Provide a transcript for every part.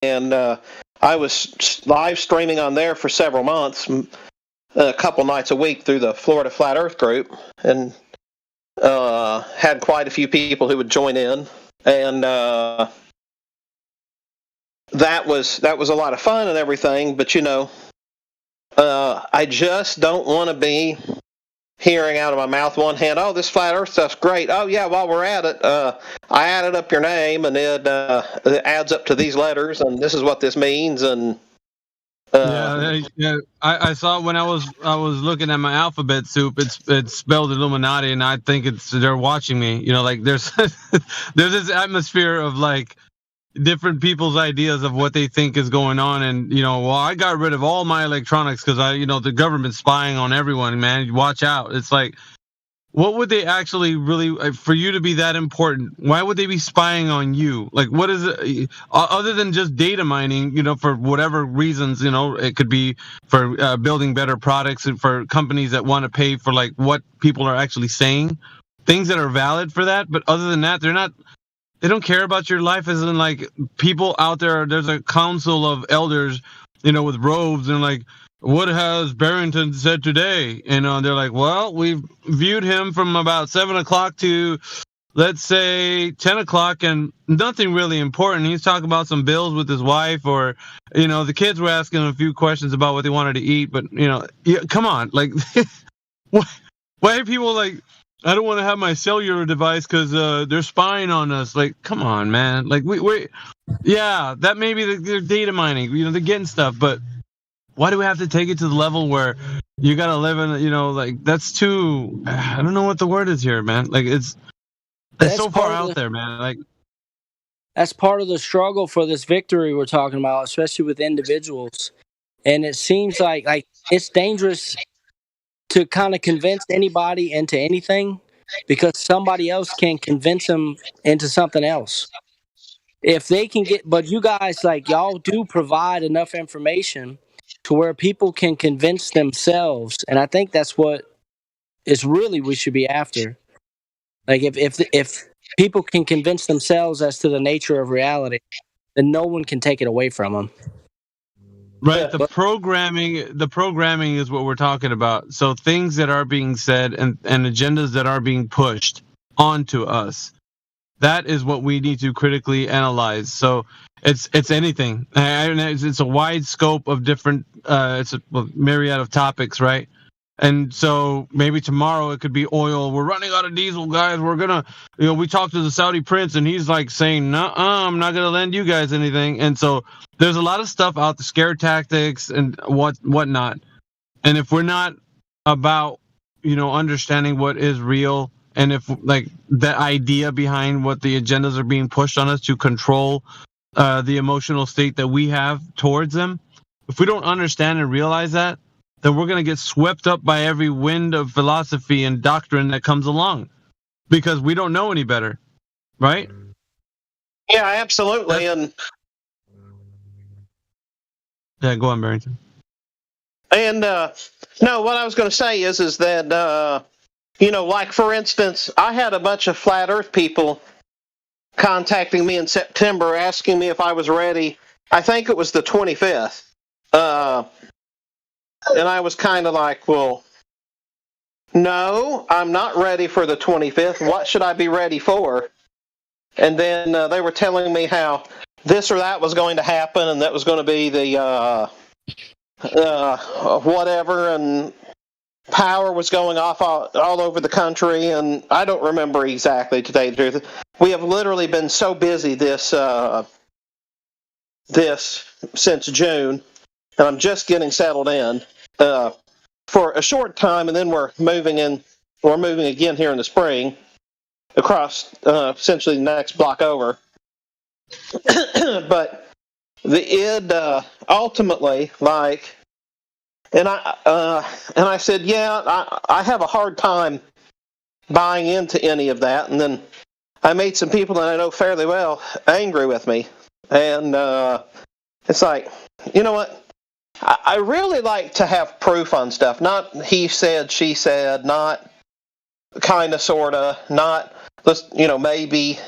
and I was live streaming on there for several months, a couple nights a week through the Florida Flat Earth group, and had quite a few people who would join in, and that was a lot of fun and everything. But I just don't want to be hearing out of my mouth one hand, oh, this flat earth stuff's great. Oh, yeah, while we're at it, I added up your name, and it adds up to these letters, and this is what this means. And I saw when I was looking at my alphabet soup, it's spelled Illuminati, and I think they're watching me. Like there's there's this atmosphere of like different people's ideas of what they think is going on, and I got rid of all my electronics because the government's spying on everyone, man. Watch out. It's like, what would they actually really, for you to be that important, why would they be spying on you? Like, what is it other than just data mining, for whatever reasons? It could be for building better products and for companies that want to pay for like what people are actually saying, things that are valid for that. But other than that, they don't care about your life, as in like people out there. There's a council of elders, with robes, and like, what has Barrington said today? And they're like, well, we've viewed him from about 7 o'clock to, let's say, 10 o'clock, and nothing really important. He's talking about some bills with his wife, or, the kids were asking a few questions about what they wanted to eat. But, come on, like, why are people like, I don't want to have my cellular device because they're spying on us. Like, come on, man. Like, that may be they're data mining. They're getting stuff, but why do we have to take it to the level where you got to live in, like, that's too, I don't know what the word is here, man. Like, it's so far out there, man. Like, that's part of the struggle for this victory we're talking about, especially with individuals. And it seems like it's dangerous to kind of convince anybody into anything, because somebody else can convince them into something else. If they can but you guys, like, y'all do provide enough information to where people can convince themselves. And I think that's what is really we should be after. Like, if people can convince themselves as to the nature of reality, then no one can take it away from them. Right, the programming is what we're talking about. So things that are being said and agendas that are being pushed onto us, that is what we need to critically analyze. So it's anything. It's a wide scope of different. It's a myriad of topics, right? And so maybe tomorrow it could be oil. We're running out of diesel, guys. We're gonna, we talked to the Saudi prince, and he's like saying, "No, I'm not gonna lend you guys anything." And so there's a lot of stuff out, the scare tactics and whatnot. And if we're not about, understanding what is real, and if like the idea behind what the agendas are being pushed on us to control the emotional state that we have towards them, if we don't understand and realize that, then we're going to get swept up by every wind of philosophy and doctrine that comes along, because we don't know any better, right? Yeah, absolutely. Yeah, go on, Barrington. And no, what I was going to say is that like, for instance, I had a bunch of flat Earth people contacting me in September asking me if I was ready. I think it was the 25th. And I was kind of like, well, no, I'm not ready for the 25th. What should I be ready for? And then they were telling me how this or that was going to happen, and that was going to be the whatever, and power was going off all over the country, and I don't remember exactly, to tell you the truth. We have literally been so busy this since June, and I'm just getting settled in for a short time, and then we're moving again here in the spring across essentially the next block over. But the ultimately, like, and I said, yeah, I have a hard time buying into any of that, and then I made some people that I know fairly well angry with me, and it's like, you know what? I really like to have proof on stuff, not he said, she said, not kind of, sort of, not, maybe.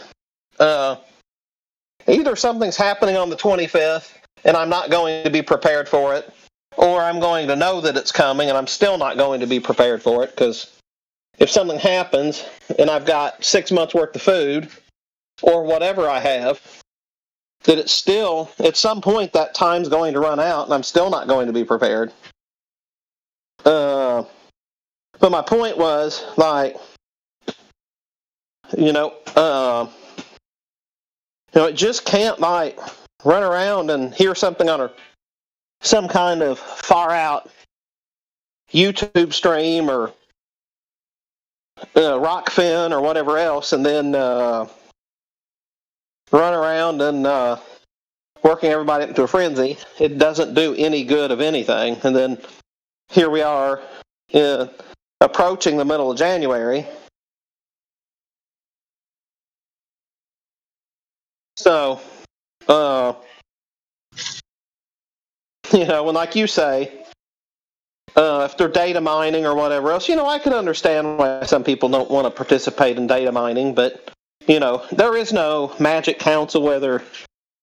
either something's happening on the 25th and I'm not going to be prepared for it, or I'm going to know that it's coming and I'm still not going to be prepared for it, because if something happens and I've got 6 months worth of food or whatever I have, that it's still, at some point, that time's going to run out and I'm still not going to be prepared. But my point was, like, it just can't, like, run around and hear something on some kind of far out YouTube stream or Rockfin or whatever else, and then run around and working everybody into a frenzy. It doesn't do any good of anything. And then here we are approaching the middle of January. So, when, like you say, if they're data mining or whatever else, I could understand why some people don't want to participate in data mining, but, there is no magic council where they're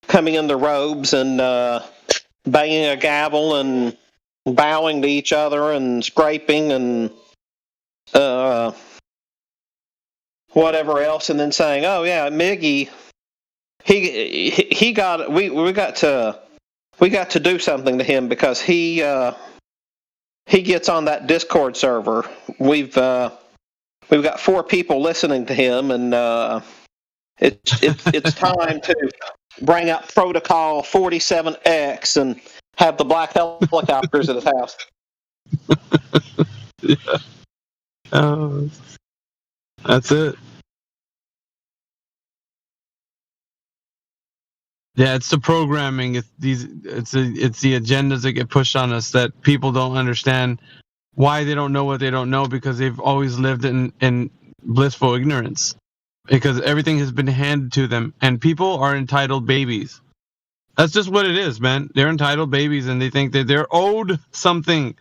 coming in their robes and banging a gavel and bowing to each other and scraping and whatever else, and then saying, "Oh yeah, Miggy, he got we got to do something to him because he gets on that Discord server. We've got 4 people listening to him, and it's time to bring out Protocol 47X and have the black helicopters at his house." Yeah. That's it. Yeah, it's the programming. It's the agendas that get pushed on us that people don't understand why they don't know what they don't know, because they've always lived in blissful ignorance, because everything has been handed to them, and people are entitled babies. That's just what it is, man. They're entitled babies, and they think that they're owed something.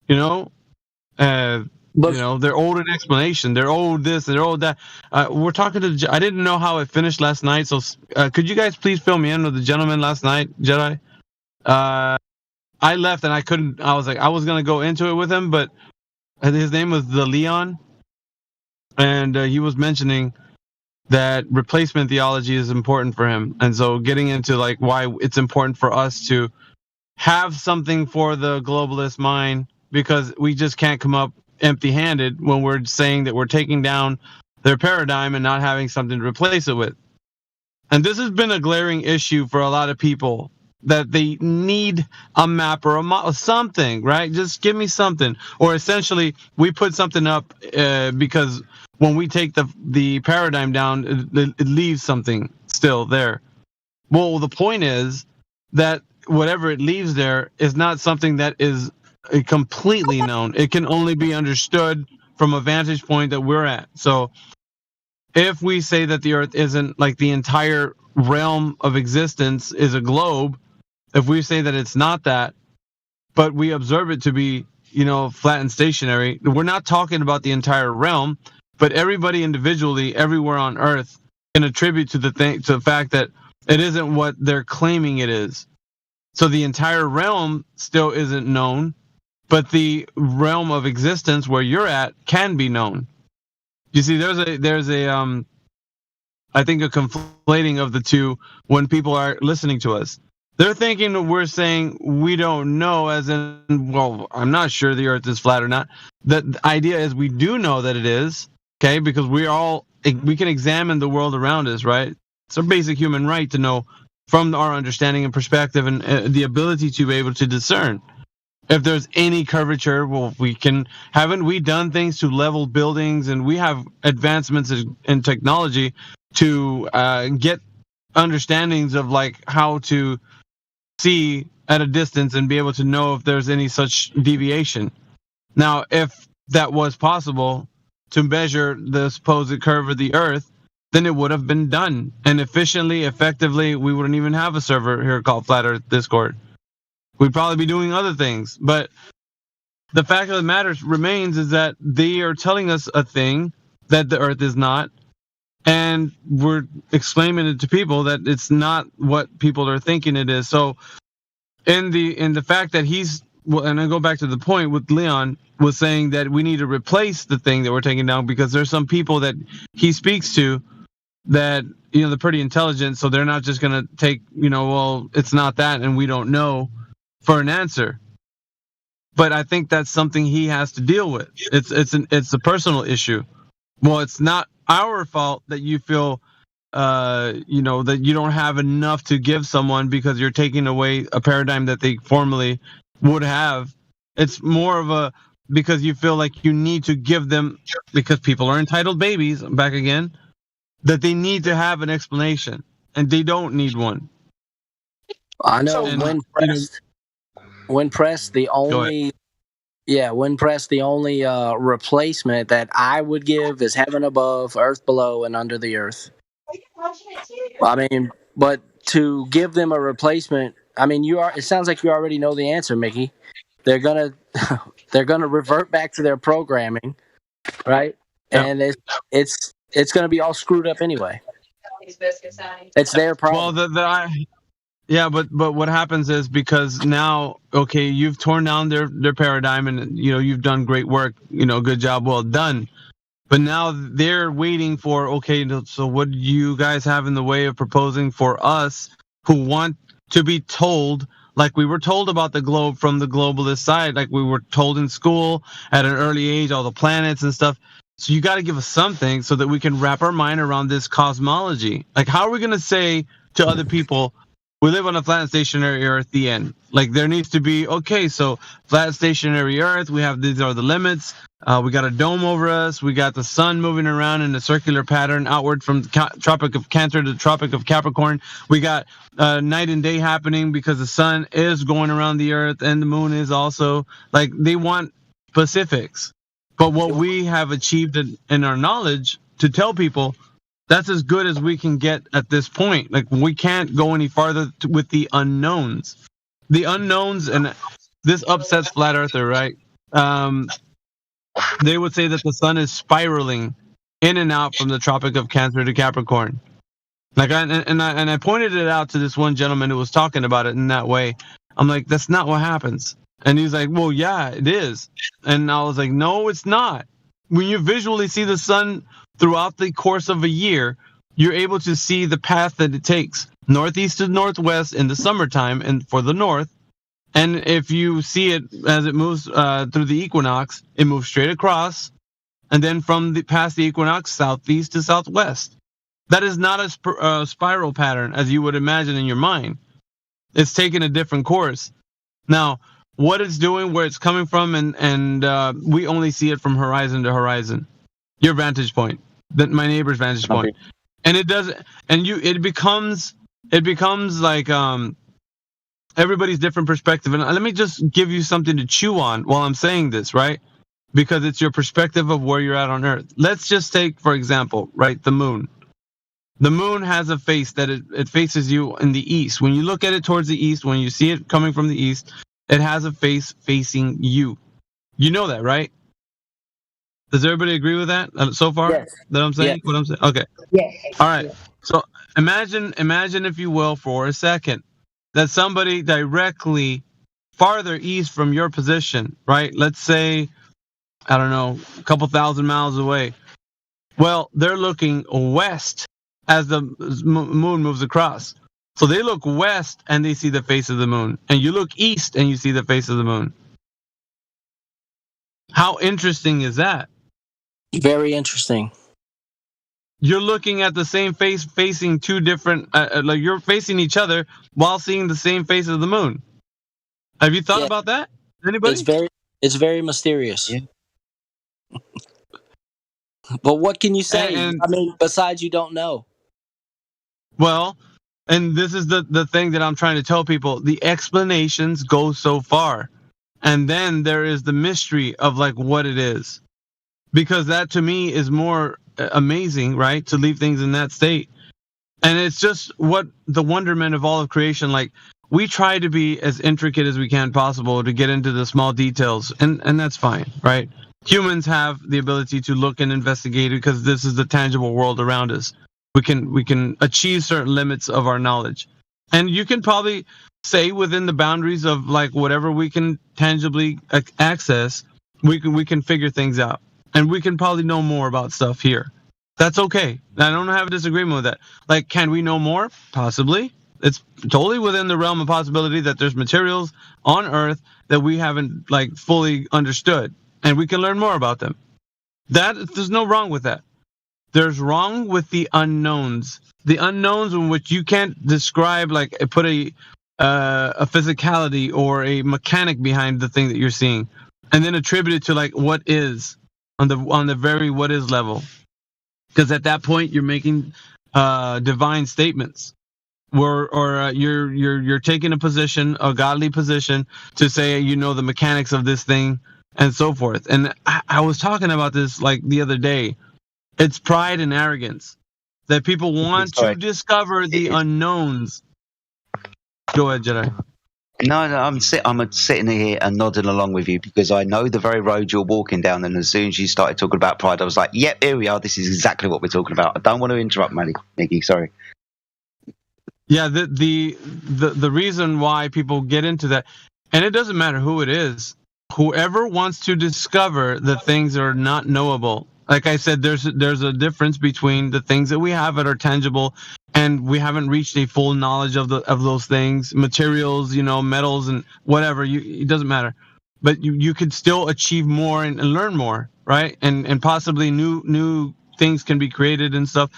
They're owed an explanation. They're owed this. They're owed that. We're talking to. I didn't know how it finished last night, so could you guys please fill me in with the gentleman last night, Jedi? I left and I couldn't. I was like, I was gonna go into it with him, but his name was the Leon, and he was mentioning that replacement theology is important for him, and so getting into like why it's important for us to have something for the globalist mind, because we just can't come up empty-handed when we're saying that we're taking down their paradigm and not having something to replace it with. And this has been a glaring issue for a lot of people, that they need a map or something, right? Just give me something. Or essentially, we put something up because when we take the paradigm down, it leaves something still there. Well, the point is that whatever it leaves there is not something that is completely known. It can only be understood from a vantage point that we're at. So if we say that the earth isn't, like, the entire realm of existence is a globe, if we say that it's not that, but we observe it to be, flat and stationary, we're not talking about the entire realm, but everybody individually everywhere on earth can attribute to the fact that it isn't what they're claiming it is. So the entire realm still isn't known, but the realm of existence where you're at can be known. You see, there's a I think a conflating of the two when people are listening to us. They're thinking that we're saying we don't know, as in, well, I'm not sure the earth is flat or not. The idea is we do know that it is, okay, because we can examine the world around us, right? It's our basic human right to know from our understanding and perspective, and the ability to be able to discern if there's any curvature. Well, haven't we done things to level buildings, and we have advancements in technology to get understandings of, like, how to see at a distance and be able to know if there's any such deviation. Now, if that was possible to measure the supposed curve of the earth, then it would have been done, and efficiently, effectively. We wouldn't even have a server here called Flat Earth Discord. We'd probably be doing other things. But the fact of the matter remains is that they are telling us a thing that the earth is not, and we're explaining it to people that it's not what people are thinking it is. So in the fact that and I go back to the point with Leon was saying that we need to replace the thing that we're taking down, because there's some people that he speaks to that, they're pretty intelligent, so they're not just going to take, well, it's not that and we don't know for an answer. But I think that's something he has to deal with. It's a personal issue. Well, it's not our fault that you feel that you don't have enough to give someone because you're taking away a paradigm that they formerly would have. It's more of because you feel like you need to give them, because people are entitled babies, back again, that they need to have an explanation, and they don't need one. I know. And when pressed, the only replacement that I would give is heaven above, earth below, and under the earth. I mean, but to give them a replacement, I mean, it sounds like you already know the answer, Mickey. They're gonna revert back to their programming, right? Yep. And it's gonna be all screwed up anyway. It's their problem. Well, but what happens is, because now, okay, you've torn down their paradigm, and you've done great work, good job, well done. But now they're waiting for, okay, so what do you guys have in the way of proposing for us who want to be told, like we were told about the globe from the globalist side, like we were told in school at an early age, all the planets and stuff. So you got to give us something so that we can wrap our mind around this cosmology. Like, how are we going to say to other people, we live on a flat and stationary Earth, the end? Like, there needs to be, okay, so flat stationary Earth, these are the limits. We got a dome over us. We got the sun moving around in a circular pattern outward from the Tropic of Cancer to the Tropic of Capricorn. We got night and day happening because the sun is going around the Earth and the moon is also. Like, they want specifics. But what we have achieved in our knowledge to tell people, that's as good as we can get at this point. Like, we can't go any farther with the unknowns. The unknowns, and this upsets flat earther, right? They would say that the sun is spiraling in and out from the Tropic of Cancer to Capricorn. Like, I pointed it out to this one gentleman who was talking about it in that way. I'm like, that's not what happens. And he's like, well, yeah, it is. And I was like, no, it's not. When you visually see the sun throughout the course of a year, you're able to see the path that it takes, northeast to northwest in the summertime and for the north. And if you see it as it moves through the equinox, it moves straight across, and then from past the equinox, southeast to southwest. That is not a spiral pattern as you would imagine in your mind. It's taking a different course. Now, what it's doing, where it's coming from, and we only see it from horizon to horizon. Your vantage point, my neighbor's vantage point, and it does, and it becomes like everybody's different perspective. And let me just give you something to chew on while I'm saying this, right? Because it's your perspective of where you're at on Earth. Let's just take, for example, right, the moon. The moon has a face that it faces you in the east. When you look at it towards the east, when you see it coming from the east, it has a face facing you. You know that, right? Does everybody agree with that so far? Yes. That I'm saying? Yes. What I'm saying? Okay. Yes. All right. So imagine, if you will, for a second, that somebody directly farther east from your position, right? Let's say, I don't know, a couple thousand miles away. Well, they're looking west as the moon moves across. So they look west and they see the face of the moon. And you look east and you see the face of the moon. How interesting is that? Very interesting. You're looking at the same face facing two different, like you're facing each other while seeing the same face of the moon. Have you thought about that? Anybody? It's very mysterious. Yeah. But what can you say? I mean, besides you don't know. Well, and this is the thing that I'm trying to tell people. The explanations go so far. And then there is the mystery of like what it is. Because that to me is more amazing, right? To leave things in that state. And it's just what the wonderment of all of creation, like we try to be as intricate as we can possible to get into the small details, and that's fine, right? Humans have the ability to look and investigate because this is the tangible world around us. We can achieve certain limits of our knowledge, and you can probably say within the boundaries of like whatever we can tangibly access, we can figure things out, and we can probably know more about stuff here. That's okay. I don't have a disagreement with that. Like, can we know more? Possibly. It's totally within the realm of possibility that there's materials on Earth that we haven't like fully understood, and we can learn more about them. There's no wrong with that. There's wrong with the unknowns. The unknowns in which you can't describe, like put a physicality or a mechanic behind the thing that you're seeing, and then attribute it to like what is on the very what is level. Because at that point you're making divine statements, or you're taking a position, a godly position, to say you know the mechanics of this thing and so forth. And I was talking about this like the other day. It's pride and arrogance that people want to discover the unknowns. Go ahead, Jedi. No, I'm sitting here and nodding along with you because I know the very road you're walking down. And as soon as you started talking about pride, I was like, "Yep, here we are. This is exactly what we're talking about." I don't want to interrupt, Nikki. Sorry. Yeah, the reason why people get into that, and it doesn't matter who it is, whoever wants to discover the things that are not knowable. Like I said, there's a difference between the things that we have that are tangible, and we haven't reached a full knowledge of those things, materials, metals and whatever. It doesn't matter, but you could still achieve more and learn more, right? And possibly new things can be created and stuff.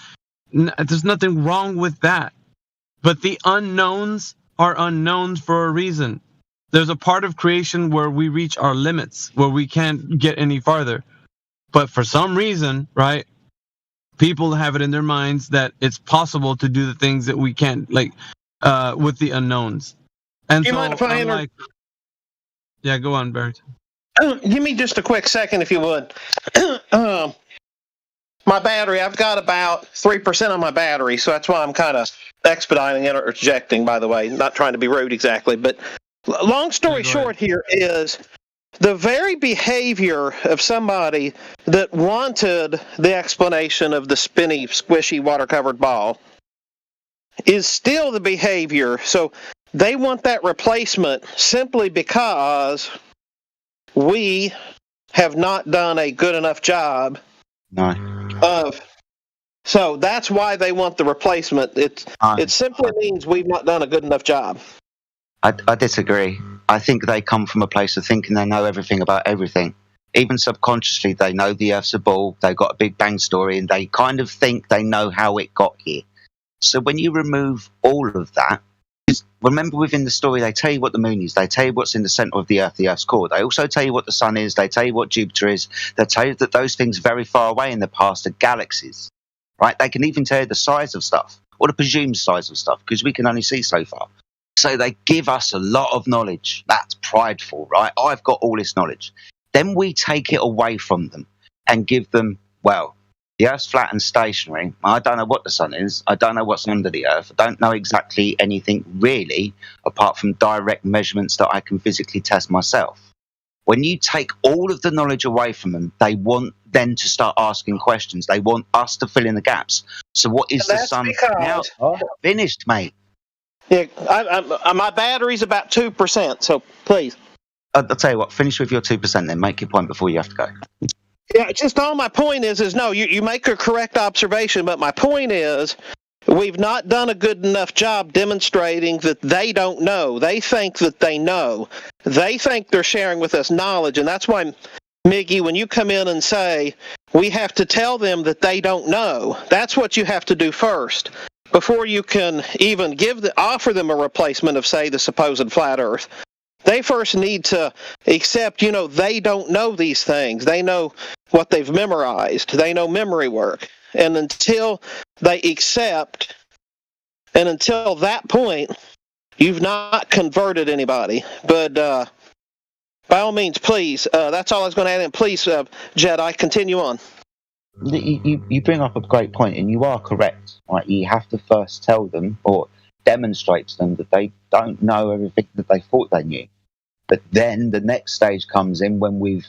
There's nothing wrong with that. But the unknowns are unknowns for a reason. There's a part of creation where we reach our limits, where we can't get any farther. But for some reason, right, people have it in their minds that it's possible to do the things that we can't, like with the unknowns. And do you so mind if I I'm like, yeah, go on, Barrett. Give me just a quick second, if you would. My battery, I've got about 3% on my battery, so that's why I'm kind of expediting interjecting, by the way. Not trying to be rude exactly, but long story short here is the very behavior of somebody that wanted the explanation of the spinny, squishy, water-covered ball is still the behavior. So they want that replacement simply because we have not done a good enough job. So that's why they want the replacement. It simply means we've not done a good enough job. I disagree. I think they come from a place of thinking they know everything about everything. Even subconsciously, they know the Earth's a ball, they've got a big bang story, and they kind of think they know how it got here. So when you remove all of that, remember within the story, they tell you what the moon is, they tell you what's in the centre of the Earth's core. They also tell you what the sun is, they tell you what Jupiter is, they tell you that those things very far away in the past are galaxies, right? They can even tell you the size of stuff, or the presumed size of stuff, because we can only see so far. So they give us a lot of knowledge. That's prideful, right? I've got all this knowledge. Then we take it away from them and give them, well, the Earth's flat and stationary. I don't know what the sun is. I don't know what's under the Earth. I don't know exactly anything really, apart from direct measurements that I can physically test myself. When you take all of the knowledge away from them, they want then to start asking questions. They want us to fill in the gaps. So what is the sun now? Finished, mate. Yeah, my battery's about 2%, so please. I'll tell you what, finish with your 2% then. Make your point before you have to go. Yeah, just all my point is no, you make a correct observation, but my point is we've not done a good enough job demonstrating that they don't know. They think that they know. They think they're sharing with us knowledge, and that's why, Miggy, when you come in and say we have to tell them that they don't know, that's what you have to do first. Before you can even offer them a replacement of, say, the supposed flat Earth, they first need to accept, they don't know these things. They know what they've memorized. They know memory work. And until they accept, and until that point, you've not converted anybody. But by all means, please, that's all I was going to add in. Please, Jedi, continue on. You bring up a great point, and you are correct. Right? You have to first tell them or demonstrate to them that they don't know everything that they thought they knew. But then the next stage comes in when we've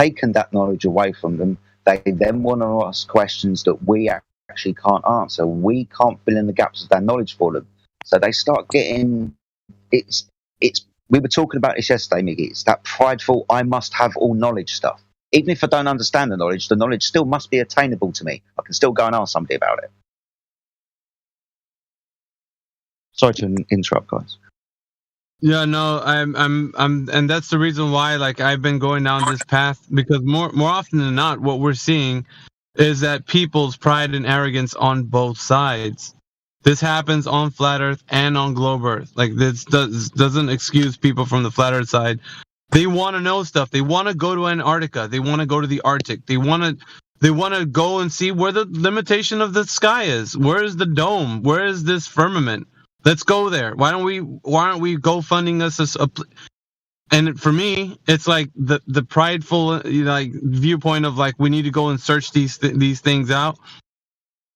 taken that knowledge away from them. They then want to ask questions that we actually can't answer. We can't fill in the gaps of their knowledge for them. So they start getting, it's we were talking about this yesterday, Miggy. It's that prideful, I must have all knowledge stuff. Even if I don't understand the knowledge still must be attainable to me. I can still go and ask somebody about it. Sorry to interrupt, guys. Yeah, no, I'm, and that's the reason why, like, I've been going down this path, because more often than not, what we're seeing is that people's pride and arrogance on both sides. This happens on Flat Earth and on Globe Earth. Like, this doesn't excuse people from the Flat Earth side. They want to know stuff. They want to go to Antarctica. They want to go to the Arctic. They want to go and see where the limitation of the sky is. Where is the dome? Where is this firmament? Let's go there. Why aren't we go funding us and for me, it's like the prideful, like, viewpoint of, like, we need to go and search these things out.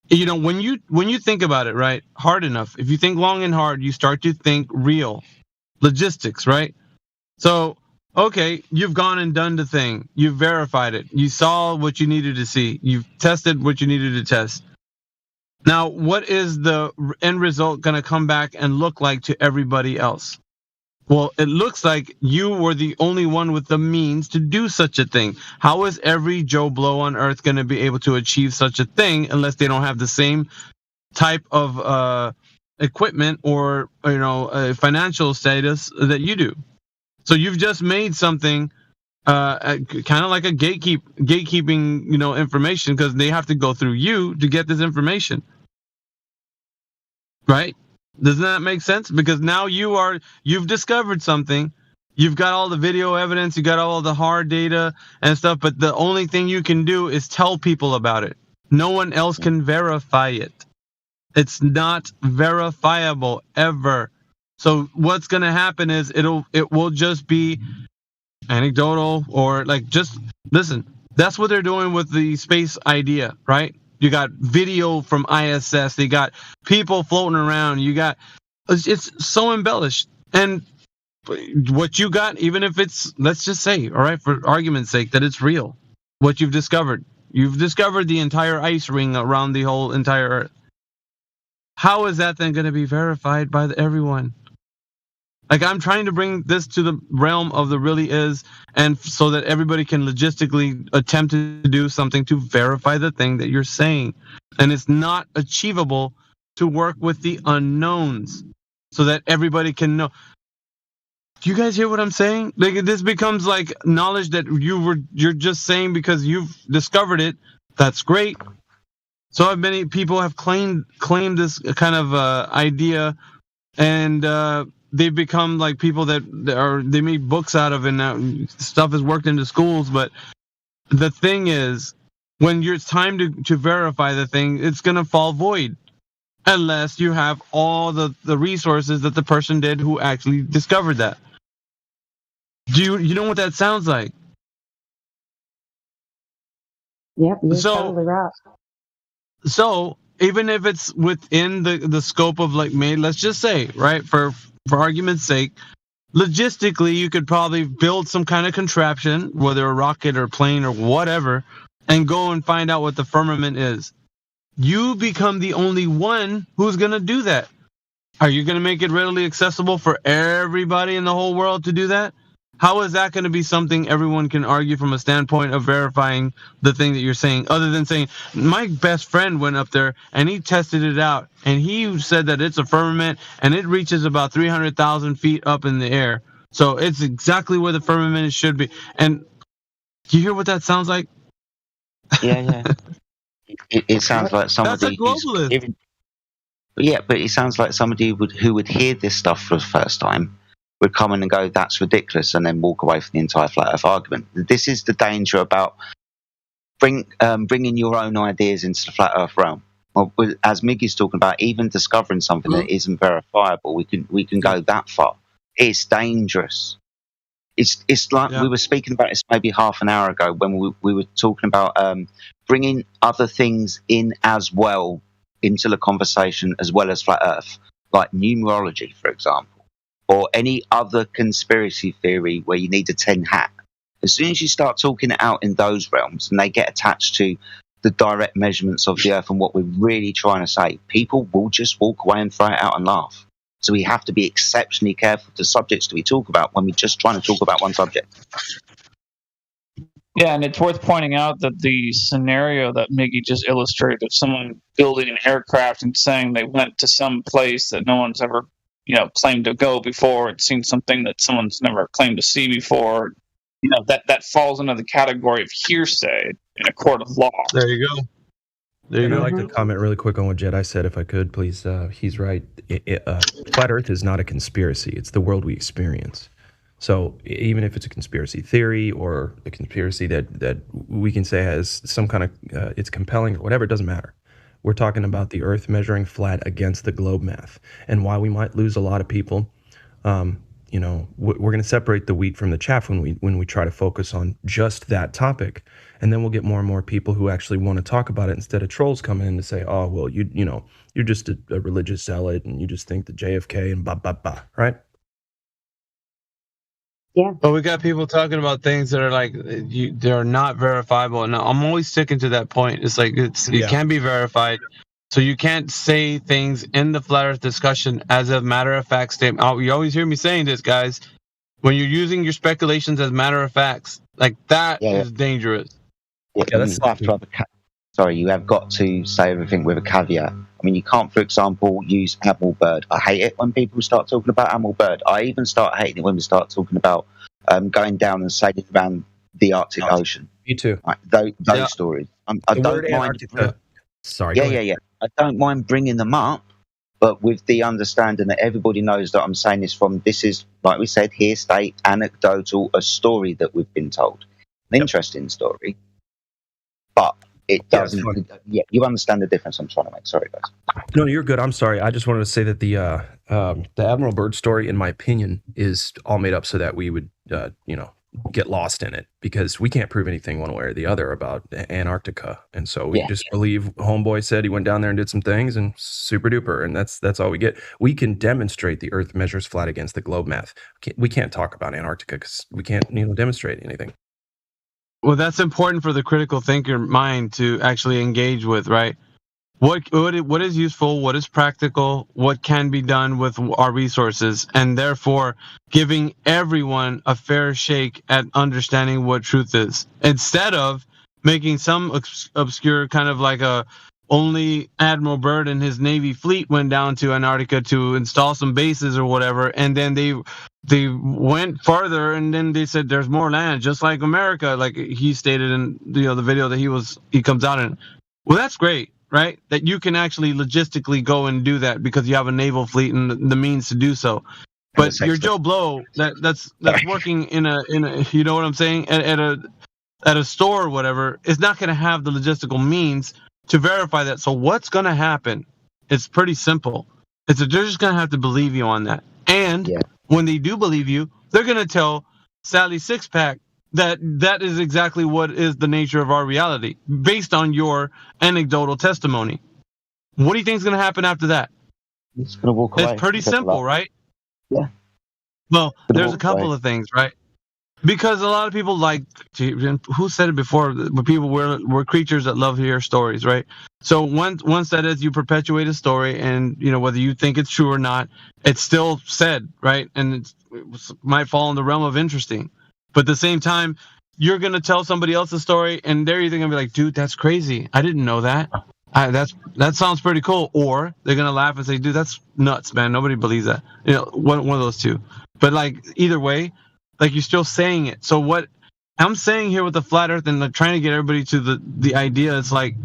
When you think about it, right, hard enough, if you think long and hard, you start to think real logistics, right? So, okay, you've gone and done the thing. You've verified it. You saw what you needed to see. You've tested what you needed to test. Now, what is the end result going to come back and look like to everybody else? Well, it looks like you were the only one with the means to do such a thing. How is every Joe Blow on Earth going to be able to achieve such a thing unless they don't have the same type of equipment or financial status that you do? So you've just made something kind of like a gatekeeping, information, because they have to go through you to get this information, right? Doesn't that make sense? Because now you've discovered something, you've got all the video evidence, you got all the hard data and stuff, but the only thing you can do is tell people about it. No one else can verify it. It's not verifiable ever. So what's going to happen is it will just be anecdotal, or like, just listen. That's what they're doing with the space idea, right? You got video from ISS. They got people floating around. It's so embellished. And what you got, even if it's, let's just say, all right, for argument's sake, that it's real, what you've discovered the entire ice ring around the whole entire Earth. How is that then going to be verified by everyone? Like, I'm trying to bring this to the realm of the really is, and so that everybody can logistically attempt to do something to verify the thing that you're saying. And it's not achievable to work with the unknowns so that everybody can know. Do you guys hear what I'm saying? Like, this becomes like knowledge that you're just saying because you've discovered it. That's great. So many people have claimed this kind of idea, and they've become like people they made books out of, and now stuff is worked into schools. But the thing is, when it's time to verify the thing, it's going to fall void unless you have all the resources that the person did who actually discovered that. Do you know what that sounds like? Yep, you're totally right. So even if it's within the scope of, like, let's just say, right, for argument's sake, logistically, you could probably build some kind of contraption, whether a rocket or plane or whatever, and go and find out what the firmament is. You become the only one who's going to do that. Are you going to make it readily accessible for everybody in the whole world to do that? How is that going to be something everyone can argue from a standpoint of verifying the thing that you're saying, other than saying, my best friend went up there and he tested it out and he said that it's a firmament and it reaches about 300,000 feet up in the air. So it's exactly where the firmament should be. And do you hear what that sounds like? Yeah. It sounds like somebody. That's a globalist. Yeah, but it sounds like somebody who would hear this stuff for the first time would come in and go, that's ridiculous, and then walk away from the entire flat earth argument. This is the danger about bringing your own ideas into the flat earth realm. Well, as Miggy's talking about, even discovering something that isn't verifiable, we can go that far. It's dangerous. It's like we were speaking about this maybe half an hour ago when we were talking about bringing other things in as well into the conversation as well as flat earth, like numerology, for example, or any other conspiracy theory where you need a 10 hat. As soon as you start talking it out in those realms and they get attached to the direct measurements of the earth and what we're really trying to say, people will just walk away and throw it out and laugh. So we have to be exceptionally careful to subjects that we talk about when we're just trying to talk about one subject. Yeah, and it's worth pointing out that the scenario that Miggy just illustrated of someone building an aircraft and saying they went to some place that no one's ever, claimed to go before, and seen something that someone's never claimed to see before, that falls into the category of hearsay in a court of law. There you go. I'd like to comment really quick on what Jedi said, if I could, please. He's right. Flat Earth is not a conspiracy. It's the world we experience. So even if it's a conspiracy theory or a conspiracy that we can say has some kind of, it's compelling or whatever, it doesn't matter. We're talking about the Earth measuring flat against the globe math. And why we might lose a lot of people, we're going to separate the wheat from the chaff when we try to focus on just that topic. And then we'll get more and more people who actually want to talk about it instead of trolls coming in to say, oh, well, you're just a religious zealot and you just think that JFK and blah, blah, blah, right? Yeah. But we got people talking about things that are like, they're not verifiable. And I'm always sticking to that point. It's like, it can be verified. So you can't say things in the flat earth discussion as a matter of fact statement. You always hear me saying this, guys. When you're using your speculations as matter of facts, like that is dangerous. Yeah, that's you have got to say everything with a caveat. I mean, you can't, for example, use Admiral Byrd. I hate it when people start talking about Admiral Byrd. I even start hating it when we start talking about going down and sailing around the Arctic Ocean. Me too. Right, those stories. I don't mind. Sorry. Yeah. I don't mind bringing them up, but with the understanding that everybody knows that I'm saying this is, like we said, hearsay, anecdotal, a story that we've been told. An interesting story, but it doesn't. You understand the difference I'm trying to make. Sorry, guys. No, you're good. I'm sorry. I just wanted to say that the Admiral Byrd story, in my opinion, is all made up so that we would, get lost in it, because we can't prove anything one way or the other about Antarctica, and so we just believe homeboy said he went down there and did some things, and super duper, and that's all we get. We can demonstrate the Earth measures flat against the globe math. We can't talk about Antarctica because we can't, demonstrate anything. Well, that's important for the critical thinker mind to actually engage with, right? What is useful, what is practical, what can be done with our resources, and therefore giving everyone a fair shake at understanding what truth is, instead of making some obscure kind of like only Admiral Byrd and his Navy fleet went down to Antarctica to install some bases or whatever, and then they went farther, and then they said there's more land, just like America, like he stated in the video that he comes out in. Well, that's great, right? That you can actually logistically go and do that because you have a naval fleet and the means to do so. But your Joe Blow that's working in a you know what I'm saying, at a store or whatever, is not going to have the logistical means to verify that. So what's going to happen? It's pretty simple. They're just going to have to believe you on that. And when they do believe you, they're going to tell Sally Sixpack that is exactly what is the nature of our reality based on your anecdotal testimony. What do you think is going to happen after that? It's going to walk away. It's pretty simple, right? Yeah. Well, there's a couple of things, right? Because a lot of people who said it before, but people we're creatures that love to hear stories, right? So once that is, you perpetuate a story, and whether you think it's true or not, it's still said, right? And it might fall in the realm of interesting. But at the same time, you're going to tell somebody else's story, and they're either going to be like, dude, that's crazy. I didn't know that. That sounds pretty cool. Or they're going to laugh and say, dude, that's nuts, man. Nobody believes that. One of those two. But either way, you're still saying it. So what I'm saying here with the flat earth and trying to get everybody to the idea, it's like,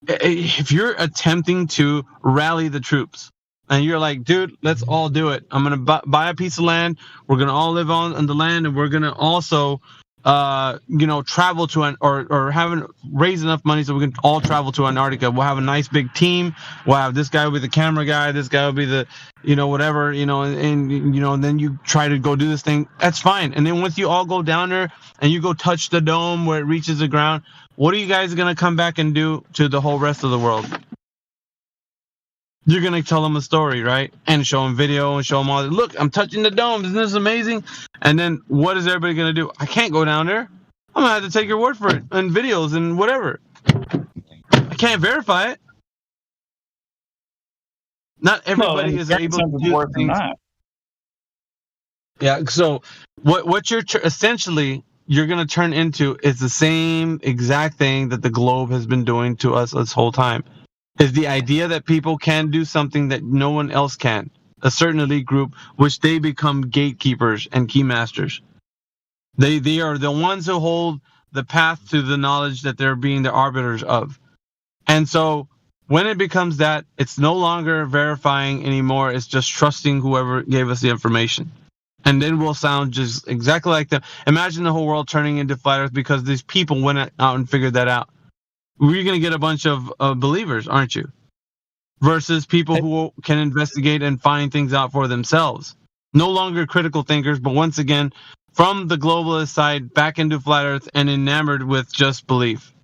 if you're attempting to rally the troops, and you're like, dude, let's all do it. I'm going to buy a piece of land. We're going to all live on the land, and we're going to also, travel to or raise enough money so we can all travel to Antarctica. We'll have a nice big team. We'll have this guy will be the camera guy. This guy will be the, whatever, and then you try to go do this thing. That's fine. And then once you all go down there and you go touch the dome where it reaches the ground, what are you guys going to come back and do to the whole rest of the world? You're going to tell them a story, right? And show them video and show them all. Look, I'm touching the dome. Isn't this amazing? And then what is everybody going to do? I can't go down there. I'm gonna have to take your word for it, and videos and whatever. I can't verify it. Not everybody No, is and able to is do worse than things. that. Yeah. So what you're essentially you're gonna turn into is the same exact thing that the globe has been doing to us this whole time. Is the idea that people can do something that no one else can. A certain elite group, which they become gatekeepers and keymasters. They are the ones who hold the path to the knowledge that they're being the arbiters of. And so when it becomes that, it's no longer verifying anymore. It's just trusting whoever gave us the information. And then we'll sound just exactly like them. Imagine the whole world turning into flat earth because these people went out and figured that out. We're going to get a bunch of believers, aren't you? Versus people who can investigate and find things out for themselves. No longer critical thinkers, but once again, from the globalist side back into flat earth and enamored with just belief.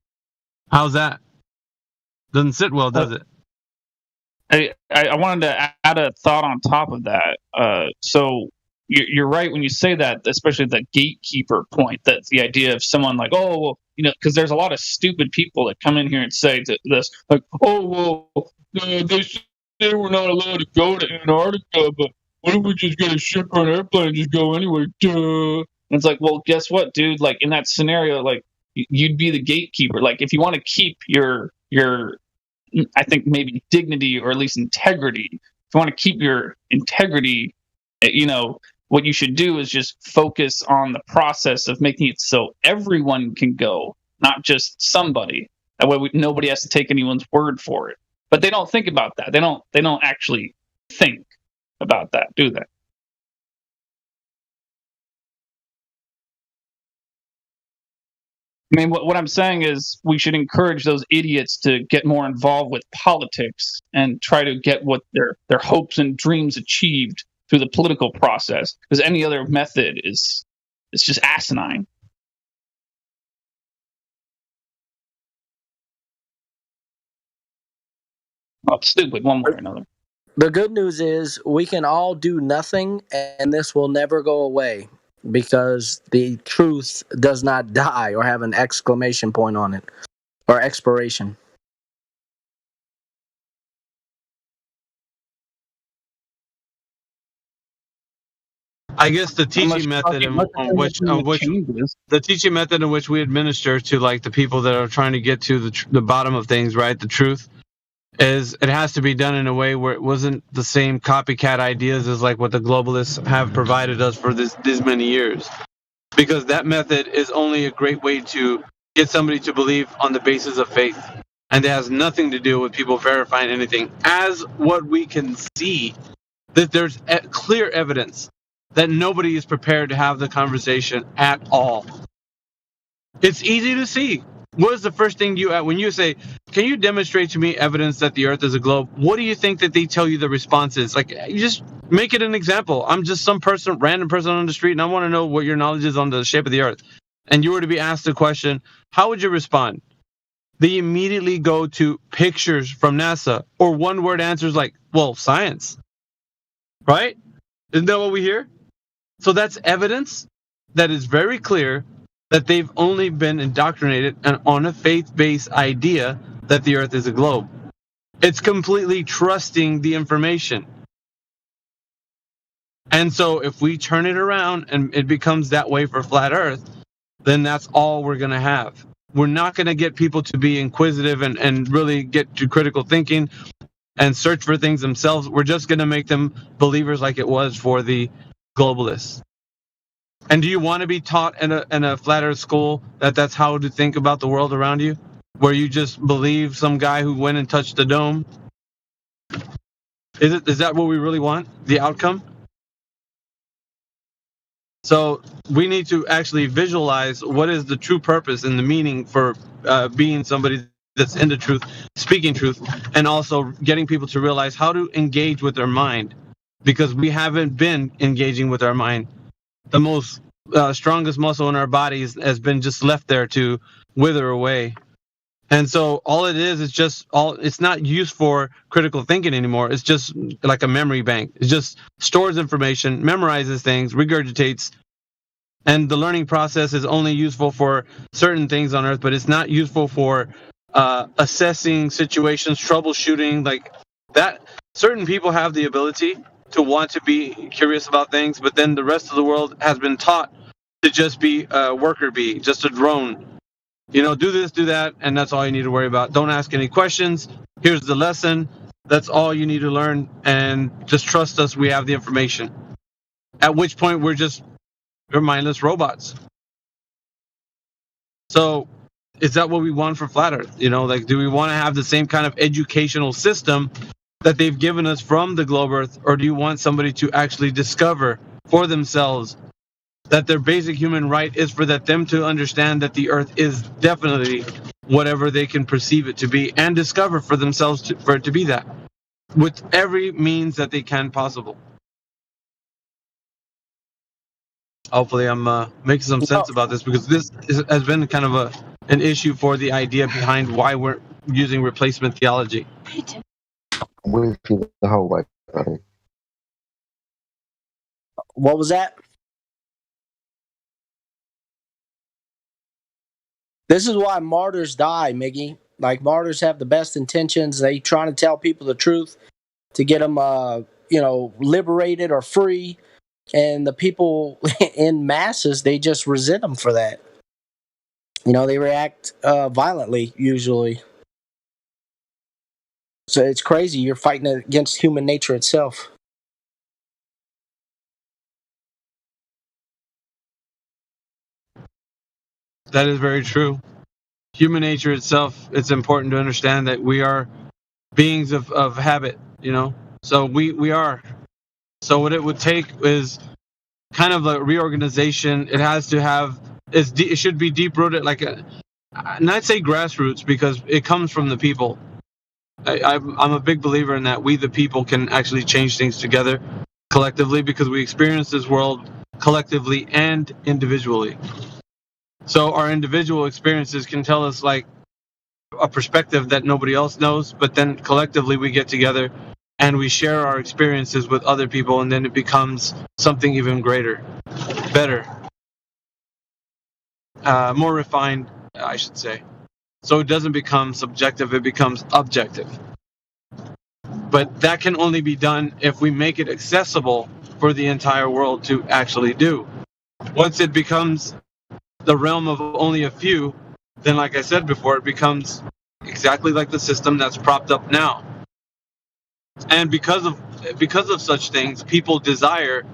How's that? Doesn't sit well, does it? I wanted to add a thought on top of that. So you're right when you say that, especially the gatekeeper point. That's the idea of someone like, oh, well, because there's a lot of stupid people that come in here and say this, like, oh, well, they say we're not allowed to go to Antarctica, but what if we just get a ship or an airplane and just go anyway? Duh. And it's like, well, guess what, dude? Like in that scenario, like you'd be the gatekeeper. Like if you want to keep your I think maybe dignity or at least integrity. If you want to keep your integrity, what you should do is just focus on the process of making it so everyone can go, not just somebody. That way nobody has to take anyone's word for it. But they don't think about that. They don't actually think about that, do they? I mean, what I'm saying is we should encourage those idiots to get more involved with politics and try to get what their hopes and dreams achieved through the political process, because any other method is just asinine. Well, it's stupid one way or another. The good news is we can all do nothing, and this will never go away because the truth does not die or have an exclamation point on it or expiration. I guess the teaching method in which we administer to like the people that are trying to get to the bottom of things, right? The truth is it has to be done in a way where it wasn't the same copycat ideas as like what the globalists have provided us for these many years. Because that method is only a great way to get somebody to believe on the basis of faith. And it has nothing to do with people verifying anything. As what we can see, that there's clear evidence that nobody is prepared to have the conversation at all. It's easy to see. What is the first thing when you say, can you demonstrate to me evidence that the earth is a globe? What do you think that they tell you the response is? Like, you just make it an example. I'm just some random person on the street, and I want to know what your knowledge is on the shape of the earth. And you were to be asked the question, how would you respond? They immediately go to pictures from NASA or one-word answers like, well, science. Right? Isn't that what we hear? So that's evidence that is very clear that they've only been indoctrinated on a faith-based idea that the earth is a globe. It's completely trusting the information. And so if we turn it around and it becomes that way for flat earth, then that's all we're going to have. We're not going to get people to be inquisitive and really get to critical thinking and search for things themselves. We're just going to make them believers like it was for the globalists. And do you want to be taught in a flat earth school that's how to think about the world around you? Where you just believe some guy who went and touched the dome? Is that what we really want? The outcome? So we need to actually visualize what is the true purpose and the meaning for being somebody that's into truth, speaking truth, and also getting people to realize how to engage with their mind, because we haven't been engaging with our mind. The most strongest muscle in our bodies has been just left there to wither away. And so all it is just it's not used for critical thinking anymore. It's just like a memory bank. It just stores information, memorizes things, regurgitates, and the learning process is only useful for certain things on Earth, but it's not useful for assessing situations, troubleshooting, like that. Certain people have the ability to want to be curious about things, but then the rest of the world has been taught to just be a worker bee, just a drone. You know, do this, do that, and that's all you need to worry about. Don't ask any questions. Here's the lesson. That's all you need to learn, and just trust us. We have the information. At which point we're mindless robots. So, is that what we want for Flat Earth? You know, like, do we want to have the same kind of educational system that they've given us from the globe Earth, or do you want somebody to actually discover for themselves that their basic human right is for them to understand that the Earth is definitely whatever they can perceive it to be, and discover for themselves for it to be that, with every means that they can possible? Hopefully I'm making some sense about this, because this has been kind of an issue for the idea behind why we're using replacement theology. I'm with you the whole way, buddy. What was that? This is why martyrs die, Miggy. Like, martyrs have the best intentions. They trying to tell people the truth to get them, liberated or free. And the people in masses, they just resent them for that. You know, they react violently, usually. So it's crazy. You're fighting against human nature itself. That is very true. Human nature itself, it's important to understand that we are beings of habit, you know? So we are. So what it would take is kind of a reorganization. It has to have, it should be deep-rooted, like and I'd say grassroots, because it comes from the people. I'm a big believer in that we, the people, can actually change things together collectively, because we experience this world collectively and individually. So our individual experiences can tell us like a perspective that nobody else knows, but then collectively we get together and we share our experiences with other people, and then it becomes something even greater, better, more refined, I should say. So it doesn't become subjective, it becomes objective. But that can only be done if we make it accessible for the entire world to actually do. Once it becomes the realm of only a few, then, like I said before, it becomes exactly like the system that's propped up now. And because of such things, people desire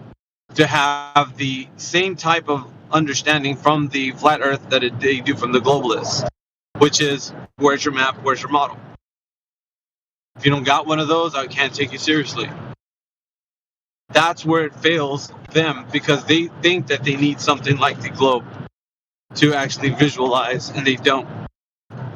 to have the same type of understanding from the flat earth that they do from the globalists, which is, where's your map, where's your model? If you don't got one of those, I can't take you seriously. That's where it fails them, because they think that they need something like the globe to actually visualize, and they don't.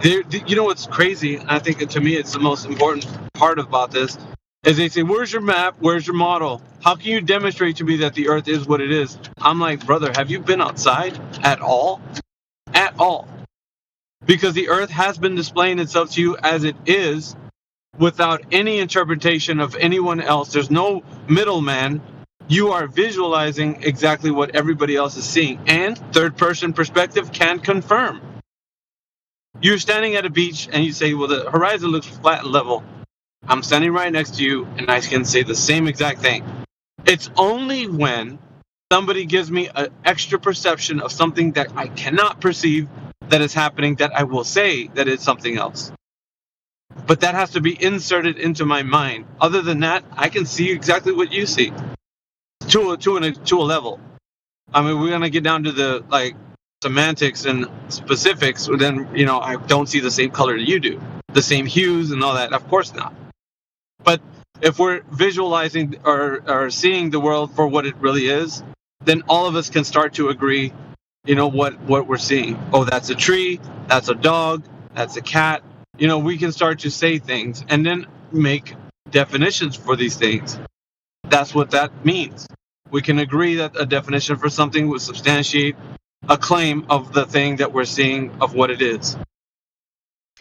You know what's crazy? I think to me it's the most important part about this, is they say, where's your map, where's your model? How can you demonstrate to me that the earth is what it is? I'm like, brother, have you been outside at all? At all. Because the earth has been displaying itself to you as it is, without any interpretation of anyone else. There's no middleman. You are visualizing exactly what everybody else is seeing, and third person perspective can confirm. You're standing at a beach and you say, well, the horizon looks flat and level. I'm standing right next to you and I can say the same exact thing. It's only when somebody gives me an extra perception of something that I cannot perceive that is happening that I will say that it's something else. But that has to be inserted into my mind. Other than that, I can see exactly what you see. To a level. I mean, we're going to get down to the semantics and specifics, then, I don't see the same color that you do, the same hues and all that. Of course not. But if we're visualizing or seeing the world for what it really is, then all of us can start to agree, what we're seeing. Oh, that's a tree, that's a dog, that's a cat. We can start to say things and then make definitions for these things. That's what that means. We can agree that a definition for something would substantiate a claim of the thing that we're seeing of what it is.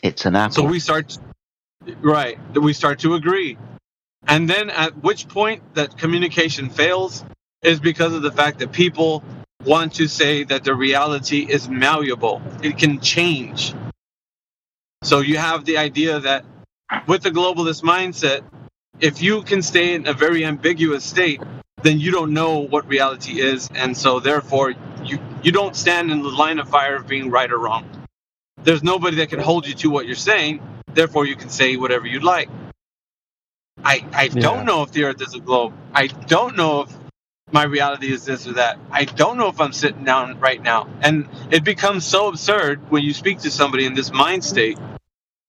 It's an apple. So we start to agree. And then at which point that communication fails is because of the fact that people want to say that the reality is malleable. It can change. So you have the idea that with the globalist mindset, if you can stay in a very ambiguous state, then you don't know what reality is, and so therefore you don't stand in the line of fire of being right or wrong. There's nobody that can hold you to what you're saying, therefore you can say whatever you'd like. I don't know if the earth is a globe. I don't know if my reality is this or that. I don't know if I'm sitting down right now. And it becomes so absurd when you speak to somebody in this mind state,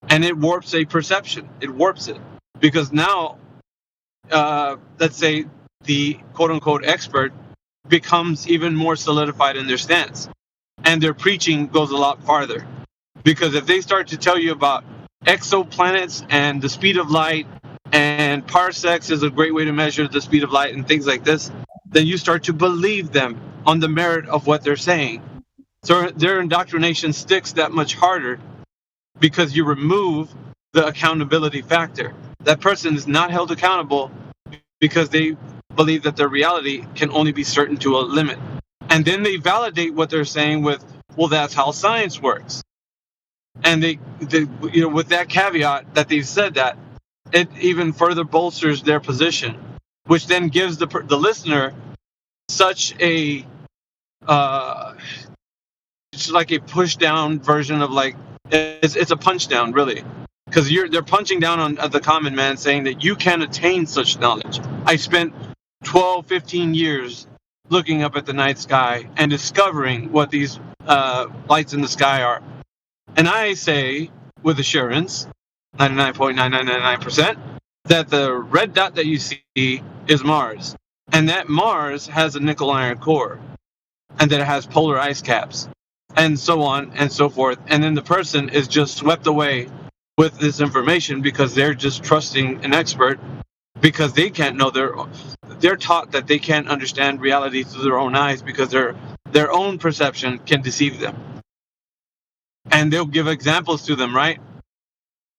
and it warps a perception. It warps it. Because now, let's say the quote-unquote expert becomes even more solidified in their stance. And their preaching goes a lot farther. Because if they start to tell you about exoplanets and the speed of light, and parsecs is a great way to measure the speed of light and things like this, then you start to believe them on the merit of what they're saying. So their indoctrination sticks that much harder because you remove the accountability factor. That person is not held accountable because they believe that their reality can only be certain to a limit. And then they validate what they're saying with, well, that's how science works. And they with that caveat that they've said that, it even further bolsters their position, which then gives the listener such a it's like a push down version of like it's a punch down really, because they're punching down on the common man, saying that you can attain such knowledge. I spent 12-15 years looking up at the night sky and discovering what these lights in the sky are, and I say with assurance 99.9999% that the red dot that you see is Mars, and that Mars has a nickel iron core, and that it has polar ice caps, and so on and so forth. And then the person is just swept away with this information because they're just trusting an expert, because they can't know they're taught that they can't understand reality through their own eyes because their own perception can deceive them. And they'll give examples to them, right?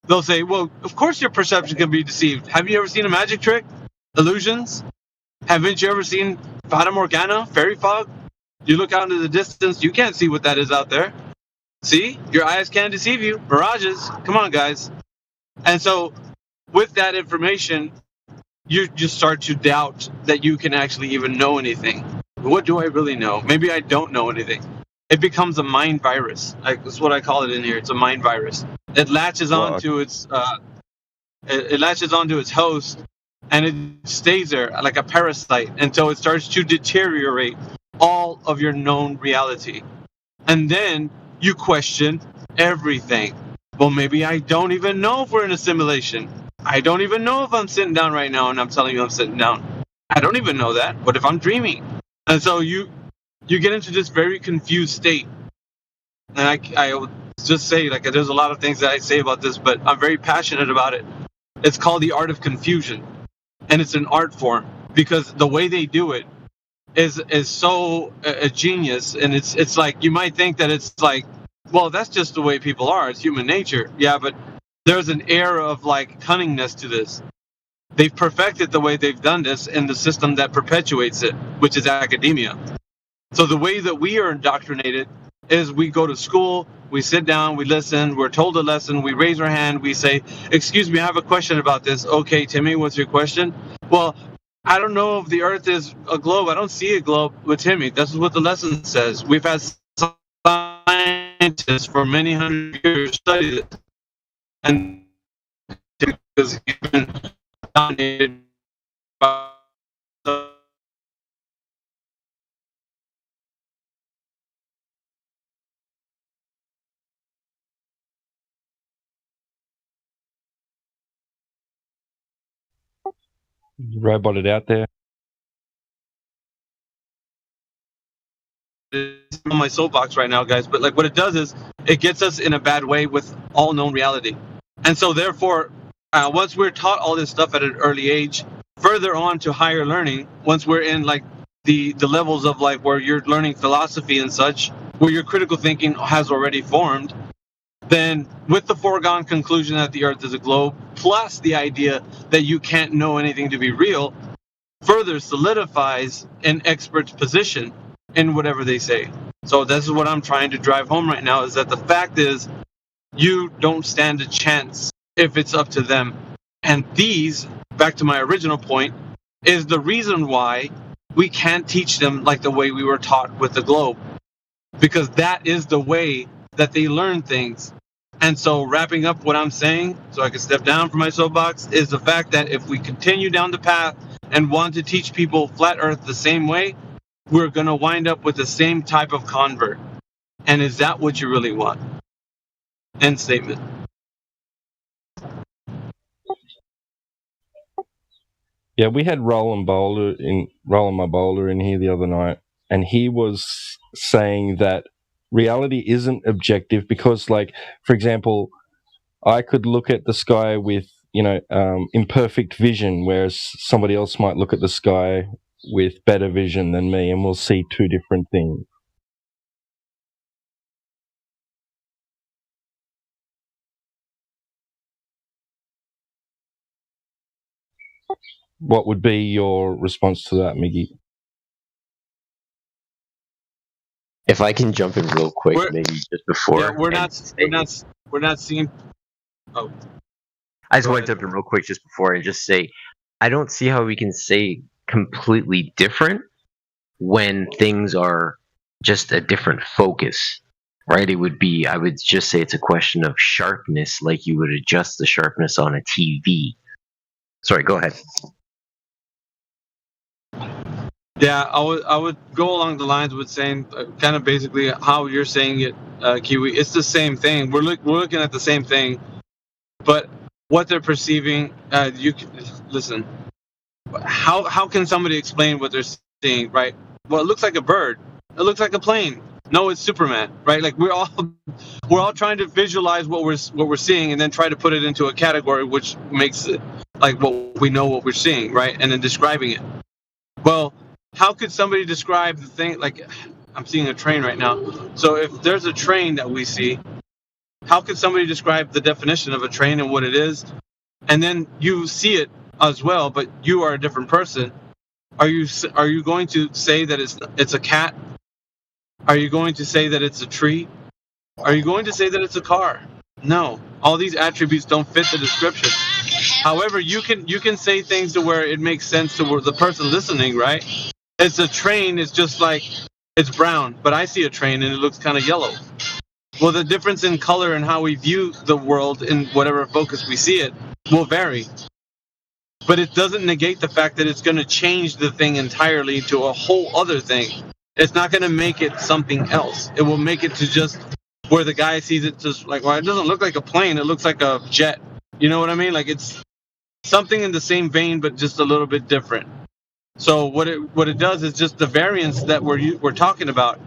They'll say, well, of course your perception can be deceived. Have you ever seen a magic trick? Illusions? Haven't you ever seen Fata Morgana, fairy fog? You look out into the distance, you can't see what that is out there. See? Your eyes can't deceive you. Mirages. Come on, guys. And so with that information, you just start to doubt that you can actually even know anything. What do I really know? Maybe I don't know anything. It becomes a mind virus. That's what I call it in here. It's a mind virus. It latches onto its host, and it stays there like a parasite until it starts to deteriorate all of your known reality. And then you question everything. Well, maybe I don't even know if we're in a simulation. I don't even know if I'm sitting down right now and I'm telling you I'm sitting down. I don't even know that. What if I'm dreaming? And so you get into this very confused state. And I would just say, like, there's a lot of things that I say about this, but I'm very passionate about it. It's called the art of confusion. And it's an art form because the way they do it is so a genius. And it's like, you might think that it's like, well, that's just the way people are. It's human nature. Yeah, but there's an air of like cunningness to this. They've perfected the way they've done this in the system that perpetuates it, which is academia. So the way that we are indoctrinated is we go to school, we sit down, we listen, we're told a lesson, we raise our hand, we say, excuse me, I have a question about this. Okay, Timmy, what's your question? Well, I don't know if the earth is a globe. I don't see a globe with Timmy. This is what the lesson says. We've had scientists for many hundred years study this. And because he's been dominated by robot it out there. on my soapbox right now, guys, but like what it does is it gets us in a bad way with all known reality. And so therefore, once we're taught all this stuff at an early age, further on to higher learning, once we're in like the levels of like where you're learning philosophy and such, where your critical thinking has already formed, then with the foregone conclusion that the earth is a globe, plus the idea that you can't know anything to be real, further solidifies an expert's position. in whatever they say. So this is what I'm trying to drive home right now, is that the fact is you don't stand a chance if it's up to them. And these, back to my original point, is the reason why we can't teach them like the way we were taught with the globe. Because that is the way that they learn things. And so wrapping up what I'm saying, so I can step down from my soapbox, is the fact that if we continue down the path and want to teach people flat earth the same way, we're going to wind up with the same type of convert. And is that what you really want? End statement. Yeah, we had Roland my bowler in here the other night, and he was saying that reality isn't objective because, like, for example, I could look at the sky with, imperfect vision, whereas somebody else might look at the sky with better vision than me, and we'll see two different things. What would be your response to that, Miggy? If I can jump in real quick, maybe just before. Yeah, we're not seeing. Oh. I just want to jump in real quick just before and just say, I don't see how we can say completely different when things are just a different focus, right? I would just say it's a question of sharpness, like you would adjust the sharpness on a TV. Sorry, go ahead. Yeah, I would go along the lines with saying kind of basically how you're saying it, Kiwi. It's the same thing. We're looking at the same thing, but what they're perceiving, listen. How can somebody explain what they're seeing, right? Well, it looks like a bird. It looks like a plane. No, it's Superman, right? Like we're all trying to visualize what we're seeing and then try to put it into a category which makes it like what we're seeing, right? And then describing it. Well, how could somebody describe the thing? Like, I'm seeing a train right now. So if there's a train that we see, how could somebody describe the definition of a train and what it is? And then you see it as well, but you are a different person. Are you going to say that it's a cat? Are you going to say that it's a tree? Are you going to say that it's a car? No. All these attributes don't fit the description. However, you can say things to where it makes sense to the person listening, right? It's a train, it's just like, it's brown, but I see a train and it looks kind of yellow. Well, the difference in color and how we view the world in whatever focus we see it will vary. But it doesn't negate the fact that it's going to change the thing entirely into a whole other thing. It's not going to make it something else. It will make it to just where the guy sees it just like, well, it doesn't look like a plane, it looks like a jet. You know what I mean? Like it's something in the same vein, but just a little bit different. So what it does is just the variance that we're talking about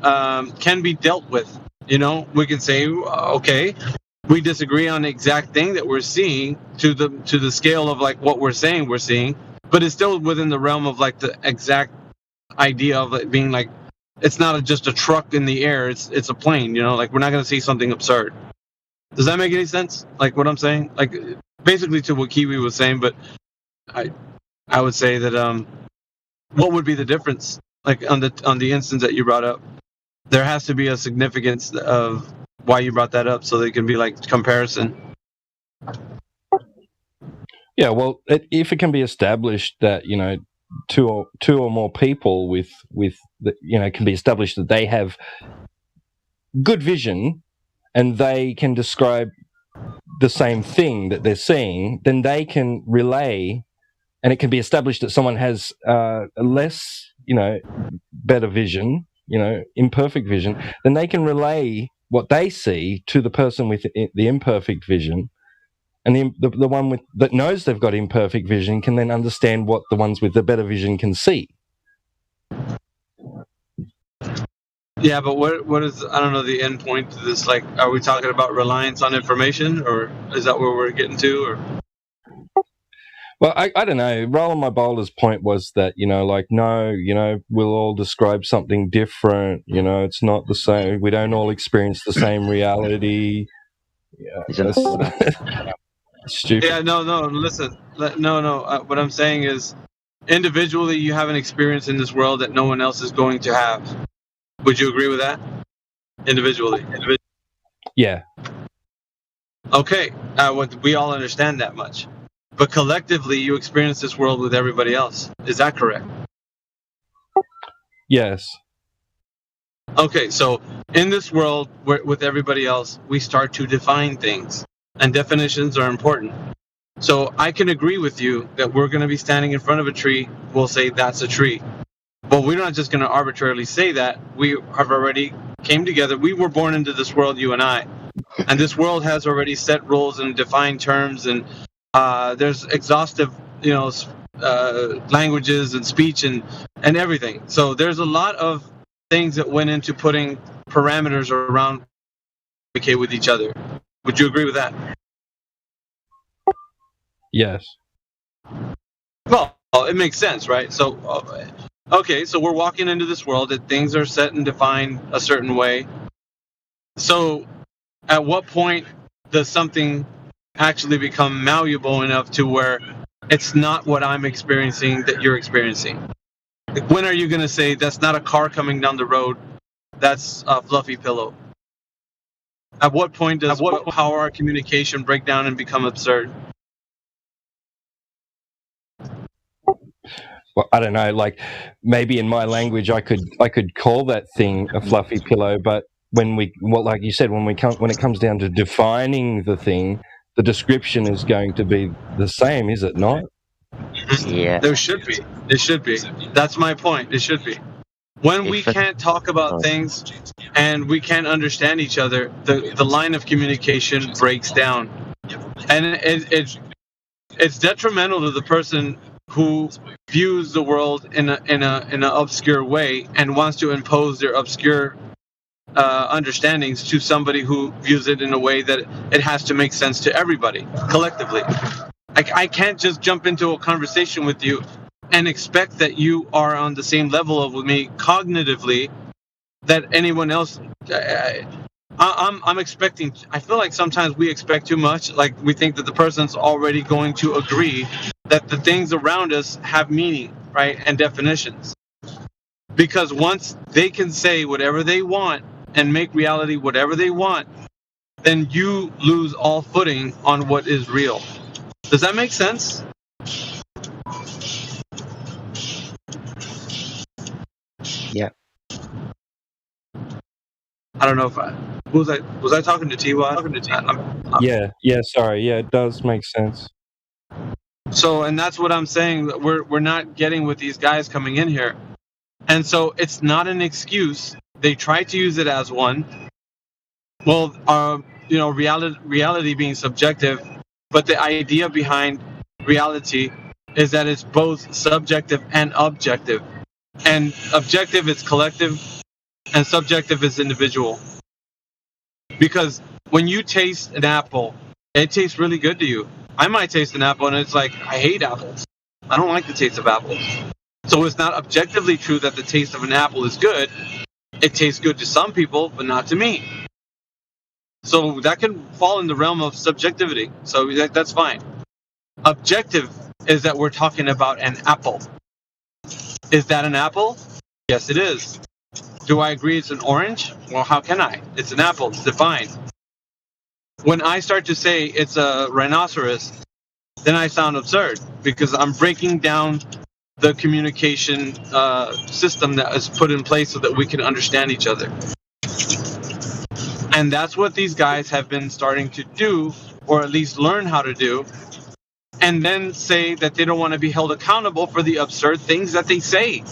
can be dealt with. You know, we can say, okay, we disagree on the exact thing that we're seeing to the scale of like what we're saying we're seeing, but it's still within the realm of like the exact idea of it being like, it's not just a truck in the air, it's a plane. You know, like we're not going to see something absurd. Does that make any sense? Like what I'm saying? Like basically to what Kiwi was saying, but I would say that what would be the difference? Like on the instance that you brought up, there has to be a significance of why you brought that up, so they can be like comparison. Yeah, well, if it can be established that two or more people with can be established that they have good vision and they can describe the same thing that they're seeing, then they can relay, and it can be established that someone has less, better vision, imperfect vision, then they can relay what they see to the person with the imperfect vision, and the one that knows they've got imperfect vision can then understand what the ones with the better vision can see. Yeah, but what is, I don't know, the end point to this? Like, are we talking about reliance on information, or is that where we're getting to? Or well, I don't know. Roland my bowler's point was that, we'll all describe something different. It's not the same. We don't all experience the same reality. Yeah, stupid. Yeah, no, listen. No. What I'm saying is, individually you have an experience in this world that no one else is going to have. Would you agree with that? Individually. Yeah. Okay, we all understand that much. But collectively, you experience this world with everybody else. Is that correct? Yes. Okay, so in this world with everybody else, we start to define things, and definitions are important. So I can agree with you that we're going to be standing in front of a tree. We'll say that's a tree. But we're not just going to arbitrarily say that. We have already came together. We were born into this world, you and I. And this world has already set rules and defined terms, and there's exhaustive, languages and speech and everything. So there's a lot of things that went into putting parameters around communicate with each other. Would you agree with that? Yes. Well, it makes sense, right? So, okay, so we're walking into this world that things are set and defined a certain way. So, at what point does something actually become malleable enough to where it's not what I'm experiencing that you're experiencing? Like, when are you going to say that's not a car coming down the road, that's a fluffy pillow? At what point does how our communication break down and become absurd? Well, I don't know, like maybe in my language I could call that thing a fluffy pillow, but like you said, when it comes down to defining the thing, the description is going to be the same, is it not? Yeah. There should be. It should be. That's my point. It should be. When we can't talk about things and we can't understand each other, the line of communication breaks down, and it's detrimental to the person who views the world in an obscure way and wants to impose their obscure understandings to somebody who views it in a way that it has to make sense to everybody collectively. I can't just jump into a conversation with you and expect that you are on the same level with me cognitively that anyone else. I'm expecting. I feel like sometimes we expect too much. Like we think that the person's already going to agree that the things around us have meaning, right, and definitions. Because once they can say whatever they want and make reality whatever they want, then you lose all footing on what is real. Does that make sense? Yeah. I don't know if was I talking to T-Wad? Yeah, sorry. Yeah, it does make sense. So, and that's what I'm saying, that we're not getting with these guys coming in here. And so it's not an excuse. They try to use it as one. Well, reality being subjective, but the idea behind reality is that it's both subjective and objective. And objective is collective, and subjective is individual. Because when you taste an apple, it tastes really good to you. I might taste an apple and it's like, I hate apples. I don't like the taste of apples. So it's not objectively true that the taste of an apple is good. It tastes good to some people, but not to me. So that can fall in the realm of subjectivity. So that's fine. Objective is that we're talking about an apple. Is that an apple? Yes, it is. Do I agree it's an orange? Well, how can I? It's an apple. It's defined. When I start to say it's a rhinoceros, then I sound absurd because I'm breaking down the communication system that is put in place so that we can understand each other. And that's what these guys have been starting to do, or at least learn how to do, and then say that they don't want to be held accountable for the absurd things that they say.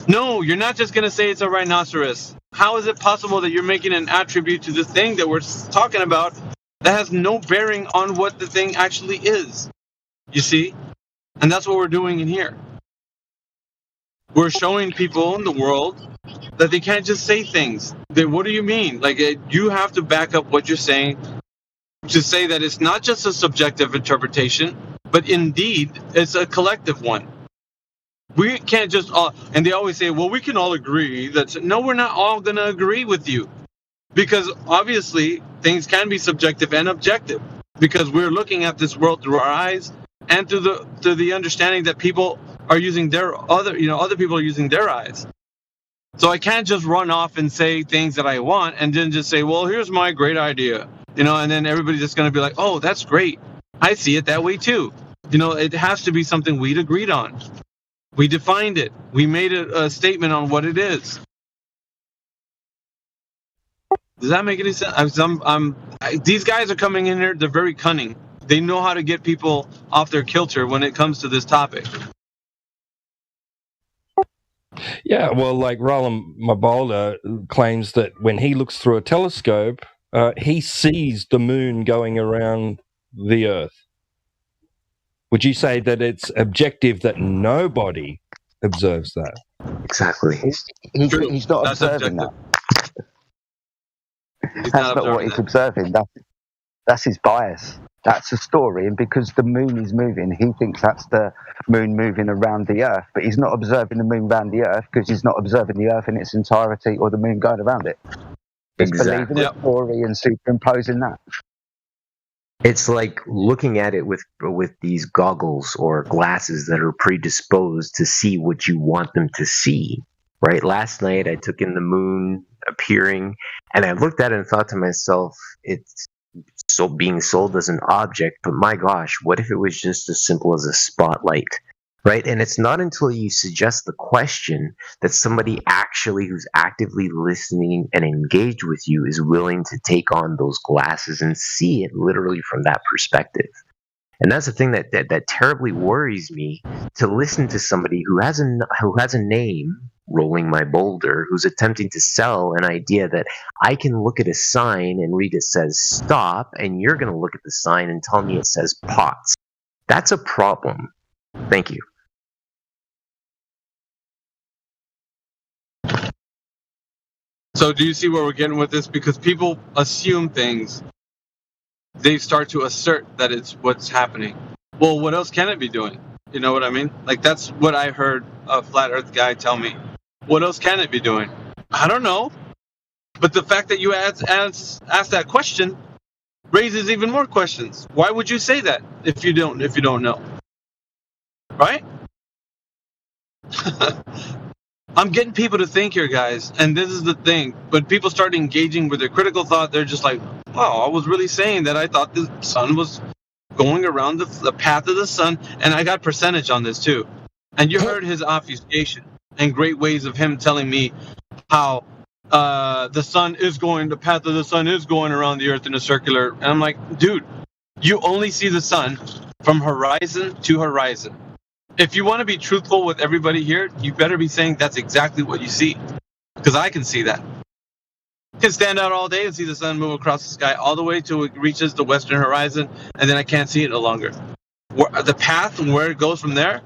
No, you're not just going to say it's a rhinoceros. How is it possible that you're making an attribute to the thing that we're talking about that has no bearing on what the thing actually is? You see? And that's what we're doing in here. We're showing people in the world that they can't just say things. What do you mean? Like, you have to back up what you're saying to say that it's not just a subjective interpretation, but indeed it's a collective one. We can't just, and they always say, well, we can all agree that, no, we're not all going to agree with you. Because obviously things can be subjective and objective, because we're looking at this world through our eyes and through the understanding that people are using their other people are using their eyes. So I can't just run off and say things that I want and then just say, well, here's my great idea, and then everybody's just going to be like, oh, that's great. I see it that way too. It has to be something we'd agreed on. We defined it. We made a statement on what it is. Does that make any sense? These guys are coming in here. They're very cunning. They know how to get people off their kilter when it comes to this topic. Yeah, well, like Roland Mabolda claims that when he looks through a telescope, he sees the moon going around the Earth. Would you say that it's objective that nobody observes that? Exactly. He's not That's observing objective. that. That's not what he's observing. That's his bias. That's a story, and because the moon is moving, he thinks that's the moon moving around the Earth, but he's not observing the moon around the Earth because he's not observing the Earth in its entirety or the moon going around it. He's believing the story and superimposing that. It's like looking at it with these goggles or glasses that are predisposed to see what you want them to see, right? Last night I took in the moon appearing, and I looked at it and thought to myself, it's so being sold as an object, but my gosh, what if it was just as simple as a spotlight, right? And it's not until you suggest the question that somebody actually who's actively listening and engaged with you is willing to take on those glasses and see it literally from that perspective. And that's the thing that terribly worries me, to listen to somebody who has a name, Rolling My Boulder, who's attempting to sell an idea that I can look at a sign and read it says stop, and you're going to look at the sign and tell me it says pots. That's a problem. Thank you. So do you see where we're getting with this? Because people assume things. They start to assert that it's what's happening. Well, what else can it be doing? You know what I mean? Like, that's what I heard a flat earth guy tell me. What else can it be doing? I don't know. But the fact that you ask that question raises even more questions. Why would you say that if you don't know? Right? I'm getting people to think here, guys, and this is the thing. When people start engaging with their critical thought, they're just like, oh, I was really saying that I thought the sun was going around the path of the sun, and I got percentage on this too. And you heard his obfuscation and great ways of him telling me how the path of the sun is going around the earth in a circular. And I'm like, dude, you only see the sun from horizon to horizon. If you want to be truthful with everybody here, you better be saying that's exactly what you see. Because I can see that. I can stand out all day and see the sun move across the sky all the way till it reaches the western horizon, and then I can't see it no longer. The path and where it goes from there,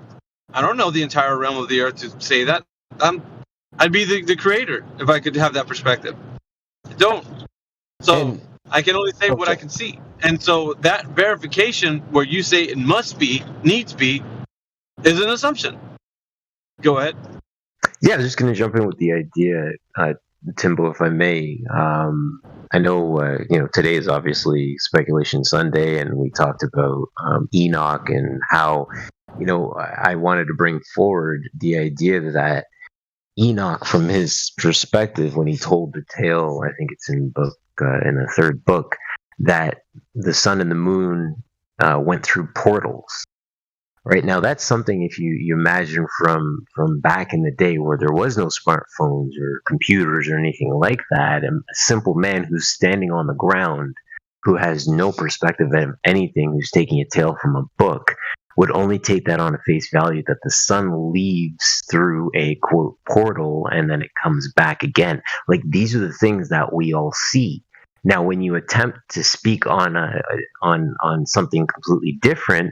I don't know the entire realm of the earth to say that. I'd be the creator if I could have that perspective. I don't. So I can only say what I can see. And so that verification where you say it must be, needs be, is an assumption. Go ahead. Yeah, I was just going to jump in with the idea, Timbo, if I may. I know, today is obviously Speculation Sunday, and we talked about Enoch and how, I wanted to bring forward the idea that Enoch, from his perspective, when he told the tale, I think it's in the third book, that the sun and the moon went through portals. Right now, that's something, if you imagine from back in the day where there was no smartphones or computers or anything like that, and a simple man who's standing on the ground, who has no perspective of anything, who's taking a tale from a book, would only take that on a face value that the sun leaves through a quote portal and then it comes back again. Like, these are the things that we all see. Now, when you attempt to speak on something completely different,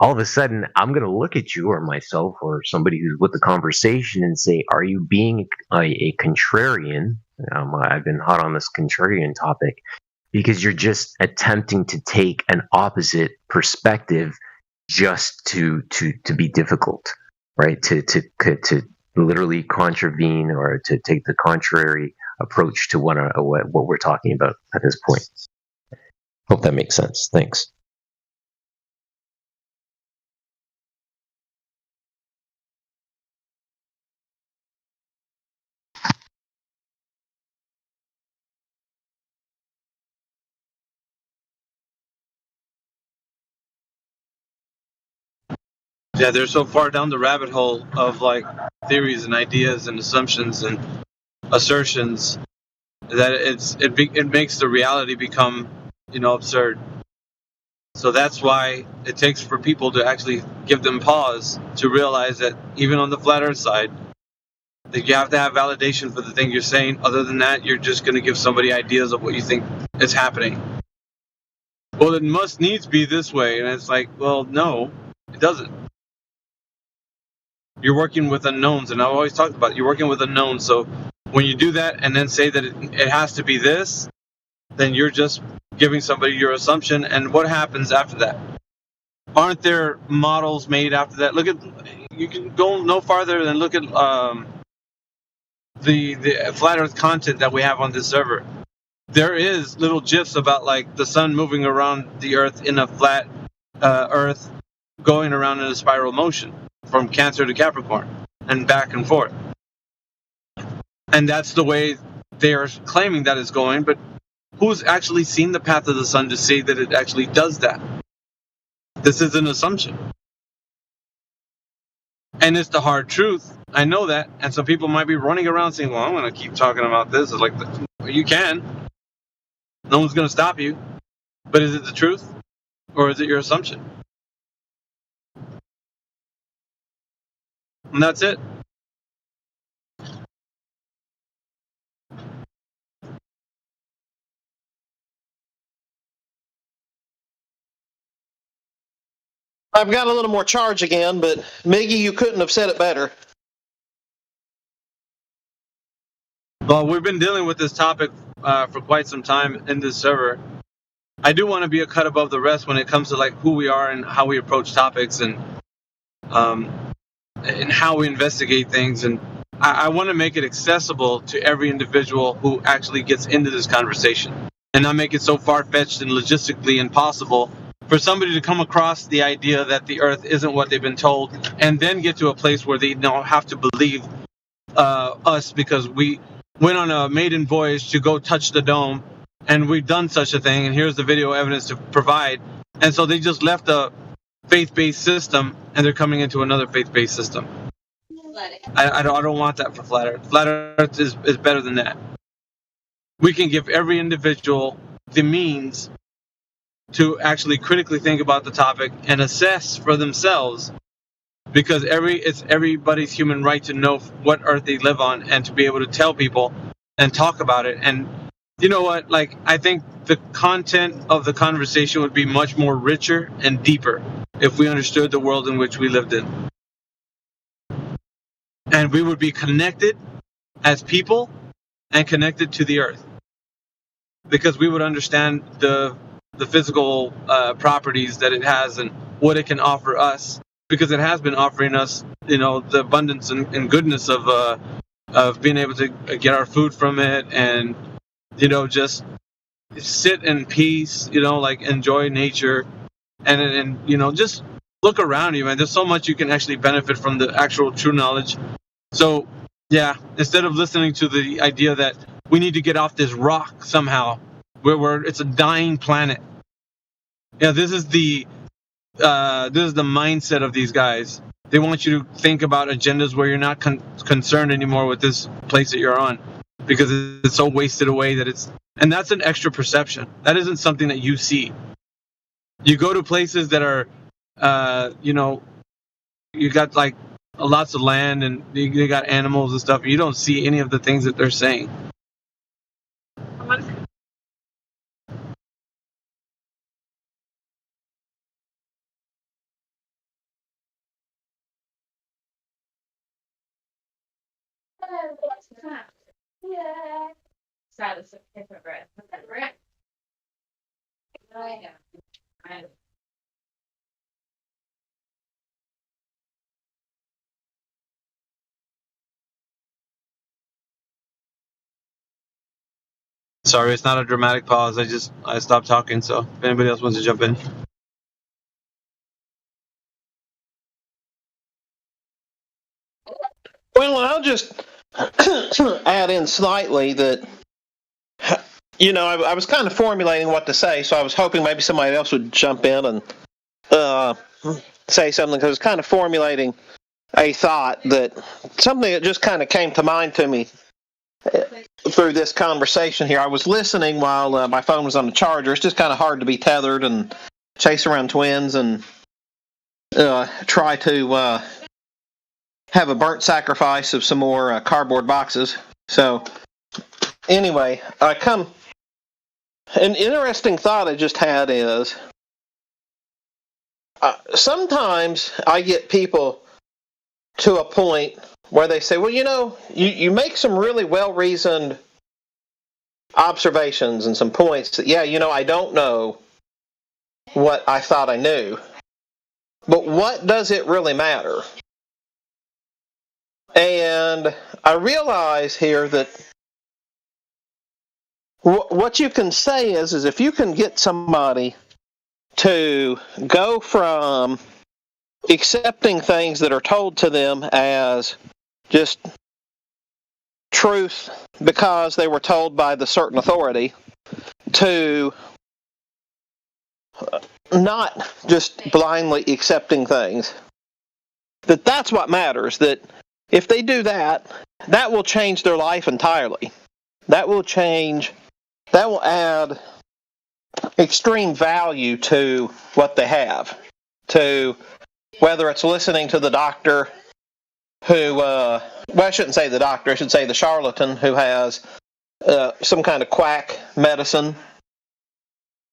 all of a sudden, I'm going to look at you or myself or somebody who's with the conversation and say, are you being a contrarian? I've been hot on this contrarian topic because you're just attempting to take an opposite perspective just to be difficult, right? To literally contravene or to take the contrary approach to what we're talking about at this point. Hope that makes sense. Thanks. Yeah, they're so far down the rabbit hole of like theories and ideas and assumptions and assertions that it makes the reality become, absurd. So that's why it takes for people to actually give them pause to realize that even on the flat earth side, that you have to have validation for the thing you're saying. Other than that, you're just going to give somebody ideas of what you think is happening. Well, it must needs be this way. And it's like, well, no, it doesn't. You're working with unknowns. And I've always talked about it. You're working with unknowns. So when you do that and then say that it has to be this, then you're just giving somebody your assumption. And what happens after that? Aren't there models made after that? You can go no farther than look at the flat earth content that we have on this server. There is little gifs about like the sun moving around the earth in a flat earth going around in a spiral motion from Cancer to Capricorn and back and forth. And that's the way they are claiming that it's going, but who's actually seen the path of the sun to say that it actually does that? This is an assumption. And it's the hard truth. I know that. And some people might be running around saying, well, I'm going to keep talking about this. It's like, you can. No one's going to stop you. But is it the truth? Or is it your assumption? And that's it. I've got a little more charge again, but Miggy, you couldn't have said it better. Well, we've been dealing with this topic for quite some time in this server. I do want to be a cut above the rest when it comes to like who we are and how we approach topics and how we investigate things. And I want to make it accessible to every individual who actually gets into this conversation and not make it so far-fetched and logistically impossible for somebody to come across the idea that the earth isn't what they've been told and then get to a place where they don't have to believe us because we went on a maiden voyage to go touch the dome and we've done such a thing and here's the video evidence to provide. And so they just left a faith-based system and they're coming into another faith-based system. I don't want that for Flat Earth. Flat Earth is better than that. We can give every individual the means to actually critically think about the topic and assess for themselves, because it's everybody's human right to know what earth they live on and to be able to tell people and talk about it. And you know what? Like, I think the content of the conversation would be much more richer and deeper if we understood the world in which we lived in. And we would be connected as people and connected to the earth, because we would understand the physical properties that it has and what it can offer us, because it has been offering us, the abundance and goodness of being able to get our food from it and, just sit in peace, like enjoy nature and just look around you, man. There's so much you can actually benefit from the actual true knowledge. So, yeah, instead of listening to the idea that we need to get off this rock somehow, where it's a dying planet. Yeah, this is the mindset of these guys. They want you to think about agendas where you're not concerned anymore with this place that you're on, because it's so wasted away and that's an extra perception. That isn't something that you see. You go to places that are, you got like lots of land and you got animals and stuff. And you don't see any of the things that they're saying. Sorry, it's not a dramatic pause. I stopped talking, so if anybody else wants to jump in. Well, I'll just add in slightly that, I was kind of formulating what to say, so I was hoping maybe somebody else would jump in and say something because I was kind of formulating a thought something that just kind of came to mind to me through this conversation here. I was listening while my phone was on the charger. It's just kind of hard to be tethered and chase around twins and try to have a burnt sacrifice of some more cardboard boxes. So anyway, an interesting thought I just had is sometimes I get people to a point where they say, well, you make some really well-reasoned observations and some points that, I don't know what I thought I knew. But what does it really matter? And I realize here that what you can say is if you can get somebody to go from accepting things that are told to them as just truth because they were told by the certain authority to not just blindly accepting things, that's what matters. That if they do that, that will change their life entirely. That will add extreme value to what they have, to whether it's listening to the doctor who, I shouldn't say the doctor, I should say the charlatan who has some kind of quack medicine,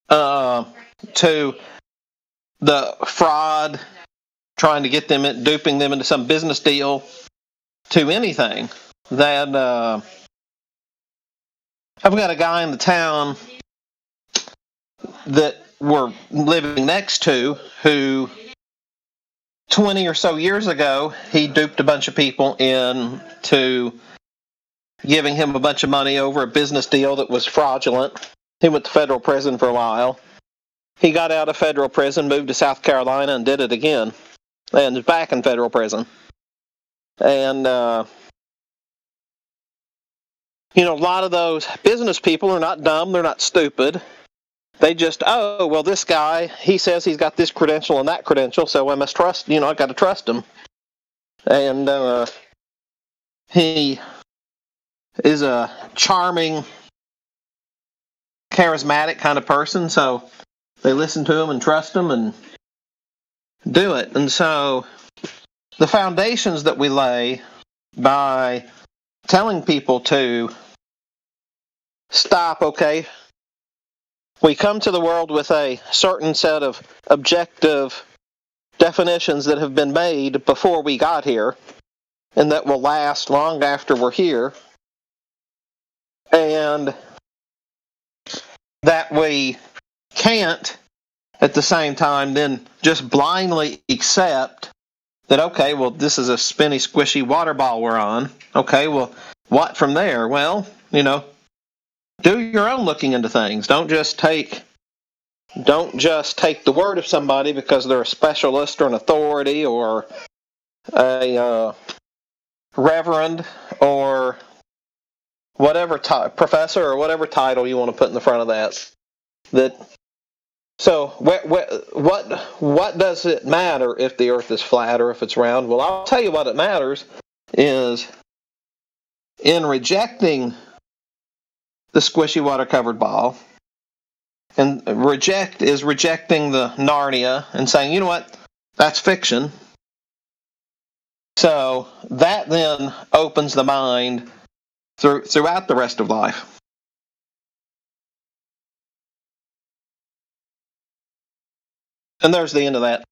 to the fraud, trying to get them, duping them into some business deal, to anything. That I've got a guy in the town that we're living next to who 20 or so years ago, he duped a bunch of people into giving him a bunch of money over a business deal that was fraudulent. He went to federal prison for a while. He got out of federal prison, moved to South Carolina, and did it again. And is back in federal prison. And, a lot of those business people are not dumb, they're not stupid. They just, this guy, he says he's got this credential and that credential, so I must trust, I got to trust him. And he is a charming, charismatic kind of person, so they listen to him and trust him and do it. And so the foundations that we lay by telling people to stop, okay, we come to the world with a certain set of objective definitions that have been made before we got here and that will last long after we're here, and that we can't at the same time then just blindly accept that, okay, well, this is a spinny, squishy water ball we're on. Okay, well, what from there? Well, do your own looking into things. Don't just take the word of somebody because they're a specialist or an authority or a reverend or whatever professor or whatever title you want to put in the front of that. So what does it matter if the earth is flat or if it's round? Well, I'll tell you what it matters is in rejecting the squishy water-covered ball, and rejecting the Narnia and saying, you know what, that's fiction. So that then opens the mind throughout the rest of life. And there's the end of that.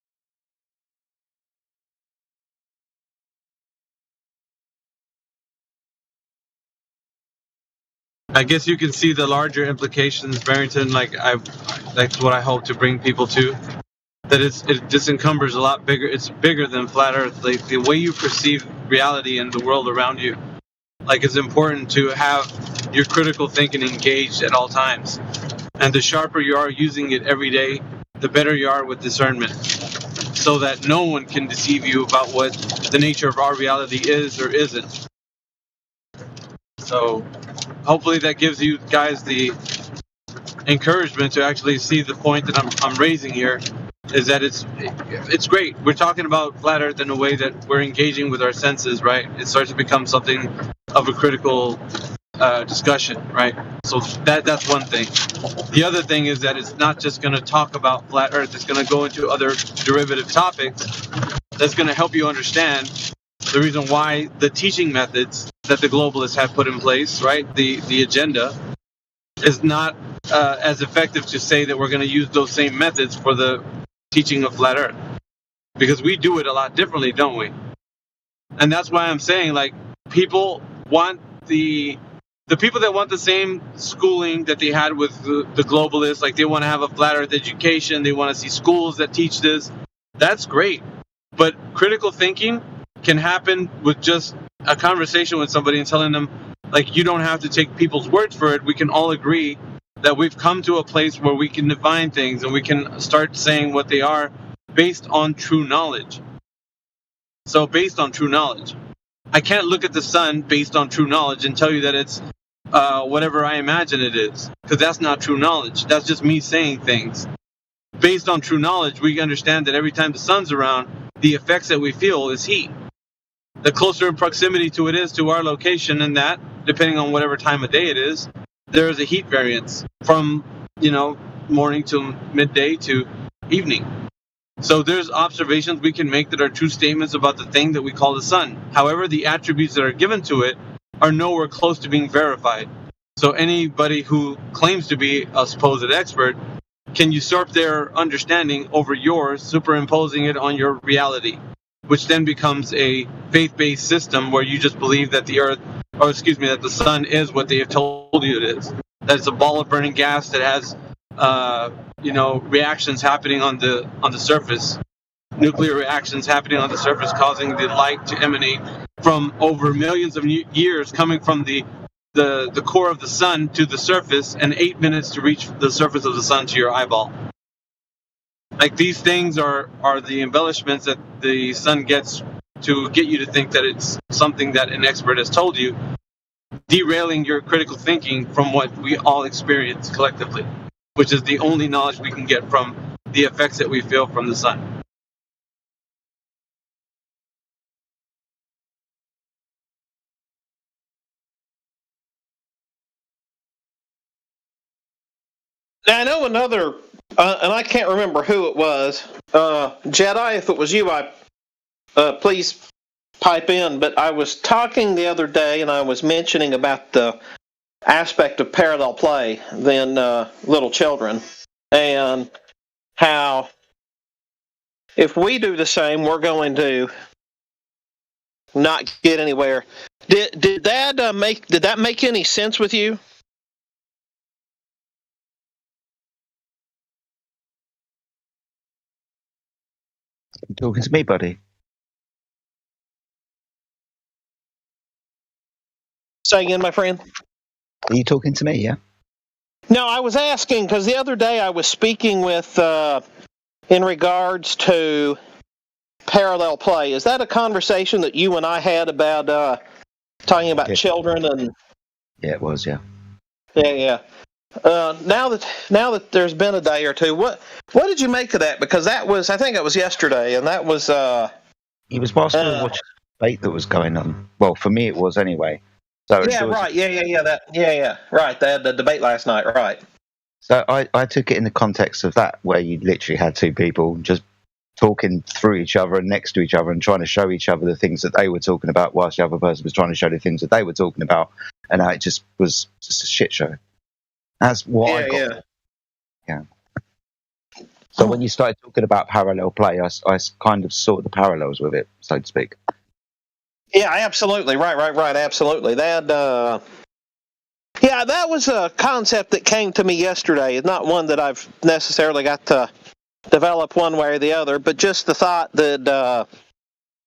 I guess you can see the larger implications, Barrington. That's what I hope to bring people to. That it just encumbers a lot bigger. It's bigger than flat Earth. Like the way you perceive reality and the world around you. Like it's important to have your critical thinking engaged at all times. And the sharper you are using it every day, the better you are with discernment. So that no one can deceive you about what the nature of our reality is or isn't. So hopefully that gives you guys the encouragement to actually see the point that I'm raising here, is that it's great. We're talking about flat Earth in a way that we're engaging with our senses, right? It starts to become something of a critical discussion, right? So that's one thing. The other thing is that it's not just going to talk about flat Earth. It's going to go into other derivative topics that's going to help you understand the reason why the teaching methods that the globalists have put in place, right? The agenda is not as effective to say that we're going to use those same methods for the teaching of flat Earth, because we do it a lot differently, don't we? And that's why I'm saying, like, people want the people that want the same schooling that they had with the globalists, like they want to have a flat Earth education, they want to see schools that teach this. That's great, but critical thinking can happen with just a conversation with somebody and telling them, like, you don't have to take people's words for it. We can all agree that we've come to a place where we can define things and we can start saying what they are based on true knowledge. So based on true knowledge, I can't look at the sun based on true knowledge and tell you that it's whatever I imagine it is, because that's not true knowledge. That's just me saying things. Based on true knowledge, we understand that every time the sun's around, the effects that we feel is heat. The closer in proximity to it is to our location, and that, depending on whatever time of day it is, there is a heat variance from, morning to midday to evening. So there's observations we can make that are true statements about the thing that we call the sun. However, the attributes that are given to it are nowhere close to being verified. So anybody who claims to be a supposed expert can usurp their understanding over yours, superimposing it on your reality, which then becomes a faith-based system where you just believe that that the sun is what they have told you it is. That it's a ball of burning gas that has, reactions happening on the surface, nuclear reactions happening on the surface, causing the light to emanate from over millions of years, coming from the core of the sun to the surface, and 8 minutes to reach the surface of the sun to your eyeball. Like, these things are the embellishments that the sun gets to get you to think that it's something that an expert has told you, derailing your critical thinking from what we all experience collectively, which is the only knowledge we can get from the effects that we feel from the sun. Now, I know another, and I can't remember who it was. Jedi, if it was you, please pipe in. But I was talking the other day, and I was mentioning about the aspect of parallel play than little children, and how if we do the same, we're going to not get anywhere. Did that make any sense with you? You talking to me, buddy? Say again, my friend. Are you talking to me? Yeah. No, I was asking because the other day I was speaking with in regards to parallel play. Is that a conversation that you and I had about talking about children and? Yeah, it was. Yeah. Yeah. Now that there's been a day or two, what did you make of that? Because I think it was yesterday, and that was. It was whilst we were watching the debate that was going on. Well, for me, it was anyway. So yeah, right. Yeah. Right. They had the debate last night. Right. So I took it in the context of that, where you literally had two people just talking through each other and next to each other and trying to show each other the things that they were talking about, whilst the other person was trying to show the things that they were talking about, and it just was just a shit show. That's what I got. Yeah. So when you started talking about parallel play, I kind of saw the parallels with it, so to speak. Yeah, absolutely. Right. Absolutely. That was a concept that came to me yesterday. It's not one that I've necessarily got to develop one way or the other, but just the thought that,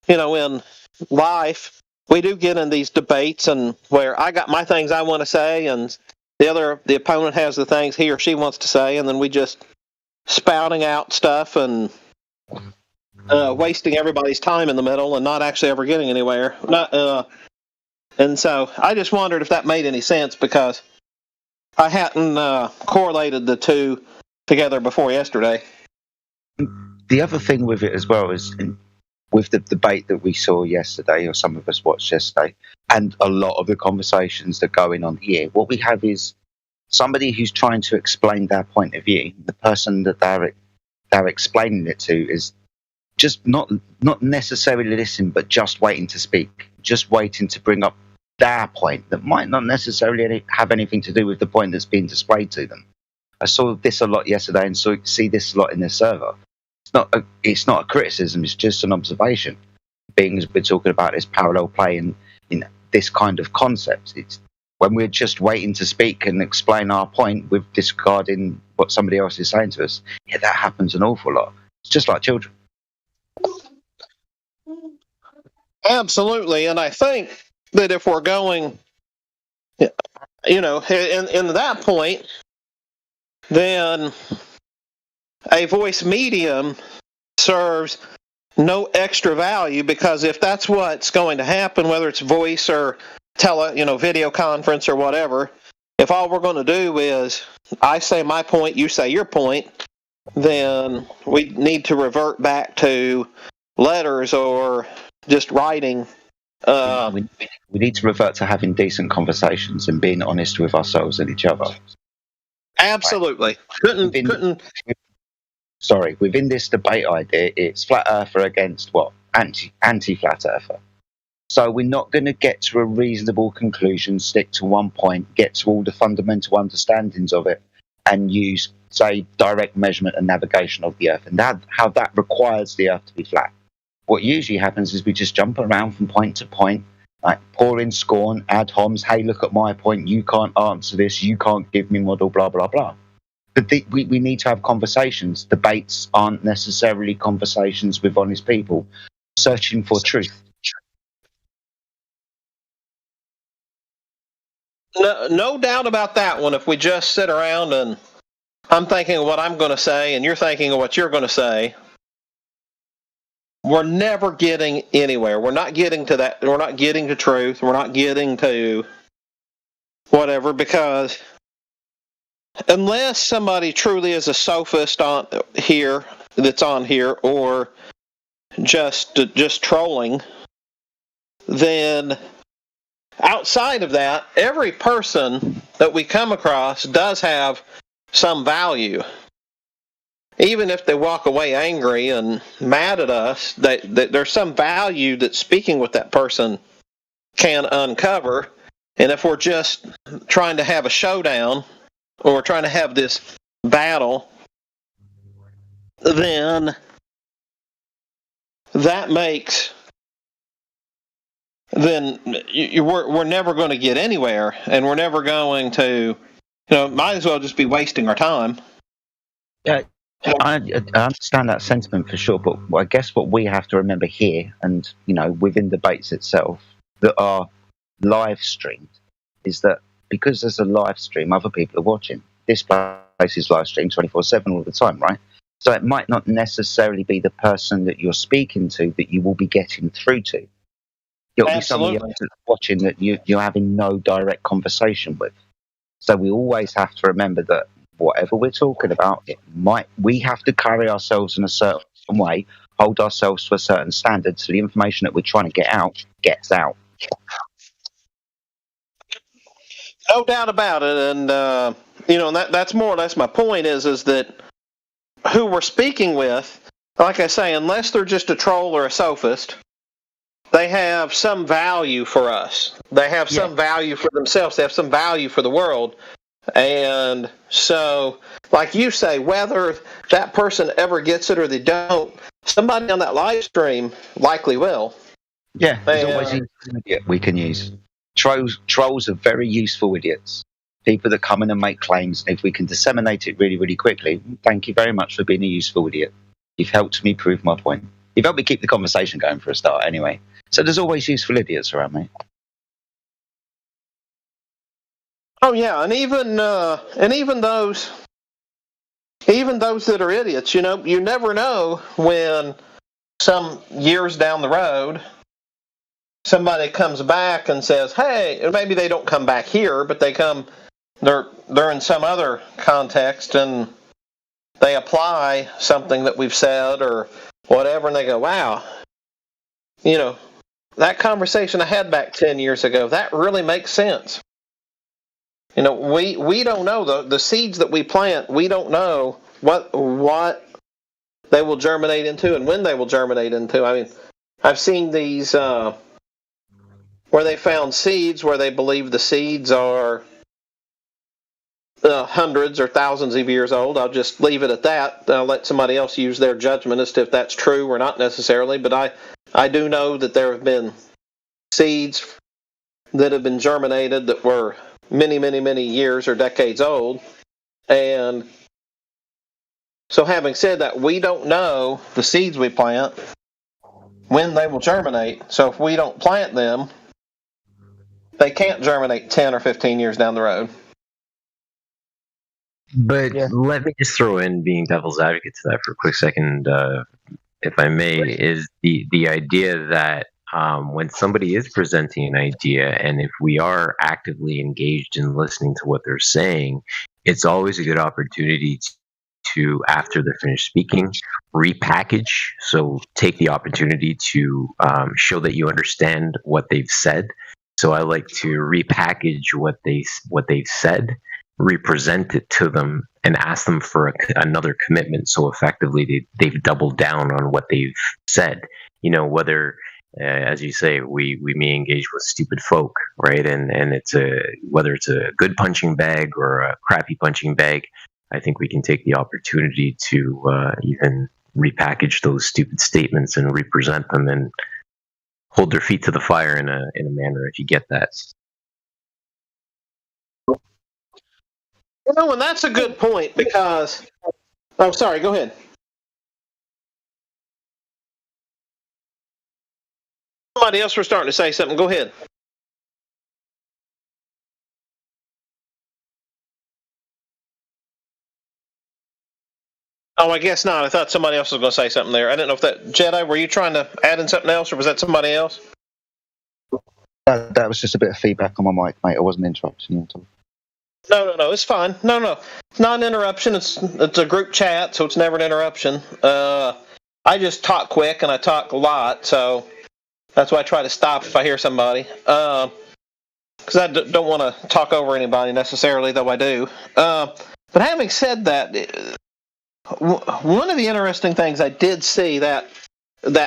in life, we do get in these debates and where I got my things I want to say and the opponent has the things he or she wants to say, and then we just spouting out stuff and wasting everybody's time in the middle and not actually ever getting anywhere. And so I just wondered if that made any sense, because I hadn't correlated the two together before yesterday. the other thing with it as well is with the debate that we saw yesterday, or some of us watched yesterday, and a lot of the conversations that are going on here, what we have is somebody who's trying to explain their point of view. The person that they're explaining it to is just not necessarily listening, but just waiting to speak, just waiting to bring up their point that might not necessarily have anything to do with the point that's being displayed to them. I saw this a lot yesterday, and see this a lot in this server. It's not a criticism; it's just an observation. Being as we're talking about this parallel play in this kind of concept, it's when we're just waiting to speak and explain our point with discarding what somebody else is saying to us. Yeah, that happens an awful lot. It's just like children. Absolutely, and I think that if we're going, in that point, then a voice medium serves no extra value, because if that's what's going to happen, whether it's voice or video conference or whatever, if all we're going to do is I say my point, you say your point, then we need to revert back to letters or just writing. We need to revert to having decent conversations and being honest with ourselves and each other. Absolutely. Within this debate idea, it's flat earther against what? Anti-flat earther. So we're not going to get to a reasonable conclusion, stick to one point, get to all the fundamental understandings of it, and use, say, direct measurement and navigation of the Earth, and how that requires the Earth to be flat. What usually happens is we just jump around from point to point, like pouring scorn, ad homs, hey, look at my point, you can't answer this, you can't give me model, blah, blah, blah. But we need to have conversations. Debates aren't necessarily conversations with honest people searching for truth. No doubt about that one. If we just sit around and I'm thinking of what I'm going to say and you're thinking of what you're going to say, we're never getting anywhere. We're not getting to that. We're not getting to truth. We're not getting to whatever, because unless somebody truly is a sophist that's on here, or just trolling, then outside of that, every person that we come across does have some value. Even if they walk away angry and mad at us, there's some value that speaking with that person can uncover. And if we're just trying to have a showdown, or we're trying to have this battle, then that makes... then we're never going to get anywhere, and we're never going to, might as well just be wasting our time. Yeah, I understand that sentiment for sure, but I guess what we have to remember here, and within debates itself that are live streamed, is that because there's a live stream, other people are watching. This place is live streamed 24/7 all the time, right? So it might not necessarily be the person that you're speaking to that you will be getting through to. It'll be somebody else that's watching that you're having no direct conversation with. So we always have to remember that whatever we're talking about, we have to carry ourselves in a certain way, hold ourselves to a certain standard, so the information that we're trying to get out gets out. No doubt about it, and that's more or less my point. Is that who we're speaking with? Like I say, unless they're just a troll or a sophist, they have some value for us. They have some value for themselves. They have some value for the world. And so, like you say, whether that person ever gets it or they don't, somebody on that live stream likely will. Yeah, there's always an idiot we can use. Trolls are very useful idiots. People that come in and make claims, and if we can disseminate it really, really quickly, thank you very much for being a useful idiot. You've helped me prove my point. You've helped me keep the conversation going for a start anyway. So there's always useful idiots around me. Oh yeah, and even those that are idiots, you never know when some years down the road somebody comes back and says, "Hey," and maybe they don't come back here, but they're in some other context, and they apply something that we've said or whatever, and they go, wow, that conversation I had back 10 years ago, that really makes sense. We don't know the seeds that we plant. We don't know what they will germinate into and when they will germinate into. I mean, I've seen these where they found seeds where they believe the seeds are hundreds or thousands of years old. I'll just leave it at that. I'll let somebody else use their judgment as to if that's true or not necessarily. But I do know that there have been seeds that have been germinated that were many, many, many years or decades old. And so having said that, we don't know the seeds we plant when they will germinate. So if we don't plant them, they can't germinate 10 or 15 years down the road. But let me just throw in, being devil's advocate to that for a quick second, if I may, is the idea that when somebody is presenting an idea, and if we are actively engaged in listening to what they're saying, it's always a good opportunity to, after they're finished speaking, repackage. So take the opportunity to show that you understand what they've said. So I like to repackage what they've said, represent it to them, and ask them for another commitment. So effectively, they've doubled down on what they've said. Whether, as you say, we may engage with stupid folk, right? And it's whether it's a good punching bag or a crappy punching bag, I think we can take the opportunity to even repackage those stupid statements and represent them and hold their feet to the fire in a manner, if you get that. And that's a good point because... Oh, sorry, go ahead. Somebody else was starting to say something. Go ahead. Oh, I guess not. I thought somebody else was going to say something there. I didn't know if that... Jedi, were you trying to add in something else, or was that somebody else? That was just a bit of feedback on my mic, mate. I wasn't interrupting you at all. No, it's fine. No, it's not an interruption. It's a group chat, so it's never an interruption. I just talk quick and I talk a lot, so that's why I try to stop if I hear somebody. Because I don't want to talk over anybody necessarily, though I do. But having said that, one of the interesting things I did see that, and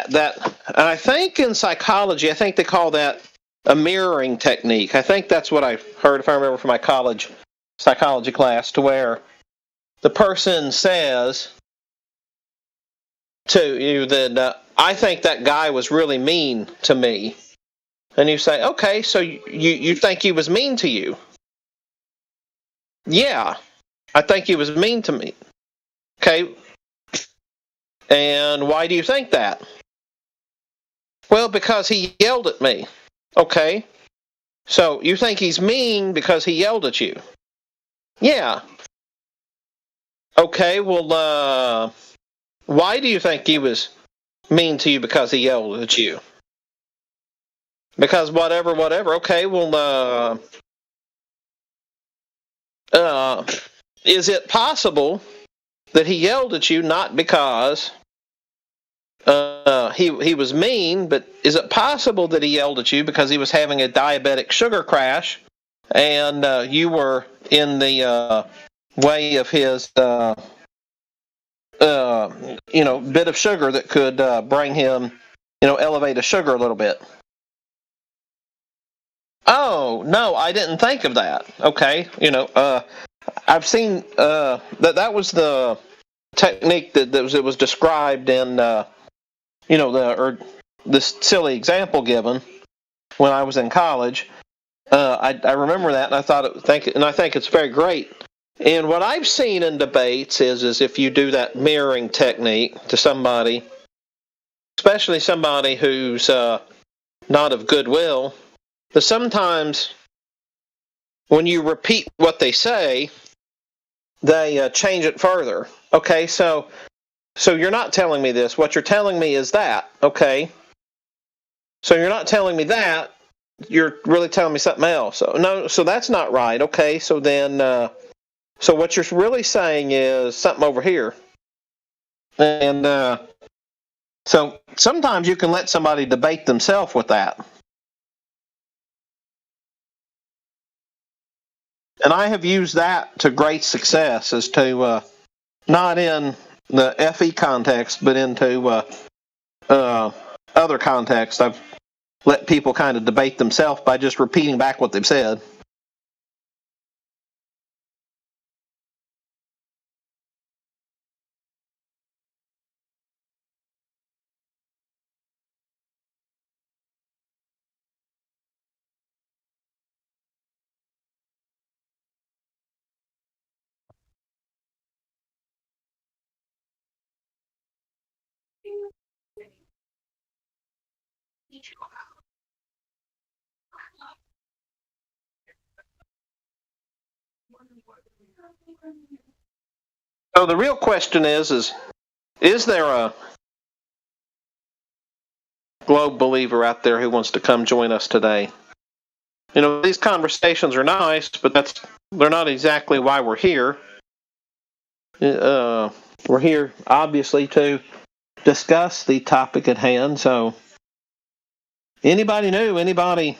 I think in psychology, I think they call that a mirroring technique. I think that's what I heard, if I remember, from my college psychology class, to where the person says to you that I think that guy was really mean to me, and you say, okay, so you think he was mean to you? Yeah, I think he was mean to me. Okay, and why do you think that? Well, because he yelled at me. Okay, so you think he's mean because he yelled at you? Yeah. Okay, well, why do you think he was mean to you because he yelled at you? Because whatever. Okay, well, is it possible that he yelled at you not because he was mean, but is it possible that he yelled at you because he was having a diabetic sugar crash and you were in the way of his bit of sugar that could bring him, elevate his sugar a little bit? Oh, no, I didn't think of that. Okay, I've seen that was the technique that was described in this silly example given when I was in college. I remember that, and I think it's very great. And what I've seen in debates is if you do that mirroring technique to somebody, especially somebody who's not of goodwill, that sometimes when you repeat what they say, they change it further. Okay, so you're not telling me this. What you're telling me is that. Okay, so you're not telling me that. You're really telling me something else. So that's not right. Okay, so then So what you're really saying is something over here. And so sometimes you can let somebody debate themselves with that. And I have used that to great success as to not in the FE context, but into other contexts. I've let people kind of debate themselves by just repeating back what they've said. So the real question is there a globe believer out there who wants to come join us today? You know, these conversations are nice, but they're not exactly why we're here. We're here, obviously, to discuss the topic at hand. So, anybody new? Anybody?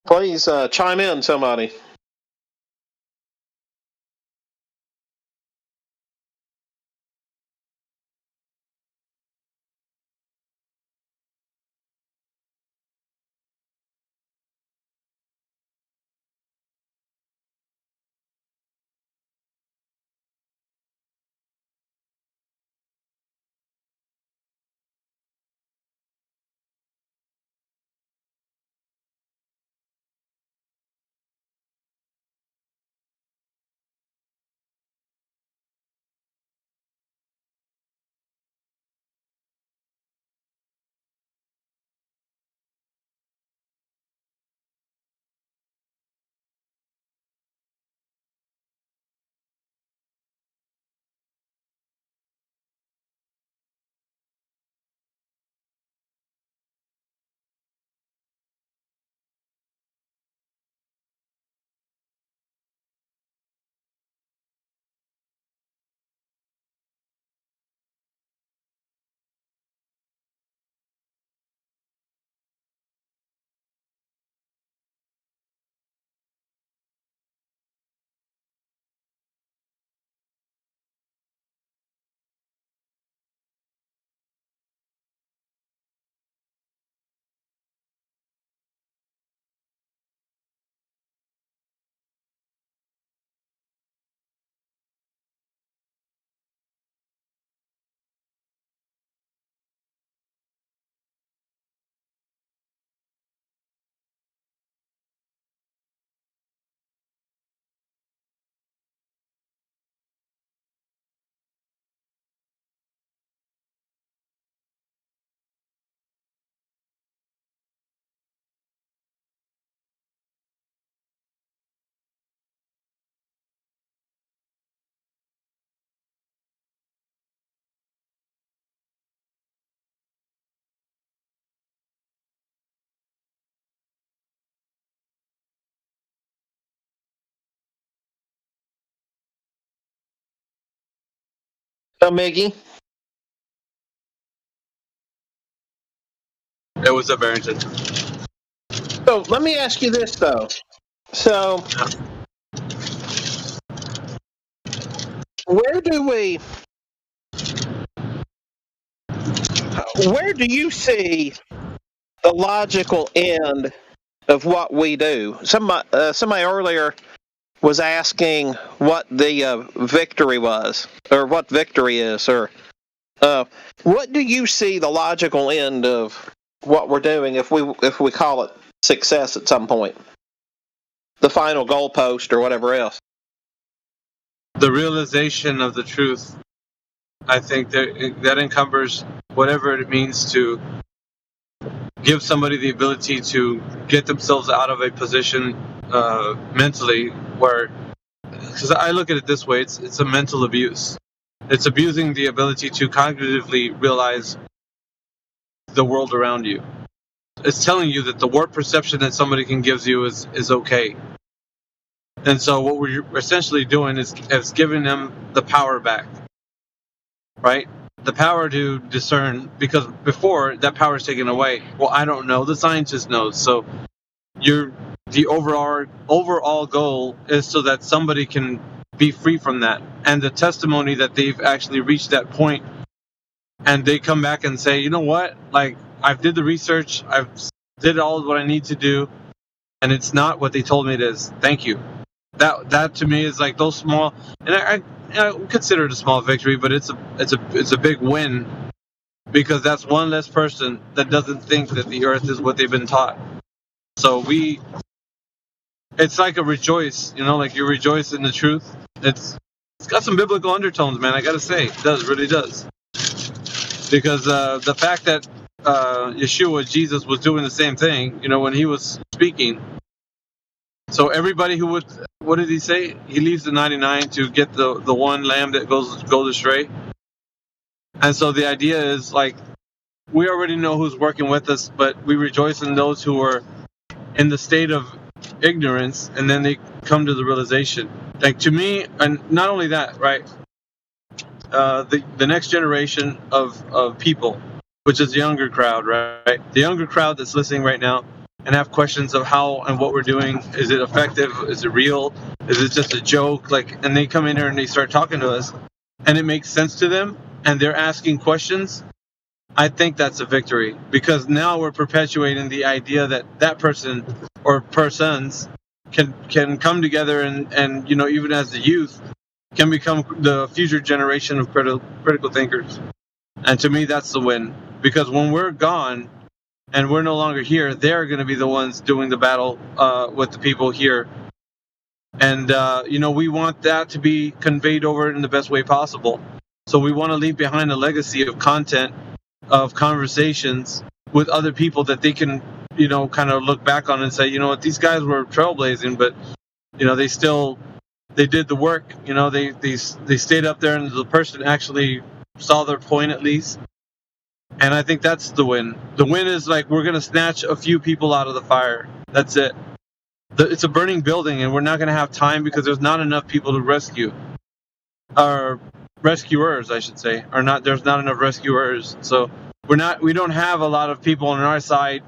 Please chime in, somebody. Miggy. It was a Barrington. So let me ask you this, though. So, where do you see the logical end of what we do? Somebody earlier was asking what the victory was, or what victory is, or what do you see the logical end of what we're doing if we call it success at some point? The final goalpost or whatever else. The realization of the truth. I think that encumbers whatever it means to give somebody the ability to get themselves out of a position mentally where, because I look at it this way, it's a mental abuse. It's abusing the ability to cognitively realize the world around you. it's telling you that the warped perception that somebody can give you is okay. And so what we're essentially doing is giving them the power back, right? The power to discern, because before that power is taken away. Well, I don't know. The scientist knows. So the overall goal is so that somebody can be free from that. And the testimony that they've actually reached that point, and they come back and say, you know what? Like, I did the research, I've did all what I need to do, and it's not what they told me it is. Thank you. That to me is like those small, and I consider it a small victory, but it's a big win, because that's one less person that doesn't think that the earth is what they've been taught. So it's like a rejoice, like you rejoice in the truth. It's got some biblical undertones, man. I gotta say, it does, really does, because the fact that Yeshua, Jesus, was doing the same thing, when he was speaking. So everybody who would, what did he say? He leaves the 99 to get the one lamb that goes astray. And so the idea is, like, we already know who's working with us, but we rejoice in those who are in the state of ignorance, and then they come to the realization. Like, to me, and not only that, right? The next generation of people, which is the younger crowd, right? The younger crowd that's listening right now and have questions of how and what we're doing. Is it effective? Is it real? Is it just a joke? Like, and they come in here and they start talking to us, and it makes sense to them, and they're asking questions. I think that's a victory, because now we're perpetuating the idea that that person or persons can come together and even as the youth can become the future generation of critical thinkers. And to me, that's the win, because when we're gone and we're no longer here, they're going to be the ones doing the battle with the people here. And, we want that to be conveyed over in the best way possible. So we want to leave behind a legacy of content, of conversations with other people that they can, kind of look back on and say, you know what, these guys were trailblazing, but, they did the work, they stayed up there, and the person actually saw their point at least. And I think that's the win. The win is, like, we're going to snatch a few people out of the fire. That's it. It's a burning building, and we're not going to have time because there's not enough people to rescue. Or rescuers, I should say. There's not enough rescuers. So we don't have a lot of people on our side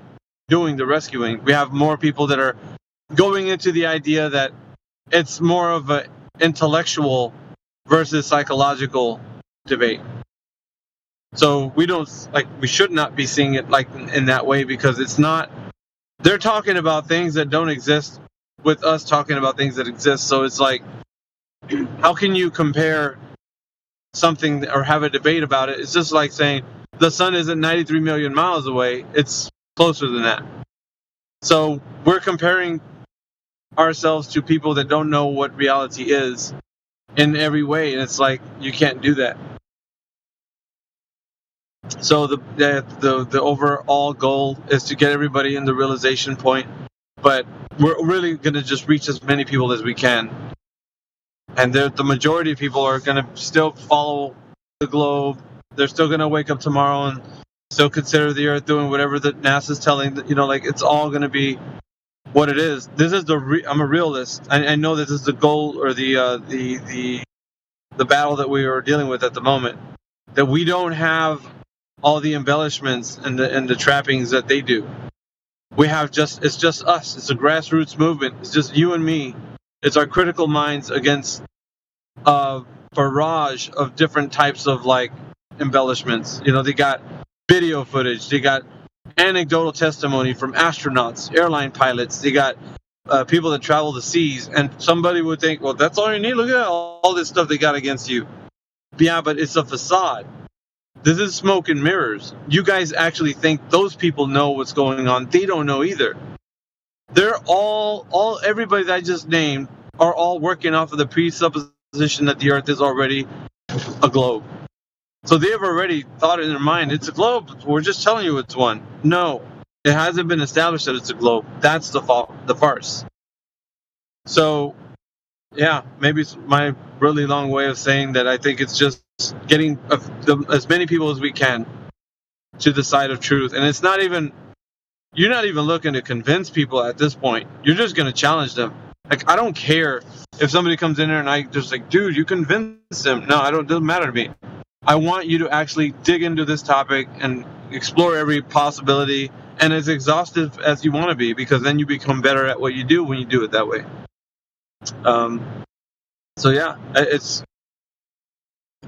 doing the rescuing. We have more people that are going into the idea that it's more of an intellectual versus psychological debate. So we should not be seeing it like in that way, because it's not, they're talking about things that don't exist with us talking about things that exist. So it's like, how can you compare something or have a debate about it? It's just like saying the sun isn't 93 million miles away. It's closer than that. So we're comparing ourselves to people that don't know what reality is in every way. And it's like, you can't do that. So the overall goal is to get everybody in the realization point, but we're really going to just reach as many people as we can. And the majority of people are going to still follow the globe. They're still going to wake up tomorrow and still consider the Earth doing whatever that NASA's telling. Like, it's all going to be what it is. This is I'm a realist. I know that this is the goal, or the battle that we are dealing with at the moment. That we don't have all the embellishments and the trappings that they do. We have it's just us. It's a grassroots movement. It's just you and me. It's our critical minds against a barrage of different types of, like, embellishments. They got video footage. They got anecdotal testimony from astronauts, airline pilots. They got people that travel the seas. And somebody would think, well, that's all you need. Look at all this stuff they got against you. Yeah, but it's a facade. This is smoke and mirrors. You guys actually think those people know what's going on. They don't know either. They're everybody that I just named are all working off of the presupposition that the Earth is already a globe. So they have already thought in their mind, it's a globe. We're just telling you it's one. No, it hasn't been established that it's a globe. That's the farce. So, yeah, maybe it's my really long way of saying that I think it's just getting as many people as we can to the side of truth. And it's not even you're not even looking to convince people at this point. You're just going to challenge them. Like, I don't care if somebody comes in there and I just like, dude, you convinced them. No, it doesn't matter to me. I want you to actually dig into this topic and explore every possibility and as exhaustive as you want to be, because then you become better at what you do when you do it that way. So yeah,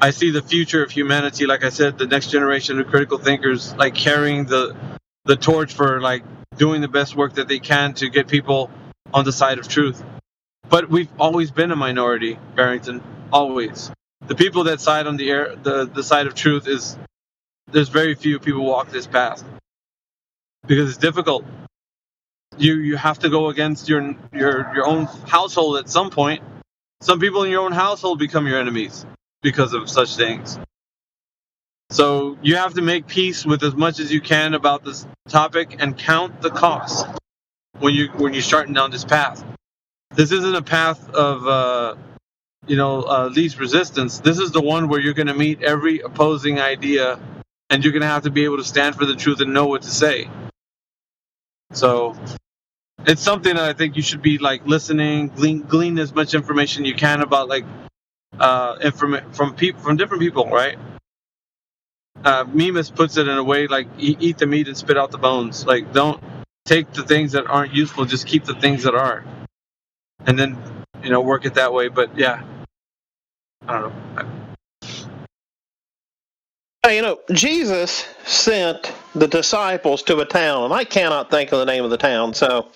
I see the future of humanity, like I said, the next generation of critical thinkers, like carrying the torch for like doing the best work that they can to get people on the side of truth. But we've always been a minority, Barrington, always. The people that side on the side of truth is, there's very few people walk this path because it's difficult. You have to go against your own household at some point. Some people in your own household become your enemies because of such things. So you have to make peace with as much as you can about this topic and count the cost when you're starting down this path. This isn't a path of least resistance. This is the one where you're going to meet every opposing idea, and you're going to have to be able to stand for the truth and know what to say. So it's something that I think you should be like listening, glean as much information you can about, like from different people, right? Mimas puts it in a way like eat the meat and spit out the bones. Like, don't take the things that aren't useful, just keep the things that are, and then work it that way. But yeah, I don't know. Jesus sent the disciples to a town, and I cannot think of the name of the town, so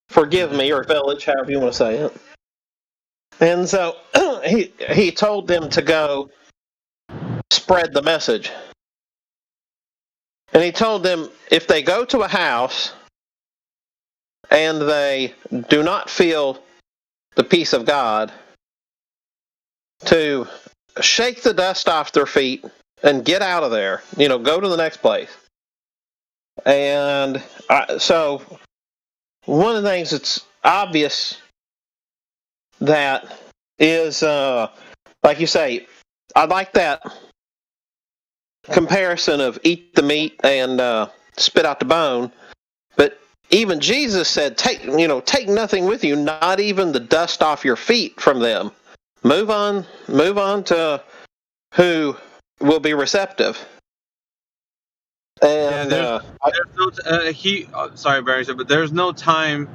forgive me, or village, however you want to say it. And so he told them to go spread the message. And he told them, if they go to a house and they do not feel the peace of God, to shake the dust off their feet and get out of there. Go to the next place. And so one of the things that's obvious that is, like you say, I like that comparison of eat the meat and spit out the bone. But even Jesus said, take nothing with you, not even the dust off your feet from them. Move on to who will be receptive. And sorry, Barry, but there's no time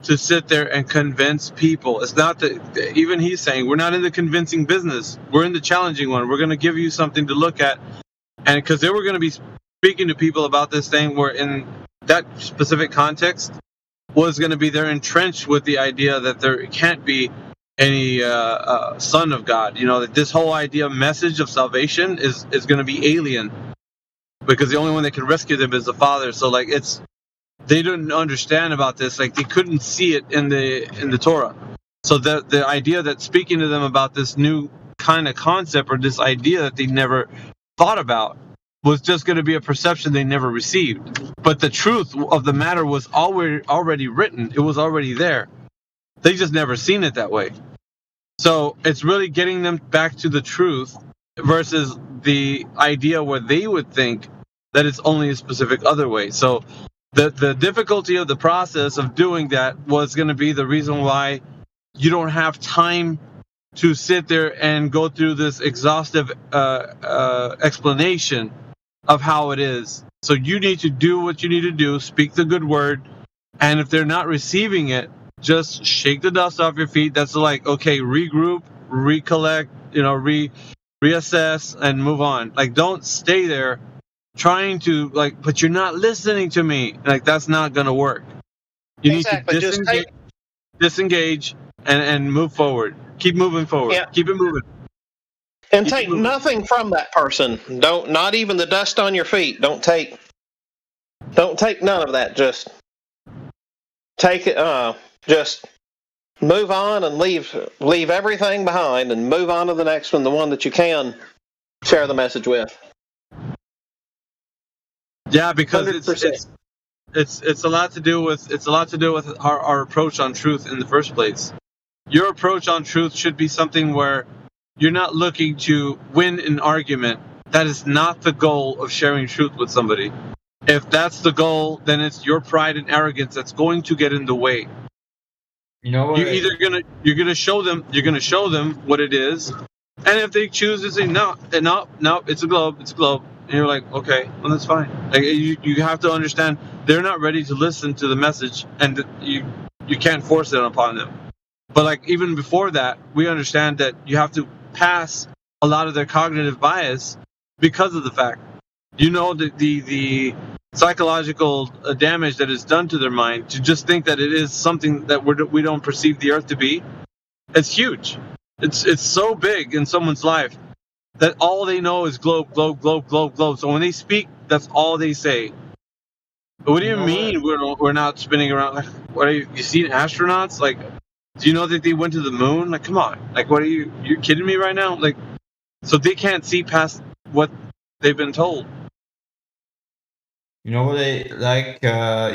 to sit there and convince people. It's not that, even he's saying, we're not in the convincing business. We're in the challenging one. We're going to give you something to look at. And because they were going to be speaking to people about this thing where in that specific context was going to be they're entrenched with the idea that there can't be any son of God. That this whole idea message of salvation is going to be alien because the only one that can rescue them is the Father. So like they didn't understand about this. Like they couldn't see it in the Torah. So the idea that speaking to them about this new kind of concept or this idea that they never thought about was just going to be a perception they never received. But the truth of the matter was already written. It was already there. They just never seen it that way. So it's really getting them back to the truth versus the idea where they would think that it's only a specific other way. So the difficulty of the process of doing that was going to be the reason why you don't have time to sit there and go through this exhaustive explanation of how it is. So you need to do what you need to do, speak the good word, and if they're not receiving it, just shake the dust off your feet. That's like, okay, regroup, recollect, reassess, and move on. Like, don't stay there trying to, like, but you're not listening to me. Like, that's not going to work. You need to disengage and move forward. Keep moving forward. Yeah. Keep it moving. And take nothing from that person. Not even the dust on your feet. Don't take none of that. Just take it. Just move on and leave everything behind and move on to the next one, the one that you can share the message with. Yeah, because it's a lot to do with our approach on truth in the first place. Your approach on truth should be something where you're not looking to win an argument. That is not the goal of sharing truth with somebody. If that's the goal, then it's your pride and arrogance that's going to get in the way. You know what? You're gonna show them what it is, and if they choose to say no, it's a globe, and you're like, okay, well that's fine. Like you have to understand they're not ready to listen to the message, and you can't force it upon them. But like even before that, we understand that you have to pass a lot of their cognitive bias because of the fact, the psychological damage that is done to their mind to just think that it is something that we don't perceive the earth to be. It's huge. It's so big in someone's life that all they know is globe, globe, globe, globe, globe. So when they speak, that's all they say. But what do you mean we're not spinning around? Like, what are you seen astronauts? Like, do you know that they went to the moon? Like, come on. Like, what are you kidding me right now? Like, so they can't see past what they've been told. You know what I like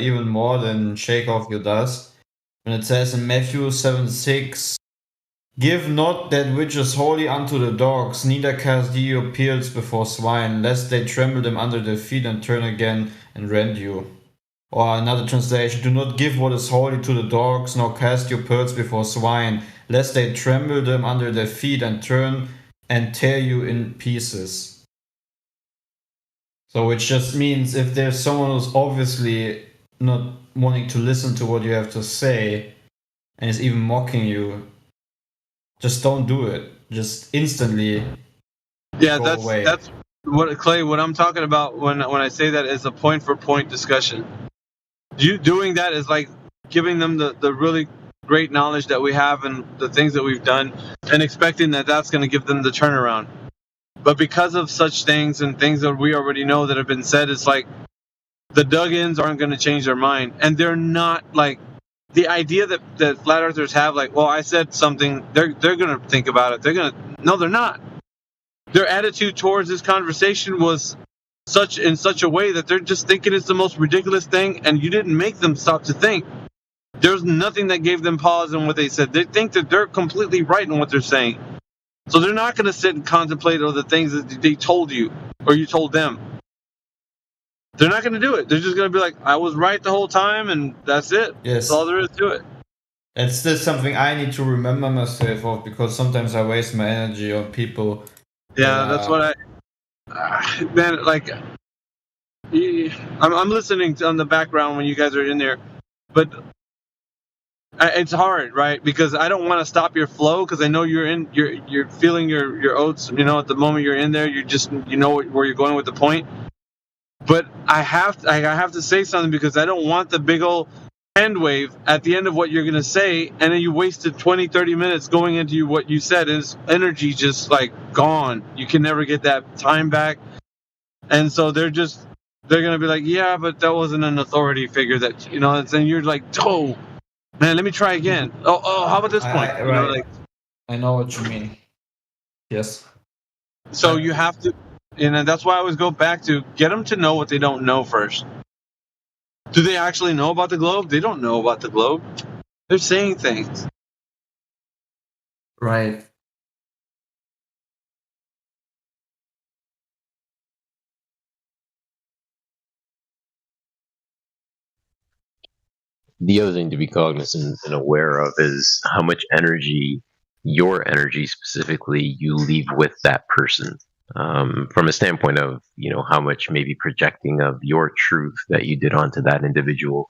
even more than Shake Off Your Dust? When it says in Matthew 7:6, give not that which is holy unto the dogs, neither cast ye your pearls before swine, lest they trample them under their feet and turn again and rend you. Or another translation, do not give what is holy to the dogs, nor cast your pearls before swine, lest they trample them under their feet and turn and tear you in pieces. So which just means if there's someone who's obviously not wanting to listen to what you have to say and is even mocking you, just don't do it. Just instantly Yeah, go away. that's what Clay. What I'm talking about when I say that is a point for point discussion. You doing that is like giving them the really great knowledge that we have and the things that we've done, and expecting that that's going to give them the turnaround. But because of such things and things that we already know that have been said, it's like the dug-ins aren't going to change their mind. And they're not like the idea that flat earthers have, like, well, I said something, they're going to think about it. No, they're not. Their attitude towards this conversation was in such a way that they're just thinking it's the most ridiculous thing, and you didn't make them stop to think. There's nothing that gave them pause in what they said. They think that they're completely right in what they're saying. So they're not going to sit and contemplate all the things that they told you or you told them. They're not going to do it. They're just going to be like, I was right the whole time, and that's it. Yes. That's all there is to it. That's still something I need to remember myself of, because sometimes I waste my energy on people. Yeah, that's what man, like, I'm listening on the background when you guys are in there, but it's hard, right? Because I don't want to stop your flow, because I know you're feeling your oats. You know, at the moment you're in there, you know where you're going with the point. But I have to say something, because I don't want the big old hand wave at the end of what you're going to say, and then you wasted 20, 30 minutes going into what you said, and it's energy just like gone. You can never get that time back. And so they're going to be like, yeah, but that wasn't an authority figure that, and you're like, oh, man, let me try again. Oh, how about this point? Right. I know what you mean. Yes. So you have to, and that's why I always go back to get them to know what they don't know first. Do they actually know about the globe? They don't know about the globe. They're saying things. Right. The other thing to be cognizant and aware of is how much energy, your energy specifically, you leave with that person. From a standpoint of, how much maybe projecting of your truth that you did onto that individual,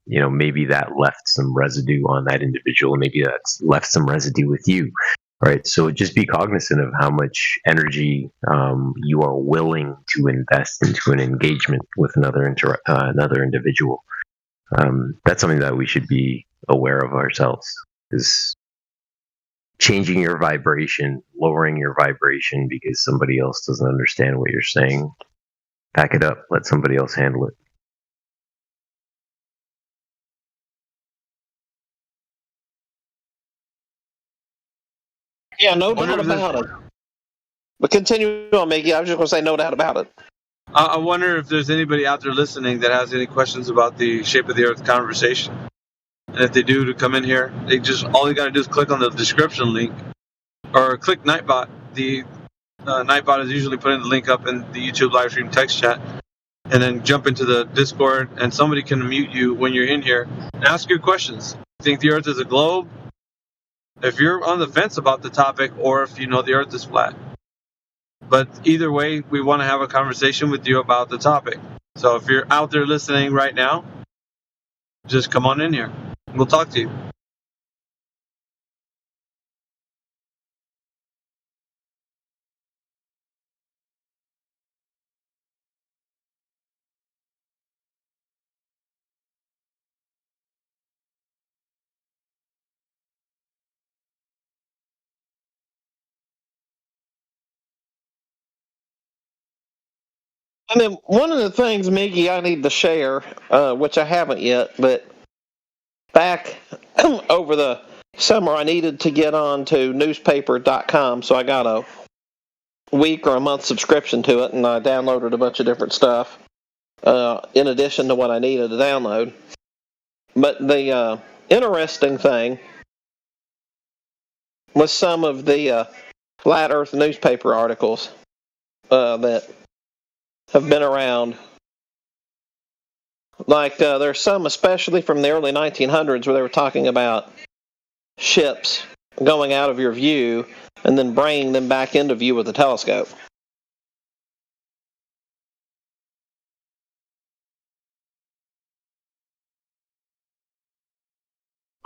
maybe that left some residue on that individual, maybe that's left some residue with you. Right. So just be cognizant of how much energy you are willing to invest into an engagement with another individual. That's something that we should be aware of ourselves, is changing your vibration, lowering your vibration because somebody else doesn't understand what you're saying. Pack it up. Let somebody else handle it. Yeah, no doubt about it. But continue on, Maggie. I was just going to say no doubt about it. I wonder if there's anybody out there listening that has any questions about the shape of the earth conversation. And if they do, to come in here, all they got to do is click on the description link or click Nightbot. The Nightbot is usually putting the link up in the YouTube live stream text chat. and then jump into the Discord, and somebody can mute you when you're in here and ask your questions. You think the Earth is a globe? If you're on the fence about the topic, or if you know the Earth is flat. But either way, we want to have a conversation with you about the topic. So if you're out there listening right now, just come on in here. We'll talk to you. And then one of the things, Miggy, I need to share, which I haven't yet, but back over the summer I needed to get on to newspaper.com, so I got a week or a month subscription to it, and I downloaded a bunch of different stuff in addition to what I needed to download. But the interesting thing was some of the Flat Earth newspaper articles that have been around. Like, there's some, especially from the early 1900s, where they were talking about ships going out of your view and then bringing them back into view with a telescope.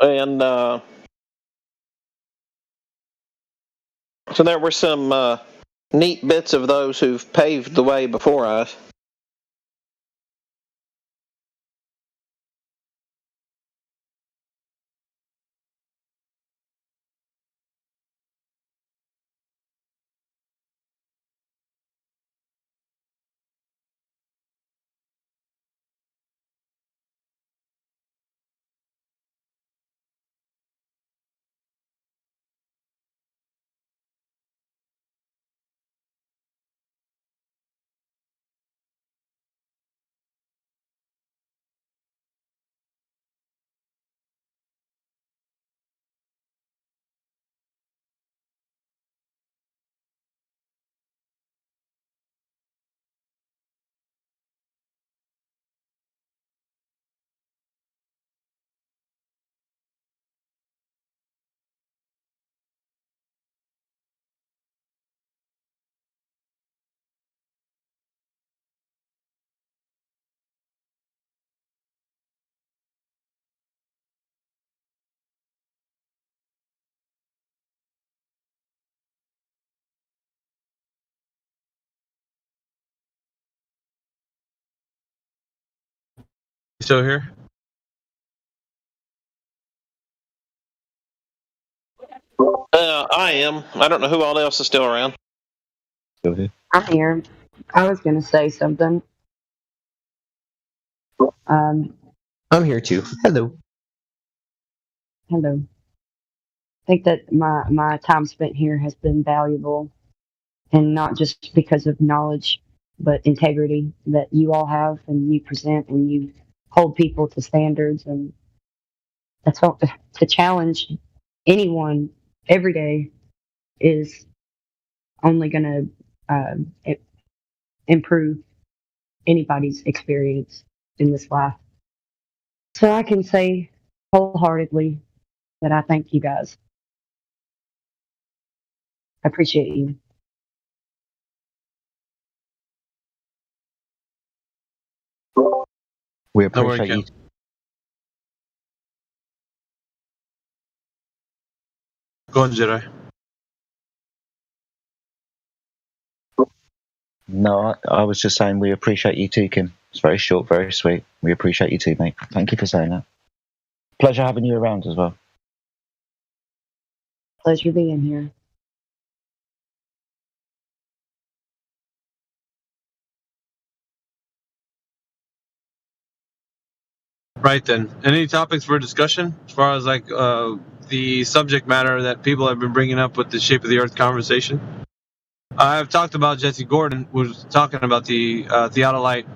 And so there were some neat bits of those who've paved the way before us. You still here? I am. I don't know who all else is still around. I'm here. I was going to say something. I'm here too. Hello. Hello. I think that my time spent here has been valuable, and not just because of knowledge, but integrity that you all have and you present and you hold people to standards, and that's all to challenge anyone every day is only going to improve anybody's experience in this life. So I can say wholeheartedly that I thank you guys. I appreciate you. We Don't worry, appreciate you. Kim. Go on, Jedi. No, I was just saying we appreciate you too, Kim. It's very short, very sweet. We appreciate you too, mate. Thank you for saying that. Pleasure having you around as well. Pleasure being here. Right then. Any topics for discussion as far as like the subject matter that people have been bringing up with the shape of the Earth conversation? I've talked about Jesse Gordon was talking about the theodolite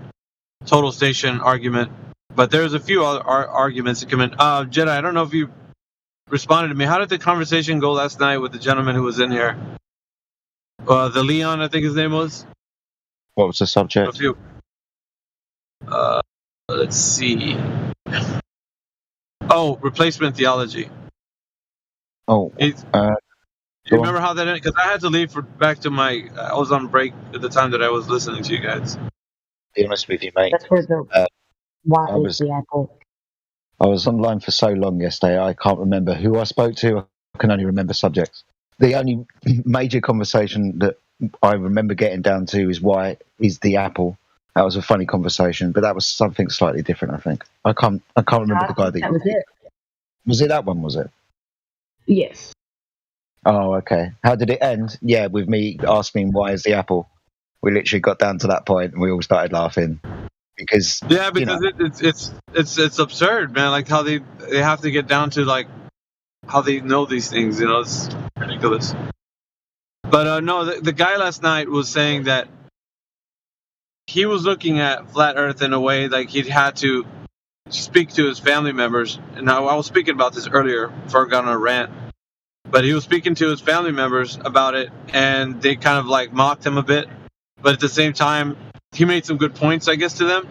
total station argument, but there's a few other arguments that come in. Jedi, I don't know if you responded to me. How did the conversation go last night with the gentleman who was in here? The Leon, I think his name was. What was the subject? Let's see. Oh, replacement theology. Oh, You go remember on. how that ended? Because I had to leave back to my. I was on break at the time that I was listening to you guys. To be honest with you, mate, That's where the why I is was the apple. I was online for so long yesterday. I can't remember who I spoke to. I can only remember subjects. The only major conversation that I remember getting down to is why is the apple. That was a funny conversation, but that was something slightly different. I think I can't remember I the guy think that that was it. was it. That one was it? Yes. Oh, okay. How did it end? Yeah, with me asking why is the apple. We literally got down to that point and we all started laughing because Yeah, you know because it's absurd, man. Like how they have to get down to like how they know these things. You know, it's ridiculous. But no, the guy last night was saying that he was looking at flat Earth in a way like he'd had to speak to his family members. And I was speaking about this earlier before I got on a rant. But he was speaking to his family members about it, and they kind of like mocked him a bit. But at the same time, he made some good points, I guess, to them.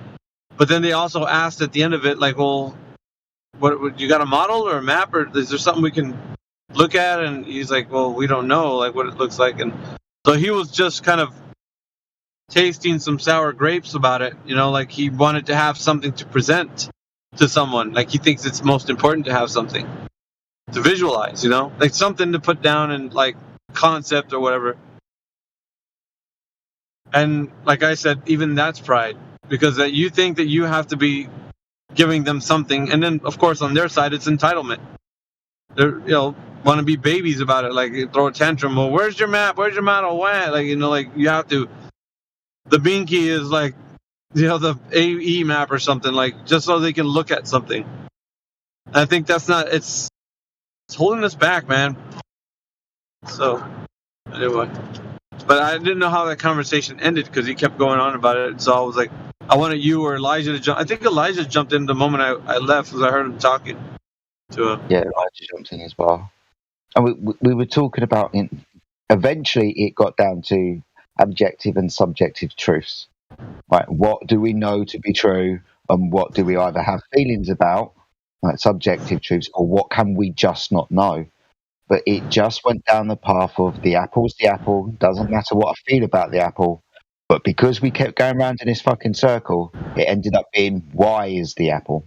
But then they also asked at the end of it, like, well, what you got a model or a map, or is there something we can look at? And he's like, well, we don't know, like, what it looks like. And so he was just kind of tasting some sour grapes about it, you know, like he wanted to have something to present to someone. Like he thinks it's most important to have something to visualize, you know, like something to put down in like concept or whatever. And like I said, even that's pride, because that you think that you have to be giving them something, and then of course on their side it's entitlement. They're, you know, want to be babies about it, like throw a tantrum. Well, where's your map? Where's your model? When? Like, you know, like you have to. The binky is like, you know, the AE map or something, like just so they can look at something. I think that's not. It's holding us back, man. So anyway. But I didn't know how that conversation ended because he kept going on about it. So I was like, I wanted you or Elijah to jump. I think Elijah jumped in the moment I left because I heard him talking to him. Yeah, I jumped in as well. And we were talking about eventually it got down to objective and subjective truths. Right, what do we know to be true, and what do we either have feelings about, like subjective truths, or what can we just not know? But it just went down the path of the apple's the apple, doesn't matter what I feel about the apple. But because we kept going around in this fucking circle, it ended up being why is the apple?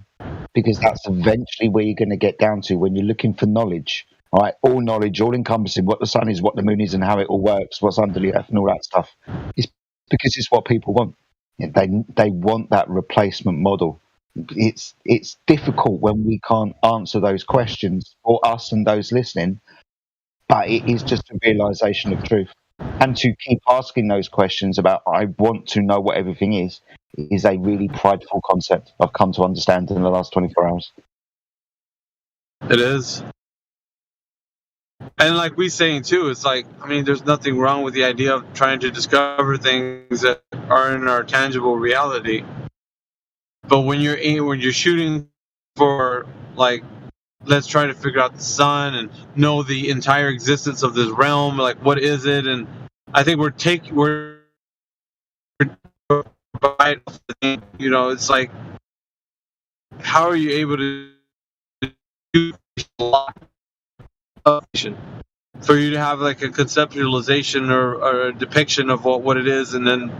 Because that's eventually where you're going to get down to when you're looking for knowledge. All right, all knowledge, all encompassing, what the sun is, what the moon is, and how it all works, what's under the earth, and all that stuff. It's because it's what people want. They want that replacement model. It's difficult when we can't answer those questions for us and those listening, but it is just a realization of truth. And to keep asking those questions about I want to know what everything is a really prideful concept I've come to understand in the last 24 hours. It is. And like we saying too, it's like, I mean, there's nothing wrong with the idea of trying to discover things that are in our tangible reality. But when you're shooting for like, let's try to figure out the sun and know the entire existence of this realm, like what is it? And I think we're you know, it's like, how are you able to do a lot of for you to have like a conceptualization or a depiction of what it is, and then,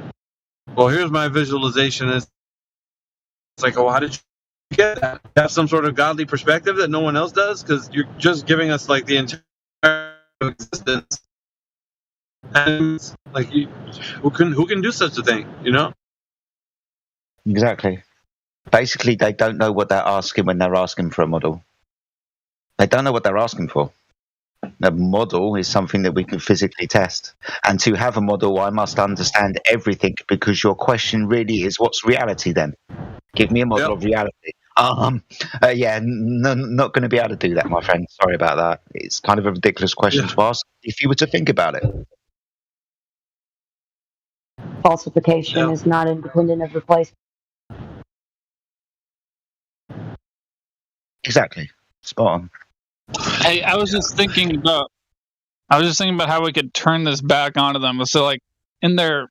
well, here's my visualization. It's like, oh, how did you get that? You have some sort of godly perspective that no one else does, because you're just giving us like the entire existence. And like, who can do such a thing? You know? Exactly. Basically, they don't know what they're asking when they're asking for a model. They don't know what they're asking for. A model is something that we can physically test. And to have a model, I must understand everything, because your question really is, what's reality then? Give me a model of reality. Yeah, not going to be able to do that, my friend. Sorry about that. It's kind of a ridiculous question to ask if you were to think about it. Falsification is not independent of replacement. Exactly. Spot on. Hey, I was just thinking about how we could turn this back onto them. So, like, in their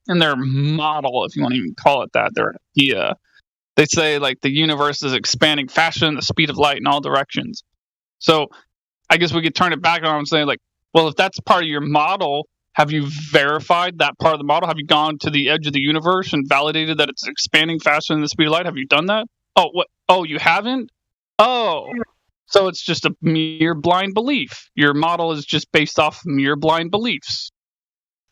in their model, if you want to even call it that, their idea, they say like the universe is expanding faster than the speed of light in all directions. So I guess we could turn it back on and say like, well, if that's part of your model, have you verified that part of the model? Have you gone to the edge of the universe and validated that it's expanding faster than the speed of light? Have you done that? Oh, what? Oh, you haven't? Oh, so it's just a mere blind belief. Your model is just based off mere blind beliefs.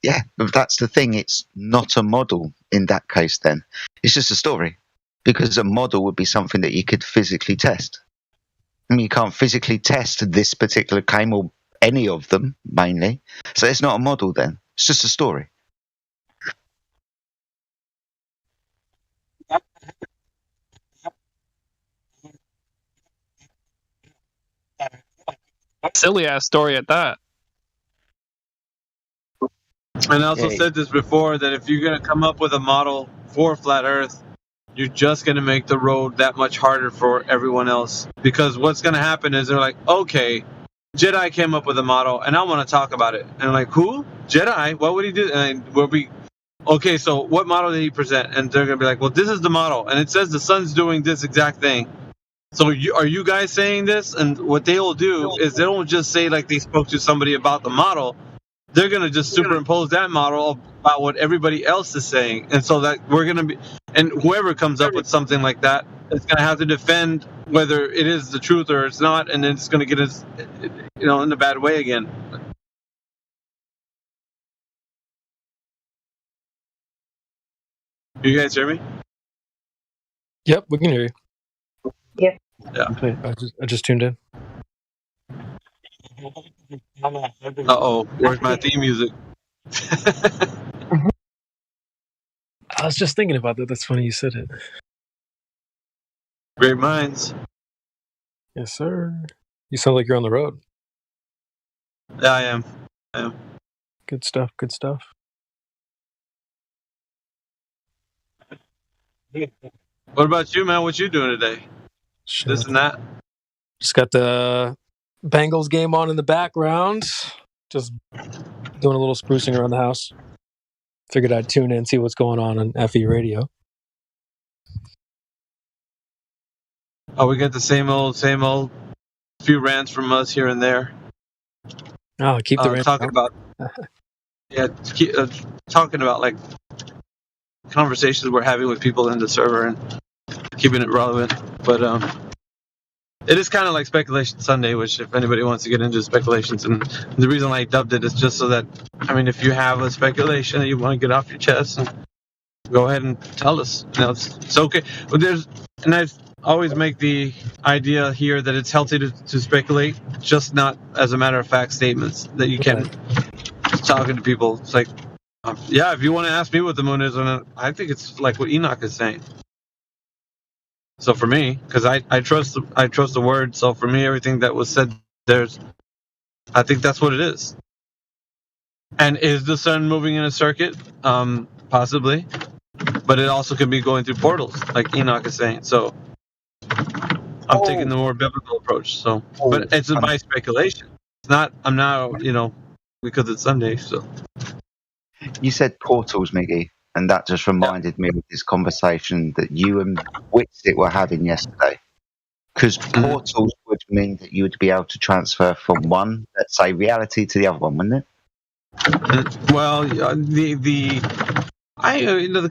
Yeah, but that's the thing. It's not a model in that case then. It's just a story. Because a model would be something that you could physically test. I mean, you can't physically test this particular claim or any of them, mainly. So it's not a model then. It's just a story. Silly ass story at that. And I also said this before, that if you're going to come up with a model for flat Earth, you're just going to make the road that much harder for everyone else. Because what's going to happen is they're like, okay, Jedi came up with a model, and I want to talk about it. And I'm like, who? Jedi? What would he do? And we'll be, okay, so what model did he present? And they're going to be like, well, this is the model. And it says the sun's doing this exact thing. So are you guys saying this? And what they will do is they don't just say like they spoke to somebody about the model. They're going to just superimpose that model about what everybody else is saying. And so that we're going to be, and whoever comes up with something like that is going to have to defend whether it is the truth or it's not. And then it's going to get us, in a bad way again. You guys hear me? Yep, we can hear you. Yep. Yeah. Okay, I just tuned in. Uh-oh, where's my theme music? I was just thinking about that. That's funny you said it. Great minds. Yes, sir. You sound like you're on the road. Yeah, I am. Good stuff. Good stuff. What about you, man? What you doing today? Shit. This and that? Just got the Bengals game on in the background. Just doing a little sprucing around the house. Figured I'd tune in, see what's going on FE radio. Oh, we got the same old. Few rants from us here and there. Oh, keep the rant talking about. Talking about like conversations we're having with people in the server and keeping it relevant. But it is kind of like Speculation Sunday, which if anybody wants to get into speculations, and the reason I dubbed it is just so that, if you have a speculation that you want to get off your chest, and go ahead and tell us. It's okay. But I always make the idea here that it's healthy to speculate, just not as a matter of fact statements that you can talking to people. It's like, if you want to ask me what the moon is, I think it's like what Enoch is saying. So for me, because I trust the word, so for me everything that was said I think that's what it is. And is the sun moving in a circuit? Possibly, but it also could be going through portals, like Enoch is saying. So I'm taking the more biblical approach. So, but it's my speculation. It's not. I'm not. Because it's Sunday. So You said portals, Miggy, and that just reminded me of this conversation that you and Witsit were having yesterday. Because portals would mean that you would be able to transfer from one, let's say, reality to the other one, wouldn't it? Well, the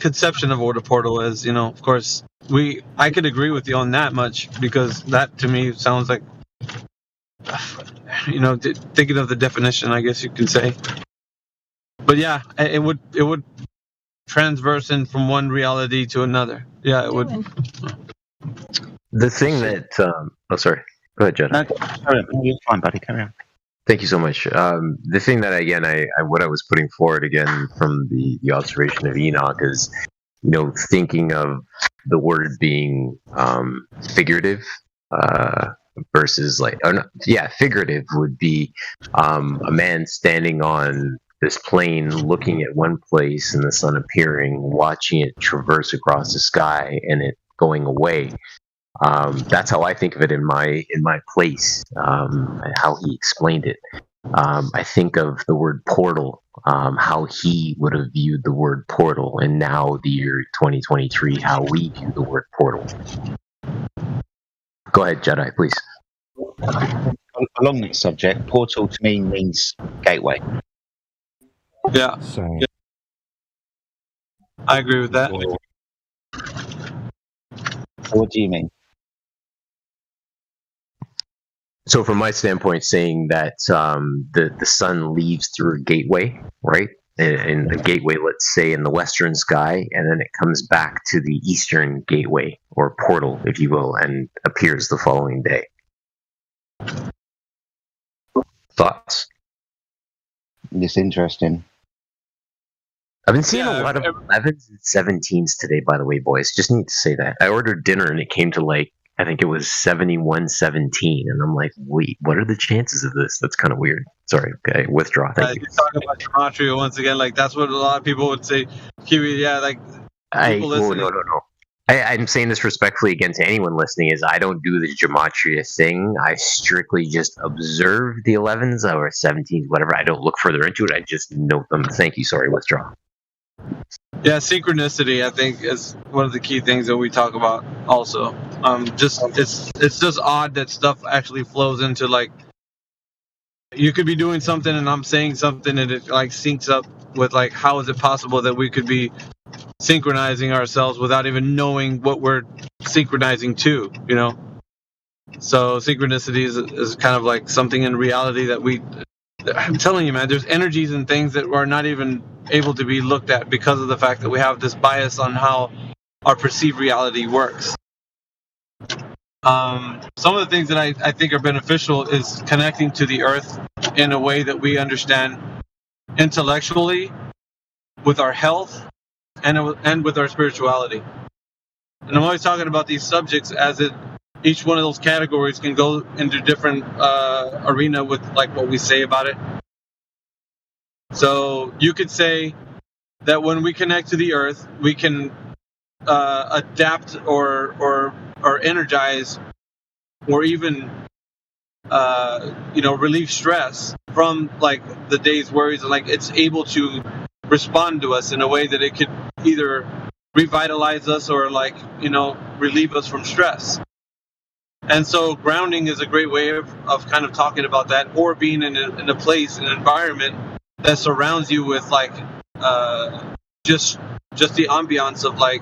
conception of what a portal is, of course, I could agree with you on that much, because that to me sounds like, thinking of the definition, I guess you can say. But yeah, it would transverse in from one reality to another. Yeah, it would. The thing that sorry, go ahead, Jed. You're fine, buddy. Carry on. Thank you so much. The thing that what I was putting forward again from the observation of Enoch is, thinking of the word being figurative versus figurative would be a man standing on this plane looking at one place and the sun appearing, watching it traverse across the sky and it going away. That's how I think of it in my place, how he explained it. I think of the word portal, how he would have viewed the word portal, and now the year 2023, how we view the word portal. Go ahead, Jedi, please. Along that subject, portal to me means gateway. Yeah, So, I agree with that. What do you mean? So, from my standpoint, saying that the sun leaves through a gateway, right? And the gateway, let's say, in the western sky, and then it comes back to the eastern gateway or portal, if you will, and appears the following day. Thoughts? It's interesting. I've been seeing a lot of 11s and 17s today, by the way, boys. Just need to say that. I ordered dinner and it came to like, I think it was 71-17. And I'm like, wait, what are the chances of this? That's kind of weird. Sorry, okay, withdraw. Thank you. You're talking about gematria once again. Like, that's what a lot of people would say. Kiwi, yeah, like, people listening. No. I'm saying this respectfully again to anyone listening, is I don't do the gematria thing. I strictly just observe the 11s or 17s, whatever. I don't look further into it. I just note them. Thank you. Sorry, withdraw. Yeah, synchronicity, I think, is one of the key things that we talk about also. It's just odd that stuff actually flows into, like, you could be doing something and I'm saying something and it like syncs up with, like, how is it possible that we could be synchronizing ourselves without even knowing what we're synchronizing to, you know? So synchronicity is kind of like something in reality that I'm telling you, man, there's energies and things that are not even able to be looked at because of the fact that we have this bias on how our perceived reality works. Some of the things that I think are beneficial is connecting to the earth in a way that we understand intellectually, with our health, and with our spirituality. And I'm always talking about these subjects as each one of those categories can go into different arena with like what we say about it. So you could say that when we connect to the earth, we can adapt or energize or even relieve stress from like the day's worries, and like it's able to respond to us in a way that it could either revitalize us or like relieve us from stress. And so grounding is a great way of kind of talking about that, or being in a place, an environment that surrounds you with like just the ambiance of like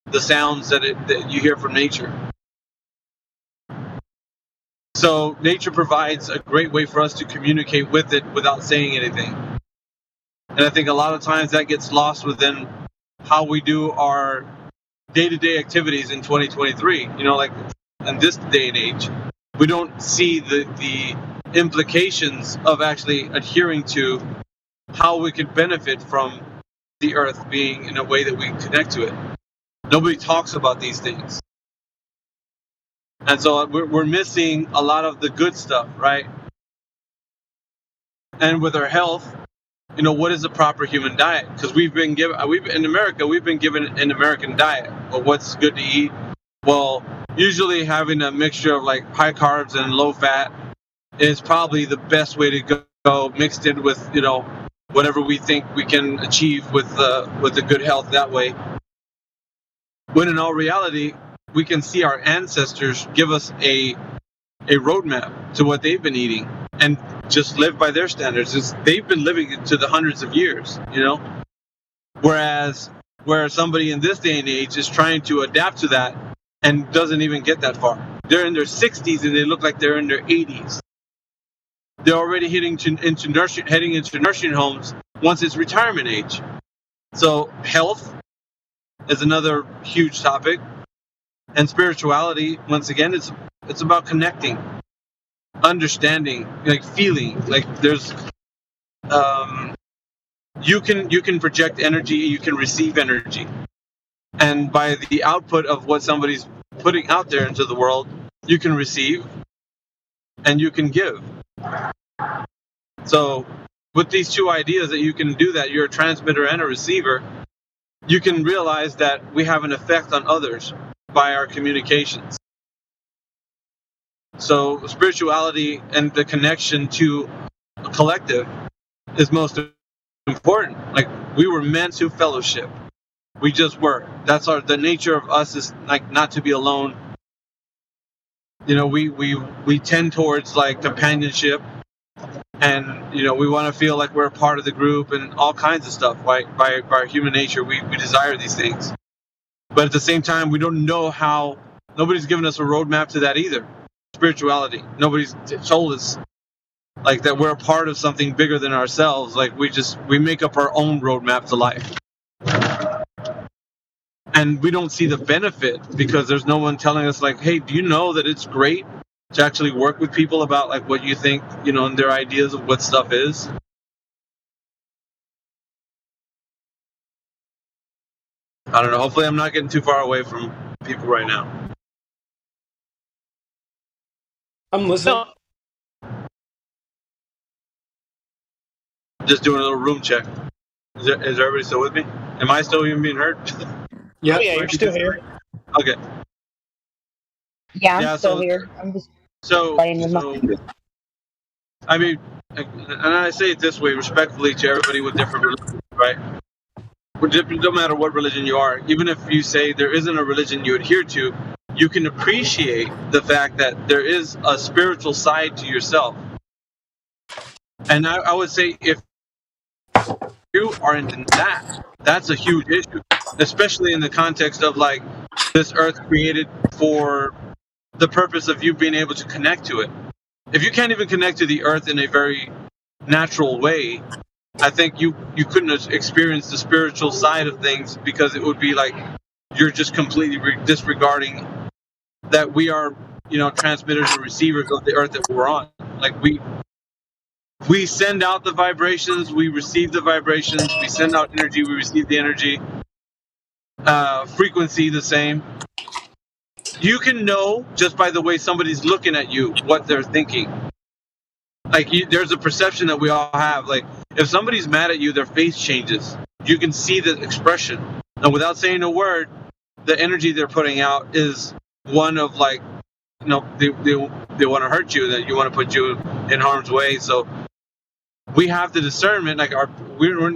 the sounds that you hear from nature. So nature provides a great way for us to communicate with it without saying anything. And I think a lot of times that gets lost within how we do our day-to-day activities in 2023. Like in this day and age, we don't see the implications of actually adhering to how we could benefit from the earth being in a way that we connect to it. Nobody talks about these things. And so we're missing a lot of the good stuff, right? And with our health, what is a proper human diet? Because in America, we've been given an American diet. Well, what's good to eat? Well, usually having a mixture of like high carbs and low fat is probably the best way to go, mixed in with, whatever we think we can achieve with the good health that way. When in all reality, we can see our ancestors give us a roadmap to what they've been eating and just live by their standards. They've been living to the hundreds of years, whereas where somebody in this day and age is trying to adapt to that and doesn't even get that far. They're in their 60s and they look like they're in their 80s. They're already heading into nursing homes once it's retirement age. So health is another huge topic. And spirituality, once again, it's about connecting, understanding, like feeling. Like there's, you can project energy, you can receive energy, and by the output of what somebody's putting out there into the world, you can receive, and you can give. So, with these two ideas that you can do that, you're a transmitter and a receiver. You can realize that we have an effect on others by our communications. So spirituality and the connection to collective is most important. Like, we were meant to fellowship. We just were. That's the nature of us, is like not to be alone. You know, we tend towards like companionship, and you know, we want to feel like we're a part of the group and all kinds of stuff. Right? By our human nature, we desire these things. But at the same time, we don't know how. Nobody's given us a roadmap to that either. Spirituality. Nobody's told us like that we're a part of something bigger than ourselves. Like, we make up our own roadmap to life. And we don't see the benefit because there's no one telling us like, hey, do you know that it's great to actually work with people about like what you think, you know, and their ideas of what stuff is? I don't know. Hopefully I'm not getting too far away from people right now. I'm listening. Just doing a little room check. Is everybody still with me? Am I still even being heard? Yeah, yeah, you're still here. Okay. Yeah, I'm Yeah, still so- here. I'm just So, playing with my. I mean, and I say it this way respectfully to everybody with different religions, right? No matter what religion you are, even if you say there isn't a religion you adhere to, you can appreciate the fact that there is a spiritual side to yourself. And I would say if you are into that, that's a huge issue, especially in the context of like this earth created for the purpose of you being able to connect to it. If you can't even connect to the earth in a very natural way, I think you couldn't have experienced the spiritual side of things, because it would be like you're just completely disregarding that we are, you know, transmitters and receivers of the earth that we're on. Like we send out the vibrations, we receive the vibrations, we send out energy, we receive the energy. Frequency the same. You can know just by the way somebody's looking at you what they're thinking. Like there's a perception that we all have. Like if somebody's mad at you, their face changes. You can see the expression, and without saying a word, the energy they're putting out is one of like, you know, they want to hurt you, that you want to put you in harm's way. So we have the discernment. Like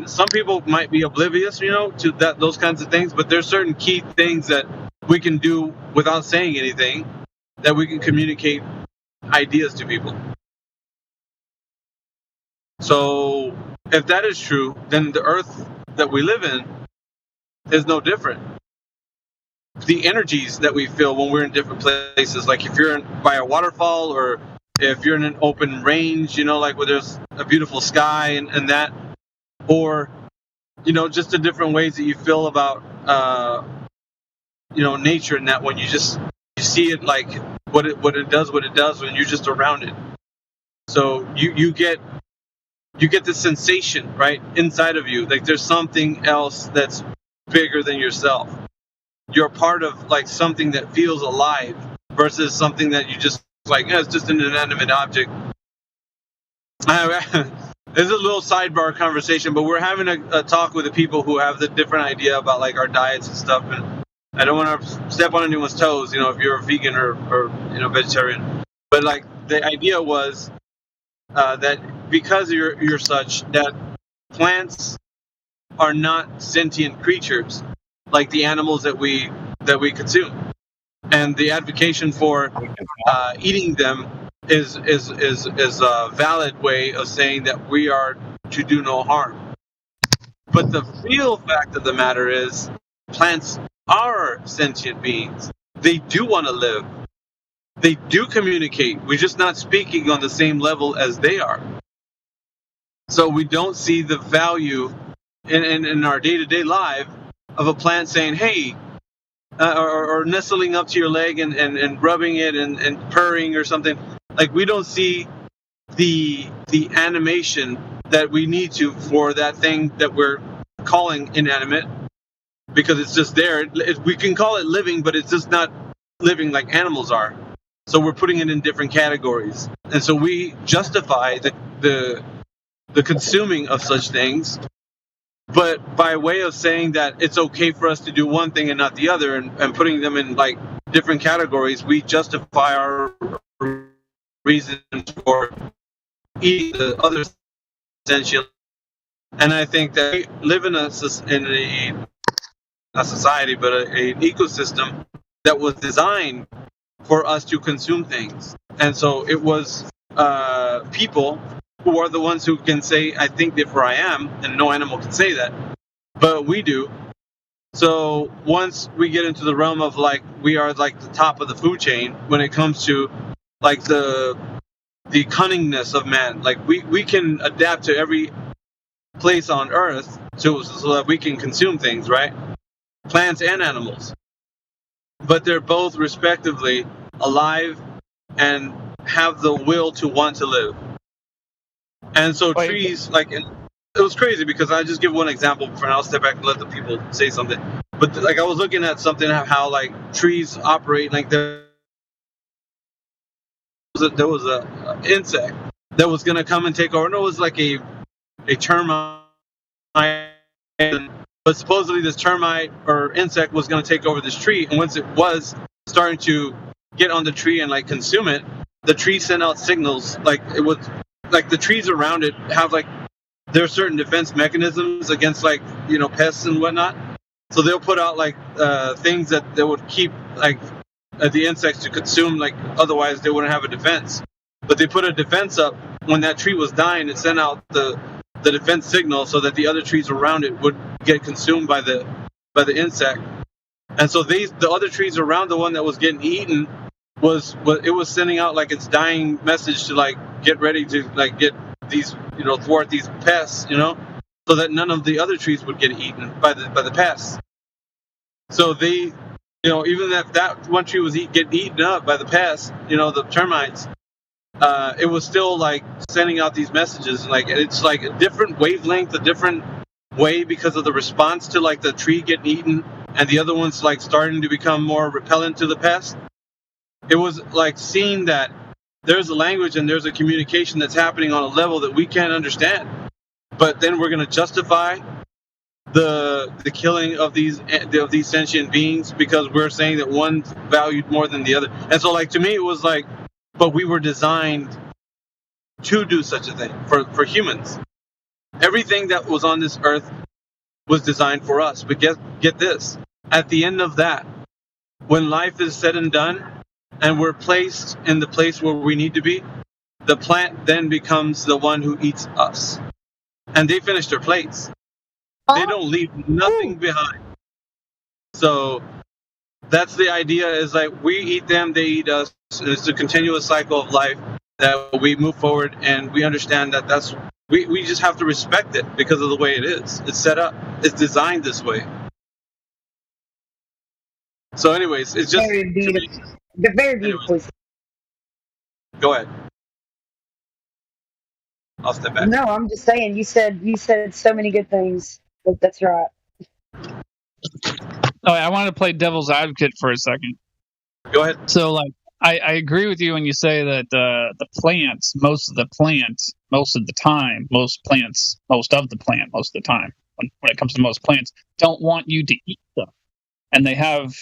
some people might be oblivious, you know, to those kinds of things, but there's certain key things that we can do without saying anything, that we can communicate ideas to people. So if that is true, then the earth that we live in is no different. The energies that we feel when we're in different places, like if you're by a waterfall, or if you're in an open range, you know, like where there's a beautiful sky and that, or, you know, just the different ways that you feel about, you know, nature, and that when you see it, like what it does when you're just around it. So you get this sensation right inside of you, like there's something else that's bigger than yourself. You're part of like something that feels alive versus something that you just like, it's just an inanimate object. This is a little sidebar conversation, but we're having a talk with the people who have the different idea about like our diets and stuff, and I don't want to step on anyone's toes, you know, if you're a vegan or you know, vegetarian. But like the idea was that because you're such, that plants are not sentient creatures like the animals that we consume, and the advocation for eating them is a valid way of saying that we are to do no harm. But the real fact of the matter is, plants are sentient beings. They do want to live. They do communicate. We're just not speaking on the same level as they are. So we don't see the value in our day-to-day life of a plant saying, hey, or nestling up to your leg and rubbing it and purring or something. Like, we don't see the animation that we need to for that thing that we're calling inanimate, because it's just there. We can call it living, but it's just not living like animals are. So we're putting it in different categories, and so we justify the consuming of such things, but by way of saying that it's okay for us to do one thing and not the other, and putting them in like different categories, we justify our reasons for eating the other sentient. And I think that we live in a not society, but an ecosystem that was designed for us to consume things. And so it was people who are the ones who can say, I think therefore I am, and no animal can say that, but we do. So once we get into the realm of like, we are like the top of the food chain when it comes to like the cunningness of man, like we can adapt to every place on earth so that we can consume things, right? Plants and animals. But they're both respectively alive and have the will to want to live. And so trees, like, it was crazy because I just give one example and I'll step back and let the people say something. But like I was looking at something how like trees operate, like there was a insect that was gonna come and take over. No, it was like a termite, but supposedly this termite or insect was gonna take over this tree, and once it was starting to get on the tree and like consume it, the tree sent out signals. Like it was like the trees around it have like there are certain defense mechanisms against like pests and whatnot. So they'll put out like things that they would keep like the insects to consume, like otherwise they wouldn't have a defense. But they put a defense up when that tree was dying. It sent out the defense signal so that the other trees around it would get consumed by the insect. And so the other trees around the one that was getting eaten was sending out like its dying message to like get ready to like get these thwart these pests, so that none of the other trees would get eaten by the pests. So they, even if that one tree was getting eaten up by the pests, the termites, it was still like sending out these messages. Like it's like a different wavelength, a different way because of the response to like the tree getting eaten and the other ones like starting to become more repellent to the pest. It was like seeing that there's a language and there's a communication that's happening on a level that we can't understand. But then we're going to justify the killing of these sentient beings because we're saying that one's valued more than the other. And so like to me it was like, but we were designed to do such a thing for humans. Everything that was on this earth was designed for us. But get this, at the end of that, when life is said and done and we're placed in the place where we need to be, the plant then becomes the one who eats us. And they finish their plates. They don't leave nothing behind. So that's the idea, is like we eat them, they eat us. It's a continuous cycle of life that we move forward, and we understand that we just have to respect it because of the way it is. It's set up. It's designed this way. So anyways, it's just very beautiful. Very beautiful. Go ahead. I'll step back. No, I'm just saying. You said so many good things. That's right. Oh, I wanted to play devil's advocate for a second. Go ahead. So, like, I agree with you when you say that the plants, most of the time, most of the time, when it comes to most plants, don't want you to eat them, and they have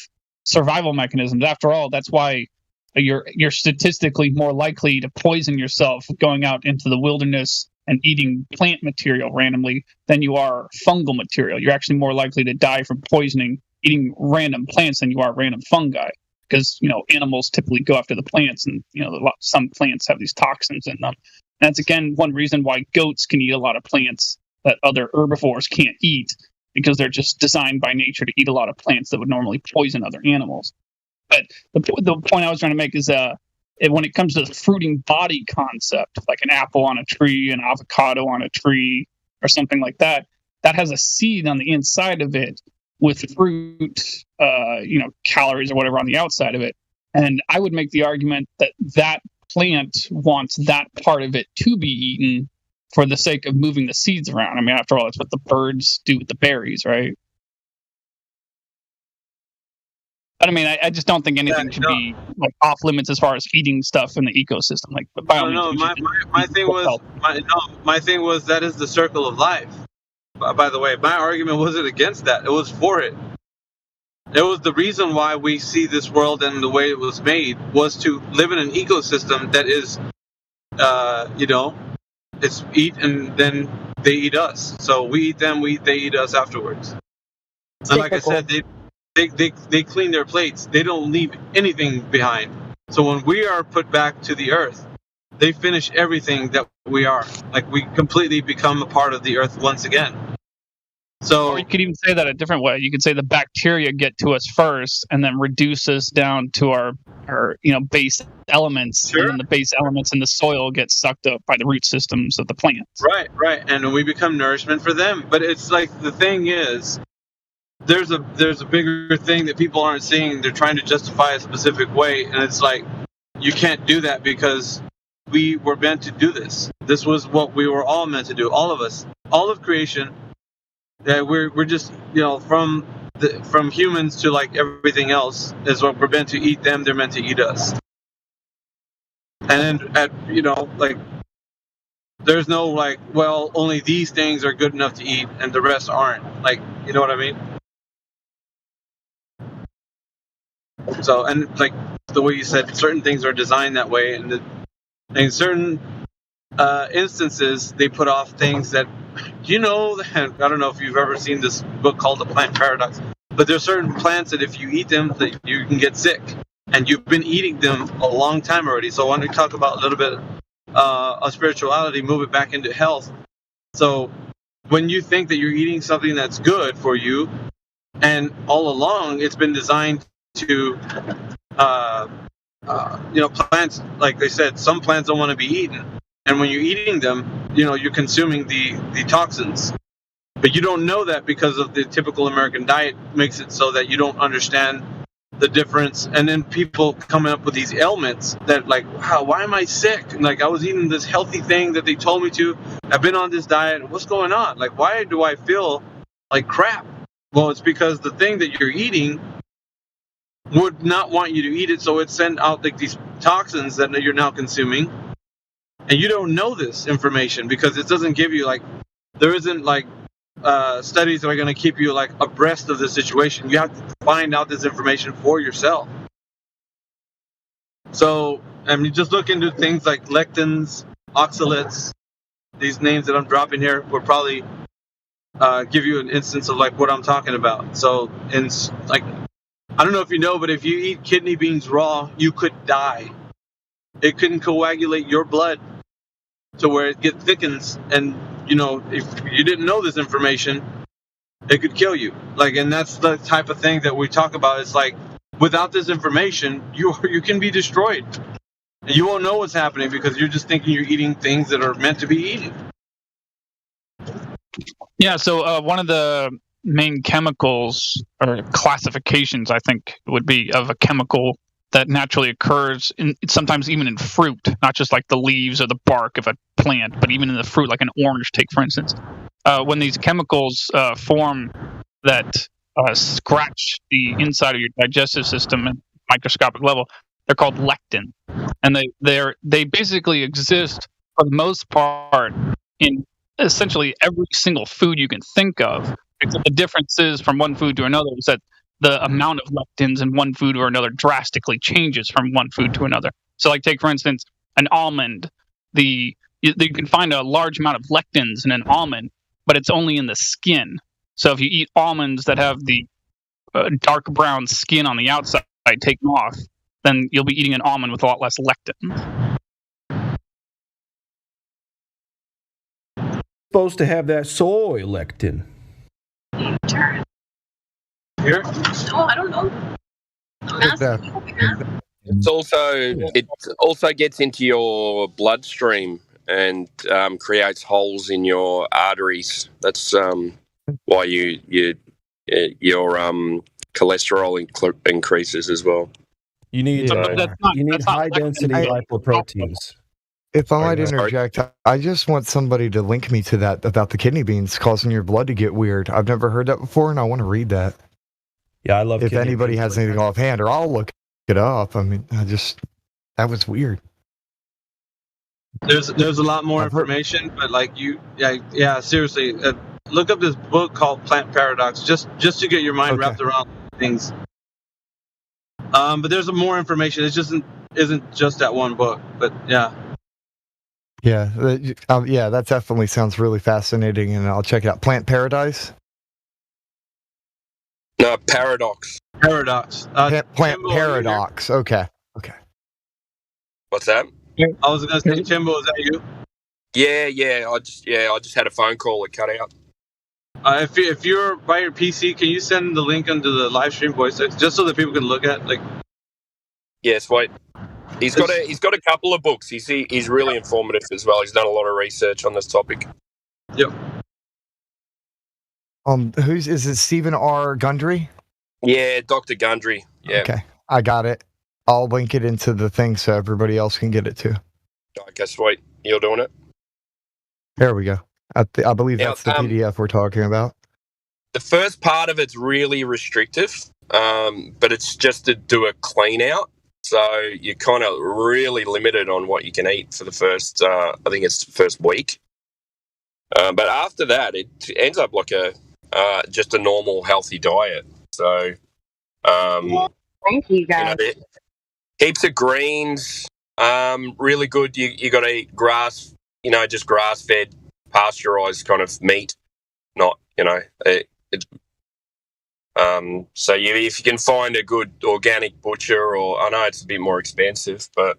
survival mechanisms. After all, that's why you're statistically more likely to poison yourself going out into the wilderness and eating plant material randomly than you are fungal material. You're actually more likely to die from eating random plants than you are random fungi, because animals typically go after the plants, and some plants have these toxins in them. And that's again one reason why goats can eat a lot of plants that other herbivores can't eat, because they're just designed by nature to eat a lot of plants that would normally poison other animals. But the point I was trying to make is when it comes to the fruiting body concept, like an apple on a tree, an avocado on a tree, or something like that, that has a seed on the inside of it with fruit, calories or whatever on the outside of it. And I would make the argument that plant wants that part of it to be eaten for the sake of moving the seeds around. I mean, after all, that's what the birds do with the berries, right? But I mean, I just don't think anything should be like off limits as far as eating stuff in the ecosystem. Like, by all means, my thing was that is the circle of life. By the way, my argument wasn't against that; it was for it. It was the reason why we see this world and the way it was made was to live in an ecosystem that is, it's eat and then they eat us. So we eat them, they eat us afterwards. And like I said, they clean their plates. They don't leave anything behind. So when we are put back to the earth, they finish everything that we are. Like we completely become a part of the earth once again. So, or you could even say that a different way. You could say the bacteria get to us first, and then reduce us down to our base elements, sure. And then the base elements in the soil get sucked up by the root systems of the plants. Right, and we become nourishment for them. But it's like the thing is, there's a bigger thing that people aren't seeing. They're trying to justify a specific way, and it's like you can't do that because we were meant to do this. This was what we were all meant to do. All of us, all of creation. That we're just from humans to like everything else is what we're meant to eat them. They're meant to eat us. And then there's no like, well, only these things are good enough to eat and the rest aren't. Like, you know what I mean? So, and like the way you said, certain things are designed that way, and in certain instances they put off things that. I don't know if you've ever seen this book called The Plant Paradox, but there's certain plants that if you eat them, that you can get sick, and you've been eating them a long time already. So I want to talk about a little bit of spirituality, move it back into health. So when you think that you're eating something that's good for you, and all along it's been designed to, plants, like they said, some plants don't want to be eaten. And when you're eating them, you're consuming the toxins. But you don't know that because of the typical American diet makes it so that you don't understand the difference. And then people coming up with these ailments that like, wow, why am I sick? And like, I was eating this healthy thing that they told me to. I've been on this diet. What's going on? Like, why do I feel like crap? Well, it's because the thing that you're eating would not want you to eat it. So it sends out like these toxins that you're now consuming. And you don't know this information because it doesn't give you there isn't studies that are going to keep you abreast of the situation. You have to find out this information for yourself. So, just look into things like lectins, oxalates. These names that I'm dropping here will probably give you an instance of what I'm talking about. So, I don't know if you know, but if you eat kidney beans raw, you could die. It couldn't coagulate your blood to where it thickens, and if you didn't know this information, it could kill you. And that's the type of thing that we talk about. It's like without this information, you can be destroyed. And you won't know what's happening because you're just thinking you're eating things that are meant to be eaten. Yeah. So one of the main chemicals or classifications, I think, would be of a chemical that naturally occurs sometimes even in fruit, not just like the leaves or the bark of a plant, but even in the fruit, like an orange, take for instance. When these chemicals form that scratch the inside of your digestive system at microscopic level, they're called lectin, and they basically exist for the most part in essentially every single food you can think of. Except the difference is from one food to another is that the amount of lectins in one food or another drastically changes from one food to another. So, take for instance an almond. You can find a large amount of lectins in an almond, but it's only in the skin. So if you eat almonds that have the dark brown skin on the outside taken off, then you'll be eating an almond with a lot less lectin. Supposed to have that soy lectin. Here? No, I don't know. It also gets into your bloodstream and creates holes in your arteries. That's why your cholesterol increases as well. You need high density lipoproteins. If I might interject, I just want somebody to link me to that about the kidney beans causing your blood to get weird. I've never heard that before, and I want to read that. Yeah, I love. If anybody has anything offhand, or I'll look it up. I mean, that was weird. There's a lot more information, but seriously, look up this book called Plant Paradox just to get your mind wrapped around things. But there's more information. It just isn't just that one book, but yeah. Yeah, yeah, that definitely sounds really fascinating, and I'll check it out. Plant Paradise? No, Paradox. Paradox. Plant Timbo, are you here? Paradox. Okay. What's that? I was gonna say, Timbo, is that you? Yeah. I just had a phone call. It cut out. If you're by your PC, can you send the link onto the live stream voice text just so that people can look at like? Yes, wait. He's got a couple of books. He's really informative as well. He's done a lot of research on this topic. Yep. Is it Stephen R. Gundry? Yeah, Dr. Gundry. Yeah. Okay, I got it. I'll link it into the thing so everybody else can get it too. Okay, sweet. You're doing it. There we go. I believe that's the PDF we're talking about. The first part of it's really restrictive, but it's just to do a clean out. So you're kind of really limited on what you can eat for the first, I think it's the first week. But after that, it ends up like just a normal healthy diet. So, thank you guys. Heaps of greens, really good. You got to eat grass, just grass-fed, pasteurized kind of meat, not, so if you can find a good organic butcher, or I know it's a bit more expensive, but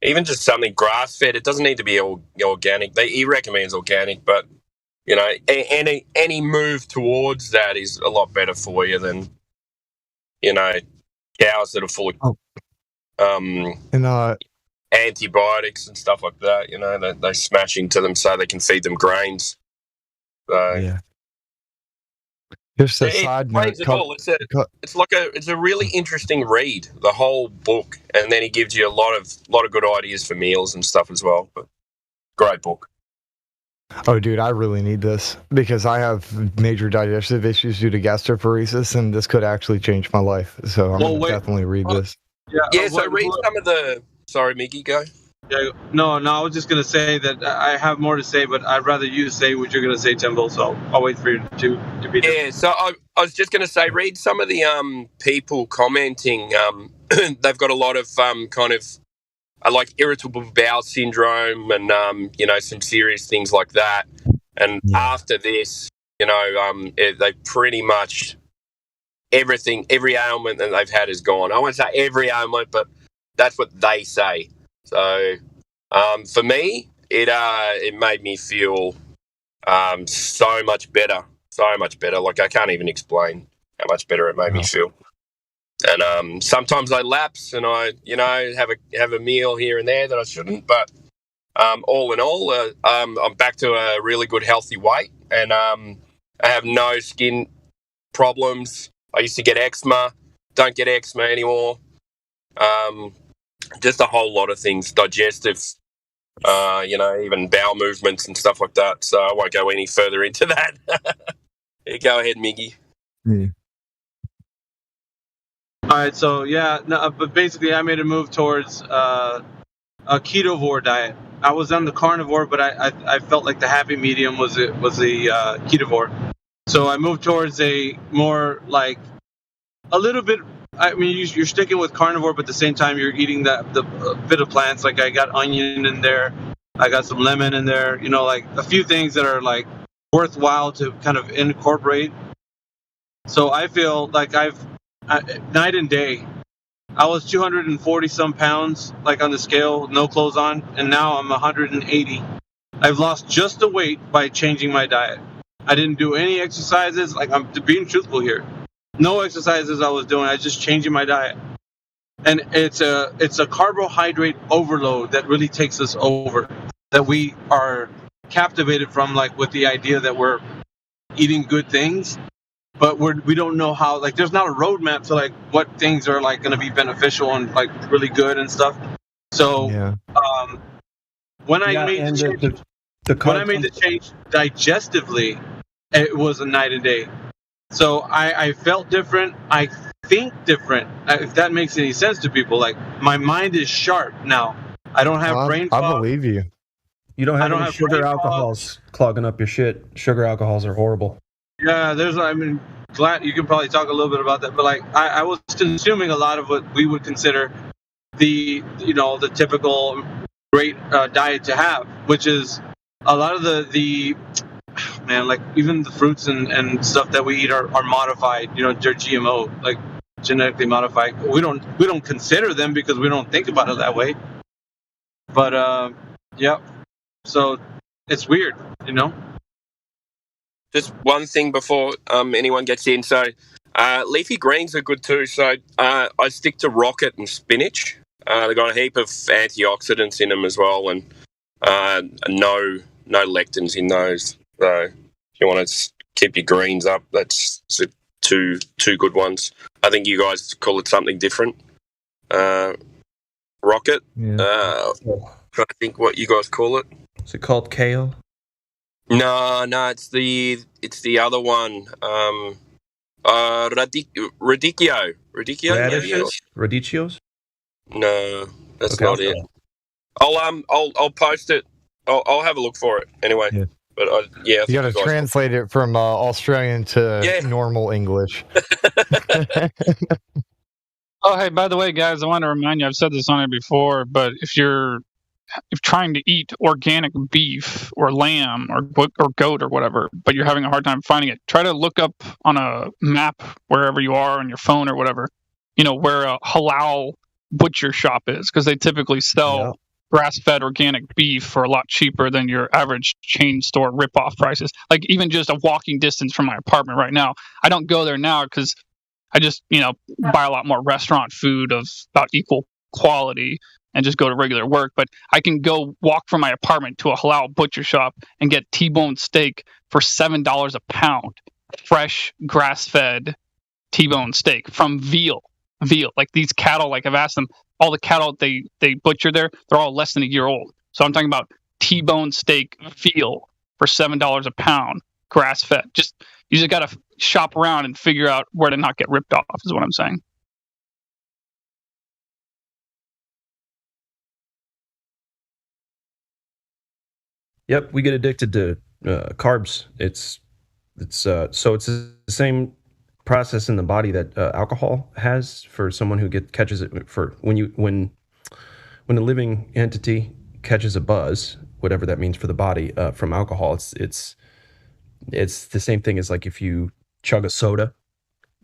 even just something grass-fed, it doesn't need to be organic. He recommends organic, but any move towards that is a lot better for you than cows that are full of antibiotics and stuff like that. They smash into them so they can feed them grains. So yeah. Just a side note. It's a really interesting read, the whole book, and then he gives you a lot of good ideas for meals and stuff as well. But great book. Oh, dude, I really need this because I have major digestive issues due to gastroparesis, and this could actually change my life. So I'm going to definitely read this. Yeah. So read some of the. Sorry, Mickey, go. Yeah, no, I was just going to say that I have more to say, but I'd rather you say what you're going to say, Timbo, so I'll wait for you to be done. Yeah, so I was just going to say, read some of the people commenting. They've got a lot of kind of like irritable bowel syndrome and, some serious things like that. And after this, they pretty much every ailment that they've had is gone. I won't say every ailment, but that's what they say. So, for me, it made me feel so much better. Like I can't even explain how much better it made me feel. And sometimes I lapse and I, have a meal here and there that I shouldn't. But all in all, I'm back to a really good healthy weight, and I have no skin problems. I used to get eczema, don't get eczema anymore. Just a whole lot of things, digestive, even bowel movements and stuff like that. So I won't go any further into that. Go ahead, Miggy. Yeah. All right, so but basically I made a move towards a ketovore diet. I was on the carnivore, but I felt like the happy medium was the ketovore. So I moved towards a more like a little bit. I mean, you're sticking with carnivore, but at the same time, you're eating the bit of plants. Like I got onion in there, I got some lemon in there. Like a few things that are like worthwhile to kind of incorporate. So I feel like night and day. I was 240 some pounds, like on the scale, no clothes on, and now I'm 180. I've lost just the weight by changing my diet. I didn't do any exercises. Like I'm being truthful here. No exercises I was doing. I was just changing my diet, and it's a carbohydrate overload that really takes us over. That we are captivated from, like with the idea that we're eating good things, but we don't know how. Like, there's not a roadmap to like what things are like going to be beneficial and like really good and stuff. So, when I made the change digestively, it was a night and day. So I felt different. I think different. If that makes any sense to people, like my mind is sharp now. I don't have brain fog. I believe you. You don't have any sugar alcohols clogging up your shit. Sugar alcohols are horrible. Yeah, glad you can probably talk a little bit about that. But like I was consuming a lot of what we would consider the typical great diet to have, which is a lot of the man, like even the fruits and stuff that we eat are modified. You know, they're GMO, like genetically modified. We don't consider them because we don't think about it that way. But yeah, so it's weird, you know. Just one thing before anyone gets in. So leafy greens are good too. So I stick to rocket and spinach. They've got a heap of antioxidants in them as well, and no lectins in those. So if you want to keep your greens up, that's two good ones. I think you guys call it something different. Rocket. Yeah. Trying to think what you guys call it. Is it called kale? No, it's the other one. Radicchio. Radishes? Radicchios? No, that's Okay, not it. I'll post it. I'll have a look for it anyway. Yeah. But yeah, You got to translate it from Australian to normal English. Oh, hey, by the way, guys, I want to remind you, I've said this on it before, but if you're trying to eat organic beef or lamb or goat or whatever, but you're having a hard time finding it, try to look up on a map wherever you are on your phone or whatever, where a halal butcher shop is, because they typically sell grass-fed organic beef for a lot cheaper than your average chain store rip-off prices. Like even just a walking distance from my apartment right now. I don't go there now because I just, buy a lot more restaurant food of about equal quality and just go to regular work. But I can go walk from my apartment to a halal butcher shop and get T-bone steak for $7 a pound. Fresh, grass-fed T-bone steak from veal. Like these cattle, like I've asked them, all the cattle they butcher there, they're all less than a year old. So I'm talking about T-bone steak veal for $7 a pound, grass-fed. You just got to shop around and figure out where to not get ripped off, is what I'm saying. Yep, we get addicted to carbs. It's the same process in the body that alcohol has for someone who catches it. For when a living entity catches a buzz, whatever that means for the body from alcohol, it's the same thing as like if you chug a soda.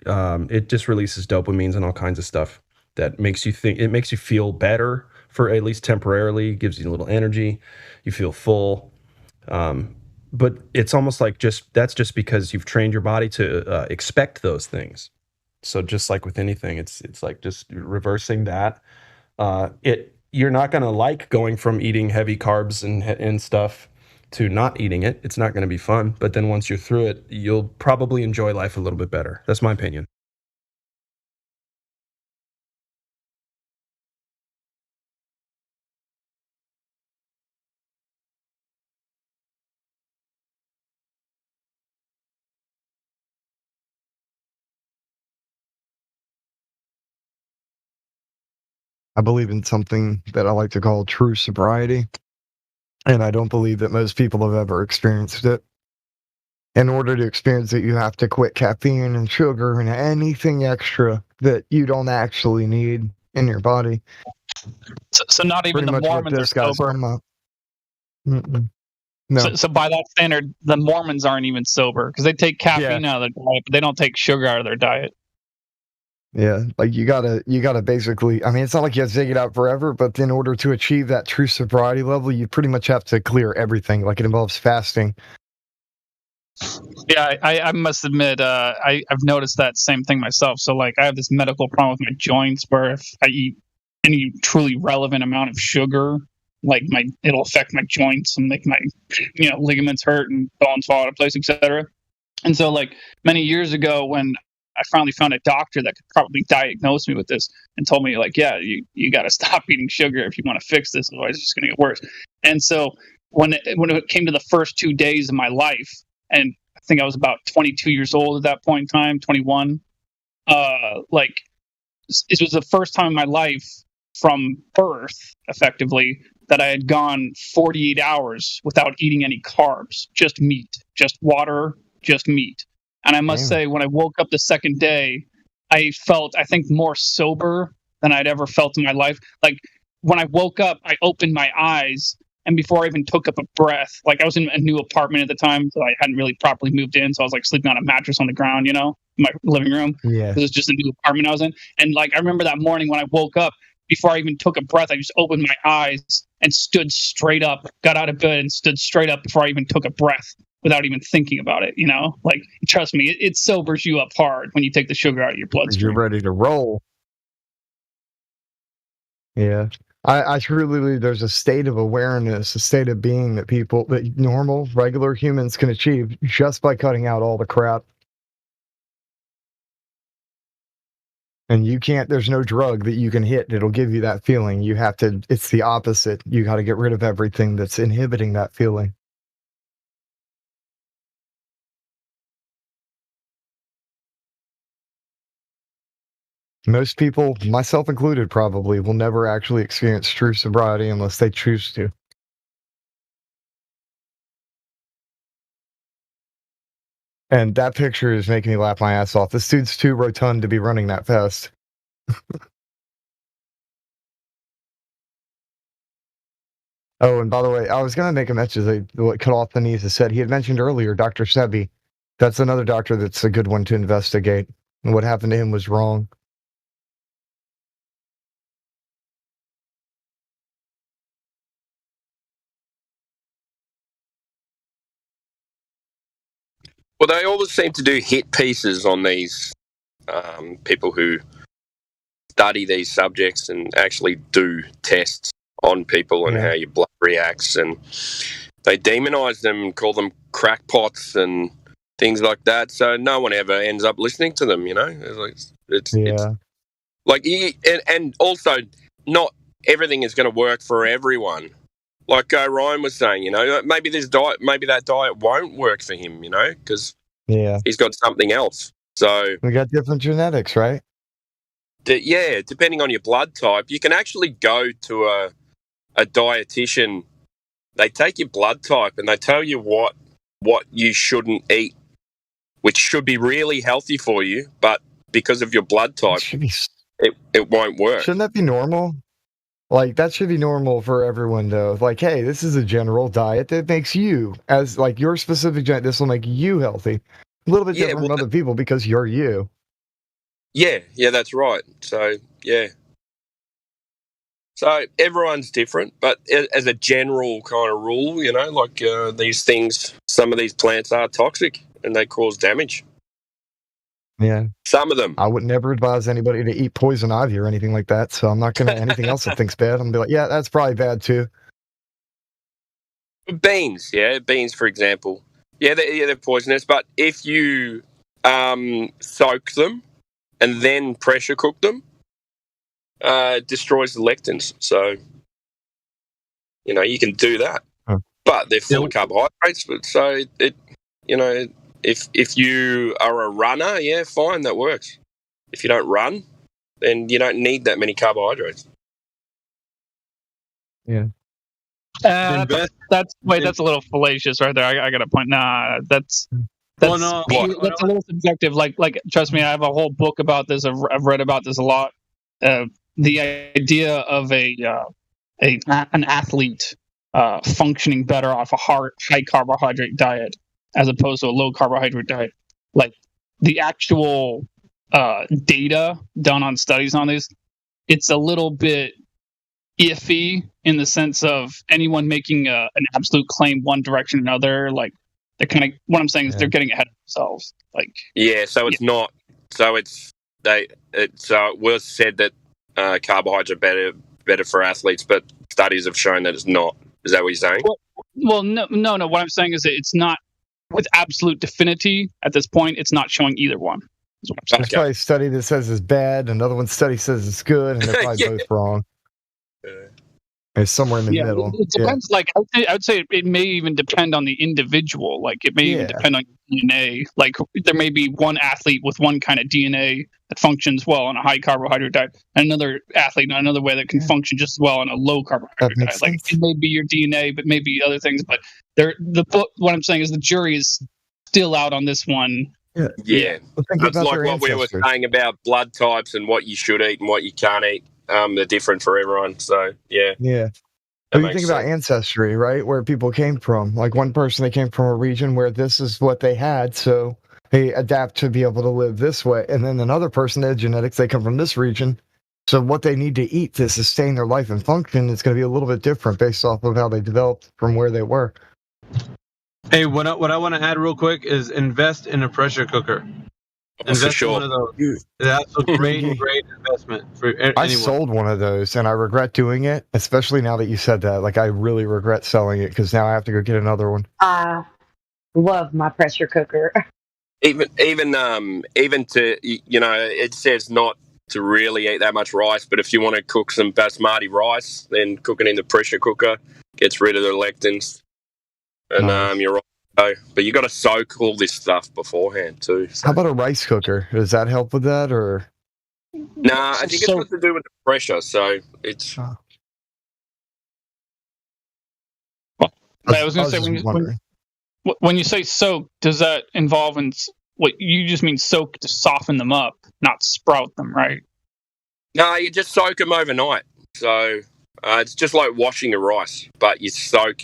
It just releases dopamines and all kinds of stuff that makes you think. It makes you feel better for at least temporarily. Gives you a little energy. You feel full. But it's almost like that's just because you've trained your body to expect those things. So just like with anything, it's like just reversing that. You're not going to like going from eating heavy carbs and stuff to not eating it. It's not going to be fun. But then once you're through it, you'll probably enjoy life a little bit better. That's my opinion. I believe in something that I like to call true sobriety, and I don't believe that most people have ever experienced it. In order to experience it, you have to quit caffeine and sugar and anything extra that you don't actually need in your body. So not even Pretty the much what Mormons this are guy's sober. talking about. No. So by that standard, the Mormons aren't even sober because they take caffeine out of their diet, but they don't take sugar out of their diet. Yeah, like you gotta basically. I mean, it's not like you have to take it out forever, but in order to achieve that true sobriety level, you pretty much have to clear everything. Like it involves fasting. Yeah, I must admit, I've noticed that same thing myself. So like, I have this medical problem with my joints where if I eat any truly relevant amount of sugar, like it'll affect my joints and make my ligaments hurt and bones fall out of place, etc. And so like many years ago when I finally found a doctor that could probably diagnose me with this and told me like, yeah, you got to stop eating sugar if you want to fix this, otherwise it's just going to get worse. And so when it came to the first 2 days of my life, and I think I was about 22 years old at that point in time, 21, like it was the first time in my life from birth, effectively, that I had gone 48 hours without eating any carbs, just meat, just water, just meat. And I must say, when I woke up the second day, I felt, I think, more sober than I'd ever felt in my life. Like when I woke up, I opened my eyes, and before I even took up a breath, like I was in a new apartment at the time, so I hadn't really properly moved in, so I was like sleeping on a mattress on the ground, in my living room. Yeah. It was just a new apartment I was in, and like I remember that morning when I woke up, before I even took a breath, I just opened my eyes and stood straight up, got out of bed and stood straight up before I even took a breath without even thinking about it, Like, trust me, it sobers you up hard when you take the sugar out of your bloodstream. You're ready to roll. Yeah. I truly believe there's a state of awareness, a state of being that normal, regular humans can achieve just by cutting out all the crap. And there's no drug that you can hit that'll give you that feeling. It's the opposite. You got to get rid of everything that's inhibiting that feeling. Most people, myself included probably, will never actually experience true sobriety unless they choose to. And that picture is making me laugh my ass off. This dude's too rotund to be running that fast. Oh, and by the way, I was going to make a mention what cut off the knees has said. He had mentioned earlier Dr. Sebi. That's another doctor that's a good one to investigate. And what happened to him was wrong. Well, they always seem to do hit pieces on these people who study these subjects and actually do tests on people and how your blood reacts, and they demonize them and call them crackpots and things like that. So no one ever ends up listening to them. It's like, and also not everything is going to work for everyone. Like Ryan was saying, maybe that diet won't work for him, because he's got something else. So we got different genetics, right? Depending on your blood type, you can actually go to a dietitian. They take your blood type and they tell you what you shouldn't eat, which should be really healthy for you, but because of your blood type, it won't work. Shouldn't that be normal? Like, that should be normal for everyone, though. Like, hey, this is a general diet that makes you, as like your specific diet, this will make you healthy. A little bit different from other people because you're you. Yeah, that's right. So, So everyone's different, but as a general kind of rule, like these things, some of these plants are toxic and they cause damage. Yeah. Some of them. I would never advise anybody to eat poison ivy or anything like that, so I'm not going to, anything else that thinks bad, I'm going to be like, yeah, that's probably bad too. Beans, for example. Yeah, they're poisonous, but if you soak them and then pressure cook them, it destroys the lectins. So, you can do that. But they're full of carbohydrates, so if you are a runner, fine, that works. If you don't run, then you don't need that many carbohydrates. Yeah. That's a little fallacious right there. I got a point. Nah, that's a little subjective. Like, trust me, I have a whole book about this. I've read about this a lot. The idea of an athlete functioning better off a high carbohydrate diet as opposed to a low carbohydrate diet. Like, the actual data done on studies on this, it's a little bit iffy in the sense of anyone making an absolute claim one direction or another. Like, they're kind of, what I'm saying is they're getting ahead of themselves. Like, it's not. So it was said that carbohydrates are better for athletes, but studies have shown that it's not. Is that what you're saying? Well, no. What I'm saying is that it's not with absolute definity at this point. It's not showing either one. There's probably a study that says it's bad, another one study says it's good, and they're probably both wrong. It's somewhere in the middle. It depends. Like, I would say it may even depend on the individual. Like, it may even depend on DNA. Like, there may be one athlete with one kind of DNA that functions well on a high carbohydrate diet, and another athlete in another way that can function just as well on a low carbohydrate diet. Like, it may be your DNA, but maybe other things. But what I'm saying is the jury is still out on this one. Yeah. It's like what we were saying about blood types and what you should eat and what you can't eat. they're different for everyone. So yeah, Yeah. that But you makes think about sense. ancestry, right? Where people came from. Like one person, they came from a region where this is what they had, so they adapt to be able to live this way. And then another person, their genetics, they come from this region. So what they need to eat to sustain their life and function is going to be a little bit different based off of how they developed from where they were. Hey, what I want to add real quick is invest in a pressure cooker. Oh, for Invest in one sure. of those. Dude, That's a great Miggy, investment for I anyone. sold one of those and I regret doing it, especially now that you said that. Like, I really regret selling it because now I have to go get another one. I love my pressure cooker. Even to, you know, it says not to really eat that much rice, but if you want to cook some basmati rice, then cook it in the pressure cooker, gets rid of the lectins, and Nice. you're right. So, but you got to soak all this stuff beforehand too. So. How about a rice cooker? Does that help with that, or? Nah, I think it's got to do with the pressure. So it's. Oh. I was going to say, when you say soak, does that involve in what you just mean soak to soften them up, not sprout them, right? No, you just soak them overnight. So it's just like washing your rice, but you soak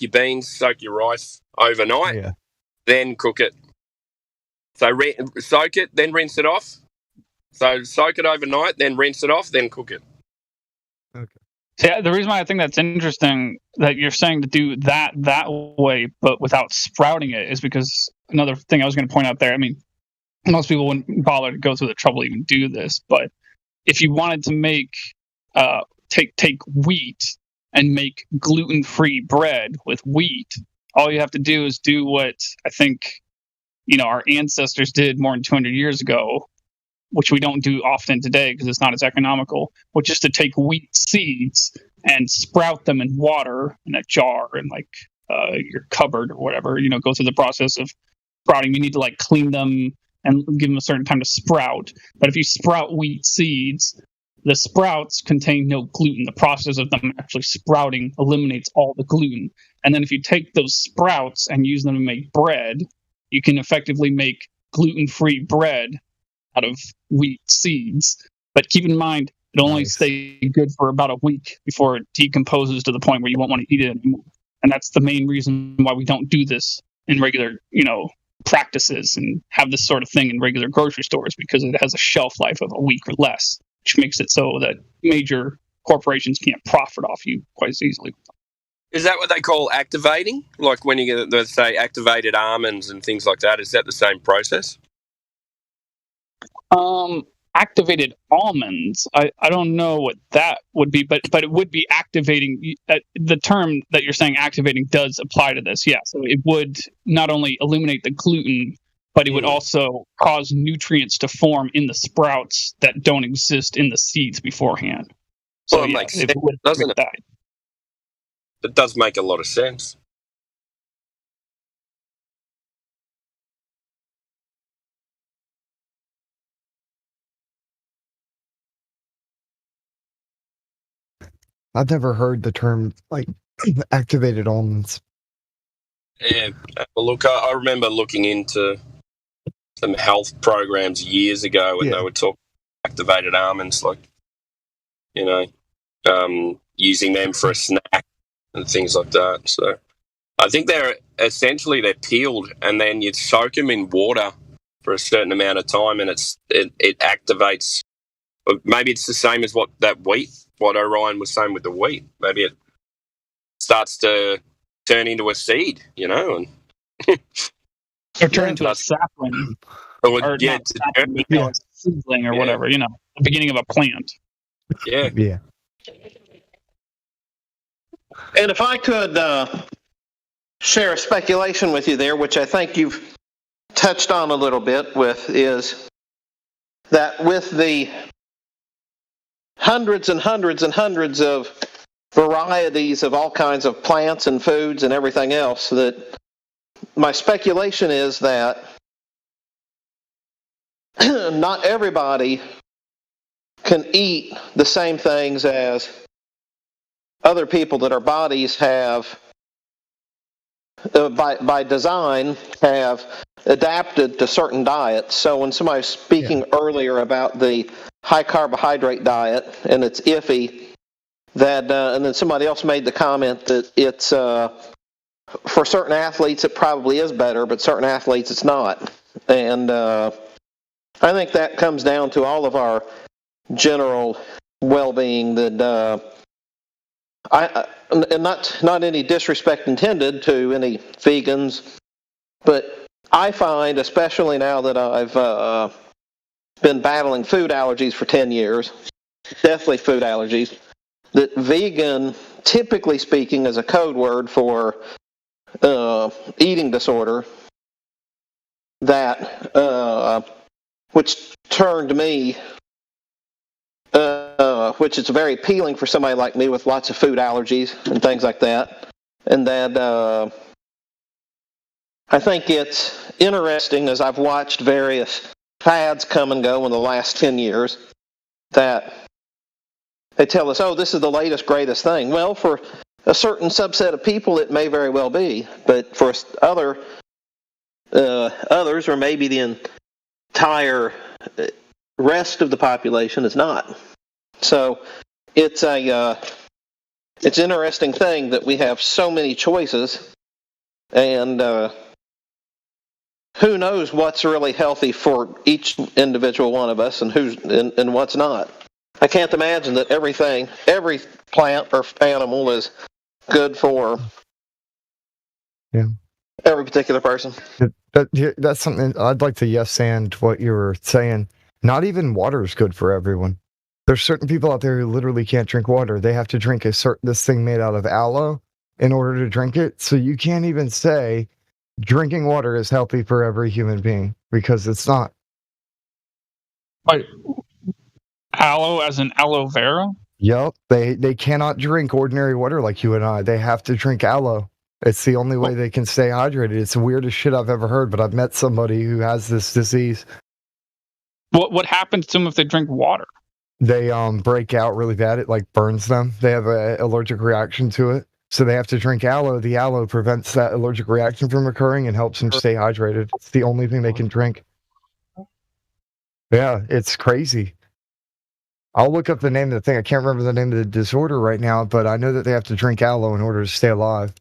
your beans, soak your rice overnight, then cook it. So soak it, then rinse it off. So soak it overnight, then rinse it off, then cook it. Okay. Yeah, the reason why I think that's interesting that you're saying to do that way, but without sprouting it, is because another thing I was going to point out there. I mean, most people wouldn't bother to go through the trouble to even do this, but if you wanted to make take wheat and make gluten-free bread with wheat, all you have to do is do what I think our ancestors did more than 200 years ago, which we don't do often today because it's not as economical, which is to take wheat seeds and sprout them in water in a jar in like your cupboard or whatever. Go through the process of sprouting. You need to like clean them and give them a certain time to sprout. But if you sprout wheat seeds, the sprouts contain no gluten. The process of them actually sprouting eliminates all the gluten. And then if you take those sprouts and use them to make bread, you can effectively make gluten-free bread out of wheat seeds. But keep in mind, it only stays good for about a week before it decomposes to the point where you won't want to eat it anymore. And that's the main reason why we don't do this in regular, practices and have this sort of thing in regular grocery stores, because it has a shelf life of a week or less, which makes it so that major corporations can't profit off you quite as easily. Is that what they call activating? Like when you get, say, activated almonds and things like that, is that the same process? Activated almonds, I don't know what that would be, but it would be activating. The term that you're saying activating does apply to this, yeah. So it would not only eliminate the gluten, but it would also cause nutrients to form in the sprouts that don't exist in the seeds beforehand. So Well, it makes sense, doesn't it? It does make a lot of sense. I've never heard the term like activated almonds. Yeah, well, look, I remember looking into some health programs years ago when they were talking activated almonds, like, using them for a snack and things like that. So I think they're peeled and then you soak them in water for a certain amount of time, and it activates. Maybe it's the same as what Orion was saying with the wheat. Maybe it starts to turn into a seed, and or turn into a sapling, or sapling, a seedling, or whatever. The beginning of a plant. Yeah. Yeah. And if I could share a speculation with you there, which I think you've touched on a little bit with, is that with the hundreds and hundreds and hundreds of varieties of all kinds of plants and foods and everything else, that my speculation is that not everybody can eat the same things as other people, that our bodies have, by design, have adapted to certain diets. So when somebody was speaking earlier about the high carbohydrate diet and it's iffy, that and then somebody else made the comment that it's for certain athletes it probably is better, but certain athletes it's not. And I think that comes down to all of our general well-being. That and not any disrespect intended to any vegans, but I find, especially now that I've been battling food allergies for 10 years, deathly food allergies, that vegan, typically speaking, is a code word for eating disorder, that which turned me, which is very appealing for somebody like me with lots of food allergies and things like that, and that I think it's interesting as I've watched various fads come and go in the last 10 years that they tell us, oh, this is the latest, greatest thing. Well, for a certain subset of people, it may very well be, but for others, or maybe the entire rest of the population, is not. So it's an interesting thing that we have so many choices, and who knows what's really healthy for each individual one of us, and and what's not. I can't imagine that every plant or animal is good for every particular person. That's something I'd like to yes and what you were saying. Not even water is good for everyone. There's certain people out there who literally can't drink water. They have to drink this thing made out of aloe in order to drink it. So you can't even say drinking water is healthy for every human being, because it's not. Like aloe as in aloe vera? Yep. They cannot drink ordinary water like you and I. They have to drink aloe. It's the only way they can stay hydrated. It's the weirdest shit I've ever heard, but I've met somebody who has this disease. What happens to them if they drink water? They break out really bad. It like burns them. They have an allergic reaction to it. So they have to drink aloe. The aloe prevents that allergic reaction from occurring and helps them stay hydrated. It's the only thing they can drink. Yeah, it's crazy. I'll look up the name of the thing. I can't remember the name of the disorder right now, but I know that they have to drink aloe in order to stay alive.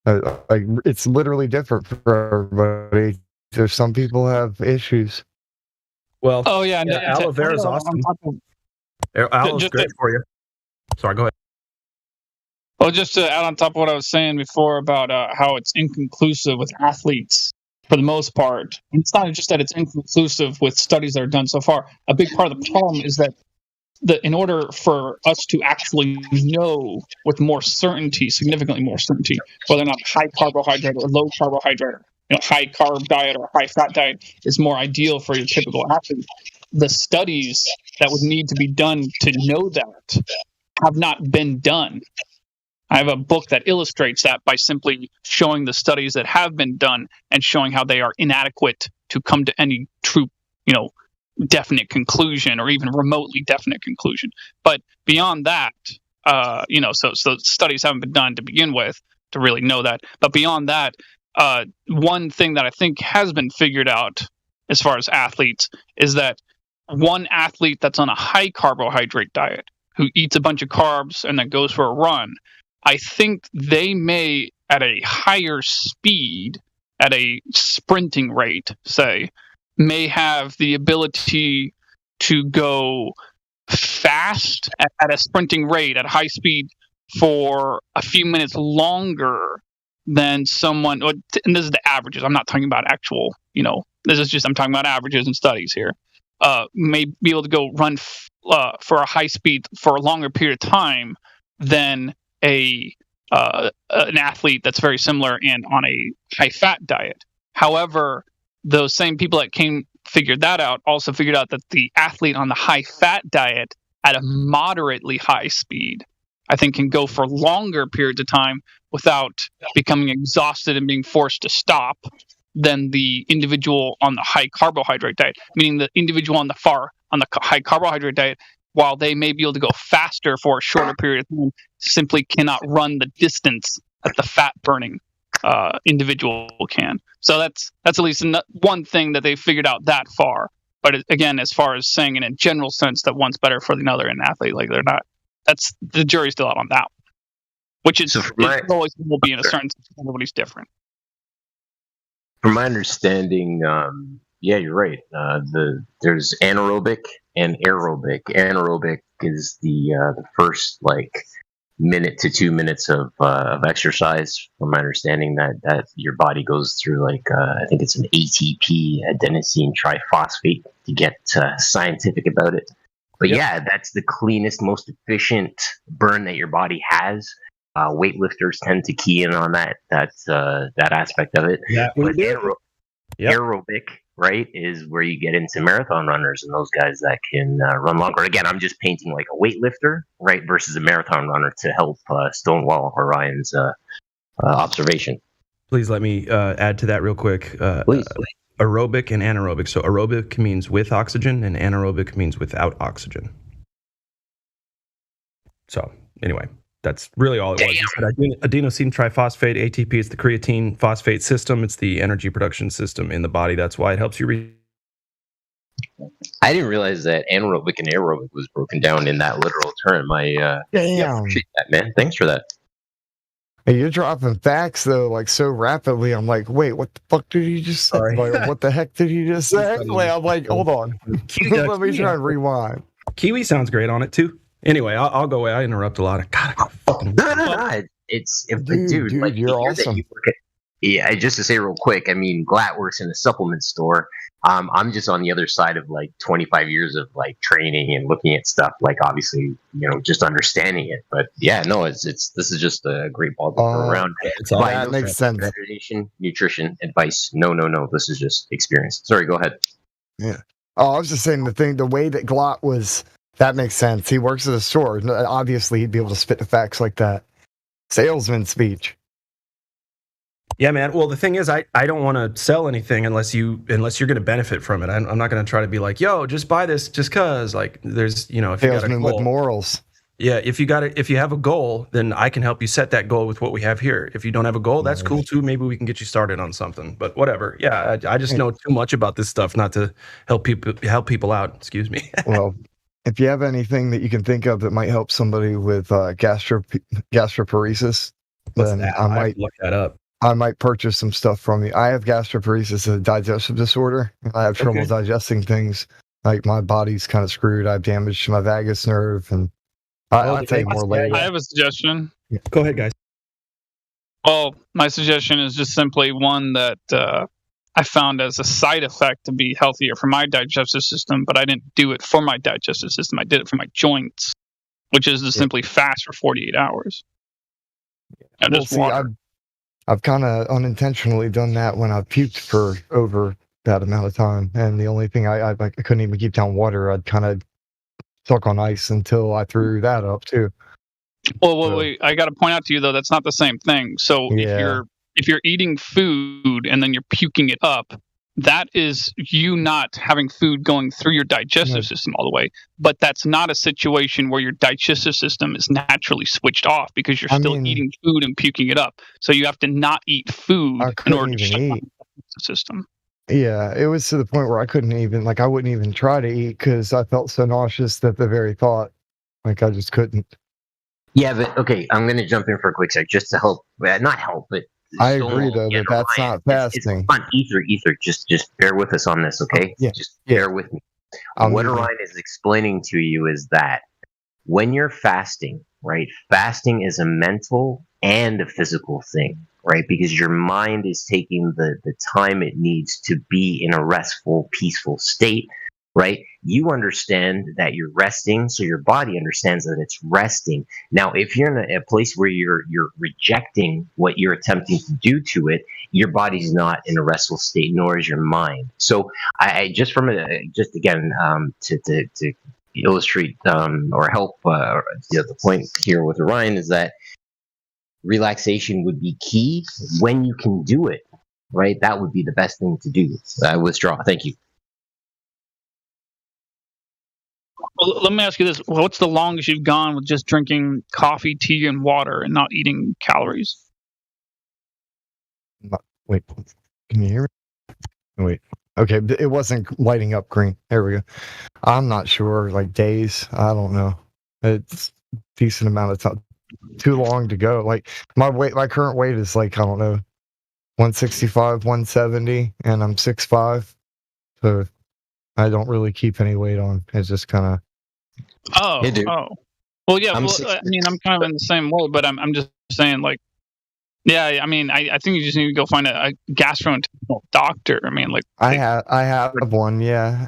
Like, it's literally different for everybody. There's some people have issues. Well, yeah, aloe vera is awesome. Aloe is great for you. Sorry, go ahead. Well, just to add on top of what I was saying before about how it's inconclusive with athletes for the most part. And it's not just that it's inconclusive with studies that are done so far. A big part of the problem is that in order for us to actually know with more certainty, significantly more certainty, whether or not high carbohydrate or low carbohydrate, high carb diet or high fat diet is more ideal for your typical athlete, the studies that would need to be done to know that have not been done. I have a book that illustrates that by simply showing the studies that have been done and showing how they are inadequate to come to any true, definite conclusion or even remotely definite conclusion. But beyond that, so studies haven't been done to begin with to really know that. But beyond that, one thing that I think has been figured out as far as athletes is that one athlete that's on a high carbohydrate diet who eats a bunch of carbs and then goes for a run, I think they may, at a higher speed, at a sprinting rate, say, may have the ability to go fast at a sprinting rate, at high speed, for a few minutes longer than someone, and this is the averages, I'm not talking about actual, I'm talking about averages and studies here, may be able to go run for a high speed for a longer period of time than an athlete that's very similar and on a high fat diet. However, those same people that figured that out also figured out that the athlete on the high fat diet at a moderately high speed, I think, can go for longer periods of time without becoming exhausted and being forced to stop than the individual on the high carbohydrate diet. Meaning the individual on the high carbohydrate diet, while they may be able to go faster for a shorter period of time, simply cannot run the distance at the fat burning individual can. So that's at least one thing that they figured out that far. But again, as far as saying in a general sense that one's better for another in an athlete, like they're not. That's the jury's still out on that. Which is it always will be in a certain sense. Everybody's different. From my understanding, yeah, you're right. There's anaerobic and aerobic. Anaerobic is the first minute to 2 minutes of exercise. From my understanding, that your body goes through I think it's an ATP, adenosine triphosphate, to get scientific about it. But yeah, that's the cleanest, most efficient burn that your body has. Weightlifters tend to key in on that aspect of it. But aerobic, right, is where you get into marathon runners and those guys that can run longer. Again, I'm just painting like a weightlifter, right, versus a marathon runner to help stonewall Orion's observation. Please let me add to that real quick. Please. Aerobic and anaerobic. So aerobic means with oxygen and anaerobic means without oxygen. So anyway, that's really all it was. Adenosine triphosphate, ATP, is the creatine phosphate system. It's the energy production system in the body. That's why it helps you I didn't realize that anaerobic and aerobic was broken down in that literal term. I appreciate that, man. Thanks for that. Hey, you're dropping facts though, so rapidly. I'm like, wait, what the fuck did you just say? What the heck did you just say? I'm like, hold on. Let me try and rewind. Kiwi sounds great on it too. Anyway, I'll go away. I interrupt a lot. No. Dude, you're awesome. Just to say real quick, I mean, Glatt works in a supplement store. I'm just on the other side of 25 years of training and looking at stuff, obviously, just understanding it. But yeah, no, this is just a great ball to throw around. That makes sense. Nutrition advice. No. This is just experience. Sorry, go ahead. Yeah. Oh, I was just saying the way that Glatt was. That makes sense. He works at a store. Obviously, he'd be able to spit the facts like that. Salesman speech. Yeah, man. Well, the thing is, I don't want to sell anything unless you're going to benefit from it. I'm not going to try to be like, yo, just buy this just cause. There's, if you got a salesman goal, with morals. Yeah, if you have a goal, then I can help you set that goal with what we have here. If you don't have a goal, that's cool too. Maybe we can get you started on something. But whatever. Yeah, I just know too much about this stuff not to help people out. Excuse me. Well, if you have anything that you can think of that might help somebody with gastroparesis, then I might look that up. I might purchase some stuff from you. I have gastroparesis, a digestive disorder, and I have trouble digesting things. My body's kind of screwed. I've damaged my vagus nerve, and I'll tell you more later. I have a suggestion. Yeah. Go ahead, guys. Well, my suggestion is just simply one that I found as a side effect to be healthier for my digestive system, but I didn't do it for my digestive system. I did it for my joints, which is to simply fast for 48 hours. I've kind of unintentionally done that when I've puked for over that amount of time, and the only thing I couldn't even keep down water. I'd kind of stuck on ice until I threw that up too. Well, wait. I got to point out to you though, that's not the same thing. So if you're eating food and then you're puking it up, that is you not having food going through your digestive system all the way. But that's not a situation where your digestive system is naturally switched off because you're still eating food and puking it up. So you have to not eat food in order to shut down the system. Yeah, it was to the point where I couldn't even, I wouldn't even try to eat because I felt so nauseous that the very thought, I just couldn't. Yeah, but okay, I'm going to jump in for a quick sec just to help, not help, but I agree though that that's not fasting. Ether, just bear with us on this, okay? Just bear with me. What Orion is explaining to you is that when you're fasting, right? Fasting is a mental and a physical thing, right? Because your mind is taking the time it needs to be in a restful, peaceful state, right? You understand that you're resting, so your body understands that it's resting. Now, if you're in a place where you're rejecting what you're attempting to do to it, your body's not in a restful state, nor is your mind. So, I just again to illustrate or help the point here with Orion is that relaxation would be key when you can do it, right? That would be the best thing to do. I withdraw. Thank you. Well, let me ask you this. What's the longest you've gone with just drinking coffee, tea, and water and not eating calories? Wait, can you hear me? Wait. Okay, it wasn't lighting up green. There we go. I'm not sure, like days. I don't know. It's a decent amount of time. Too long to go. Like my current weight is like, I don't know, 165, 170, and I'm 6'5". So I don't really keep any weight on. It's just kind of. Oh, Hey, dude. Well, yeah. I'm Well, six- I mean, I'm kind of in the same way, but I'm just saying, like, yeah. I mean, I think you just need to go find a gastrointestinal doctor. I mean, like, I have one. Yeah.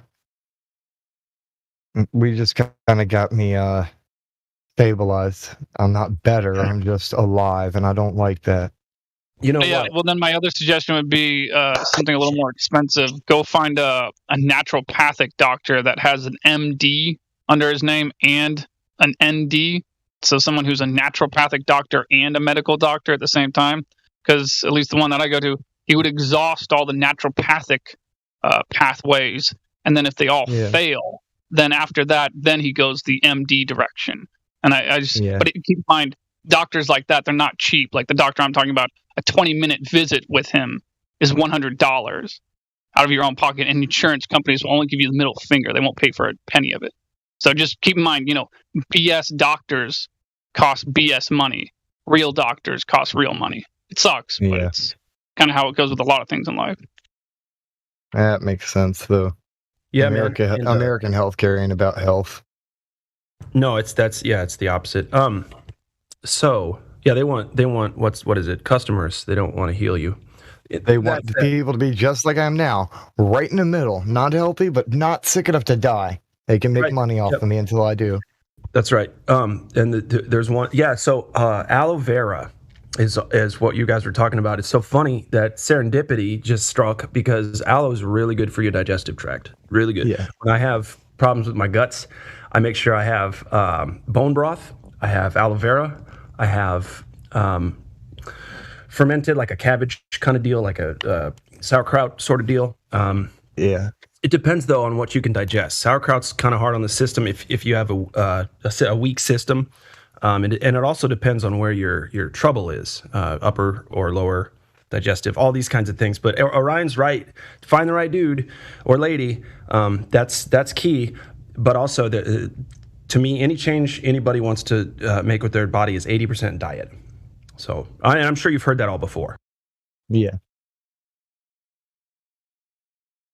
We just kind of got me stabilized. I'm not better. I'm just alive, and I don't like that. You know yeah. what? Well, then my other suggestion would be something a little more expensive. Go find a naturopathic doctor that has an MD under his name and an ND. So someone who's a naturopathic doctor and a medical doctor at the same time. Because at least the one that I go to, he would exhaust all the naturopathic pathways, and then if they all fail, then after that, then he goes the MD direction. And I just, but keep in mind, doctors like that, they're not cheap. Like the doctor I'm talking about, a 20-minute visit with him is $100 out of your own pocket, and insurance companies will only give you the middle finger. They won't pay for a penny of it. So just keep in mind, BS doctors cost BS money. Real doctors cost real money. It sucks, but it's kind of how it goes with a lot of things in life. That makes sense, though. Yeah, American healthcare ain't about health. No, it's the opposite. So yeah, they want what is it? Customers. They don't want to heal you. They want people to be just like I am now, right in the middle, not healthy, but not sick enough to die. They can make money off of me until I do. That's right. And there's one. Yeah. So aloe vera is what you guys were talking about. It's so funny that serendipity just struck because aloe is really good for your digestive tract. Really good. Yeah. When I have problems with my guts, I make sure I have bone broth. I have aloe vera. I have fermented, like a cabbage kind of deal, like a sauerkraut sort of deal. Yeah. It depends, though, on what you can digest. Sauerkraut's kind of hard on the system if you have a weak system. And it also depends on where your trouble is, upper or lower digestive, all these kinds of things. But Orion's right. Find the right dude or lady. That's key. But also, to me, any change anybody wants to make with their body is 80% diet. So I'm sure you've heard that all before. Yeah.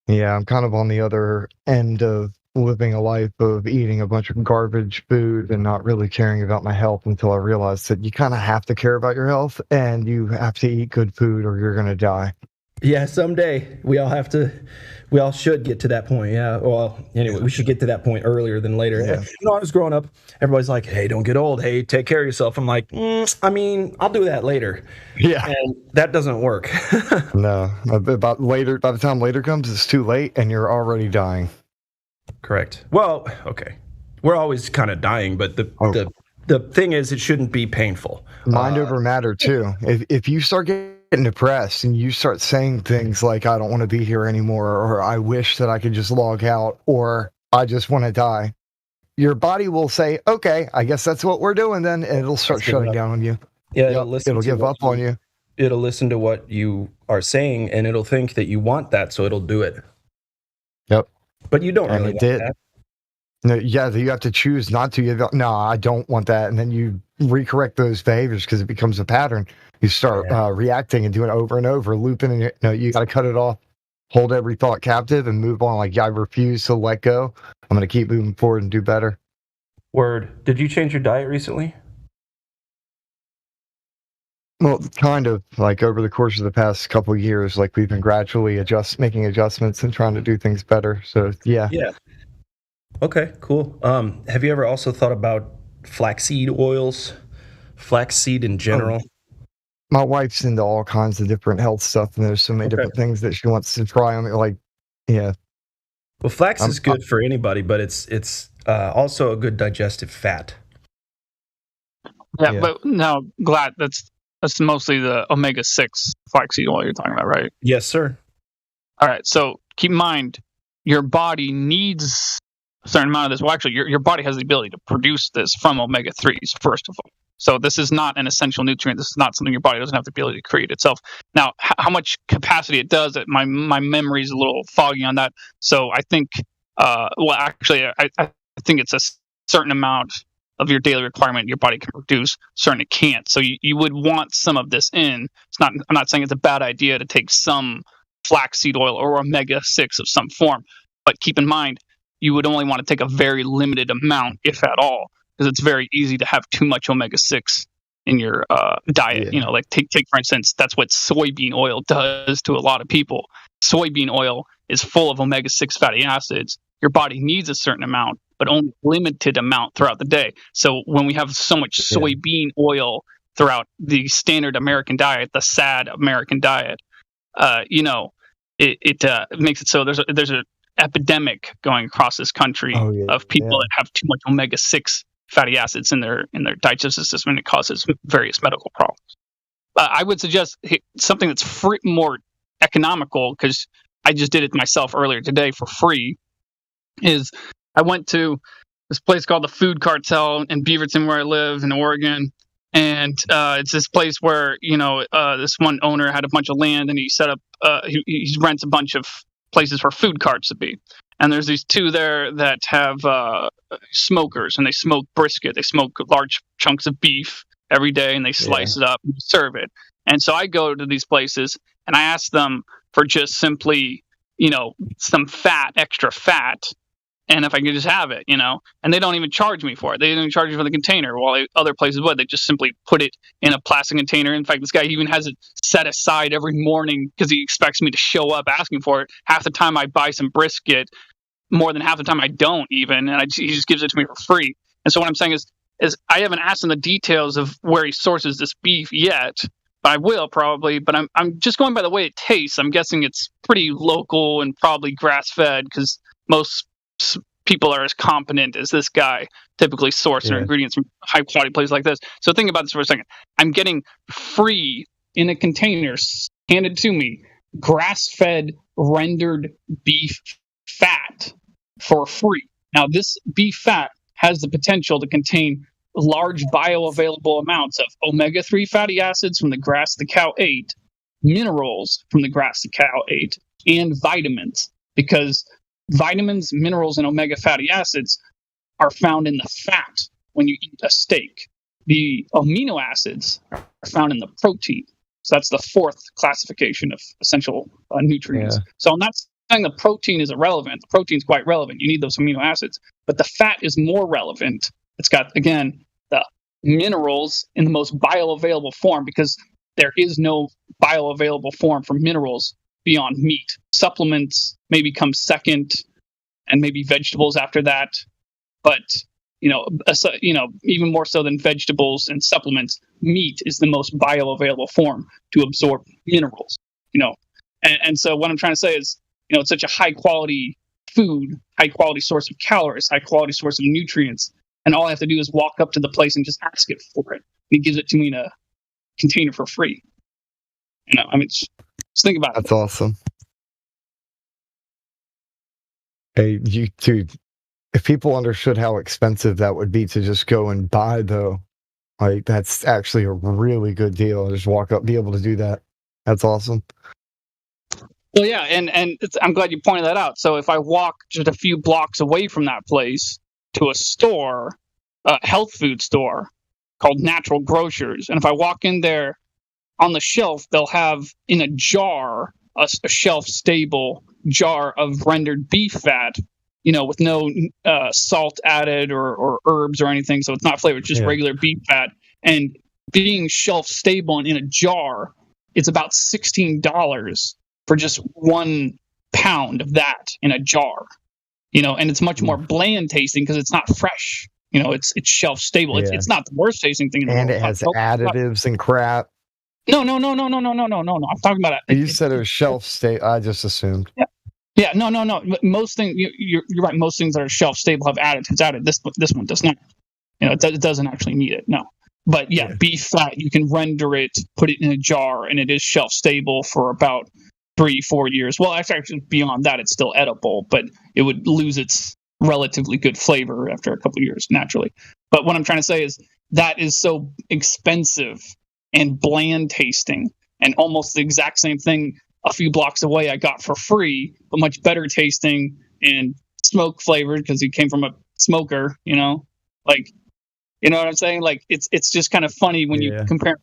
Yeah, I'm kind of on the other end of living a life of eating a bunch of garbage food and not really caring about my health until I realized that you kind of have to care about your health and you have to eat good food or you're going to die. Yeah, someday we all should get to that point. Yeah. Well, anyway, we should get to that point earlier than later. Yeah. I was growing up, everybody's like, "Hey, don't get old. Hey, take care of yourself." I'm like, I mean, I'll do that later. Yeah. And that doesn't work. No. By the time later comes, it's too late and you're already dying. Correct. Well, okay. We're always kind of dying, but the thing is, it shouldn't be painful. Mind over matter, too. If you start getting depressed and you start saying things like, I don't want to be here anymore, or I wish that I could just log out, or I just want to die, your body will say, okay, I guess that's what we're doing then, and it'll start shutting down on you. Yeah, it'll give up on you. It'll listen to what you are saying, and it'll think that you want that, so it'll do it. Yep. But you don't really want that. No, yeah, you have to choose not to. No, I don't want that. And then you recorrect those behaviors because it becomes a pattern. You start reacting and doing it over and over, looping. And you got to cut it off, hold every thought captive and move on. Like, I refuse to let go. I'm going to keep moving forward and do better. Word. Did you change your diet recently? Well, kind of, like over the course of the past couple of years, like we've been gradually making adjustments and trying to do things better. So, yeah. Yeah. Okay, cool. Have you ever also thought about flaxseed oils, flaxseed in general? My wife's into all kinds of different health stuff, and there's so many different things that she wants to try. Yeah. Well, flax is good for anybody, but it's also a good digestive fat. Yeah. But no, glad that's mostly the omega-6 flaxseed oil you're talking about, right? Yes, sir. All right. So keep in mind, your body needs a certain amount of this. Well, actually, your body has the ability to produce this from omega-3s, first of all. So this is not an essential nutrient. This is not something your body doesn't have the ability to create itself. Now, how much capacity it does, my memory is a little foggy on that. So I think, well, actually, I think it's a certain amount of your daily requirement your body can produce, certain it can't. So you would want some of this in. I'm not saying it's a bad idea to take some flaxseed oil or omega-6 of some form, but keep in mind, you would only want to take a very limited amount, if at all, because it's very easy to have too much omega-6 in your diet. Yeah. Like take for instance, that's what soybean oil does to a lot of people. Soybean oil is full of omega-6 fatty acids. Your body needs a certain amount, but only limited amount throughout the day. So when we have so much soybean oil throughout the standard American diet, the sad American diet, it makes it so there's an epidemic going across this country of people that have too much omega-6 fatty acids in their digestive system, and it causes various medical problems. I would suggest something that's more economical, because I just did it myself earlier today for free. Is I went to this place called the Food Cartel in Beaverton, where I live in Oregon, and it's this place where this one owner had a bunch of land, and he set up he rents a bunch of places for food carts to be. And there's these two there that have smokers, and they smoke brisket. They smoke large chunks of beef every day, and they slice it up and serve it. And so I go to these places, and I ask them for just simply, some extra fat, and if I could just have it, and they don't even charge me for it. They don't even charge me for the container, while other places would. They just simply put it in a plastic container. In fact, this guy even has it set aside every morning because he expects me to show up asking for it. Half the time I buy some brisket, more than half the time I don't even, and he just gives it to me for free. And so what I'm saying is I haven't asked him the details of where he sources this beef yet, but I will probably. But I'm just going by the way it tastes. I'm guessing it's pretty local and probably grass-fed, because most people are as competent as this guy typically source their ingredients from high-quality places like this. So think about this for a second. I'm getting free in a container handed to me grass-fed rendered beef fat for free. Now, this beef fat has the potential to contain large bioavailable amounts of omega-3 fatty acids from the grass the cow ate, minerals from the grass the cow ate, and vitamins, because vitamins, minerals, and omega fatty acids are found in the fat when you eat a steak. The amino acids are found in the protein. So that's the fourth classification of essential nutrients. So I'm not saying the protein is irrelevant. The protein's quite relevant. You need those amino acids. But the fat is more relevant. It's got, again, the minerals in the most bioavailable form, because there is no bioavailable form for minerals beyond meat. Supplements maybe come second, and maybe vegetables after that. But even more so than vegetables and supplements, meat is the most bioavailable form to absorb minerals. And so what I'm trying to say is, it's such a high quality food, high quality source of calories, high quality source of nutrients, and all I have to do is walk up to the place and just ask it for it. And he gives it to me in a container for free. Just think about it. That's awesome. Hey, dude, if people understood how expensive that would be to just go and buy, though, like, that's actually a really good deal. Just walk up, be able to do that. That's awesome. Well, yeah, and I'm glad you pointed that out. So if I walk just a few blocks away from that place to a store, a health food store called Natural Grocers, and if I walk in there, on the shelf, they'll have in a jar, a shelf-stable jar of rendered beef fat, with no salt added or herbs or anything, so it's not flavored, just regular beef fat. And being shelf-stable and in a jar, it's about $16 for just 1 pound of that in a jar, and it's much more bland tasting because it's not fresh. It's shelf stable. It's not the worst tasting thing in the world. And it has additives and crap. No. I'm talking about it. You said it was shelf stable. I just assumed. Yeah. No. Most things, you're right. Most things that are shelf stable have additives added. This one does not. It doesn't actually need it. No. But beef fat, you can render it, put it in a jar, and it is shelf stable for about 3-4 years. Well, actually, beyond that, it's still edible, but it would lose its relatively good flavor after a couple of years, naturally. But what I'm trying to say is, that is so expensive and bland tasting, and almost the exact same thing a few blocks away I got for free, but much better tasting and smoke flavored because he came from a smoker, like, you know what I'm saying? Like, it's just kind of funny when you compare.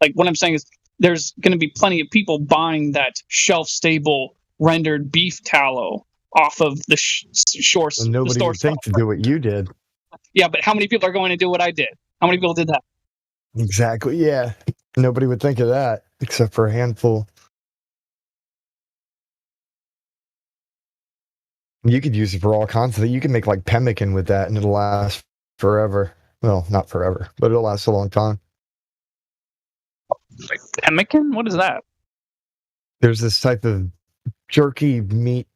Like, what I'm saying is there's going to be plenty of people buying that shelf stable rendered beef tallow off of the shore. And nobody would think to do what you did. Yeah, but how many people are going to do what I did? How many people did that? Exactly. Yeah. Nobody would think of that except for a handful. You could use it for all kinds of things. You can make like pemmican with that and it'll last forever. Well, not forever, but it'll last a long time. Like pemmican? What is that? There's this type of jerky meat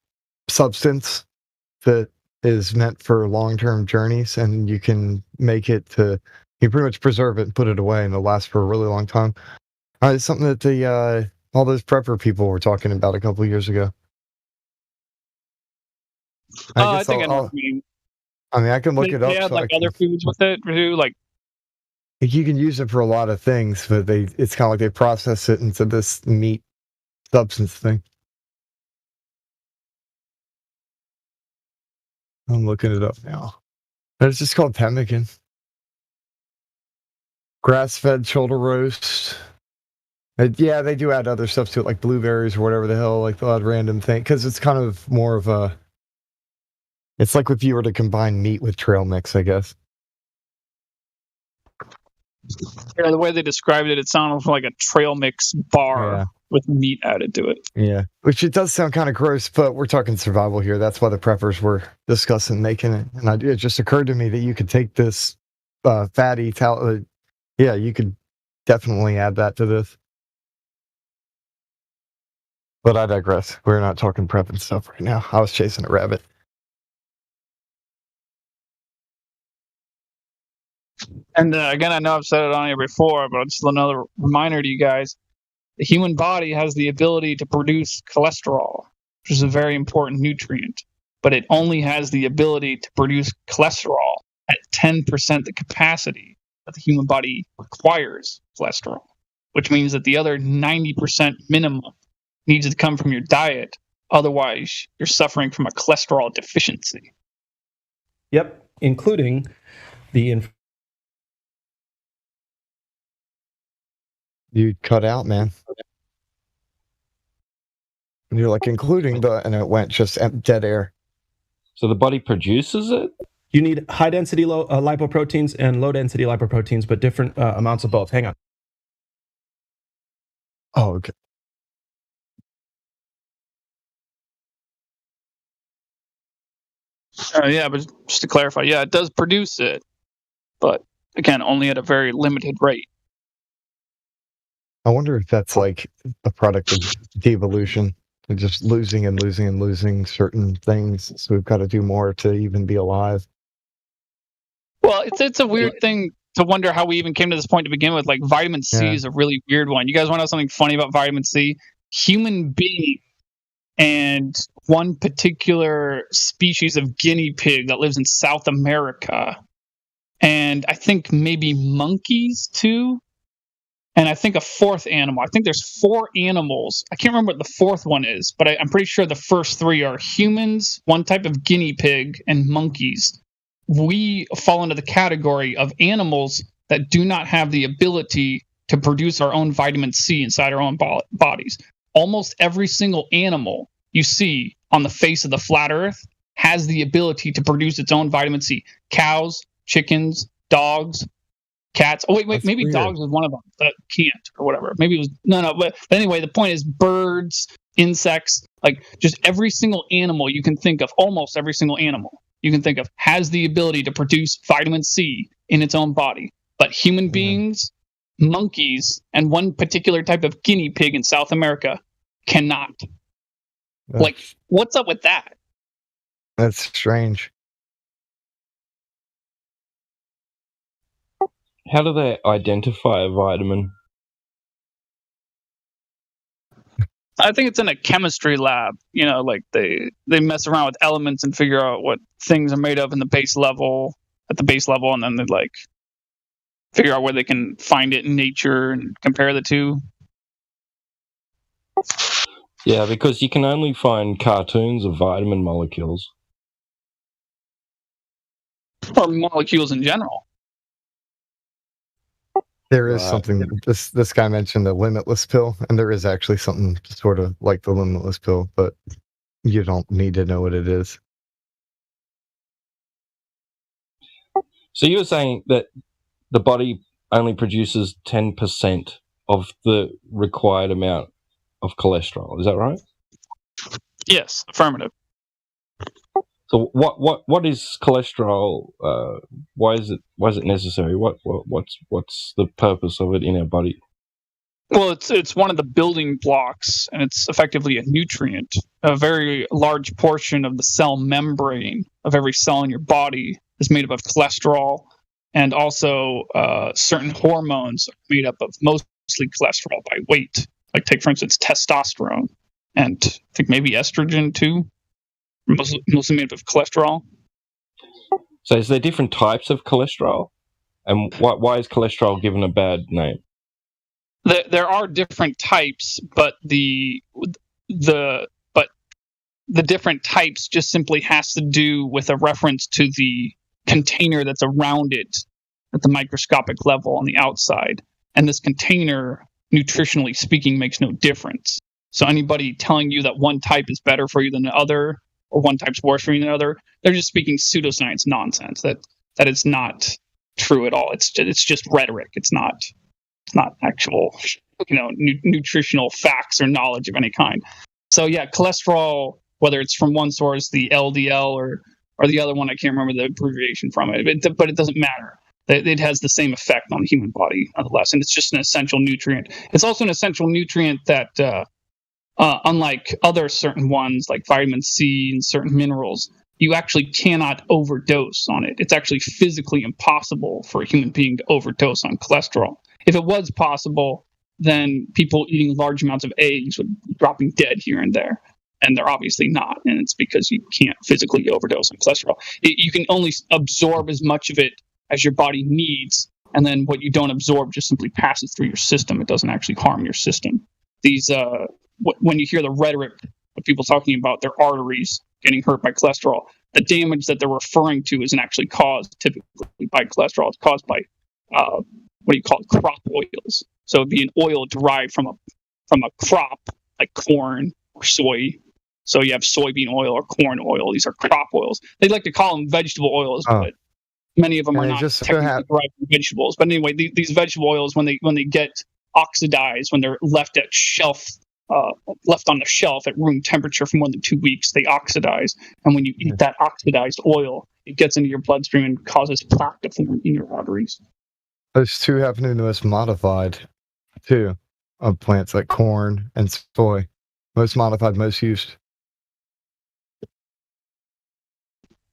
substance that is meant for long-term journeys, and you can make it you pretty much preserve it and put it away, and it'll last for a really long time. It's something that all those prepper people were talking about a couple of years ago. I think I know what you mean. I mean, I can look it up. They add like other foods with it, too, like. You can use it for a lot of things, but it's kind of like they process it into this meat substance thing. I'm looking it up now. It's just called pemmican. Grass-fed shoulder roast. Yeah, they do add other stuff to it, like blueberries or whatever the hell, like they'll add random thing, because it's kind of more of a. It's like if you were to combine meat with trail mix, I guess. Yeah, the way they described it, it sounded like a trail mix bar with meat added to it. Yeah, which it does sound kind of gross, but we're talking survival here. That's why the preppers were discussing making it. And it just occurred to me that you could take this fatty tallow. Yeah, you could definitely add that to this. But I digress. We're not talking prep and stuff right now. I was chasing a rabbit. And again, I know I've said it on here before, but just another reminder to you guys. The human body has the ability to produce cholesterol, which is a very important nutrient, but it only has the ability to produce cholesterol at 10% the capacity that the human body requires cholesterol, which means that the other 90% minimum needs to come from your diet. Otherwise, you're suffering from a cholesterol deficiency. Yep, including the You cut out, man. And you're like, including and it went just dead air. So the body produces it? You need high-density lipoproteins and low-density lipoproteins, but different amounts of both. Hang on. Oh, okay. Yeah, but just to clarify, yeah, it does produce it, but again, only at a very limited rate. I wonder if that's like a product of devolution, and just losing and losing and losing certain things. So we've got to do more to even be alive. Well, it's a weird thing to wonder how we even came to this point to begin with. Like, vitamin C is a really weird one. You guys want to know something funny about vitamin C? Human beings and one particular species of guinea pig that lives in South America, and I think maybe monkeys too, and I think a fourth animal. I think there's 4 animals. I can't remember what the fourth one is, but I'm pretty sure the first 3 are humans, one type of guinea pig, and monkeys. We fall into the category of animals that do not have the ability to produce our own vitamin C inside our own bodies. Almost every single animal you see on the face of the flat earth has the ability to produce its own vitamin C. Cows, chickens, dogs, cats. Oh, wait, That's maybe weird. dogs is one of them that can't or whatever. Maybe it was, no. But anyway, the point is birds, insects, like just every single animal you can think of, almost every single animal you can think of has the ability to produce vitamin C in its own body. But human beings, monkeys, and one particular type of guinea pig in South America cannot. Like, what's up with that? That's strange. How do they identify a vitamin? I think it's in a chemistry lab. You know, like they mess around with elements and figure out what things are made of in the base level, and then they like figure out where they can find it in nature and compare the two. Yeah, because you can only find cartoons of vitamin molecules. Or molecules in general. There is something, this guy mentioned the limitless pill, and there is actually something sort of like the limitless pill, but you don't need to know what it is. So you were saying that the body only produces 10% of the required amount of cholesterol. Is that right? Yes, affirmative. So what is cholesterol? Why is it necessary? What's the purpose of it in our body? Well, it's one of the building blocks, and it's effectively a nutrient. A very large portion of the cell membrane of every cell in your body is made up of cholesterol, and also certain hormones are made up of mostly cholesterol by weight. Like take, for instance, testosterone, and I think maybe estrogen too. Mostly made up of cholesterol. So is there different types of cholesterol? And why is cholesterol given a bad name? There are different types, but the different types just simply has to do with a reference to the container that's around it at the microscopic level on the outside. And this container, nutritionally speaking, makes no difference. So anybody telling you that one type is better for you than the other, or one type's worse for you than the other, they're just speaking pseudoscience nonsense. That is not true at all. It's just rhetoric. It's not actual, nutritional facts or knowledge of any kind. So yeah, cholesterol, whether it's from one source, the LDL, or the other one, I can't remember the abbreviation from it, but it doesn't matter. It has the same effect on the human body nonetheless, and it's just an essential nutrient. It's also an essential nutrient that, unlike other certain ones like vitamin C and certain minerals, you actually cannot overdose on it. It's actually physically impossible for a human being to overdose on cholesterol. If it was possible, then people eating large amounts of eggs would be dropping dead here and there. And they're obviously not. And it's because you can't physically overdose on cholesterol. You can only absorb as much of it as your body needs. And then what you don't absorb just simply passes through your system. It doesn't actually harm your system. When you hear the rhetoric of people talking about their arteries getting hurt by cholesterol, the damage that they're referring to isn't actually caused typically by cholesterol. It's caused by crop oils. So it'd be an oil derived from a crop like corn or soy. So you have soybean oil or corn oil. These are crop oils. They like to call them vegetable oils, but many of them are not technically derived from vegetables. But anyway, these vegetable oils, when they get oxidized, when they're left on the shelf at room temperature for more than 2 weeks, they oxidize. And when you eat that oxidized oil, it gets into your bloodstream and causes plaque to form in your arteries. Those two happen to be the most modified, too, of plants like corn and soy. Most modified, most used.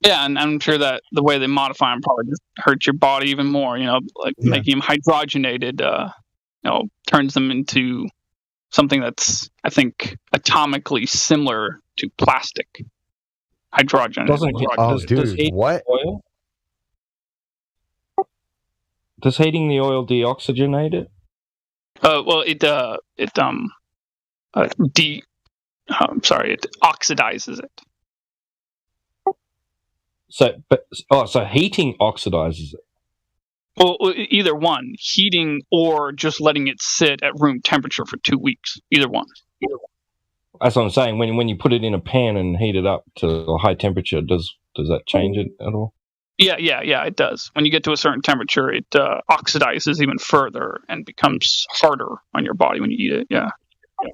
Yeah, and I'm sure that the way they modify them probably just hurts your body even more, making them hydrogenated, turns them into something that's, I think, atomically similar to plastic. Hydrogen. Does what? Oil? Does heating the oil deoxygenate it? Well, it oxidizes it. So heating oxidizes it. Well, either one, heating or just letting it sit at room temperature for 2 weeks. Either one. That's what I'm saying. When you put it in a pan and heat it up to a high temperature, does that change it at all? Yeah, it does. When you get to a certain temperature, it oxidizes even further and becomes harder on your body when you eat it. Yeah,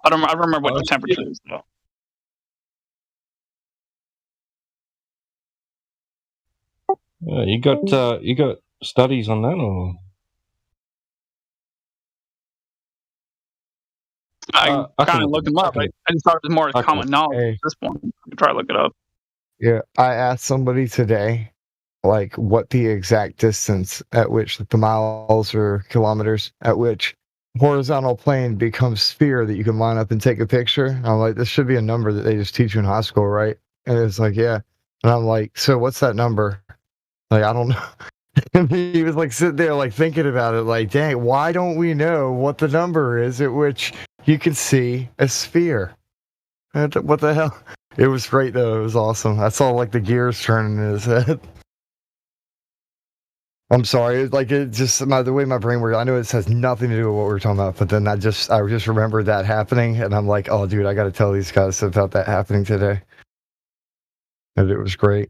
I don't remember what the temperature is though. You got studies on that, or? I kind of look them up. I just thought it was more common knowledge at this point. I could try to look it up. Yeah, I asked somebody today, like, what the exact distance at which the miles or kilometers at which horizontal plane becomes sphere that you can line up and take a picture. And I'm like, this should be a number that they just teach you in high school, right? And it's like, yeah. And I'm like, so what's that number? Like, I don't know. And he was like sitting there like thinking about it, like, dang, why don't we know what the number is at which you can see a sphere? What the hell? It was great though. It was awesome. I saw like the gears turning in his head. I'm sorry, like it just the way my brain works. I know this has nothing to do with what we're talking about, but then I just remembered that happening, and I'm like, oh, dude, I got to tell these guys about that happening today. And it was great.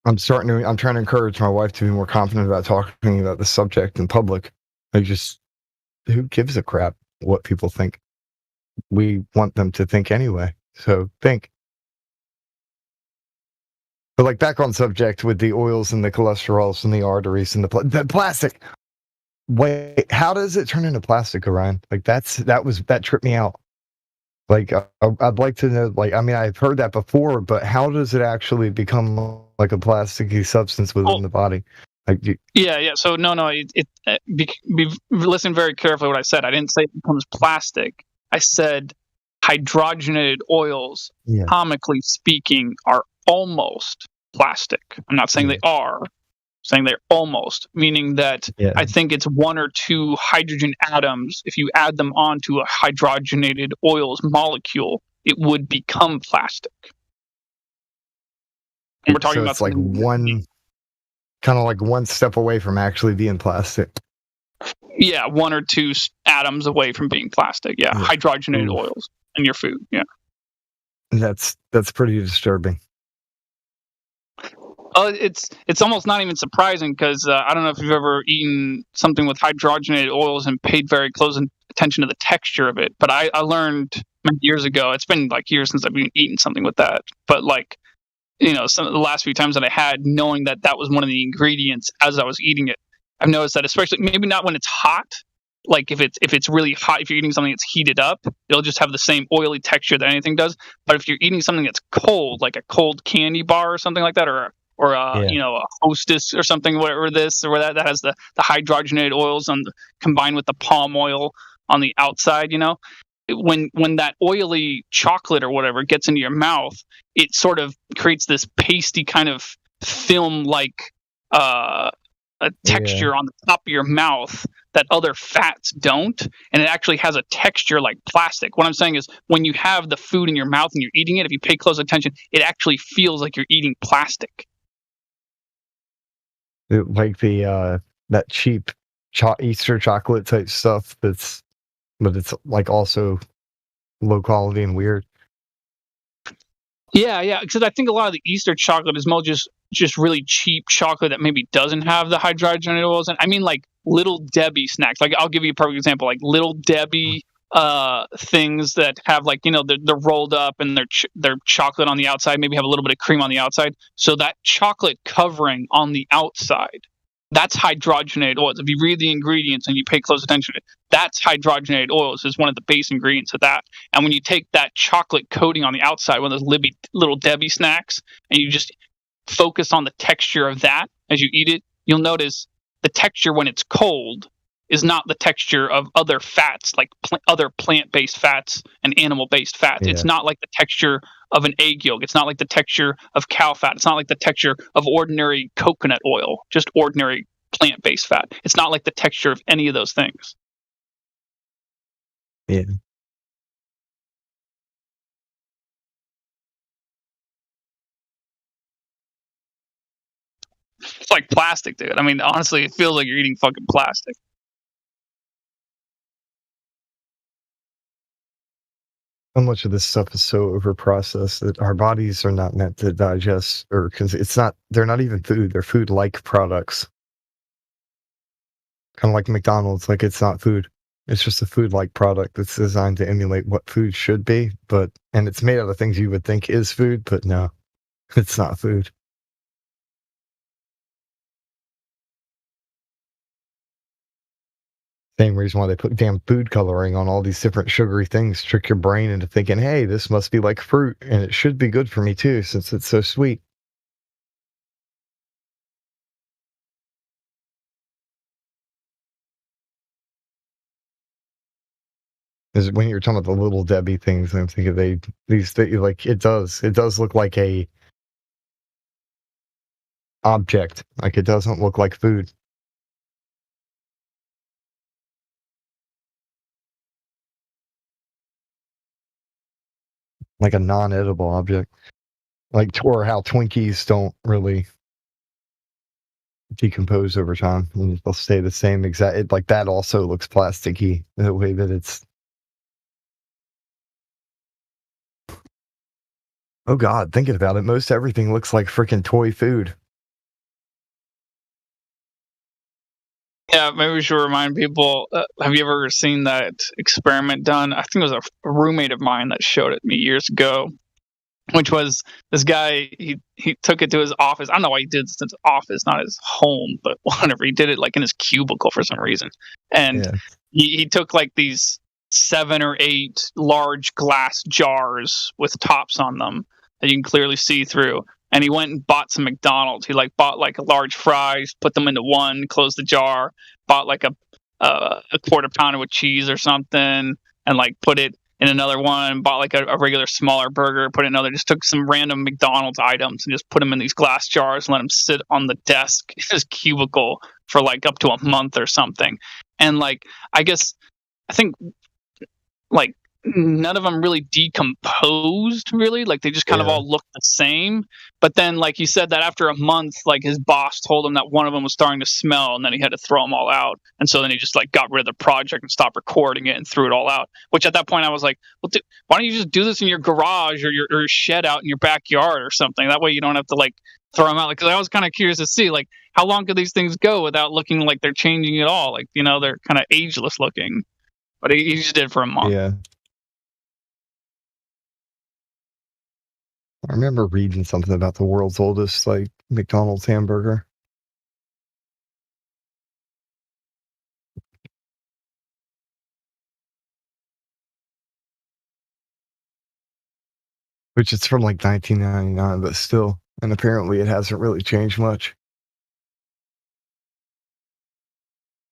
I'm trying to encourage my wife to be more confident about talking about the subject in public. Like, just who gives a crap what people think? We want them to think anyway. So think. But like back on subject with the oils and the cholesterols and the arteries and the plastic. Wait, how does it turn into plastic, Orion? Like that tripped me out. Like I'd like to know. Like, I mean, I've heard that before, but how does it actually become like a plasticky substance within the body? Like, yeah. So no. Listen very carefully what I said. I didn't say it becomes plastic. I said hydrogenated oils, chemically speaking, are almost plastic. I'm not saying they are. I'm saying they're almost, meaning that I think it's one or two hydrogen atoms. If you add them onto a hydrogenated oils molecule, it would become plastic. And we're talking so about it's like one step away from actually being plastic. Yeah, one or two atoms away from being plastic. Yeah, hydrogenated oils in your food. Yeah, that's pretty disturbing. It's almost not even surprising because I don't know if you've ever eaten something with hydrogenated oils and paid very close attention to the texture of it. But I learned many years ago. It's been like years since I've been eating something with that. But like, some of the last few times that I had, knowing that was one of the ingredients as I was eating it, I've noticed that, especially maybe not when it's hot. Like if it's really hot, if you're eating something that's heated up, it'll just have the same oily texture that anything does. But if you're eating something that's cold, like a cold candy bar or something like that, or a Hostess or something, whatever this or that has the hydrogenated oils combined with the palm oil on the outside, when that oily chocolate or whatever gets into your mouth, it sort of creates this pasty kind of film like a texture on the top of your mouth that other fats don't, and it actually has a texture like plastic. What I'm saying is, when you have the food in your mouth and you're eating it, if you pay close attention, it actually feels like you're eating plastic. Like the that cheap Easter chocolate type stuff but it's like also low quality and weird. Yeah, because I think a lot of the Easter chocolate is more just really cheap chocolate that maybe doesn't have the hydrogenated oils. And I mean, like Little Debbie snacks. Like, I'll give you a perfect example. Like Little Debbie things that have, like, they're rolled up and they're chocolate on the outside, maybe have a little bit of cream on the outside. So that chocolate covering on the outside, that's hydrogenated oils. If you read the ingredients and you pay close attention to it, that's hydrogenated oils is one of the base ingredients of that. And when you take that chocolate coating on the outside, one of those Little Debbie snacks, and you just focus on the texture of that as you eat it, you'll notice the texture when it's cold is not the texture of other fats, like other plant-based fats and animal-based fats. It's not like the texture of an egg yolk. It's not like the texture of cow fat. It's not like the texture of ordinary coconut oil, just ordinary plant-based fat. It's not like the texture of any of those things. Yeah. It's like plastic, dude. I mean, honestly, it feels like you're eating fucking plastic. So much of this stuff is so overprocessed that our bodies are not meant to digest, or because they're not even food, they're food-like products. Kind of like McDonald's, like it's not food. It's just a food-like product that's designed to emulate what food should be, and it's made out of things you would think is food, but no, it's not food. Same reason why they put damn food coloring on all these different sugary things, trick your brain into thinking, hey, this must be like fruit, and it should be good for me too, since it's so sweet. Is when you're talking about the Little Debbie things, I'm thinking these like it does look like a object. Like, it doesn't look like food. Like a non-edible object. Like, or how Twinkies don't really decompose over time. They'll stay the same exact. Like, that also looks plasticky, the way that it's. Oh God, thinking about it, most everything looks like freaking toy food. Yeah, maybe we should remind people. Have you ever seen that experiment done? I think it was a roommate of mine that showed it me years ago, which was this guy. He took it to his office. I don't know why he did this in his office, not his home, but whatever. He did it like in his cubicle for some reason, and Yeah. he took like these 7 or 8 large glass jars with tops on them that you can clearly see through. And he went and bought some McDonald's. He like bought like a large fries, put them into one, closed the jar, bought like a quarter pounder with cheese or something, and like put it in another one, bought like a regular smaller burger, put it in another, just took some random McDonald's items and just put them in these glass jars and let them sit on the desk in his cubicle for like up to a month or something. And like, I think like none of them really decomposed really, like they just kind of all looked the same. But then like you said that after a month, like his boss told him that one of them was starting to smell, and then he had to throw them all out. And so then he just like got rid of the project and stopped recording it and threw it all out, which at that point I was like, well, why don't you just do this in your garage or your shed out in your backyard or something? That way you don't have to like throw them out. Like, 'cause I was kind of curious to see like how long could these things go without looking like they're changing at all, like, you know, they're kind of ageless looking. But he just did it for a month. Yeah. I remember reading something about the world's oldest, like, McDonald's hamburger. Which it's from like 1999, but still. And apparently it hasn't really changed much.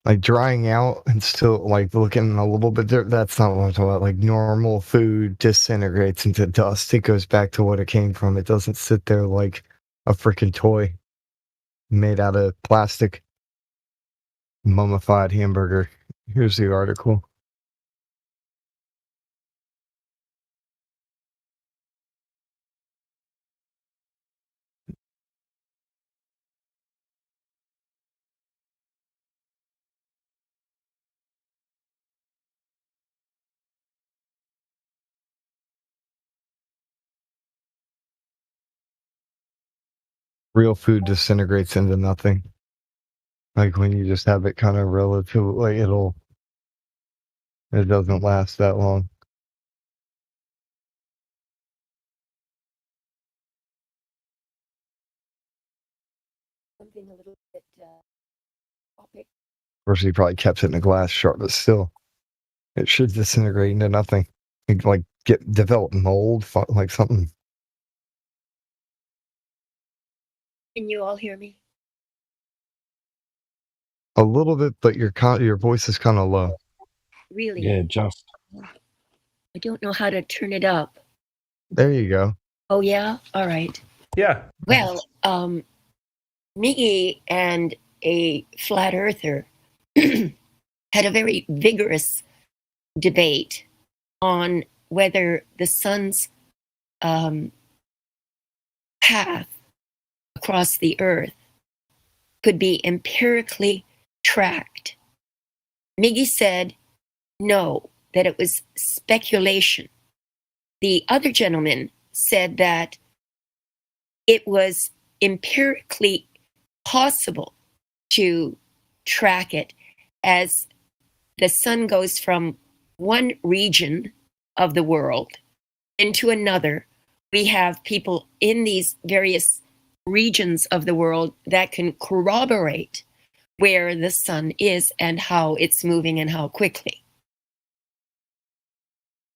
Like drying out and still like looking a little bit there. That's not what I'm talking about. Like normal food disintegrates into dust. It goes back to what it came from. It doesn't sit there like a freaking toy made out of plastic. Mummified hamburger. Here's the article. Real food disintegrates into nothing. Like when you just have it kind of relative, like it doesn't last that long. Something a little bit topic. Of course, he probably kept it in a glass jar, but still, it should disintegrate into nothing. It'd, like develop mold, like something. Can you all hear me? A little bit, but your voice is kind of low. Really? Yeah, just. I don't know how to turn it up. There you go. Oh yeah? All right. Yeah. Well, Miggy and a flat earther had a very vigorous debate on whether the sun's path across the earth could be empirically tracked. Miggy said no, that it was speculation. The other gentleman said that it was empirically possible to track it as the sun goes from one region of the world into another. We have people in these various regions of the world that can corroborate where the sun is and how it's moving and how quickly.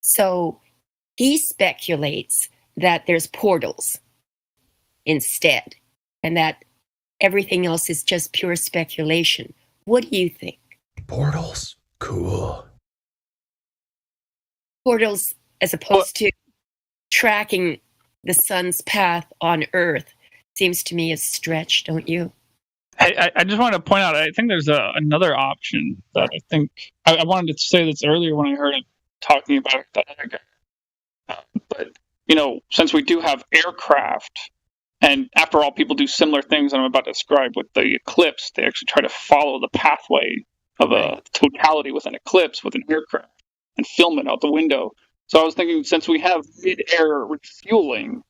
So he speculates that there's portals instead, and that everything else is just pure speculation. What do you think? Portals? Cool. Portals as opposed to tracking the sun's path on Earth seems to me a stretch, don't you? I just wanted to point out, I think there's another option that I think, I wanted to say this earlier when I heard it talking about that other guy. But, since we do have aircraft, and after all, people do similar things that I'm about to describe with the eclipse, they actually try to follow the pathway of a totality with an eclipse with an aircraft and film it out the window. So I was thinking, since we have mid-air refueling,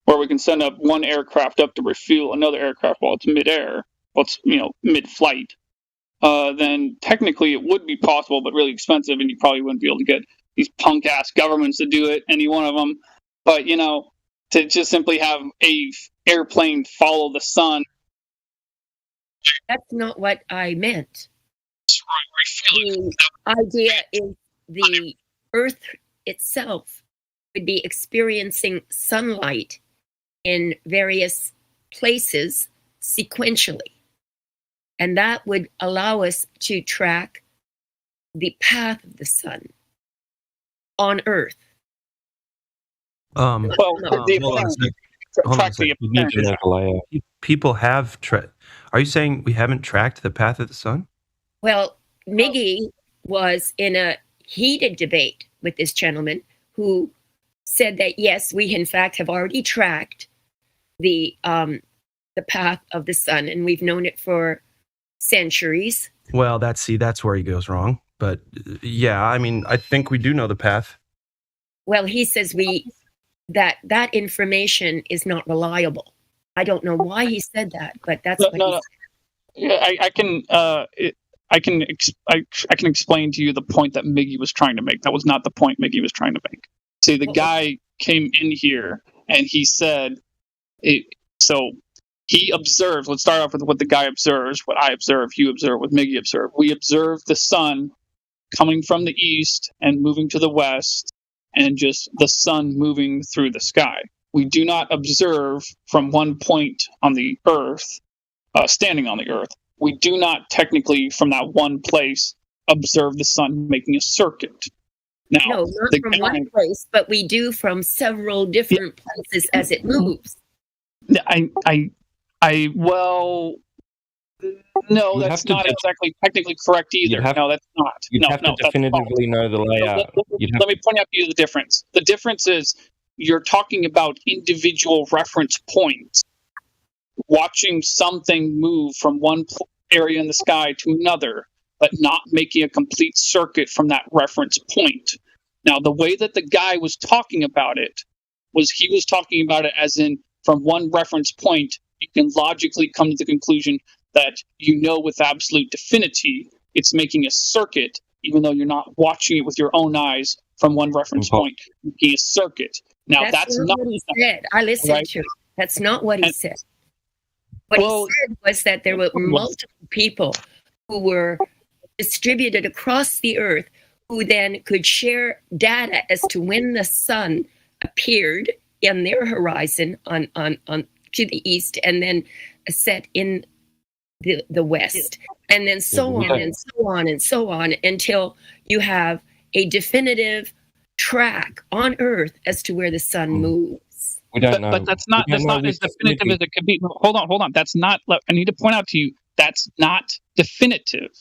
where we can send up one aircraft up to refuel another aircraft while it's mid-air, mid-flight, then technically it would be possible, but really expensive, and you probably wouldn't be able to get these punk-ass governments to do it, any one of them. But, to just simply have a airplane follow the sun. That's not what I meant. The idea is the Earth itself would be experiencing sunlight in various places sequentially. And that would allow us to track the path of the sun on Earth. Hold on a second. People have are you saying we haven't tracked the path of the sun? Well, Miggy was in a heated debate with this gentleman who said that, yes, we in fact have already tracked the path of the sun, and we've known it for centuries. Well, that's where he goes wrong. But yeah, I mean, I think we do know the path. Well, he says that information is not reliable. I don't know why he said that, but that's what he said. Yeah, I can explain to you the point that Miggy was trying to make. That was not the point Miggy was trying to make. See, the guy came in here and he said, so he observed. Let's start off with what the guy observes, what I observe, you observe, what Miggy observed. We observe the sun coming from the east and moving to the west, and just the sun moving through the sky. We do not observe from one point on the earth, standing on the earth. We do not technically, from that one place, observe the sun making a circuit. Now, no, not from one place, but we do from several different places as it moves. No, that's not exactly technically correct either. No, that's not. You'd have to definitively know the layout. Let me point out to you the difference. The difference is you're talking about individual reference points. Watching something move from one area in the sky to another, but not making a complete circuit from that reference point. Now, the way that the guy was talking about it was he was talking about it as in from one reference point, you can logically come to the conclusion that with absolute definity it's making a circuit, even though you're not watching it with your own eyes from one reference point, making a circuit. Now, that's not what he said. I listened to it. That's not what he said. What he said was that there were multiple people who were distributed across the earth who then could share data as to when the sun appeared in their horizon on to the east and then set in the west, and then so on and so on and so on until you have a definitive track on Earth as to where the sun moves. We don't know. But that's not as definitive as it could be. Hold on. That's not. I need to point out to you that's not definitive.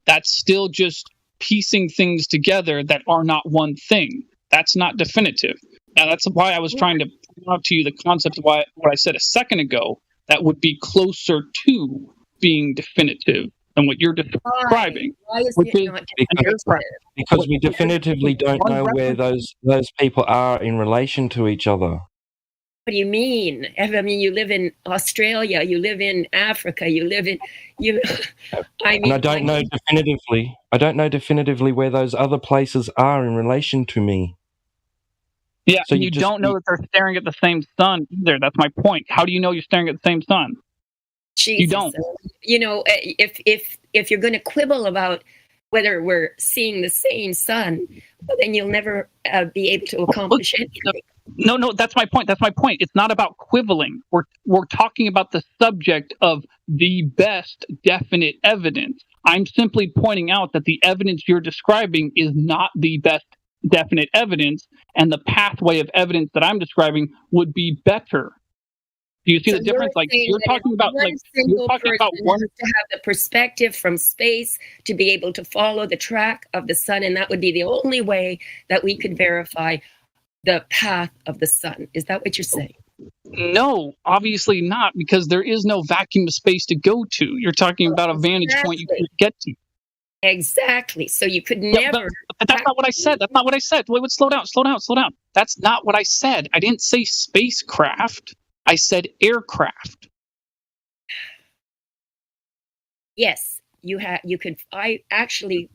That's still just piecing things together that are not one thing. That's not definitive. Now, that's why I was trying to point out to you the concept of what I said a second ago. That would be closer to being definitive than what you're describing. Why is it not definitive? Because we definitively don't know where those people are in relation to each other. What do you mean? I mean, you live in Australia, you live in Africa, you live in and I don't know definitively. I don't know definitively where those other places are in relation to me. Yeah, so you don't know that they're staring at the same sun either. That's my point. How do you know you're staring at the same sun? Jesus. You don't. If you're going to quibble about whether we're seeing the same sun, well, then you'll never be able to accomplish anything. No, that's my point. It's not about quibbling. We're talking about the subject of the best definite evidence. I'm simply pointing out that the evidence you're describing is not the best definite evidence, and the pathway of evidence that I'm describing would be better. Do you see So the you're difference? Like saying you're that if talking about, one like you're single talking person about one. has to have the perspective from space to be able to follow the track of the sun, and that would be the only way that we could verify the path of the sun. Is that what you're saying? No, obviously not, because there is no vacuum of space to go to. You're talking about a vantage point you Exactly. can't get to. Exactly. So you could Yeah, never. but that's not what I said. That's not what I said. Wait, slow down, slow down, slow down. That's not what I said. I didn't say spacecraft. I said aircraft. Yes, you had. You could. I actually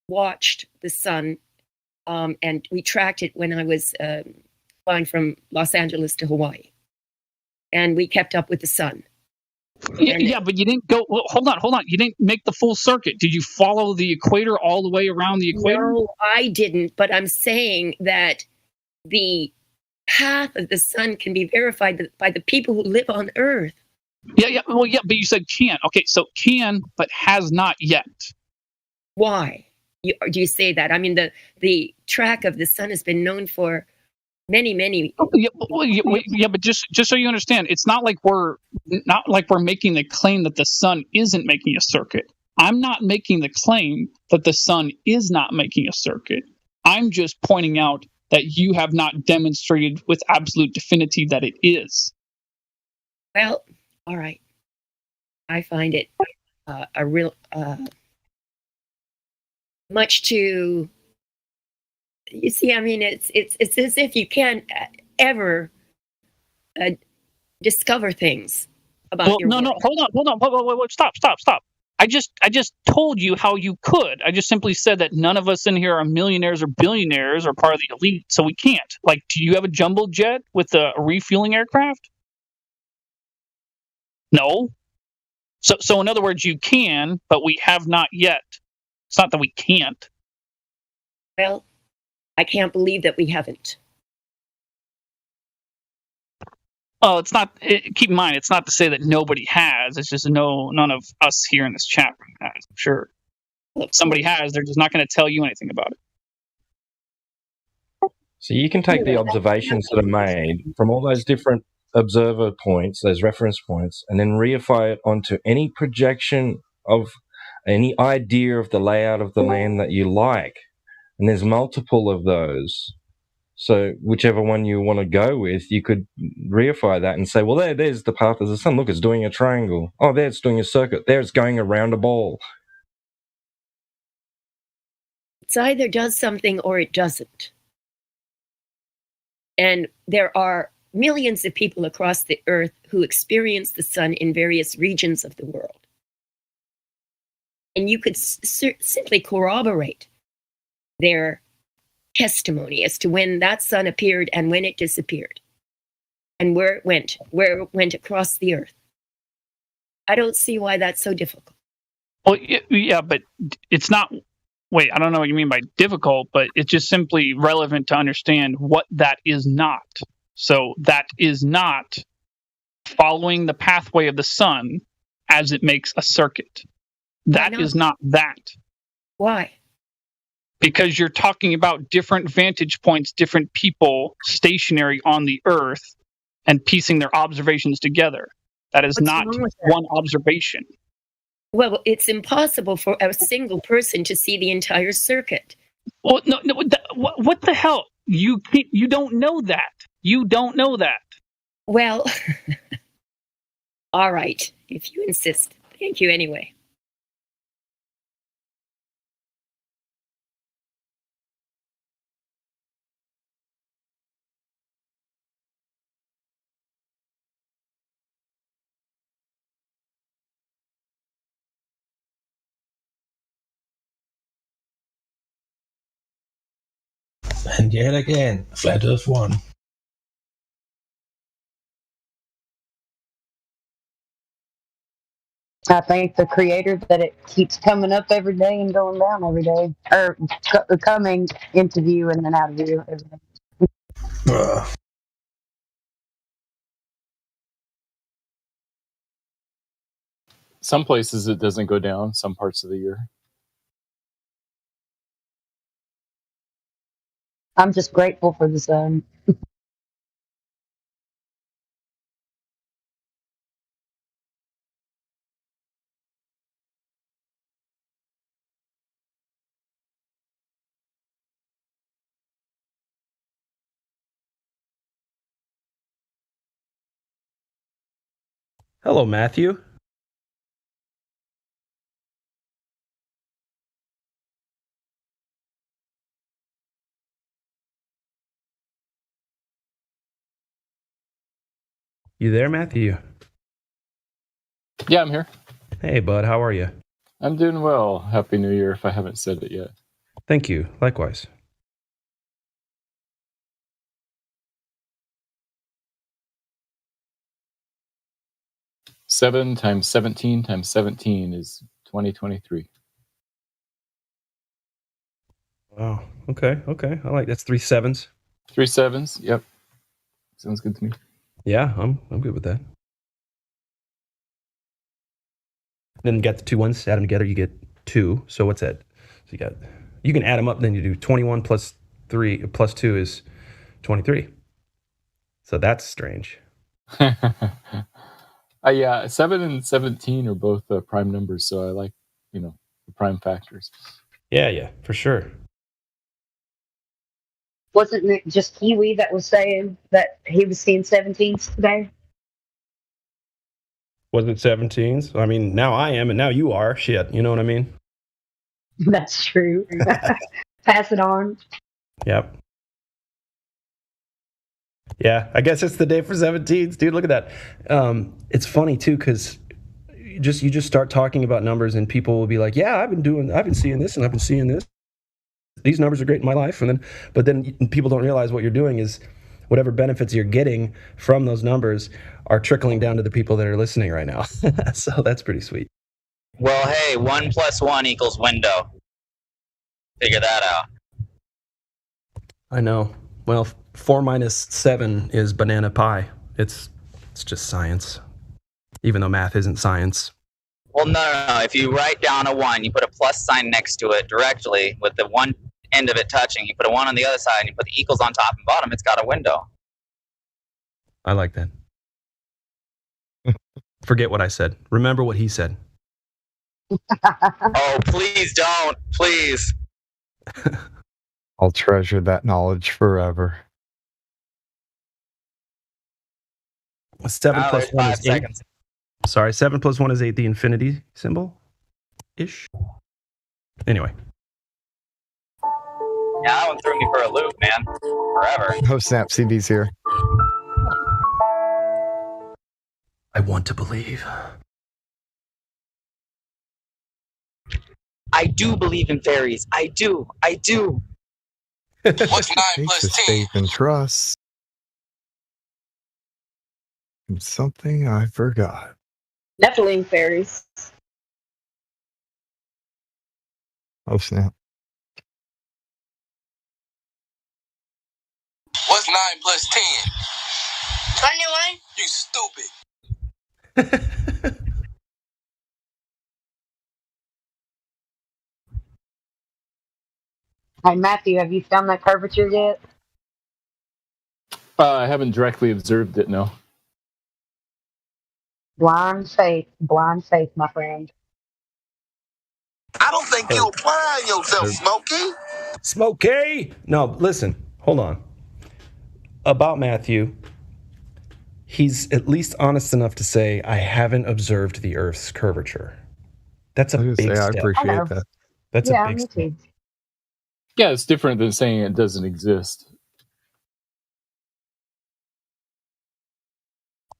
watched the sun, and we tracked it when I was flying from Los Angeles to Hawaii, and we kept up with the sun. Yeah, but you didn't go. Well, hold on. You didn't make the full circuit. Did you follow the equator all the way around the equator? No, I didn't. But I'm saying that the path of the sun can be verified by the people who live on Earth. Yeah. Well, yeah, but you said can. Okay, so can, but has not yet. Why? Do you say that? I mean, the track of the sun has been known for many. Yeah, but just so you understand, it's not like we're making the claim that the sun isn't making a circuit. I'm not making the claim that the sun is not making a circuit. I'm just pointing out that you have not demonstrated with absolute definity that it is. Well, all right. I find it a real much too. You see, I mean, it's as if you can't ever discover things about your work. No, hold on, wait, stop. I just told you how you could. I just simply said that none of us in here are millionaires or billionaires or part of the elite, so we can't. Like, do you have a jumbo jet with a refueling aircraft? No. So in other words, you can, but we have not yet. It's not that we can't. Well, I can't believe that we haven't. Oh, it's not. Keep in mind, it's not to say that nobody has. It's just none of us here in this chat room has. I'm sure if somebody has. They're just not going to tell you anything about it. So you can take the observations that are made from all those different observer points, those reference points, and then reify it onto any projection of any idea of the layout of the land that you like. And there's multiple of those. So whichever one you want to go with, you could reify that and say, well, there's the path of the sun. Look, it's doing a triangle. Oh, there it's doing a circuit. There it's going around a ball. It either does something or it doesn't. And there are millions of people across the earth who experience the sun in various regions of the world. And you could simply corroborate their testimony as to when that sun appeared and when it disappeared and where it went across the earth. I don't see why that's so difficult. Well, yeah, but it's not. Wait, I don't know what you mean by difficult, but it's just simply relevant to understand what that is not. So that is not following the pathway of the sun as it makes a circuit. That is not that. Why? Because you're talking about different vantage points, different people stationary on the earth and piecing their observations together. That is not one observation. Well, it's impossible for a single person to see the entire circuit. Well, no, what the hell? You don't know that. You don't know that. Well, all right, if you insist. Thank you anyway. And yet again, Flat Earth won. I thank the creator that it keeps coming up every day and going down every day, or coming into view and then out of view every day. Some places it doesn't go down, some parts of the year. I'm just grateful for the sun. Hello, Matthew. You there, Matthew? Yeah, I'm here. Hey, bud. How are you? I'm doing well. Happy New Year if I haven't said it yet. Thank you. Likewise. Seven times 17 times 17 is 2023. Wow. Okay. I like that's 3 sevens. 3 sevens. Yep. Sounds good to me. Yeah, I'm good with that. Then you got the 2 ones, add them together, you get 2. So what's that? So you can add them up, then you do 21 plus 3 plus 2 is 23. So that's strange. Yeah, 7 and 17 are both prime numbers, so I like, the prime factors. Yeah, for sure. Wasn't it just Kiwi that was saying that he was seeing 17s today? Was it 17s? I mean, now I am, and now you are. Shit, you know what I mean? That's true. Pass it on. Yep. Yeah, I guess it's the day for 17s, dude. Look at that. It's funny too, because you just start talking about numbers, and people will be like, "Yeah, I've been seeing this, and I've been seeing this. These numbers are great in my life." But then people don't realize what you're doing is whatever benefits you're getting from those numbers are trickling down to the people that are listening right now. So that's pretty sweet. Well, hey, 1 + 1 = window. Figure that out. I know. Well, 4 minus 7 is banana pie. It's just science, even though math isn't science. Well, no. If you write down a 1, you put a plus sign next to it directly with the one end of it touching. You put a 1 on the other side, and you put the equals on top and bottom. It's got a window. I like that. Forget what I said. Remember what he said. Oh, please don't. Please. I'll treasure that knowledge forever. 7 plus 1 is 8. Seconds. Sorry, 7 plus 1 is 8, the infinity symbol-ish. Anyway. Yeah, that one threw me for a loop, man. Forever. Oh, snap, CB's here. I want to believe. I do believe in fairies. I do. What's 9 Takes plus a 10? faith and trust. It's something I forgot. Nephilim fairies. Oh, snap. What's 9 plus 10? 21. You stupid. Hey, Matthew, have you found that curvature yet? I haven't directly observed it, no. Blind faith, my friend. I don't think you applying yourself, Smokey. Smokey! No, listen. Hold on. About Matthew, he's at least honest enough to say, I haven't observed the Earth's curvature. That's a big step. I appreciate that. That's a big step. Yeah, it's different than saying it doesn't exist.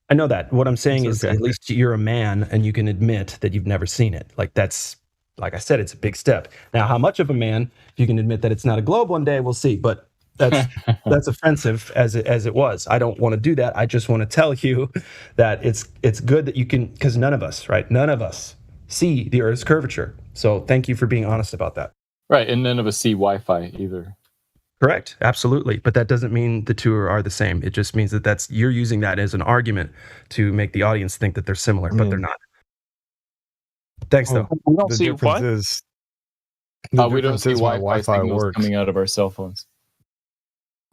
I know that. What I'm saying is at least you're a man and you can admit that you've never seen it. Like that's, like I said, it's a big step. Now, how much of a man, if you can admit that it's not a globe one day, we'll see. But that's offensive as it was. I don't want to do that. I just want to tell you that it's good that you can, because none of us see the Earth's curvature. So thank you for being honest about that. Right, and none of us see Wi-Fi either. Correct, absolutely. But that doesn't mean the two are the same. It just means that you're using that as an argument to make the audience think that they're similar, but they're not. Thanks, though. We don't see what? We don't see Wi-Fi signals works. coming out of our cell phones.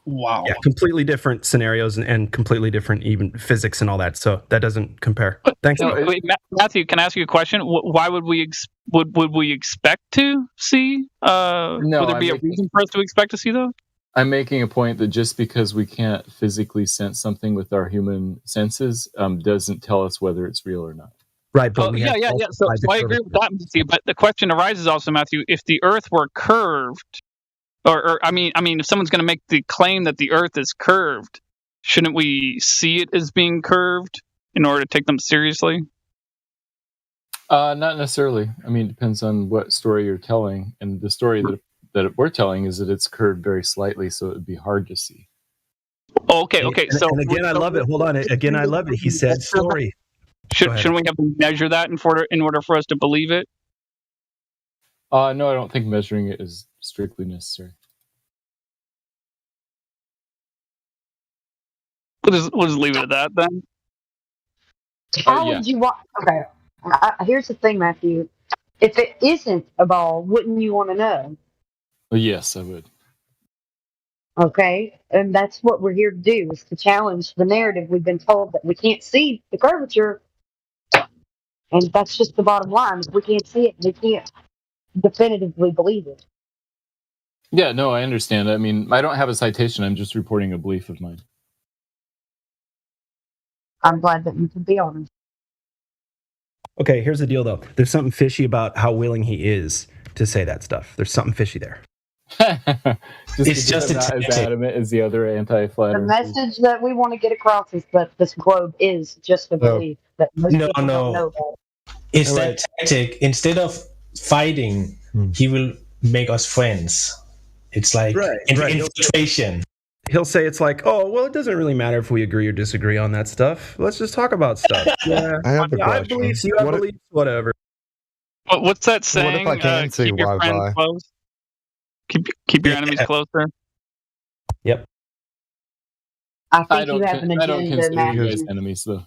Wow. Yeah, completely different scenarios and completely different even physics and all that. So that doesn't compare. Thanks. Wait, Matthew, can I ask you a question? Why would we would we expect to see? Would there be a reason for us to expect to see those? I'm making a point that just because we can't physically sense something with our human senses doesn't tell us whether it's real or not. Right, but Oh, yeah. So I agree with that, Matthew. But the question arises also, Matthew, if the Earth were curved, or I mean, if someone's going to make the claim that the Earth is curved, shouldn't we see it as being curved in order to take them seriously? Not necessarily. I mean, it depends on what story you're telling, and the story that we're telling is that it's curved very slightly, so it would be hard to see. Okay. And again, I love it. Hold on. Again, I love it. He said story. Shouldn't we have to measure that in order for us to believe it? No, I don't think measuring it is strictly necessary. We'll just leave it at that then. How would you want? Okay, here's the thing, Matthew. If it isn't a ball, wouldn't you want to know? Well, yes, I would. Okay, and that's what we're here to do, is to challenge the narrative we've been told that we can't see the curvature, and that's just the bottom line. If we can't see it, we can't definitively believe it. Yeah, no, I understand. I mean, I don't have a citation. I'm just reporting a belief of mine. I'm glad that you can be honest. Okay, here's the deal, though. There's something fishy about how willing he is to say that stuff. There's something fishy there. It's just not as adamant as the other anti-flat The earthers. message that we want to get across is that this globe is just a belief that most people don't know about. It's that tactic. Instead of fighting, he will make us friends. It's like infiltration. He'll say it's like, oh, well, it doesn't really matter if we agree or disagree on that stuff. Let's just talk about stuff. Yeah, I have a I question. believe you have beliefs, whatever. What's that saying? What if I can see keep your friends Wi-Fi? close. Keep your enemies closer. Yep. I think you have an I don't agenda, consider you guys Matthew. enemies, though.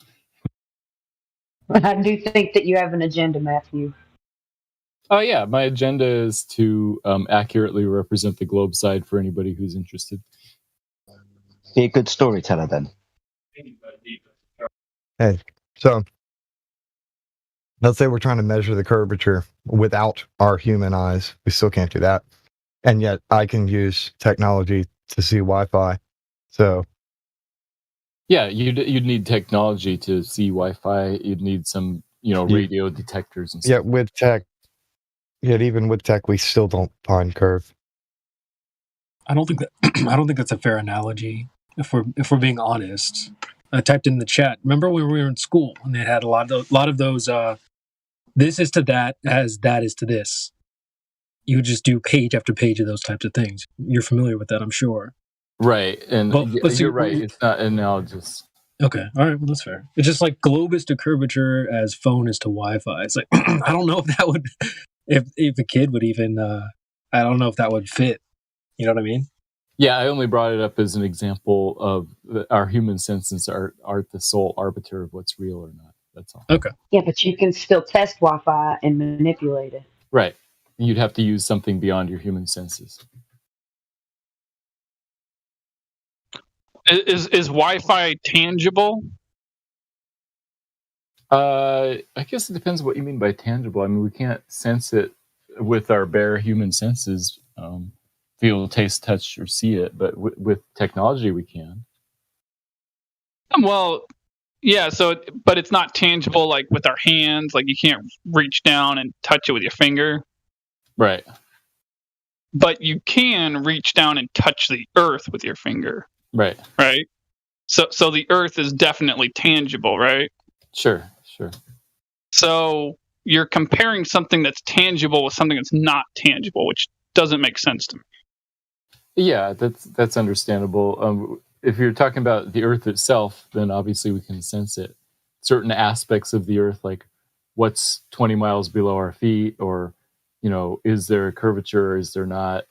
I do think that you have an agenda, Matthew. Oh yeah, my agenda is to accurately represent the globe side for anybody who's interested. Be a good storyteller then. Hey, so let's say we're trying to measure the curvature without our human eyes. We still can't do that. And yet I can use technology to see Wi-Fi. So Yeah, you'd need technology to see Wi-Fi. You'd need some, radio detectors and stuff. yet with tech, yet even with tech, we still don't find curve. I don't think that's a fair analogy. If we're being honest, I typed in the chat. Remember when we were in school and they had a lot of those. This is to that as that is to this. You would just do page after page of those types of things. You're familiar with that, I'm sure. Right, and But see, you're right. It's not analogous. Okay, all right, well that's fair. It's just like globe is to curvature as phone is to Wi-Fi. It's like I don't know if that would, if a kid would even, I don't know if that would fit. You know what I mean? Yeah, I only brought it up as an example of our human senses aren't the sole arbiter of what's real or not. That's all. Okay. Yeah, but you can still test Wi-Fi and manipulate it. Right. You'd have to use something beyond your human senses. Is Wi-Fi tangible? I guess it depends what you mean by tangible. I mean, we can't sense it with our bare human senses, feel, taste, touch, or see it. But with technology, we can. Well, yeah. But it's not tangible like with our hands. Like you can't reach down and touch it with your finger. Right. But you can reach down and touch the earth with your finger. Right. Right. So the earth is definitely tangible, right? Sure. So you're comparing something that's tangible with something that's not tangible, which doesn't make sense to me. Yeah, that's understandable. If you're talking about the earth itself, then obviously we can sense it. Certain aspects of the earth, like what's 20 miles below our feet, or, is there a curvature, or is there not?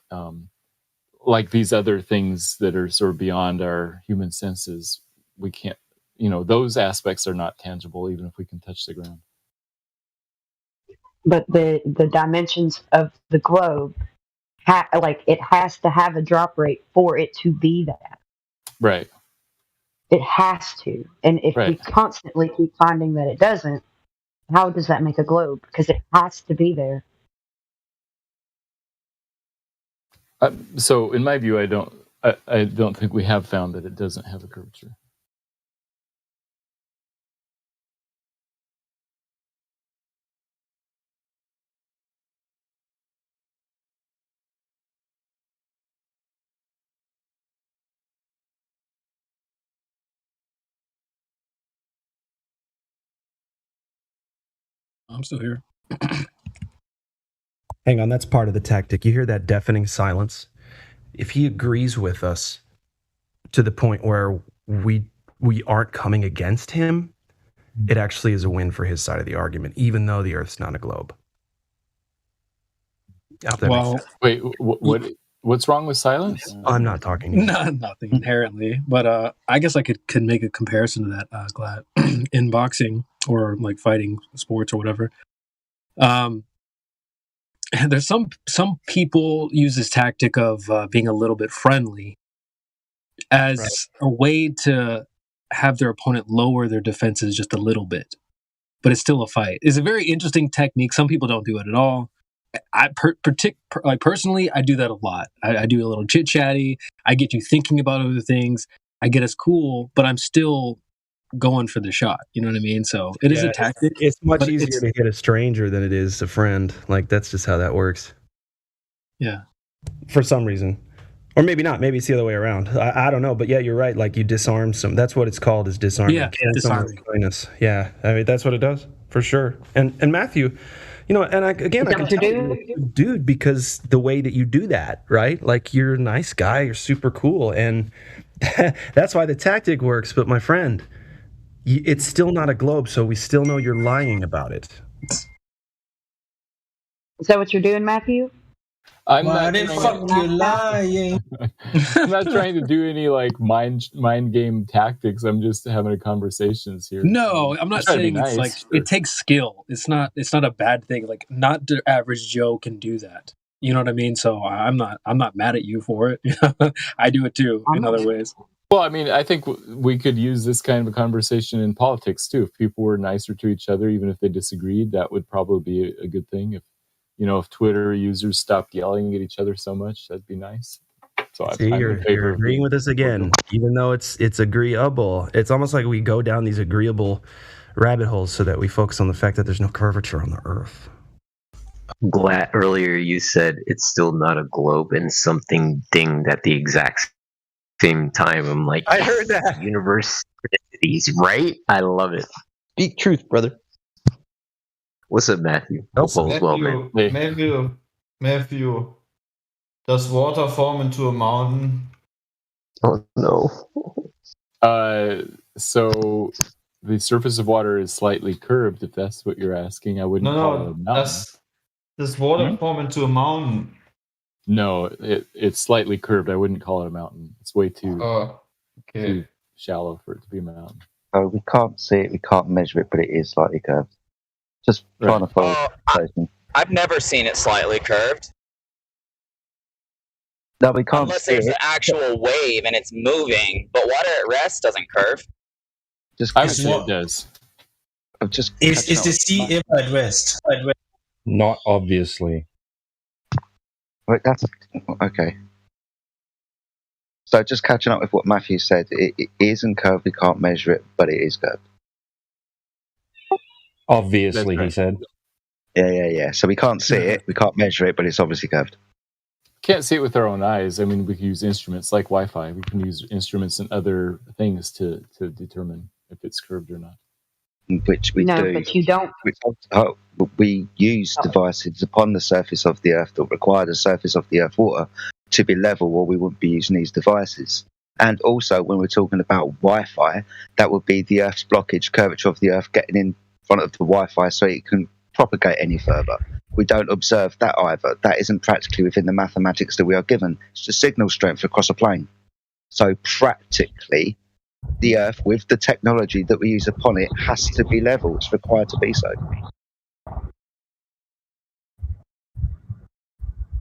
Like these other things that are sort of beyond our human senses, we can't, those aspects are not tangible, even if we can touch the ground. But the dimensions of the globe, it has to have a drop rate for it to be that. Right. It has to. And if we constantly keep finding that it doesn't, how does that make a globe? Because it has to be there. So in my view, I don't I don't think we have found that it doesn't have a curvature. I'm still here. Hang on, that's part of the tactic. You hear that deafening silence? If he agrees with us to the point where we aren't coming against him, it actually is a win for his side of the argument, even though the Earth's not a globe. Well, wait, what's wrong with silence? I'm not talking to you. Nothing inherently, but I guess I could make a comparison to that, Glad, in boxing or like fighting sports or whatever. There's some people use this tactic of being a little bit friendly as a way to have their opponent lower their defenses just a little bit, but it's still a fight. It's a very interesting technique. Some people don't do it at all. Personally, I do that a lot. I do a little chit chatty. I get you thinking about other things. I get us cool, but I'm still going for the shot. You know what I mean? So it is a tactic. It's much easier to hit a stranger than it is a friend. Like, that's just how that works. Yeah. For some reason. Or maybe not. Maybe it's the other way around. I don't know. But yeah, you're right. Like, you disarm some. That's what it's called, is disarming. Yeah, disarming. Yeah. I mean, that's what it does. For sure. And Matthew, you know, and I can tell you're a dude because the way that you do that, right? Like, you're a nice guy. You're super cool. And that's why the tactic works. But my friend, it's still not a globe, so we still know you're lying about it. Is that what you're doing, Matthew? I'm Why not the trying fuck you lying? I'm not trying to do any like mind game tactics. I'm just having a conversations here. No, I'm not saying nice, it's like it takes skill. It's not a bad thing. Like, not the average Joe can do that. You know what I mean? So I'm not mad at you for it. I do it too in other ways. Well, I mean, I think we could use this kind of a conversation in politics too. If people were nicer to each other, even if they disagreed, that would probably be a good thing. If Twitter users stopped yelling at each other so much, that'd be nice. So you're agreeing with us again, even though it's agreeable. It's almost like we go down these agreeable rabbit holes so that we focus on the fact that there's no curvature on the Earth. Glad earlier you said it's still not a globe, and something dinged at the exact same time. I'm like, I heard that. Universities, right? I love it. Speak truth, brother. What's up, Matthew? Hope all's well, man. Matthew, does water form into a mountain? Oh no. So the surface of water is slightly curved. If that's what you're asking, I wouldn't call it a mountain. Does water form into a mountain? No, it's slightly curved. I wouldn't call it a mountain. It's way too shallow for it to be a mountain. Oh, we can't see it, we can't measure it, but it is slightly curved. Just trying to follow. I've never seen it slightly curved. No, we can't Unless see there's it. an actual wave and it's moving, but water at rest doesn't curve. Obviously it does. Is the sea ever at rest? Not obviously. Wait, that's okay. So just catching up with what Matthew said, it isn't curved, we can't measure it, but it is curved. Obviously, he said. Yeah. So we can't see it, we can't measure it, but it's obviously curved. Can't see it with our own eyes. I mean, we can use instruments like Wi-Fi. We can use instruments and other things to determine if it's curved or not. Which we do. No, but you don't. We use devices upon the surface of the Earth that require the surface of the Earth water to be level, or we wouldn't be using these devices. And also, when we're talking about Wi-Fi, that would be the Earth's blockage, curvature of the Earth getting in front of the Wi-Fi so it can propagate any further. We don't observe that either. That isn't practically within the mathematics that we are given. It's just signal strength across a plane. So practically, the Earth, with the technology that we use upon it, has to be level. It's required to be so.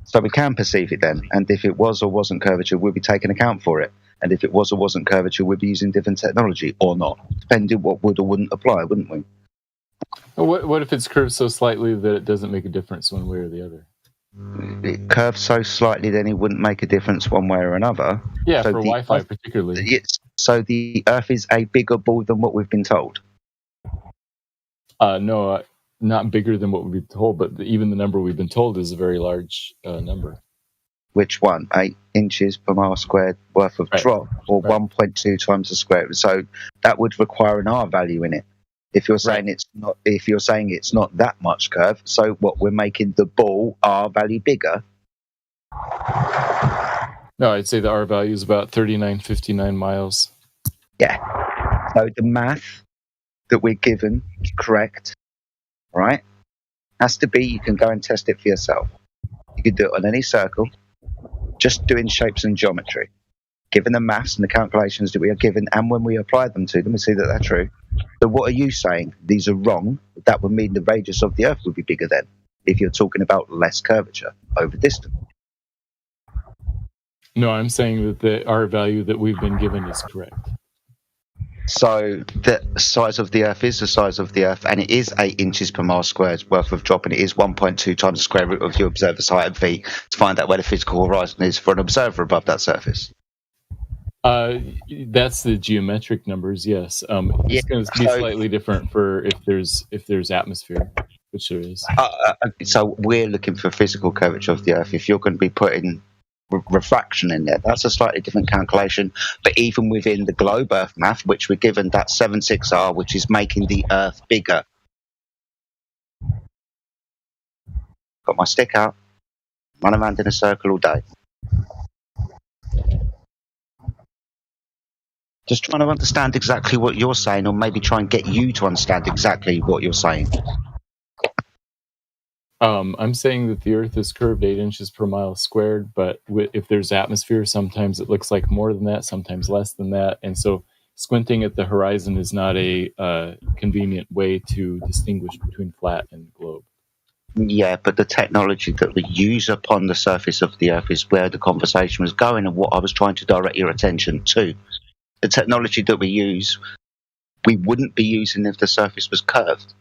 So we can perceive it then. And if it was or wasn't curvature, we'll be taking account for it. And if it was or wasn't curvature, we'd be using different technology or not, depending what would or wouldn't apply, wouldn't we? What if it's curved so slightly that it doesn't make a difference one way or the other? it curves so slightly, then it wouldn't make a difference one way or another. Yeah, So for the Wi-Fi Earth, particularly. so the Earth is a bigger ball than what we've been told. No, not bigger than what we've been told, but even the number we've been told is a very large number. Which one? 8 inches per mile squared worth of drop, or 1.2 times the square. So that would require an R value in it. If you're saying it's not, if you're saying it's not that much curve, so what, we're making the ball R value bigger? No, I'd say the R value is about 39.59 miles. Yeah. So the math that we're given is correct, right? Has to be, you can go and test it for yourself. You can do it on any circle, just doing shapes and geometry. Given the maths and the calculations that we are given, and when we apply them to them, we see that they're true. So what are you saying? These are wrong. That would mean the radius of the Earth would be bigger then, if you're talking about less curvature over distance. No, I'm saying that the R value that we've been given is correct. So the size of the Earth is the size of the Earth, and it is 8 inches per mile squared worth of drop, and it is 1.2 times the square root of your observer's height and V to find out where the physical horizon is for an observer above that surface. That's the geometric numbers, yes. It's going to be slightly different for if there's atmosphere, which there is. So we're looking for physical curvature of the Earth. If you're going to be putting refraction in there, that's a slightly different calculation. But even within the globe Earth math, which we're given that 76R, which is making the Earth bigger. Got my stick out, run around in a circle all day. Just trying to understand exactly what you're saying, or maybe try and get you to understand exactly what you're saying. I'm saying that the Earth is curved 8 inches per mile squared, but if there's atmosphere, sometimes it looks like more than that, sometimes less than that. And so squinting at the horizon is not a convenient way to distinguish between flat and globe. Yeah, but the technology that we use upon the surface of the Earth is where the conversation was going and what I was trying to direct your attention to. The technology that we use, we wouldn't be using if the surface was curved.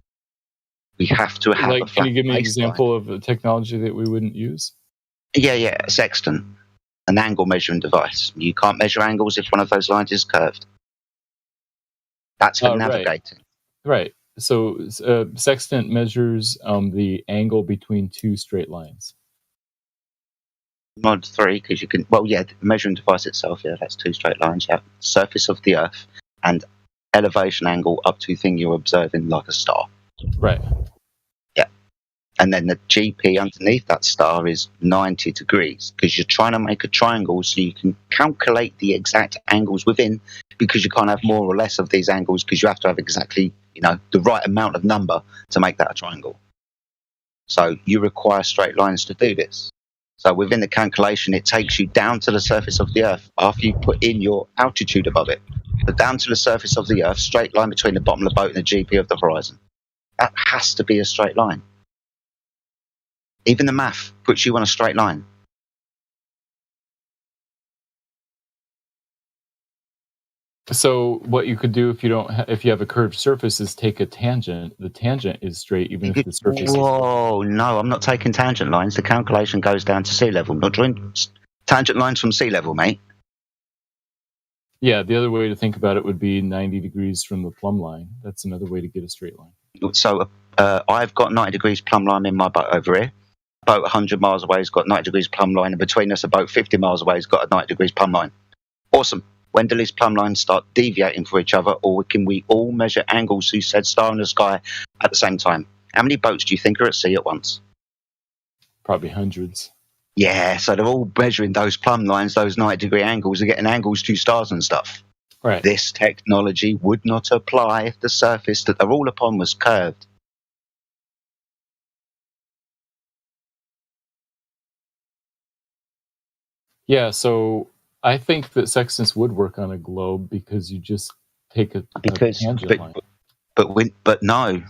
We have to have a flat. Can you give me an baseline. example of a technology that we wouldn't use? Yeah, a sextant, an angle measuring device. You can't measure angles if one of those lines is curved. That's for navigating. Right. So sextant measures the angle between two straight lines. Mod 3, because you can, the measuring device itself, that's two straight lines. Yeah, surface of the Earth and elevation angle up to thing you're observing, like a star. Right. Yeah. And then the GP underneath that star is 90 degrees, because you're trying to make a triangle so you can calculate the exact angles within, because you can't have more or less of these angles, because you have to have exactly, the right amount of number to make that a triangle. So you require straight lines to do this. So within the calculation, it takes you down to the surface of the Earth after you put in your altitude above it. But down to the surface of the Earth, straight line between the bottom of the boat and the GP of the horizon. That has to be a straight line. Even the math puts you on a straight line. So what you could do if you have a curved surface is take a tangent. The tangent is straight even if the surface Whoa, no, I'm not taking tangent lines. The calculation goes down to sea level. I'm not drawing tangent lines from sea level, mate. Yeah, the other way to think about it would be 90 degrees from the plumb line. That's another way to get a straight line. So I've got 90 degrees plumb line in my boat over here. A boat 100 miles away has got 90 degrees plumb line, and between us, a boat 50 miles away has got a 90 degrees plumb line. Awesome. When do these plumb lines start deviating from each other, or can we all measure angles who said star in the sky at the same time? How many boats do you think are at sea at once? Probably hundreds. Yeah, so they're all measuring those plumb lines, those 90-degree angles, and getting angles to stars and stuff. Right. This technology would not apply if the surface that they're all upon was curved. Yeah, so I think that sextants would work on a globe because you just take a tangent line. But no,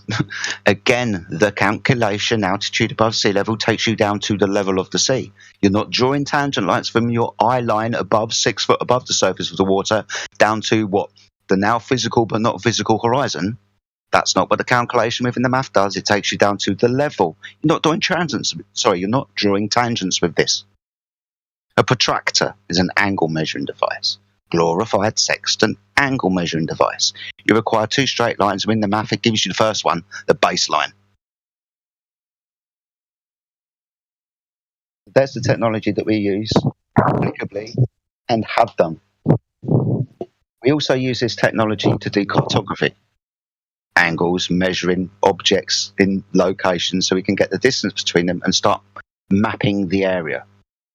again, the calculation altitude above sea level takes you down to the level of the sea. You're not drawing tangent lines from your eye line above 6 foot above the surface of the water down to what? The now physical but not physical horizon. That's not what the calculation within the math does. It takes you down to the level. You're not doing tangents. Sorry, you're not drawing tangents with this. A protractor is an angle measuring device. Glorified sextant, angle measuring device. You require two straight lines within the math. It gives you the first one, the baseline. That's the technology that we use applicably and have done. We also use this technology to do cartography. Angles, measuring objects in locations so we can get the distance between them and start mapping the area.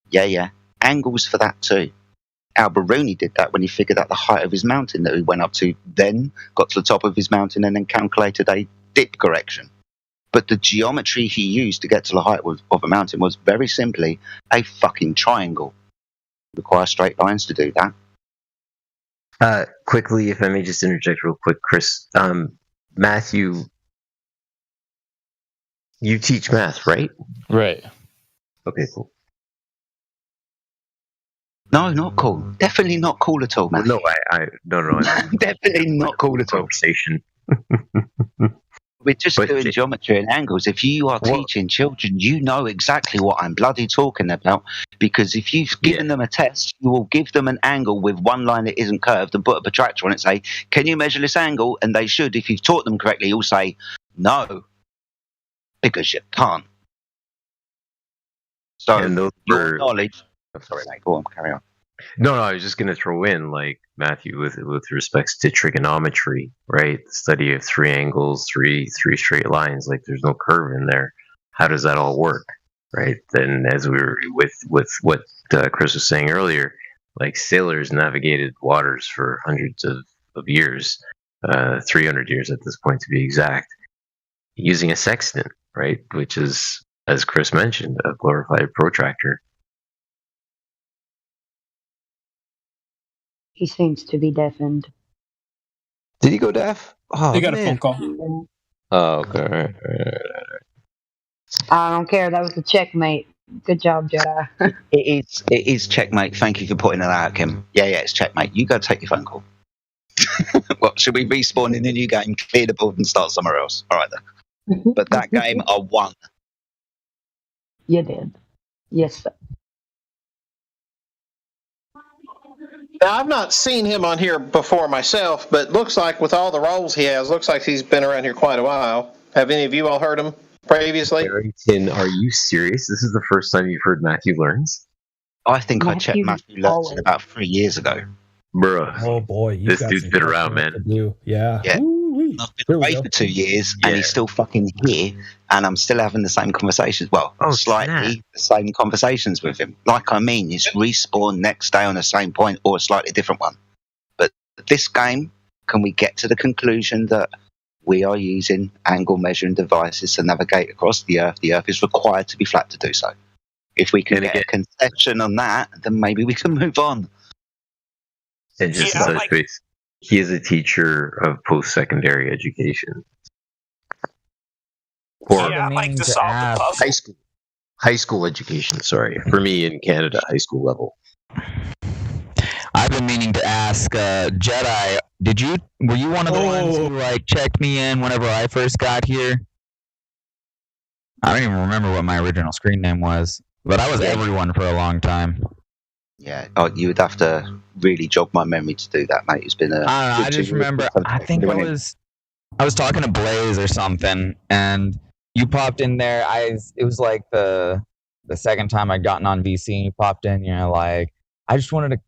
Yeah. Angles for that too. Al-Biruni did that when he figured out the height of his mountain that he went up to, then got to the top of his mountain and then calculated a dip correction. But the geometry he used to get to the height of a mountain was very simply a fucking triangle. It requires straight lines to do that. Quickly, if I may just interject real quick, Chris. Matthew, you teach math, right? Right. Okay, cool. No, not cool. Definitely not cool at all, man. No, no. Definitely not cool at all. Conversation. We're just doing geometry and angles. If you are teaching children, you know exactly what I'm bloody talking about. Because if you've given them a test, you will give them an angle with one line that isn't curved and put a protractor on it, say, can you measure this angle? And they should, if you've taught them correctly, you'll say, no, because you can't. So, your knowledge... Sorry, mate, go on, carry on. No, I was just going to throw in, like, Matthew, with respects to trigonometry, right? The study of three angles, three straight lines, like there's no curve in there. How does that all work, right? Then, as we were with what Chris was saying earlier, like sailors navigated waters for hundreds of years, 300 years at this point to be exact, using a sextant, right? Which is, as Chris mentioned, a glorified protractor. He seems to be deafened. Did he go deaf? Oh, They got man. a phone call. Oh, okay. All right. I don't care. That was a checkmate. Good job, Jedi. It is checkmate. Thank you for pointing that out, Kim. Yeah, it's checkmate. You go take your phone call. What, should we respawn in the new game, clear the board and start somewhere else? All right, then. But that game, I won. You did. Yes, sir. Now, I've not seen him on here before myself, but looks like with all the roles he has, looks like he's been around here quite a while. Have any of you all heard him previously? Barrington, are you serious? This is the first time you've heard Matthew Learns? I think I checked Matthew Learns about 3 years ago. Bruh. Oh boy, this dude's been around, man. Yeah. I've been away for 2 years, and he's still fucking here, and I'm still having the same conversations. Well, slightly the same conversations with him. Like, I mean, it's respawn next day on the same point or a slightly different one. But this game, can we get to the conclusion that we are using angle measuring devices to navigate across the Earth? The Earth is required to be flat to do so. If we can get a concession on that, then maybe we can move on. And just touch base. He is a teacher of post-secondary education. Or I'd like to solve the puzzle. High school education, sorry. For me in Canada, high school level. I've been meaning to ask Jedi, were you one of the ones who like checked me in whenever I first got here? I don't even remember what my original screen name was, but I was everyone for a long time. Yeah, you would have to really jog my memory to do that, mate. It's been a. I just remember. I think I was talking to Blaze or something, and you popped in there. It was like the second time I'd gotten on VC, and you popped in. You're like, I just wanted to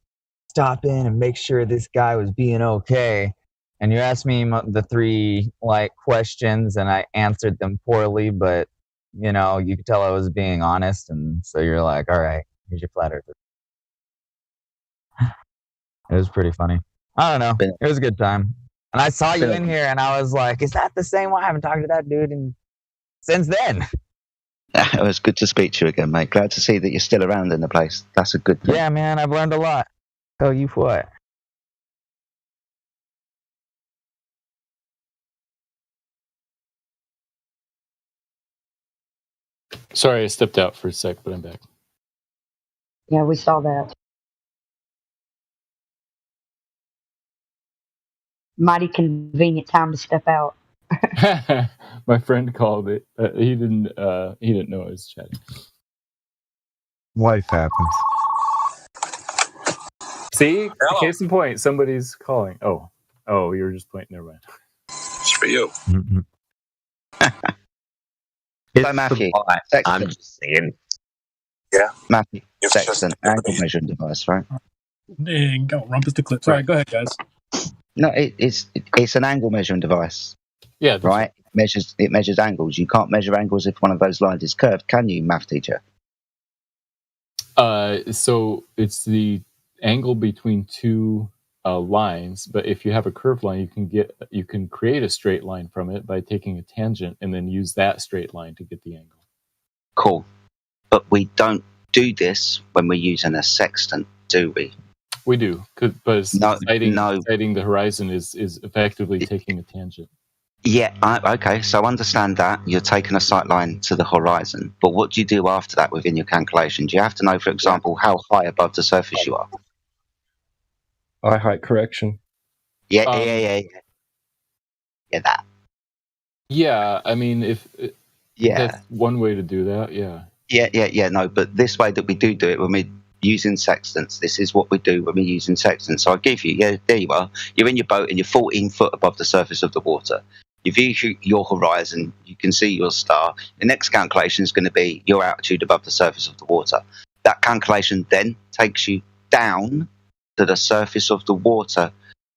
stop in and make sure this guy was being okay. And you asked me the 3 like questions, and I answered them poorly, but you could tell I was being honest, and so you're like, all right, here's your flat earther. It was pretty funny. I don't know. It was a good time. And I saw you in here, and I was like, is that the same one? I haven't talked to that dude since then. It was good to speak to you again, mate. Glad to see that you're still around in the place. That's a good thing. Yeah, man. I've learned a lot. Tell you what. Sorry, I stepped out for a sec, but I'm back. Yeah, we saw that. Mighty convenient time to step out. My friend called it. He didn't know I was chatting. Life happens. See, case in point, somebody's calling. Oh, you were just pointing. Never mind. It's for you. So Matthew, I'm just saying. Yeah. Matthew, It's sextant, angle measuring device, right? Dang, go rumpus the clips. All right, go ahead, guys. No, it's an angle measuring device. Yeah, right. It measures angles. You can't measure angles if one of those lines is curved, can you, math teacher? So it's the angle between two lines, but if you have a curved line, you can create a straight line from it by taking a tangent and then use that straight line to get the angle. Cool. But we don't do this when we're using a sextant, do we? We do, but sighting the horizon is effectively taking a tangent. Yeah, okay, so understand that. You're taking a sight line to the horizon, but what do you do after that within your calculation? Do you have to know, for example, how high above the surface you are? Eye height correction. Yeah, that. Yeah, I mean, that's one way to do that, yeah. Yeah, no, but this way that we do it when we're using sextants, this is what we do when we're using sextants. So I give you, there you are. You're in your boat and you're 14 foot above the surface of the water. You view your horizon, you can see your star. The next calculation is going to be your altitude above the surface of the water. That calculation then takes you down to the surface of the water,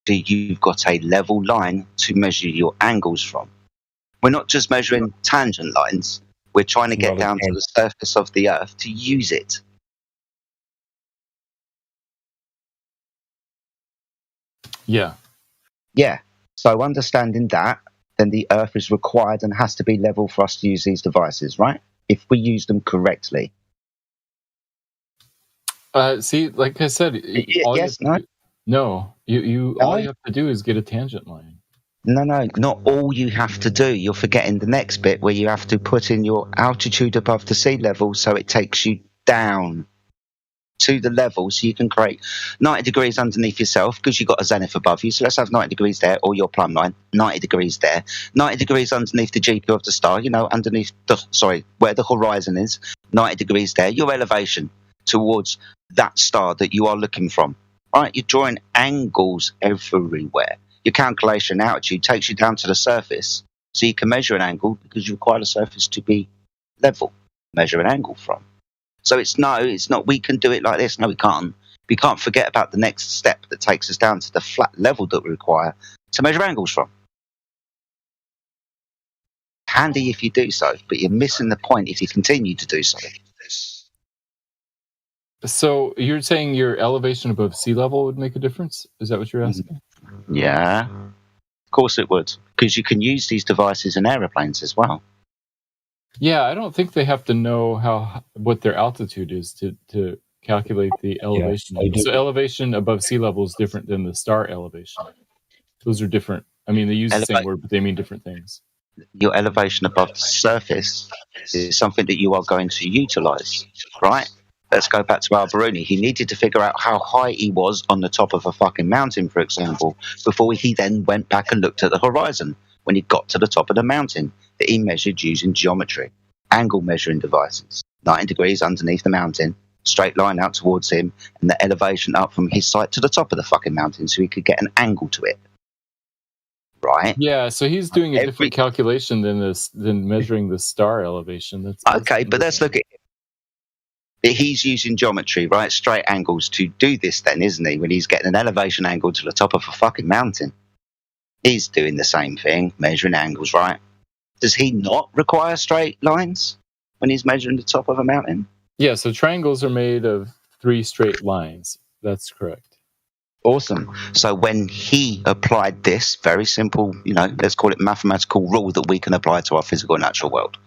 so you've got a level line to measure your angles from. We're not just measuring tangent lines, we're trying to get down to the surface of the Earth to use it. Yeah. Yeah. So understanding that, then the Earth is required and has to be level for us to use these devices, right? If we use them correctly. See, like I said, all you have to do is get a tangent line. No, not all you have to do. You're forgetting the next bit where you have to put in your altitude above the sea level, so it takes you down to the level so you can create 90 degrees underneath yourself because you've got a zenith above you. So let's have 90 degrees there, or your plumb line, 90 degrees there, 90 degrees underneath the GP of the star, underneath where the horizon is, 90 degrees there, your elevation towards that star that you are looking from. All right, you're drawing angles everywhere. Your calculation altitude takes you down to the surface so you can measure an angle because you require the surface to be level, measure an angle from. So it's not we can do it like this. No, we can't. We can't forget about the next step that takes us down to the flat level that we require to measure angles from. Handy if you do so, but you're missing the point if you continue to do so. So you're saying your elevation above sea level would make a difference? Is that what you're asking? Yeah, of course it would, because you can use these devices in aeroplanes as well. Yeah, I don't think they have to know what their altitude is to calculate the elevation. Yeah, so elevation above sea level is different than the star elevation. Those are different. I mean, they use the same word, but they mean different things. Your elevation above the surface is something that you are going to utilize, right? Let's go back to Al-Biruni. He needed to figure out how high he was on the top of a fucking mountain, for example, before he then went back and looked at the horizon when he got to the top of the mountain that he measured using geometry, angle measuring devices, 90 degrees underneath the mountain, straight line out towards him, and the elevation up from his site to the top of the fucking mountain so he could get an angle to it. Right? Yeah, so he's doing a different calculation than measuring the star elevation. That's okay, but let's look at it. He's using geometry, right? Straight angles to do this then, isn't he? When he's getting an elevation angle to the top of a fucking mountain. He's doing the same thing, measuring angles, right? Does he not require straight lines when he's measuring the top of a mountain? Yeah, so triangles are made of 3 straight lines. That's correct. Awesome. So when he applied this very simple, let's call it mathematical rule that we can apply to our physical natural world.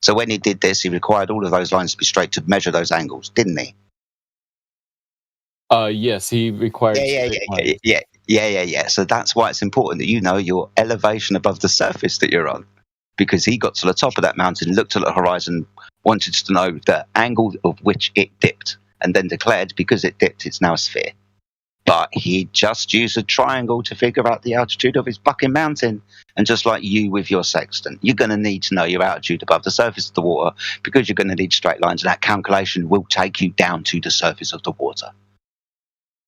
So when he did this, he required all of those lines to be straight to measure those angles, didn't he? Yes, he required Yeah. So that's why it's important that you know your elevation above the surface that you're on. Because he got to the top of that mountain, looked at the horizon, wanted to know the angle of which it dipped, and then declared because it dipped, it's now a sphere. But he just used a triangle to figure out the altitude of his fucking mountain. And just like you with your sextant, you're going to need to know your altitude above the surface of the water because you're going to need straight lines. And that calculation will take you down to the surface of the water.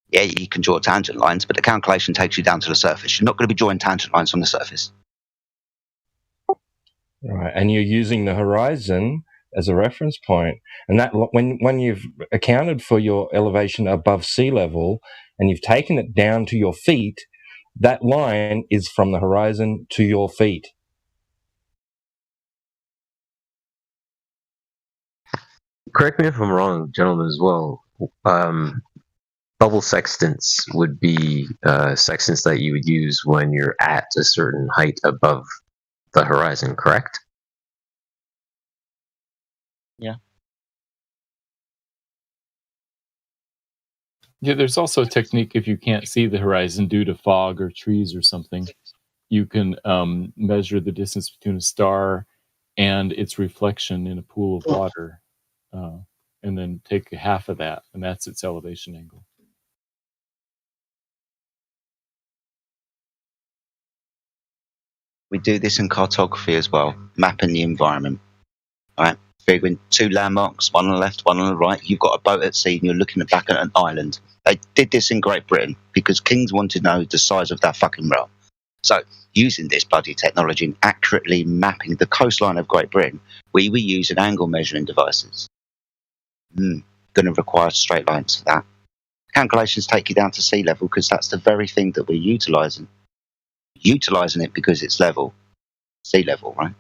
Yeah, you can draw tangent lines, but the calculation takes you down to the surface. You're not going to be drawing tangent lines on the surface. Right, and you're using the horizon as a reference point, and that when you've accounted for your elevation above sea level and you've taken it down to your feet, that line is from the horizon to your feet. Correct me if I'm wrong, gentlemen, as well. Bubble sextants would be sextants that you would use when you're at a certain height above the horizon, correct? Yeah. Yeah, there's also a technique if you can't see the horizon due to fog or trees or something. You can measure the distance between a star and its reflection in a pool of water, and then take half of that, and that's its elevation angle. We do this in cartography as well, mapping the environment. Right, figuring two landmarks, one on the left, one on the right. You've got a boat at sea and you're looking back at an island. They did this in Great Britain because kings wanted to know the size of their fucking realm. So, using this bloody technology and accurately mapping the coastline of Great Britain, we were using angle measuring devices. Going to require straight lines for that. Calculations take you down to sea level because that's the very thing that we're utilising. Utilising it because it's level, sea level, right?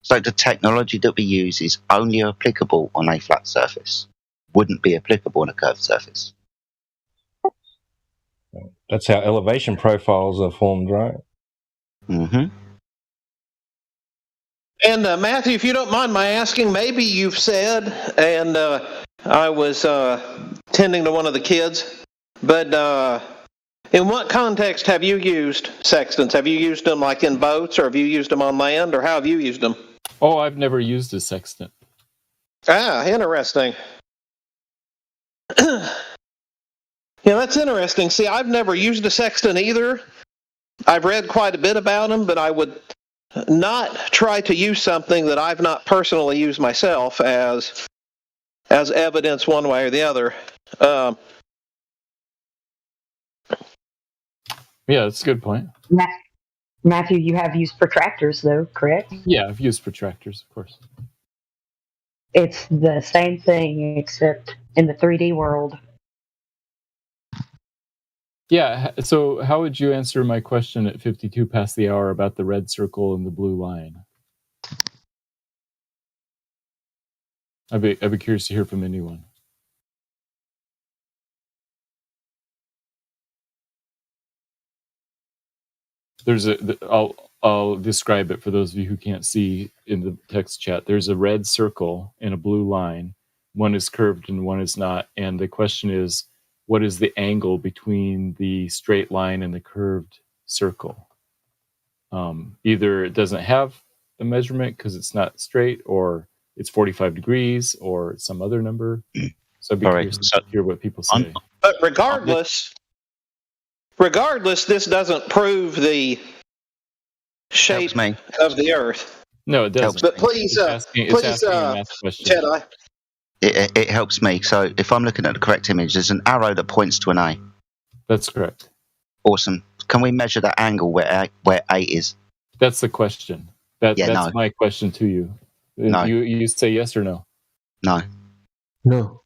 So the technology that we use is only applicable on a flat surface. Wouldn't be applicable on a curved surface. That's how elevation profiles are formed, right? Mm-hmm. And Matthew, if you don't mind my asking, maybe you've said, and I was tending to one of the kids, but in what context have you used sextants? Have you used them like in boats, or have you used them on land, or how have you used them? Oh, I've never used a sextant. Ah, interesting. Yeah, that's interesting. See, I've never used a sextant either. I've read quite a bit about them, but I would not try to use something that I've not personally used myself as evidence one way or the other. Yeah, that's a good point. Matthew, you have used protractors, though, correct? Yeah, I've used protractors, of course. It's the same thing, except in the 3D world. Yeah, so how would you answer my question at 52 past the hour about the red circle and the blue line? I'd be curious to hear from anyone. I'll describe it for those of you who can't see in the text chat. There's a red circle and a blue line. One is curved and one is not. And the question is, what is the angle between the straight line and the curved circle? Either it doesn't have a measurement because it's not straight, or it's 45 degrees, or some other number. So I'd be curious to hear what people say. But regardless, this doesn't prove the shape of the Earth. No, it doesn't. But please, Jedi. It helps me. So if I'm looking at the correct image, there's an arrow that points to an A. That's correct. Awesome. Can we measure that angle where A is? That's the question. That's my question to you. No. You say yes or no? No. No.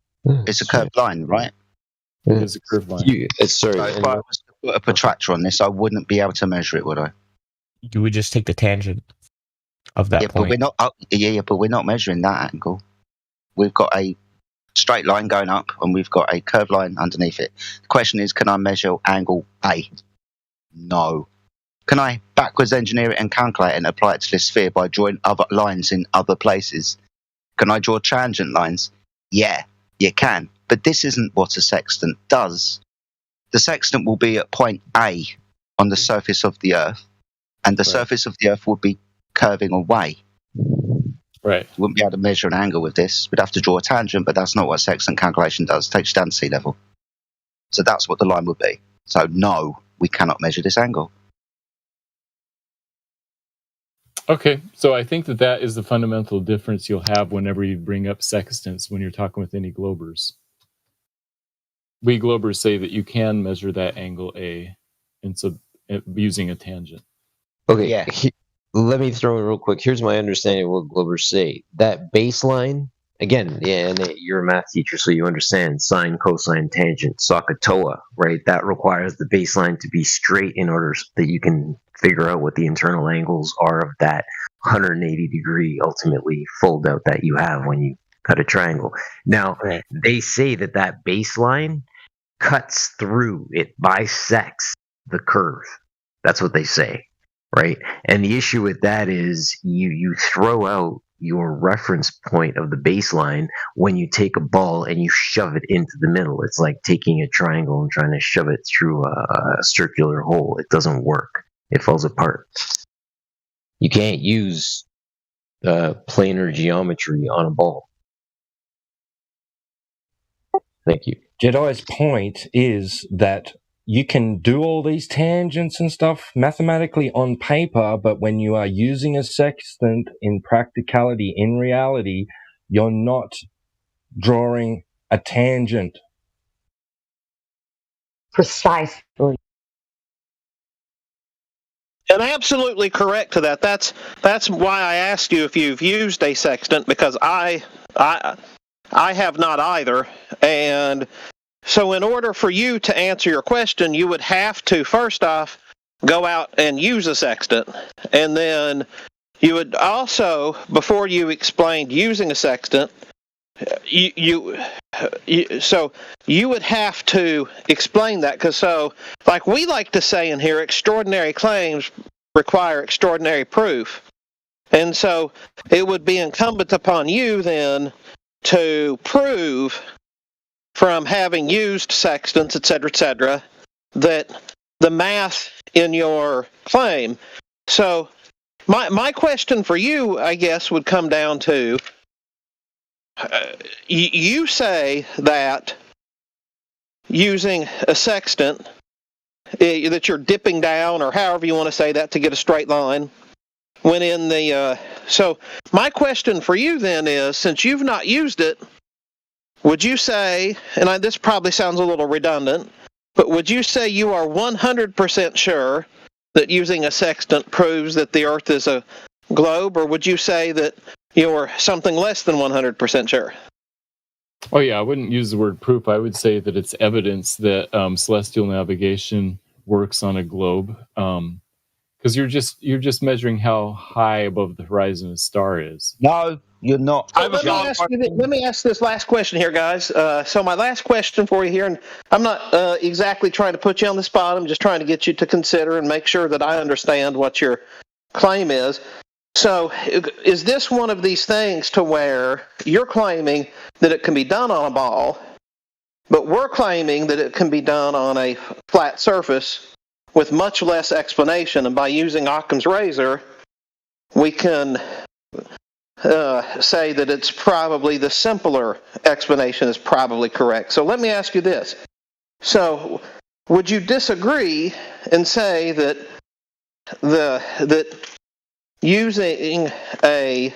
It's a curved line, right? It is a curved line. So if I was to put a protractor on this, I wouldn't be able to measure it, would I? You would just take the tangent of that point. But we're not. But we're not measuring that angle. We've got a straight line going up, and we've got a curved line underneath it. The question is, can I measure angle A? No. Can I backwards engineer it and calculate it and apply it to this sphere by drawing other lines in other places? Can I draw tangent lines? Yeah, you can. But this isn't what a sextant does. The sextant will be at point A on the surface of the Earth, and the surface of the Earth would be curving away. Right. You wouldn't be able to measure an angle with this. We'd have to draw a tangent, but that's not what a sextant calculation does. It takes you down to sea level. So that's what the line would be. So no, we cannot measure this angle. Okay, so I think that is the fundamental difference you'll have whenever you bring up sextants when you're talking with any globers. We globers say that you can measure that angle A, and so using a tangent. Okay, let me throw in real quick. Here's my understanding of what globers say. That baseline, again, yeah, and you're a math teacher, so you understand sine, cosine, tangent, SOHCAHTOA, right? That requires the baseline to be straight in order that you can figure out what the internal angles are of that 180 degree ultimately fold out that you have when you cut a triangle. Now, they say that baseline cuts through, it bisects the curve. That's what they say, right? And the issue with that is you throw out your reference point of the baseline when you take a ball and you shove it into the middle. It's like taking a triangle and trying to shove it through a circular hole. It doesn't work. It falls apart. You can't use planar geometry on a ball. Thank you. Jedi's point is that you can do all these tangents and stuff mathematically on paper, but when you are using a sextant in practicality, in reality, you're not drawing a tangent. Precisely. And absolutely correct to that. That's why I asked you if you've used a sextant, because I have not either. And so in order for you to answer your question, you would have to first off go out and use a sextant. And then you would also, before you explained using a sextant, so you would have to explain that, because so like we like to say in here, extraordinary claims require extraordinary proof, and so it would be incumbent upon you then to prove from having used sextants, etc., that the math in your claim. So my question for you, I guess, would come down to, you say that using a sextant, that you're dipping down, or however you want to say that, to get a straight line. When in the so my question for you then is, since you've not used it, would you say, and this probably sounds a little redundant, but would you say you are 100% sure that using a sextant proves that the Earth is a globe, or would you say that you're something less than 100% sure? Oh yeah, I wouldn't use the word proof. I would say that it's evidence that celestial navigation works on a globe, because you're just measuring how high above the horizon a star is. No, you're not. Let me ask this last question here, guys. So my last question for you here, and I'm not exactly trying to put you on the spot. I'm just trying to get you to consider and make sure that I understand what your claim is. So is this one of these things to where you're claiming that it can be done on a ball, but we're claiming that it can be done on a flat surface with much less explanation, and by using Occam's razor, we can say that it's probably the simpler explanation is probably correct. So let me ask you this. So would you disagree and say that using a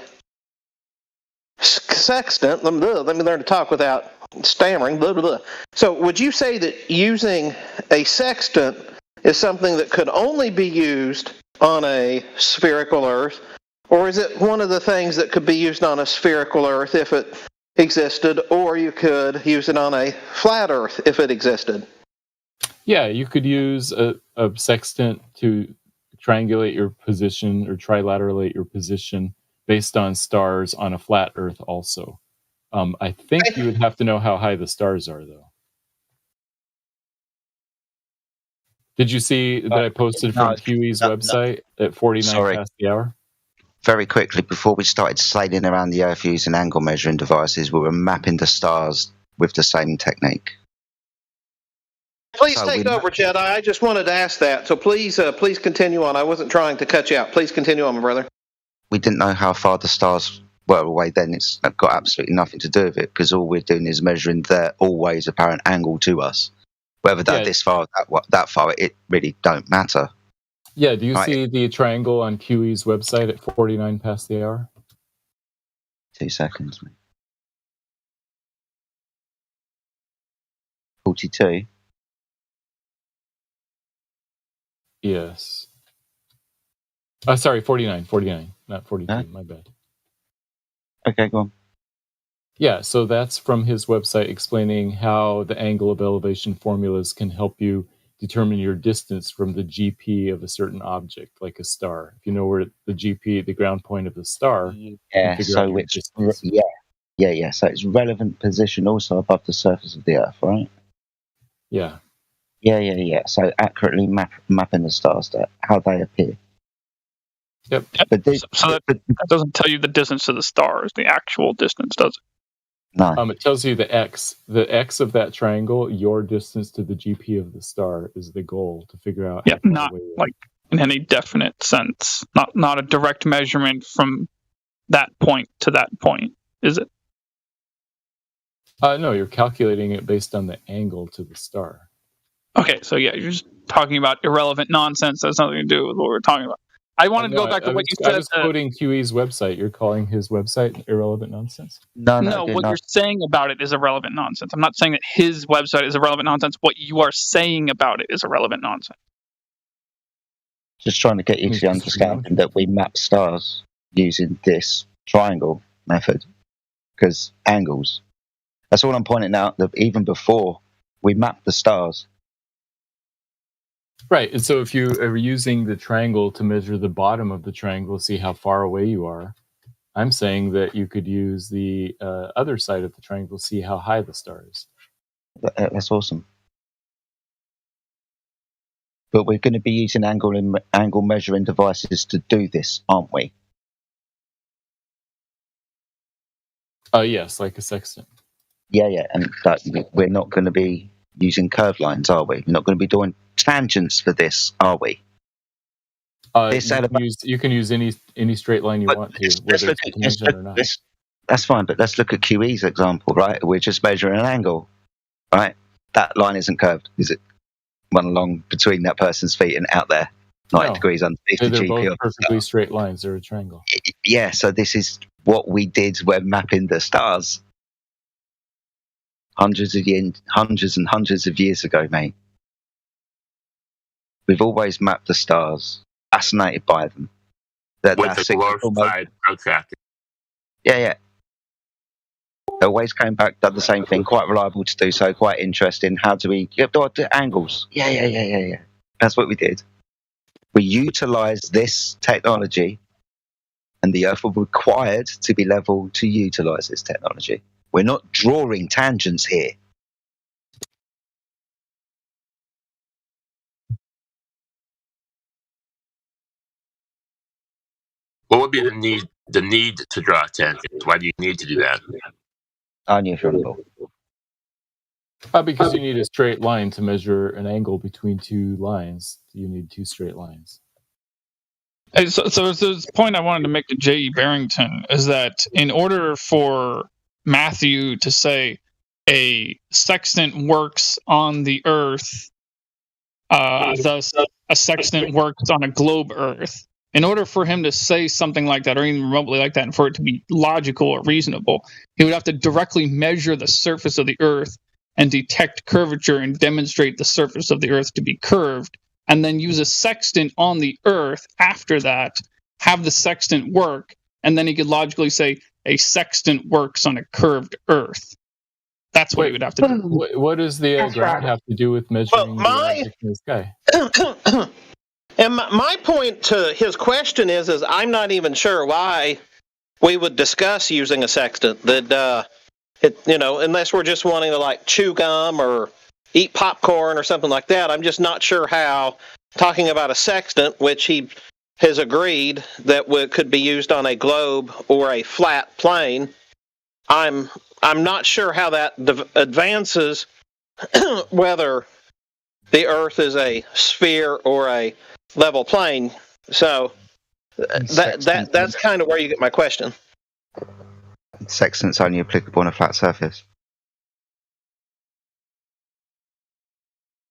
sextant, let me learn to talk without stammering, blah, blah, blah. So would you say that using a sextant is something that could only be used on a spherical Earth, or is it one of the things that could be used on a spherical Earth if it existed, or you could use it on a flat Earth if it existed? Yeah, you could use a sextant to triangulate your position or trilaterate your position based on stars on a flat Earth also. I think you would have to know how high the stars are, though. Did you see that I posted from Huey's website at 49 past the hour? Very quickly, before we started sailing around the Earth using angle measuring devices, we were mapping the stars with the same technique. Please take over, Jedi. I just wanted to ask that. So please continue on. I wasn't trying to cut you out. Please continue on, my brother. We didn't know how far the stars were away then. It's got absolutely nothing to do with it, because all we're doing is measuring their always apparent angle to us. Whether they're Yeah. this far or that far, it really don't matter. Yeah, do you Right. see the triangle on QE's website at 49 past the hour? 2 seconds, mate. 42. Yes. Sorry, 49, not 42, Huh? my bad. Okay, go on. Yeah, so that's from his website explaining how the angle of elevation formulas can help you determine your distance from the GP of a certain object, like a star. If you know where the GP, the ground point of the star, you can figure out So your it's distance. yeah. So it's relevant position also above the surface of the Earth, right? Yeah. Yeah. So accurately mapping the stars, how they appear. Yep. But So that doesn't tell you the distance to the stars, the actual distance, does it? No. It tells you the x of that triangle. Your distance to the GP of the star is the goal to figure out. Yeah, not like in any definite sense. Not a direct measurement from that point to that point, is it? No, you're calculating it based on the angle to the star. Okay, so yeah, you're just talking about irrelevant nonsense. That's nothing to do with what we're talking about. I wanted to go back to what you said. I was quoting QE's website. You're calling his website irrelevant nonsense? No, what you're saying about it is irrelevant nonsense. I'm not saying that his website is irrelevant nonsense. What you are saying about it is irrelevant nonsense. Just trying to get you to the understanding that we map stars using this triangle method, because angles. That's all I'm pointing out. That even before we map the stars. Right, and so if you are using the triangle to measure the bottom of the triangle, see how far away you are, I'm saying that you could use the other side of the triangle, see how high the star is. That's awesome. But we're going to be using angle measuring devices to do this, aren't we? Yes, like a sextant. Yeah, and we're not going to be using curved lines, are we? We're not going to be doing tangents for this, are we? You can use any straight line you want to, whether it's a tangent or not. That's fine, but let's look at QE's example, right? We're just measuring an angle, right? That line isn't curved, is it? One along between that person's feet and out there, 90 degrees underneath the They're GP. both perfectly straight lines. They're a triangle. Yeah, so this is what we did when mapping the stars. Hundreds and hundreds of years ago, mate. We've always mapped the stars, fascinated by them. With the glorified protractor. Yeah. They always came back, done the same thing, quite reliable to do so, quite interesting. How do we get the angles? Yeah. That's what we did. We utilised this technology, and the Earth was required to be level to utilise this technology. We're not drawing tangents here. What would be the need to draw tangents? Why do you need to do that? Unusual. Because you need a straight line to measure an angle between two lines. You need two straight lines. Hey, so this point I wanted to make to J.E. Barrington is that in order for Matthew to say a sextant works on the Earth, thus a sextant works on a globe Earth, in order for him to say something like that, or even remotely like that, and for it to be logical or reasonable, he would have to directly measure the surface of the Earth and detect curvature and demonstrate the surface of the Earth to be curved, and then use a sextant on the Earth after that, have the sextant work, and then he could logically say a sextant works on a curved Earth. That's what he would have to do. What does the ground have to do with measuring the object in the sky? And my point to his question is I'm not even sure why we would discuss using a sextant. That unless we're just wanting to like chew gum or eat popcorn or something like that. I'm just not sure how talking about a sextant, which he has agreed that could be used on a globe or a flat plane. I'm not sure how that advances whether the Earth is a sphere or a level plane. So that's kind of where you get my question. Sextant's only applicable on a flat surface.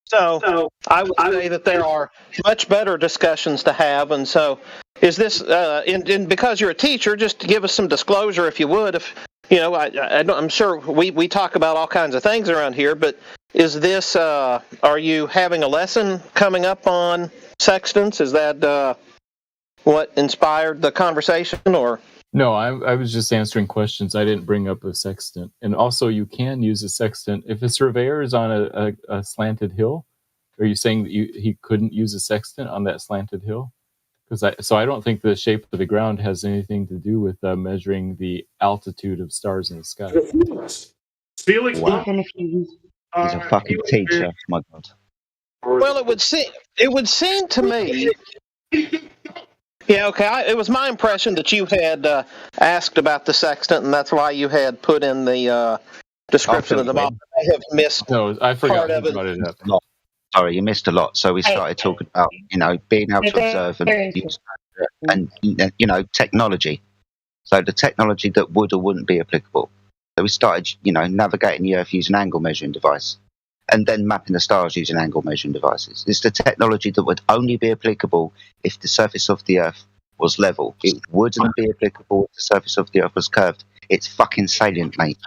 So I would say that there are much better discussions to have, and so is this? And because you're a teacher, just to give us some disclosure, if you would. If you know, I'm sure we talk about all kinds of things around here, but is this? Are you having a lesson coming up on sextants? Is that what inspired the conversation, or? No, I was just answering questions. I didn't bring up a sextant. And also, you can use a sextant. If a surveyor is on a slanted hill, are you saying that he couldn't use a sextant on that slanted hill? So I don't think the shape of the ground has anything to do with measuring the altitude of stars in the sky. Felix, wow. He's a fucking teacher. My God. Well, it would seem to me. Yeah, okay. It was my impression that you had asked about the sextant, and that's why you had put in the description of the model. I have missed. No, I forgot part of who brought it up. Sorry, you missed a lot. So we started talking about, being able to observe and use, and technology. So the technology that would or wouldn't be applicable. So we started, navigating the Earth using an angle measuring device, and then mapping the stars using angle measuring devices. It's the technology that would only be applicable if the surface of the Earth was level. It wouldn't be applicable if the surface of the Earth was curved. It's fucking salient, mate.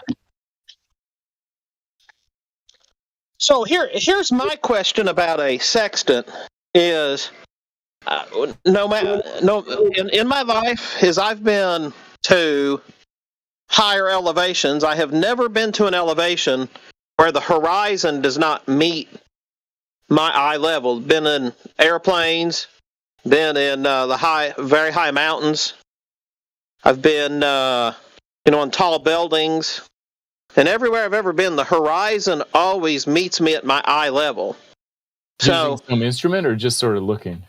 So here's my question about a sextant: is in my life, as I've been to higher elevations, I have never been to an elevation where the horizon does not meet my eye level. Been in airplanes, been in the very high mountains. I've been on tall buildings. And everywhere I've ever been, the horizon always meets me at my eye level. So, using some instrument or just sort of looking?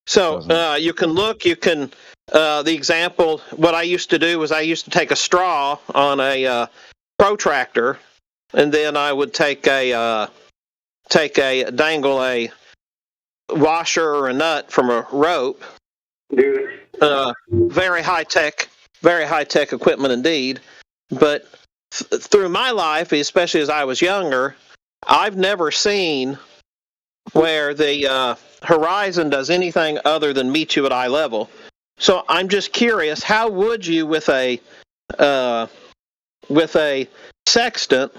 So you can look. The example, what I used to do was I used to take a straw on a protractor, and then I would dangle a washer or a nut from a rope. Very high tech equipment indeed. But through my life, especially as I was younger, I've never seen where the horizon does anything other than meet you at eye level. So I'm just curious, how would you with a sextant?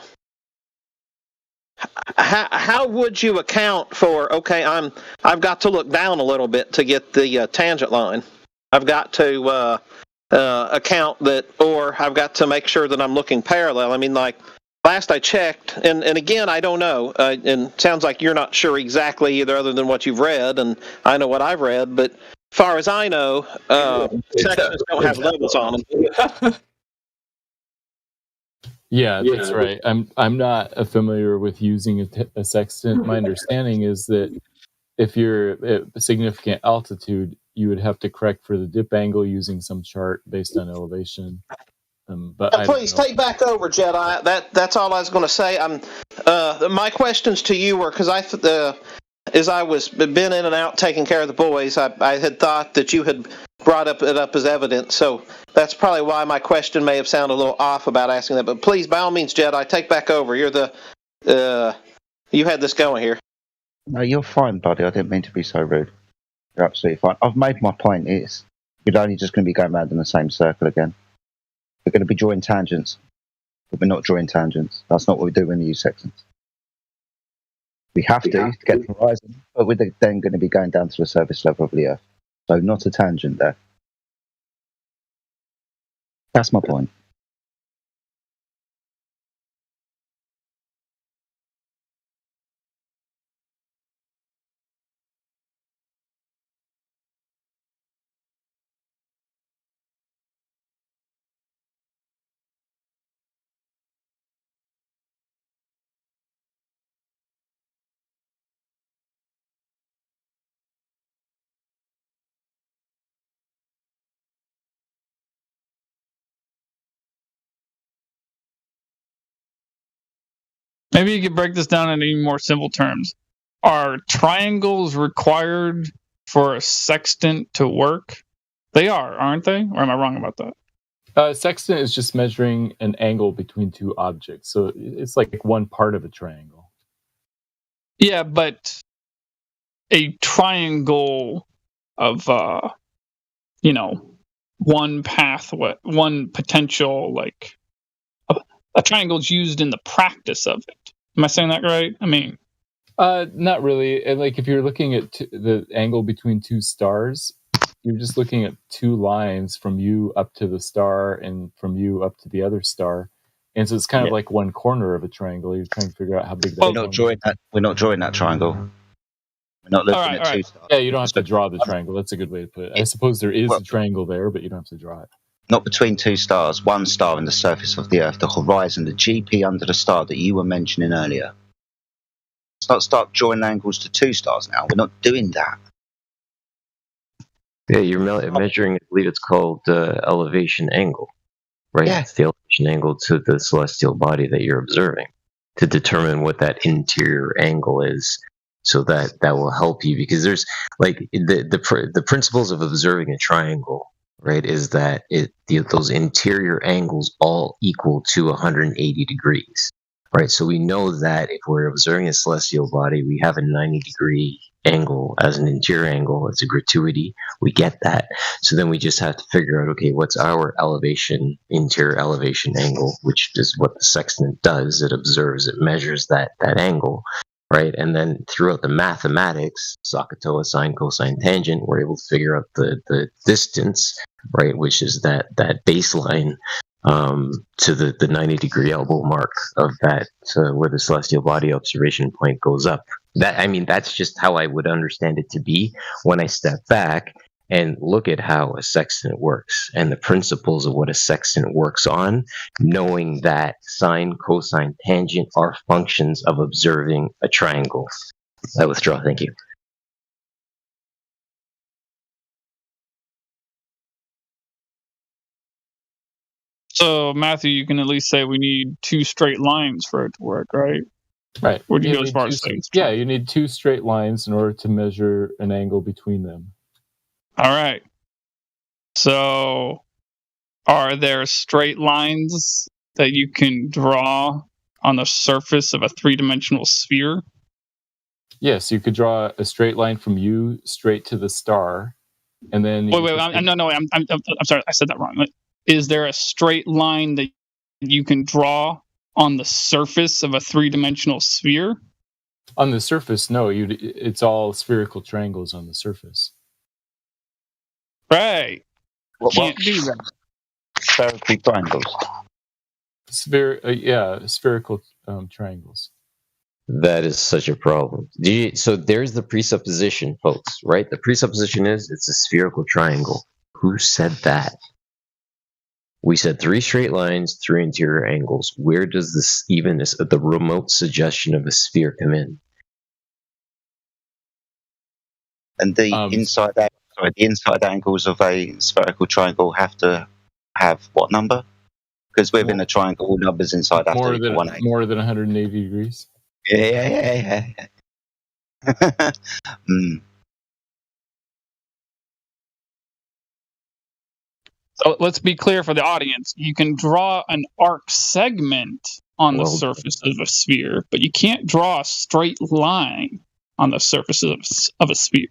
How would you account for? Okay, I've got to look down a little bit to get the tangent line. I've got to account that, or I've got to make sure that I'm looking parallel. I mean, like last I checked, and again, I don't know, and it sounds like you're not sure exactly either, other than what you've read, and I know what I've read, but as far as I know, sections don't have levels on them. Yeah, that's right. I'm not familiar with using a sextant. My understanding is that if you're at a significant altitude, you would have to correct for the dip angle using some chart based on elevation. But please take back over, Jedi. That's all I was going to say. My questions to you were because as I was been in and out taking care of the boys, I had thought that you had brought it up as evidence. So that's probably why my question may have sounded a little off about asking that. But please, by all means, Jedi, take back over. You're you had this going here. No, you're fine, buddy. I didn't mean to be so rude. You're absolutely fine. I've made my point. We're only just going to be going round in the same circle again. We're going to be drawing tangents, but we're not drawing tangents. That's not what we do when we use sextants. We have to get the horizon, but we're then going to be going down to the surface level of the Earth. So not a tangent there. That's my point. Maybe you could break this down in even more simple terms. Are triangles required for a sextant to work? They are, aren't they? Or am I wrong about that? Sextant is just measuring an angle between two objects. So it's like one part of a triangle. Yeah, but a triangle of one pathway, one potential, like a triangle is used in the practice of it. Am I saying that right? I mean, not really. And like if you're looking at the angle between two stars, you're just looking at two lines from you up to the star and from you up to the other star. And so it's kind of like one corner of a triangle. You're trying to figure out how big that We're not drawing that. We're not drawing that triangle. We're not looking at two stars. Yeah, you don't have to draw the triangle. That's a good way to put it. I suppose there is a triangle there, but you don't have to draw it. Not between two stars, one star in the surface of the Earth, the horizon, the GP under the star that you were mentioning earlier. Let's not start drawing angles to two stars now. We're not doing that. Yeah, you're measuring, I believe it's called elevation angle, right? Yeah. It's the elevation angle to the celestial body that you're observing to determine what that interior angle is. So that will help you, because there's like the principles of observing a triangle, right, is that those interior angles all equal to 180 degrees, right? So we know that if we're observing a celestial body, we have a 90-degree angle as an interior angle. It's a gratuity. We get that. So then we just have to figure out, okay, what's our interior elevation angle, which is what the sextant does. It observes, it measures that angle. Right, and then throughout the mathematics, SOHCAHTOA, sine, cosine, tangent, we're able to figure out the distance, right, which is that baseline to the 90-degree elbow mark of that where the celestial body observation point goes up. That's just how I would understand it to be when I step back and look at how a sextant works and the principles of what a sextant works on, knowing that sine, cosine, tangent are functions of observing a triangle. I withdraw. Thank you. so Matthew, you can at least say we need two straight lines for it to work, right? Right. Would you go as far as saying? Yeah, you need two straight lines in order to measure an angle between them. All right. So, are there straight lines that you can draw on the surface of a three-dimensional sphere? Yes, you could draw a straight line from you straight to the star, and then I'm sorry, I said that wrong. Is there a straight line that you can draw on the surface of a three-dimensional sphere? On the surface, no. It's all spherical triangles on the surface. Right. Can't do that. Spherical triangles. Spherical triangles. That is such a problem. So there's the presupposition, folks, right? The presupposition is it's a spherical triangle. Who said that? We said three straight lines, three interior angles. Where does the remote suggestion of a sphere come in? And the inside angles of a spherical triangle have to have what number? Because within a triangle, all numbers inside have to equal 180. More than 180 degrees. Yeah. So let's be clear for the audience. You can draw an arc segment on the surface of a sphere, but you can't draw a straight line on the surface of a sphere.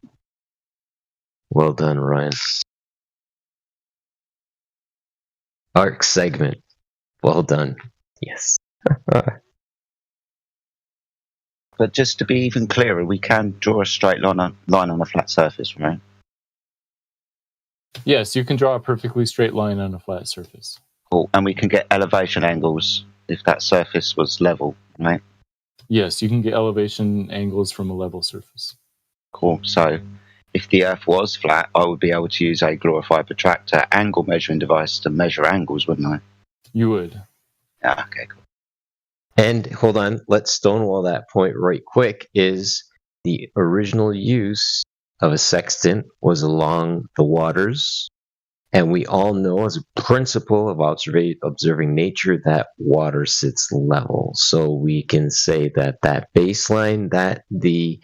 Well done, Ryan. Arc segment. Well done. Yes. But just to be even clearer, we can draw a straight line on a flat surface, right? Yes, you can draw a perfectly straight line on a flat surface. Cool. And we can get elevation angles if that surface was level, right? Yes, you can get elevation angles from a level surface. Cool. So if the Earth was flat, I would be able to use a glorified protractor angle measuring device to measure angles, wouldn't I? You would. Yeah, okay, cool. And hold on, let's stonewall that point right quick. Is the original use of a sextant was along the waters, and we all know as a principle of observing nature that water sits level. So we can say that baseline that the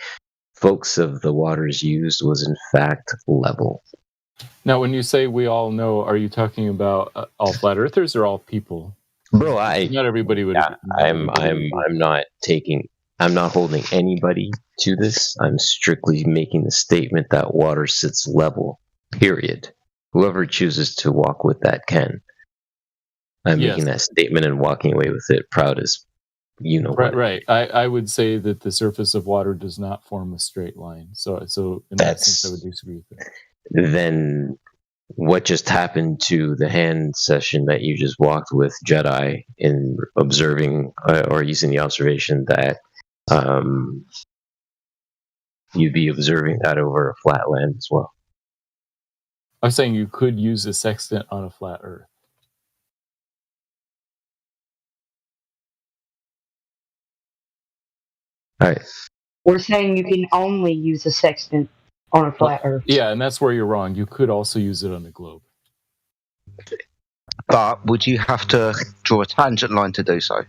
folks of the waters used was in fact level. Now, when you say we all know, are you talking about all flat earthers or all people? Bro, not everybody would. Yeah, I'm not taking I'm not holding anybody to this. I'm strictly making the statement that water sits level, period. Whoever chooses to walk with that can. I'm making that statement and walking away with it proud as you know what. Right. I would say that the surface of water does not form a straight line. So in that sense, I would disagree with it. Then what just happened to the hand session that you just walked with Jedi in observing or using the observation that you'd be observing that over a flat land as well? I'm saying you could use a sextant on a flat Earth. All right. We're saying you can only use a sextant on a flat Earth. Yeah, and that's where you're wrong. You could also use it on a globe. But would you have to draw a tangent line to do so?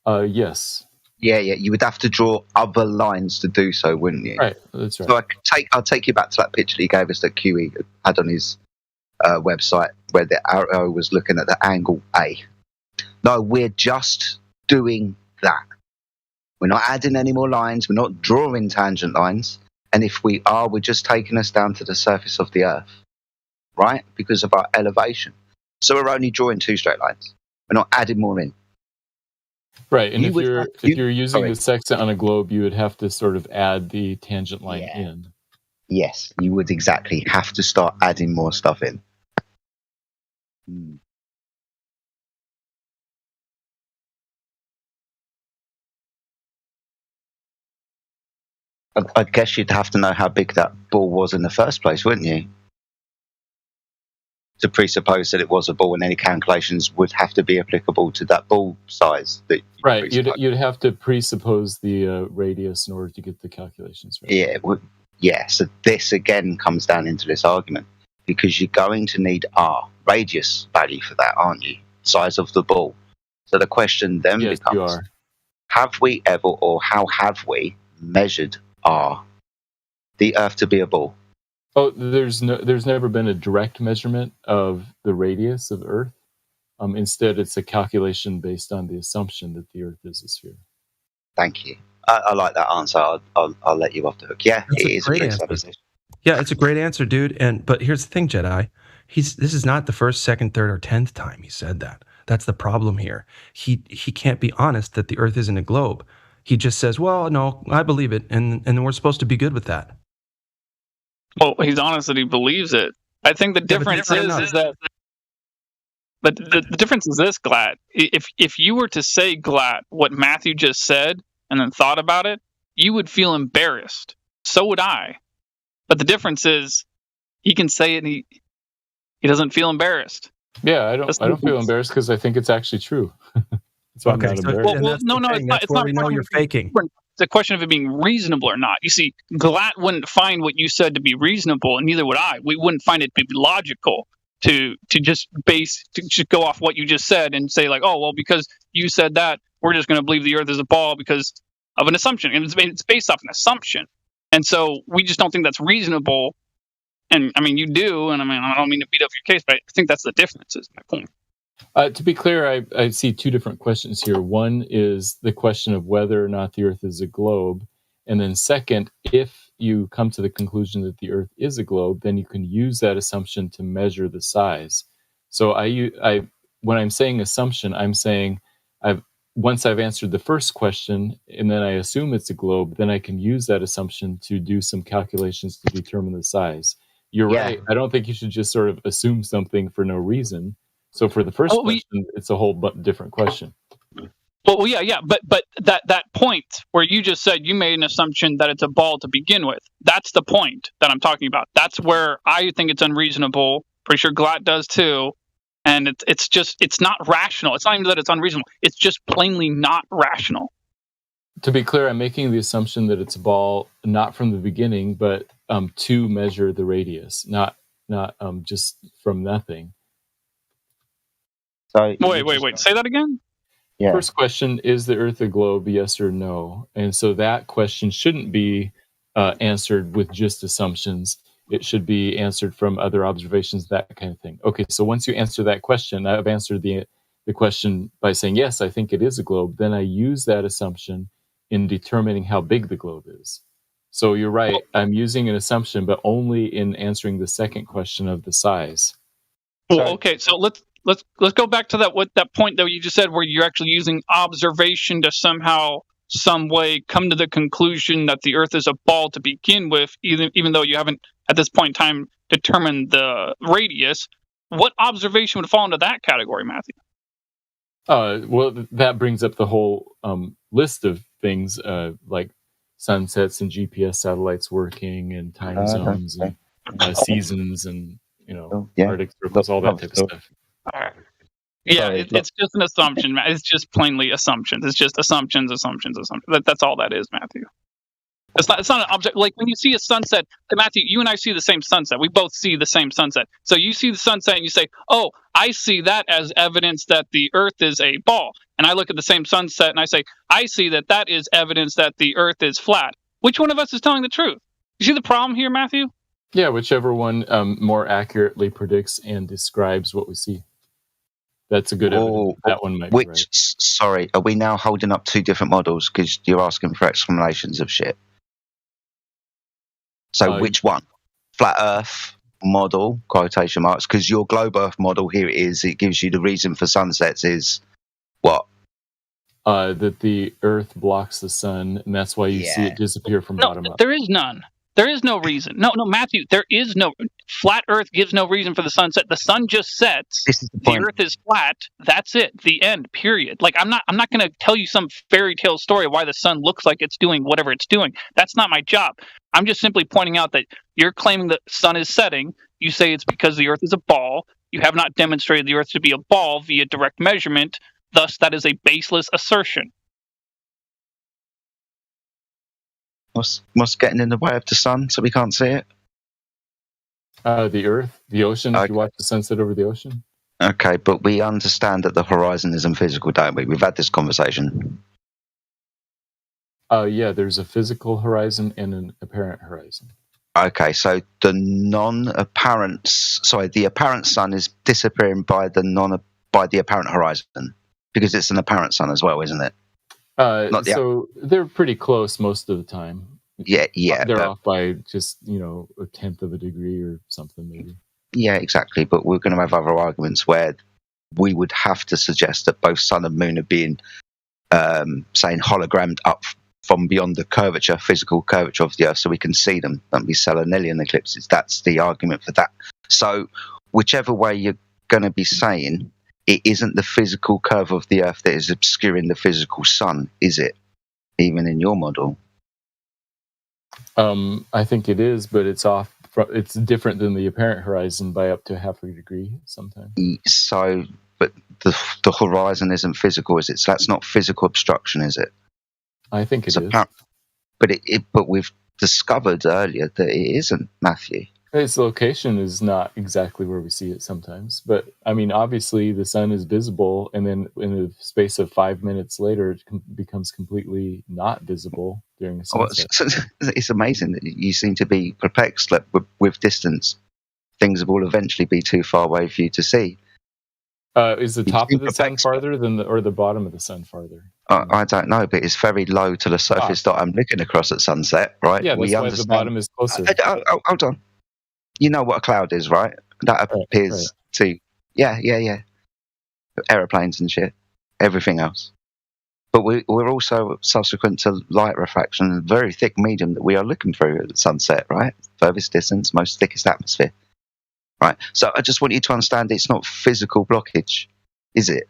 Yes. Yeah. You would have to draw other lines to do so, wouldn't you? Right. That's right. So I'll take you back to that picture he gave us that QE had on his website, where the arrow was looking at the angle A. No, we're just doing that. We're not adding any more lines. We're not drawing tangent lines. And if we are, we're just taking us down to the surface of the Earth, right? Because of our elevation. So we're only drawing two straight lines. We're not adding more in. Right, and if you're using the sextant on a globe, you would have to sort of add the tangent line in. Yes, you would exactly have to start adding more stuff in. I guess you'd have to know how big that ball was in the first place, wouldn't you? To presuppose that it was a ball, and any calculations would have to be applicable to that ball size. Right, you'd have to presuppose the radius in order to get the calculations right. Yeah. So this again comes down into this argument, because you're going to need R, radius value for that, aren't you? Size of the ball. So the question then becomes, have we ever, or how have we measured R, the Earth to be a ball? Oh, there's never been a direct measurement of the radius of Earth. Instead, it's a calculation based on the assumption that the Earth is a sphere. Thank you. I like that answer. I'll let you off the hook. Yeah, That's it is a great answer. Yeah, it's a great answer, dude. But here's the thing, Jedi. This is not the first, second, third, or 10th time he said that. That's the problem here. He can't be honest that the Earth isn't a globe. He just says, "Well, no, I believe it," and then we're supposed to be good with that. Well, he's honest that he believes it. I think the difference is that. But the difference is this, Glad. If you were to say, Glad, what Matthew just said, and then thought about it, you would feel embarrassed. So would I. But the difference is, he can say it, and he doesn't feel embarrassed. Yeah, I don't feel embarrassed because I think it's actually true. So I'm not embarrassed. Well, no, it's not. We know you're faking. It's a question of it being reasonable or not. You see, Glatt wouldn't find what you said to be reasonable, and neither would I. We wouldn't find it to be logical to just go off what you just said and say, like, oh, well, because you said that, we're just going to believe the Earth is a ball because of an assumption. And it's based off an assumption. And so we just don't think that's reasonable. And I mean, you do. And I mean, I don't mean to beat up your case, but I think that's the difference, is my point. To be clear, I see two different questions here. One is the question of whether or not the Earth is a globe. And then second, if you come to the conclusion that the Earth is a globe, then you can use that assumption to measure the size. So when I'm saying assumption, I'm saying once I've answered the first question and then I assume it's a globe, then I can use that assumption to do some calculations to determine the size. You're right. I don't think you should just sort of assume something for no reason. So for the first question, it's a whole different question. Well, yeah, but that point where you just said you made an assumption that it's a ball to begin with, that's the point that I'm talking about. That's where I think it's unreasonable. Pretty sure Glatt does too. And it's not rational. It's not even that it's unreasonable. It's just plainly not rational. To be clear, I'm making the assumption that it's a ball, not from the beginning, but to measure the radius, not just from nothing. So wait. Say that again? Yeah. First question, is the Earth a globe, yes or no? And so that question shouldn't be answered with just assumptions. It should be answered from other observations, that kind of thing. Okay, so once you answer that question, I've answered the question by saying, yes, I think it is a globe. Then I use that assumption in determining how big the globe is. So you're right. I'm using an assumption, but only in answering the second question of the size. Well, okay, so let's go back to that point that you just said, where you're actually using observation to somehow, some way, come to the conclusion that the Earth is a ball to begin with, even though you haven't at this point in time determined the radius. What observation would fall into that category, Matthew? Well, that brings up the whole list of things like sunsets and GPS satellites working, and time zones and seasons, and Arctic circles, all that type of stuff. All right. Yeah, it's just an assumption, Matt. It's just plainly assumptions. It's just assumptions. That's all that is, Matthew. It's not an object. Like when you see a sunset, Matthew, you and I see the same sunset. We both see the same sunset. So you see the sunset and you say, "Oh, I see that as evidence that the Earth is a ball." And I look at the same sunset and I say, "I see that is evidence that the Earth is flat." Which one of us is telling the truth? You see the problem here, Matthew? Yeah, whichever one more accurately predicts and describes what we see. That's a good evidence. That one might be right. Sorry, are we now holding up two different models? Because you're asking for explanations of shit. So which one? Flat Earth model, quotation marks, because your globe Earth model, here it is, it gives you the reason for sunsets is what? That the Earth blocks the sun, and that's why you see it disappear from bottom up. There is none. There is no reason. No, Matthew, there is no... Flat Earth gives no reason for the sunset. The sun just sets. The Earth is flat. That's it. The end. Period. Like, I'm not going to tell you some fairy tale story of why the sun looks like it's doing whatever it's doing. That's not my job. I'm just simply pointing out that you're claiming the sun is setting. You say it's because the Earth is a ball. You have not demonstrated the Earth to be a ball via direct measurement. Thus, that is a baseless assertion. What's getting in the way of the sun so we can't see it? The Earth, the ocean. If you watch the sunset over the ocean. Okay, but we understand that the horizon isn't physical, don't we? We've had this conversation. Yeah, there's a physical horizon and an apparent horizon. Okay, so the apparent sun is disappearing by the apparent horizon, because it's an apparent sun as well, isn't it? So they're pretty close most of the time. Yeah. They're off by just, a tenth of a degree or something, maybe. Yeah, exactly. But we're going to have other arguments where we would have to suggest that both sun and moon are being, saying, hologrammed up from beyond the physical curvature of the Earth, so we can see them. Don't be selenilian eclipses. That's the argument for that. So whichever way you're going to be saying, it isn't the physical curve of the Earth that is obscuring the physical sun, is it? Even in your model. I think it is, but it's off. It's different than the apparent horizon by up to half a degree sometimes. So, but the horizon isn't physical, is it? So that's not physical obstruction, is it? I think it is. But we've discovered earlier that it isn't, Matthew. Its location is not exactly where we see it sometimes. But, I mean, obviously the sun is visible, and then in the space of 5 minutes later, it becomes completely not visible during the sunset. It's amazing that you seem to be perplexed that with distance, things will eventually be too far away for you to see. Is the top of the sun farther than or the bottom of the sun farther? I don't know, but it's very low to the surface that I'm looking across at sunset, right? Yeah, that's why the bottom is closer. Hold on. You know what a cloud is, right? That appears to... Yeah. Aeroplanes and shit. Everything else. But we're also subsequent to light refraction, a very thick medium that we are looking through at sunset, right? Furthest distance, most thickest atmosphere. Right. So I just want you to understand it's not physical blockage, is it?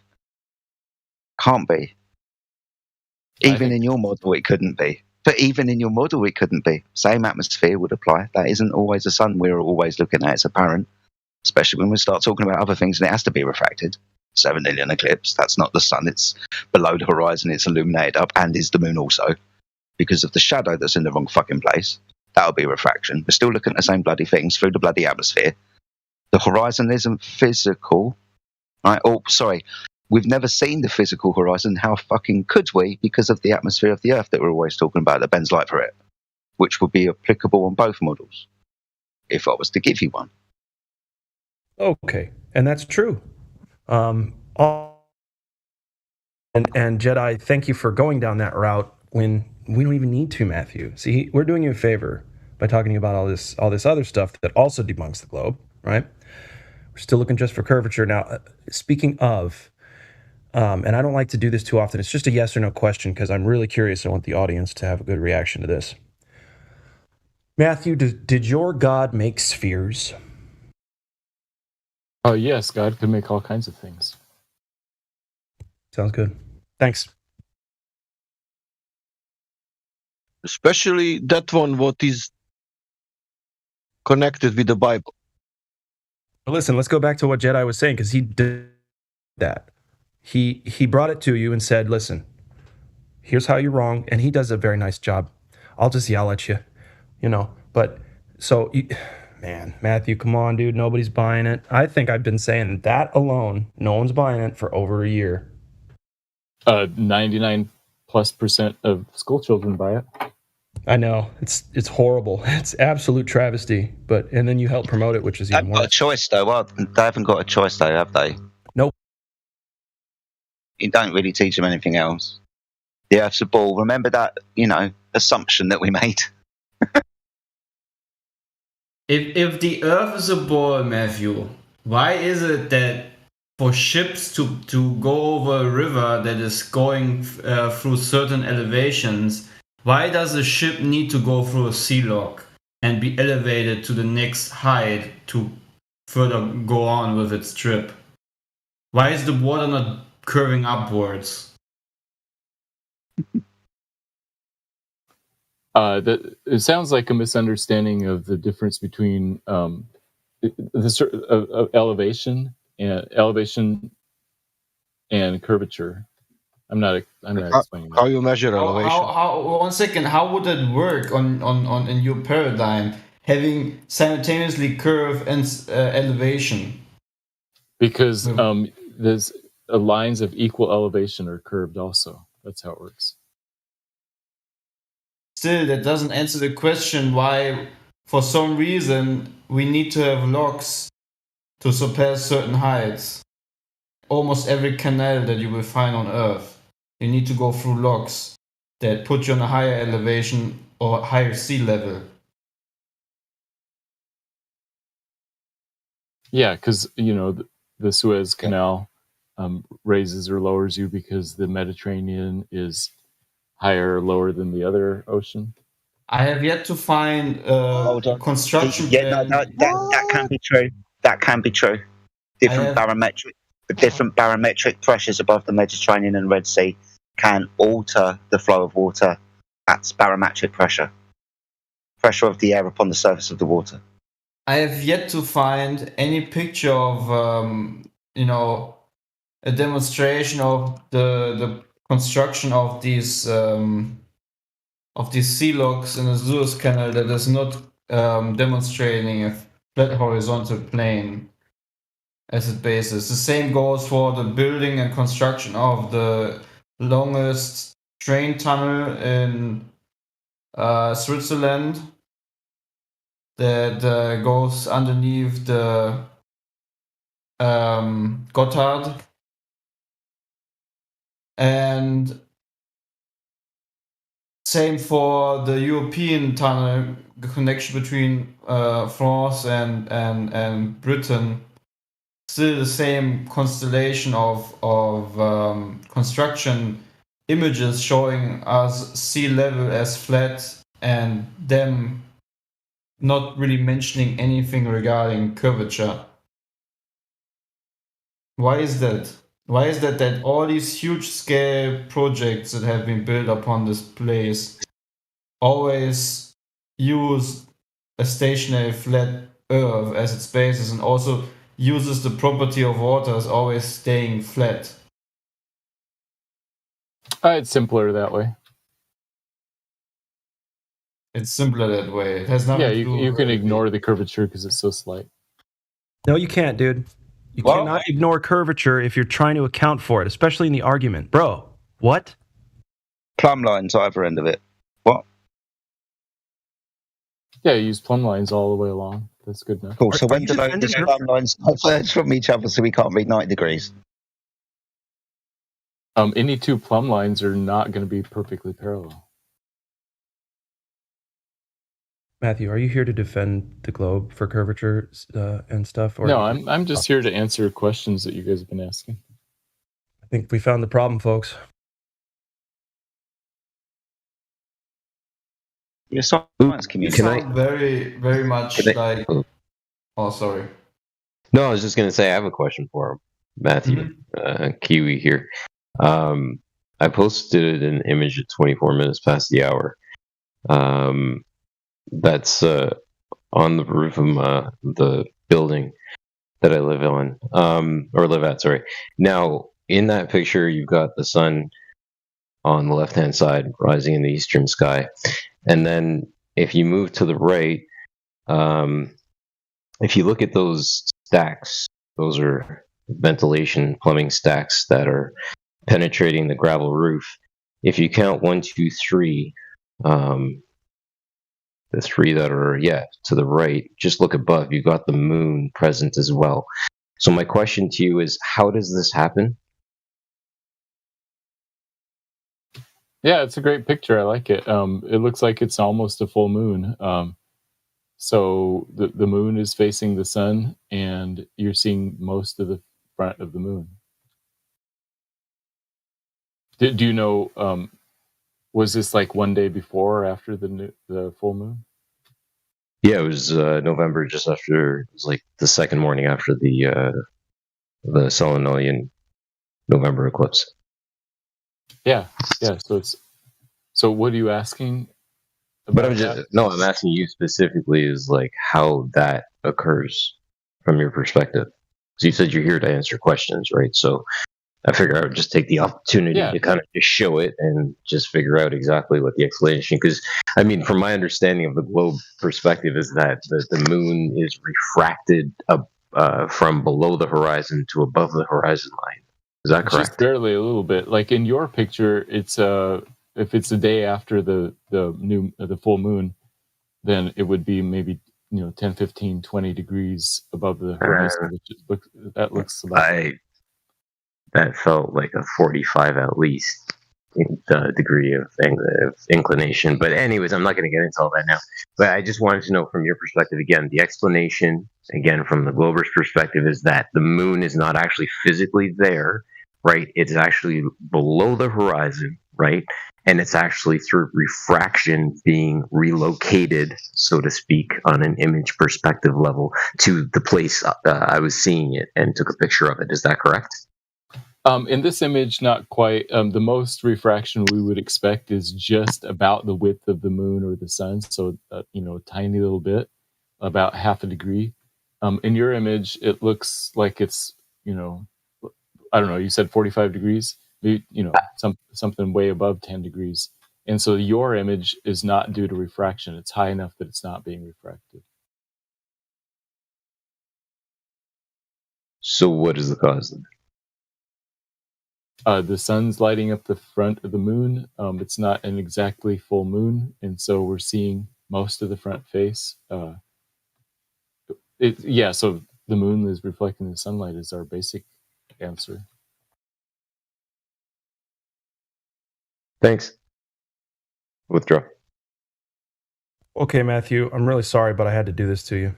Can't be. Even in your model, it couldn't be. But even in your model, it couldn't be. Same atmosphere would apply. That isn't always the sun we're always looking at. It's apparent, especially when we start talking about other things and it has to be refracted. 7 eclipse, that's not the sun. It's below the horizon. It's illuminated up, and is the moon also. Because of the shadow that's in the wrong fucking place. That'll be refraction. We're still looking at the same bloody things through the bloody atmosphere. The horizon isn't physical, right? Oh, sorry. We've never seen the physical horizon. How fucking could we? Because of the atmosphere of the Earth that we're always talking about that bends light for it, which would be applicable on both models, if I was to give you one. Okay, and that's true. And Jedi, thank you for going down that route. when we don't even need to, Matthew. See, we're doing you a favor by talking about all this other stuff that also debunks the globe, right? We're still looking just for curvature. Now, speaking of, and I don't like to do this too often, it's just a yes or no question because I'm really curious. I want the audience to have a good reaction to this. Matthew, did your God make spheres? Oh, yes, God could make all kinds of things. Sounds good. Thanks. Especially that one, what is connected with the Bible. But listen, let's go back to what Jedi was saying, because he did that. He brought it to you and said, listen, here's how you're wrong. And he does a very nice job. I'll just yell at you, But so, man, Matthew, come on, dude. Nobody's buying it. I think I've been saying that alone. No one's buying it for over a year. 99+% of school children buy it. I know it's horrible. It's absolute travesty. And then you help promote it, which is even worse. They haven't got a choice though. Well, they haven't got a choice though, have they? Nope. You don't really teach them anything else. The Earth's a ball. Remember that, assumption that we made. If the Earth is a ball, Matthew, why is it that for ships to go over a river that is going through certain elevations, why does a ship need to go through a sea lock and be elevated to the next height to further go on with its trip? Why is the water not curving upwards? It sounds like a misunderstanding of the difference between the elevation and curvature. I'm not explaining that. How you measure elevation? How 1 second, how would that work on in your paradigm, having simultaneously curve and elevation? Because there's lines of equal elevation are curved also. That's how it works. Still, that doesn't answer the question why, for some reason, we need to have locks to surpass certain heights. Almost every canal that you will find on Earth, you need to go through locks that put you on a higher elevation or higher sea level. Yeah, because the Suez Canal raises or lowers you because the Mediterranean is higher or lower than the other ocean. I have yet to find construction. That can be true. That can be true. Different barometric pressures above the Mediterranean and Red Sea can alter the flow of water. That's barometric pressure of the air upon the surface of the water. I have yet to find any picture of a demonstration of the construction of these sea locks in the Suez Canal that is not demonstrating a flat horizontal plane as its basis. The same goes for the building and construction of the longest train tunnel in Switzerland that goes underneath the Gotthard. And same for the European tunnel, the connection between France and Britain. Still the same constellation of construction images showing us sea level as flat and them not really mentioning anything regarding curvature. Why is that? Why is that all these huge scale projects that have been built upon this place always use a stationary flat Earth as its basis and also uses the property of water as always staying flat? It's simpler that way. It's simpler that way. It has nothing to do you can ignore the curvature because it's so slight. No, you can't, dude. You cannot ignore curvature if you're trying to account for it, especially in the argument. Bro, what? Plumb lines either end of it. What? Yeah, you use plumb lines all the way along. That's good enough. Cool. So when do those plumb lines diverge from each other so we can't read 90 degrees? Any two plumb lines are not going to be perfectly parallel. Matthew, are you here to defend the globe for curvature and stuff? Or No, I'm just here to answer questions that you guys have been asking. I think we found the problem, folks. You sound very, very much like. Oh, sorry. No, I was just going to say I have a question for him, Matthew, Kiwi here. I posted an image at 24 minutes past the hour. That's on the roof of the building that I live on, or live at. Sorry. Now, in that picture, you've got the sun on the left-hand side rising in the eastern sky, and then if you move to the right, if you look at those stacks, those are ventilation plumbing stacks that are penetrating the gravel roof. If you count 1, 2, 3, the 3 that are to the right, just look above, you've got the moon present as well. So my question to you is, how does this happen? Yeah, it's a great picture. I like it. It looks like it's almost a full moon. So the moon is facing the sun, and you're seeing most of the front of the moon. Do you know? Was this like one day before or after the full moon? Yeah, it was November, just after. It was like the second morning after the Solenoid November eclipse. Yeah. So what are you asking? But I'm I'm asking you specifically is like how that occurs from your perspective. Because you said you're here to answer questions, right? So I figure I would just take the opportunity to kind of just show it and just figure out exactly what the explanation. Because I mean, from my understanding of the globe perspective, is that the moon is refracted up from below the horizon to above the horizon line. Is that correct? Just barely, a little bit. Like in your picture, it's if it's the day after the full moon, then it would be maybe 10, 15, 20 degrees above the horizon. That looks about that felt like a 45 at least degree of inclination. But anyways, I'm not going to get into all that now. But I just wanted to know from your perspective, again, the explanation, again, from the Glober's perspective, is that the moon is not actually physically there, right? It's actually below the horizon, right? And it's actually through refraction being relocated, so to speak, on an image perspective level to the place I was seeing it and took a picture of it. Is that correct? In this image, not quite. The most refraction we would expect is just about the width of the moon or the sun, so a tiny little bit, about half a degree. In your image, it looks like it's I don't know. You said 45 degrees, something way above 10 degrees, and so your image is not due to refraction. It's high enough that it's not being refracted. So, what is the cause then? The sun's lighting up the front of the moon. It's not an exactly full moon, and so we're seeing most of the front face. So the moon is reflecting the sunlight is our basic answer. Thanks. Withdraw. Okay, Matthew, I'm really sorry, but I had to do this to you.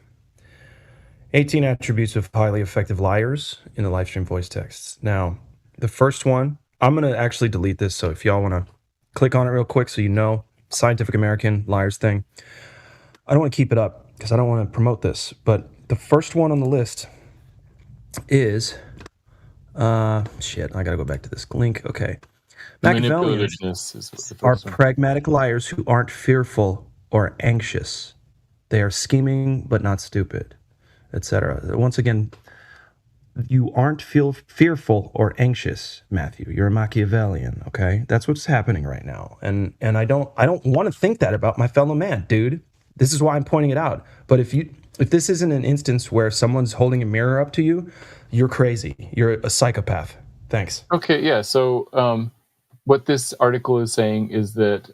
18 attributes of highly effective liars in the live stream voice texts. Now, the first one, I'm going to actually delete this, so if y'all want to click on it real quick so you know, Scientific American liars thing. I don't want to keep it up because I don't want to promote this, but the first one on the list is, I got to go back to this link. Okay. Machiavellians are pragmatic liars who aren't fearful or anxious. They are scheming but not stupid, etc. Once again, you aren't fearful or anxious, Matthew. You're a Machiavellian, okay? That's what's happening right now. And I don't want to think that about my fellow man, dude. This is why I'm pointing it out. But if this isn't an instance where someone's holding a mirror up to you, you're crazy. You're a psychopath. Thanks. Okay, yeah. So what this article is saying is that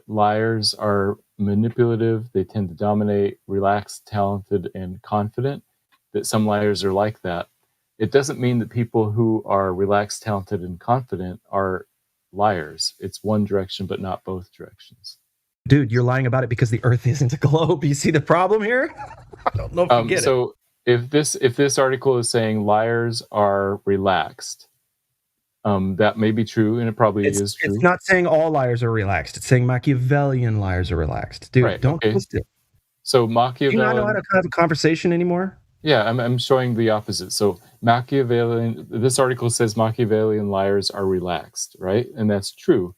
liars are manipulative. They tend to dominate, relaxed, talented, and confident. That some liars are like that. It doesn't mean that people who are relaxed, talented, and confident are liars. It's one direction, but not both directions. Dude, you're lying about it because the Earth isn't a globe. You see the problem here? I don't know if you get it. So if this article is saying liars are relaxed, that may be true, and it probably is true. It's not saying all liars are relaxed. It's saying Machiavellian liars are relaxed. Dude, Right, don't okay. twist it. So Do Machiavellian. you not know how to have a conversation anymore? Yeah, I'm showing the opposite. So Machiavellian. This article says Machiavellian liars are relaxed, right? And that's true.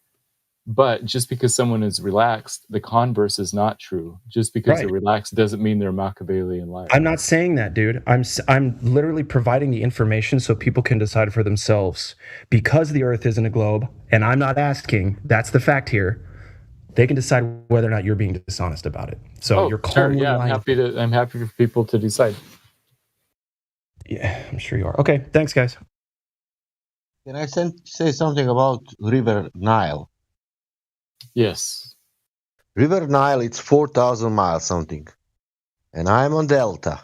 But just because someone is relaxed, the converse is not true. Just because they're relaxed doesn't mean they're Machiavellian liars. I'm not saying that, dude. I'm literally providing the information so people can decide for themselves. Because the Earth isn't a globe, and I'm not asking, that's the fact here. They can decide whether or not you're being dishonest about it. So you're calmly sure, yeah, lying. I'm happy for people to decide. Yeah, I'm sure you are. Okay, thanks, guys. Can I say something about River Nile? Yes. River Nile, it's 4,000 miles something. And I'm on Delta.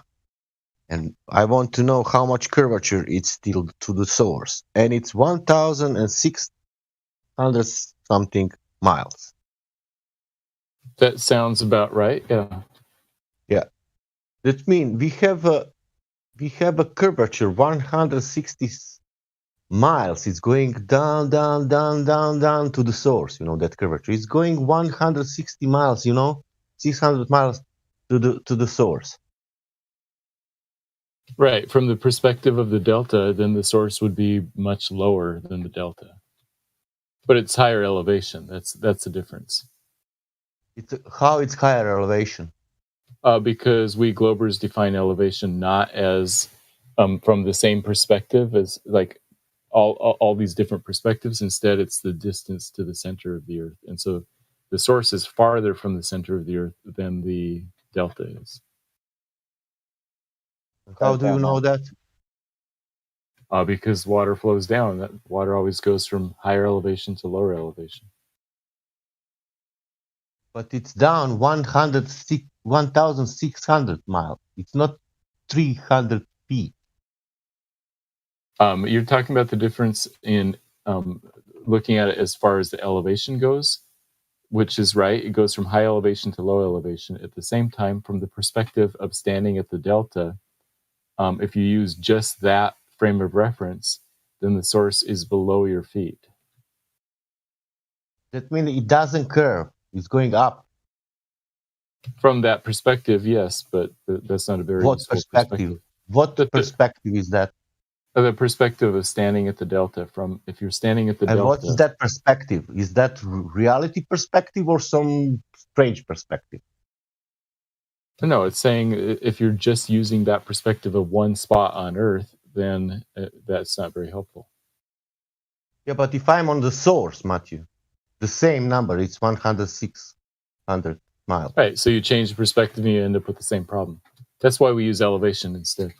And I want to know how much curvature it's still to the source. And it's 1,600 something miles. That sounds about right, yeah. Yeah. That means we have a curvature 160 miles. It's going down to the source, that curvature. It's going 160 miles, 600 miles to the source. Right. From the perspective of the delta, then the source would be much lower than the delta. But it's higher elevation. That's the difference. How it's higher elevation? Because we Globers define elevation not as from the same perspective as like all these different perspectives. Instead, it's the distance to the center of the Earth. And so the source is farther from the center of the Earth than the delta is. How do you know that? Because water flows down. That water always goes from higher elevation to lower elevation. But it's down 1,600 miles. It's not 300 feet. You're talking about the difference in looking at it as far as the elevation goes, which is right. It goes from high elevation to low elevation. At the same time, from the perspective of standing at the delta, if you use just that frame of reference, then the source is below your feet. That means it doesn't curve. It's going up. From that perspective, yes, but that's not a very What useful perspective? What perspective is that? The perspective of standing at the delta. If you're standing at the delta. And what is that perspective? Is that reality perspective or some strange perspective? No, it's saying if you're just using that perspective of one spot on Earth, then that's not very helpful. Yeah, but if I'm on the source, Matthew, the same number, it's 10600 miles. Right, so you change the perspective and you end up with the same problem. That's why we use elevation instead.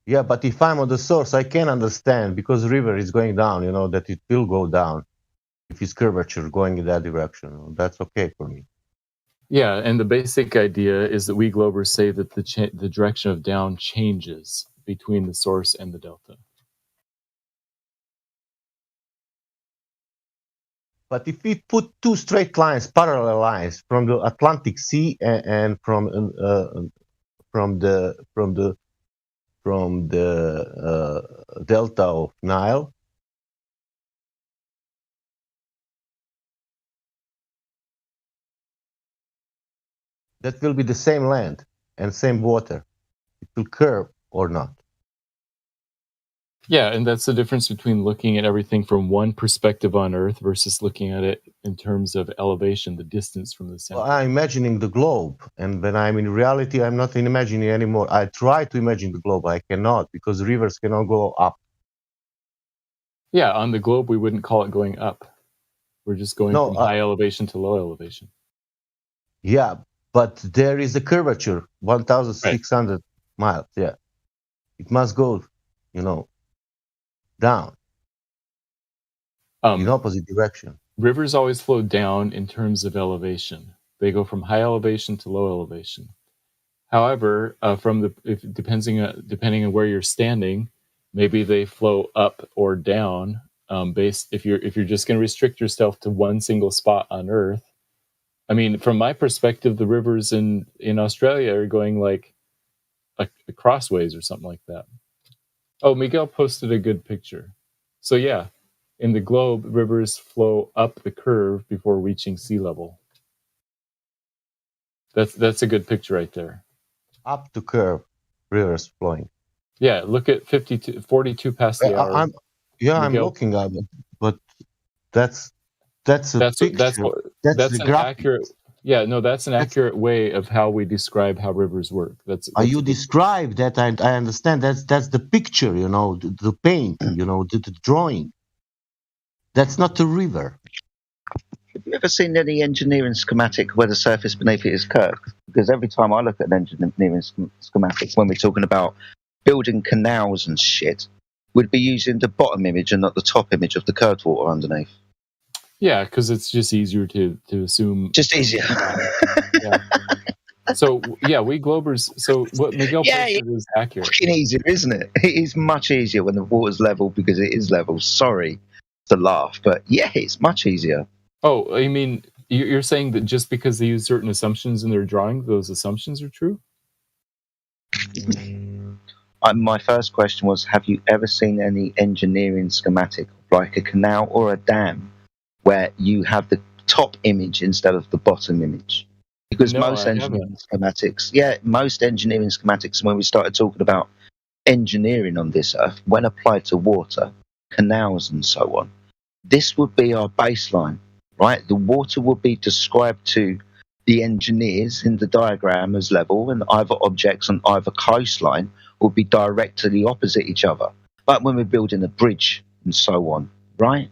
Yeah, but if I'm on the source, I can understand because the river is going down, that it will go down if its curvature going in that direction. That's okay for me. Yeah, and the basic idea is that we Globers say that the direction of down changes between the source and the delta. But if we put two straight lines, parallel lines, from the Atlantic Sea and from the delta of Nile, that will be the same land and same water. It will curve or not. Yeah, and that's the difference between looking at everything from one perspective on Earth versus looking at it in terms of elevation, the distance from the center. Well, I'm imagining the globe, and when I'm in reality, I'm not imagining anymore. I try to imagine the globe. I cannot, because rivers cannot go up. Yeah, on the globe, we wouldn't call it going up. We're just going from high elevation to low elevation. Yeah, but there is a curvature, 1,600 miles. Yeah, it must go, down in opposite direction. Rivers always flow down in terms of elevation. They go from high elevation to low elevation. However, depending on where you're standing, maybe they flow up or down. If you're just going to restrict yourself to one single spot on Earth, I mean, from my perspective, the rivers in Australia are going like crossways or something like that. Oh, Miguel posted a good picture. So yeah, in the globe, rivers flow up the curve before reaching sea level. That's a good picture right there. Up to curve, rivers flowing. Yeah, look at 42 past the hour. I'm looking at it, but that's a picture. That's the an graphic. accurate. Yeah, no, that's an accurate way of how we describe how rivers work. That's You describe that. I understand. That's the picture. You know, the paint. You know, the drawing. That's not the river. Have you ever seen any engineering schematic where the surface beneath it is curved? Because every time I look at an engineering schematic, when we're talking about building canals and shit, we'd be using the bottom image and not the top image of the curved water underneath. Yeah, because it's just easier to assume. Just easier. Yeah. So yeah, we Globers. So what Miguel posted is accurate. Fucking easier, isn't it? It is much easier when the water's level because it is level. Sorry to laugh, but yeah, it's much easier. Oh, I mean, you're saying that just because they use certain assumptions in their drawing, those assumptions are true? My first question was, have you ever seen any engineering schematic, like a canal or a dam, where you have the top image instead of the bottom image? Because most engineering schematics, when we started talking about engineering on this earth, when applied to water, canals and so on, this would be our baseline, right? The water would be described to the engineers in the diagram as level, and either objects on either coastline would be directly opposite each other. But when we're building a bridge and so on, right?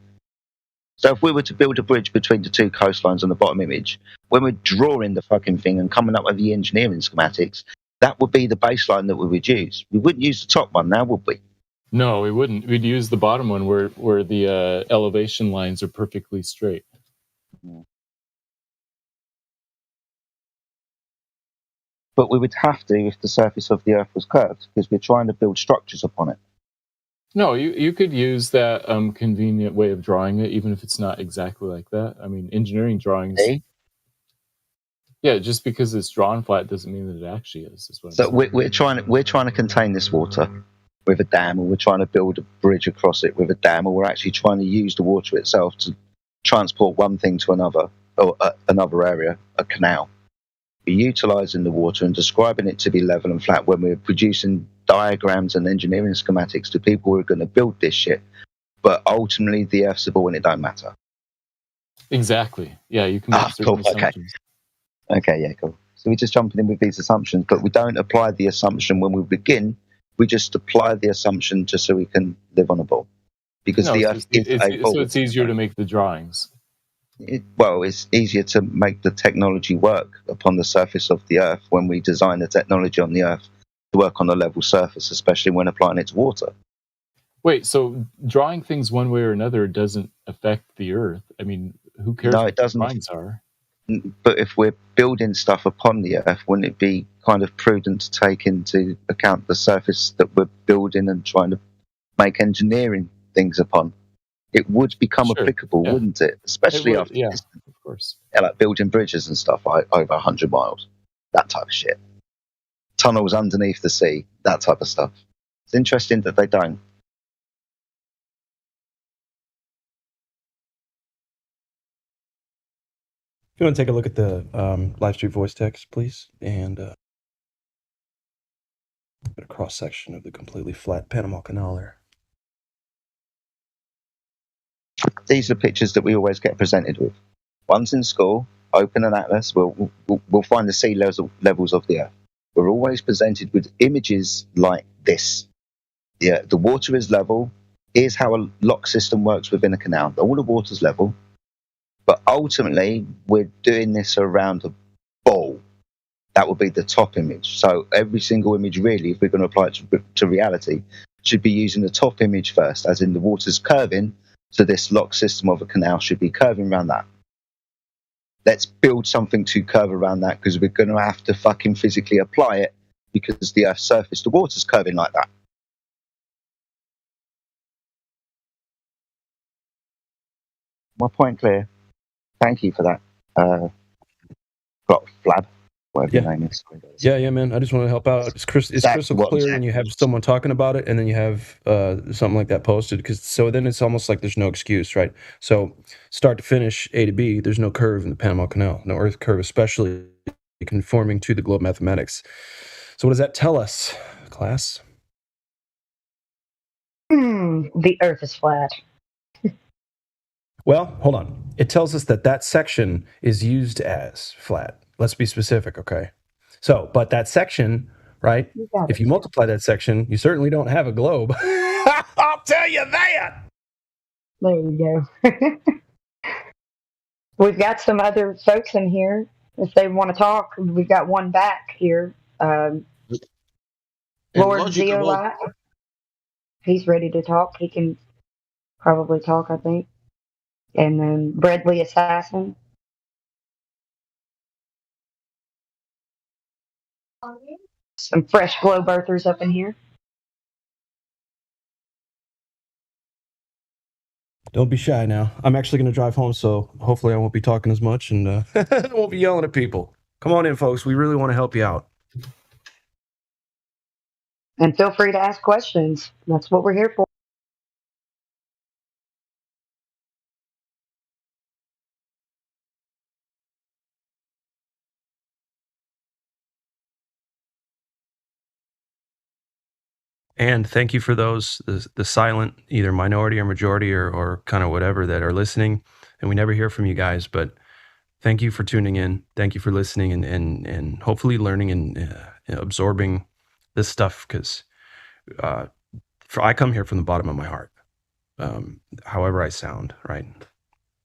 So if we were to build a bridge between the two coastlines on the bottom image, when we're drawing the fucking thing and coming up with the engineering schematics, that would be the baseline that we would use. We wouldn't use the top one now, would we? No, we wouldn't. We'd use the bottom one where the elevation lines are perfectly straight. But we would have to if the surface of the Earth was curved, because we're trying to build structures upon it. No, you could use that convenient way of drawing it, even if it's not exactly like that. I mean, engineering drawings. Yeah, just because it's drawn flat doesn't mean that it actually is. So we're trying to contain this water with a dam, or we're trying to build a bridge across it with a dam, or we're actually trying to use the water itself to transport one thing to another, or another area, a canal. We're utilising the water and describing it to be level and flat when we're producing diagrams and engineering schematics to people who are going to build this shit. But ultimately, the Earth's a ball and it don't matter. Exactly. Yeah, you can make certain assumptions. Okay, yeah, cool. So we're just jumping in with these assumptions, but we don't apply the assumption when we begin. We just apply the assumption just so we can live on a ball. Because the Earth is a ball. So it's easier to make the drawings. It's easier to make the technology work upon the surface of the Earth when we design the technology on the Earth to work on a level surface, especially when applying it to water. Wait, so drawing things one way or another doesn't affect the Earth? I mean, who cares what the drawings are? But if we're building stuff upon the Earth, wouldn't it be kind of prudent to take into account the surface that we're building and trying to make engineering things upon? It would become applicable, wouldn't it? Especially after this. Of course. Yeah, like building bridges and stuff over 100 miles. That type of shit. Tunnels underneath the sea. That type of stuff. It's interesting that they don't. If you want to take a look at the live stream voice text, please, and get a cross section of the completely flat Panama Canal there. These are pictures that we always get presented with. Once in school, open an atlas, we'll find the sea levels of the Earth. We're always presented with images like this. Yeah, the water is level. Here's how a lock system works within a canal. All the water's level. But ultimately, we're doing this around a ball. That would be the top image. So every single image, really, if we're going to apply it to reality, should be using the top image first, as in the water's curving. So this lock system of a canal should be curving around that. Let's build something to curve around that, because we're going to have to fucking physically apply it, because the Earth's surface, the water's curving like that. My point clear. Thank you for that. Flab, whatever Yeah. your name is. Yeah, man. I just want to help out. It's crystal clear when you have someone talking about it, and then you have something like that posted. Because so then it's almost like there's no excuse, right? So start to finish, A to B, there's no curve in the Panama Canal, no Earth curve, especially conforming to the globe mathematics. So what does that tell us, class? The Earth is flat. Well, hold on. It tells us that that section is used as flat. Let's be specific, okay? So, but that section, right? If you multiply that section, you certainly don't have a globe. I'll tell you that. There you go. We've got some other folks in here. If they want to talk, we've got one back here. Lord Zeolite. He's ready to talk. He can probably talk, I think. And then Bradley Assassin. Some fresh glow birthers up in here. Don't be shy now. I'm actually going to drive home, so hopefully I won't be talking as much and I won't be yelling at people. Come on in, folks. We really want to help you out. And feel free to ask questions. That's what we're here for. And thank you for those, the silent, either minority or majority or kind of whatever that are listening. And we never hear from you guys, but thank you for tuning in. Thank you for listening and hopefully learning and absorbing this stuff because I come here from the bottom of my heart. However I sound, right?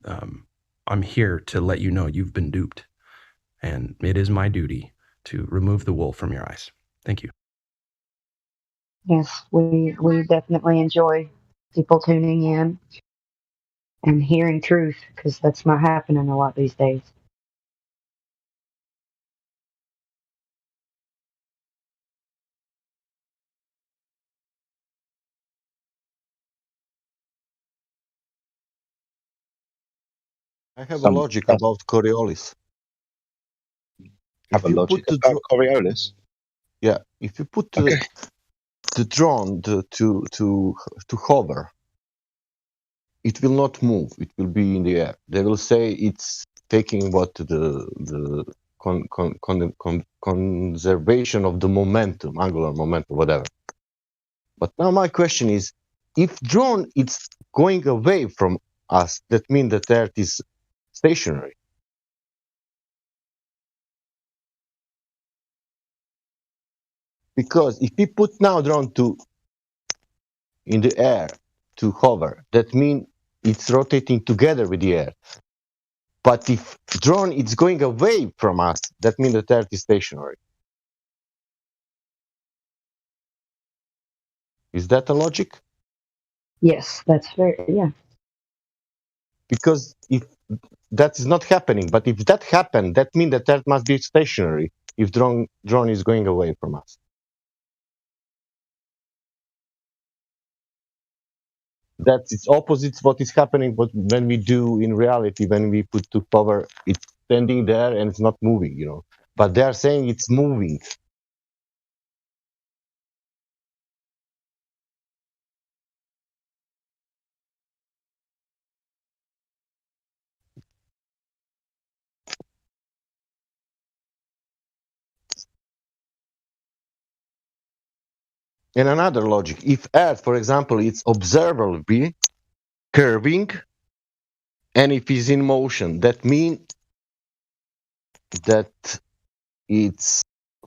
I'm here to let you know you've been duped. And it is my duty to remove the wool from your eyes. Thank you. Yes, we definitely enjoy people tuning in and hearing truth because that's not happening a lot these days. I have a logic about Coriolis. Have a logic about Coriolis? Yeah, if you put the drone to hover, it will not move. It will be in the air. They will say it's taking what the conservation of the momentum, angular momentum, whatever. But now my question is, if drone is going away from us, that means that Earth is stationary. Because if we put now drone in the air to hover, that means it's rotating together with the Earth. But if drone is going away from us, that means that Earth is stationary. Is that a logic? Yes, that's very, yeah. Because if that is not happening, but if that happened, that means that Earth must be stationary if drone is going away from us. That's its opposite what is happening but when we do in reality, when we put to power, it's standing there and it's not moving, you know. But they are saying it's moving. And another logic, if Earth, for example, it's observably curving, and if it's in motion, that means that it's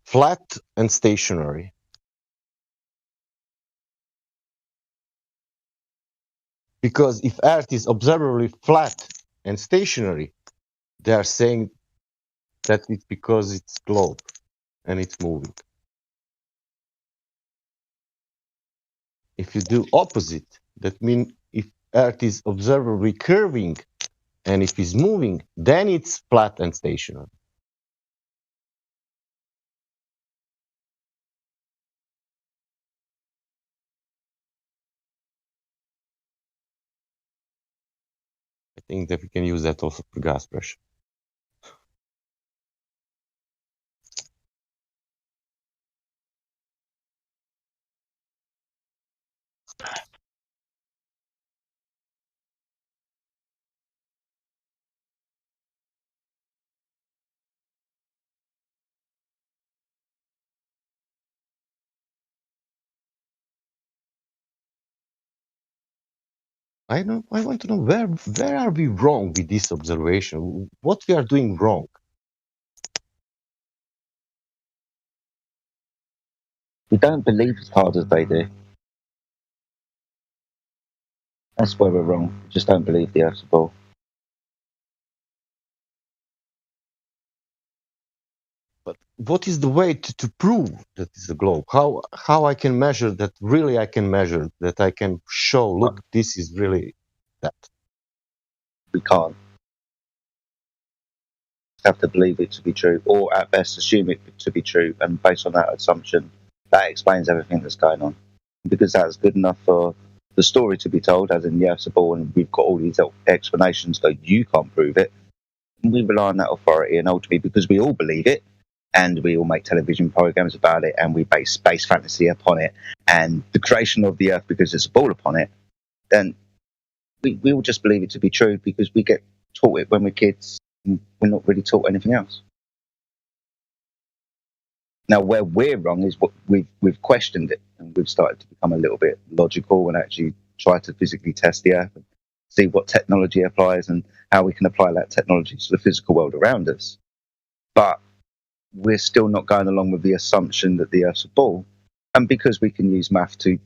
flat and stationary. Because if Earth is observably flat and stationary, they are saying that it's because it's globe and it's moving. If you do opposite, that means if Earth is observably curving and if it's moving, then it's flat and stationary. I think that we can use that also for gas pressure. I want to know where are we wrong with this observation? What we are doing wrong? We don't believe as hard as they do. That's where we're wrong. We just don't believe the Earth's a ball. But what is the way to prove that it's a globe? How I can measure that? Really, I can measure that. I can show. Look, this is really that. We can't. Have to believe it to be true, or at best assume it to be true, and based on that assumption, that explains everything that's going on. Because that's good enough for the story to be told, as in, yeah, it's a ball, and we've got all these explanations, but you can't prove it. And we rely on that authority, and ultimately, because we all believe it, and we all make television programs about it, and we base space fantasy upon it, and the creation of the Earth because there's a ball upon it, then we all just believe it to be true because we get taught it when we're kids. We're not really taught anything else. Now, where we're wrong is what we've questioned it, and we've started to become a little bit logical and actually try to physically test the Earth and see what technology applies and how we can apply that technology to the physical world around us. But we're still not going along with the assumption that the Earth's a ball, and because we can use math to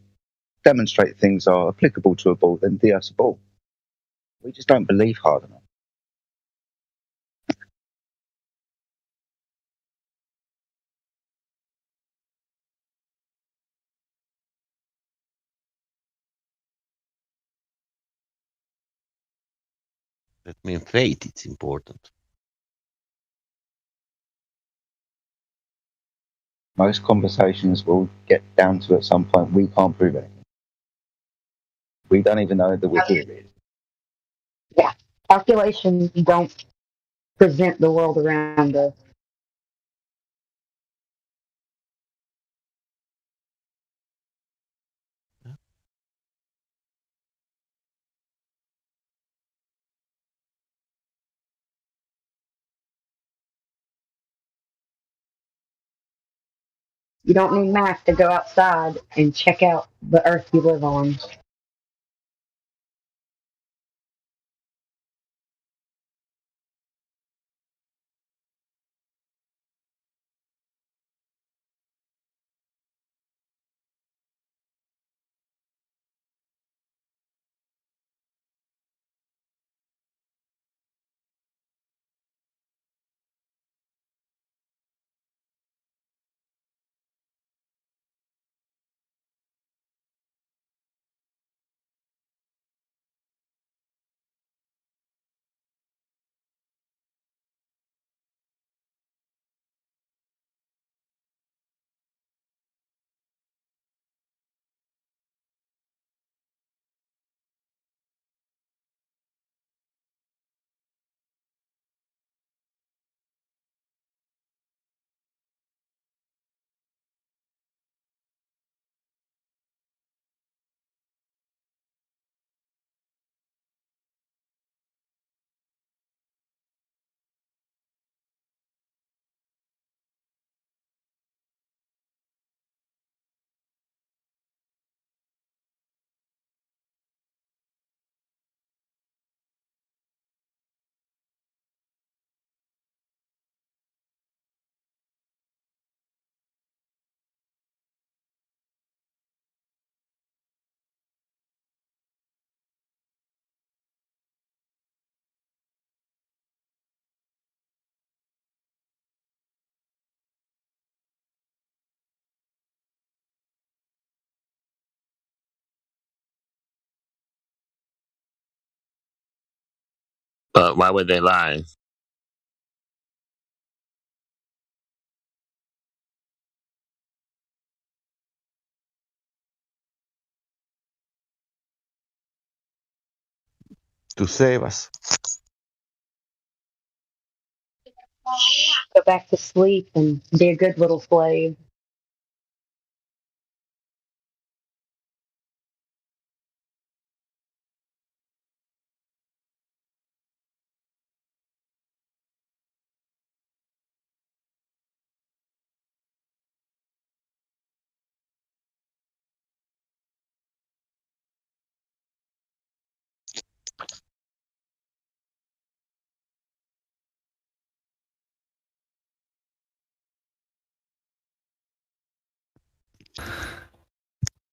demonstrate things are applicable to a ball, then the Earth's a ball. We just don't believe hard enough. That means faith. It's important. Most conversations will get down to at some point we can't prove anything. We don't even know that we're here. Yeah, calculations don't present the world around us. You don't need math to go outside and check out the earth you live on. But why would they lie? To save us. Go back to sleep and be a good little slave.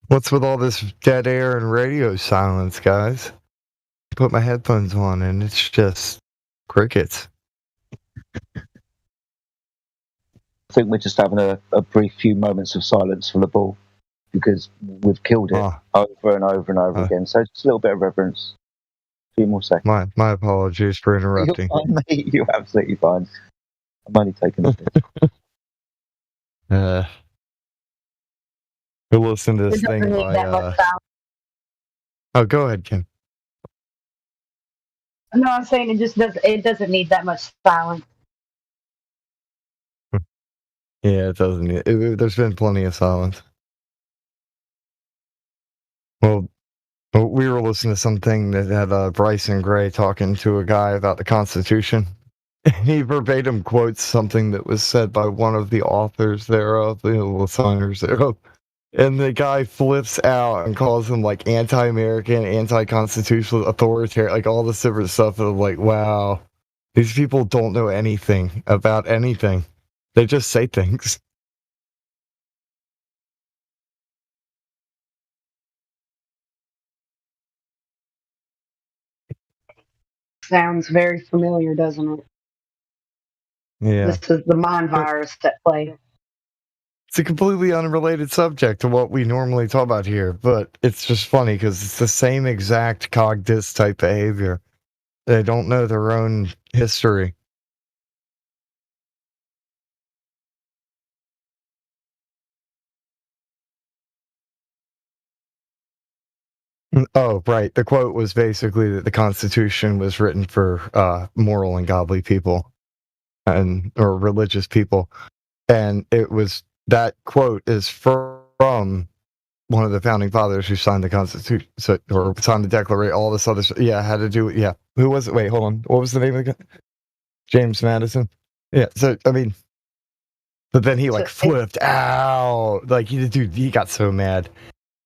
What's with all this dead air and radio silence, guys? Put my headphones on and it's just crickets. I think we're just having a brief few moments of silence for the ball because we've killed it over and over and over again. So just a little bit of reverence. A few more seconds. My apologies for interrupting. You're fine, mate. You're absolutely fine. I'm only taking a bit. We'll listen to this thing by... Oh, go ahead, Kim. No, I'm saying it doesn't need that much silence. Yeah, it doesn't. There's been plenty of silence. Well, we were listening to something that had Bryson Gray talking to a guy about the Constitution. He verbatim quotes something that was said by one of the authors thereof, the signers thereof. And the guy flips out and calls him like anti-American, anti-constitutional, authoritarian, like all this different stuff. And I'm like, wow, these people don't know anything about anything. They just say things. Sounds very familiar, doesn't it? Yeah. This is the mind virus at play. It's a completely unrelated subject to what we normally talk about here, but it's just funny because it's the same exact cog-dis type behavior. They don't know their own history. Oh, right. The quote was basically that the Constitution was written for moral and godly people or religious people. And it was that quote is from one of the founding fathers who signed the Constitution or signed the Declaration, all this other stuff. Yeah, had to do with, yeah. Who was it? Wait, hold on. What was the name of the guy? James Madison? Yeah, so, I mean, but then he flipped out. Like, he got so mad.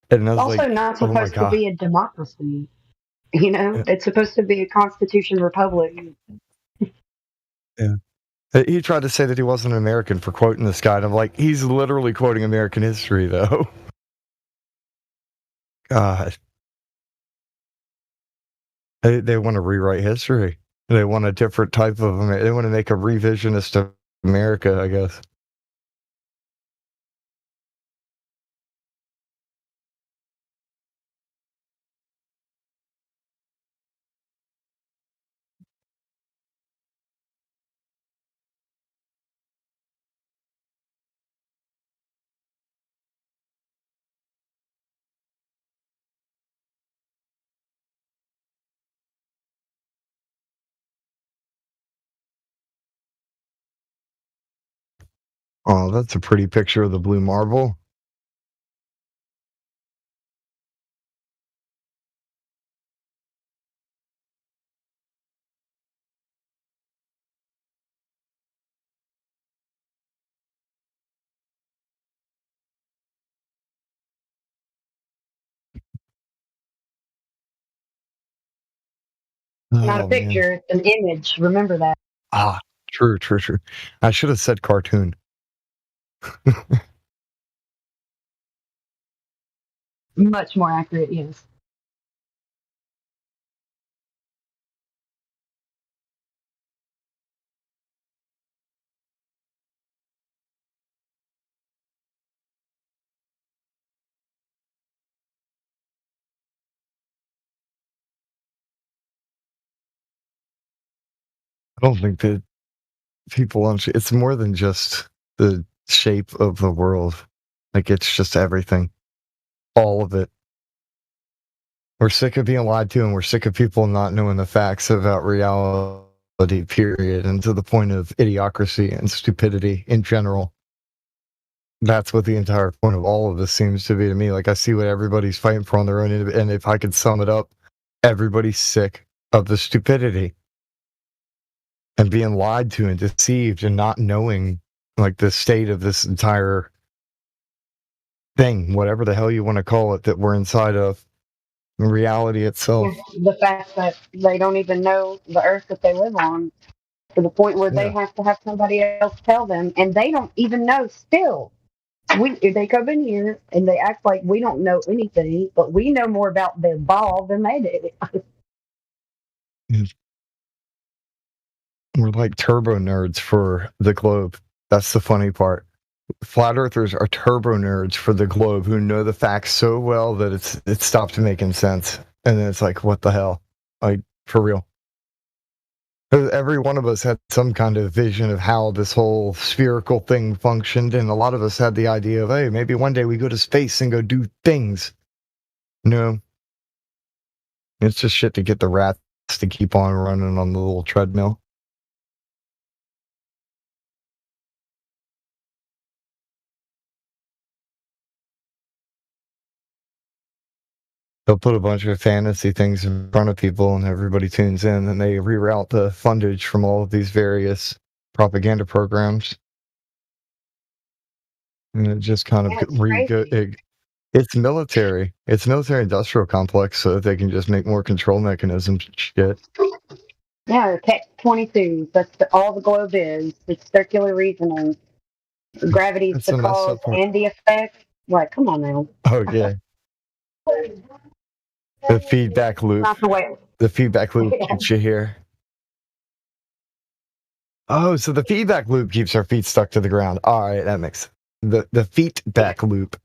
And I was also not supposed to be a democracy. You know, yeah. It's supposed to be a constitution republic. Yeah. He tried to say that he wasn't an American for quoting this guy, and I'm like, he's literally quoting American history, though. God. They want to rewrite history. They want a different type of America. They want to make a revisionist of America, I guess. Oh, that's a pretty picture of the blue marble. Not a picture, it's an image. Remember that. Ah, true. I should have said cartoon. Much more accurate, yes. I don't think that people understand. It's more than just the shape of the world. Like, it's just everything. All of it. We're sick of being lied to, and we're sick of people not knowing the facts about reality, period, and to the point of idiocracy and stupidity in general. That's what the entire point of all of this seems to be to me. Like, I see what everybody's fighting for on their own, and if I could sum it up, everybody's sick of the stupidity and being lied to and deceived and not knowing, like, the state of this entire thing, whatever the hell you want to call it, that we're inside of. Reality itself. The fact that they don't even know the earth that they live on, to the point where they have to have somebody else tell them, and they don't even know still. They come in here and they act like we don't know anything, but we know more about the ball than they do. We're like turbo nerds for the globe. That's the funny part. Flat earthers are turbo nerds for the globe who know the facts so well that it stopped making sense. And then it's like, what the hell? Like, for real. Every one of us had some kind of vision of how this whole spherical thing functioned, and a lot of us had the idea of, hey, maybe one day we go to space and go do things. No. It's just shit to get the rats to keep on running on the little treadmill. They'll put a bunch of fantasy things in front of people and everybody tunes in, and they reroute the fundage from all of these various propaganda programs. And it just kind of it's military. It's military industrial complex so that they can just make more control mechanisms and shit. Yeah, Tech-22. That's all the globe is. It's circular reasoning. Gravity's That's the the messed cause up part. and the effect. Like, come on now. Oh yeah. The feedback loop. Not the way. The feedback loop keeps you here. Oh, so the feedback loop keeps our feet stuck to the ground. All right, that makes the feedback loop.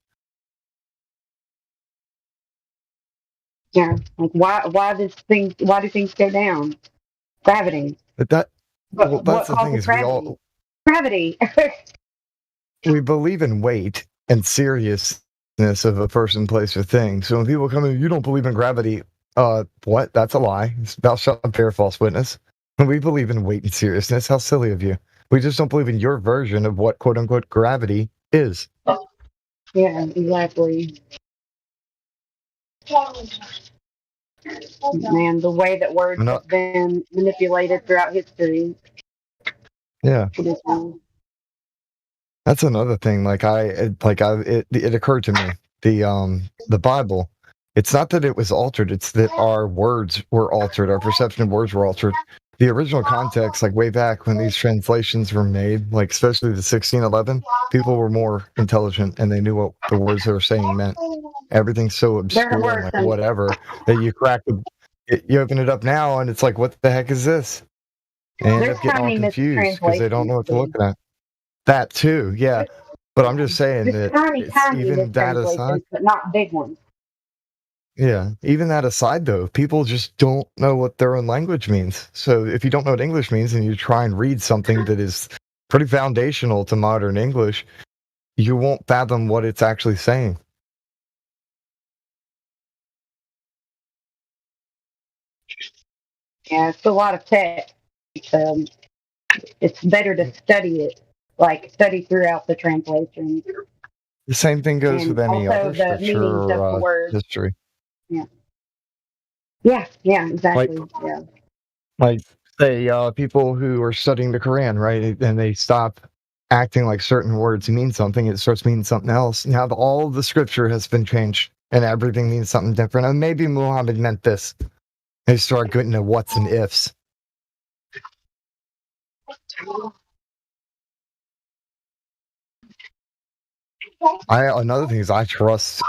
Yeah, like why do things go down? Gravity. But that's What the thing causes is we gravity? all Gravity. we believe in weight and seriousness of a person, place, or thing. So when people come in, you don't believe in gravity. What? That's a lie. Thou shalt not bear false witness. When we believe in weight and seriousness, how silly of you. We just don't believe in your version of what quote unquote gravity is. Yeah, exactly. Man, the way that words have been manipulated throughout history. Yeah. That's another thing. It occurred to me. The Bible. It's not that it was altered. It's that our words were altered. Our perception of words were altered. The original context, like way back when these translations were made, like especially the 1611, people were more intelligent and they knew what the words they were saying meant. Everything's so obscure and like whatever that you you open it up now and it's like, what the heck is this? And end up getting all confused because they don't know what they're looking at. That too, yeah. But I'm just saying that even that aside, but not big ones. yeah, even that aside though, people just don't know what their own language means. So if you don't know what English means and you try and read something that is pretty foundational to modern English, you won't fathom what it's actually saying. Yeah, it's a lot of text. It's better to study it, like study throughout the translation. The same thing goes And with any also other the scripture meanings of the or word. history. Yeah. Yeah, exactly. Yeah. Like, say, people who are studying the Quran, right, and they stop acting like certain words mean something, it starts meaning something else. Now, all of the scripture has been changed, and everything means something different. And maybe Muhammad meant this. They start getting to what's and ifs. Another thing is I trust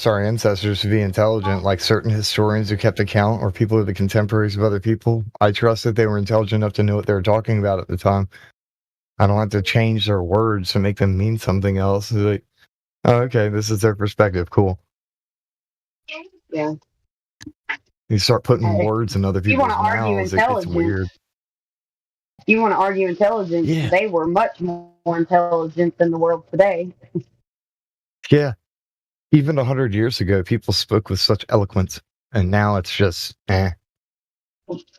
our ancestors to be intelligent, like certain historians who kept account or people who are the contemporaries of other people. I trust that they were intelligent enough to know what they were talking about at the time. I don't have to change their words to make them mean something else. It's like, oh, okay, this is their perspective. Cool. Yeah. You start putting words in other You want people's to argue mouths, it gets intelligence. weird. You want to argue intelligence. Yeah. They were much more intelligent than the world today. Yeah. Even 100 years ago, people spoke with such eloquence, and now it's just, eh.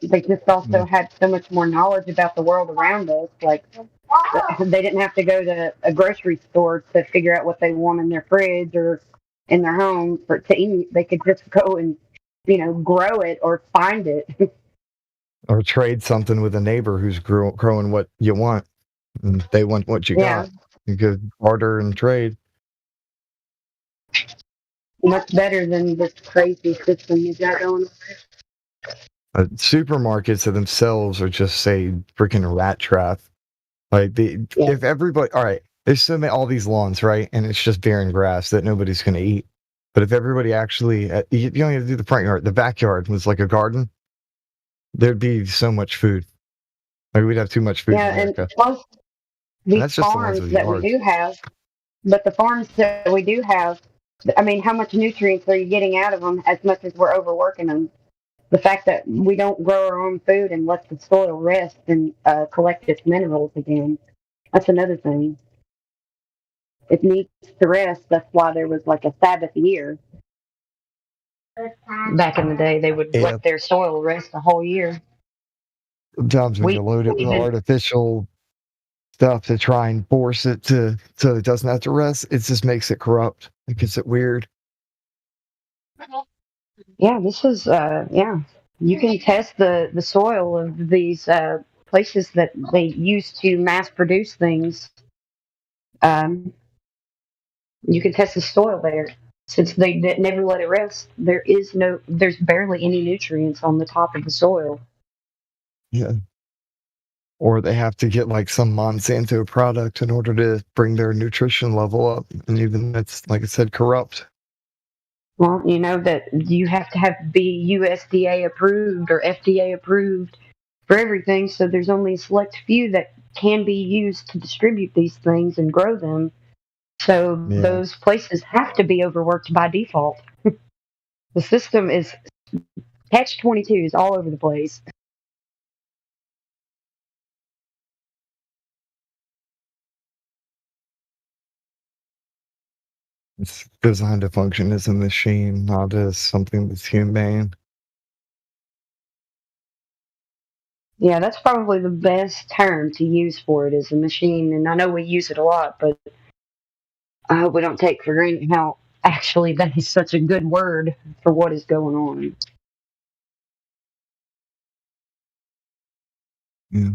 They just also had so much more knowledge about the world around us. Like, they didn't have to go to a grocery store to figure out what they want in their fridge or in their home to eat. They could just go and, grow it or find it. Or trade something with a neighbor who's growing what you want, and they want what you got. You could barter and trade. Much better than this crazy system you got going on. Supermarkets themselves are just, say, freaking rat trap. Like, if everybody, all right, there's so many, all these lawns, right? And it's just barren grass that nobody's going to eat. But if everybody actually, you don't have to do the front yard, the backyard was like a garden, there'd be so much food. Like we'd have too much food Yeah, in and America. plus And these that's just the ones farms with that we yards. do have, but the farms that we do have, I mean, how much nutrients are you getting out of them as much as we're overworking them? The fact that we don't grow our own food and let the soil rest and collect its minerals again, that's another thing. It needs to rest. That's why there was like a Sabbath year. Back in the day, they would Yeah. let their soil rest a whole year. Sometimes when you load it with artificial stuff to try and force it to so it doesn't have to rest, it just makes it corrupt. It gets it weird. Yeah, this is yeah. You can test the soil of these places that they use to mass produce things. You can test the soil there. Since they never let it rest, there's barely any nutrients on the top of the soil. Yeah. Or they have to get like some Monsanto product in order to bring their nutrition level up. And even that's, like I said, corrupt. Well, you know that you have to be USDA approved or FDA approved for everything. So there's only a select few that can be used to distribute these things and grow them. So those places have to be overworked by default. The system is catch-22s all over the place. It's designed to function as a machine, not as something that's humane. Yeah, that's probably the best term to use for it, is a machine. And I know we use it a lot, but I hope we don't take for granted how actually that is such a good word for what is going on. Yeah.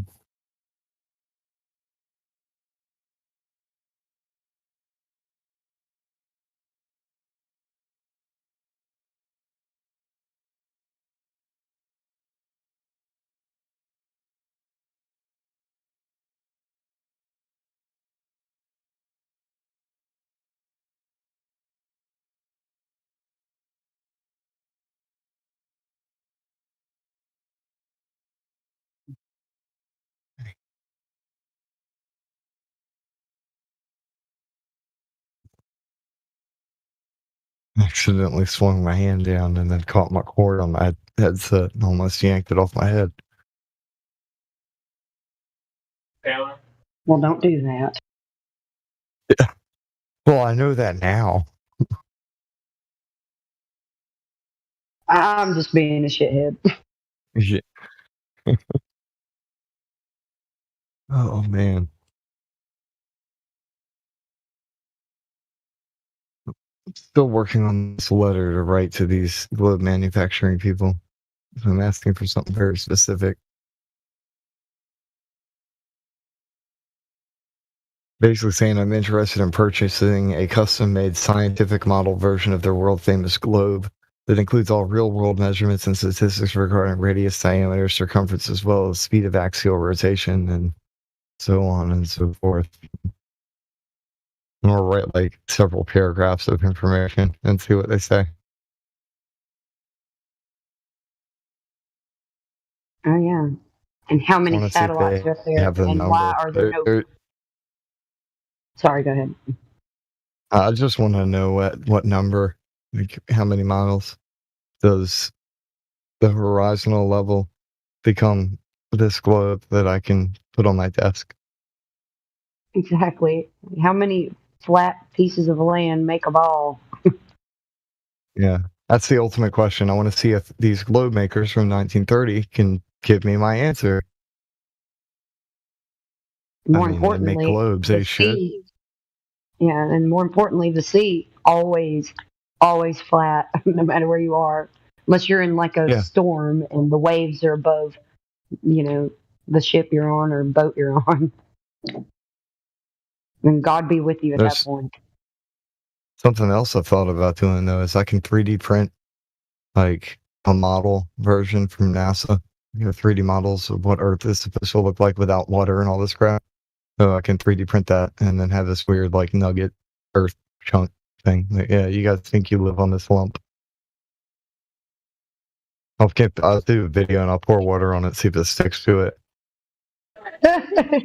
Accidentally swung my hand down and then caught my cord on my headset and almost yanked it off my head. Well, don't do that. Yeah. Well, I know that now. I'm just being a shithead. Yeah. Oh, man. Still working on this letter to write to these globe manufacturing people. I'm asking for something very specific. Basically saying I'm interested in purchasing a custom-made scientific model version of their world-famous globe that includes all real-world measurements and statistics regarding radius, diameter, circumference, as well as speed of axial rotation and so on and so forth. And I'll write like several paragraphs of information and see what they say. Oh, yeah. And how many Wanna see if satellites they are up there, have the and number. why are there no... Sorry, go ahead. I just want to know what number, like how many miles does the horizontal level become this globe that I can put on my desk? Exactly. How many flat pieces of land make a ball? Yeah, that's the ultimate question. I want to see if these globe makers from 1930 can give me my answer. More they make importantly, globes. They should. sea. Yeah, and more importantly, the sea always flat, no matter where you are, unless you're in like a storm and the waves are above, the ship you're on or boat you're on. And God be with you at that point. Something else I thought about doing though is I can 3D print like a model version from NASA. 3D models of what Earth is supposed to look like without water and all this crap. So I can 3D print that and then have this weird like nugget earth chunk thing. Like, yeah, you guys think you live on this lump. I'll do a video and I'll pour water on it, see if it sticks to it.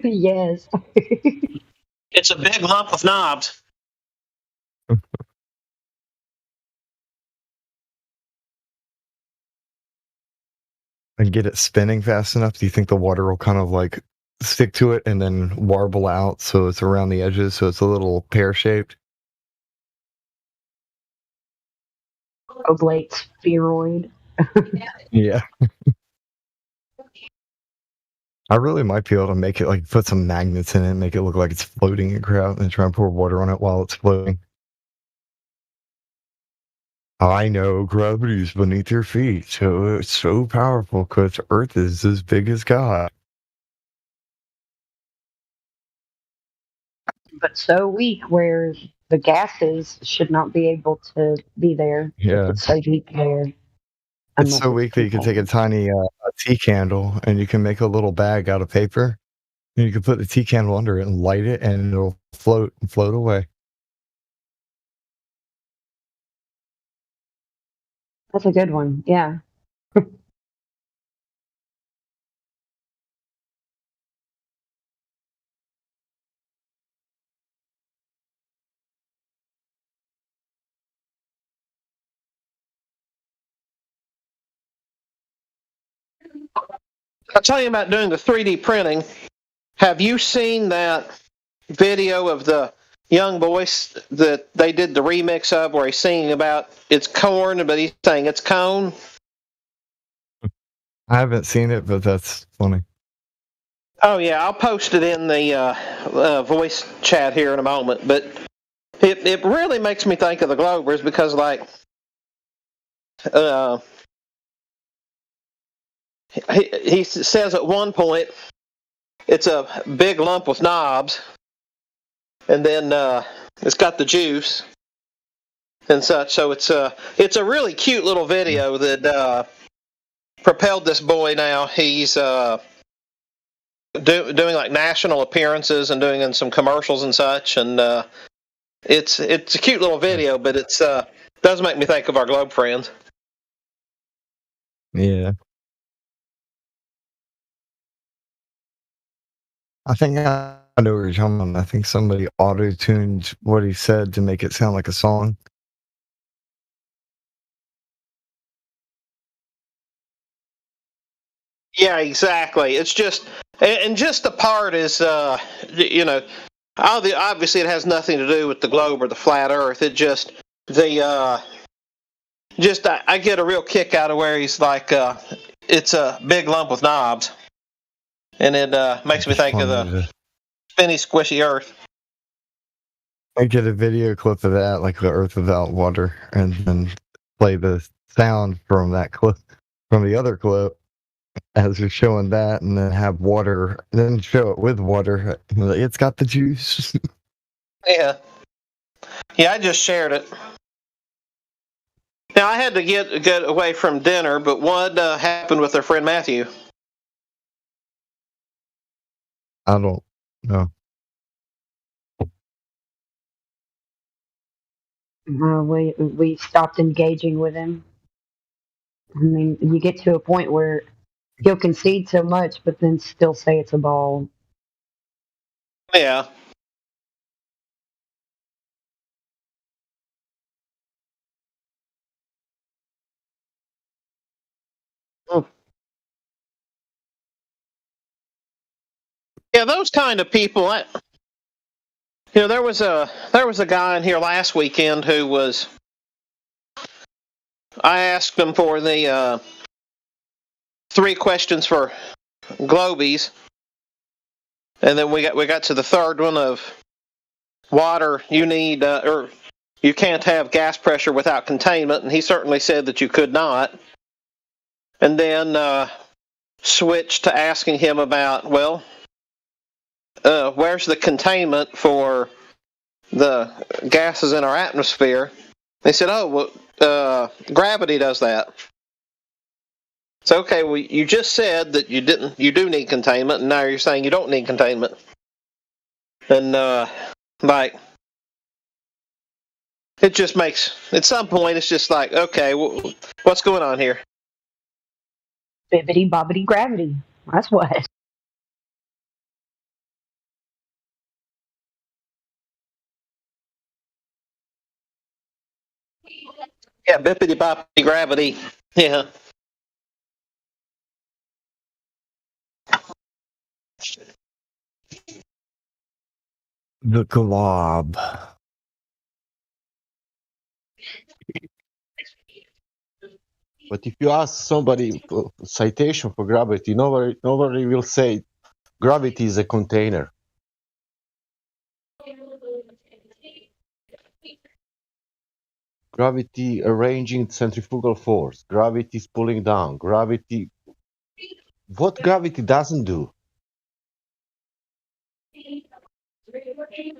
Yes. It's a big lump of knobs. And get it spinning fast enough. Do you think the water will kind of like stick to it and then warble out so it's around the edges so it's a little pear-shaped? Oblate spheroid. Yeah. I really might be able to make it like put some magnets in it and make it look like it's floating and crap and try and pour water on it while it's floating. I know gravity's beneath your feet, so it's so powerful because Earth is as big as God. But so weak where the gases should not be able to be there. Yeah. It's so weak there. It's so weak that you can take a tiny a tea candle and you can make a little bag out of paper and you can put the tea candle under it and light it and it'll float and float away. That's a good one. Yeah. I'll tell you about doing the 3D printing. Have you seen that video of the young boy that they did the remix of where he's singing about it's corn, but he's saying it's cone? I haven't seen it, but that's funny. Oh, yeah, I'll post it in the voice chat here in a moment. But it really makes me think of the Globers because, like, he says at one point it's a big lump with knobs, and then it's got the juice and such. So it's a really cute little video that propelled this boy. Now he's doing like national appearances and doing in some commercials and such. And it's a cute little video, but it's does make me think of our Globe friends. Yeah. I think I know what you're talking about. I think somebody auto-tuned what he said to make it sound like a song. Yeah, exactly. It's just, and just the part is, obviously it has nothing to do with the globe or the flat Earth. It just I get a real kick out of where he's like, it's a big lump with knobs, and it makes me think of the spinny, squishy Earth. I get a video clip of that, like the Earth without water, and then play the sound from that clip, from the other clip, as you're showing that, and then have water, and then show it with water. It's got the juice. Yeah, I just shared it. Now I had to get away from dinner, but what happened with our friend Matthew? I don't know. We stopped engaging with him. I mean, you get to a point where he'll concede so much, but then still say it's a ball. Yeah. Yeah, those kind of people. There was a guy in here last weekend who was. I asked him for the 3 questions for Globies, and then we got to the third one of water. You need or you can't have gas pressure without containment, and he certainly said that you could not. And then switched to asking him about, well, where's the containment for the gases in our atmosphere? They said, oh, well, gravity does that. So, okay, well, you just said that you do need containment, and now you're saying you don't need containment. And like, it just makes, at some point, it's just like, okay, what's going on here? Bibbity bobbity gravity. That's what. Yeah, bippity boppity gravity. Yeah. The glob. But if you ask somebody for citation for gravity, nobody will say gravity is a container. Gravity arranging centrifugal force. Gravity is pulling down. Gravity. What gravity doesn't do?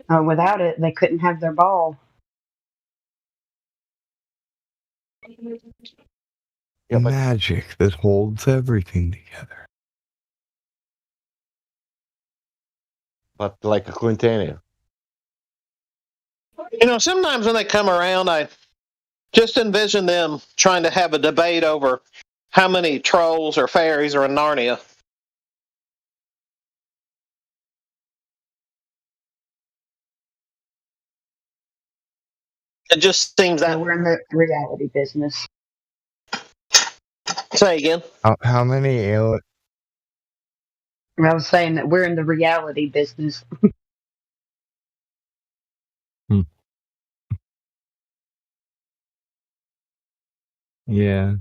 Without it, they couldn't have their ball. Yeah, Magic that holds everything together. But like a container. You know, sometimes when they come around, I just envision them trying to have a debate over how many trolls or fairies are in Narnia. It just seems that. We're in the reality business. Say again. How many aliens? I was saying that we're in the reality business. Yeah.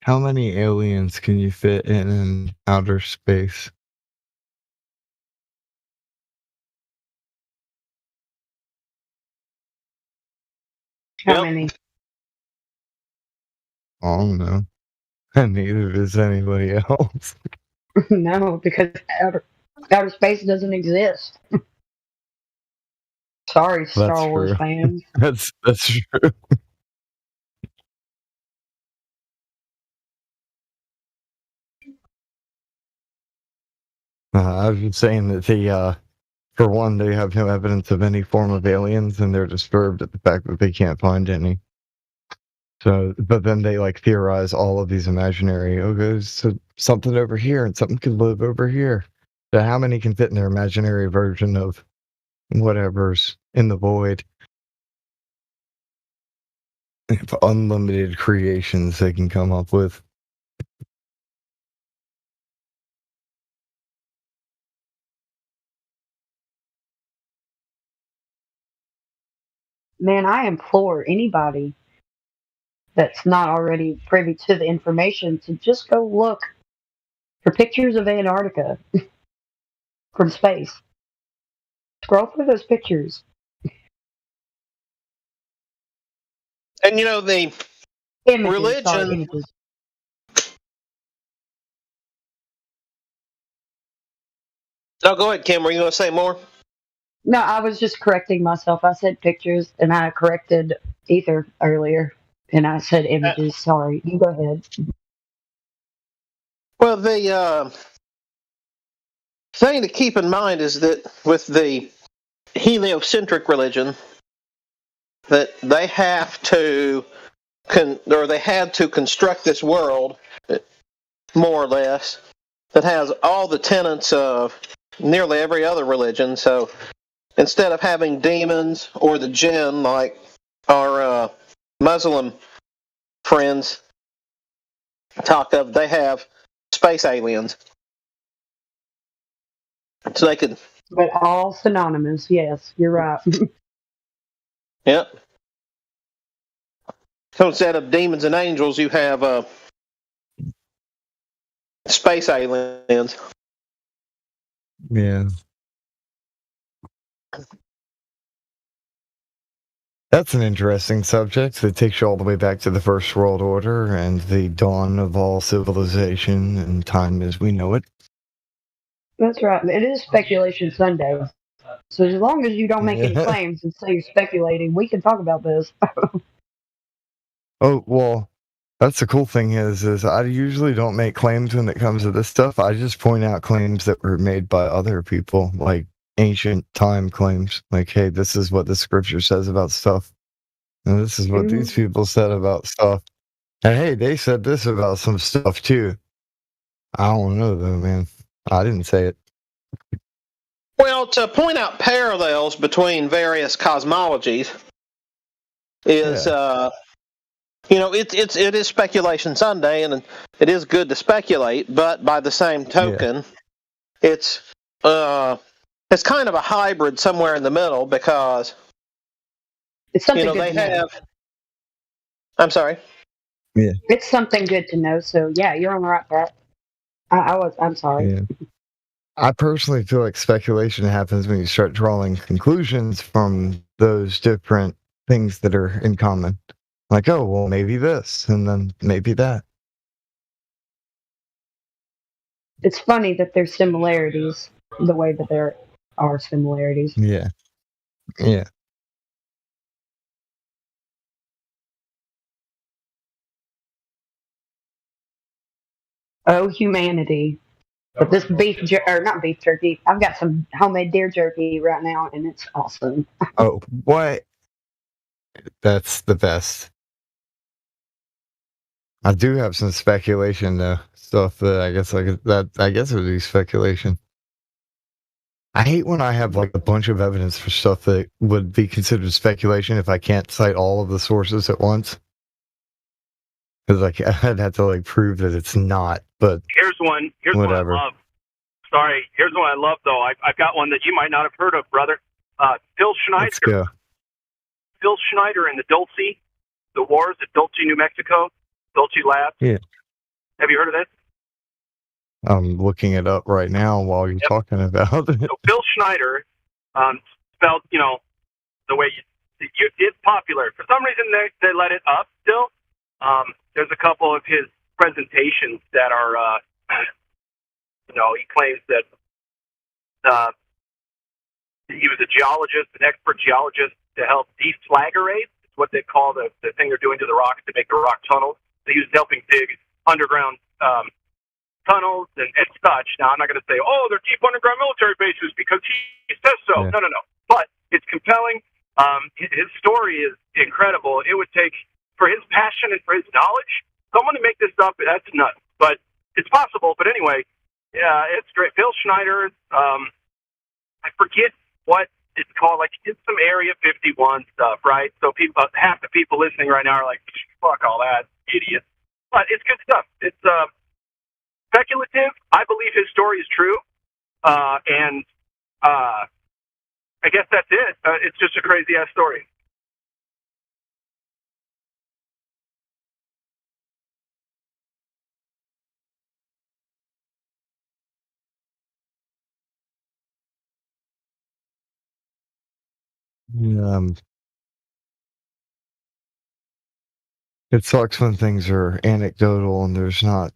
How many aliens can you fit in outer space? How many? I don't know. And neither does anybody else. No, because outer space doesn't exist. Sorry, Star Wars true. fans. That's true. I was just saying that for one, they have no evidence of any form of aliens, and they're disturbed at the fact that they can't find any. So, but then they like theorize all of these imaginary, there's something over here, and something could live over here. So, how many can fit in their imaginary version of whatever's in the void? If unlimited creations they can come up with. Man, I implore anybody that's not already privy to the information to just go look for pictures of Antarctica from space. Scroll through those pictures. And you know, the religion. Images. Oh, go ahead, Kim. Were you going to say more? No, I was just correcting myself. I said pictures, and I corrected Ether earlier, and I said images. Sorry, you go ahead. Well, the thing to keep in mind is that with the heliocentric religion, that they have to they had to construct this world, more or less, that has all the tenets of nearly every other religion. So instead of having demons or the jinn like our Muslim friends talk of, they have space aliens. So they could. But all synonymous. Yes, you're right. Yep. So instead of demons and angels, you have space aliens. Yeah. That's an interesting subject that takes you all the way back to the First World Order and the dawn of all civilization and time as we know it. That's right. It is Speculation Sunday. So as long as you don't make any claims and say you're speculating, we can talk about this. Oh, well, That's the cool thing is I usually don't make claims when it comes to this stuff. I just point out claims that were made by other people, like ancient time claims. Like, hey, this is what the scripture says about stuff. And this is what these people said about stuff. And hey, they said this about some stuff too. I don't know though, man. I didn't say it. Well, to point out parallels between various cosmologies is, it is Speculation Sunday, and it is good to speculate. But by the same token, it's kind of a hybrid somewhere in the middle because it's something good they to know. have. I'm sorry. Yeah. It's something good to know. So yeah, you're on the right path. I'm sorry. Yeah. I personally feel like speculation happens when you start drawing conclusions from those different things that are in common. Like, oh, well, maybe this, and then maybe that. It's funny that there's similarities, the way that there are similarities. Yeah. Yeah. Oh, humanity. But this not beef jerky, I've got some homemade deer jerky right now, and it's awesome. Oh, what? That's the best. I do have some speculation though. Stuff that I guess it would be speculation. I hate when I have like a bunch of evidence for stuff that would be considered speculation if I can't cite all of the sources at once. Because like I'd have to like prove that it's not. But Here's one whatever. I love. Sorry, here's one I love though. I've got one that you might not have heard of, brother. Phil Schneider. Let's go. Phil Schneider and the wars at Dulce, New Mexico, Dulce Labs. Yeah. Have you heard of this? I'm looking it up right now while you're talking about it. So Phil Schneider, spelled, the way it's popular. For some reason, they let it up still. There's a couple of his presentations that are, he claims that he was a geologist, an expert geologist, to help deflagrate. It's what they call the thing they're doing to the rocks to make the rock tunnels. So he was helping dig underground tunnels and such. Now, I'm not going to say, oh, they're deep underground military bases because he says so. Yeah. No. But it's compelling. His story is incredible. It would take, for his passion and for his knowledge, someone to make this up, that's nuts. But it's possible. But anyway, yeah, it's great. Phil Schneider, I forget what it's called. Like, it's some Area 51 stuff, right? So half the people listening right now are like, fuck all that, idiot. But it's good stuff. It's speculative. I believe his story is true. And I guess that's it. It's just a crazy-ass story. It sucks when things are anecdotal and there's not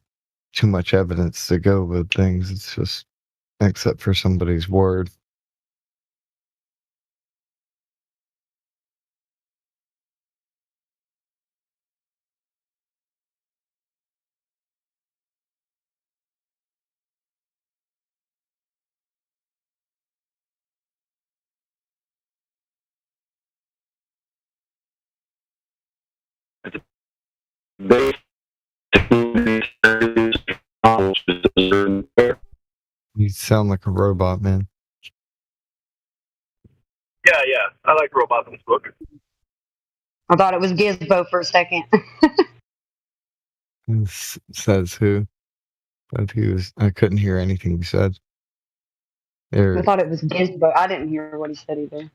too much evidence to go with things. It's just, except for somebody's word. You sound like a robot, man. Yeah. I like robots in this book. I thought it was Gizmo for a second. Says who? But I couldn't hear anything he said. I thought it was Gizmo. I didn't hear what he said either.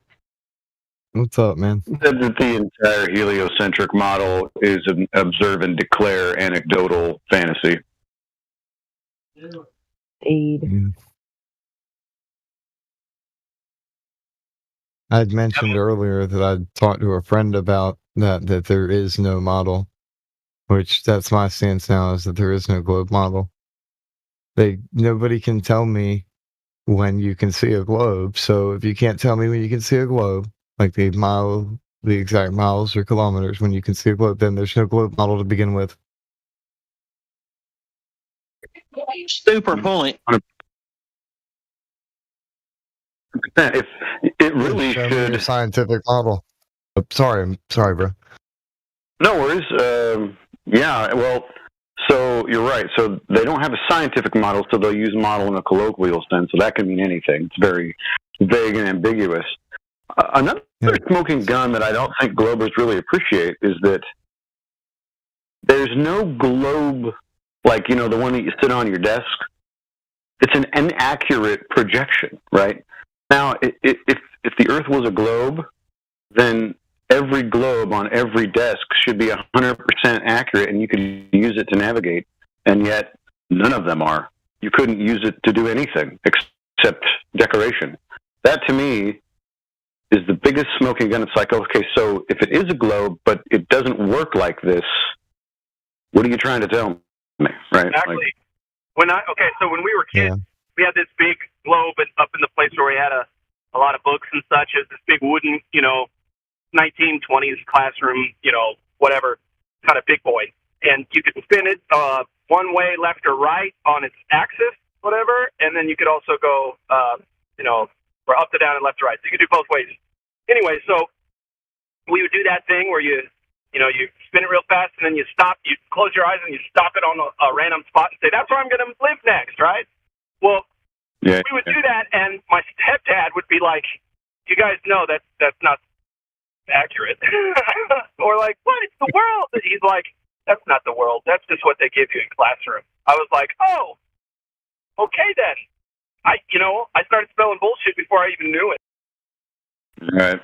What's up, man? Said that the entire heliocentric model is an observe and declare anecdotal fantasy. Indeed. I'd mentioned earlier that I'd talked to a friend about that there is no model, which that's my stance now, is that there is no globe model. Nobody can tell me when you can see a globe. So if you can't tell me when you can see a globe, like the exact miles or kilometers when you can see a globe, then there's no globe model to begin with. Super point. If it really Show me your should. scientific model. Oh, sorry, bro. No worries. Yeah, well, so you're right. So they don't have a scientific model, so they'll use model in a colloquial sense. So that can mean anything. It's very vague and ambiguous. Another smoking gun that I don't think Globers really appreciate is that there's no globe like, the one that you sit on your desk. It's an inaccurate projection, right? Now, if the Earth was a globe, then every globe on every desk should be 100% accurate, and you could use it to navigate, and yet none of them are. You couldn't use it to do anything except decoration. That, to me, is the biggest smoking gun. It's like, okay, so if it is a globe, but it doesn't work like this, what are you trying to tell me, right? Exactly. So when we were kids, we had this big globe up in the place where we had a lot of books and such. It was this big wooden, 1920s classroom, whatever, kind of big boy. And you could spin it one way, left or right on its axis, whatever. And then you could also go, or up to down and left to right. So you could do both ways. Anyway, so we would do that thing where you spin it real fast and then you stop, you close your eyes and you stop it on a random spot and say, that's where I'm going to live next, right? Well, we would do that, and my stepdad would be like, you guys know that's not accurate. Or like, what? It's the world. He's like, that's not the world. That's just what they give you in classroom. I was like, oh, okay then. I started spelling bullshit before I even knew it. Right.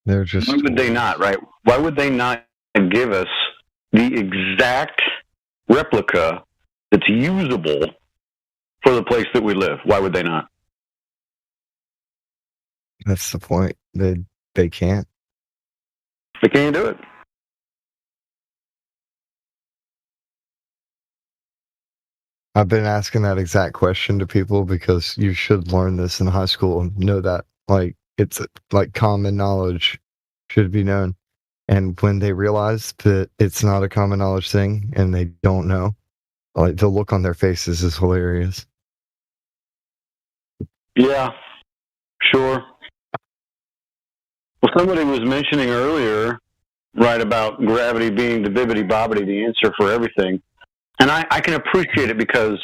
They're just. Why would they not, right? Why would they not give us the exact replica that's usable for the place that we live? Why would they not? That's the point. They can't. They can't do it. I've been asking that exact question to people because you should learn this in high school and know that, like, it's like common knowledge should be known. And when they realize that it's not a common knowledge thing and they don't know, like, the look on their faces is hilarious. Yeah, sure. Well, somebody was mentioning earlier, right, about gravity being the bibbity-bobbity, the answer for everything. And I can appreciate it because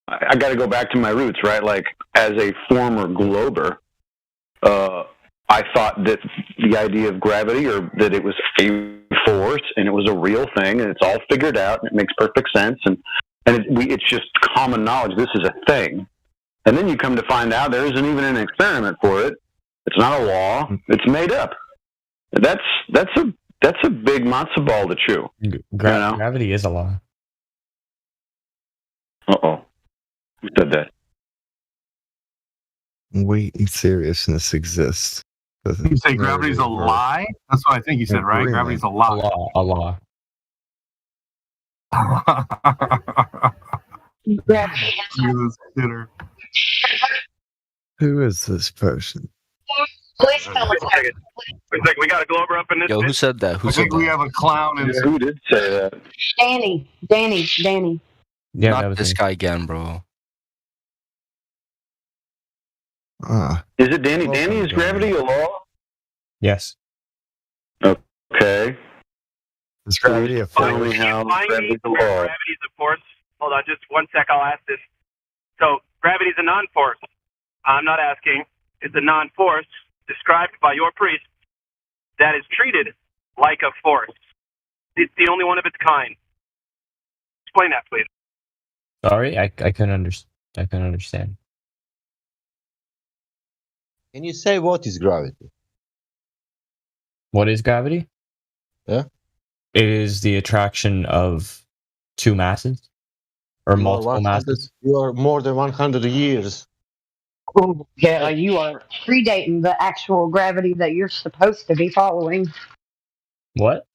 I got to go back to my roots, right? Like, as a former glober, I thought that the idea of gravity, or that it was a force and it was a real thing and it's all figured out and it makes perfect sense. And it's just common knowledge. This is a thing. And then you come to find out there isn't even an experiment for it. It's not a law. It's made up. That's a big matzo ball to chew. Gravity is a law. Uh-oh. Who said that? Weight and seriousness exists. You say gravity's a lie? That's what I think you said, right? Gravity's a lie. A law. Who is this person? Please tell us. It's like we got a glober up in this. Yo, who said that? Who said that? We have a clown in Who did say that? Danny. Yeah, not this guy again, bro. Is it Danny? Danny, is gravity a law? Yes. Okay. Is gravity a Tell me how gravity's a law. Gravity's a force. Hold on, just 1 sec. I'll ask this. So, gravity's a non-force. I'm not asking. It's a non-force described by your priest that is treated like a force. It's the only one of its kind. Explain that, please. Sorry, I couldn't understand. Can you say what is gravity? What is gravity? Yeah. It is the attraction of two masses or multiple masses. You are more than 100 years. Yeah, you are predating the actual gravity that you're supposed to be following. What?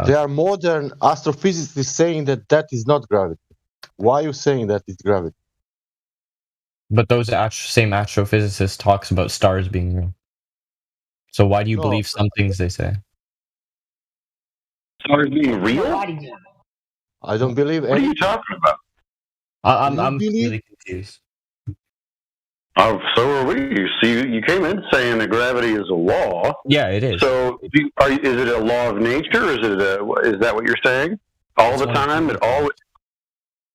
There are modern astrophysicists saying that is not gravity. Why are you saying that it's gravity? But those same astrophysicists talks about stars being real. So why do you believe some things they say? Stars being real? I don't believe What are you anything. talking about? I'm believe- really confused. Oh, so are we. So you came in saying that gravity is a law. Yeah, it is. So is it a law of nature? Or is that what you're saying? All the time?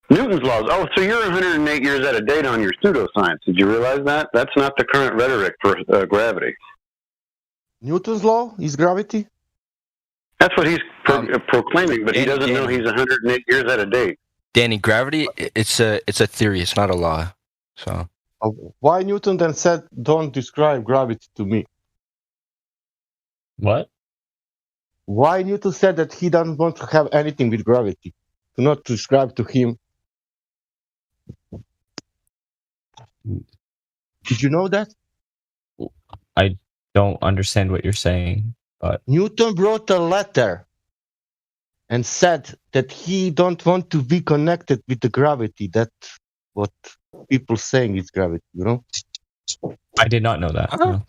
Newton's laws. Oh, so you're 108 years out of date on your pseudoscience. Did you realize that? That's not the current rhetoric for gravity. Newton's law is gravity? That's what he's proclaiming, but he doesn't know he's 108 years out of date. Danny, gravity, it's a theory. It's not a law. So Why Newton then said, don't describe gravity to me? What? Why Newton said that he doesn't want to have anything with gravity? To not describe to him. Did you know that? I don't understand what you're saying, but Newton wrote a letter and said that he don't want to be connected with the gravity. That's what people saying is gravity, you know? I did not know that. No.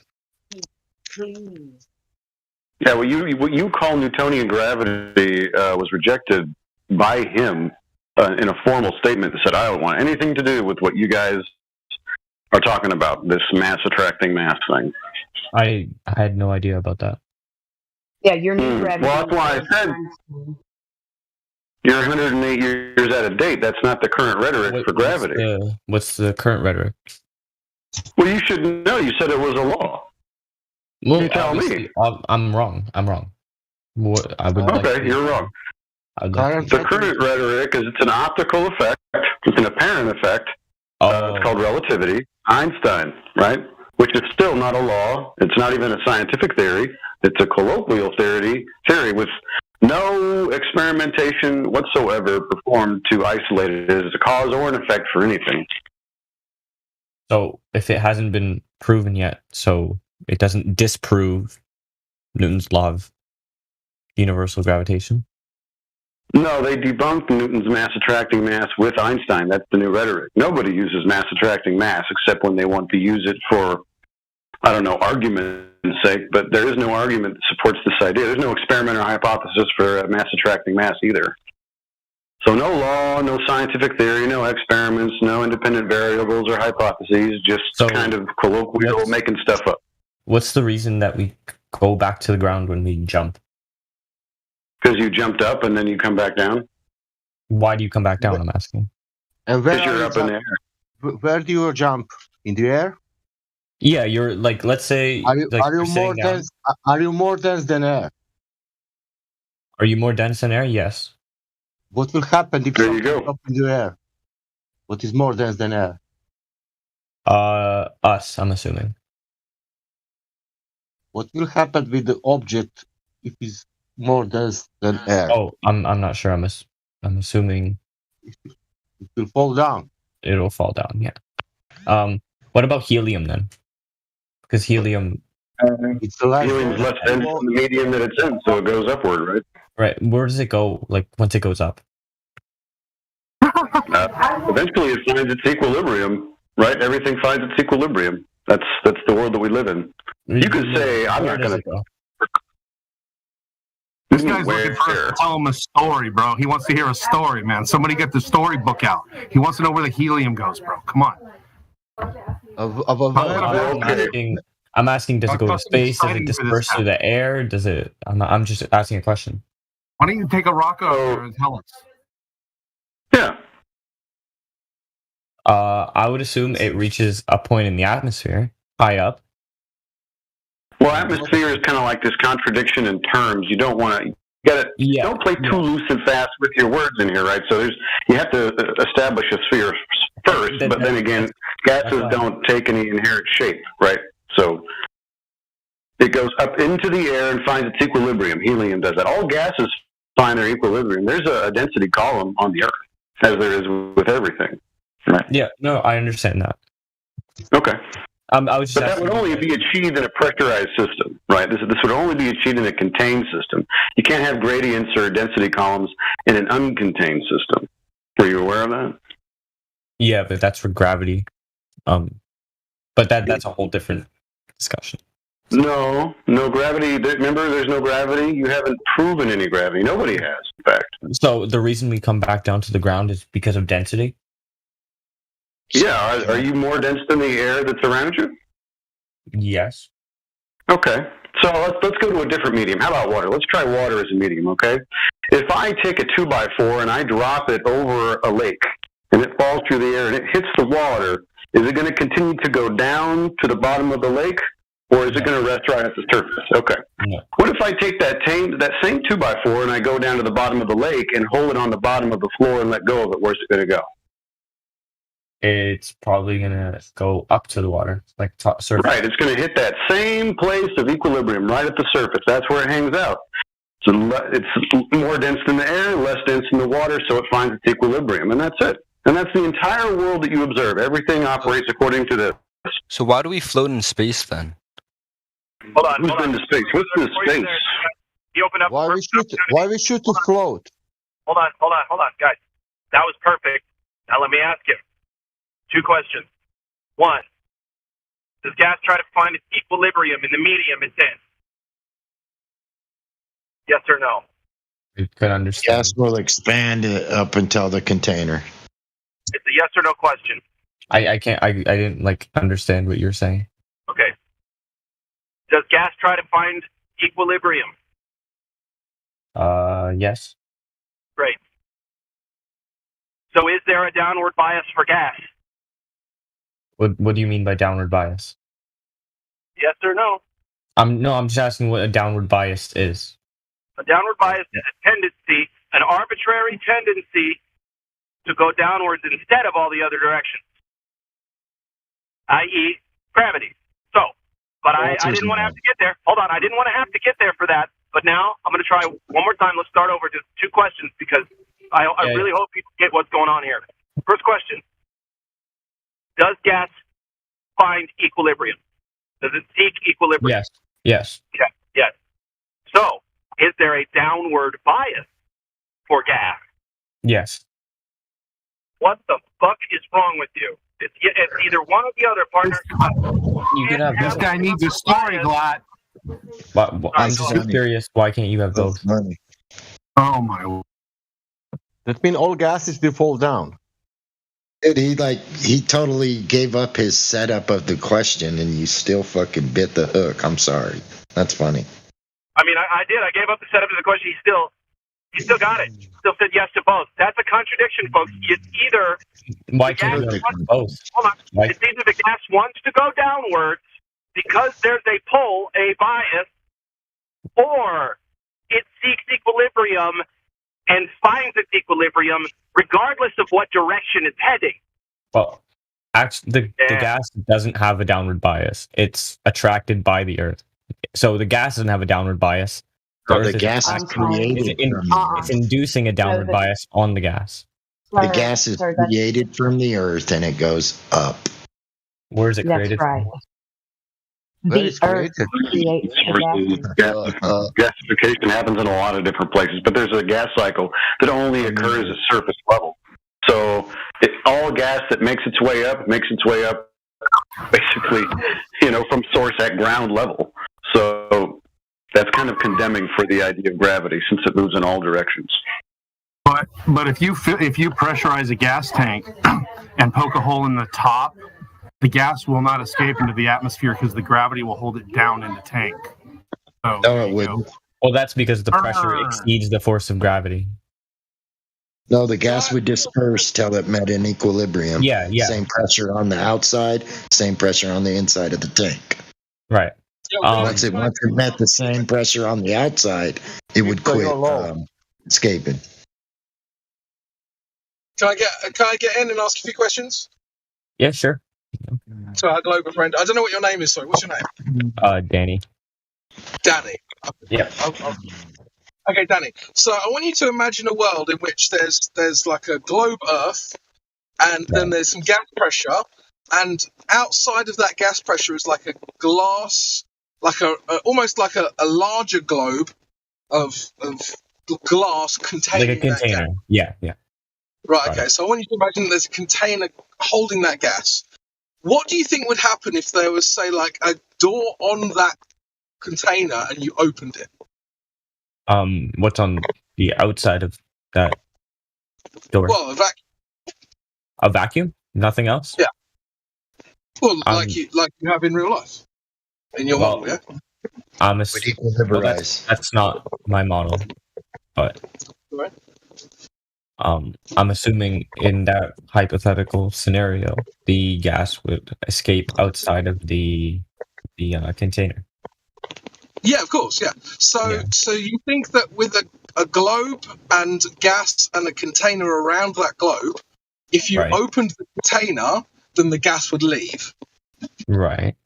Yeah, what you call Newtonian gravity was rejected by him in a formal statement that said, I don't want anything to do with what you guys are talking about, this mass attracting mass thing. I had no idea about that. Yeah, your new gravity. Well, that's why I said you're 108 years out of date. That's not the current rhetoric for gravity. What's the current rhetoric? Well, you should know. You said it was a law. Well, you tell me. I'm wrong. I'm wrong. You're wrong. The current rhetoric is it's an optical effect. It's an apparent effect. It's called relativity. Einstein, right? Which is still not a law. It's not even a scientific theory. It's a colloquial theory with no experimentation whatsoever performed to isolate it as a cause or an effect for anything. So if it hasn't been proven yet, so it doesn't disprove Newton's law of universal gravitation? No, they debunked Newton's mass attracting mass with Einstein. That's the new rhetoric. Nobody uses mass attracting mass except when they want to use it for, I don't know, argument's sake, but there is no argument that supports this idea. There's no experiment or hypothesis for mass attracting mass either. So no law, no scientific theory, no experiments, no independent variables or hypotheses, just kind of colloquial making stuff up. What's the reason that we go back to the ground when we jump? Because you jumped up and then you come back down. Why do you come back down, I'm asking? And because you're up in the air. Where do you jump? In the air? Yeah, you're like, let's say, are you more down. dense? Are you more dense than air? Are you more dense than air? Yes. What will happen if you go up in the air? What is more dense than air? Us, I'm assuming. What will happen with the object if it's more dense than air? Oh, I'm not sure. I'm assuming it will fall down. It'll fall down. Yeah. What about helium then? Because helium, helium's less dense than the medium that it's in, so it goes upward, right? Right. Where does it go? Like once it goes up? Eventually, it finds its equilibrium, right? Everything finds its equilibrium. That's the world that we live in. You could say, I'm not going to. This guy's looking for us to tell him a story, bro. He wants to hear a story, man. Somebody get the storybook out. He wants to know where the helium goes, bro. Come on. I'm asking, does it go to space? Does it disperse through the air? Does it? I'm just asking a question. Why don't you take a rock out there and tell us? Yeah. I would assume it reaches a point in the atmosphere, high up. Well, atmosphere is kind of like this contradiction in terms. You don't want to. Don't play too loose and fast with your words in here, right? So you have to establish a sphere first, but then again, gases don't take any inherent shape, right? So it goes up into the air and finds its equilibrium. Helium does that. All gases find their equilibrium. There's a density column on the Earth, as there is with everything. Right. Yeah, no, I understand that. Okay. I was just but that would only be achieved in a pressurized system, right? This would only be achieved in a contained system. You can't have gradients or density columns in an uncontained system. Were you aware of that? Yeah, but that's for gravity. But that's a whole different discussion. No gravity. Remember, there's no gravity. You haven't proven any gravity. Nobody has, in fact. So the reason we come back down to the ground is because of density? Yeah, are you more dense than the air that's around you? Yes. Okay, so let's go to a different medium. How about water? Let's try water as a medium, okay? If I take a 2x4 and I drop it over a lake, and it falls through the air and it hits the water, is it going to continue to go down to the bottom of the lake, or is it going to rest right at the surface? Okay. No. What if I take that same 2x4 and I go down to the bottom of the lake and hold it on the bottom of the floor and let go of it? Where's it going to go? It's probably gonna go up to the water, like surface. Right, it's going to hit that same place of equilibrium right at the surface. That's where it hangs out. So it's more dense than the air, less dense than the water, so it finds its equilibrium, and that's it. And that's the entire world that you observe. Everything operates according to this. So why do we float in space then? Hold on. Who's been to space? What's in space? You open up. Why we shoot to float? Hold on, guys. That was perfect. Now let me ask you 2 questions. 1, does gas try to find its equilibrium in the medium it's in? Yes or no? You could understand. Gas will expand it up until the container. It's a yes or no question. I can't. I didn't understand what you're saying. Okay. Does gas try to find equilibrium? Yes. Great. So is there a downward bias for gas? What do you mean by downward bias? Yes or no? I'm just asking what a downward bias is. A downward bias is a tendency, an arbitrary tendency to go downwards instead of all the other directions, i.e. gravity. So, but I didn't want to have to get there. Hold on, I didn't want to have to get there for that, but now I'm going to try one more time. Let's start over, just 2 questions, because I really hope people get what's going on here. First question. Does gas find equilibrium? Does it seek equilibrium? Yes. Yes. Okay. Yes. So, is there a downward bias for gas? Yes. What the fuck is wrong with you? It's either one or the other, partner. You could have This guy needs a story, Glad. I'm just curious. Why can't you have both? Oh my! That means all gases will fall down. Dude, he totally gave up his setup of the question, and you still fucking bit the hook. I'm sorry. That's funny. I mean, I did. I gave up the setup of the question. He still got it. Still said yes to both. That's a contradiction, folks. It's either Why can't you have both? Hold on. Why? It's either the gas wants to go downwards because there's a pull, a bias, or it seeks equilibrium and finds its equilibrium regardless of what direction it's heading. Well, actually, the gas doesn't have a downward bias. It's attracted by the Earth. So the gas doesn't have a downward bias. The gas is created. It's inducing a downward bias on the gas. The gas is created from the Earth, and it goes up. Where is it created? That's right. The Earth creates the gas. Gasification happens in a lot of different places, but there's a gas cycle that only occurs at surface level. So all gas that makes its way up basically, from source at ground level. So that's kind of condemning for the idea of gravity, since it moves in all directions. But if you pressurize a gas tank and poke a hole in the top, the gas will not escape into the atmosphere because the gravity will hold it down in the tank. So, no, it wouldn't. Well, that's because the pressure exceeds the force of gravity. No, the gas would disperse till it met an equilibrium. Yeah. Same pressure on the outside, same pressure on the inside of the tank. Right. Once it met the same pressure on the outside, it would quit escaping. Can I get in and ask a few questions? Yeah, sure. To our global friend. I don't know what your name is, sorry. What's your name? Danny. Danny. Yeah. Okay, Danny. So I want you to imagine a world in which there's like a globe Earth, and then there's some gas pressure, and outside of that gas pressure is like a glass, like almost like a larger globe of glass containing like a container. That gas. Yeah. Right. Okay. So I want you to imagine there's a container holding that gas. What do you think would happen if there was, say, like a door on that container and you opened it. What's on the outside of that door? Well, a vacuum. A vacuum? Nothing else? Yeah. Well, like you have in real life, in your model, yeah. That's not my model, but Right. I'm assuming in that hypothetical scenario, the gas would escape outside of the container. Yeah, of course, yeah. So you think that with a globe and gas and a container around that globe, if you opened the container, then the gas would leave. Right.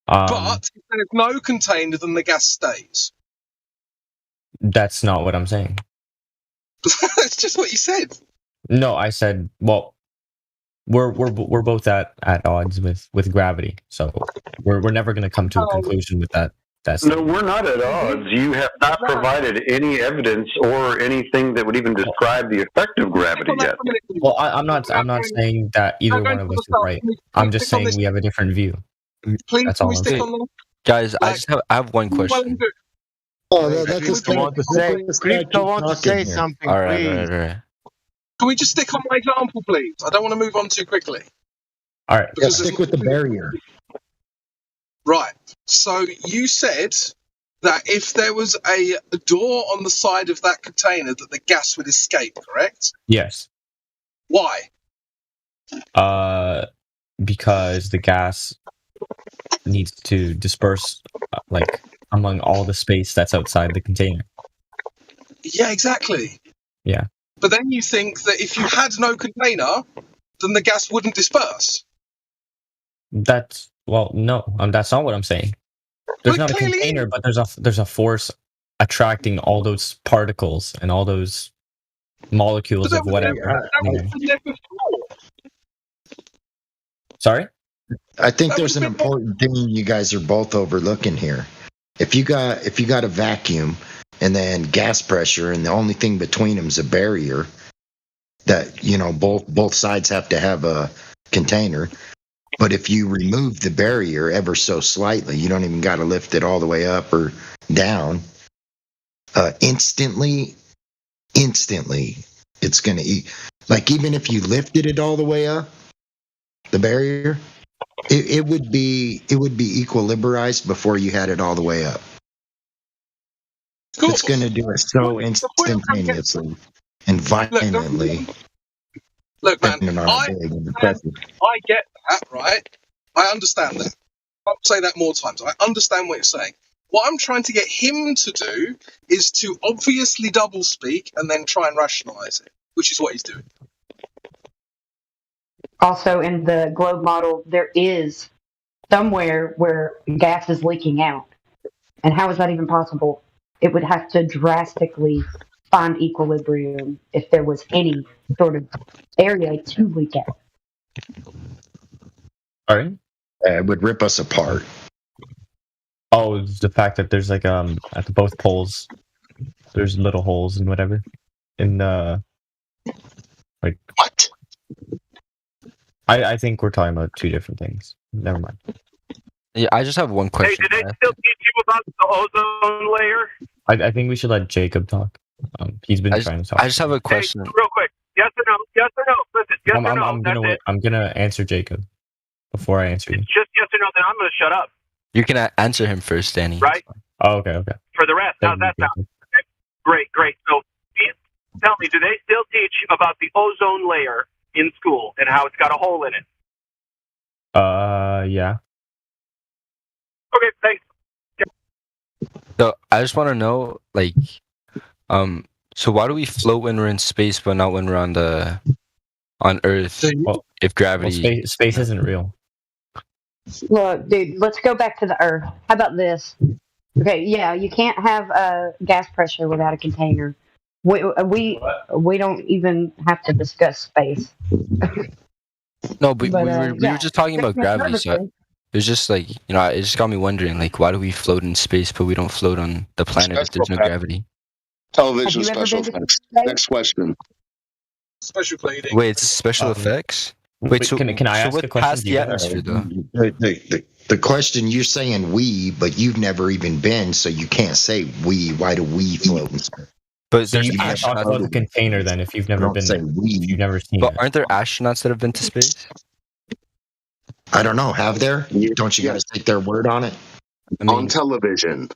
But if there's no container, then the gas stays. That's not what I'm saying. That's just what you said. No, I said, well, we're both at odds with gravity, so we're never going to come to a conclusion with that. No, we're not at odds. You have not provided any evidence or anything that would even describe the effect of gravity yet. Well, I'm not saying that either one of us is right. I'm just saying we have a different view. Please, That's all I'm saying. Guys, I have one question. Oh, that's just go on to say. Please go on to say something, All right. Can we just stick on my example, please? I don't want to move on too quickly. All right. Yeah, stick with the barrier. Right. So you said that if there was a door on the side of that container, that the gas would escape, correct? Yes. Why? Because the gas needs to disperse, among all the space that's outside the container. Yeah, exactly. Yeah. But then you think that if you had no container, then the gas wouldn't disperse. No, that's not what I'm saying. There's not a container, but there's a force attracting all those particles and all those molecules of whatever. Sorry? I think there's an important thing you guys are both overlooking here. If you got a vacuum and then gas pressure, and the only thing between them is a barrier, that both sides have to have a container. But if you remove the barrier ever so slightly, you don't even got to lift it all the way up or down. Instantly, it's going to eat. Like, even if you lifted it all the way up, the barrier, it would be equilibrized before you had it all the way up. Cool. It's going to do it so instantaneously and violently. Look, man, I get that, right? I understand that. I'll say that more times. I understand what you're saying. What I'm trying to get him to do is to obviously doublespeak and then try and rationalize it, which is what he's doing. Also, in the globe model, there is somewhere where gas is leaking out. And how is that even possible? It would have to drastically find equilibrium if there was any sort of area to leak out. All right. It would rip us apart. Oh, the fact that there's at both poles, there's little holes and whatever. What? I think we're talking about two different things. Never mind. Yeah, I just have one question. Hey, did they still teach you about the ozone layer? I think we should let Jacob talk. He's been trying to talk. I just have a question. Hey, real quick. Yes or no? Yes or no? Listen, yes or no? I'm gonna answer Jacob before I answer you. Just yes or no, then I'm going to shut up. You can answer him first, Danny. Right? Oh, okay. For the rest, how's that sound? Okay. Great. So, tell me, do they still teach about the ozone layer in school and how it's got a hole in it? Yeah. Okay, thanks. So I just want to know, so why do we float when we're in space, but not when we're on Earth? Well, if gravity, space isn't real. Look, dude, let's go back to the Earth. How about this? Okay, yeah, you can't have gas pressure without a container. We don't even have to discuss space. No, but we were just talking about gravity. So it was just it just got me wondering, why do we float in space, but we don't float on the planet if there's no gravity? Television special effects. Next question. Special plating. Wait, it's special effects? Wait, so can I ask a question? Past the atmosphere, though? The question, you're saying we, but you've never even been, so you can't say we. Why do we float in space? But So there's you can't talk about the container then if you've never been there. If you've never seen But it. aren't there astronauts that have been to space? I don't know. Have there? Don't you guys take their word on it? On television.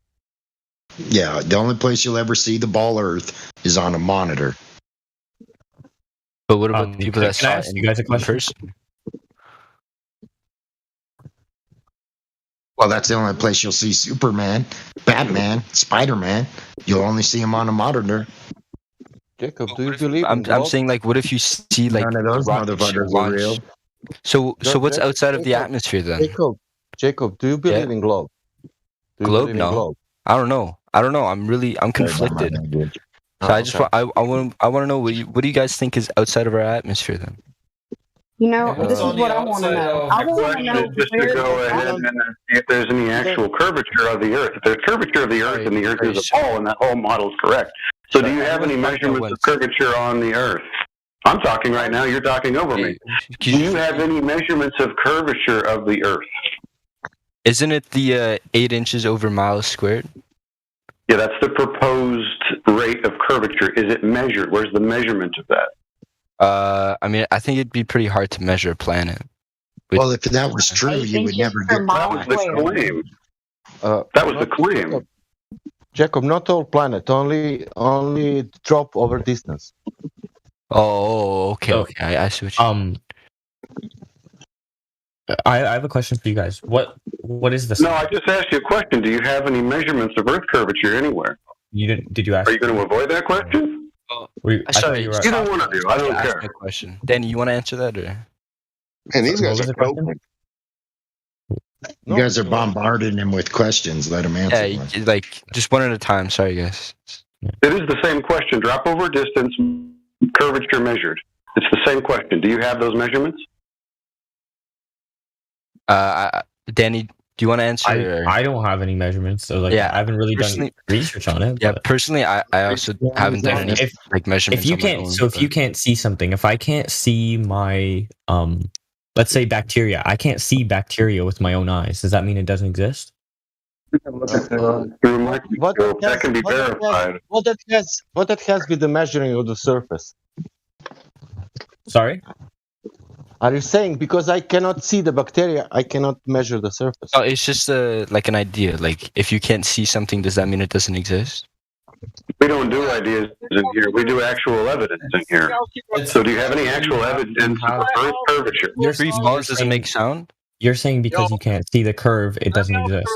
Yeah, the only place you'll ever see the ball Earth is on a monitor. But what about the people that can I saw ask it you guys a in question? person? Well, that's the only place you'll see Superman, Batman, Spider-Man. You'll only see them on a monitor. Jacob, do you believe in I'm God? saying, like, what if you see like None of those rocket ship motherfuckers are launch? real. So what's outside of the Jacob, atmosphere then? Jacob, do you believe in globe? Do you Globe? believe in No. globe? I don't know. I'm conflicted. So I just I want to know what do you guys think is outside of our atmosphere then? You know, this is on what the I want to outside know. of I the want to question know is just to where go the ahead and see if there's any actual curvature of the Earth. If there's curvature of the Earth and the Earth is a ball, and that whole model is correct. So do you have any measurements of curvature on the Earth? I'm talking right now. You're talking over me. Do you have any measurements of curvature of the Earth? Isn't it the 8 inches over miles squared? Yeah, that's the proposed rate of curvature. Is it measured? Where's the measurement of that? I mean, I think it'd be pretty hard to measure a planet. Well, if that was true, you would never get That was the claim. That was the claim. Jacob, not all planet, only drop over distance. Oh, okay, So, okay. I see what you. I have a question for you guys. What is the? No, I just asked you a question. Do you have any measurements of Earth curvature anywhere? You didn't? Did you ask? Are you going to avoid that question? Sorry, you don't want to do. I don't ask care. me a question. Danny, you want to answer that or? And these guys are question? You guys are bombarding him with questions. Let him answer. Yeah, one. like just one at a time. Sorry, guys. It is the same question. Drop over distance, curvature measured. It's the same question. Do you have those measurements? Danny, do you want to answer? I don't have any measurements, so like Yeah, I haven't really done personally- research on it. Yeah, but- personally, I also haven't done any like measurements. If you on my can't, own, so if but- you can't see something, if I can't see my let's say bacteria, I can't see bacteria with my own eyes. Does that mean it doesn't exist? Through microscope, that can be verified. What that has with the measuring of the surface? Sorry? Are you saying because I cannot see the bacteria, I cannot measure the surface? Oh, it's just like an idea. Like, if you can't see something, does that mean it doesn't exist? We don't do ideas in here. We do actual evidence in here. So do you have any actual evidence of Earth curvature? Free falls doesn't make sound? You're saying because you can't see the curve, it doesn't exist.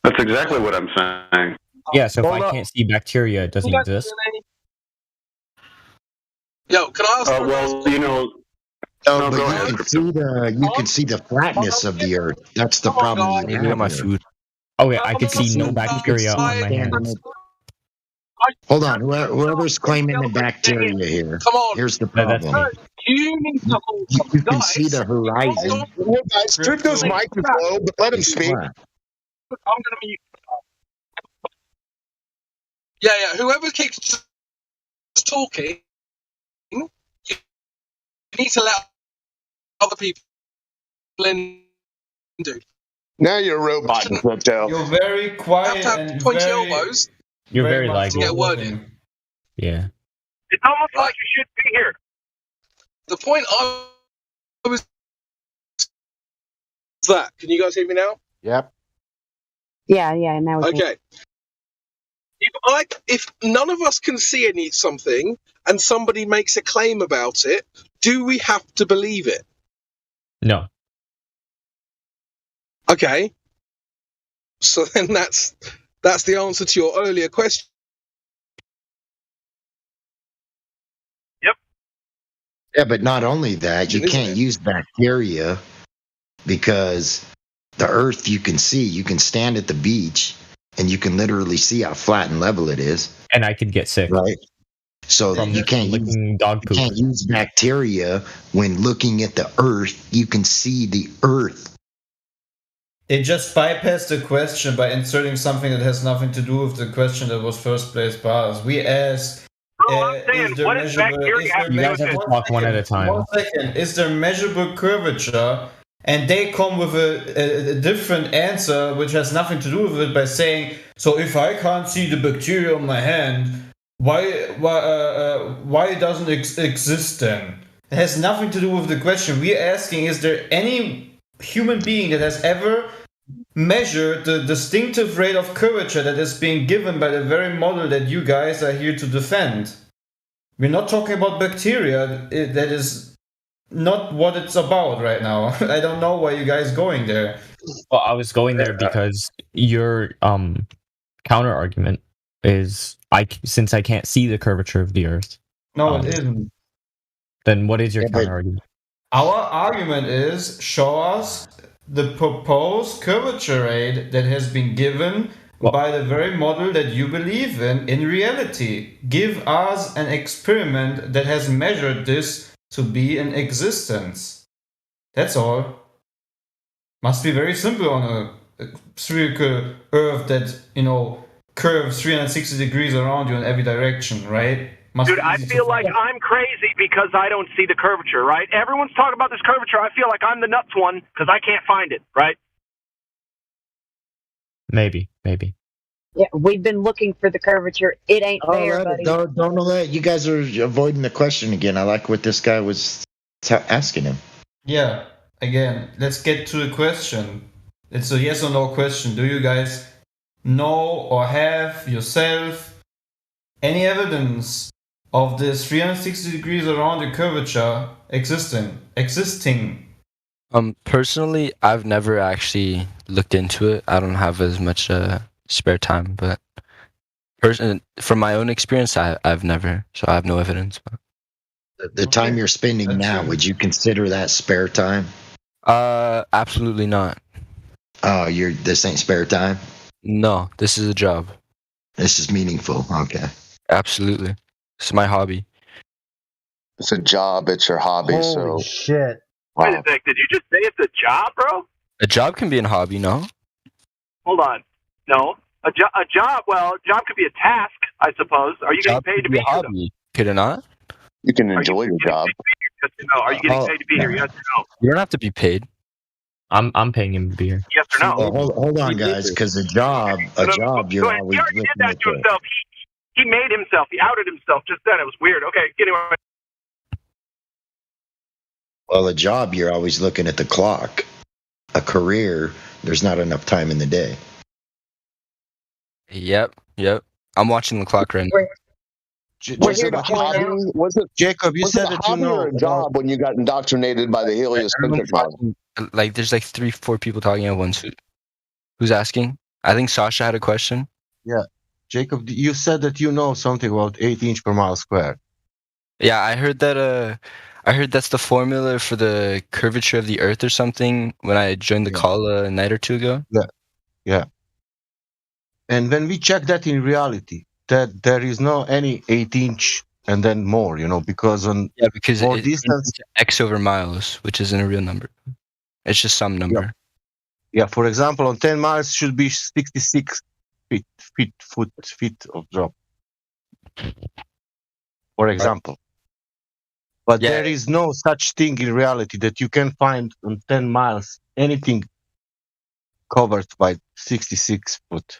That's exactly what I'm saying. Yeah, so if I can't see bacteria, it doesn't exist. Yo, can I ask? Well, you know. No, but you can see the flatness of the Earth. That's the problem. I got my food. Oh yeah, I could see no bacteria on my hands. Hold on, whoever's claiming the bacteria here. Come on. Here's the problem. You need to hold You can see the horizon. Well, guys, strict those microphones, but let him speak. I'm gonna mute. Yeah. Whoever keeps talking, you need to let other people in. Dude. Now you're a robot, Hotel. You're very quiet and pointy very, elbows. You're very much laggy. Get a word in. Yeah. It's almost like you should be here. The point I was that. Can you guys hear me now? Yep. Yeah. Now we can. Okay. If none of us can see something and somebody makes a claim about it, do we have to believe it? No. Okay. So then that's the answer to your earlier question. Yep. Yeah, but not only that, you can't use bacteria because the Earth you can see. You can stand at the beach and you can literally see how flat and level it is. And I could get sick. Right. So From you can't licking dog poop. You can't use bacteria when looking at the Earth. You can see the Earth. They just bypassed the question by inserting something that has nothing to do with the question that was first placed by us. We asked, is there measurable... You guys have to talk one at a time. 1 second. Is there measurable curvature and they come with a different answer which has nothing to do with it by saying, so if I can't see the bacteria on my hand, why doesn't it exist then? It has nothing to do with the question. We're asking, is there any human being that has ever measured the distinctive rate of curvature that is being given by the very model that you guys are here to defend? We're not talking about bacteria. That is not what it's about right now. I don't know why you guys going there. Well, I was going there because your counter argument is since I can't see the curvature of the Earth. No, it isn't. Then what is your counter argument? Our argument is, show us the proposed curvature rate that has been given by the very model that you believe in reality. Give us an experiment that has measured this to be in existence. That's all. Must be very simple on a spherical Earth that, curves 360 degrees around you in every direction, right? Dude, I feel like I'm crazy because I don't see the curvature, right? Everyone's talking about this curvature. I feel like I'm the nuts one because I can't find it, right? Maybe. Yeah, we've been looking for the curvature. It ain't there, buddy. Don't let you guys are avoiding the question again. I like what this guy was asking him. Yeah, again, let's get to the question. It's a yes or no question. Do you guys know or have yourself any evidence of this 360 degrees around the curvature existing? Personally, I've never actually looked into it. I don't have as much spare time, but from my own experience, I've never, so I have no evidence. The time you're spending now, would you consider that spare time? Absolutely not. Oh, this ain't spare time? No, this is a job. This is meaningful. Okay. Absolutely. It's my hobby. It's a job. It's your hobby. Holy shit. Wait a sec. Did you just say it's a job, bro? A job can be a hobby, no? Hold on. No. A job, well, a job could be a task, I suppose. Are you getting paid to be a hobby? Could it not? You can enjoy your job. Yes or no? Are you getting paid to be here? Yes or no? You don't have to be paid. I'm paying him to be here. Yes or no? Well, hold on, guys, because a job, you're always he already did that to himself. He made himself. He outed himself just then. It was weird. Okay, anyway. Well, a job, you're always looking at the clock. A career, there's not enough time in the day. Yep. I'm watching the clock right now. Jacob, you said that you know a job when you got indoctrinated by the heliocentric model. Like, there's like 3-4 people talking at once. Who's asking? I think Sasha had a question. Yeah. Jacob, you said that you know something about 8 inch per mile squared. Yeah, I heard that. I heard that's the formula for the curvature of the Earth or something when I joined the call a night or two ago. Yeah. And when we check that in reality, that there is no any 8 inch and then more, because because more it's distance, x over miles, which isn't a real number. It's just some number. Yeah. For example, on 10 miles should be 66 feet of drop. For example. But there is no such thing in reality that you can find on 10 miles anything covered by 66 foot.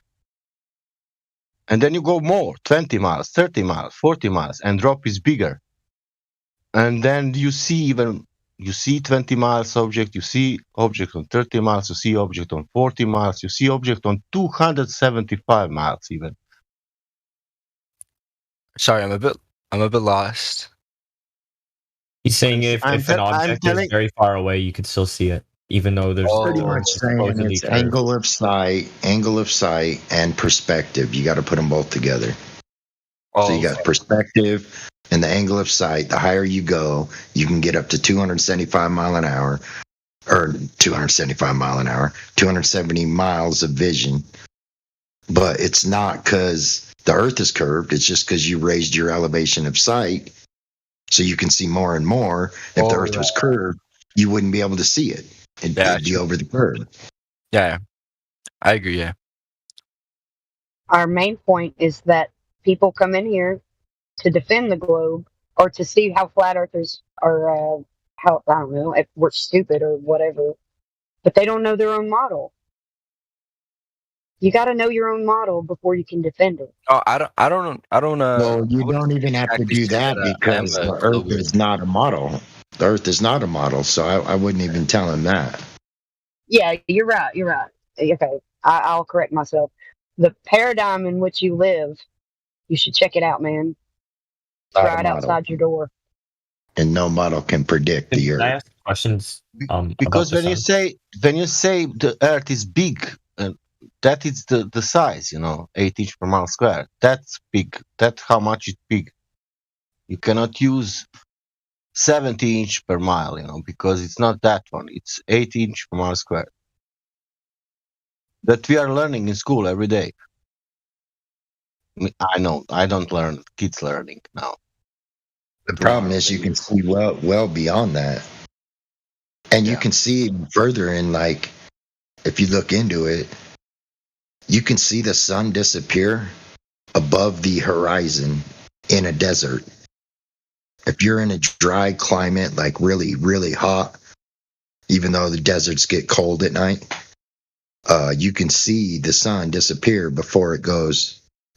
And then you go more, 20 miles, 30 miles, 40 miles, and drop is bigger. And then you see 20 miles object, you see object on 30 miles, you see object on 40 miles, you see object on 275 miles even. Sorry, I'm a bit lost. He's saying if an object is very far away, you could still see it, even though there's pretty much saying it's angle of sight, and perspective. You got to put them both together. So you got perspective and the angle of sight. The higher you go, you can get up to 275 mile an hour, or 275 mile an hour, 270 miles of vision. But it's not because the Earth is curved. It's just because you raised your elevation of sight. So you can see more and more. If the Earth was curved, you wouldn't be able to see it. It'd be over the curve. Yeah, I agree. Yeah. Our main point is that people come in here to defend the globe or to see how flat earthers are, how, I don't know, if we're stupid or whatever. but they don't know their own model. You got to know your own model before you can defend it. Oh, I don't. Well, you I wouldn't don't even have to exactly do say that that I am because a the Earth globalist. is not a model. The Earth is not a model, so I wouldn't even tell him that. Yeah, you're right. You're right. Okay, I'll correct myself. The paradigm in which you live, you should check it out, man. It's Not a right model, outside your door. and no model can predict the Can I Earth. ask questions about Because the when you sun? say the Earth is big, that is the size, 8 inch per mile square. That's big. That's how much it's big. You cannot use 70 inch per mile, because it's not that one. It's 8 inch per mile square. That we are learning in school every day. I know. I don't learn. Kids learning now. The problem is you can see well beyond that, and you can see even further in, like, if you look into it, you can see the sun disappear above the horizon in a desert. If you're in a dry climate, like really, really hot, even though the deserts get cold at night, you can see the sun disappear before it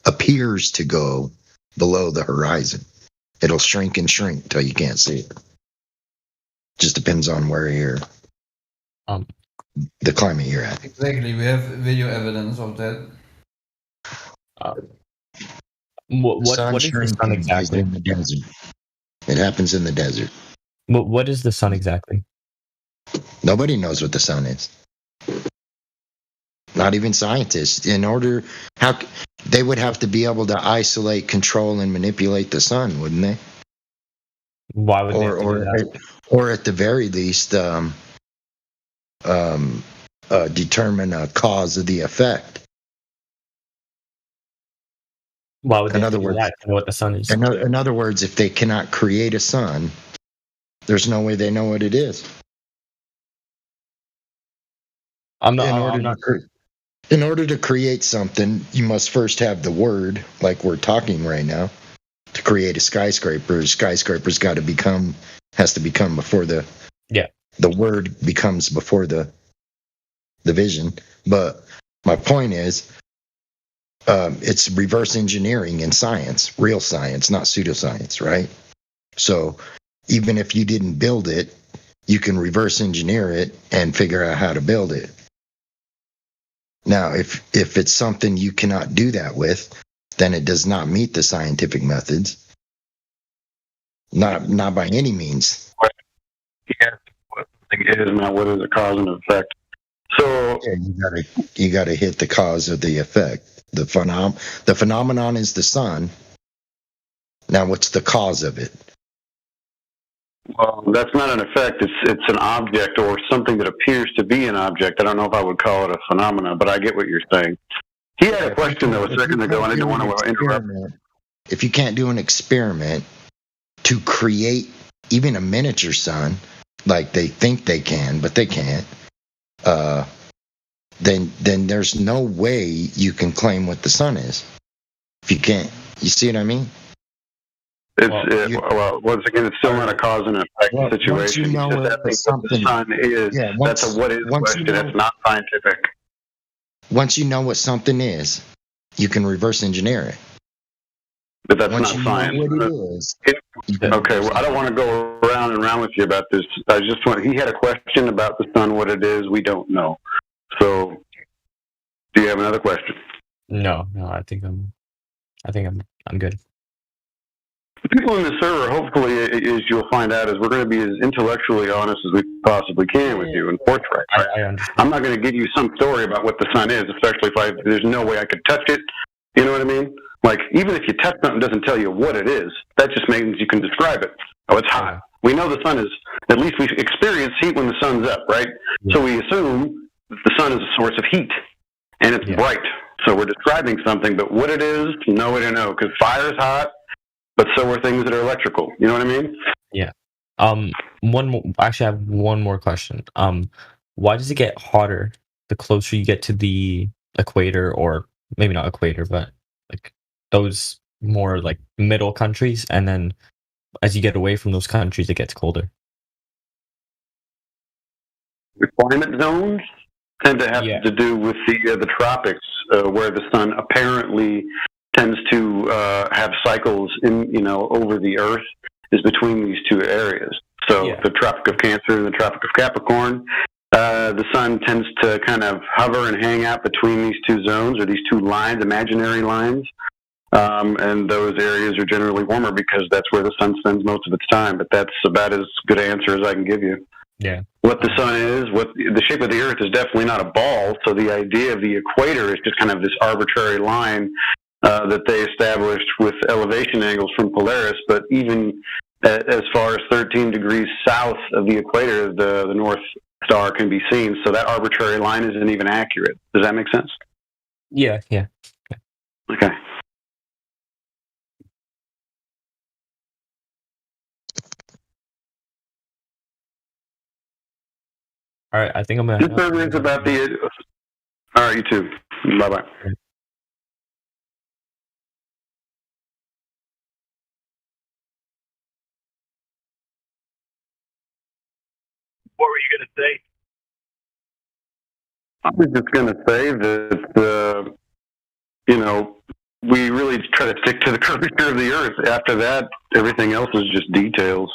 appears to go below the horizon. It'll shrink and shrink till you can't see it. Just depends on where the climate you're at. Exactly, we have video evidence of that. What is the sun exactly? In the desert. It happens in the desert. What is the sun exactly? Nobody knows what the sun is. Not even scientists. They would have to be able to isolate, control, and manipulate the sun, wouldn't they? Why would they have to do that? Or at the very least, determine a cause of the effect. Why would they have to do that to know what the sun is? In other words, if they cannot create a sun, there's no way they know what it is. In order to create something, you must first have the word, like we're talking right now. To create a skyscraper's has to become before the word becomes before the vision. But my point is, it's reverse engineering in science, real science, not pseudoscience, right? So even if you didn't build it, you can reverse engineer it and figure out how to build it. Now, if it's something you cannot do that with, then it does not meet the scientific methods. Not by any means. Yeah, what something is, not what is the cause and effect. So you gotta hit the cause of the effect. The phenomenon is the sun. Now, what's the cause of it? Well, that's not an effect. It's an object or something that appears to be an object. I don't know if I would call it a phenomenon, but I get what you're saying. He had a question though a second ago, and I didn't want to interrupt. If you can't do an experiment to create even a miniature sun, like they think they can, but they can't, then there's no way you can claim what the sun is. If you can't, you see what I mean? Once again, it's still not a cause and effect situation. You know what the sun is, that's a what is question. It's not scientific. Once you know what something is, you can reverse engineer it. But that's not science. Okay, well, I don't want to go around and around with you about this. He had a question about the sun, what it is, we don't know. So, do you have another question? No, I think I'm good. People in the server, hopefully, as you'll find out, is we're going to be as intellectually honest as we possibly can with you and forthright. I'm not going to give you some story about what the sun is, especially if there's no way I could touch it. You know what I mean? Like, even if you touch something, it doesn't tell you what it is. That just means you can describe it. Oh, it's hot. We know the sun is, at least we experience heat when the sun's up, right? So we assume that the sun is a source of heat, and it's bright. So we're describing something, but what it is, no way to know, because fire's hot, but so are things that are electrical. You know what I mean? Yeah. Actually, I have one more question. Why does it get hotter the closer you get to the equator, or maybe not equator, but like those more like middle countries, and then as you get away from those countries, it gets colder? The climate zones tend to have to do with the tropics, where the sun apparently tends to have cycles over the Earth is between these two areas. So the Tropic of Cancer and the Tropic of Capricorn, the sun tends to kind of hover and hang out between these two zones or these two lines, imaginary lines. And those areas are generally warmer because that's where the sun spends most of its time. But that's about as good an answer as I can give you. Yeah. What the sun is, what the shape of the Earth is definitely not a ball. So the idea of the equator is just kind of this arbitrary line that they established with elevation angles from Polaris. But even as far as 13 degrees south of the equator, the North Star can be seen. So that arbitrary line isn't even accurate. Does that make sense? Yeah. Okay. All right, I think I'm gonna. This survey is about the. All right, you too. Bye bye. What were you going to say? I was just going to say that, we really try to stick to the curvature of the Earth. After that, everything else is just details.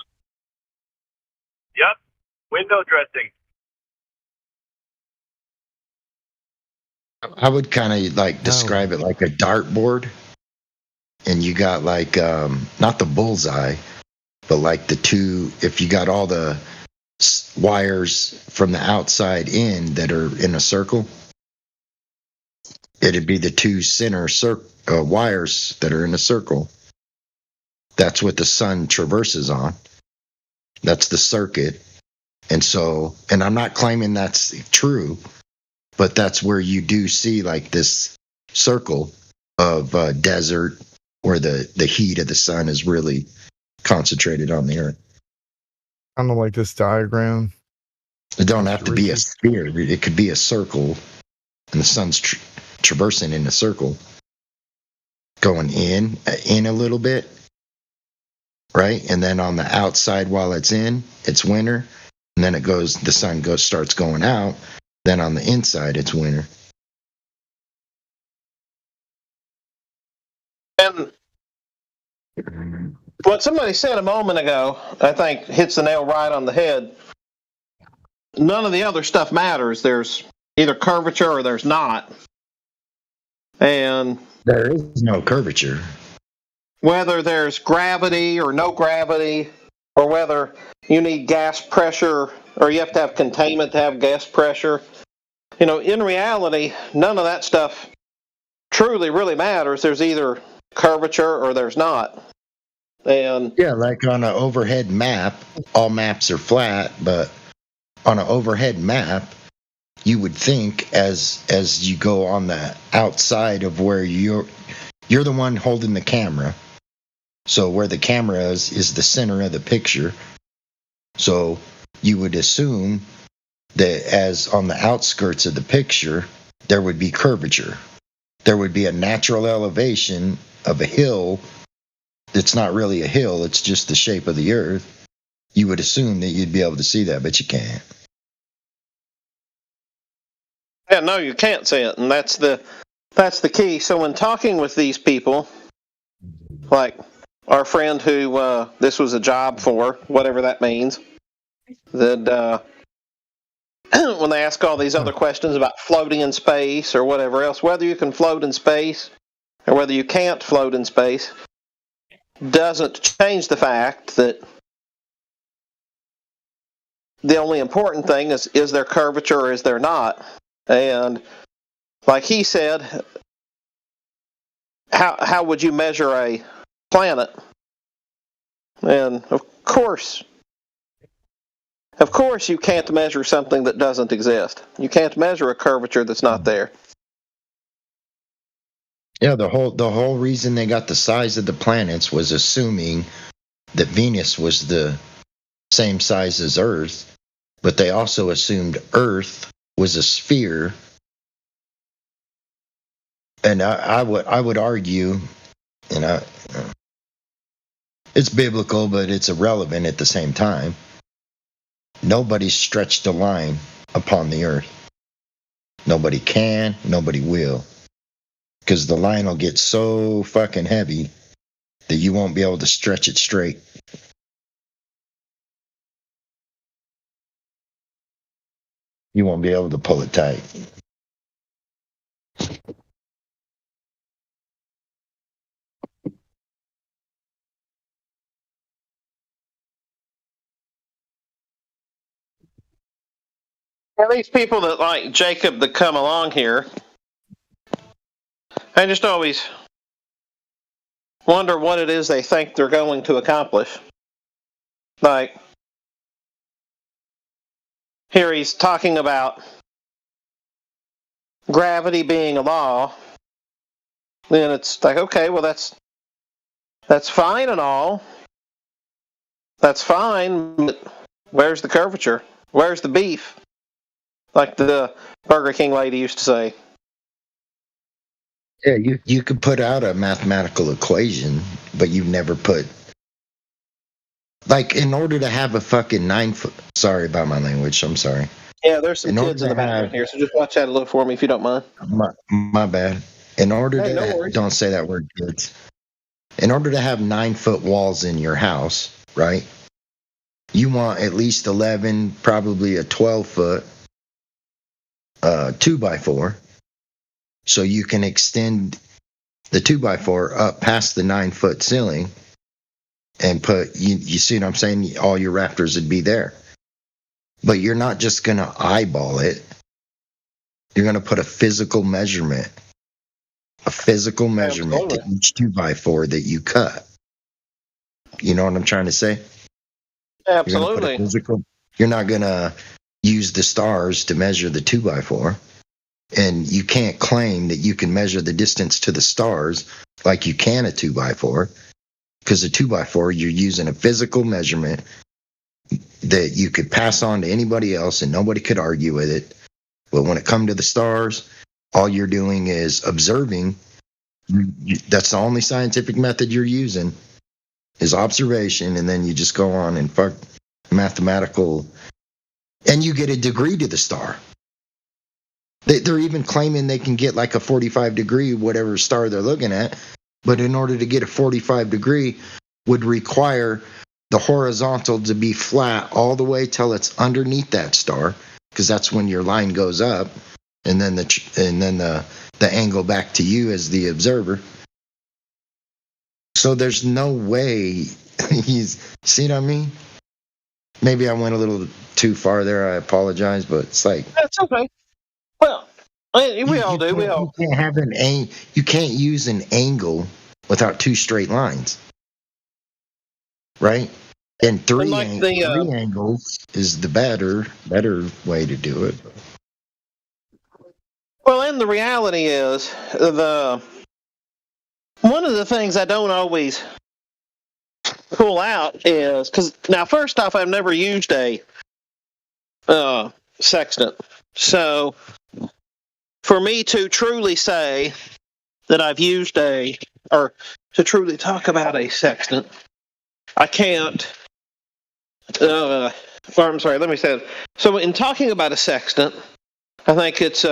Yep. Window dressing. I would kind of describe it like a dartboard, and you got not the bullseye, but like the two. If you got all the wires from the outside in that are in a circle, it'd be the two center wires that are in a circle. That's what the sun traverses on. That's the circuit. And I'm not claiming that's true, but that's where you do see this circle of desert where the heat of the sun is really concentrated on the Earth. Kind of like this diagram. It don't have to be a sphere. It could be a circle, and the sun's traversing in a circle, going in a little bit, right? And then on the outside, while it's in, it's winter, and then the sun starts going out. Then on the inside, it's winter. And what somebody said a moment ago, I think, hits the nail right on the head. None of the other stuff matters. There's either curvature or there's not. And there is no curvature. Whether there's gravity or no gravity, or whether you need gas pressure or you have to have containment to have gas pressure, in reality, none of that stuff truly really matters. There's either curvature or there's not. And yeah, like on an overhead map, all maps are flat, but on an overhead map, you would think as you go on the outside of where you're the one holding the camera. So where the camera is the center of the picture. So you would assume that as on the outskirts of the picture, there would be curvature. There would be a natural elevation of a hill that's not really a hill, it's just the shape of the Earth. You would assume that you'd be able to see that, but you can't. Yeah, no, you can't see it, and that's the key. So when talking with these people, like our friend who this was a job for, whatever that means, that when they ask all these other questions about floating in space or whatever else, whether you can float in space or whether you can't float in space, doesn't change the fact that the only important thing is there curvature or is there not? And like he said, how would you measure a planet? And of course you can't measure something that doesn't exist. You can't measure a curvature that's not there. Yeah, the whole reason they got the size of the planets was assuming that Venus was the same size as Earth, but they also assumed Earth was a sphere. And I would argue, it's biblical, but it's irrelevant at the same time. Nobody stretched a line upon the earth. Nobody can, nobody will. Because the line will get so fucking heavy that you won't be able to stretch it straight. You won't be able to pull it tight. And these people that like Jacob that come along here, I just always wonder what it is they think they're going to accomplish. Like, here he's talking about gravity being a law. Then it's like, okay, well that's fine and all. That's fine, but where's the curvature? Where's the beef? Like the Burger King lady used to say. Yeah, you could put out a mathematical equation, but you never put, like, in order to have a fucking 9 foot. Sorry about my language. I'm sorry. Yeah, there's some kids in the background here, so just watch that a little for me if you don't mind. My bad. In order Hey, to no worries. don't say that word, kids. In order to have 9 foot walls in your house, right? You want at least 11, probably a 12 foot 2x4, so you can extend the 2x4 up past the 9 foot ceiling and put, you see what I'm saying? All your rafters would be there. But you're not just going to eyeball it. You're going to put a physical measurement to each 2x4 that you cut. You know what I'm trying to say? Absolutely. You're not going to use the stars to measure the 2x4. And you can't claim that you can measure the distance to the stars like you can a 2x4. Because a 2x4, you're using a physical measurement that you could pass on to anybody else and nobody could argue with it. But when it comes to the stars, all you're doing is observing. That's the only scientific method you're using is observation, and then you just go on and fuck mathematical, and you get a degree to the star. They're even claiming they can get like a 45 degree, whatever star they're looking at, but in order to get a 45 degree would require the horizontal to be flat all the way till it's underneath that star, because that's when your line goes up, and then the angle back to you as the observer. So there's no way see what I mean? Maybe I went a little too far there. I apologize, but it's like That's okay. Well, we all do. We all. You can't have you can't use an angle without two straight lines, right? And three angles is the better way to do it. Well, and the reality is one of the things I don't always pull out is because now, first off, I've never used a sextant, so for me to truly say that I've used or to truly talk about a sextant, I can't. I'm sorry. Let me say it. So, in talking about a sextant, I think it's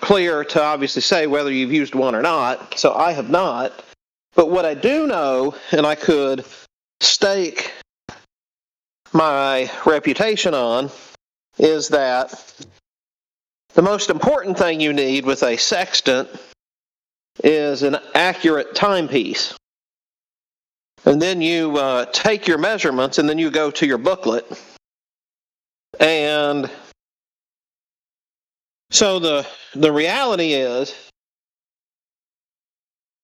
clear to obviously say whether you've used one or not. So I have not. But what I do know, and I could stake my reputation on, is that the most important thing you need with a sextant is an accurate timepiece. And then you take your measurements, and then you go to your booklet. And so the reality is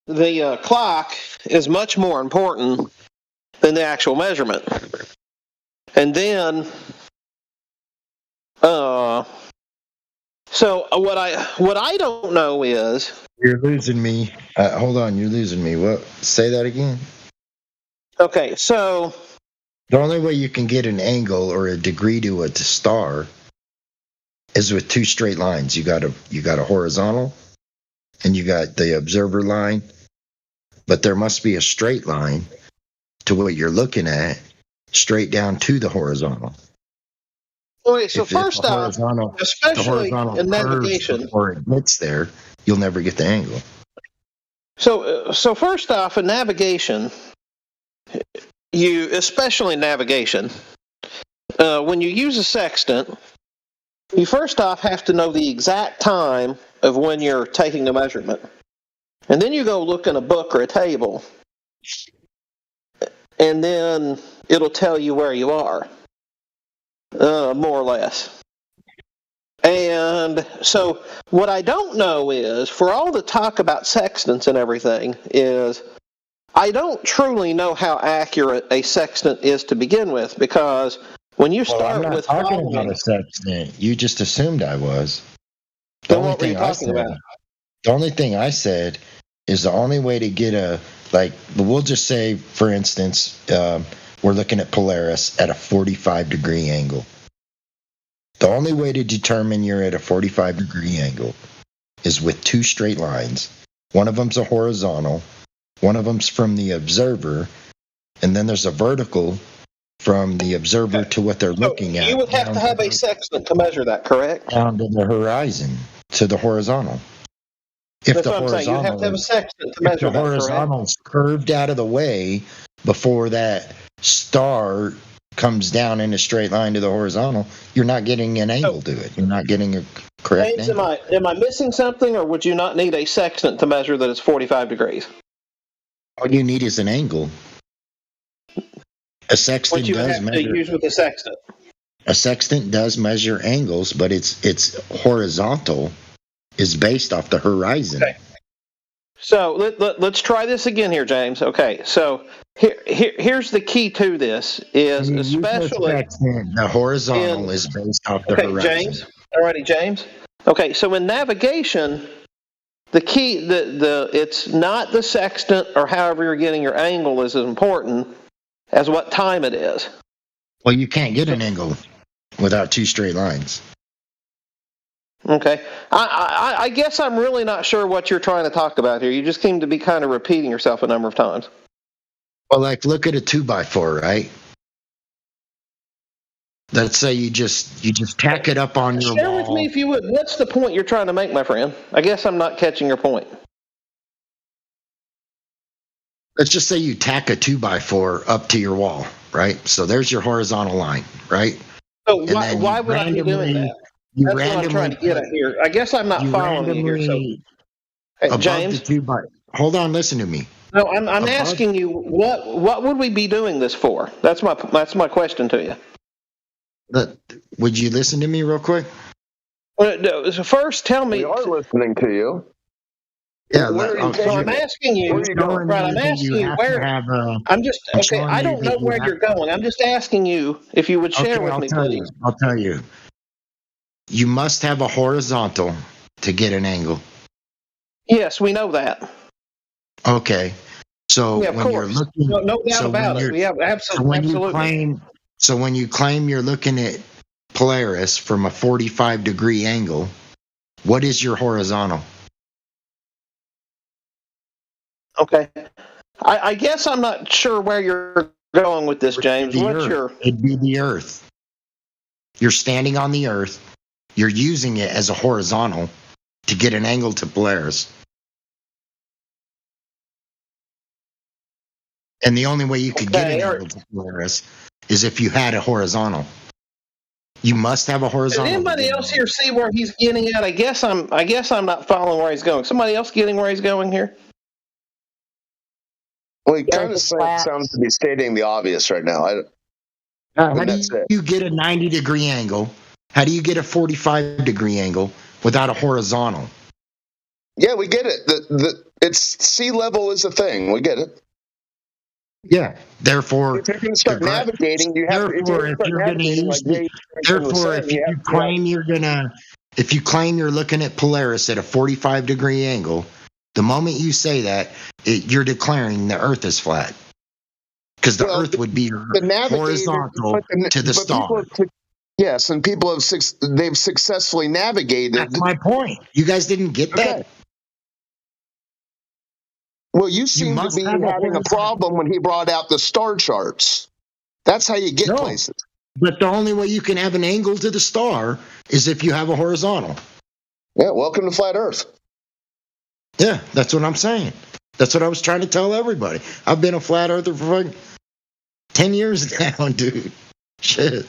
the clock is much more important than the actual measurement. And then, so what I don't know is you're losing me. Hold on, you're losing me. What? Say that again. Okay, so the only way you can get an angle or a degree to a star is with two straight lines. You got a horizontal, and you got the observer line, but there must be a straight line to what you're looking at, straight down to the horizontal. Okay, so If the first off, horizontal, especially in curves navigation. before it gets there, you'll never get the angle. So first off, in navigation, especially in navigation, when you use a sextant, you first off have to know the exact time of when you're taking a measurement. And then you go look in a book or a table, and then it'll tell you where you are, more or less. And so what I don't know is, for all the talk about sextants and everything, is I don't truly know how accurate a sextant is to begin with, because when you start I'm not with talking following, about a sextant. You just assumed I was. Then what were you talking about? The only thing I said is the only way to get we'll just say, for instance, we're looking at Polaris at a 45-degree angle. The only way to determine you're at a 45-degree angle is with two straight lines. One of them's a horizontal, one of them's from the observer, and then there's a vertical from the observer to what they're looking at. You would have to have a sextant to measure that, correct? Down to the horizon, to the horizontal. If That's the what I'm saying. You have to have a sextant to measure the that, correct? horizontal's curved out of the way before that star comes down in a straight line to the horizontal, you're not getting an angle to it. You're not getting a correct James, angle. am I missing something, or would you not need a sextant to measure that it's 45 degrees? All you need is an angle. A sextant What you does have measure. to use with a sextant. A sextant does measure angles, but its horizontal is based off the horizon. Okay. So let's try this again here, James. Okay, so here's the key to this is especially the horizontal is based off the horizon. James. Alrighty, James. Okay, so in navigation, the key it's not the sextant or however you're getting your angle is as important as what time it is. Well, you can't get an angle without two straight lines. Okay. I guess I'm really not sure what you're trying to talk about here. You just seem to be kind of repeating yourself a number of times. Well, like, look at a 2x4, right? Let's say you just tack it up on your Share wall. with me if you would. What's the point you're trying to make, my friend? I guess I'm not catching your point. Let's just say you tack a 2x4 up to your wall, right? So there's your horizontal line, right? So why would I be doing that? That's what I'm trying to get at here. I guess I'm not following you here. So, hey, James, hold on, listen to me. No, I'm asking you what would we be doing this for? That's my question to you. Would you listen to me real quick? So first, tell me. We are listening to you. Yeah, so I'm asking you. Right, I'm asking you where. I'm just okay. I don't know where you're going. I'm just asking you if you would share with me, please. I'll tell you. You must have a horizontal to get an angle. Yes, we know that. Okay. So yeah, of when course. you're looking, no doubt about it. We have absolutely. So when you claim you're looking at Polaris from a 45-degree angle, what is your horizontal? Okay. I guess I'm not sure where you're going with this, James. It'd be the Earth. You're standing on the Earth. You're using it as a horizontal to get an angle to Polaris. And the only way you could get an angle to Polaris is if you had a horizontal. You must have a horizontal. Does anybody else here see where he's getting at? I guess I'm not following where he's going. Somebody else getting where he's going here? Well, he kind of sounds to be stating the obvious right now. How do you get a 90-degree angle? How do you get a 45-degree angle without a horizontal? Yeah, we get it. It's sea level is a thing. We get it. Yeah. Therefore, if you're going to start navigating, you have if you claim you're looking at Polaris at a 45-degree angle, the moment you say that, you're declaring the Earth is flat. Because the Earth would be horizontal to the star. Yes, and people they've successfully navigated. That's my point. You guys didn't get that? Well, you seem to be having a problem when he brought out the star charts. That's how you get places. But the only way you can have an angle to the star is if you have a horizontal. Yeah, welcome to flat Earth. Yeah, that's what I'm saying. That's what I was trying to tell everybody. I've been a flat earther for like 10 years now, dude. Shit.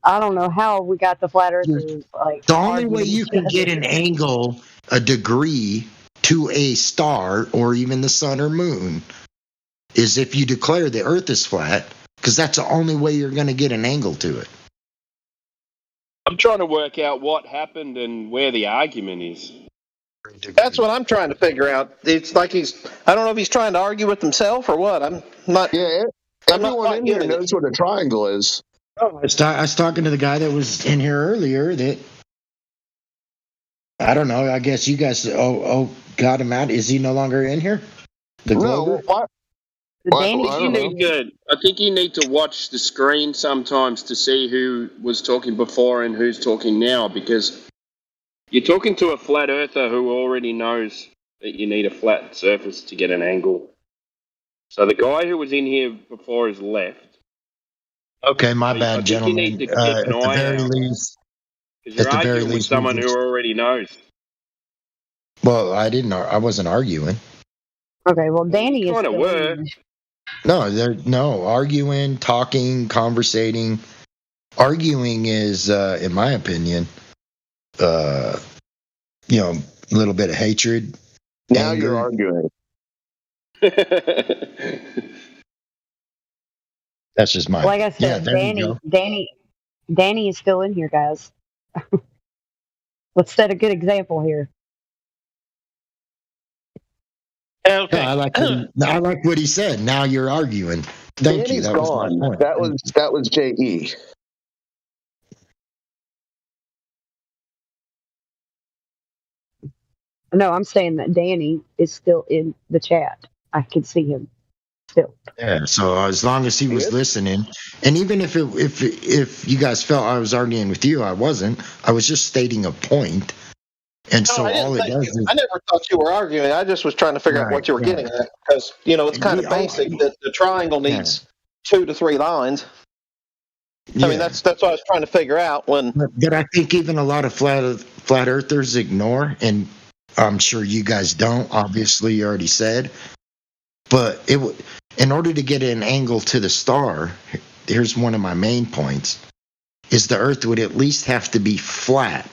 I don't know how we got the flat earthers like The only way arguing you each can get other. an angle, a degree to a star or even the sun or moon is if you declare the earth is flat, because that's the only way you're going to get an angle to it. I'm trying to work out what happened and where the argument is. That's what I'm trying to figure out. It's like I don't know if he's trying to argue with himself or what. I'm not. Yeah, I'm not everyone quite in here getting it. knows what a triangle is. I was talking to the guy that was in here earlier that, I don't know, I guess you guys got him out. Is he no longer in here? The Glober? What? I think you need to watch the screen sometimes to see who was talking before and who's talking now, because you're talking to a flat earther who already knows that you need a flat surface to get an angle. So the guy who was in here before has left. Okay, my I bad, think gentlemen. you need to keep At an the eye very out. least, Because you're at the very arguing with least, we someone just- who already knows. Well, I wasn't arguing. Okay, well, Danny is Kind of still work. in. No, arguing, talking, conversating. Arguing is, in my opinion, a little bit of hatred. Now anger. you're arguing. That's just my. Like I said, yeah, there you go. Danny is still in here, guys. Let's set a good example here. Okay. No, I like what he said. Now you're arguing. Thank you. Danny's That was my gone. point. That was JE. No, I'm saying that Danny is still in the chat. I can see him still. Yeah. So as long as he was listening, and even if you guys felt I was arguing with you, I wasn't. I was just stating a point. And so all it does is. I never thought you were arguing. I just was trying to figure out what you were getting at, because it's kind of basic that the triangle needs 2 to 3 lines. I mean, that's what I was trying to figure out when. But I think even a lot of flat earthers ignore, and I'm sure you guys don't. Obviously, you already said. But in order to get an angle to the star, here's one of my main points: is the Earth would at least have to be flat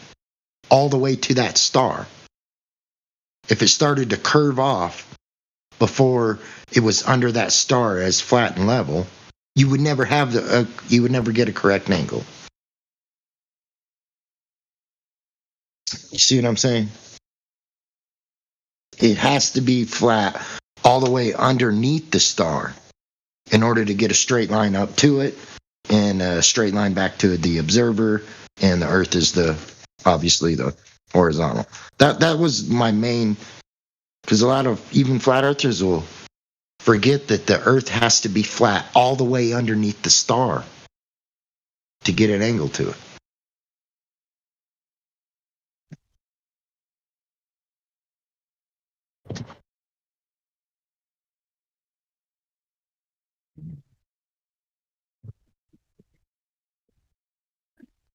all the way to that star. If it started to curve off before it was under that star as flat and level, you would never have you would never get a correct angle. You see what I'm saying? It has to be flat all the way underneath the star in order to get a straight line up to it and a straight line back to the observer, and the Earth is obviously the horizontal. That was my main, because a lot of even flat earthers will forget that the Earth has to be flat all the way underneath the star to get an angle to it.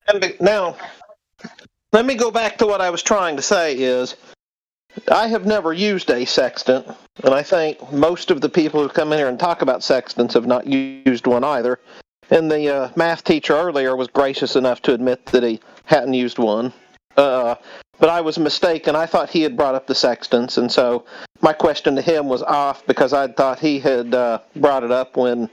And now, let me go back to what I was trying to say is, I have never used a sextant, and I think most of the people who come in here and talk about sextants have not used one either. And the math teacher earlier was gracious enough to admit that he hadn't used one. But I was mistaken. I thought he had brought up the sextants, and so my question to him was off because I thought he had brought it up when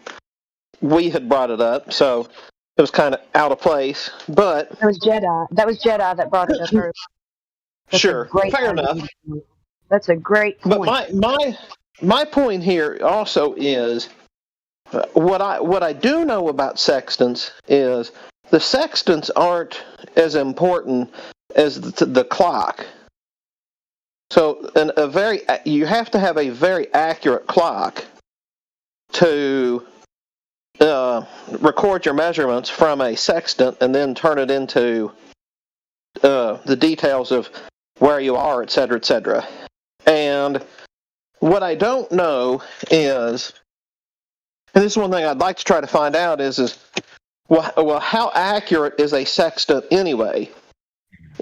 we had brought it up. So it was kind of out of place. But That was Jedi that brought it up earlier. Sure, fair enough. That's a great point. But my point here also is what I do know about sextants is the sextants aren't as important as the clock. So you have to have a very accurate clock to record your measurements from a sextant and then turn it into the details of where you are, et cetera, et cetera. And what I don't know is, and this is one thing I'd like to try to find out is Well, how accurate is a sextant anyway?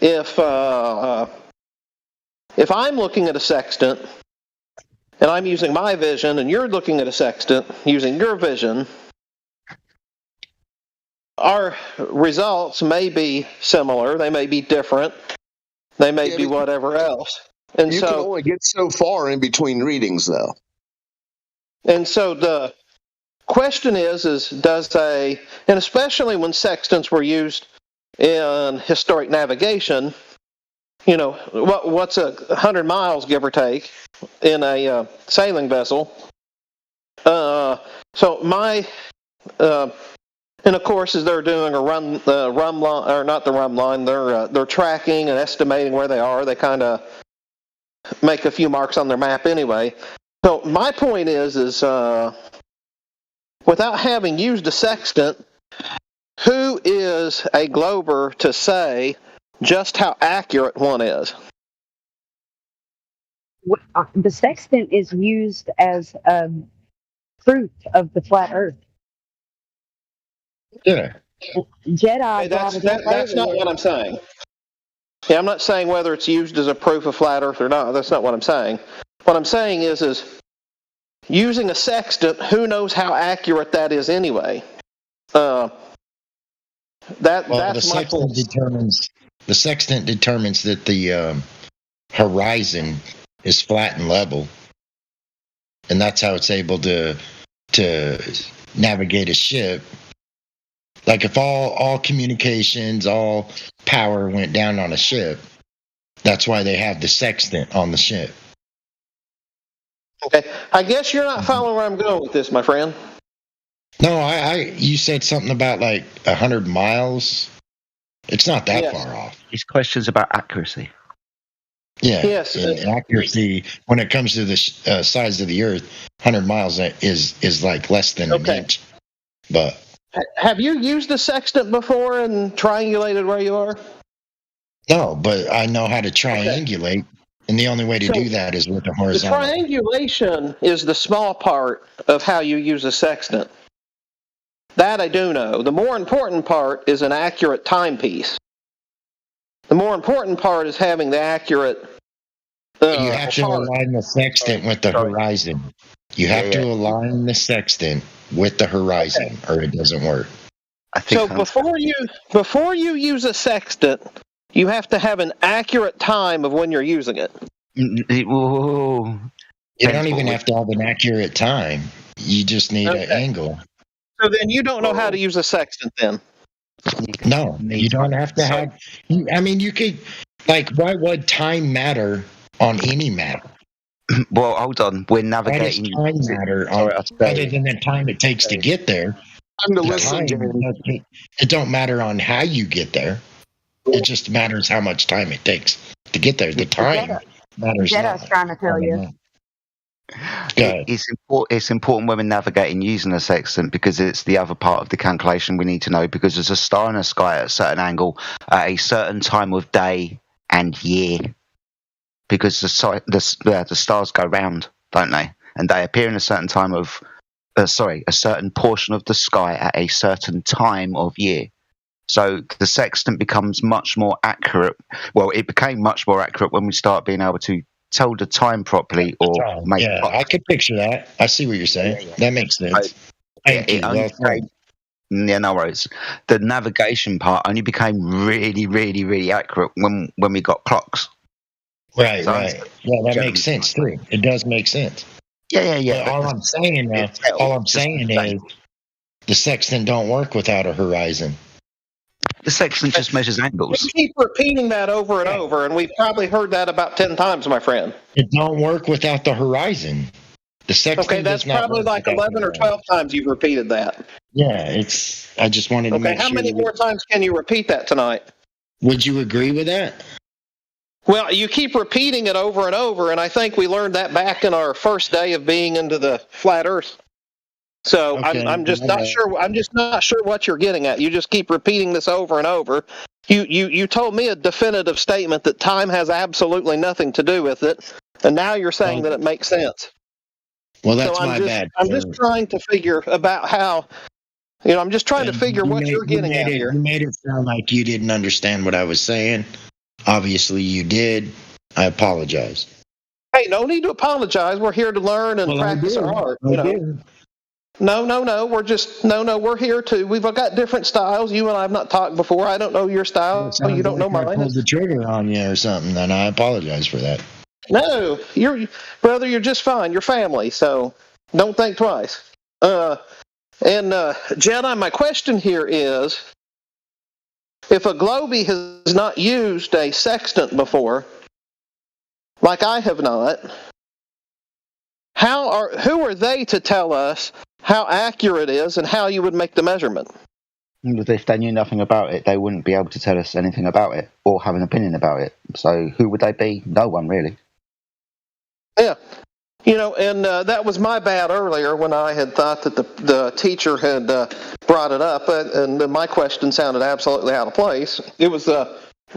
If I'm looking at a sextant and I'm using my vision, and you're looking at a sextant using your vision, our results may be similar. They may be different. They may be whatever else. And you so, can only get so far in between readings, though. And so the question is does and especially when sextants were used in historic navigation, what's 100 miles, give or take, in a sailing vessel? So my, and of course, as they're doing a rum line, or not the rum line, they're tracking and estimating where they are. They kind of make a few marks on their map anyway. So my point is without having used a sextant, who is a glober to say just how accurate one is? The sextant is used as proof of the flat Earth. Yeah. Jedi. That's not what I'm saying. Yeah, I'm not saying whether it's used as a proof of flat Earth or not. That's not what I'm saying. What I'm saying is using a sextant, who knows how accurate that is anyway? That's my point. The sextant determines that the horizon is flat and level, and that's how it's able to navigate a ship. Like if all communications, all power went down on a ship, that's why they have the sextant on the ship. Okay, I guess you're not following where I'm going with this, my friend. No, you said something about like 100 miles. It's not that far off. His question's about accuracy. Yeah. Yes. Accuracy, when it comes to the size of the Earth, 100 miles is like less than an inch. But have you used a sextant before and triangulated where you are? No, but I know how to triangulate, and the only way to do that is with the horizontal. The triangulation is the small part of how you use a sextant. That I do know. The more important part is an accurate timepiece. The more important part is having the accurate. You have to align the sextant with the horizon. You have to align the sextant with the horizon, or it doesn't work. So before you use a sextant, you have to have an accurate time of when you're using it. You don't even have to have an accurate time. You just need an angle. So then you don't know how to use a sextant then? No, you don't have to have. I mean, you could, why would time matter on any matter? Well, hold on. We're navigating. Why does time matter other than the time it takes to get there? It don't matter on how you get there. It just matters how much time it takes to get there. The time matters. Jedi's trying to tell you. It's important when we're navigating using a sextant, because it's the other part of the calculation we need to know, because there's a star in the sky at a certain angle at a certain time of day and year, because the stars go round, don't they? And they appear in a certain time of a certain portion of the sky at a certain time of year. So the sextant becomes much more accurate. Well, it became much more accurate when we start being able to tell the time properly or make. Yeah, I could picture that. I see what you're saying. That makes sense. No worries. The navigation part only became really, really, really accurate when we got clocks. Right. Yeah, that makes sense too. It does make sense. Yeah. All I'm saying is the sextant don't work without a horizon. The sextant just measures angles. You keep repeating that over and over, and we've probably heard that about 10 times, my friend. It don't work without the horizon. The sextant that's probably like 11 or 12 times you've repeated that. Yeah, I just wanted to make sure. How many more times can you repeat that tonight? Would you agree with that? Well, you keep repeating it over and over, and I think we learned that back in our first day of being into the flat Earth. So I'm just not sure. I'm just not sure what you're getting at. You just keep repeating this over and over. You told me a definitive statement that time has absolutely nothing to do with it, and now you're saying that it makes sense. Well, that's my bad. I'm just trying to figure about how I'm just trying to figure what you're getting at here. You made it sound like you didn't understand what I was saying. Obviously, you did. I apologize. Hey, no need to apologize. We're here to learn and practice our art. No. We're here to. We've got different styles. You and I have not talked before. I don't know your style. You don't know mine. I pulled the trigger on you or something, then I apologize for that. No, brother, you're just fine. You're family, so don't think twice. Jedi, my question here is, if a Globie has not used a sextant before, like I have not, who are they to tell us how accurate it is and how you would make the measurement? If they knew nothing about it, they wouldn't be able to tell us anything about it or have an opinion about it. So who would they be? No one, really. Yeah. That was my bad earlier when I had thought that the teacher had brought it up, and my question sounded absolutely out of place. It was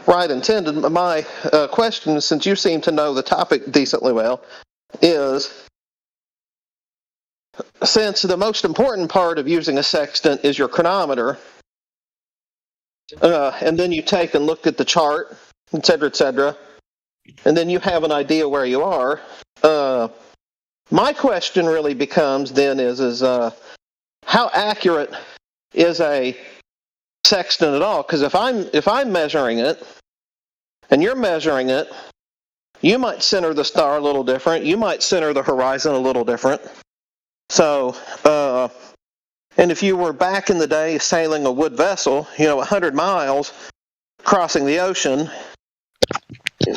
right intended. My question, since you seem to know the topic decently well, is, since the most important part of using a sextant is your chronometer, and then you take and look at the chart, etc., and then you have an idea where you are, my question really becomes then is how accurate is a sextant at all? Because if I'm measuring it and you're measuring it, you might center the star a little different. You might center the horizon a little different. So, and if you were back in the day sailing a wood vessel, 100 miles crossing the ocean,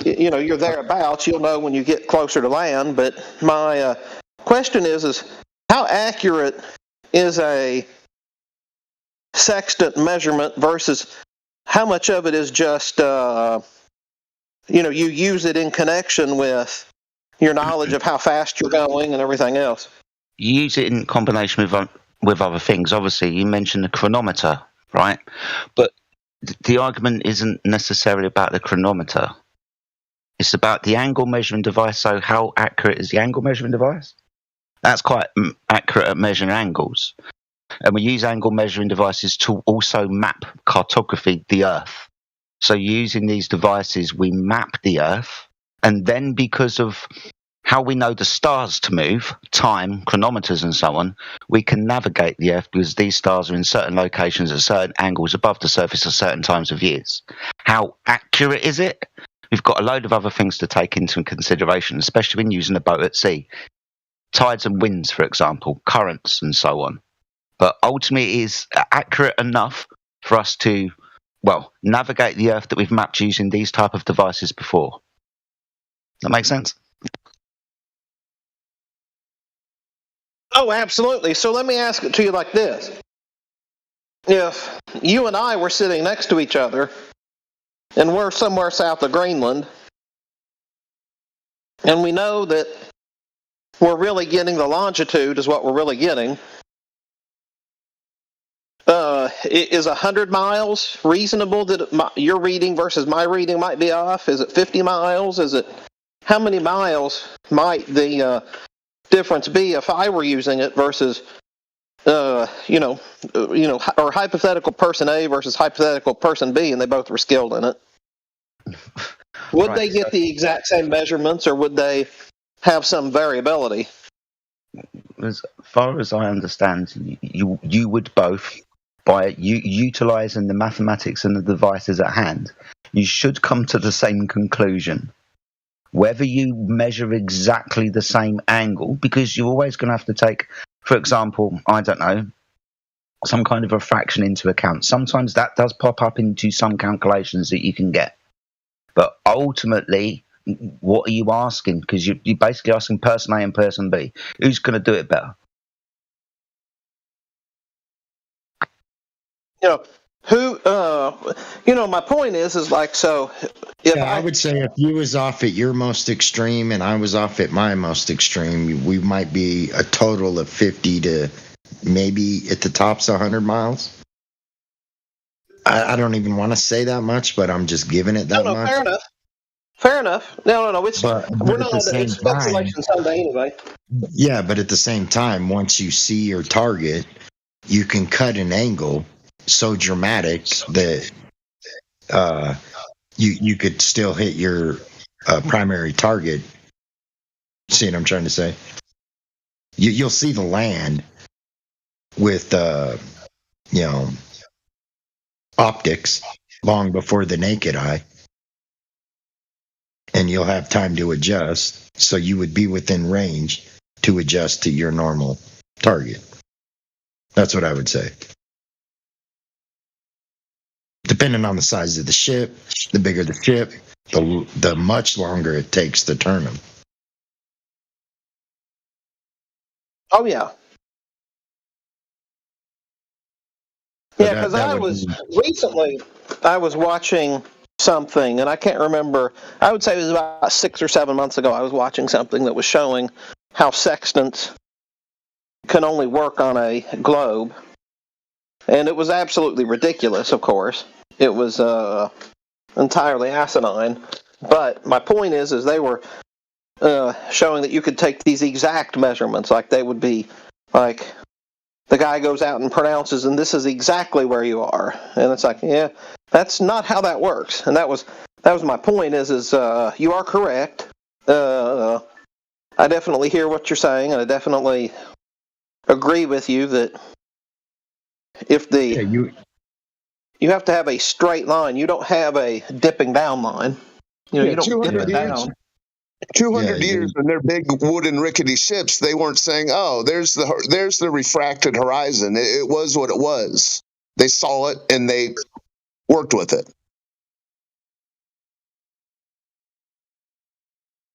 you're thereabouts. You'll know when you get closer to land. But my question is how accurate is a sextant measurement versus how much of it is just, you use it in connection with your knowledge of how fast you're going and everything else? You use it in combination with other things. Obviously, you mentioned the chronometer, right? But the argument isn't necessarily about the chronometer. It's about the angle measuring device. So how accurate is the angle measuring device? That's quite accurate at measuring angles. And we use angle measuring devices to also map cartography the Earth. So using these devices, we map the Earth. And then because of how we know the stars to move, time, chronometers and so on, we can navigate the Earth because these stars are in certain locations at certain angles above the surface at certain times of years. How accurate is it? We've got a load of other things to take into consideration, especially when using a boat at sea. Tides and winds, for example, currents and so on. But ultimately it is accurate enough for us to, navigate the Earth that we've mapped using these type of devices before. That make sense? Oh, absolutely. So let me ask it to you like this. If you and I were sitting next to each other, and we're somewhere south of Greenland, and we know that we're really getting the longitude is what we're really getting, is 100 miles reasonable that your reading versus my reading might be off? Is it 50 miles? How many miles might the difference be if I were using it versus, or hypothetical person A versus hypothetical person B, and they both were skilled in it? Would they get the exact same measurements, or would they have some variability? As far as I understand, you would both, by utilizing the mathematics and the devices at hand, you should come to the same conclusion. Whether you measure exactly the same angle, because you're always going to have to take, for example, I don't know, some kind of a fraction into account. Sometimes that does pop up into some calculations that you can get. But ultimately, what are you asking? Because you're basically asking person A and person B. Who's going to do it better? My point is like, so if I would say if you was off at your most extreme and I was off at my most extreme, we might be a total of 50 to maybe at the tops 100 miles. I don't even want to say that much, but I'm just giving it that much. Fair enough. No. We're not. It's speculation Sunday anyway. Yeah, but at the same time, once you see your target, you can cut an angle so dramatic that you could still hit your primary target. See what I'm trying to say? You'll see the land with optics long before the naked eye, and you'll have time to adjust, so you would be within range to adjust to your normal target. That's what I would say. Depending on the size of the ship, the bigger the ship, the much longer it takes to turn them. Oh yeah. Yeah, because I was watching something, and I can't remember. I would say it was about 6 or 7 months ago. I was watching something that was showing how sextants can only work on a globe, and it was absolutely ridiculous. Of course, it was entirely asinine. But my point is they were showing that you could take these exact measurements, like they would be like. The guy goes out and pronounces, and this is exactly where you are. And it's like, yeah, that's not how that works. And that was my point is you are correct. I definitely hear what you're saying, and I definitely agree with you that if you have to have a straight line, you don't have a dipping down line. You don't dip it down. 200 years in their big wooden rickety ships, they weren't saying, "Oh, there's the refracted horizon." It was what it was. They saw it and they worked with it.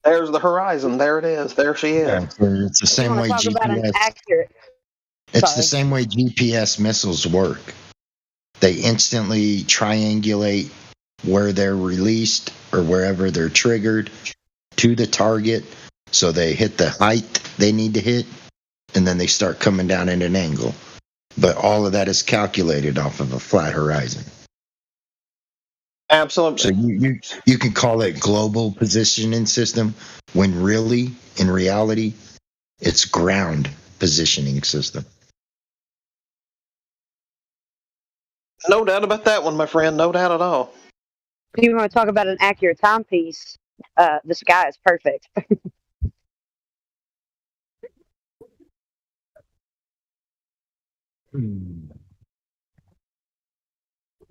There's the horizon. There it is. There she is. Yeah, it's the same way GPS. It's the same way GPS missiles work. They instantly triangulate where they're released or wherever they're triggered to the target, so they hit the height they need to hit, and then they start coming down at an angle. But all of that is calculated off of a flat horizon. Absolutely. So you can call it global positioning system, when really, in reality, it's ground positioning system. No doubt about that one, my friend. No doubt at all. If you want to talk about an accurate timepiece, the sky is perfect.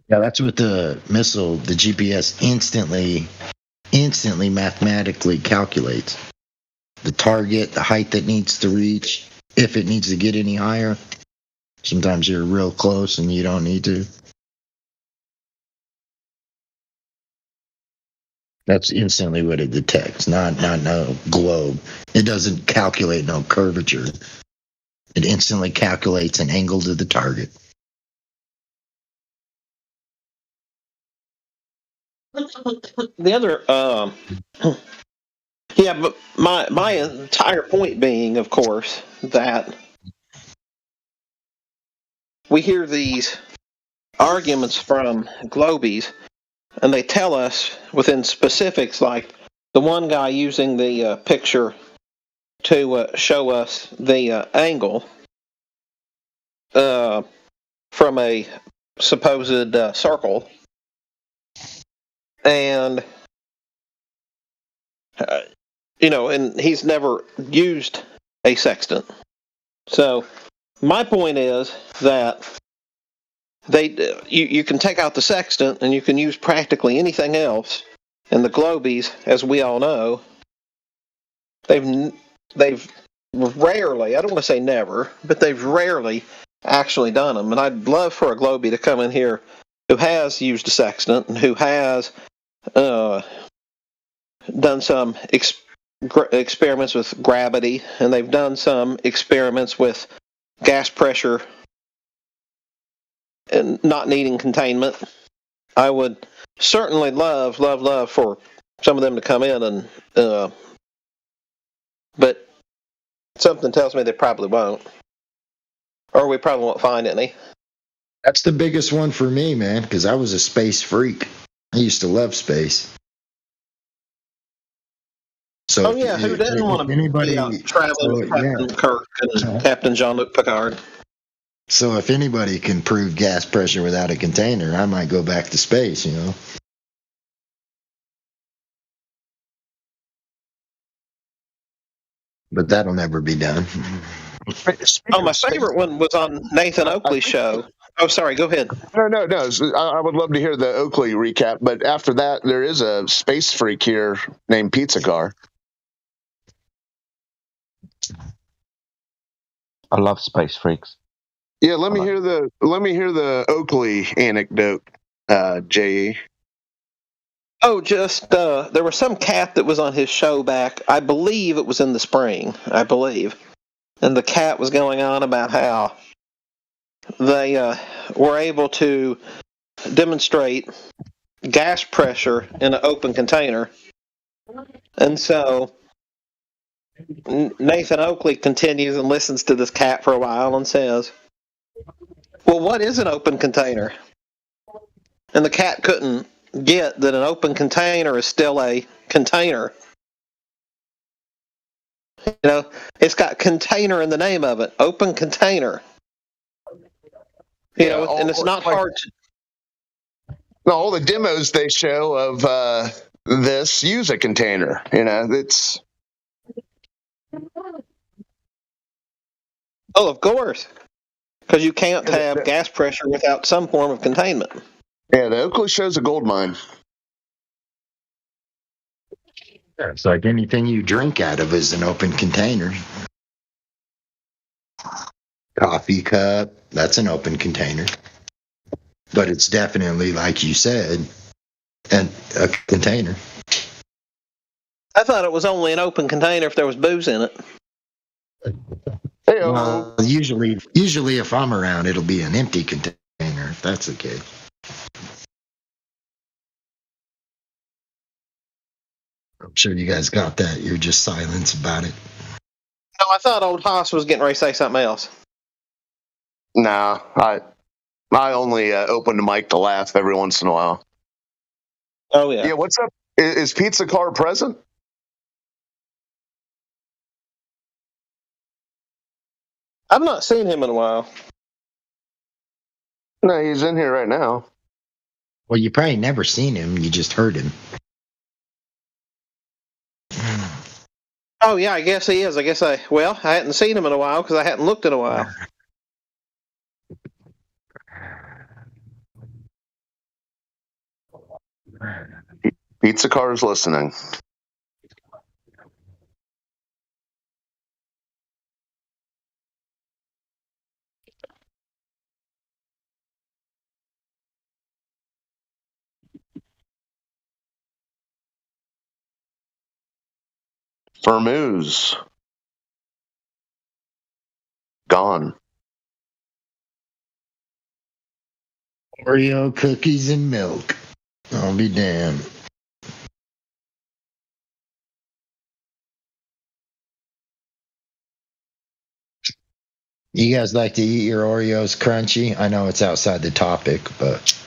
Yeah, that's what the missile, the GPS, instantly mathematically calculates. The target, the height that needs to reach, if it needs to get any higher. Sometimes you're real close and you don't need to. That's instantly what it detects, not no globe. It doesn't calculate no curvature. It instantly calculates an angle to the target. The other, yeah, but my entire point being, of course, that we hear these arguments from globies, and they tell us within specifics, like the one guy using the picture to show us the angle from a supposed circle, and and he's never used a sextant. So my point is that you can take out the sextant and you can use practically anything else. And the globies, as we all know, they've rarely, I don't want to say never, but they've rarely actually done them. And I'd love for a globie to come in here who has used a sextant and who has done some experiments with gravity, and they've done some experiments with gas pressure and not needing containment. I would certainly love for some of them to come in, and but something tells me they probably won't, or we probably won't find any. That's the biggest one for me, man, because I was a space freak. I used to love space. So who doesn't want to be out traveling with Captain Kirk and Captain Jean-Luc Picard? So if anybody can prove gas pressure without a container, I might go back to space, you know. But that'll never be done. Oh, my favorite one was on Nathan Oakley's show. Oh, sorry. Go ahead. No. I would love to hear the Oakley recap, but after that, there is a space freak here named Pizza Car. I love space freaks. Yeah, let me hear the Oakley anecdote, J.E. Oh, just there was some cat that was on his show back. I believe it was in the spring. I believe, and the cat was going on about how they were able to demonstrate gas pressure in an open container, and so Nathan Oakley continues and listens to this cat for a while and says, "Well, what is an open container?" And the cat couldn't get that an open container is still a container. You know, it's got container in the name of it. Open container. You know, and it's not hard to... No, all the demos they show of this use a container. You know, it's... Oh, of course. Because you can't have gas pressure without some form of containment. Yeah, the Oakley show's a gold mine. It's like anything you drink out of is an open container. Coffee cup, that's an open container. But it's definitely, like you said, a container. I thought it was only an open container if there was booze in it. Well, usually if I'm around, it'll be an empty container, if that's the case. I'm sure you guys got that. You're just silent about it. No, I thought old Haas was getting ready to say something else. Nah, I only open the mic to laugh every once in a while. Oh, yeah. Yeah, what's up? Is Pizza Car present? I've not seen him in a while. No, he's in here right now. Well, you probably never seen him. You just heard him. Oh, yeah, I guess he is. I hadn't seen him in a while because I hadn't looked in a while. Pizza Car is listening. Firmooze. Gone. Oreo cookies and milk. I'll be damned. You guys like to eat your Oreos crunchy? I know it's outside the topic, but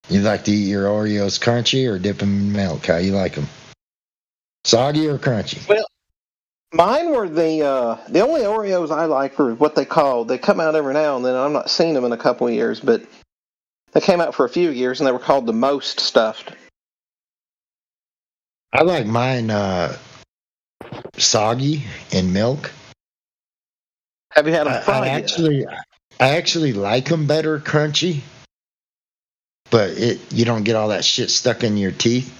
you like to eat your Oreos crunchy or dip them in milk? How you like them? Soggy or crunchy? Well, mine were the only Oreos I like were what they come out every now and then. I've not seen them in a couple of years, but they came out for a few years and they were called the Most Stuffed. I like mine soggy in milk. Have you had them fried? I actually like them better crunchy, but you don't get all that shit stuck in your teeth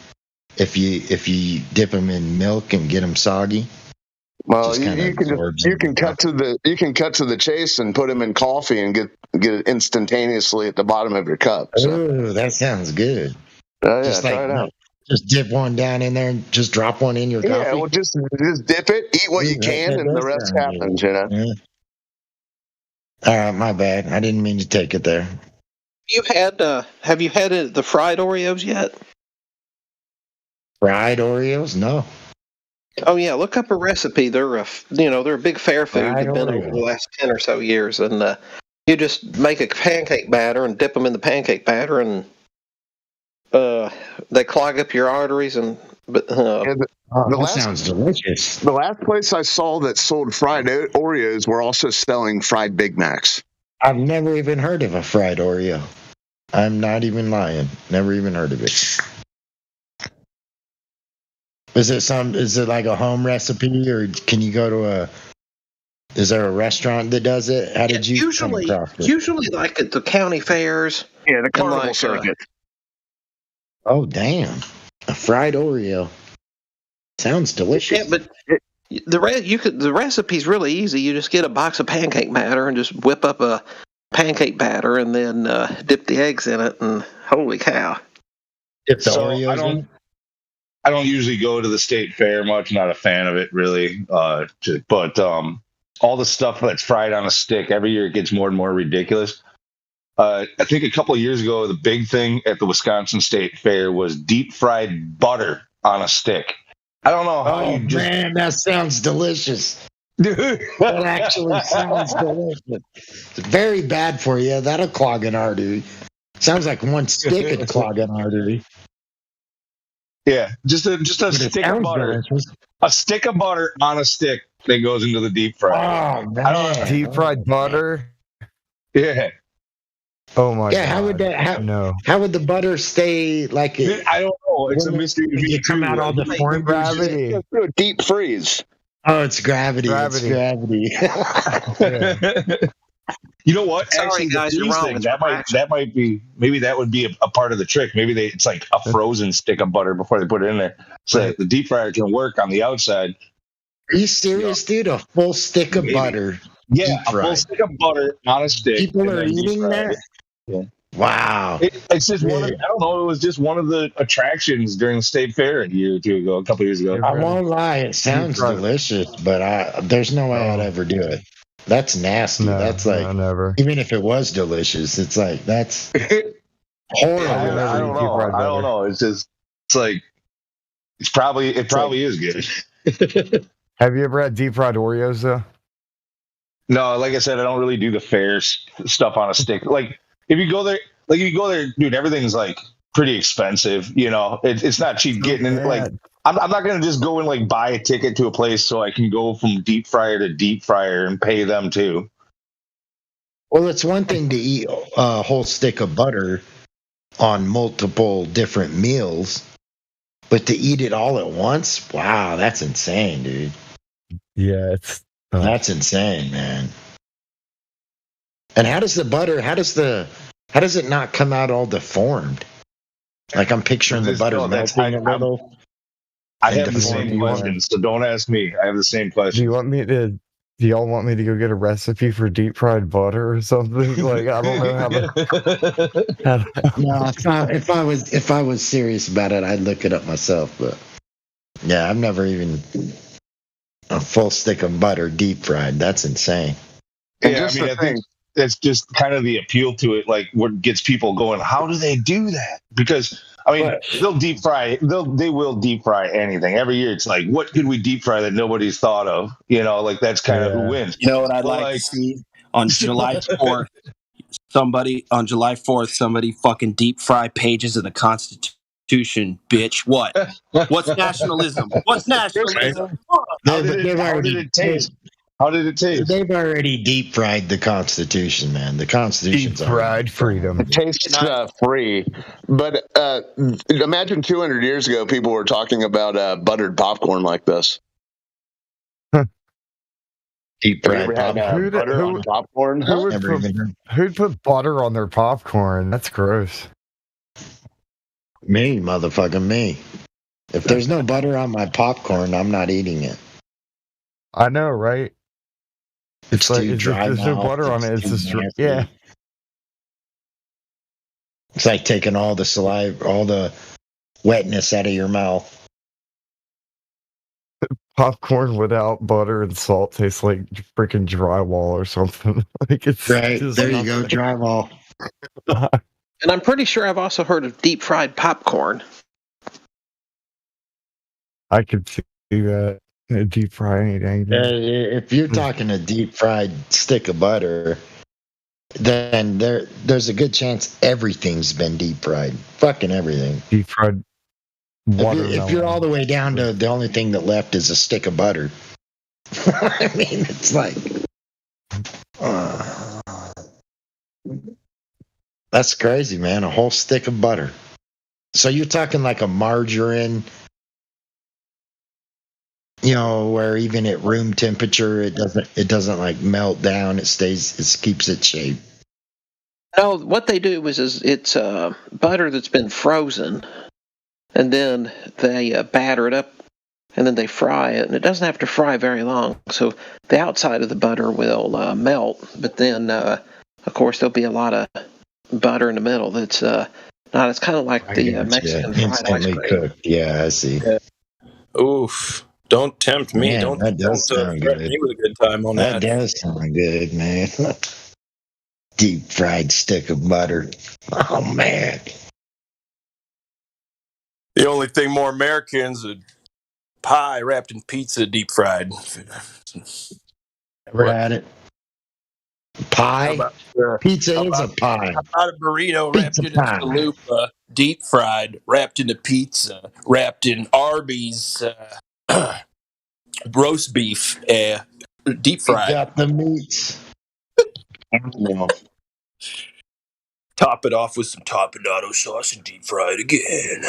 if you dip them in milk and get them soggy. Well, you can cut to the chase and put them in coffee and get it instantaneously at the bottom of your cup. So. Ooh, that sounds good. Yeah, try it out. Just dip one down in there and just drop one in your coffee. Yeah, well, just dip it, eat what you can, and the rest happens. You know. Yeah. All right, my bad. I didn't mean to take it there. Have you had the fried Oreos yet? Fried Oreos? No. Oh yeah, look up a recipe. They're a big fair food. Fried They've been over the last 10 or so years, and you just make a pancake batter and dip them in the pancake batter, and they clog up your arteries. That sounds delicious. The last place I saw that sold fried Oreos were also selling fried Big Macs. I've never even heard of a fried Oreo. I'm not even lying. Never even heard of it. Is it like a home recipe, or can you go to is there a restaurant that does it? How did you come across it? Usually like at the county fairs. Yeah, the carnival like, circuit. Oh, damn. A fried Oreo. Sounds delicious. Yeah, but the recipe's really easy. You just get a box of pancake batter and just whip up a pancake batter and then dip the eggs in it, and holy cow. Dip the So Oreos in? I don't usually go to the state fair much. Not a fan of it, really. But all the stuff that's fried on a stick, every year it gets more and more ridiculous. I think a couple of years ago, the big thing at the Wisconsin State Fair was deep fried butter on a stick. I don't know how you just... man, that sounds delicious. Dude. That actually sounds delicious. It's very bad for you. That'll clog an artery. Sounds like one stick would clog an artery. Yeah, just a stick of butter. Delicious. A stick of butter on a stick that goes into the deep fry. Oh, man. Deep fried butter? Yeah. Oh my god. Yeah, how would the butter stay like it? I don't know. It's a mystery to me. It come out all deformed. Gravity. Deep freeze. Oh, it's gravity. It's gravity. You know what? Sorry, Actually, guys, you're wrong. That might be, maybe that would be a part of the trick. Maybe it's like a frozen stick of butter before they put it in there, so that the deep fryer can work on the outside. Are you serious, dude? A full stick of butter. Yeah, a full stick of butter on a stick. People are eating that? Yeah. Wow. It's just one of, I don't know, it was just one of the attractions during the state fair a year or two ago, a couple years ago. I won't lie, it sounds delicious, but there's no way I'd ever do it. That's nasty. That's like, never. Even if it was delicious, it's like, that's horrible. I don't know. It's just, it's like, it probably is good. Have you ever had deep fried Oreos though? No, like I said, I don't really do the fair stuff on a stick. Like, if you go there, dude, everything's like pretty expensive. You know, it's not cheap getting in. Like, I'm not gonna just go and like buy a ticket to a place so I can go from deep fryer to deep fryer and pay them too. Well, it's one thing to eat a whole stick of butter on multiple different meals, but to eat it all at once, wow, that's insane, dude. Yeah, that's insane, man. And how does it not come out all deformed? Like, I'm picturing the butter melting a little. I have the same question, so don't ask me. I have the same question. Do y'all want me to go get a recipe for deep fried butter or something? Like, I don't know how to. No, if I was serious about it, I'd look it up myself. But yeah, I've never even a full stick of butter deep fried. That's insane. Yeah, I think that's just kind of the appeal to it. Like, what gets people going? How do they do that? Because I mean, they'll deep fry. They will deep fry anything. Every year, it's like, what could we deep fry that nobody's thought of? You know, like that's kind of who wins. You know what I'd like to see on July 4th? Somebody fucking deep fry pages of the Constitution, bitch. What? What's nationalism? What's nationalism? How did it taste? How did it taste? They've already deep fried the Constitution, man. The Constitution's deep fried freedom. It tastes free. But imagine 200 years ago, people were talking about buttered popcorn like this. Deep fried popcorn. Who'd put butter on their popcorn? That's gross. Me, motherfucking me. If there's no butter on my popcorn, I'm not eating it. I know, right? It's like there's no butter on it. It's just yeah. It's like taking all the saliva, all the wetness out of your mouth. Popcorn without butter and salt tastes like freaking drywall or something. Like it's right there. You go, drywall. And I'm pretty sure I've also heard of deep fried popcorn. I could see that. Deep fry anything. If you're talking a deep fried stick of butter, then there's a good chance everything's been deep fried. Fucking everything. Deep fried water. If you're all the way down to the only thing that left is a stick of butter. I mean, it's like That's crazy, man. A whole stick of butter. So you're talking like a margarine, where even at room temperature it doesn't like melt down. It keeps its shape. No, what they do is it's butter that's been frozen, and then they batter it up, and then they fry it, and it doesn't have to fry very long. So the outside of the butter will melt, but then, of course, there'll be a lot of butter in the middle that's not. It's kind of like the Mexican fried ice instantly cream. cooked. Yeah, I see. Oof. Don't tempt me. Man, Don't that does sound threaten good. me with a good time on That that. does sound good, man. Deep fried stick of butter. Oh man. The only thing more American is a pie wrapped in pizza, deep fried. Ever had it? Pie? How Pizza is a pie. How about a burrito Pizza wrapped in a pie. chalupa, deep fried, wrapped in a pizza, wrapped in Arby's roast beef, deep fried. You got the meats. Top it off with some tapenado sauce and deep fried again.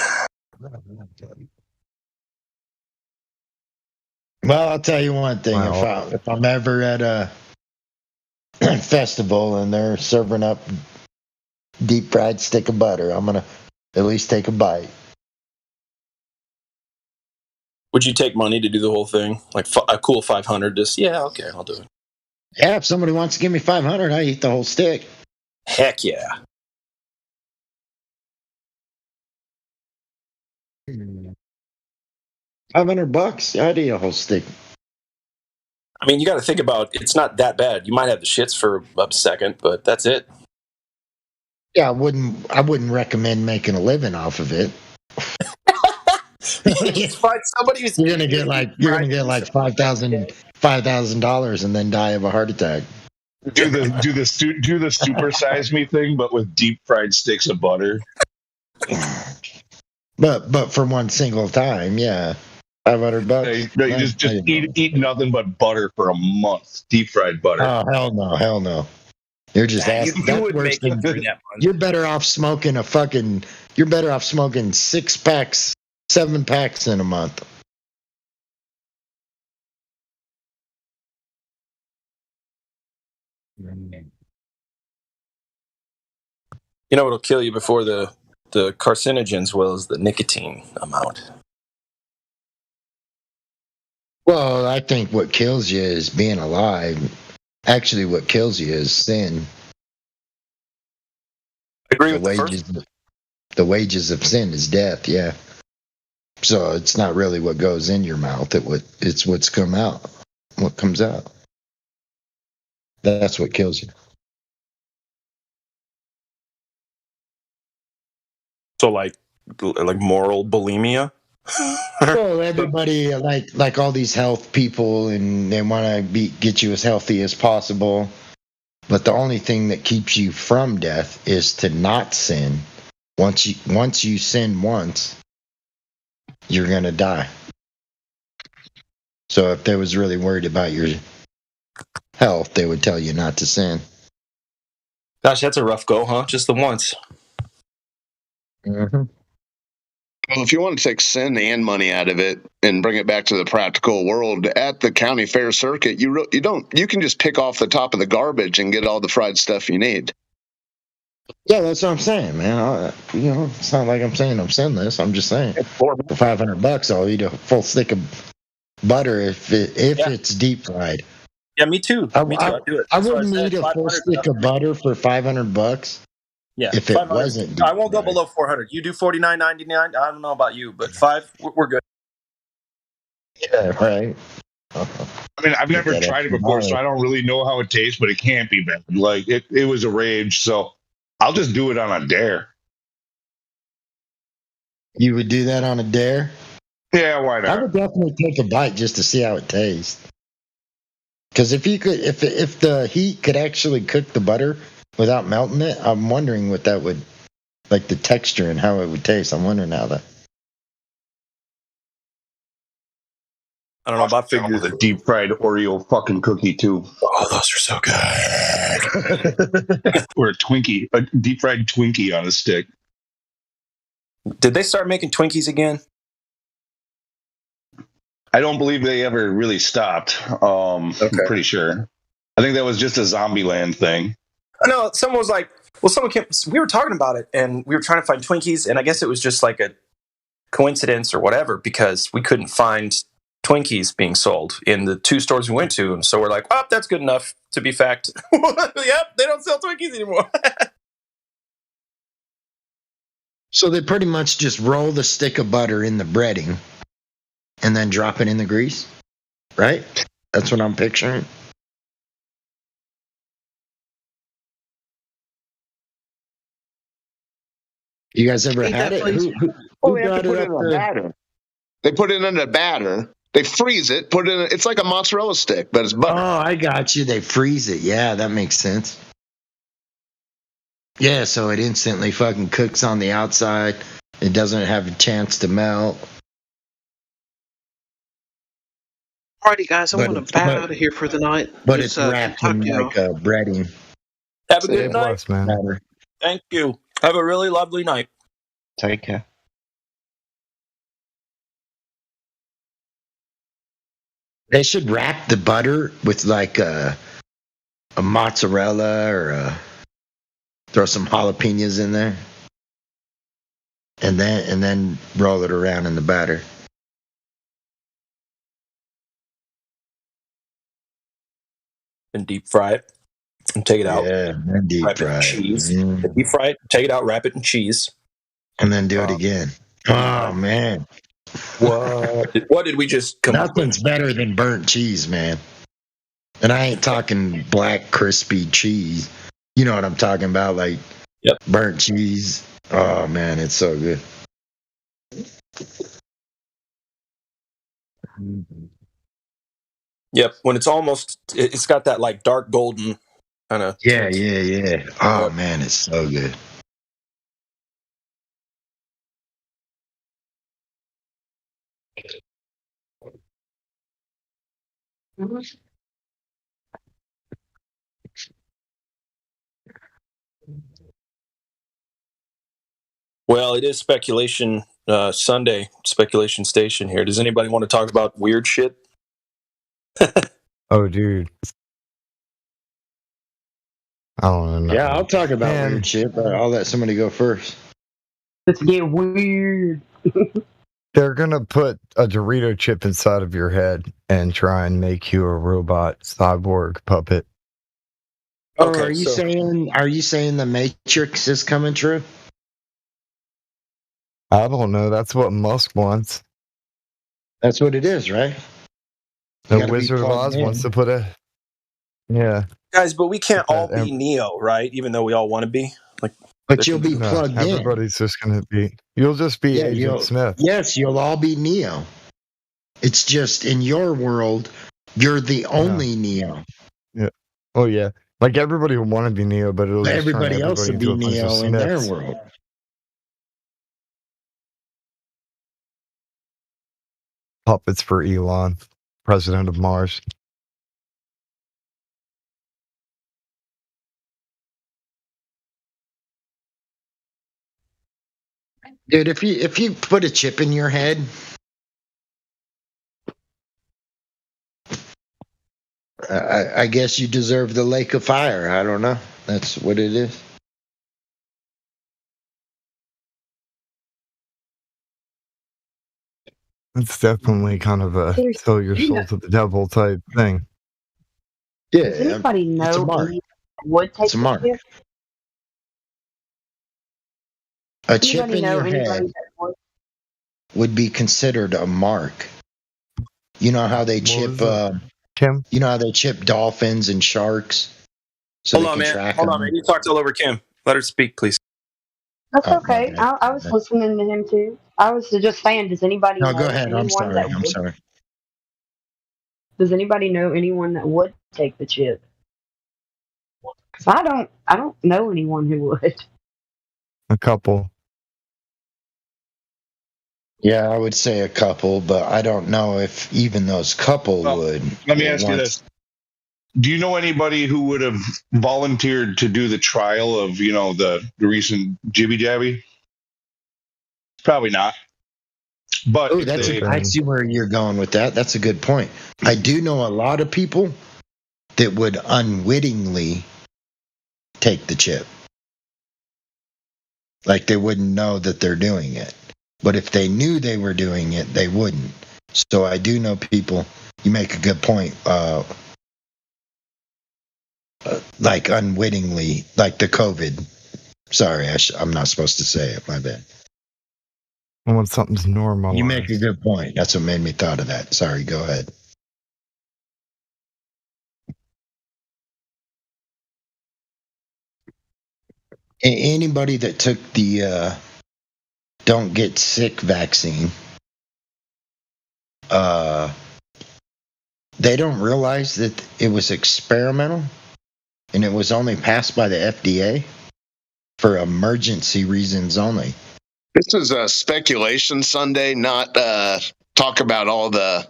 Well, I'll tell you one thing. Wow. If I'm ever at a festival and they're serving up deep fried stick of butter, I'm gonna at least take a bite. Would you take money to do the whole thing? Like a cool 500? Just okay, I'll do it. Yeah, if somebody wants to give me 500, I eat the whole stick. Heck yeah. $500, I'd eat a whole stick. I mean, you got to think about it's not that bad. You might have the shits for a second, but that's it. Yeah, I wouldn't recommend making a living off of it. Just find somebody who's you're gonna get like $5,000 and then die of a heart attack. Do the supersize me thing, but with deep fried sticks of butter. But for one single time, yeah, $500. No, you just eat nothing but butter for a month. Deep fried butter. Oh hell no! You're just asking. You would make it during that month. You're better off smoking You're better off smoking 6 packs, 7 packs in a month. You know what'll kill you before the carcinogens is the nicotine amount. Well, I think what kills you is being alive. Actually, what kills you is sin. I agree with the first. The wages of sin is death. Yeah. So it's not really what goes in your mouth. It's what's come out. What comes out. That's what kills you. So like moral bulimia. Well, everybody like all these health people, and they want to get you as healthy as possible. But the only thing that keeps you from death is to not sin. Once you sin once, you're gonna die. So if they was really worried about your health, they would tell you not to sin. Gosh, that's a rough go, huh? Just the once. Mm-hmm. Well, if you want to take sin and money out of it and bring it back to the practical world, at the county fair circuit, you can just pick off the top of the garbage and get all the fried stuff you need. Yeah, that's what I'm saying, man. It's not like I'm saying I'm sinless. I'm just saying for $500, I'll eat a full stick of butter if it's deep fried. Yeah, me too. Me too. I do it. I wouldn't eat a full stick of butter for $500. Yeah, if it wasn't deep I won't go below 400. You do $49.99. I don't know about you, but $5, we're good. Yeah, right. I mean, I've never tried it before, so I don't really know how it tastes, but it can't be bad. Like it was a rage, so I'll just do it on a dare. You would do that on a dare? Yeah, why not? I would definitely take a bite just to see how it tastes. Because if the heat could actually cook the butter without melting it, I'm wondering what that would, like the texture and how it would taste. I'm wondering how that. I don't know about Down figures. with a deep fried Oreo fucking cookie too. Oh, those are so good. Or a Twinkie, a deep fried Twinkie on a stick. Did they start making Twinkies again? I don't believe they ever really stopped. I'm pretty sure. I think that was just a Zombieland thing. I know someone was like, well, someone came, we were talking about it and we were trying to find Twinkies, and I guess it was just like a coincidence or whatever because we couldn't find Twinkies being sold in the 2 stores we went to, and so we're like, oh, that's good enough to be fact. Yep, they don't sell Twinkies anymore. So they pretty much just roll the stick of butter in the breading and then drop it in the grease, right? That's what I'm picturing. You guys ever had it? Who they have to put it in a batter. They put it in a batter. They freeze it. Put it in. It's like a mozzarella stick, but it's butter. Oh, I got you. They freeze it. Yeah, that makes sense. Yeah, so it instantly fucking cooks on the outside. It doesn't have a chance to melt. Alrighty, guys, I want to bow out of here for the night. But it's wrapped in like a breading. Have a good night. Man. Thank you. Have a really lovely night. Take care. They should wrap the butter with like a mozzarella or throw some jalapenos in there, and then roll it around in the batter. And deep fry it and take it out. Yeah, and deep wrap fry it in it. cheese. Mm. Deep fry it, take it out, wrap it in cheese. And then do it again. Oh, man. What did we just come up with? Nothing's better than burnt cheese, man. And I ain't talking black, crispy cheese. You know what I'm talking about? Like burnt cheese. Oh, man, it's so good. Yep, when it's almost, it's got that like dark golden kind of. Yeah. Oh, man, it's so good. Well, it is speculation Sunday, speculation station here. Does anybody want to talk about weird shit? Oh, dude. I don't know. Yeah, I'll talk about weird shit, but I'll let somebody go first. Let's get weird. They're gonna put a Dorito chip inside of your head and try and make you a robot cyborg puppet. Okay, are you saying the Matrix is coming true? I don't know. That's what Musk wants. That's what it is, right? The Wizard of Oz wants to put a. Yeah. Guys, but we can't all be Neo, right? Even though we all want to be. But you'll be plugged in. Everybody's just going to be. You'll just be Agent Smith. Yes, you'll all be Neo. It's just in your world, you're the only Neo. Yeah. Oh, yeah. Like everybody will want to be Neo, but it'll just everybody turn else will be Neo in their world. Puppets for Elon, president of Mars. Dude, if you put a chip in your head, I guess you deserve the lake of fire. I don't know. That's what it is. It's definitely kind of a sell your soul to the devil type thing. Yeah. Does anybody know anyone that would take the chip? A chip in your head would be considered a mark. You know how they chip Kim? You know how they chip dolphins and sharks? So Hold on, man. You talked all over Kim. Let her speak, please. That's okay. I was listening to him too. I was just saying, does anybody know go ahead. anyone I'm sorry. Does anybody know anyone that would take the chip? Because I don't know anyone who would. A couple. Yeah, I would say a couple, but I don't know if even those couple would. Let me ask you this. Do you know anybody who would have volunteered to do the trial of, the recent jibby jabby? Probably not. But Oh, I see where you're going with that. That's a good point. I do know a lot of people that would unwittingly take the chip. Like they wouldn't know that they're doing it. But if they knew they were doing it, they wouldn't. So I do know people, you make a good point, like unwittingly, like the COVID. Sorry, I'm not supposed to say it. My bad. When something's normal. You make a good point. That's what made me thought of that. Sorry, go ahead. Anybody that took the don't get sick vaccine, they don't realize that it was experimental and it was only passed by the FDA for emergency reasons only. This is a speculation Sunday, not talk about all the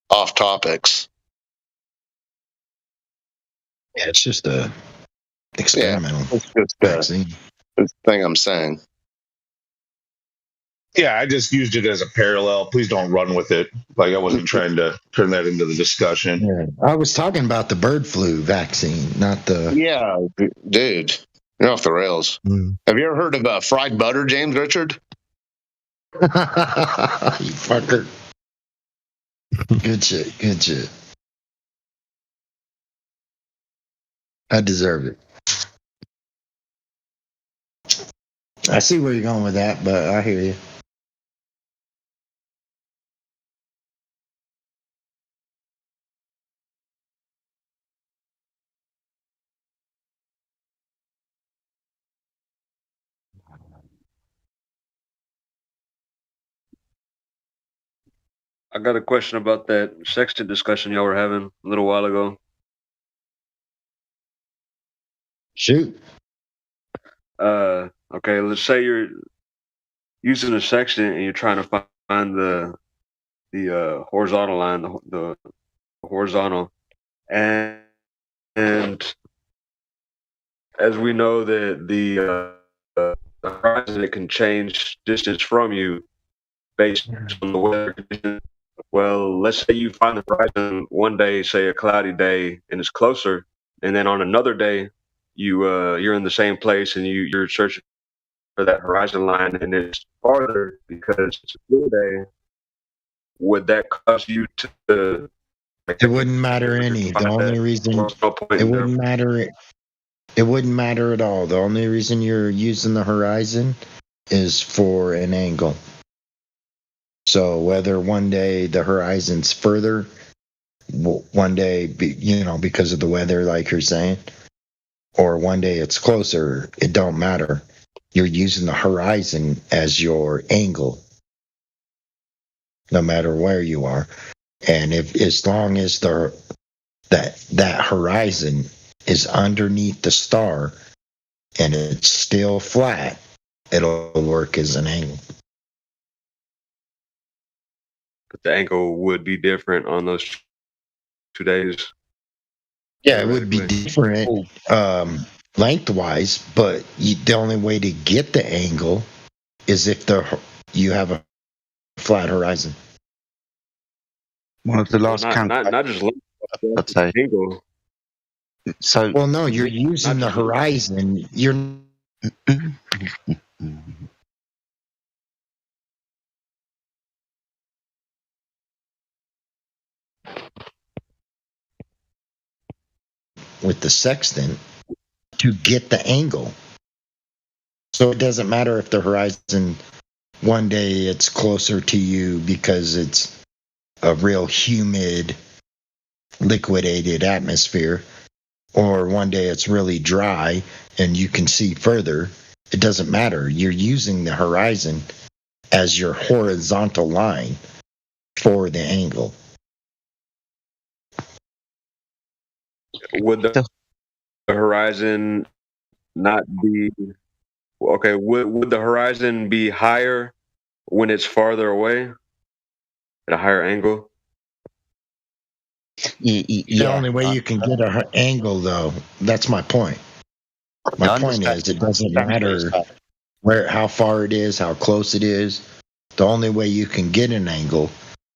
off topics. Yeah, it's just a experimental it's just vaccine. The thing I'm saying. Yeah, I just used it as a parallel. Please don't run with it. Like I wasn't trying to turn that into the discussion. Yeah, I was talking about the bird flu vaccine, not the. Yeah, dude, you're off the rails. Have you ever heard of fried butter, James Richard? You fucker. Good shit. Good shit. I deserve it. I see where you're going with that, but I hear you. I got a question about that sexting discussion y'all were having a little while ago. Shoot. Okay, let's say you're using a sextant and you're trying to find the horizontal line, the horizontal, and as we know that the horizon, it can change distance from you based on the weather conditions. Well, let's say you find the horizon one day, say a cloudy day, and it's closer, and then on another day, you're in the same place and you're searching for that horizon line, and it's farther because it's a clear day. Would that cause you to? It wouldn't matter any. The only reason it wouldn't matter. It wouldn't matter at all. The only reason you're using the horizon is for an angle. So whether one day the horizon's further, one day, because of the weather, like you're saying, or one day it's closer, it don't matter. You're using the horizon as your angle, no matter where you are. And as long as that horizon is underneath the star and it's still flat, it'll work as an angle. But the angle would be different on those 2 days. Yeah, it would be different lengthwise, but the only way to get the angle is if you have a flat horizon. One of the last not just I'd say. Angle. So well, no, you're using the horizon. You're with the sextant to get the angle. So it doesn't matter if the horizon one day it's closer to you because it's a real humid, liquidated atmosphere, or one day it's really dry and you can see further. It doesn't matter. You're using the horizon as your horizontal line for the angle. Would the horizon not be Okay, would the horizon be higher when it's farther away at a higher angle? The only way you can get an angle, though, that's my point. My point is, it doesn't matter how far it is, how close it is. The only way you can get an angle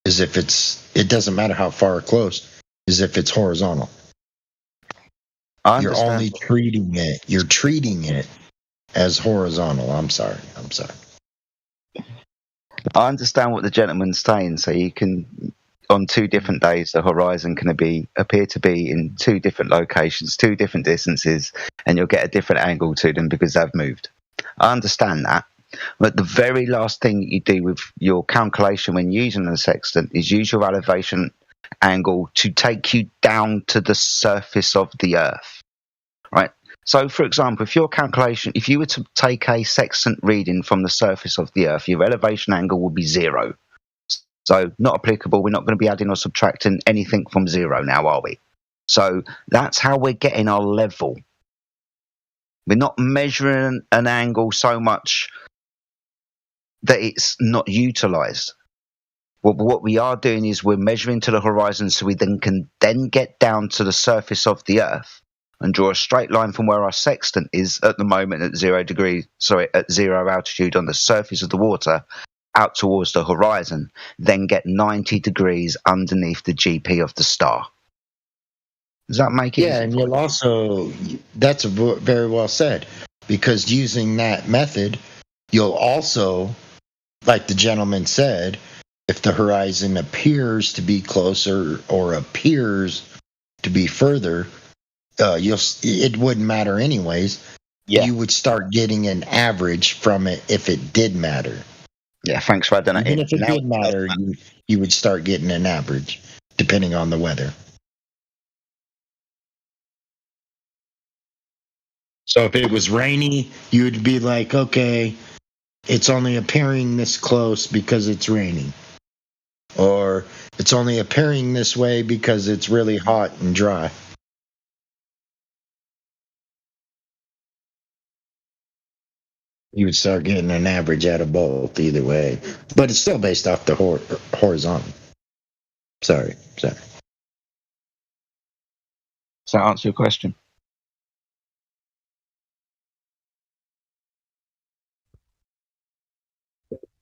is if it doesn't matter how far or close, is if it's horizontal. You're only treating it as horizontal. I'm sorry. I understand what the gentleman's saying. So you can, on 2 different days, the horizon can appear to be in 2 different locations, 2 different distances, and you'll get a different angle to them because they've moved. I understand that. But the very last thing that you do with your calculation when using the sextant is use your elevation angle to take you down to the surface of the Earth. Right? So, for example, if you were to take a sextant reading from the surface of the Earth, your elevation angle would be 0. So, not applicable. We're not going to be adding or subtracting anything from 0 now, are we? So, that's how we're getting our level. We're not measuring an angle so much that it's not utilized. What we are doing is we're measuring to the horizon so we then can get down to the surface of the Earth and draw a straight line from where our sextant is at the moment at 0 altitude on the surface of the water out towards the horizon, then get 90 degrees underneath the GP of the star. Does that make it? Yeah, and you'll also, that's very well said, because using that method, you'll also, like the gentleman said, if the horizon appears to be closer or appears to be further, it wouldn't matter anyways. Yeah. You would start getting an average from it if it did matter. Yeah, thanks for adding that in. Even if it did matter, you would start getting an average, depending on the weather. So if it was rainy, you'd be like, okay, it's only appearing this close because it's raining. Or it's only appearing this way because it's really hot and dry. You would start getting an average out of both either way. But it's still based off the horizontal. Sorry. Does that answer your question?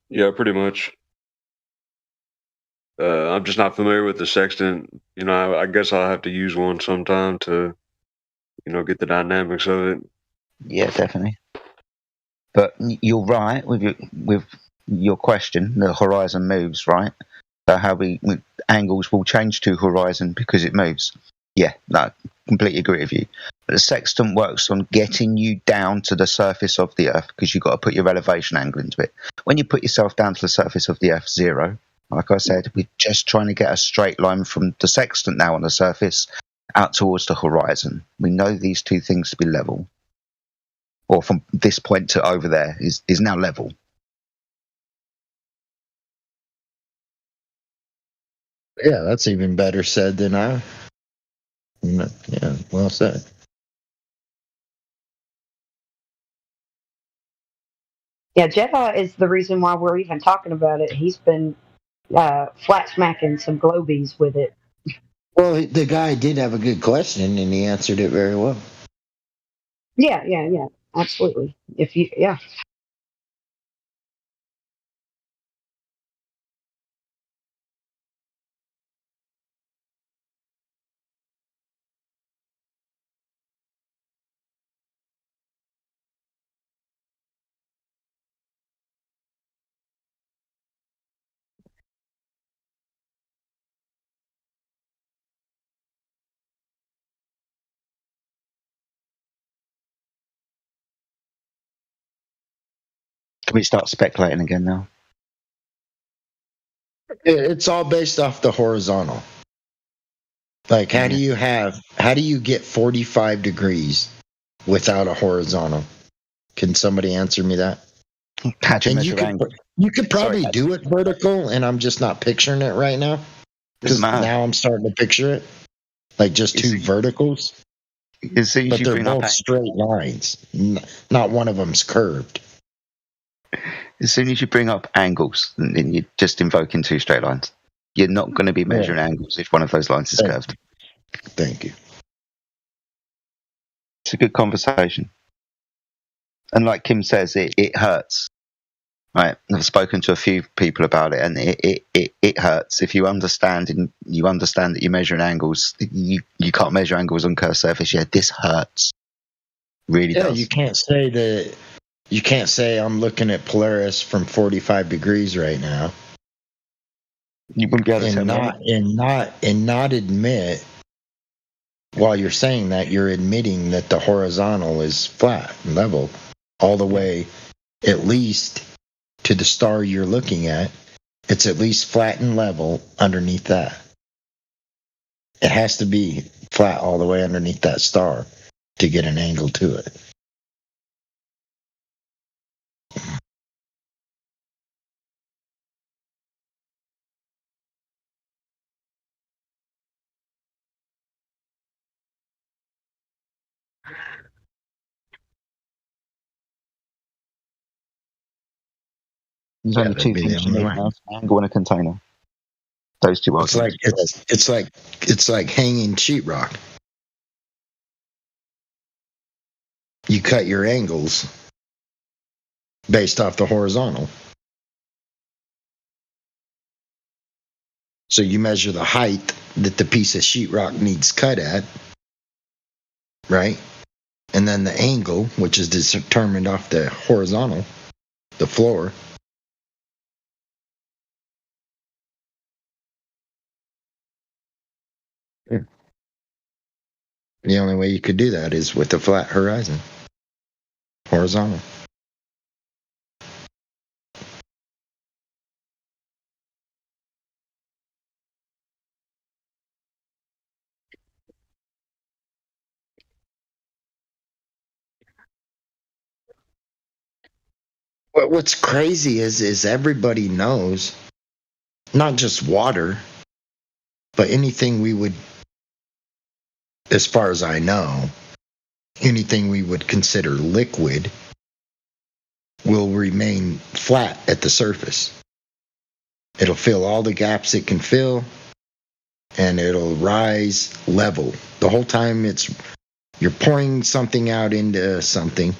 Yeah, pretty much. I'm just not familiar with the sextant. I guess I'll have to use one sometime to, get the dynamics of it. Yeah, definitely. But you're right with your question. The horizon moves, right? So how angles will change to horizon because it moves. Yeah, no, completely agree with you. But the sextant works on getting you down to the surface of the Earth because you've got to put your elevation angle into it. When you put yourself down to the surface of the Earth, 0, like I said, we're just trying to get a straight line from the sextant now on the surface out towards the horizon. We know these 2 things to be level. Or from this point to over there is now level. Yeah, that's even better said than I. Yeah, well said. Yeah, Jedi is the reason why we're even talking about it. He's been flat smacking some globies with it. Well, the guy did have a good question, and he answered it very well. Yeah, absolutely. Yeah. Can we start speculating again now? It's all based off the horizontal. Like, how do you get 45 degrees without a horizontal? Can somebody answer me that? You could probably do it vertical, and I'm just not picturing it right now. Because now I'm starting to picture it. Like just 2 verticals. As soon as But you they're bring up both straight lines. Not one of them's curved. as soon as you bring up angles, then you're just invoking two straight lines. You're not going to be measuring angles if one of those lines is curved. Thank you. It's a good conversation. And like Kim says, it hurts. Right? I've spoken to a few people about it, and it hurts. If you understand that you're measuring angles, you can't measure angles on curved surface. Yeah, this hurts. Really does. You can't say that. You can't say I'm looking at Polaris from 45 degrees right now. You wouldn't be able to tell not admit while you're saying that you're admitting that the horizontal is flat and level all the way, at least to the star you're looking at. It's at least flat and level underneath that. It has to be flat all the way underneath that star to get an angle to it. There's only two things you need now: angle and a container. Those two are. It's like hanging sheetrock. You cut your angles based off the horizontal. So you measure the height that the piece of sheetrock needs cut at, right? And then the angle, which is determined off the horizontal, the floor. Yeah. The only way you could do that is with a flat horizon, horizontal. What's crazy is everybody knows, not just water, but anything we would, as far as I know, anything we would consider liquid will remain flat at the surface. It'll fill all the gaps it can fill, and it'll rise level. The whole time you're pouring something out into something,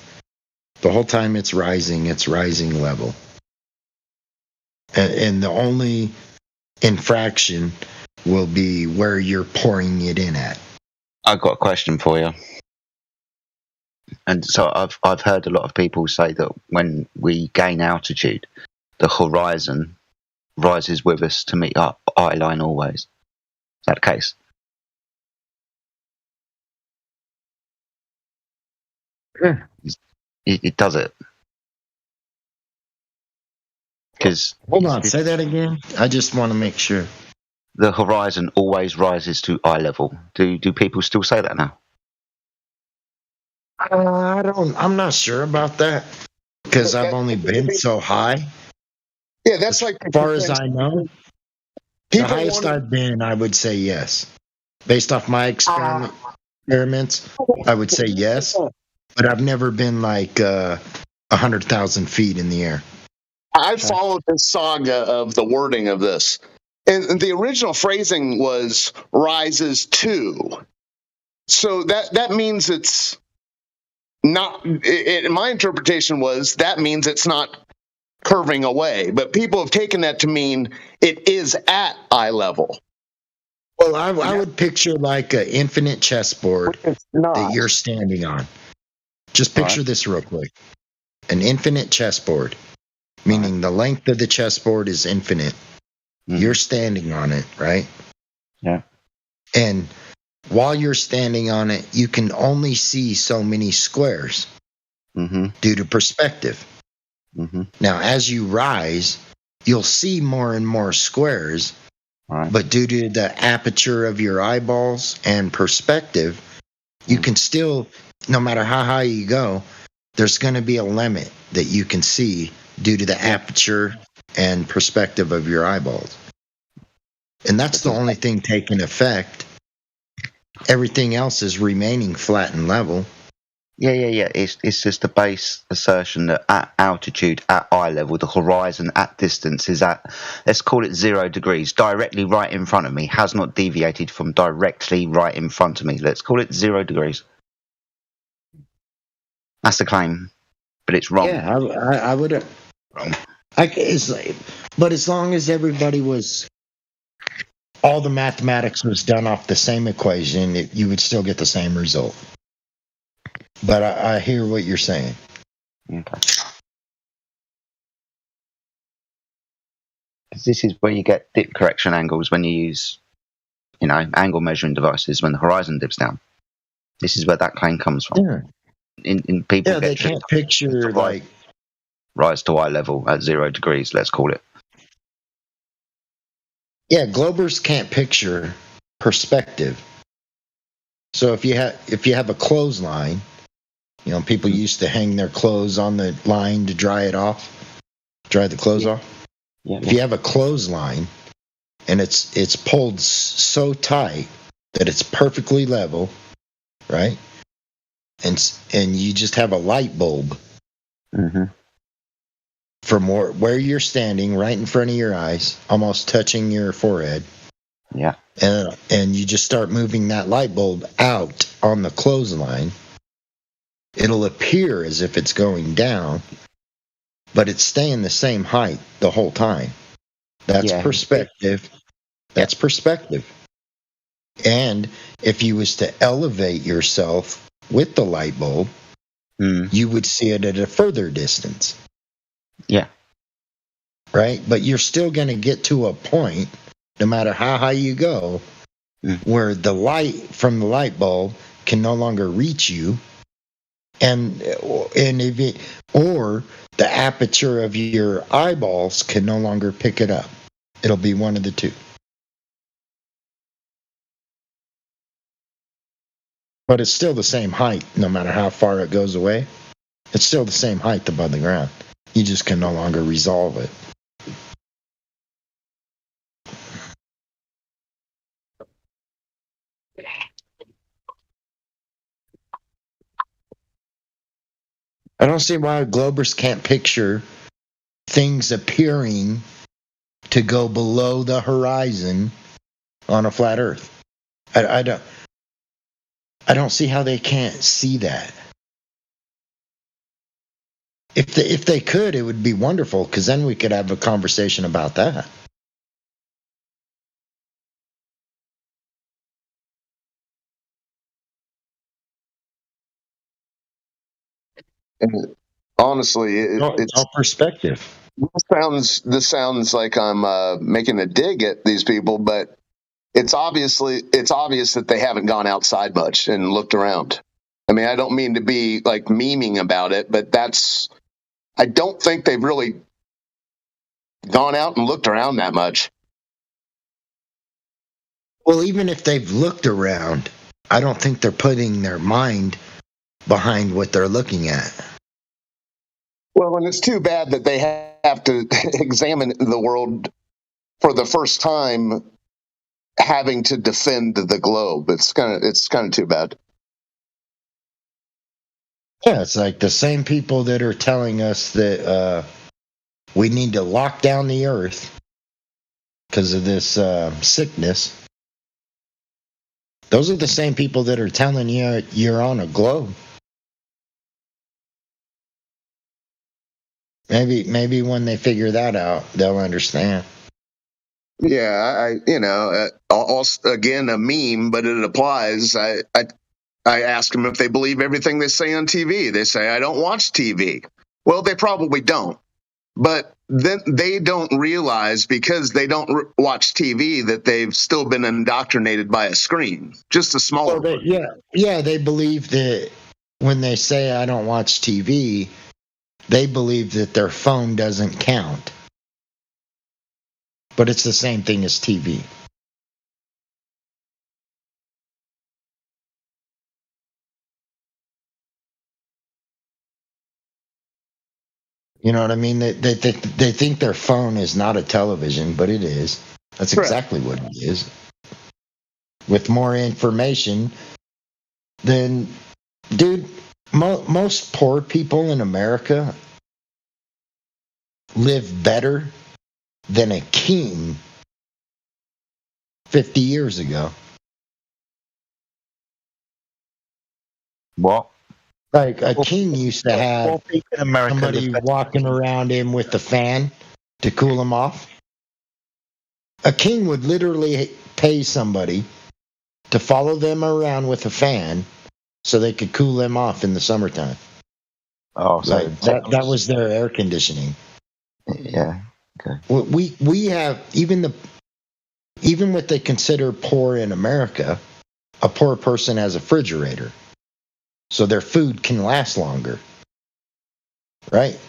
the whole time it's rising level. And the only infraction will be where you're pouring it in at. I've got a question for you. And so I've heard a lot of people say that when we gain altitude, the horizon rises with us to meet our eye line always. Is that the case? Yeah. It does it. Because hold on, say that again. I just want to make sure. The horizon always rises to eye level. Do people still say that now? I'm not sure about that because I've only been so high. Yeah, that's like as far as I know. The highest I've been, I would say yes. Based off my experiments, I would say yes. But I've never been like 100,000 feet in the air. I followed the saga of the wording of this. And the original phrasing was rises to. So that means it's not, my interpretation was that means it's not curving away. But people have taken that to mean it is at eye level. Well, I would picture like an infinite chessboard that you're standing on. Just picture this real quick. An infinite chessboard, meaning the length of the chessboard is infinite. Mm-hmm. You're standing on it, right? Yeah. And while you're standing on it, you can only see so many squares due to perspective. Mm-hmm. Now, as you rise, you'll see more and more squares, but due to the aperture of your eyeballs and perspective, you can still, no matter how high you go, there's going to be a limit that you can see due to the aperture and perspective of your eyeballs. And that's the only thing taking effect everything else is remaining flat and level. Yeah. It's just a base assertion that at altitude, at eye level, the horizon at distance is at, let's call it 0 degrees, directly right in front of me, has not deviated from directly right in front of me. Let's call it 0 degrees. That's the claim, but it's wrong. Yeah, I would. But as long as everybody was, all the mathematics was done off the same equation, you would still get the same result. But I hear what you're saying. Okay. Because this is where you get dip correction angles when you use, angle measuring devices when the horizon dips down. This is where that claim comes from. Yeah. In people, Yeah, they can't picture like rise to eye level at 0 degrees. Let's call it. Yeah, Globers can't picture perspective. So if you have a clothesline, people used to hang their clothes on the line to dry the clothes off. Yeah. If you have a clothesline and it's pulled so tight that it's perfectly level, right? And you just have a light bulb from where you're standing, right in front of your eyes, almost touching your forehead. Yeah. And you just start moving that light bulb out on the clothesline. It'll appear as if it's going down, but it's staying the same height the whole time. That's perspective. That's perspective. And if you was to elevate yourself with the light bulb, you would see it at a further distance. Yeah. Right? But you're still going to get to a point, no matter how high you go, where the light from the light bulb can no longer reach you, and or the aperture of your eyeballs can no longer pick it up. It'll be one of the two. But it's still the same height, no matter how far it goes away. It's still the same height above the ground. You just can no longer resolve it. I don't see why Globers can't picture things appearing to go below the horizon on a flat Earth. I don't see how they can't see that. If they could, it would be wonderful, because then we could have a conversation about that. And honestly, it's all perspective. This sounds like I'm making a dig at these people, but it's obvious that they haven't gone outside much and looked around. I mean, I don't mean to be like memeing about it, but I don't think they've really gone out and looked around that much. Well, even if they've looked around, I don't think they're putting their mind behind what they're looking at. Well, and it's too bad that they have to examine the world for the first time, having to defend the globe. It's kind of too bad. Yeah, it's like the same people that are telling us that we need to lock down the earth because of this sickness. Those are the same people that are telling you you're on a globe. Maybe when they figure that out, they'll understand. Yeah, also, again, a meme, but it applies. I ask them if they believe everything they say on TV. They say, I don't watch TV. Well, they probably don't. But then they don't realize, because they don't watch TV, that they've still been indoctrinated by a screen. Just a smaller one. Yeah, they believe that when they say, I don't watch TV, they believe that their phone doesn't count. But it's the same thing as TV. You know what I mean? They think their phone is not a television, but it is. That's exactly what it is. with more information, then, dude, most poor people in America live better than a king 50 years ago. What? Like a king used to have people in America somebody live better. walking around him with a fan to cool him off. A king would literally pay somebody to follow them around with a fan so they could cool them off in the summertime. Oh, so Like that was their air conditioning. yeah. Okay. We have even what they consider poor in America, a poor person has a refrigerator, so their food can last longer. Right?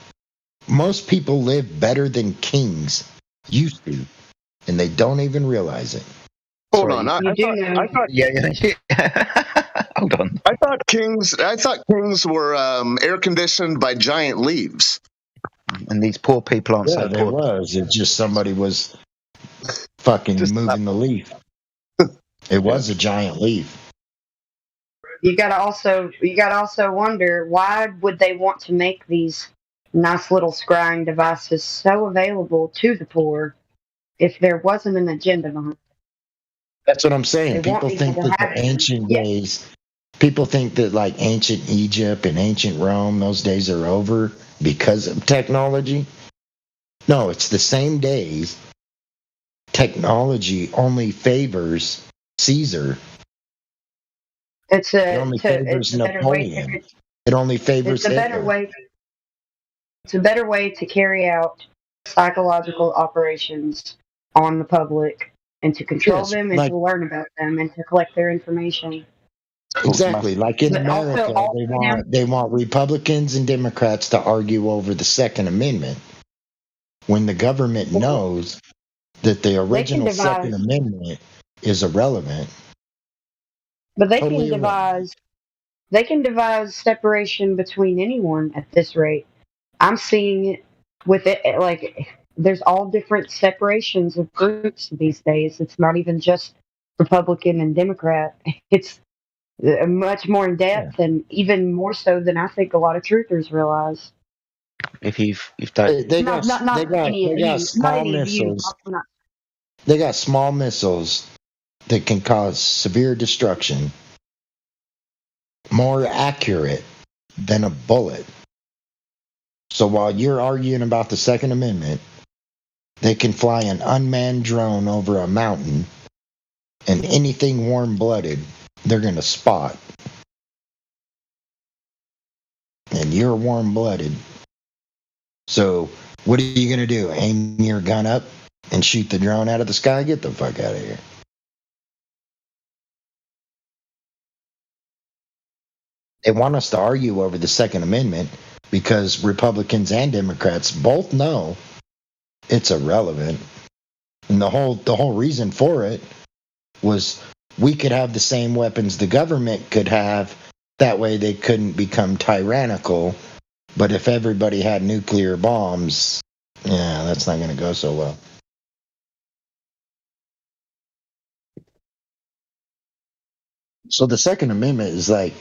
Most people live better than kings used to, and they don't even realize it. Hold on, I thought Hold on. I thought kings were air conditioned by giant leaves. And these poor people aren't Yeah, so there poor. was. It's just somebody was fucking moving the leaf. It was a giant leaf. You gotta also wonder, why would they want to make these nice little scrying devices so available to the poor if there wasn't an agenda behind it? That's what I'm saying. They want People people think to that have the ancient yeah. days, people think that like ancient Egypt and ancient Rome, those days are over because of technology. No, it's the same days. Technology only favors Caesar. It's It only favors a better way to Napoleon. It only favors it's a better Hitler. way it's a better way to carry out psychological operations on the public and to control Yes, them and like to learn about them and to collect their information. exactly. Like in But also, America, they want Republicans and Democrats to argue over the Second Amendment when the government knows that the they can original Second devise, Amendment is irrelevant. but Totally irrelevant. they can devise separation between anyone at this rate. I'm seeing it with it like there's all different separations of groups these days. It's not even just Republican and Democrat. It's much more in depth and even more so than I think a lot of truthers realize. If you've done They Not got not not any of you. Not small any of you. missiles. Not, They got small missiles that can cause severe destruction, more accurate than a bullet. So while you're arguing about the Second Amendment, they can fly an unmanned drone over a mountain, and anything warm-blooded, they're going to spot. And you're warm-blooded. So what are you going to do? Aim your gun up and shoot the drone out of the sky? Get the fuck out of here. They want us to argue over the Second Amendment because Republicans and Democrats both know it's irrelevant. And the whole reason for it was we could have the same weapons the government could have. That way they couldn't become tyrannical. But if everybody had nuclear bombs, yeah, that's not going to go so well. So the Second Amendment is like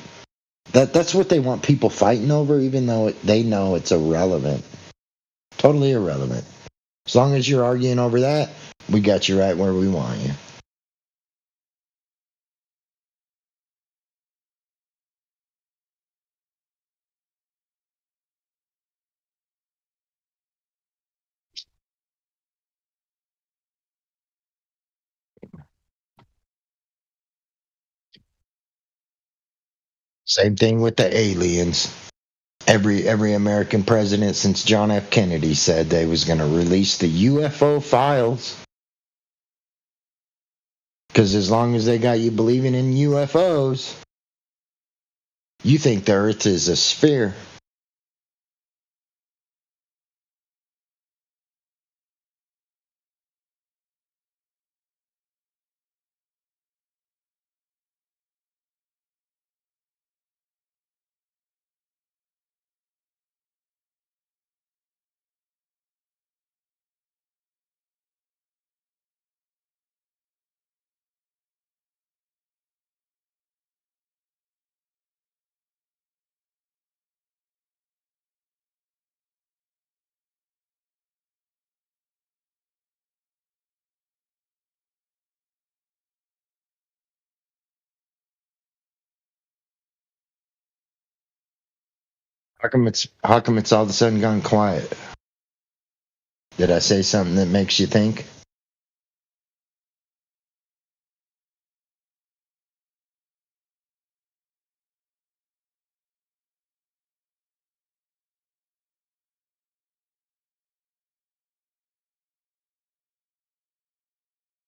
that's what they want people fighting over, even though they know it's irrelevant. Totally irrelevant. As long as you're arguing over that, we got you right where we want you. Same thing with the aliens. Every American president since John F. Kennedy said they was going to release the UFO files. Because as long as they got you believing in UFOs, you think the Earth is a sphere. How come it's all of a sudden gone quiet? Did I say something that makes you think?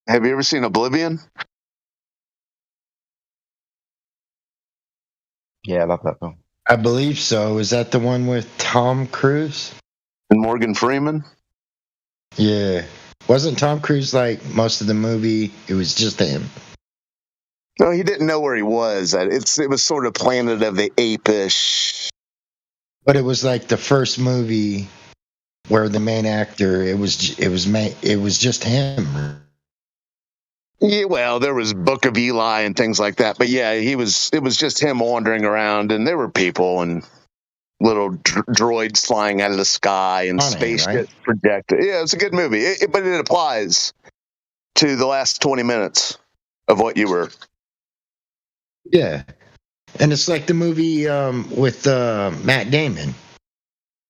Have you ever seen Oblivion? Yeah, I love that film. I believe so. Is that the one with Tom Cruise and Morgan Freeman? Yeah. Wasn't Tom Cruise like most of the movie? It was just him. No, he didn't know where he was. It was sort of Planet of the Ape-ish. But it was like the first movie where the main actor it was just him. Yeah, well, there was Book of Eli and things like that, but yeah, it was just him wandering around, and there were people and little droids flying out of the sky and spaceships projected. Yeah, it's a good movie, but it applies to the last 20 minutes of what you were. Yeah, and it's like the movie with Matt Damon.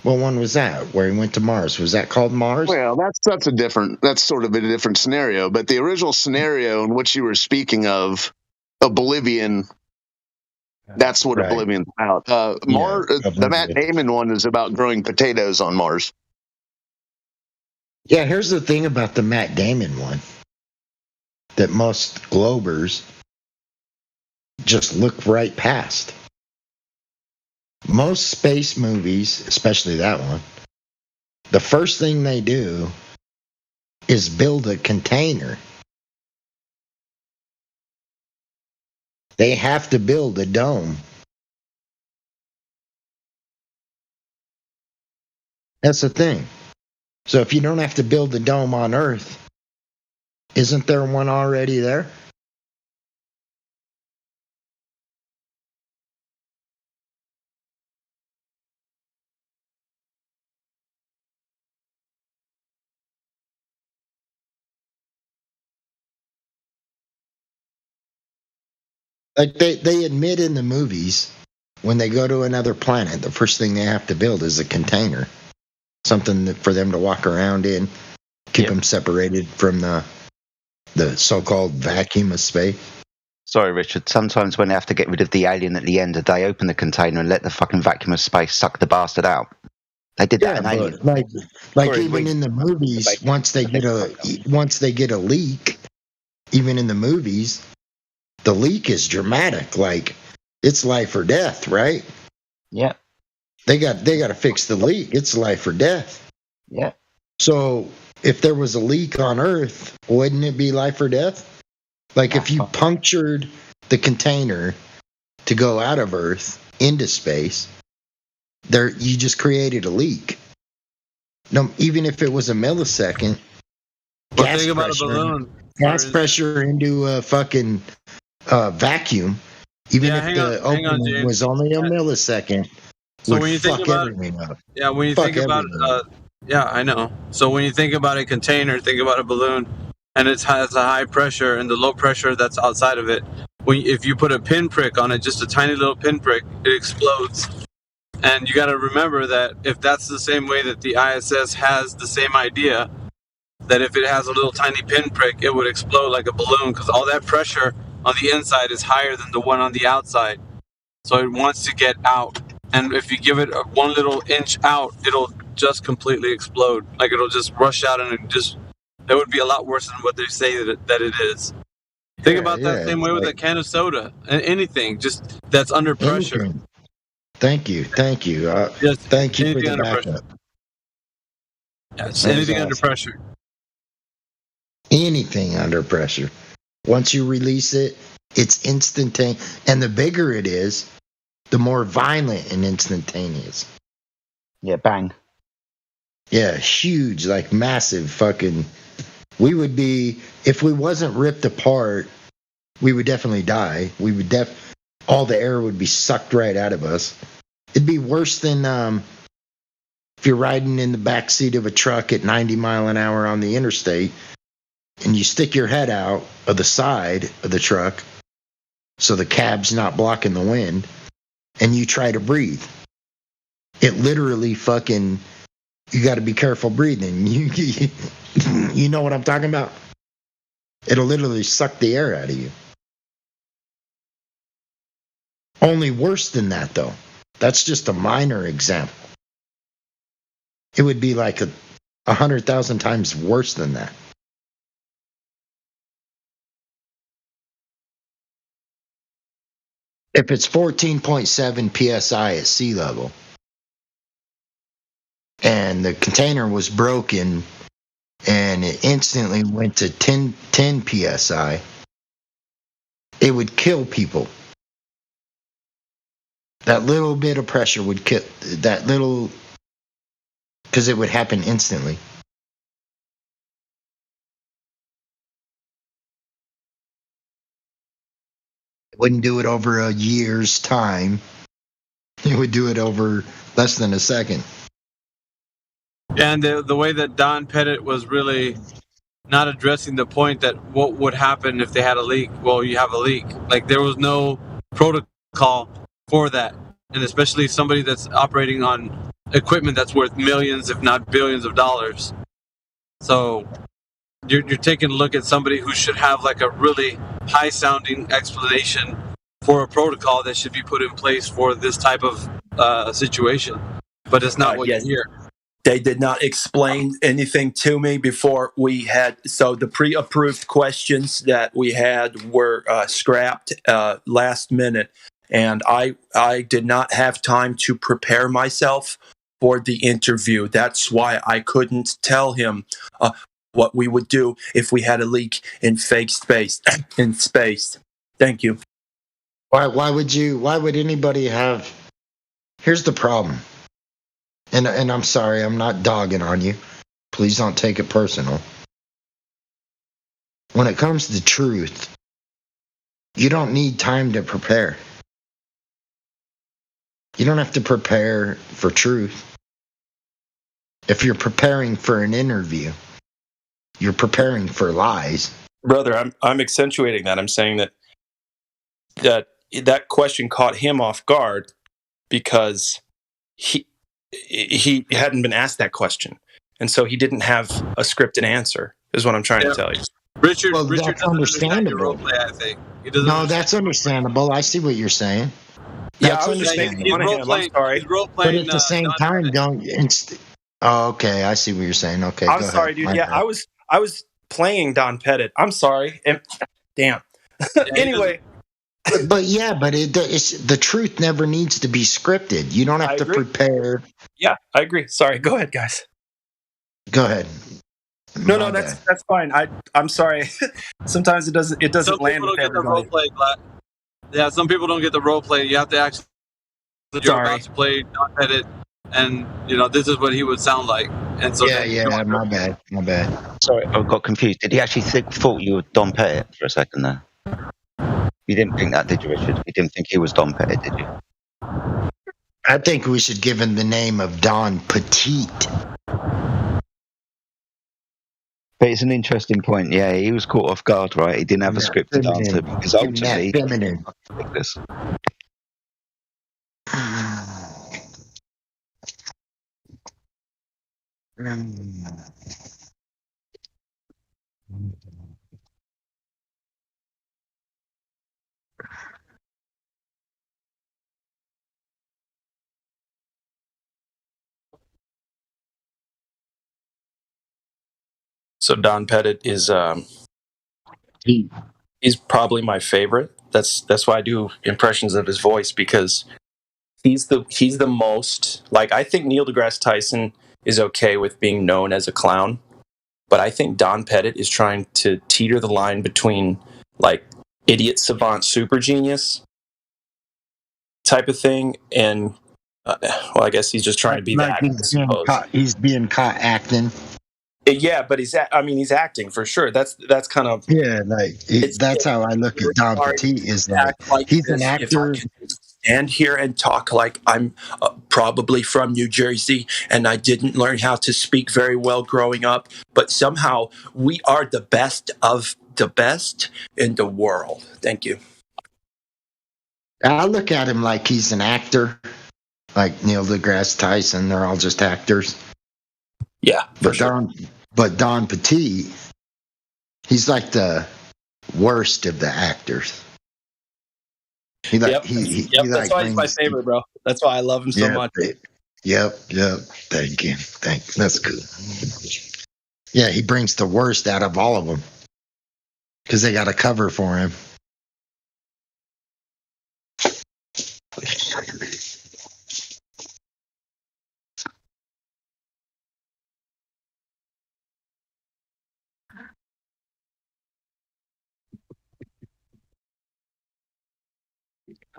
What one was that? Where he went to Mars? Was that called Mars? Well, that's sort of a different scenario. But the original scenario in which you were speaking of, Oblivion, that's what Oblivion's about. The Matt Damon one is about growing potatoes on Mars. Yeah, here's the thing about the Matt Damon one that most Globers just look right past. Most space movies, especially that one, the first thing they do is build a container. They have to build a dome. That's the thing. So if you don't have to build a dome on Earth, isn't there one already there? Like they admit in the movies, when they go to another planet, the first thing they have to build is a container. Something for them to walk around in, keep them separated from the so-called vacuum of space. Sorry, Richard. Sometimes when they have to get rid of the alien at the end, they open the container and let the fucking vacuum of space suck the bastard out. They did that in Alien. Like even in the movies, once they get a leak, even in the movies, the leak is dramatic. Like it's life or death, right? Yeah. They got to fix the leak. It's life or death. Yeah. So if there was a leak on Earth, wouldn't it be life or death? Like if you punctured the container to go out of Earth into space, you just created a leak. No, even if it was a millisecond, Think about a balloon. Gas pressure into a fucking vacuum, even if the opening was only a millisecond, So when you think about everything up. Yeah, when you think about yeah, I know. So when you think about a container, think about a balloon, and it has a high pressure and the low pressure that's outside of it. If you put a pinprick on it, just a tiny little pinprick, it explodes. And you got to remember that if that's the same way that the ISS has the same idea, that if it has a little tiny pinprick, it would explode like a balloon because all that pressure on the inside is higher than the one on the outside. So it wants to get out. And if you give it one little inch out, it'll just completely explode. Like it'll just rush out and it would be a lot worse than what they say that it is. Think about that same way with a can of soda and anything, just that's under pressure. Anything. Thank you. Thank you for the backup. Yes, anything under pressure. Anything under pressure. Once you release it, it's instantaneous. And the bigger it is, the more violent and instantaneous. Yeah, bang. Yeah, huge, like massive fucking. We would be, if we wasn't ripped apart, we would definitely die. We would all the air would be sucked right out of us. It'd be worse than if you're riding in the back seat of a truck at 90 mile an hour on the interstate and you stick your head out of the side of the truck so the cab's not blocking the wind and you try to breathe. It literally fucking, you got to be careful breathing. You know what I'm talking about? It'll literally suck the air out of you. Only worse than that, though. That's just a minor example. It would be like 100,000 times worse than that. If it's 14.7 psi at sea level, and the container was broken, and it instantly went to 10 psi, it would kill people. That little bit of pressure would kill that little, because it would happen instantly. It wouldn't do it over a year's time. It would do it over less than a second. And the way that Don Pettit was really not addressing the point that what would happen if they had a leak. Well, you have a leak. Like, there was no protocol for that. And especially somebody that's operating on equipment that's worth millions, if not billions of dollars. So you're taking a look at somebody who should have like a really high sounding explanation for a protocol that should be put in place for this type of situation. But it's not what you hear. They did not explain anything to me before we had. So the pre-approved questions that we had were scrapped last minute, and I did not have time to prepare myself for the interview. That's why I couldn't tell him what we would do if we had a leak in fake space. In space. Thank you. Why would anybody have? Here's the problem. And I'm sorry, I'm not dogging on you. Please don't take it personal. When it comes to truth, you don't need time to prepare. You don't have to prepare for truth. If you're preparing for an interview, you're preparing for lies. Brother, I'm accentuating that. I'm saying that question caught him off guard because he hadn't been asked that question, and so he didn't have a scripted answer. Is what I'm trying to tell you. Richard that's understandable. I think. No, that's understandable. I see what you're saying. That's understandable. I'm sorry. But at the same time, don't. Oh, okay, I see what you're saying. Okay, I'm go sorry, ahead. dude. My Yeah, bad. I was playing Don Pettit. I'm sorry. Damn. Anyway. But the truth never needs to be scripted. You don't have to prepare. Yeah, I agree. Sorry. Go ahead, guys. Go ahead. No, that's fine. I'm sorry. Sometimes it doesn't Some land people with don't get the everybody. role play, Glad. Yeah, some people don't get the role play. You have to actually. You're about to play Don Pettit, and this is what he would sound like. And so my bad. Sorry, I got confused. Did he actually thought you were Don Pettit for a second there? You didn't think that, did you, Richard? You didn't think he was Don Pettit, did you? I think we should give him the name of Don Petite. But it's an interesting point. Yeah, he was caught off guard, right? He didn't have a scripted answer because ultimately, feminine. Like this. So Don Pettit is he's probably my favorite. That's why I do impressions of his voice, because he's the most, like, I think Neil deGrasse Tyson is okay with being known as a clown, but I think Don Pettit is trying to teeter the line between like idiot savant super genius type of thing and well, I guess he's just trying to be that. He's being caught acting. Yeah, but he's acting for sure. That's kind of that's how I look at Don Pettit. Is like he's an actor. If I can stand here and talk like I'm probably from New Jersey and I didn't learn how to speak very well growing up, but somehow we are the best of the best in the world. Thank you. I look at him like he's an actor. like Neil deGrasse Tyson. They're all just actors. Yeah, but Don Petit, he's like the worst of the actors. He like he that's like why he's my brings, favorite, bro. That's why I love him so much. Yep. Thank you. That's good. Yeah, he brings the worst out of all of them because they got a cover for him.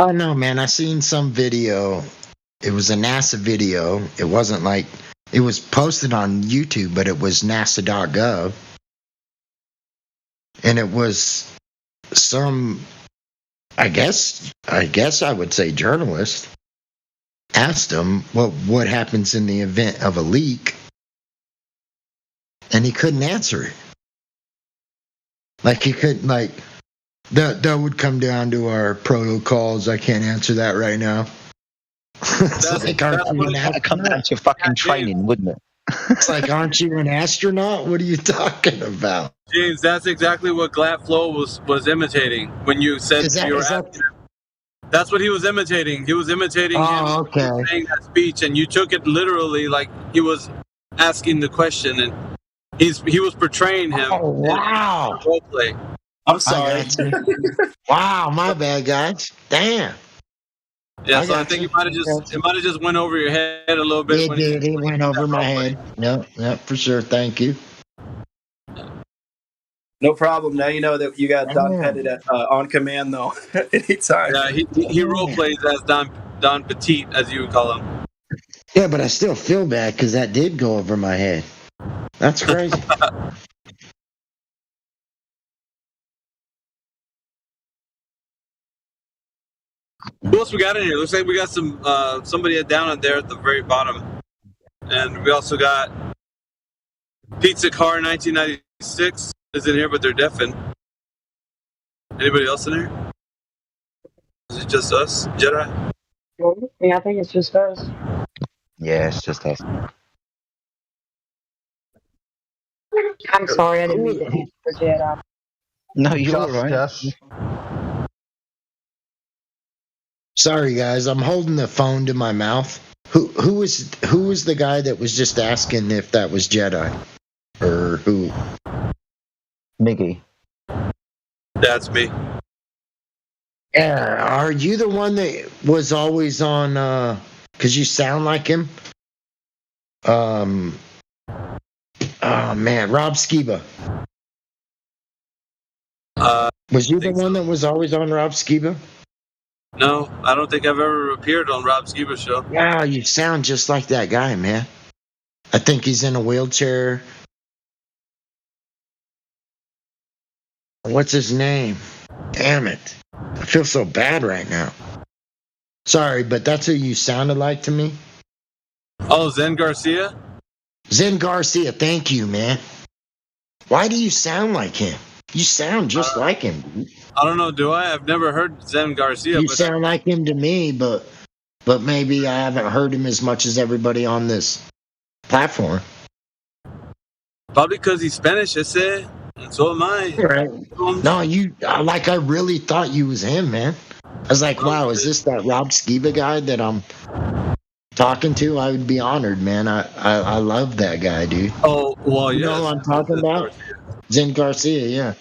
Oh no, man! I seen some video. It was a NASA video. It wasn't like it was posted on YouTube, but it was NASA.gov, and it was some. I guess I would say journalist asked him what happens in the event of a leak, and he couldn't answer it. Like he couldn't like. That would come down to our protocols. I can't answer that right now. It's like, that'd come down to fucking training, wouldn't it? It's like, aren't you an astronaut? What are you talking about? James, that's exactly what Glatflow was imitating when you said you were asking him. That's what he was imitating. He was imitating him saying that speech, and you took it literally like he was asking the question, and he was portraying him. Oh, wow. Role play. I'm sorry. Wow, my bad, guys. Damn. Yeah, so I think it might have just went over your head a little bit. It did. It went over my head. Yep, for sure. Thank you. No problem. Now you know that you got Don Pettit on command, though, anytime. Yeah, he role plays as Don Petit, as you would call him. Yeah, but I still feel bad because that did go over my head. That's crazy. Who else we got in here? Looks like we got somebody down there at the very bottom, and we also got Pizza Car 1996 is in here, but they're deafened. Anybody else in here? Is it just us, Jedi? Yeah, I think it's just us. Yeah, it's just us. I'm sorry, I didn't mean to answer for Jedi. No, you're all right. Sorry, guys. I'm holding the phone to my mouth. Who was the guy that was just asking if that was Jedi, or who? Miggy. That's me. Yeah, are you the one that was always on? Because you sound like him. Oh man, Rob Skiba. Was you the one that was always on Rob Skiba? No, I don't think I've ever appeared on Rob Skiba's show. Wow, you sound just like that guy, man. I think he's in a wheelchair. What's his name? Damn it. I feel so bad right now. Sorry, but that's who you sounded like to me. Oh, Zen Garcia? Zen Garcia, thank you, man. Why do you sound like him? You sound just like him, dude. I don't know, do I? I've never heard Zen Garcia. You sound like him to me, but maybe I haven't heard him as much as everybody on this platform. Probably because he's Spanish, I say. And so am I. Right. No, I really thought you was him, man. I was like, wow, is this that Rob Skiba guy that I'm talking to? I would be honored, man. I love that guy, dude. Oh, well, yeah. You know what I'm talking about? Zen Garcia, yeah.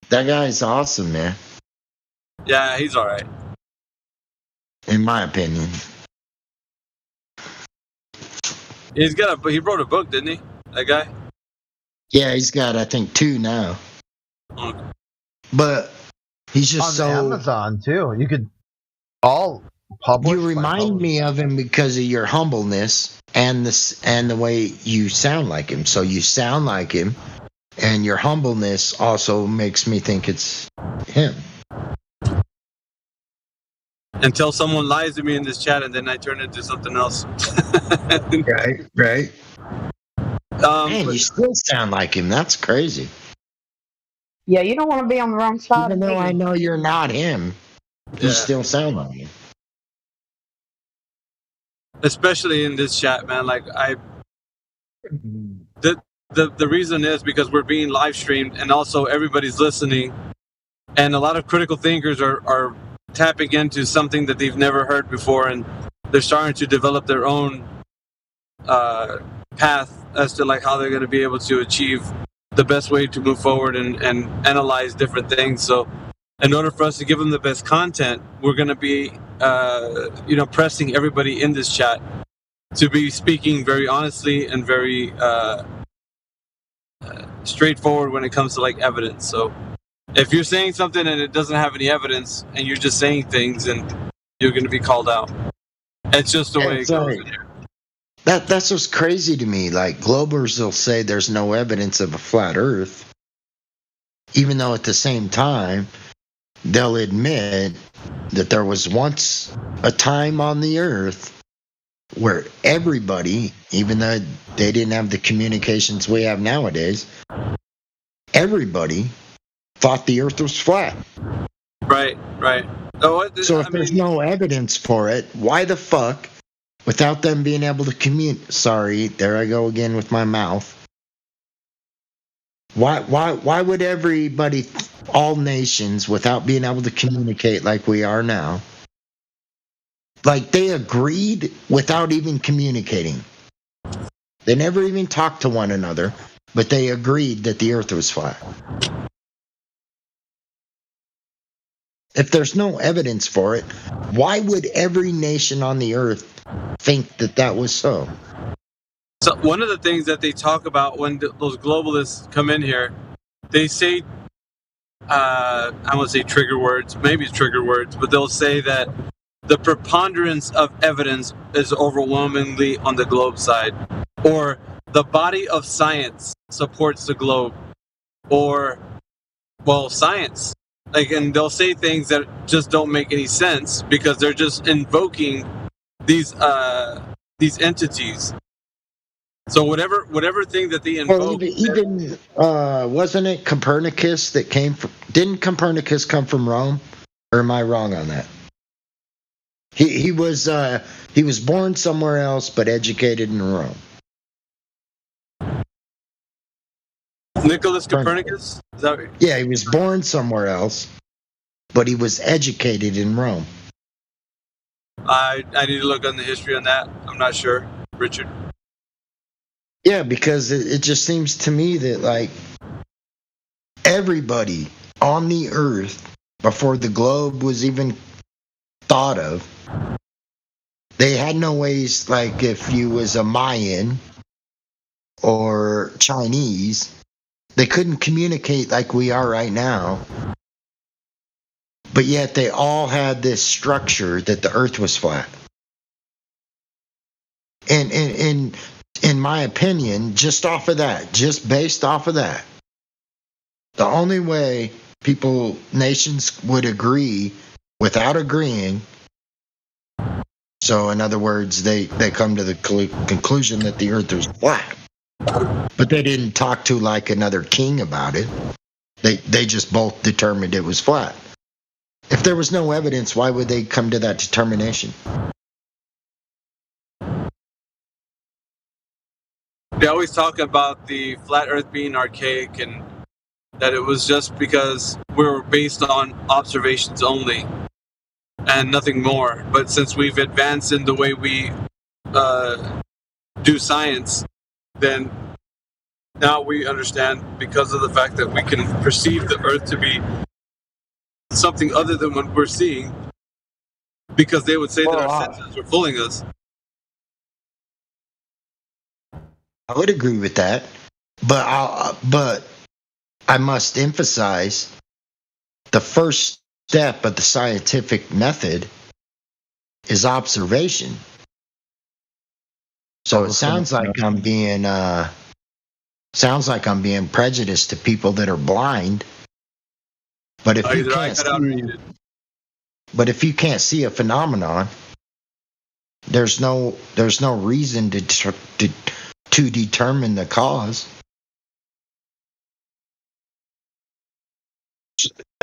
That guy's awesome, man. Yeah, he's all right. In my opinion. He wrote a book, didn't he? That guy? Yeah, he's got, I think, 2 now. Okay. But he's just on Amazon too. You could all publish. You remind me of him because of your humbleness and the way you sound like him. So you sound like him, and your humbleness also makes me think it's him. Until someone lies to me in this chat, and then I turn into something else. Right. Man, you still sound like him. That's crazy. Yeah, you don't want to be on the wrong side. Even though I know you're not him, you still sound like him. especially in this chat, man. Like the reason is because we're being live streamed, and also everybody's listening, and a lot of critical thinkers are tapping into something that they've never heard before, and they're starting to develop their own path as to like how they're going to be able to achieve the best way to move forward and analyze different things. So in order for us to give them the best content, we're going to be pressing everybody in this chat to be speaking very honestly and very straightforward when it comes to like evidence. So if you're saying something and it doesn't have any evidence and you're just saying things, and you're going to be called out. It's just the way it goes in here. That's what's crazy to me. Like, Globers will say there's no evidence of a flat Earth, even though at the same time they'll admit that there was once a time on the Earth where everybody, even though they didn't have the communications we have nowadays, everybody thought the Earth was flat. Right. So if there's no evidence for it, why the fuck, without them being able to communicate? Sorry, there I go again with my mouth. Why would everybody, all nations, without being able to communicate like we are now, like they agreed without even communicating? They never even talked to one another, but they agreed that the Earth was flat. If there's no evidence for it, why would every nation on the Earth think that that was so? So one of the things that they talk about when those globalists come in here, they say, I won't say trigger words, maybe it's trigger words, but they'll say that the preponderance of evidence is overwhelmingly on the globe side, or the body of science supports the globe, or, well, science. Like, and they'll say things that just don't make any sense because they're just invoking these entities. So whatever thing that they invoke, even wasn't it Copernicus that came from? Didn't Copernicus come from Rome? Or am I wrong on that? He was born somewhere else but educated in Rome. Nicholas Copernicus? Is that right? Yeah, he was born somewhere else, but he was educated in Rome. I need to look on the history on that. I'm not sure, Richard. Yeah, because it just seems to me that, like, everybody on the Earth, before the globe was even thought of, they had no ways, like, if you was a Mayan or Chinese, they couldn't communicate like we are right now. But yet they all had this structure that the Earth was flat. And in my opinion, just based off of that, the only way nations would agree without agreeing, so in other words, they come to the conclusion that the Earth was flat. But they didn't talk to like another king about it. They just both determined it was flat. If there was no evidence, why would they come to that determination? They always talk about the flat Earth being archaic and that it was just because we were based on observations only and nothing more. But since we've advanced in the way we do science, then now we understand, because of the fact that we can perceive the Earth to be something other than what we're seeing, because they would say that our senses are fooling us. I would agree with that, but I must emphasize the first step of the scientific method is observation. So it sounds like I'm being prejudiced to people that are blind. But if you can't see a phenomenon, there's no reason to determine the cause.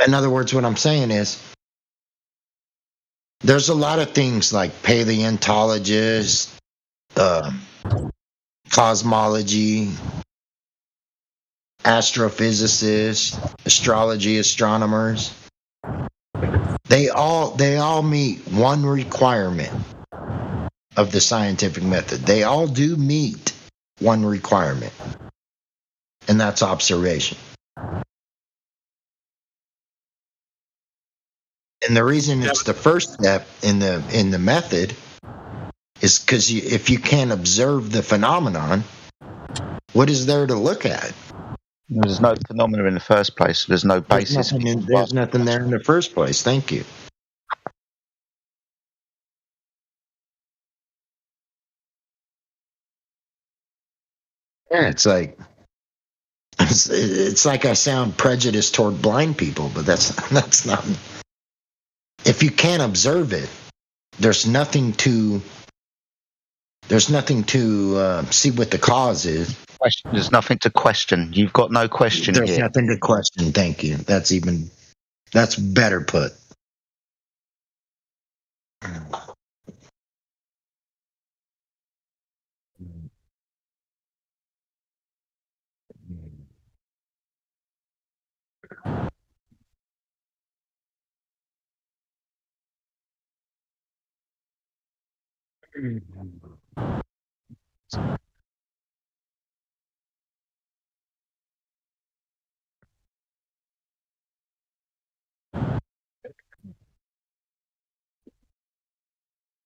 In other words, what I'm saying is, There's a lot of things like paleontologists, cosmology, astrophysicists, astrology astronomers. They all meet one requirement of the scientific method. They all do meet one requirement, and that's observation. And the reason it's the first step in the method is because if you can't observe the phenomenon, what is there to look at? There's no phenomena in the first place. There's no basis. There's nothing there in the first place. Thank you. Yeah, it's like I sound prejudiced toward blind people, but that's not. If you can't observe it, there's nothing to see what the cause is. There's nothing to question. You've got no question There's here. nothing to question. Thank you. That's better put.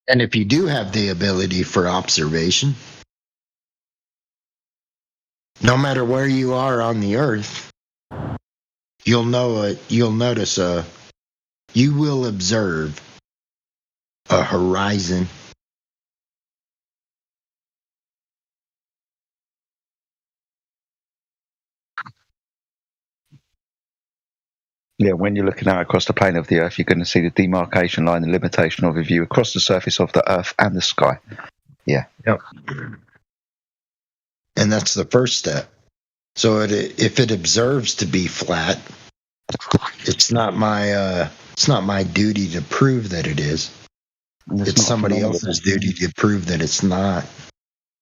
And if you do have the ability for observation, no matter where you are on the earth, you'll notice you will observe a horizon. Yeah, when you're looking out across the plane of the Earth, you're going to see the demarcation line, the limitation of a view across the surface of the Earth and the sky. Yeah. Yep. And that's the first step. So if it observes to be flat, it's not my duty to prove that it is. It's somebody else's duty to prove that it's not.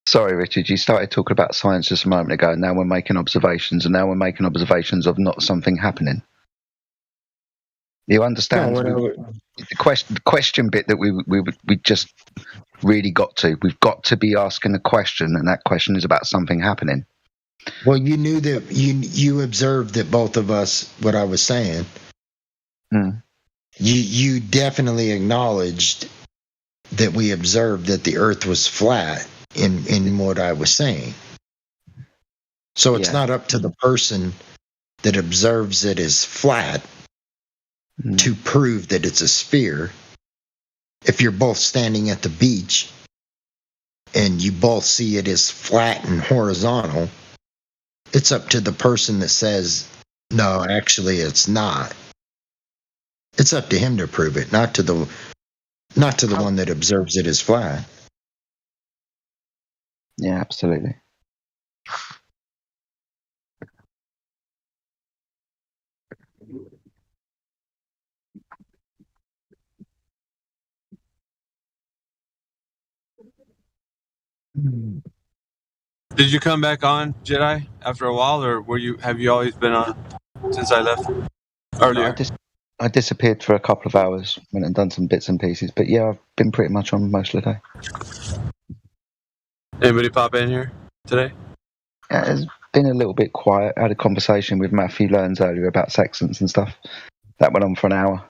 Sorry, Richard, you started talking about science just a moment ago, and now we're making observations, and now we're making observations of not something happening. You understand the question bit that we just really got to. We've got to be asking a question, and that question is about something happening. Well, you knew that you observed that both of us, what I was saying. You definitely acknowledged that we observed that the Earth was flat in what I was saying. So it's not up to the person that observes it as flat to prove that it's a sphere. If you're both standing at the beach and you both see it as flat and horizontal, it's up to the person that says, no, actually it's not. It's up to him to prove it, not to the one that observes it as flat. Yeah, absolutely. Did you come back on, Jedi, after a while, or have you always been on since I left earlier? No, I disappeared for a couple of hours, went and done some bits and pieces, but yeah, I've been pretty much on most of the day. Anybody pop in here today? Yeah, it's been a little bit quiet. I had a conversation with Matthew Learns earlier about sextants and stuff. That went on for an hour.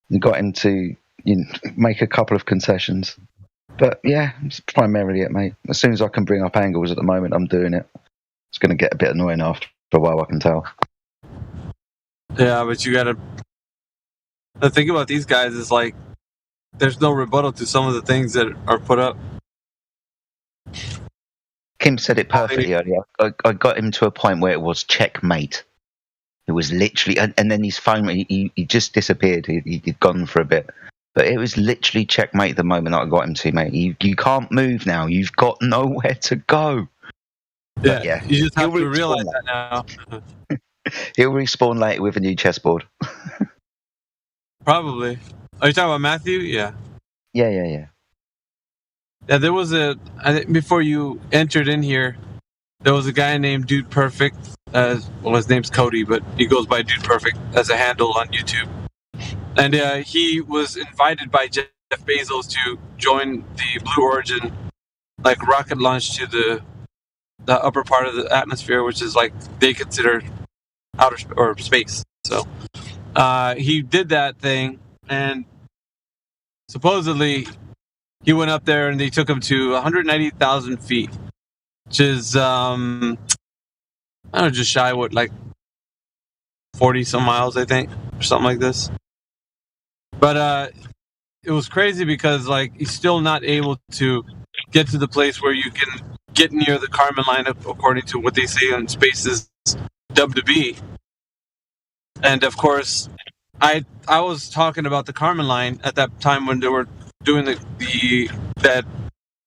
We got him to make a couple of concessions. But yeah, it's primarily it, mate. As soon as I can bring up angles at the moment, I'm doing it. It's going to get a bit annoying after a while, I can tell. Yeah, but you gotta. The thing about these guys is like, there's no rebuttal to some of the things that are put up. Kim said it perfectly earlier. I got him to a point where it was checkmate. It was literally, and then his phone, he just disappeared. He'd gone for a bit. But it was literally checkmate the moment I got him to, mate. You can't move now. You've got nowhere to go. Yeah, you just have to realize that now. He'll respawn later with a new chessboard. Probably. Are you talking about Matthew? Yeah. Yeah. Yeah, there was I think before you entered in here, there was a guy named Dude Perfect. Well, his name's Cody, but he goes by Dude Perfect as a handle on YouTube. And he was invited by Jeff Bezos to join the Blue Origin, like rocket launch to the upper part of the atmosphere, which is like they consider outer or space. So he did that thing, and supposedly he went up there and they took him to 190,000 feet, which is I don't know, just shy of what, like 40 some miles, I think, or something like this. But it was crazy because like he's still not able to get to the place where you can get near the Kármán line, according to what they say in space is dubbed to be. And of course, I was talking about the Kármán line at that time when they were doing that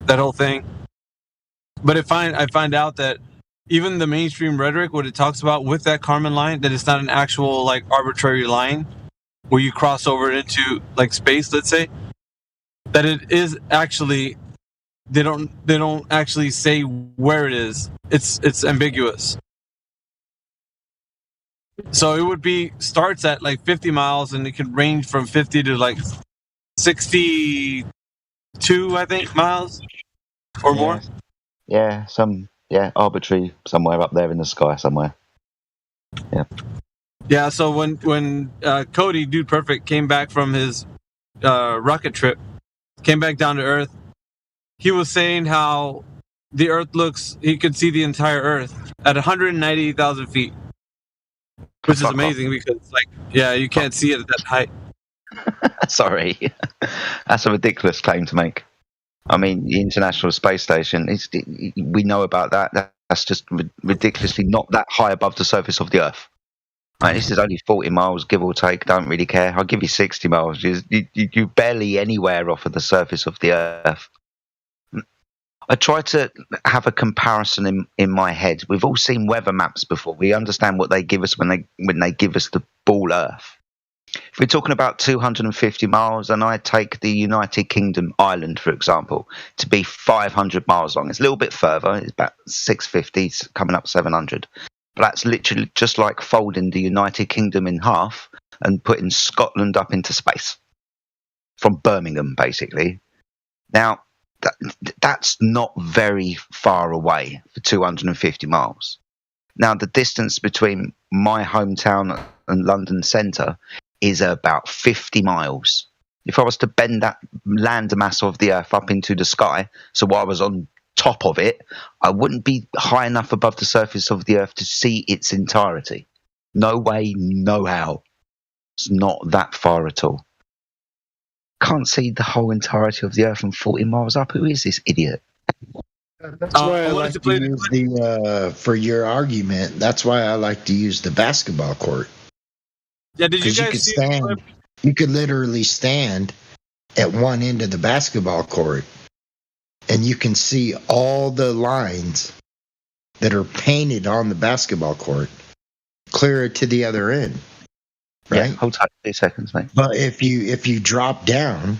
whole thing. But I find out that even the mainstream rhetoric, what it talks about with that Kármán line, that it's not an actual like arbitrary line where you cross over into like space, let's say, that it is actually they don't actually say where it is. It's ambiguous. So it would be starts at like 50 miles and it can range from 50 to like 62, I think, miles or more. Yeah, arbitrary somewhere up there in the sky somewhere. Yeah. Yeah, so when Cody, Dude Perfect, came back from his rocket trip, came back down to Earth, he was saying how the Earth looks, he could see the entire Earth at 190,000 feet, which is amazing because, like, yeah, you can't see it at that height. Sorry. That's a ridiculous claim to make. I mean, the International Space Station, we know about that. That's just ridiculously not that high above the surface of the Earth. Right, this is only 40 miles, give or take. Don't really care. I'll give you 60 miles. You're barely anywhere off of the surface of the Earth. I try to have a comparison in my head. We've all seen weather maps before. We understand what they give us when they give us the ball Earth. If we're talking about 250 miles, and I take the United Kingdom island, for example, to be 500 miles long. It's a little bit further. It's about 650, coming up 700. But that's literally just like folding the United Kingdom in half and putting Scotland up into space from Birmingham, basically. Now, that's not very far away for 250 miles. Now, the distance between my hometown and London centre is about 50 miles. If I was to bend that landmass of the Earth up into the sky, so I was on top of it, I wouldn't be high enough above the surface of the Earth to see its entirety. No way, no how. It's not that far at all. Can't see the whole entirety of the Earth from 40 miles up. Who is this idiot? That's why I like to use for your argument, that's why I like to use the basketball court. Yeah, did you guys see the clip? You could literally stand at one end of the basketball court and you can see all the lines that are painted on the basketball court clear to the other end. Right? Yeah, hold tight 2 seconds, mate. But if you drop down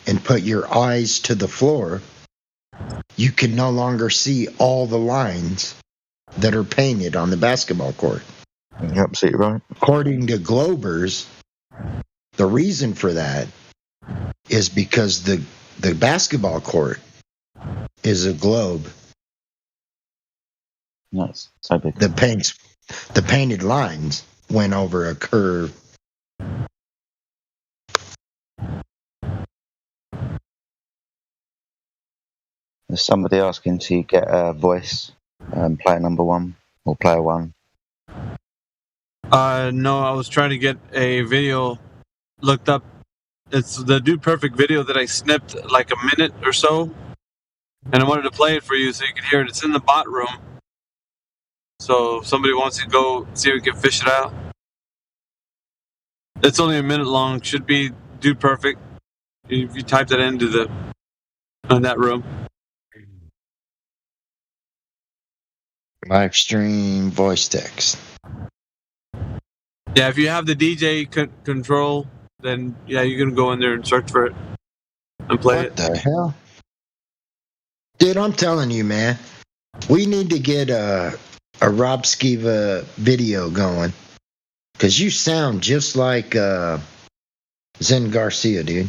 and put your eyes to the floor, you can no longer see all the lines that are painted on the basketball court. You're absolutely right. According to Globers, the reason for that is because the basketball court is a globe. Nice. So big. The painted lines went over a curve. There's somebody asking to get a voice, player number 1 or player 1. No, I was trying to get a video looked up. It's the Dude Perfect video that I snipped like a minute or so, and I wanted to play it for you so you could hear it. It's in the bot room. So if somebody wants to go see if we can fish it out. It's only a minute long. Should be Dude Perfect. If you type that into that room. Live stream voice text. Yeah, if you have the DJ control then yeah, you can go in there and search for it and play What it. the hell? Dude, I'm telling you, man. We need to get a Rob Skiva video going. Because you sound just like Zen Garcia, dude.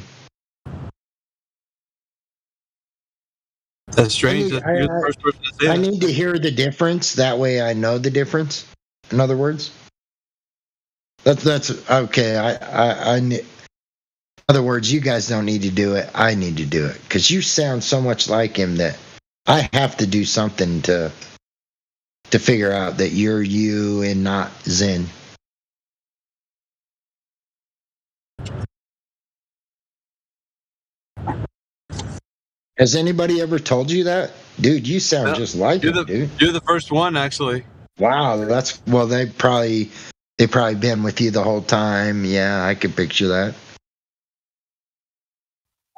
That's strange. You're the first person to say I that. need to hear the difference. That way I know the difference. In other words. That's okay. In other words, you guys don't need to do it. I need to do it. Because you sound so much like him that I have to do something to figure out that you're you and not Zen. Has anybody ever told you that? Dude, you sound just like him, dude. You're the first one, actually. Wow, they probably been with you the whole time. Yeah, I could picture that.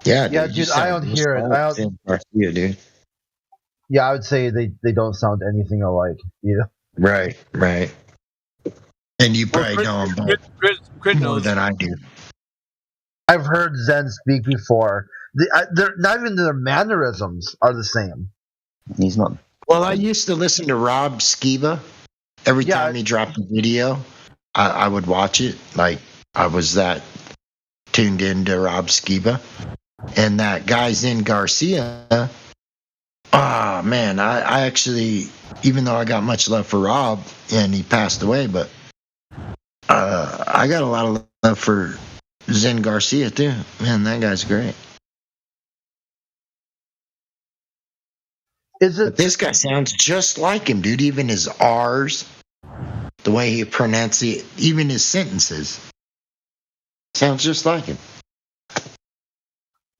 Yeah, dude, I don't hear it. Garcia, dude. Yeah, I would say they don't sound anything alike either. Right. And you probably know them both more than I do. I've heard Zen speak before. They're not even their mannerisms are the same. He's not. Well, I used to listen to Rob Skiva. Every time he dropped a video, I would watch it. Like I was that tuned into Rob Skiva. And that guy Zen Garcia, oh man, I actually, even though I got much love for Rob and he passed away, but I got a lot of love for Zen Garcia too. Man, that guy's great. But this guy sounds just like him, dude. Even his R's, the way he pronounces it, even his sentences, sounds just like him.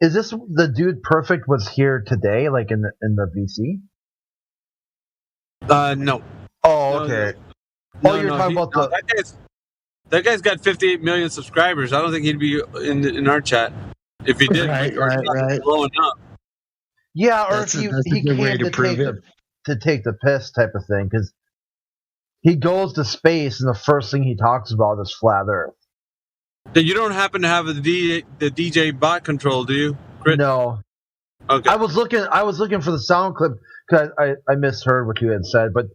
Is this the dude Perfect was here today, like in the VC? No. Oh, okay. You're talking about that guy's got 58 million subscribers. I don't think he'd be in our chat if he did. Right. Blowing up. Yeah, or if he came to take the piss type of thing, because he goes to space and the first thing he talks about is flat Earth. You don't happen to have the DJ bot control, do you, Crit? No. Okay. I was looking for the sound clip because I misheard what you had said, but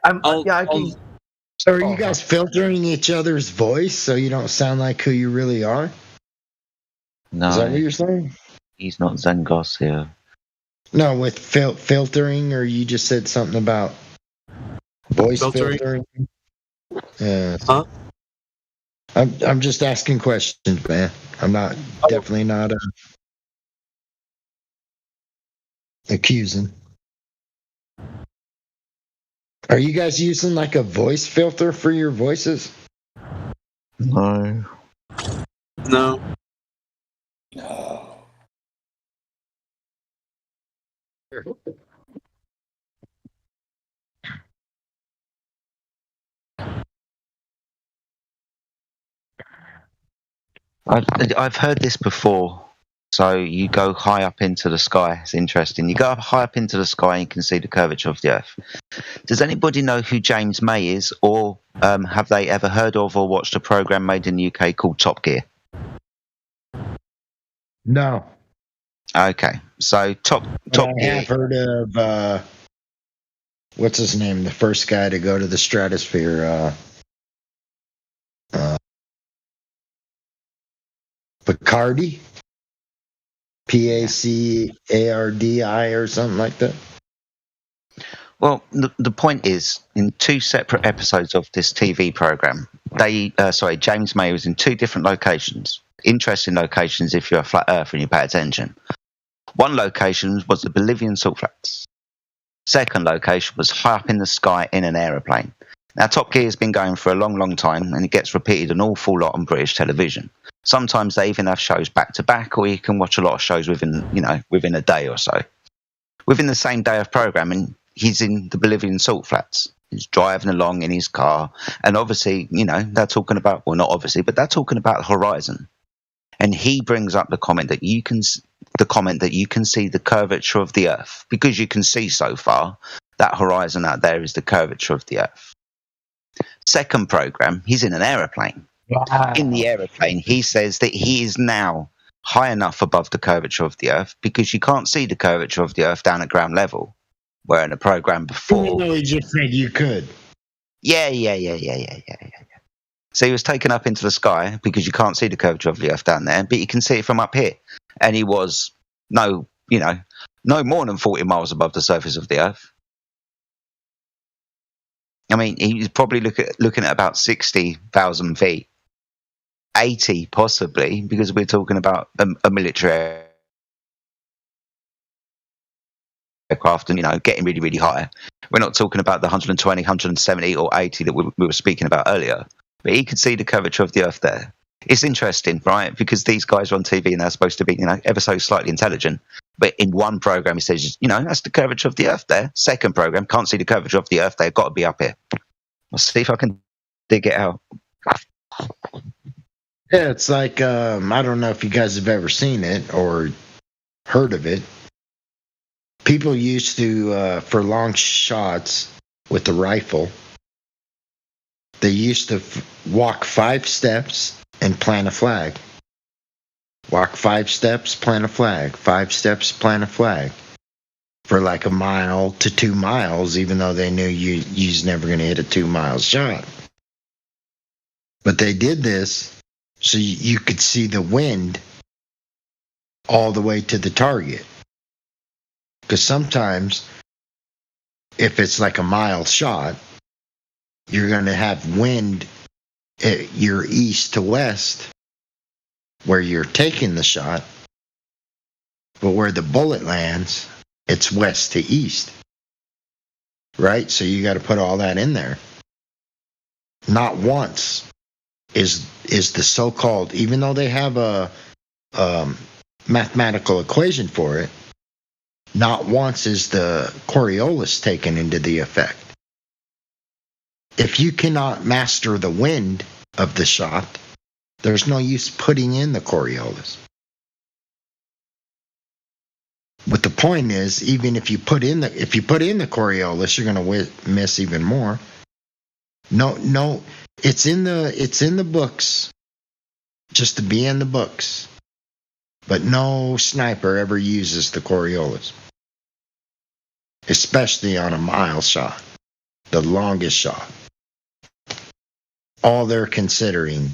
I can. So are you guys filtering each other's voice so you don't sound like who you really are? No. Is that what you're saying? He's not Zen Garcia. No, with filtering, or you just said something about voice filtering. Yeah. Huh? I'm just asking questions, man. I'm not definitely not accusing. Are you guys using like a voice filter for your voices? No. No. I've heard this before. So you go high up into the sky. It's interesting. You go up high up into the sky and you can see the curvature of the Earth. Does anybody know who James May is, or have they ever heard of or watched a program made in the UK called Top Gear? No. Okay, so Top I Gear. have heard of what's his name? The first guy to go to the stratosphere. Picardi. Pacardi or something like that. Well, the point is, in two separate episodes of this TV program, James May was in two different locations. Interesting locations if you're a flat earther and you pay attention. One location was the Bolivian salt flats. Second location was high up in the sky in an aeroplane. Now, Top Gear has been going for a long, long time, and it gets repeated an awful lot on British television. Sometimes they even have shows back to back, or you can watch a lot of shows within a day or so. Within the same day of programming, he's in the Bolivian salt flats. He's driving along in his car, and obviously, they're talking about, well, not obviously, but they're talking about the horizon. And he brings up the comment that you can see the curvature of the Earth, because you can see so far that horizon out there is the curvature of the Earth. Second program, he's in an aeroplane. In the aeroplane, he says that he is now high enough above the curvature of the Earth because you can't see the curvature of the Earth down at ground level. Where in a program before, No, he just said you could. yeah. So he was taken up into the sky because you can't see the curvature of the Earth down there, but you can see it from up here. And he was no more than 40 miles above the surface of the Earth. I mean, he's probably looking at about 60,000 feet, 80 possibly, because we're talking about a military aircraft and, getting really, really high. We're not talking about the 120, 170 or 80 that we were speaking about earlier. But he could see the curvature of the Earth there. It's interesting, right? Because these guys are on TV and they're supposed to be, ever so slightly intelligent. But in one program, he says, that's the curvature of the Earth there. Second program, can't see the curvature of the Earth there. Got to be up here. I'll see if I can dig it out. Yeah, it's like, I don't know if you guys have ever seen it or heard of it. People used to, for long shots with the rifle, they used to walk 5 steps and plant a flag. Walk 5 steps, plant a flag. 5 steps, plant a flag. For like a mile to 2 miles, even though they knew you was never going to hit a 2-mile shot. But they did this so you could see the wind all the way to the target. Because sometimes, if it's like a mile shot, you're going to have wind at your east to west where you're taking the shot, but where the bullet lands, it's west to east. Right? So you got to put all that in there. Not once is the so-called, even though they have a mathematical equation for it, not once is the Coriolis taken into the effect. If you cannot master the wind of the shot, there's no use putting in the Coriolis. But the point is, even if you put in the Coriolis, you're going to miss even more. No, it's in the books, just to be in the books. But no sniper ever uses the Coriolis, especially on a mile shot, the longest shot. All they're considering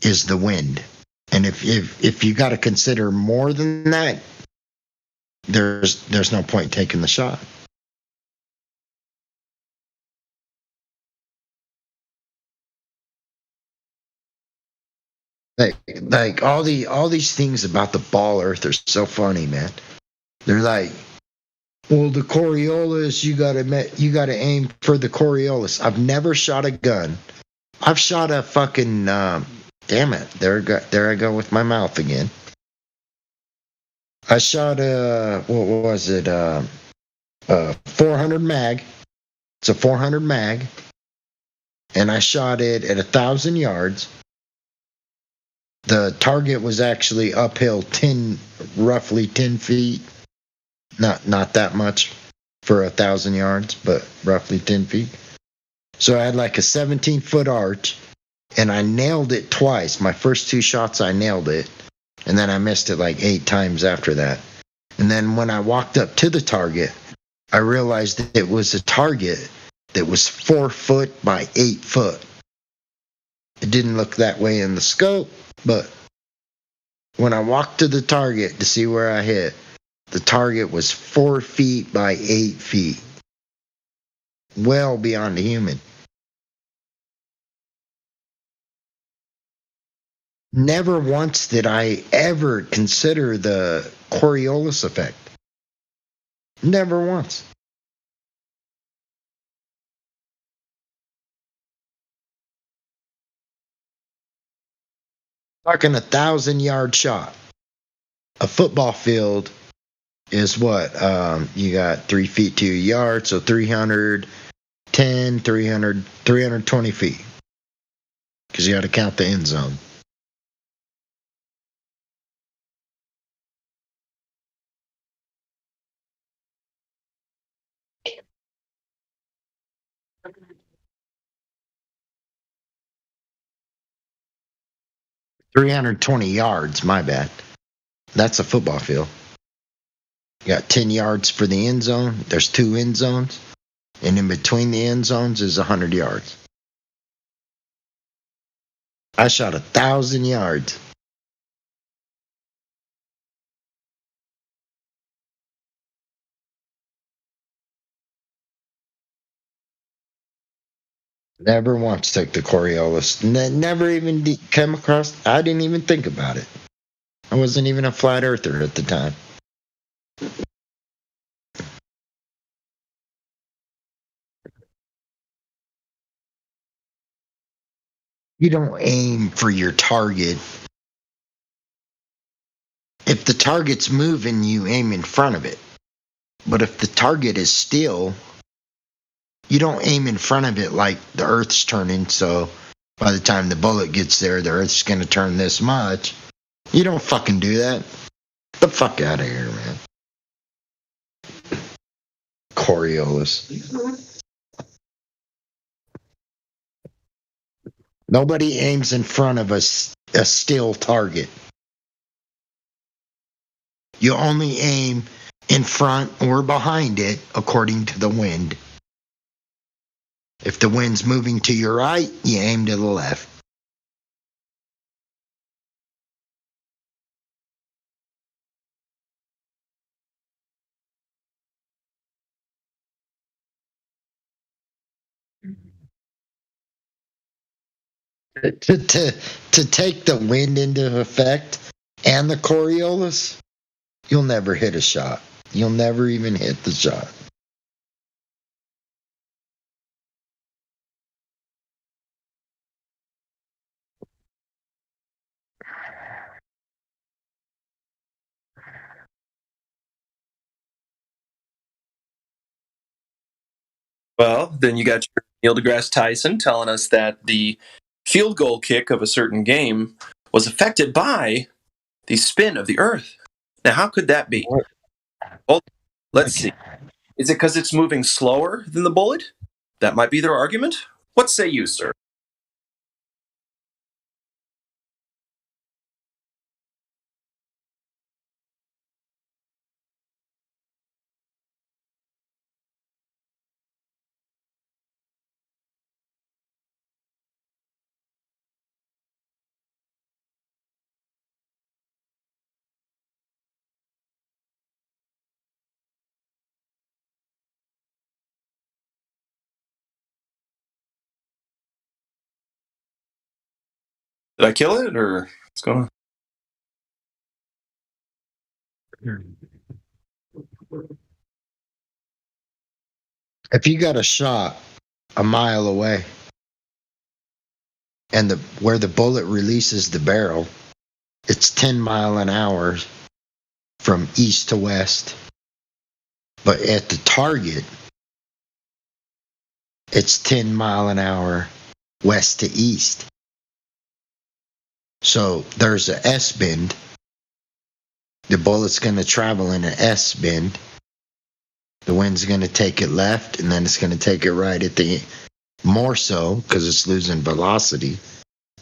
is the wind, and if you got to consider more than that, there's no point taking the shot. Like all these things about the ball earth are so funny, man. They're like, well, the Coriolis, you gotta aim for the Coriolis. I've never shot a gun. I've shot a fucking damn it. There I go with my mouth again. I shot what was it? 400 mag. It's a 400 mag, and I shot it at 1,000 yards. The target was actually uphill roughly 10 feet. Not that much for 1,000 yards, but roughly 10 feet. So I had like a 17-foot arch, and I nailed it twice. My first 2 shots, I nailed it, and then I missed it like 8 times after that. And then when I walked up to the target, I realized that it was a target that was 4 foot by 8 foot. It didn't look that way in the scope, but when I walked to the target to see where I hit, the target was 4 feet by 8 feet. Well beyond a human. Never once did I ever consider the Coriolis effect. Never once. Talking 1,000-yard shot. A football field is what? You got 3 feet to a yard, so 310, 300, 320 feet. Because you got to count the end zone. 320 yards, my bad. That's a football field. You got 10 yards for the end zone. There's 2 end zones. And in between the end zones is 100 yards. I shot 1,000 yards. Never once took the Coriolis. Never even came across. I didn't even think about it. I wasn't even a flat earther at the time. You don't aim for your target. If the target's moving, you aim in front of it. But if the target is still, you don't aim in front of it like the Earth's turning, so by the time the bullet gets there, the Earth's going to turn this much. You don't fucking do that. Get the fuck out of here, man. Coriolis. Nobody aims in front of a still target. You only aim in front or behind it according to the wind. If the wind's moving to your right, you aim to the left. To take the wind into effect and the Coriolis, you'll never hit a shot. You'll never even hit the shot. Well, then you got your Neil deGrasse Tyson telling us that the field goal kick of a certain game was affected by the spin of the Earth. Now, how could that be? Well, let's see. Is it because it's moving slower than the bullet? That might be their argument. What say you, sir? Did I kill it, or what's going on? If you got a shot a mile away and where the bullet releases the barrel, it's 10 miles an hour from east to west. But at the target, it's 10 miles an hour west to east. So there's a S bend. The bullet's going to travel in an S bend. The wind's going to take it left, and then it's going to take it right at the, more so, because it's losing velocity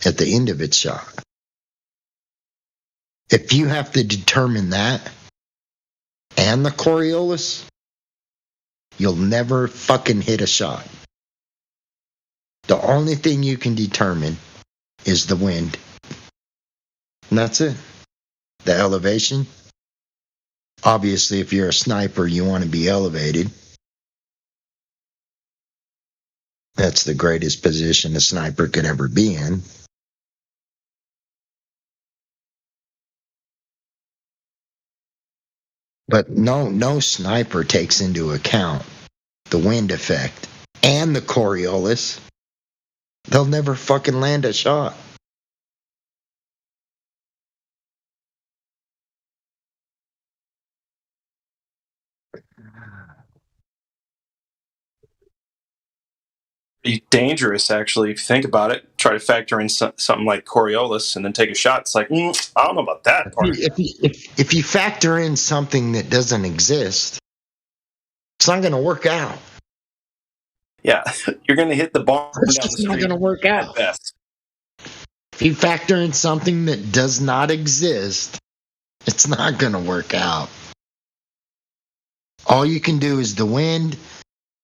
at the end of its shot. If you have to determine that and the Coriolis, you'll never fucking hit a shot. The only thing you can determine is the wind. And that's it. The elevation. Obviously, if you're a sniper, you want to be elevated. That's the greatest position a sniper could ever be in. But no sniper takes into account the wind effect and the Coriolis. They'll never fucking land a shot. Pretty dangerous, actually, if you think about it. Try to factor in something like Coriolis and then take a shot. It's like, I don't know about that part. If you factor in something that doesn't exist, it's not going to work out. Yeah, you're going to hit the barn It's down the just not street. going to work out. At best. If you factor in something that does not exist, it's not going to work out. All you can do is the wind,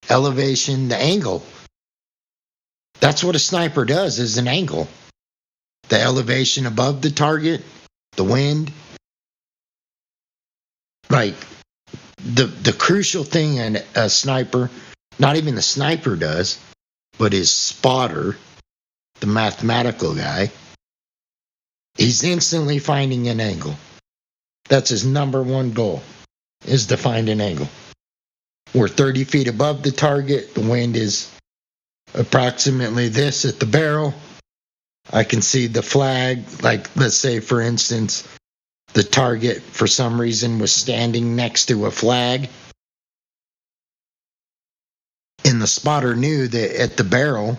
elevation, the angle. That's what a sniper does, is an angle. The elevation above the target, the wind. Like, the crucial thing in a sniper, not even the sniper does, but his spotter, the mathematical guy, he's instantly finding an angle. That's his number one goal, is to find an angle. We're 30 feet above the target. The wind is approximately this at the barrel. I can see the flag. Like, let's say, for instance, the target, for some reason, was standing next to a flag. And the spotter knew that at the barrel,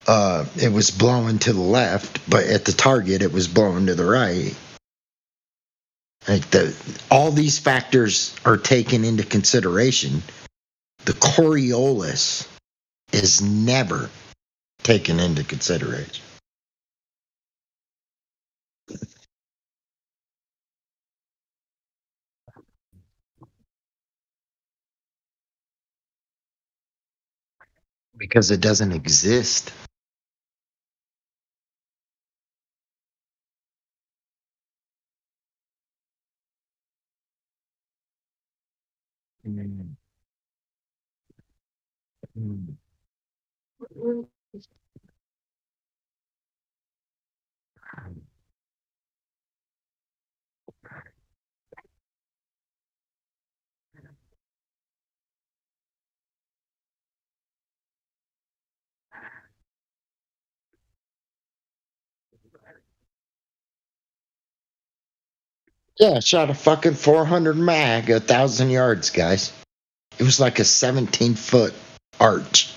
it was blowing to the left, but at the target, it was blowing to the right. Like, all these factors are taken into consideration. The Coriolis is never taken into consideration. Because it doesn't exist. Yeah, I shot a fucking 400 mag, 1,000 yards, guys. It was like a 17-foot arch.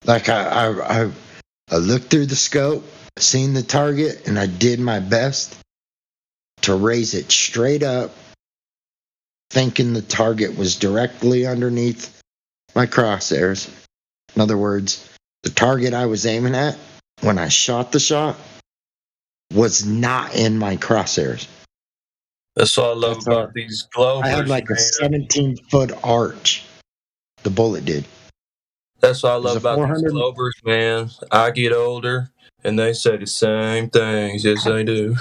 Like, I looked through the scope, seen the target, and I did my best to raise it straight up, thinking the target was directly underneath my crosshairs. In other words, the target I was aiming at when I shot the shot was not in my crosshairs. That's what I love about these Glovers. I had like a 17-foot arch. The bullet did. That's what I love a about these 400 Glovers, man. I get older, and they say the same things. Yes, they do.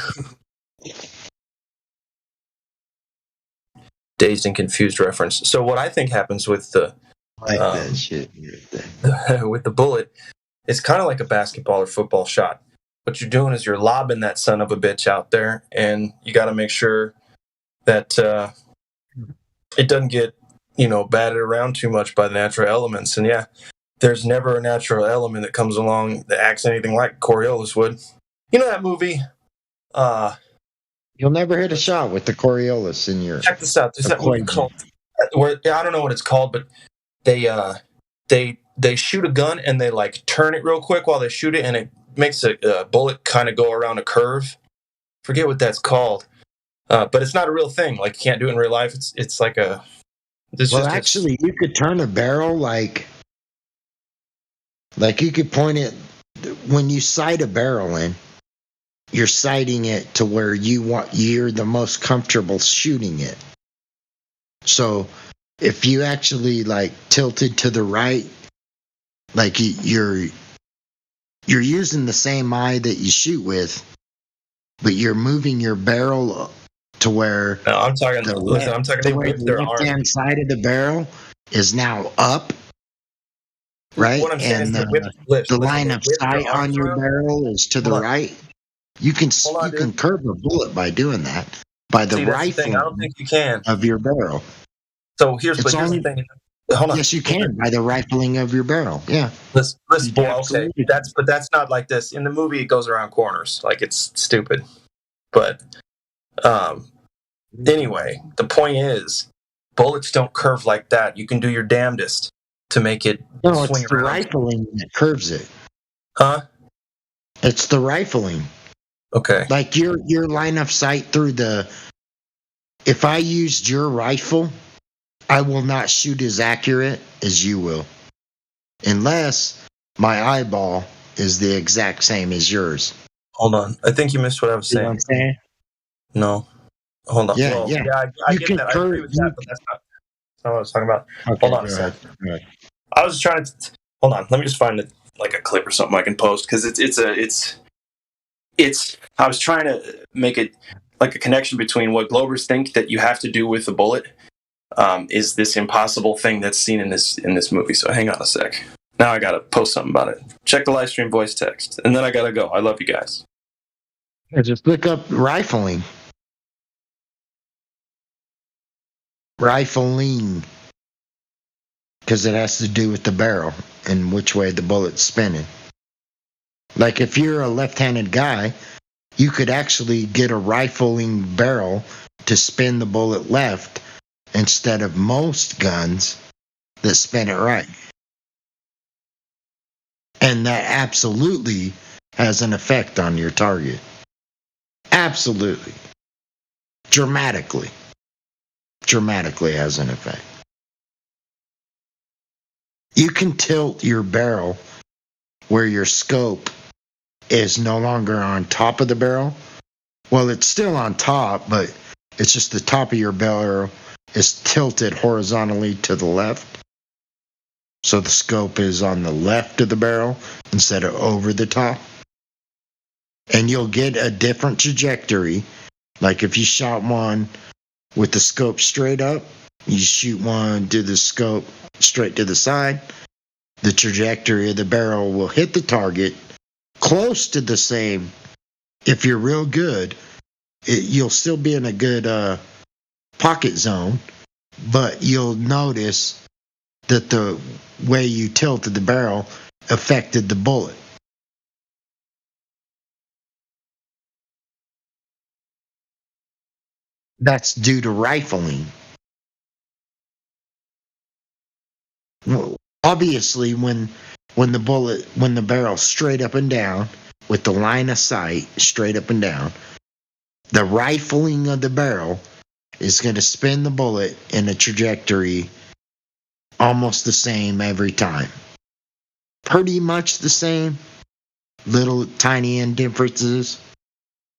Dazed and confused reference. So what I think happens with the that shit with the bullet, it's kind of like a basketball or football shot. What you're doing is you're lobbing that son of a bitch out there, and you got to make sure that it doesn't get, batted around too much by the natural elements. And yeah, there's never a natural element that comes along that acts anything like Coriolis would. You know that movie? You'll never hit a shot with the Coriolis in your. Check this out. There's that movie called, I don't know what it's called, but they shoot a gun and they like turn it real quick while they shoot it, and it makes a bullet kind of go around a curve. Forget what that's called, but it's not a real thing. Like, you can't do it in real life. It's like a. Actually, you could turn a barrel like you could point it when you sight a barrel in. You're sighting it to where you're the most comfortable shooting it. So if you actually like tilted to the right, like you're using the same eye that you shoot with, but you're moving your barrel to where I'm talking the left-hand side of the barrel is now up. Right? What I'm saying and is the line of sight on your barrel is to the right. You can curve a bullet by doing that. By the rifling I don't think you can. of your barrel. So here's the thing. Hold on. Yes, you can by the rifling of your barrel. Yeah. Listen, okay. That's not like this. In the movie, it goes around corners. Like, it's stupid. But anyway, the point is, bullets don't curve like that. You can do your damnedest to make it swing it's the around. rifling that curves it. Huh? It's the rifling. Okay. Like your line of sight through if I used your rifle, I will not shoot as accurate as you will. Unless my eyeball is the exact same as yours. Hold on. I think you missed what I was You know what saying. I'm saying? No. Hold on. Yeah, Well, yeah. I You get can that. I agree with that, but that's not what I was talking about. Okay, Hold on a go sec. ahead. Go ahead. I was trying to hold on. Let me just find like a clip or something I can post because it's. I was trying to make it like a connection between what Globers think that you have to do with the bullet is this impossible thing that's seen in this movie. So hang on a sec. Now I gotta post something about it. Check the live stream voice text, and then I gotta go. I love you guys. Yeah, just look up rifling. Rifling. Because it has to do with the barrel and which way the bullet's spinning. Like if you're a left-handed guy, you could actually get a rifling barrel to spin the bullet left instead of most guns that spin it right. And that absolutely has an effect on your target. Absolutely. Dramatically has an effect. You can tilt your barrel where your scope is no longer on top of the barrel. Well, it's still on top, but it's just the top of your barrel is tilted horizontally to the left. So the scope is on the left of the barrel instead of over the top. And you'll get a different trajectory. Like if you shot one with the scope straight up, you shoot one to the scope straight to the side, the trajectory of the barrel will hit the target close to the same. If you're real good, you'll still be in a good pocket zone, but you'll notice that the way you tilted the barrel affected the bullet. That's due to rifling. Obviously, when the barrel's straight up and down with the line of sight straight up and down, the rifling of the barrel is going to spin the bullet in a trajectory almost the same every time. Pretty much the same, little tiny indifferences.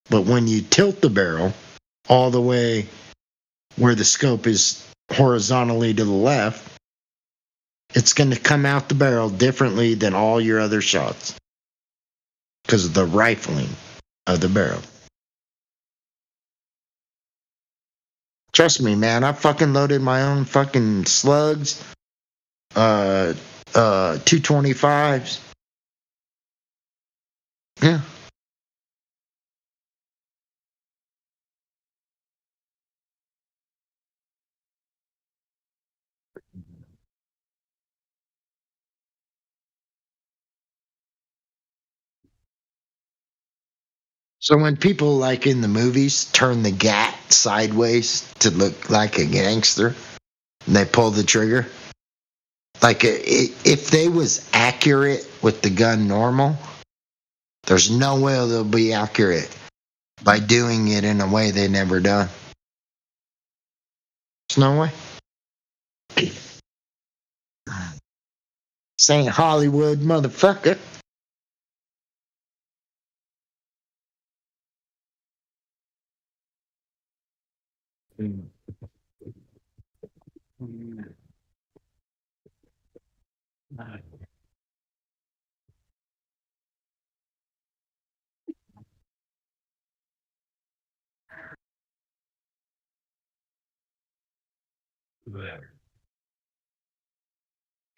But when you tilt the barrel all the way where the scope is horizontally to the left, it's going to come out the barrel differently than all your other shots because of the rifling of the barrel. Trust me, man, I fucking loaded my own fucking slugs, 225s. Yeah. So when people like in the movies turn the gat sideways to look like a gangster and they pull the trigger, like if they was accurate with the gun normal, there's no way they'll be accurate by doing it in a way they never done. There's no way. This ain't Hollywood, motherfucker.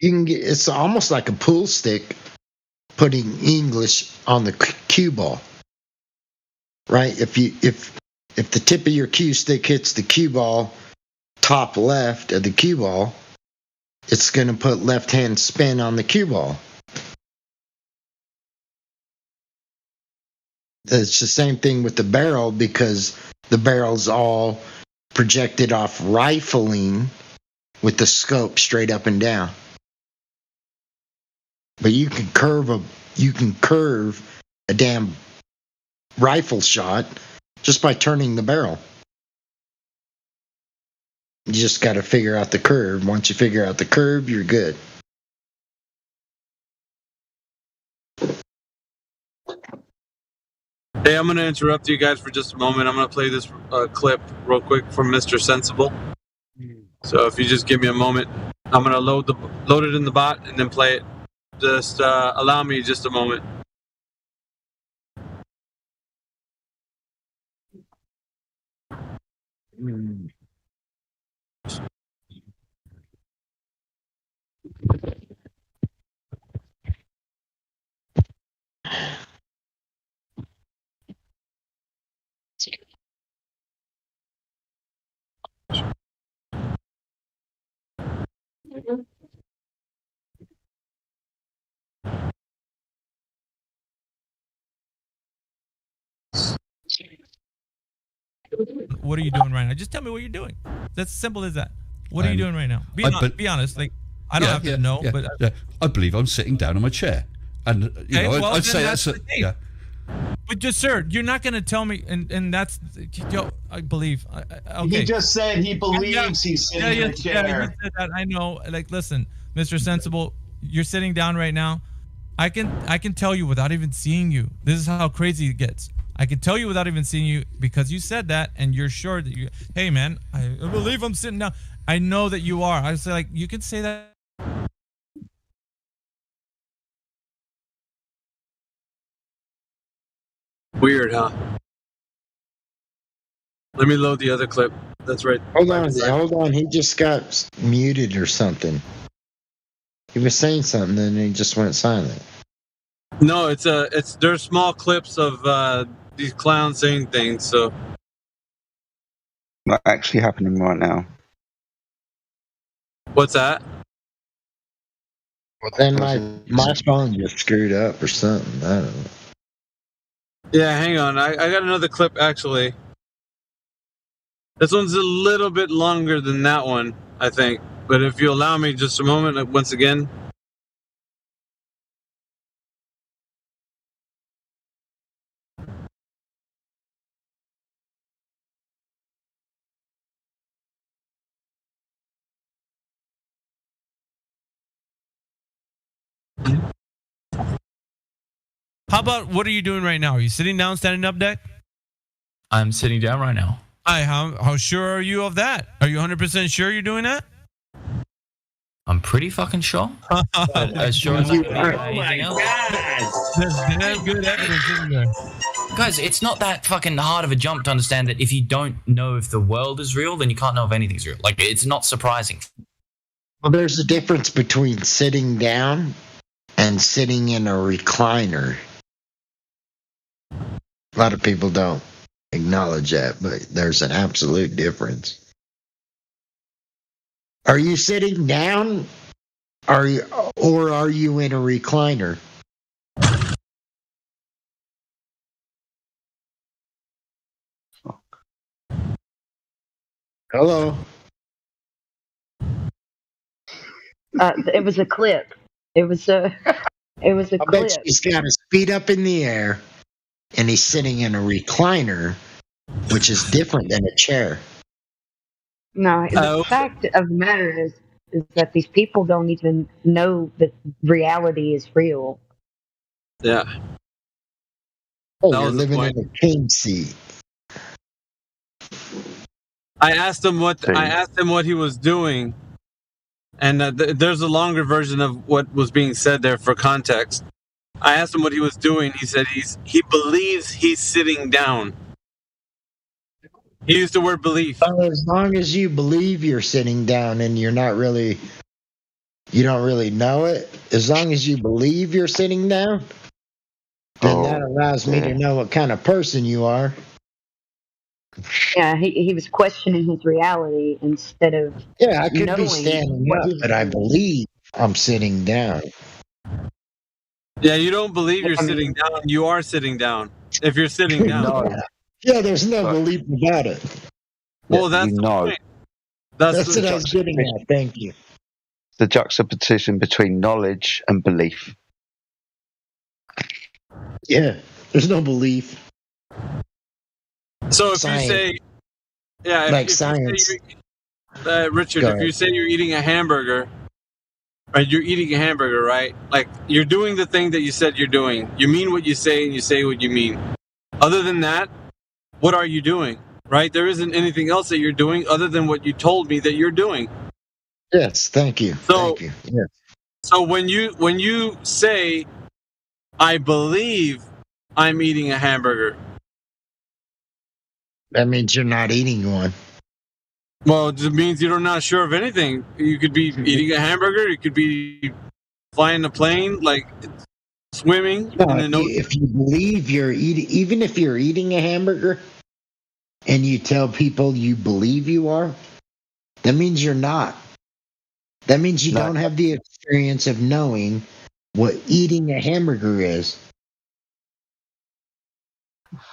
You can get, it's almost like a pool stick putting English on the cue ball, right? If the tip of your cue stick hits the cue ball top left of the cue ball, it's going to put left hand spin on the cue ball. It's the same thing with the barrel because the barrel's all projected off rifling with the scope straight up and down. But you can curve a damn rifle shot just by turning the barrel. You just got to figure out the curve. Once you figure out the curve, you're good. Hey, I'm going to interrupt you guys for just a moment. I'm going to play this clip real quick from Mr. Sensible. So if you just give me a moment, I'm going to load it in the bot and then play it. Just allow me just a moment. What are you doing right now? Just tell me what you're doing. That's as simple as that. What are you doing right now? Be honest. Like, I don't have to know, but I believe I'm sitting down on my chair, and I'd say that's yeah. But just, sir, you're not going to tell me, and that's, I believe. Okay. He just said he believes he's sitting in a chair. Yeah, you said that. I know. Like, listen, Mr. Sensible, you're sitting down right now. I can tell you without even seeing you. This is how crazy it gets. I can tell you without even seeing you because you said that, and you're sure that you. Hey, man, I believe I'm sitting down. I know that you are. I say, like, you can say that. Weird, huh? Let me load the other clip. That's right. Hold on. He just got muted or something. He was saying something, then he just went silent. No, there's small clips of these clowns saying things. So Not actually happening right now. what's that? Well, then my phone just screwed up or something. I don't know. Yeah, hang on. I got another clip actually. This one's a little bit longer than that one, I think. But if you allow me just a moment, once again. How about what are you doing right now? Are you sitting down, standing up, Deck? I'm sitting down right now. How sure are you of that? Are you 100% sure you're doing that? I'm pretty fucking sure. As sure as anything else. There's damn good evidence, isn't there? Guys, it's not that fucking hard of a jump to understand that if you don't know if the world is real, then you can't know if anything's real. Like, it's not surprising. Well, there's a difference between sitting down and sitting in a recliner. A lot of people don't acknowledge that, but there's an absolute difference. Are you sitting down? Or are you in a recliner? Hello. It was a clip. It was a clip. I bet he's got his feet up in the air, and he's sitting in a recliner, which is different than a chair. No, the fact of the matter is that these people don't even know that reality is real. Yeah. Oh, you're living in a king seat. I asked him what he was doing, and there's a longer version of what was being said there for context. I asked him what he was doing. He said he believes he's sitting down. He used the word belief. As long as you believe you're sitting down and you don't really know it, as long as you believe you're sitting down, then that allows me to know what kind of person you are. Yeah, he was questioning his reality instead of I could knowing be standing up, but I believe I'm sitting down. Yeah, you don't believe you're sitting down. You are sitting down. If you're sitting down. Yeah, there's no belief about it. Well, that's the point. That's what I was getting at. Thank you. The juxtaposition between knowledge and belief. Yeah, there's no belief. So if you say, like science. Richard, if you say you're eating a hamburger, right? You're eating a hamburger, right? Like you're doing the thing that you said you're doing. You mean what you say, and you say what you mean. Other than that, what are you doing? Right? There isn't anything else that you're doing other than what you told me that you're doing. Yes, thank you. So, Thank you. Yes. So when you say, I believe I'm eating a hamburger, that means you're not eating one. Well, it means you're not sure of anything. You could be eating a hamburger. You could be flying a plane, like swimming No, in an ocean. if you believe you're eating, even if you're eating a hamburger, and you tell people you believe you are, that means you're not. That means you don't have the experience of knowing what eating a hamburger is.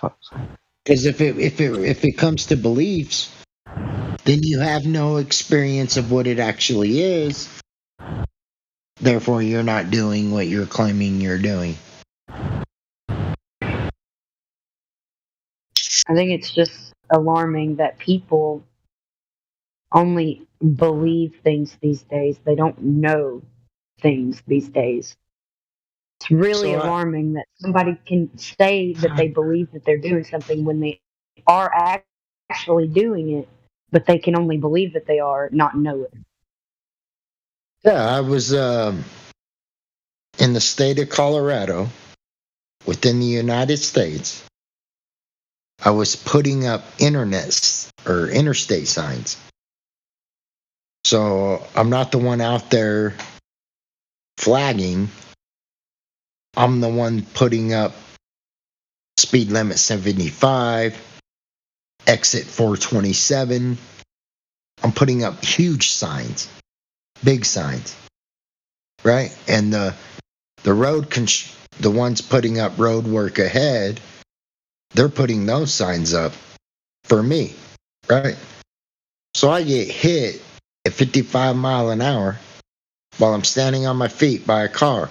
Because if it comes to beliefs, then you have no experience of what it actually is. Therefore, you're not doing what you're claiming you're doing. I think it's just alarming that people only believe things these days. They don't know things these days. It's really alarming that somebody can say that they believe that they're doing something when they are actually doing it, but they can only believe that they are, not know it. Yeah, I was in the state of Colorado, within the United States. I was putting up interstate signs. So I'm not the one out there flagging. I'm the one putting up speed limit 75, exit 427. I'm putting up huge signs, big signs, right? And the ones putting up road work ahead, they're putting those signs up for me, right? So I get hit at 55 mile an hour while I'm standing on my feet by a car.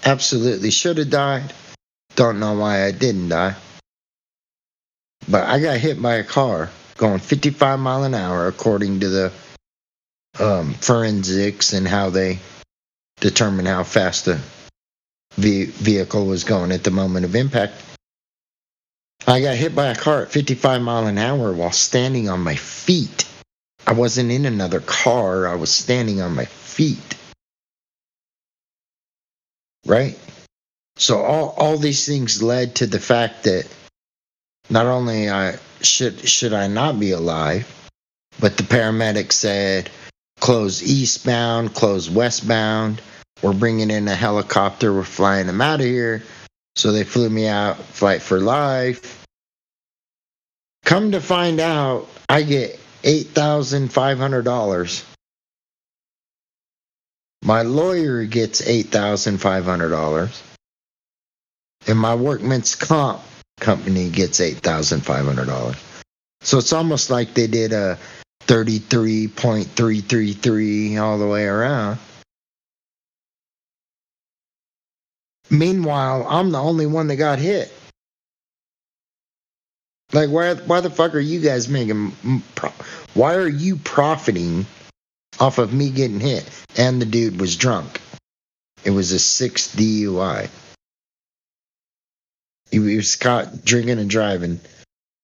Absolutely should have died. Don't know why I didn't die. But I got hit by a car going 55 mile an hour according to the forensics and how they determine how fast the vehicle was going at the moment of impact. I got hit by a car at 55 mile an hour while standing on my feet. I wasn't in another car. I was standing on my feet. Right? So all these things led to the fact that not only should I not be alive, but the paramedics said, close eastbound, close westbound. We're bringing in a helicopter. We're flying them out of here. So they flew me out, flight for life. Come to find out, I get $8,500. My lawyer gets $8,500. And my workman's comp company gets $8,500. So it's almost like they did a 33.333 all the way around. Meanwhile, I'm the only one that got hit. Like, why the fuck are you guys making... Why are you profiting off of me getting hit? And the dude was drunk. It was a 6th DUI. He was caught drinking and driving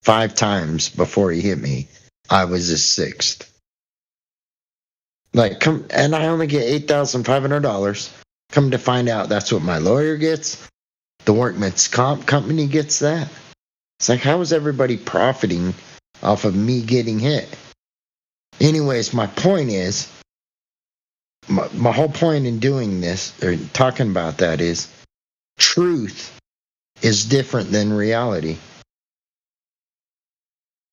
5 times before he hit me. I was his 6th. Like, and I only get $8,500. Come to find out, that's what my lawyer gets. The workman's comp company gets that. It's like, how is everybody profiting off of me getting hit? Anyways, my point is, my whole point in doing this, or talking about that, is truth is different than reality.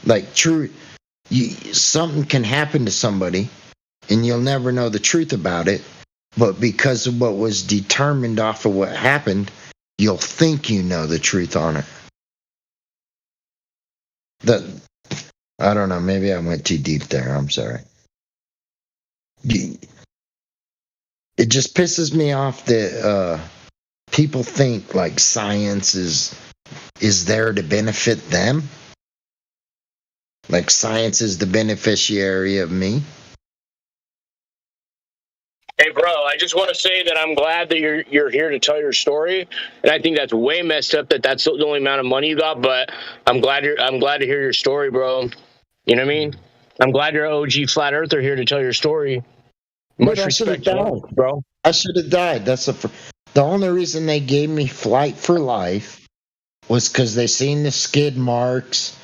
Like, truth, something can happen to somebody, and you'll never know the truth about it, but because of what was determined off of what happened, you'll think you know the truth on it. I don't know, maybe I went too deep there, I'm sorry. It just pisses me off that people think like science is there to benefit them. Like science is the beneficiary of me. Hey, bro, I just want to say that I'm glad that you're here to tell your story, and I think that's way messed up that that's the only amount of money you got. But I'm glad to hear your story, bro. You know what I mean? I'm glad you're OG flat earther here to tell your story. Much I should have respect, to died, you, bro. I should have died. The only reason they gave me flight for life was because they seen the skid marks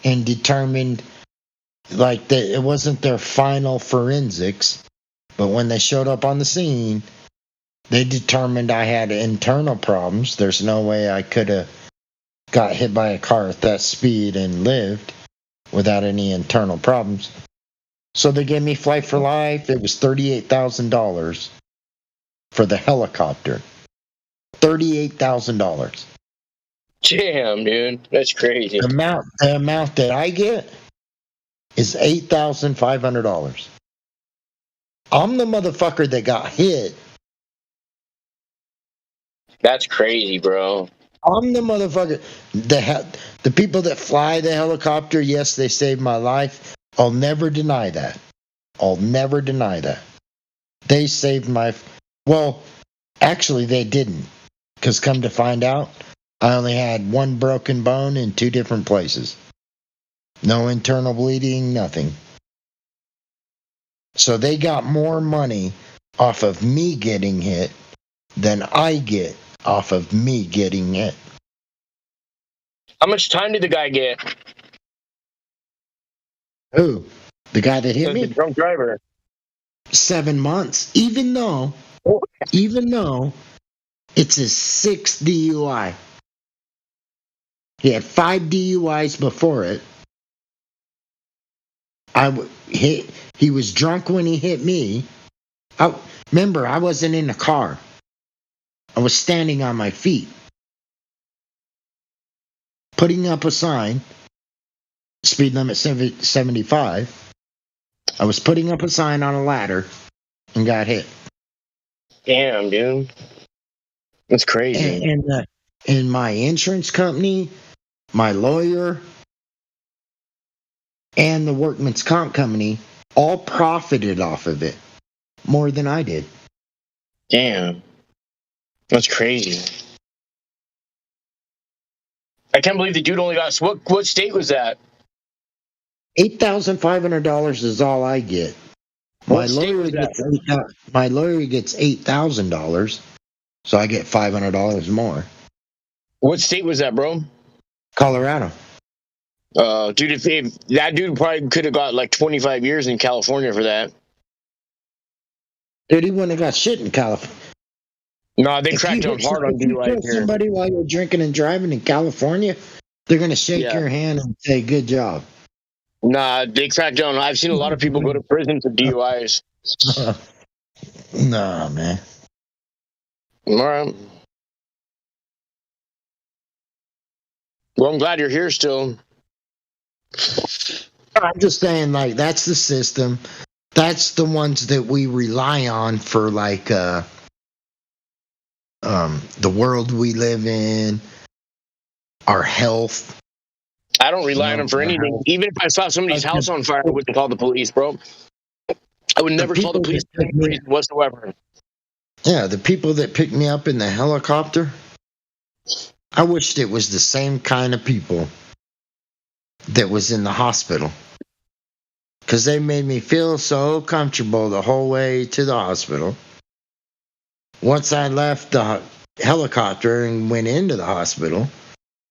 and determined like that it wasn't their final forensics, but when they showed up on the scene, they determined I had internal problems. There's no way I could have got hit by a car at that speed and lived without any internal problems. So they gave me flight for life. It was $38,000 for the helicopter. $38,000. Damn, dude, that's crazy. The amount that I get is $8,500. I'm the motherfucker that got hit. That's crazy, bro. I'm the motherfucker. The people that fly the helicopter, yes, they saved my life. I'll never deny that. I'll never deny that. They saved my... Well, actually, they didn't. Because come to find out, I only had one broken bone in 2 different places. No internal bleeding, nothing. So they got more money off of me getting hit than I get off of me getting hit. How much time did the guy get? Who? The guy that hit me? The drunk driver. 7 months. Even though it's his 6th DUI. He had 5 DUIs before it. He was drunk when he hit me. Remember, I wasn't in the car. I was standing on my feet, putting up a sign, speed limit 75. I was putting up a sign on a ladder and got hit. Damn, dude. That's crazy. And my insurance company, my lawyer, and the workman's comp company all profited off of it more than I did. Damn. That's crazy. I can't believe the dude only got... What state was that? $8,500 is all I get. My lawyer gets $8,000, so I get $500 more. What state was that, bro? Colorado. Dude, if that dude probably could have got like 25 years in California for that. Dude, he wouldn't have got shit in California. No, they cracked down hard on DUI. If you kill somebody while you're drinking and driving in California, they're going to shake your hand and say, good job. Nah, they cracked down. I've seen a lot of people go to prison for DUIs. Nah, man. All right. Well, I'm glad you're here still. I'm just saying, like, that's the system. That's the ones that we rely on for, like, the world we live in, our health. I don't rely on them for anything. Even if I saw somebody's house on fire, I wouldn't call the police, bro. I would never call the police for any reason whatsoever. Yeah, the people that picked me up in the helicopter, I wished it was the same kind of people that was in the hospital. Because they made me feel so comfortable the whole way to the hospital. Once I left the helicopter and went into the hospital,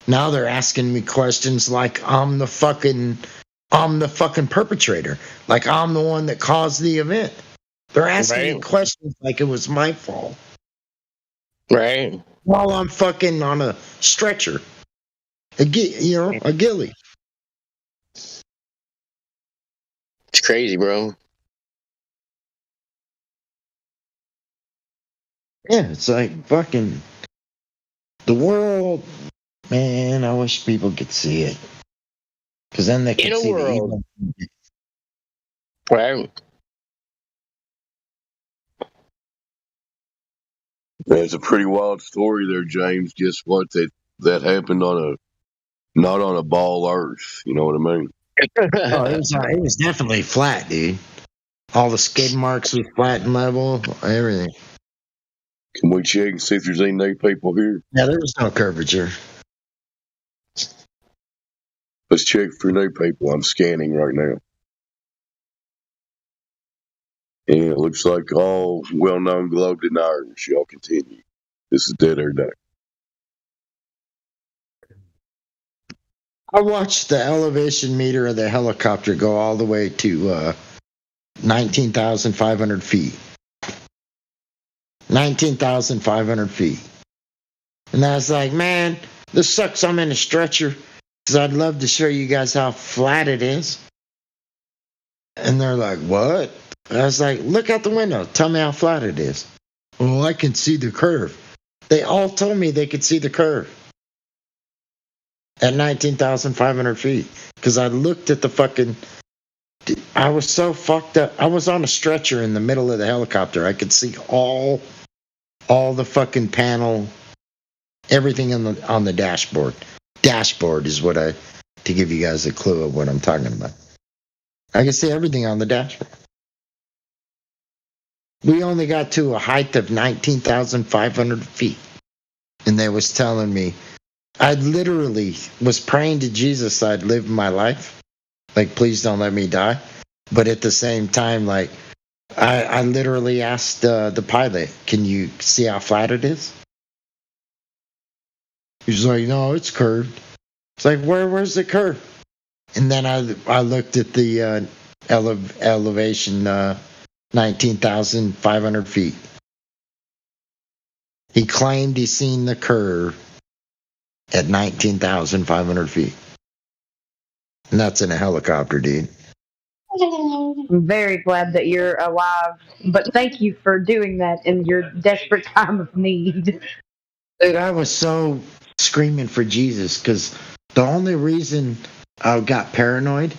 now they're asking me questions like I'm the fucking perpetrator. Like I'm the one that caused the event. They're asking me questions like it was my fault. Right. While I'm fucking on a stretcher. A ghillie. It's crazy, bro. Yeah, it's like fucking the world. Man, I wish people could see it. Because then they could see the evil. Right. It's a pretty wild story there, James. Just what that happened not on a ball Earth. You know what I mean? Oh, it was definitely flat, dude. All the skid marks was flat and level, everything. Can we check and see if there's any new people here? Yeah, there was no curvature. Let's check for new people. I'm scanning right now. And it looks like all well-known globe deniers. Y'all continue. This is Dead Air Day. I watched the elevation meter of the helicopter go all the way to 19,500 feet. 19,500 feet. And I was like, man, this sucks. I'm in a stretcher because I'd love to show you guys how flat it is. And they're like, what? I was like, look out the window. Tell me how flat it is. Well, I can see the curve. They all told me they could see the curve at 19,500 feet because I looked at the fucking. I was so fucked up. I was on a stretcher in the middle of the helicopter. I could see all the fucking panel, everything on the dashboard. Dashboard is what to give you guys a clue of what I'm talking about. I can see everything on the dashboard. We only got to a height of 19,500 feet. And they was telling me, I literally was praying to Jesus I'd live my life. Like, please don't let me die. But at the same time, like, I literally asked the pilot, can you see how flat it is? He's like, no, it's curved. It's like, where's the curve? And then I looked at the elevation, 19,500 feet. He claimed he seen the curve at 19,500 feet. And that's in a helicopter, dude. I'm very glad that you're alive, but thank you for doing that in your desperate time of need. Dude, I was so screaming for Jesus because the only reason I got paranoid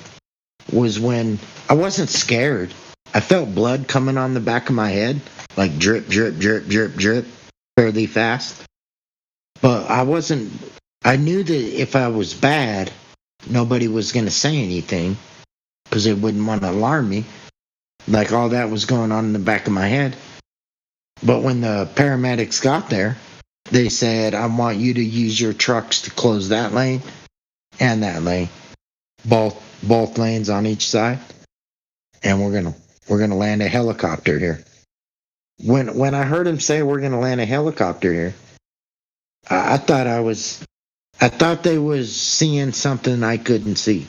was when I wasn't scared. I felt blood coming on the back of my head, like drip, drip, drip, drip, drip, fairly fast. But I knew that if I was bad, nobody was going to say anything because they wouldn't want to alarm me. Like all that was going on in the back of my head. But when the paramedics got there, they said, I want you to use your trucks to close that lane and that lane. Both lanes on each side. And we're gonna land a helicopter here. When I heard him say we're gonna land a helicopter here, I thought they was seeing something I couldn't see,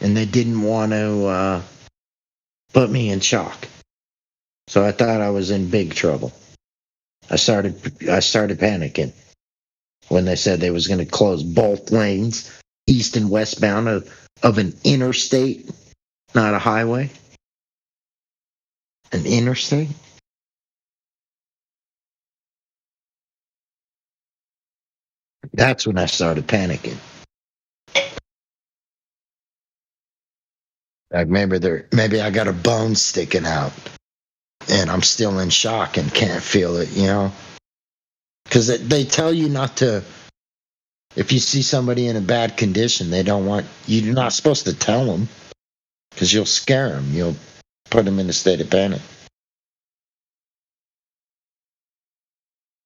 and they didn't want to put me in shock. So I thought I was in big trouble. I started panicking when they said they was going to close both lanes, east and westbound of an interstate, not a highway. An interstate? That's when I started panicking. Like maybe I got a bone sticking out and I'm still in shock and can't feel it, you know? Because they tell you not to, if you see somebody in a bad condition, you're not supposed to tell them because you'll scare them. You'll put them in a state of panic.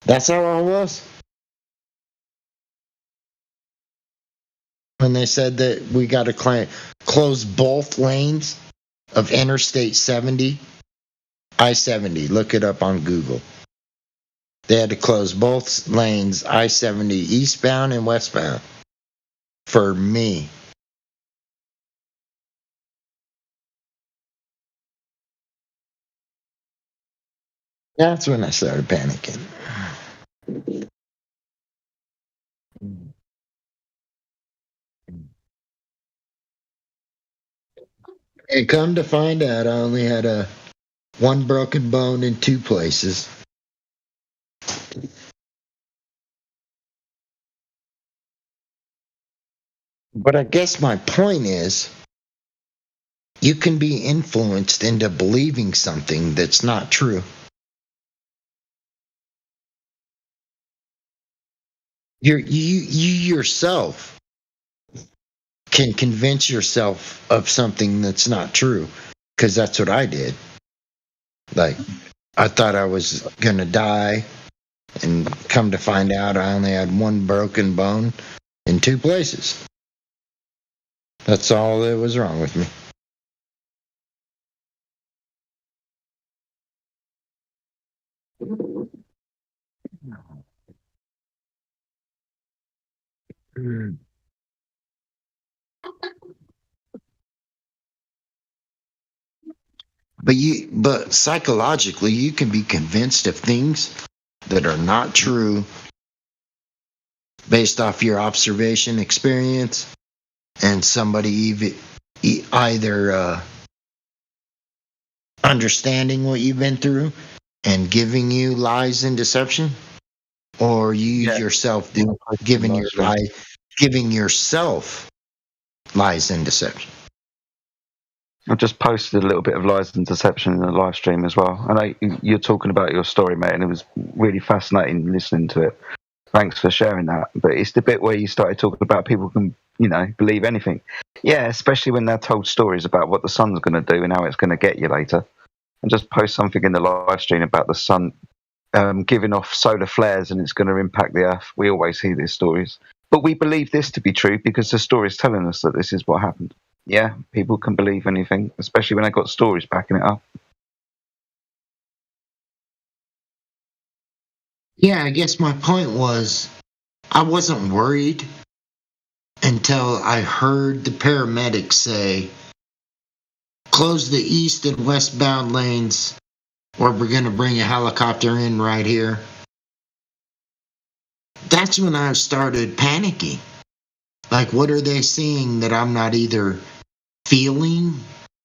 That's how I was. When they said that we got to close both lanes of Interstate 70, I-70, look it up on Google. They had to close both lanes, I-70, eastbound and westbound, for me. That's when I started panicking. And come to find out, I only had one broken bone in 2 places. But I guess my point is, you can be influenced into believing something that's not true. You yourself can convince yourself of something that's not true, because that's what I did. Like, I thought I was gonna die, and come to find out I only had one broken bone in 2 places. That's all that was wrong with me. But psychologically, you can be convinced of things that are not true based off your observation experience, and somebody either understanding what you've been through and giving you lies and deception, or you yourself giving yourself lies and deception. I just posted a little bit of lies and deception in the live stream as well. I know you're talking about your story, mate, and it was really fascinating listening to it. Thanks for sharing that. But it's the bit where you started talking about people can, believe anything. Yeah, especially when they're told stories about what the sun's going to do and how it's going to get you later. And just post something in the live stream about the sun giving off solar flares and it's going to impact the earth. We always hear these stories. But we believe this to be true because the story is telling us that this is what happened. Yeah, people can believe anything, especially when they got stories backing it up. Yeah, I guess my point was I wasn't worried until I heard the paramedics say, close the east and westbound lanes, or we're going to bring a helicopter in right here. That's when I started panicking. Like, what are they seeing that I'm not either feeling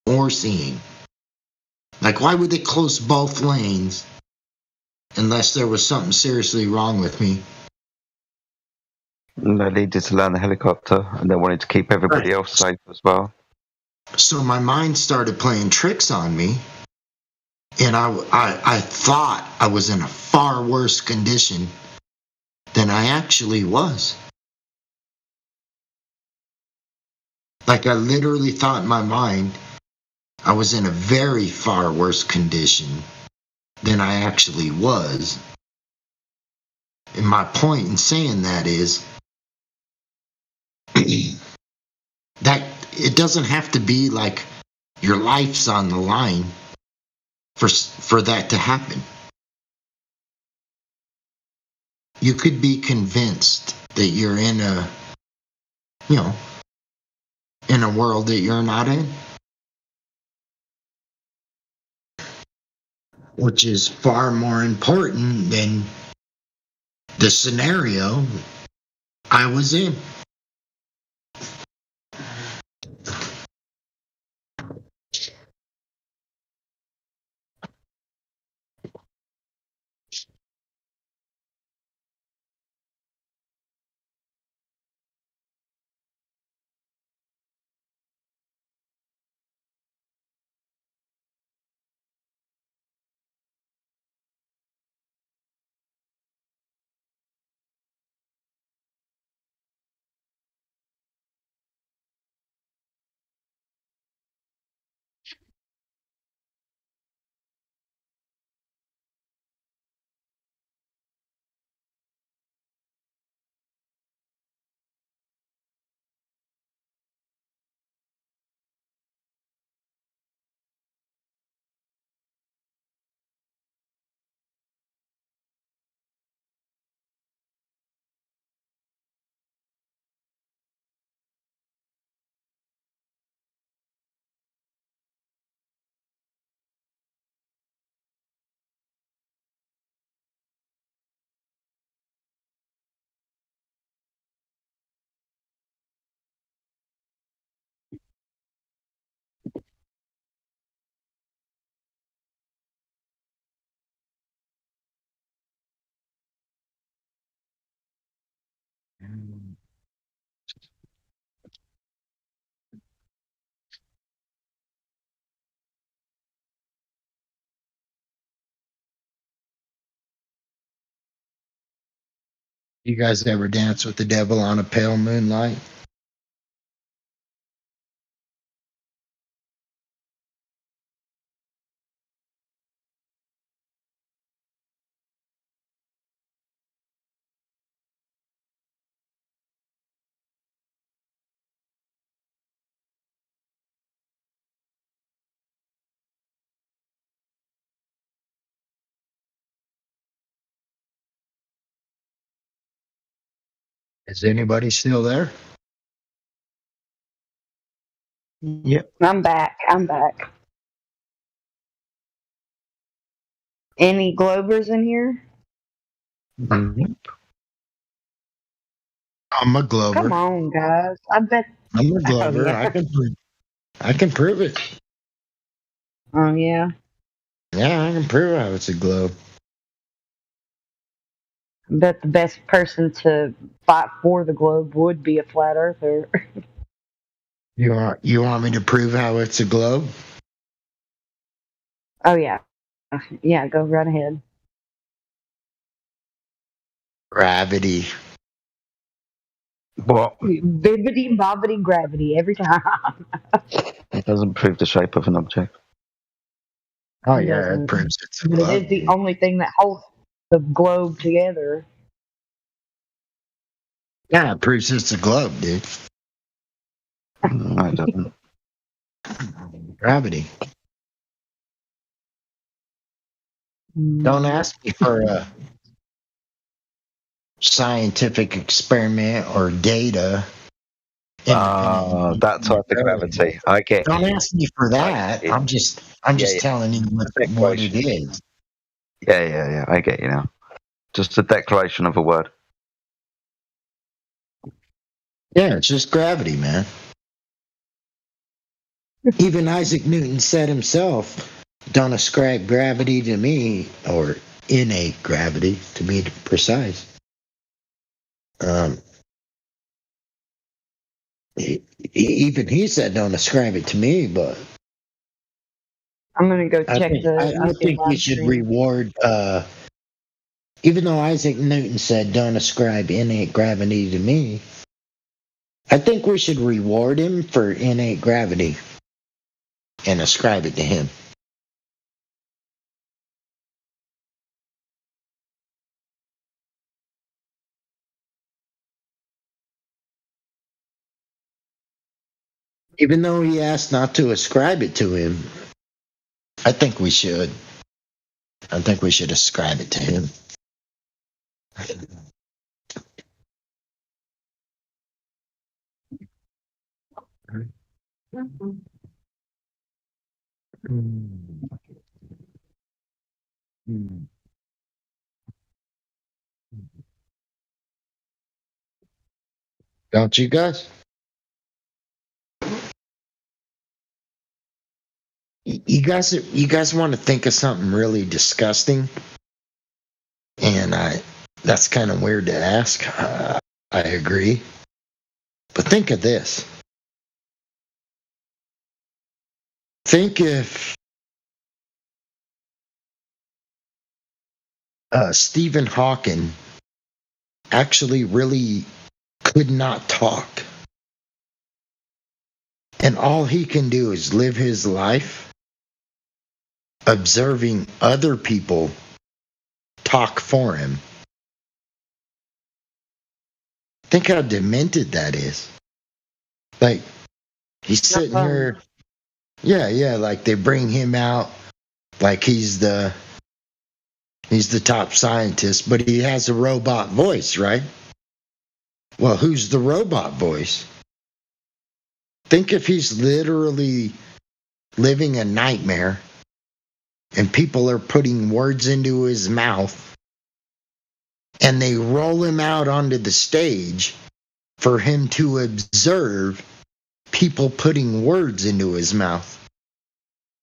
or seeing? Like, why would they close both lanes unless there was something seriously wrong with me? And they needed to land the helicopter, and they wanted to keep everybody else safe as well. So my mind started playing tricks on me, and I thought I was in a far worse condition than I actually was. Like, I literally thought in my mind I was in a very far worse condition than I actually was. And my point in saying that is that it doesn't have to be like your life's on the line for that to happen. You could be convinced that you're in a world that you're not in, which is far more important than the scenario I was in. You guys ever dance with the devil on a pale moonlight? Is anybody still there? Yep. I'm back. Any Globers in here? I'm a Glober. Come on, guys. I bet. I'm a Glober. Oh, yeah. I can prove it. Oh, yeah. Yeah, I can prove how it's a globe. I bet the best person to fight for the globe would be a flat earther. You want me to prove how it's a globe? Oh, yeah. Yeah, go right ahead. Gravity. What? Bibbity bobbity gravity every time. It doesn't prove the shape of an object. Oh yeah, it proves it's a But globe. it is the only thing that holds the globe together. Yeah, it proves it's a globe, dude. No, it doesn't. Gravity. Don't ask me for a scientific experiment or data. That type of gravity. I get. Don't ask me for that. I'm just telling you what it is. Yeah. I get you now. Just a declaration of a word. Yeah, it's just gravity, man. Even Isaac Newton said himself, "Don't ascribe gravity to me," or innate gravity, to be precise. Even he said, "Don't ascribe it to me," but I'm gonna go check I think we should reward. Even though Isaac Newton said, "Don't ascribe innate gravity to me," I think we should reward him for innate gravity and ascribe it to him. Even though he asked not to ascribe it to him, I think we should. I think we should ascribe it to him. Don't you guys? You guys want to think of something really disgusting, and that's kind of weird to ask. I agree, but think of this. Think if Stephen Hawking actually really could not talk, and all he can do is live his life observing other people talk for him. Think how demented that is. Like, he's sitting here. Yeah, like they bring him out like he's the top scientist, but he has a robot voice, right? Well, who's the robot voice? Think if he's literally living a nightmare and people are putting words into his mouth and they roll him out onto the stage for him to observe people putting words into his mouth.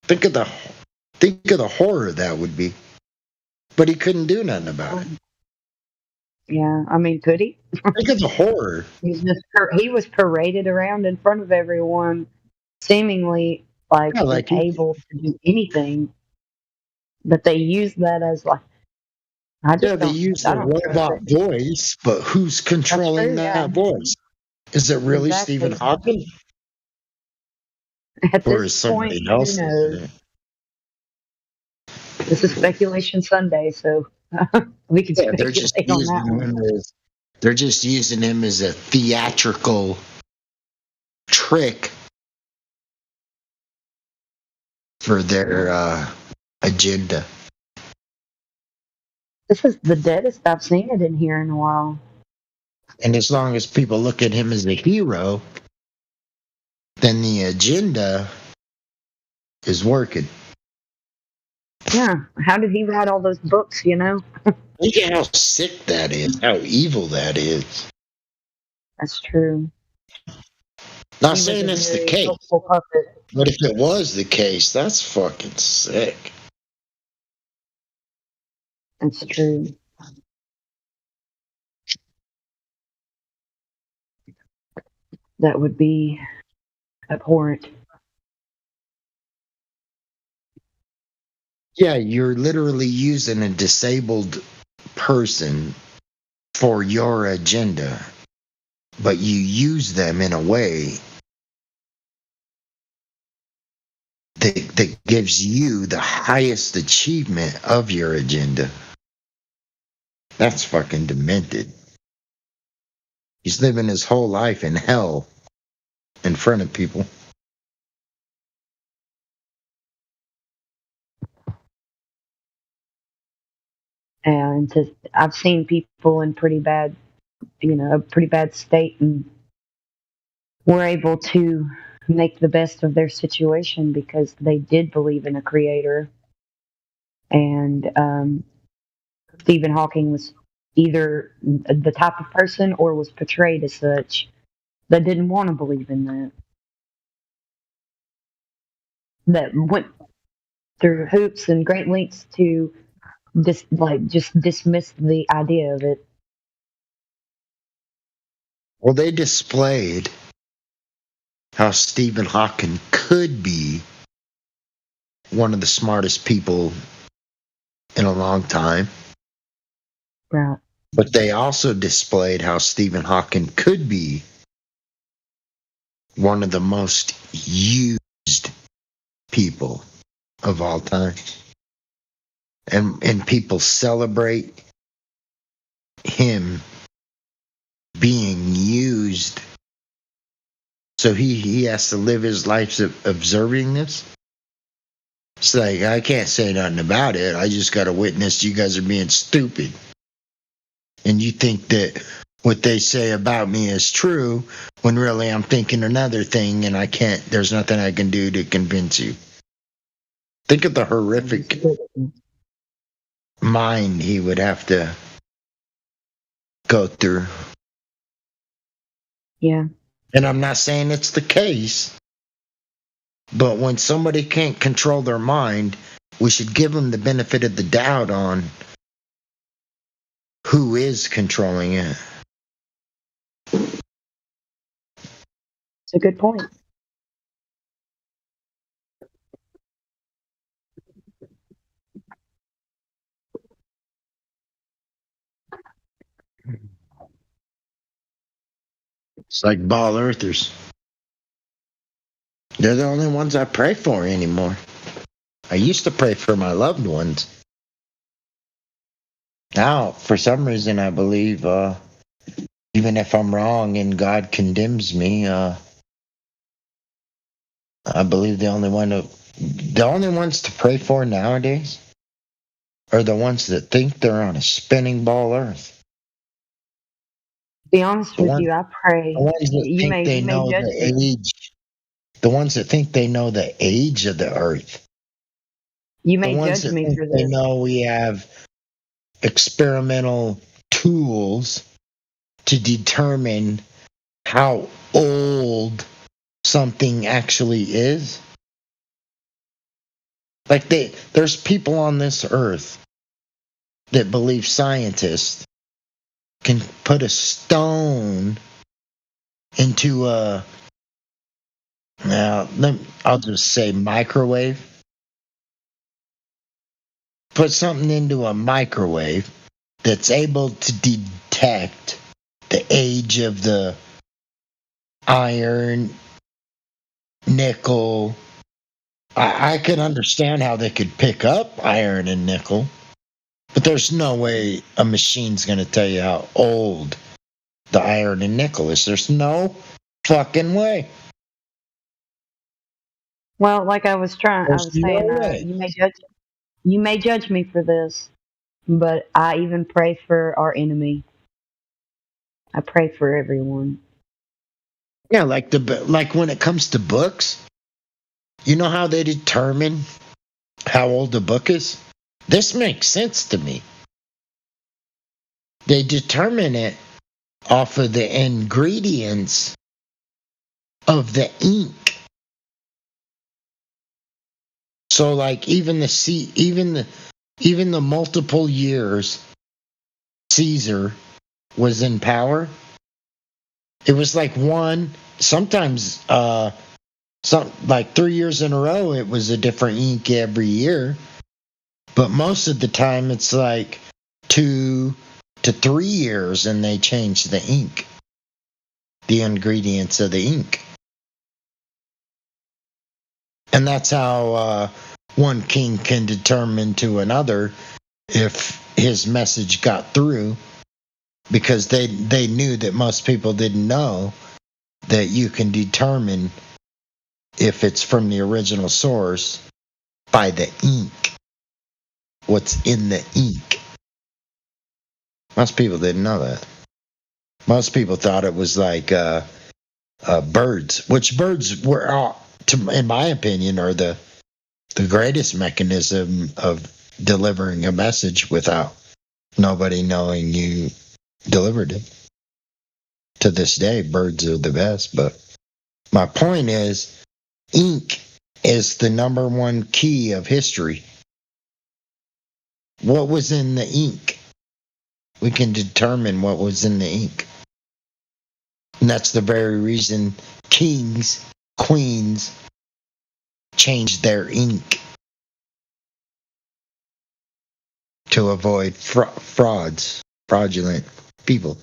Think of the horror that would be. But he couldn't do nothing about it. Yeah, I mean, could he? Think of the horror. He was paraded around in front of everyone, seemingly like able to do anything. But they use that as like, they use the robot voice, but who's controlling that voice? Is it really Stephen Hawking? At or this is somebody point, else? who knows? This is Speculation Sunday, so we can speculate on that. They're just using him as a theatrical trick for their agenda. This is the deadest I've seen it in here in a while. And as long as people look at him as a hero, then the agenda is working. Yeah. How did he write all those books, you know? Look at how sick that is, how evil that is. That's true. Not saying that's the case, but if it was the case, that's fucking sick. That's true. That would be abhorrent. Yeah, you're literally using a disabled person for your agenda, but you use them in a way that gives you the highest achievement of your agenda. That's fucking demented. He's living his whole life in hell in front of people. And I've seen people in pretty bad, a pretty bad state, and were able to make the best of their situation because they did believe in a creator. And Stephen Hawking was either the type of person or was portrayed as such that didn't want to believe in that. That went through hoops and great lengths to just dismiss the idea of it. Well, they displayed how Stephen Hawking could be one of the smartest people in a long time. Right. But they also displayed how Stephen Hawking could be one of the most used people of all time. And people celebrate him being used. So he has to live his life observing this. It's like, I can't say nothing about it. I just got to witness you guys are being stupid. And you think that what they say about me is true, when really I'm thinking another thing, and there's nothing I can do to convince you. Think of the horrific mind he would have to go through. Yeah. And I'm not saying it's the case, but when somebody can't control their mind, we should give them the benefit of the doubt on who is controlling it. It's a good point. It's like ball earthers. They're the only ones I pray for anymore. I used to pray for my loved ones. Now, for some reason, I believe, even if I'm wrong and God condemns me, I believe the only ones to pray for nowadays are the ones that think they're on a spinning ball earth. To be honest with you, I pray. The ones that think they know the age. The ones that think they know the age of the earth. You may judge me for this. They know we have experimental tools to determine how old something actually is. Like there's people on this earth that believe scientists can put a stone into I'll just say microwave. Put something into a microwave that's able to detect the age of the iron, nickel. I can understand how they could pick up iron and nickel, but there's no way a machine's going to tell you how old the iron and nickel is. There's no fucking way. Well, like I was saying, you may judge me for this, but I even pray for our enemy. I pray for everyone. Yeah, like when it comes to books, you know how they determine how old a book is? This makes sense to me. They determine it off of the ingredients of the ink. So like even the multiple years Caesar was in power, it was like sometimes like 3 years in a row it was a different ink every year, but most of the time it's like 2 to 3 years and they change the ink, the ingredients of the ink. And that's how one king can determine to another if his message got through, because they knew that most people didn't know that you can determine if it's from the original source by the ink, what's in the ink. Most people didn't know that. Most people thought it was like birds, which birds were, in my opinion, are the greatest mechanism of delivering a message without nobody knowing you delivered it. To this day, birds are the best. But my point is, ink is the number one key of history. What was in the ink? We can determine what was in the ink. And that's the very reason kings, queens changed their ink to avoid fraudulent people.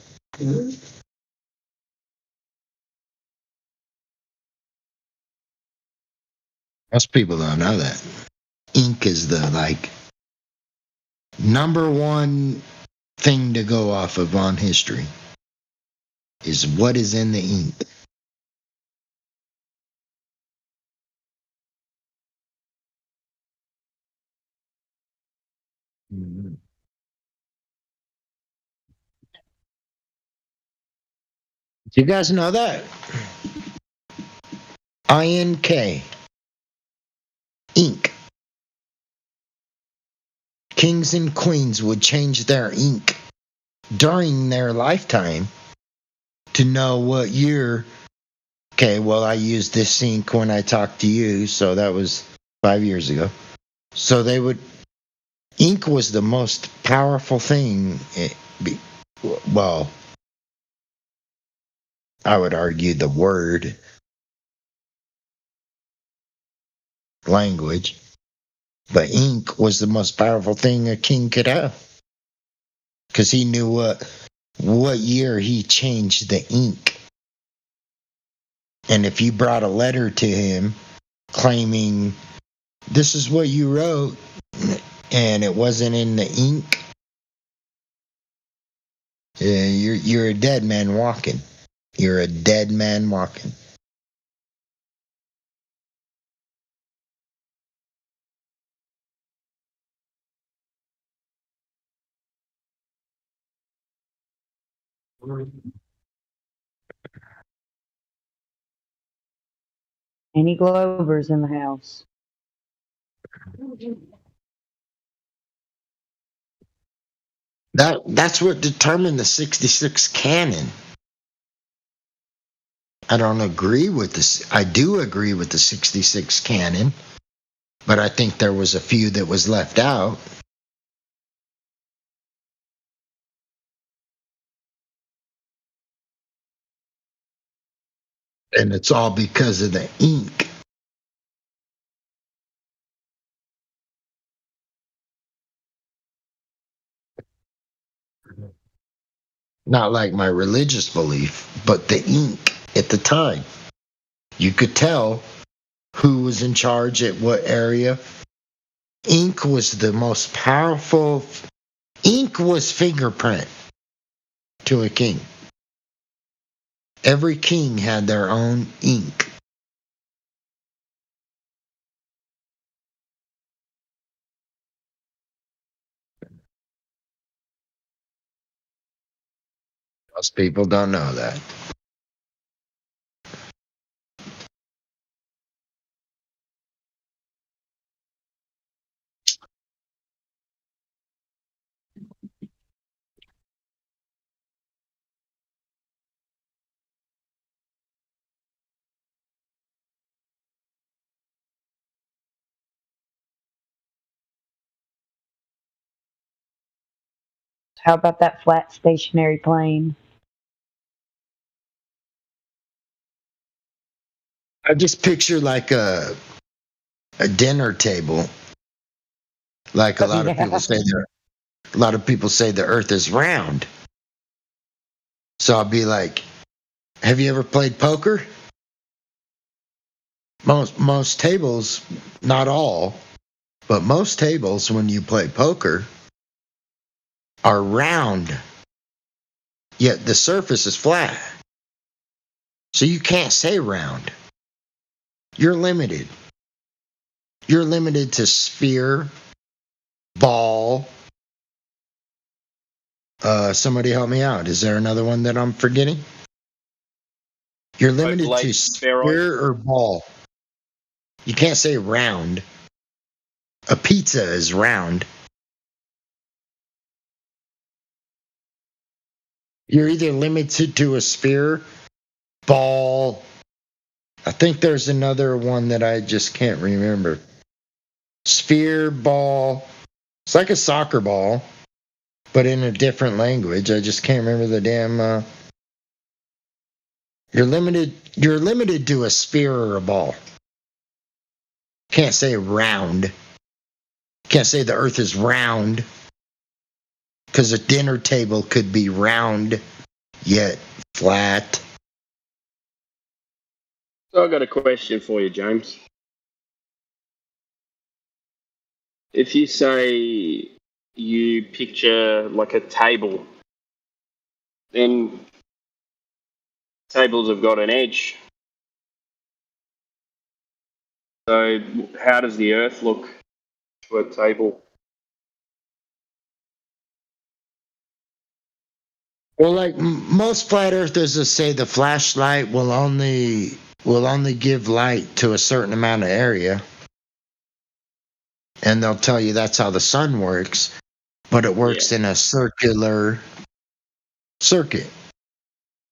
Most people don't know that. Ink is the number one thing to go off of on history is what is in the ink. Do you guys know that? INK. Ink. Kings and queens would change their ink during their lifetime to know what year. Okay, well, I used this ink when I talked to you, so that was 5 years ago. So ink was the most powerful thing. Well, I would argue the word language, but ink was the most powerful thing a king could have, because he knew what year he changed the ink. And if you brought a letter to him claiming this is what you wrote and it wasn't in the ink, you're a dead man walking. You're a dead man walking. Any Glovers in the house? That's what determined the 66 canon. I don't agree with this. I do agree with the 66 canon, but I think there was a few that was left out. And it's all because of the ink. Not like my religious belief, but the ink at the time. You could tell who was in charge at what area. Ink was the most powerful. Ink was fingerprint to a king. Every king had their own ink. Most people don't know that. How about that flat stationary plane? I just picture like a dinner table. Like a lot of people say the earth is round. So I'll be like, have you ever played poker? Most tables, not all, but most tables when you play poker are round. Yet the surface is flat. So you can't say round. You're limited. You're limited to sphere, ball. Somebody help me out. Is there another one that I'm forgetting? You're limited to sphere or ball. You can't say round. A pizza is round. You're either limited to a sphere, ball. I think there's another one that I just can't remember. Sphere, ball. It's like a soccer ball, but in a different language. I just can't remember the damn. You're limited to a sphere or a ball. Can't say round. Can't say the earth is round. Because a dinner table could be round, yet flat. So I've got a question for you, James. If you say you picture like a table, then tables have got an edge. So how does the earth look to a table? Well, like most flat earthers will say, the flashlight will only give light to a certain amount of area. And they'll tell you that's how the sun works, but it works in a circular circuit.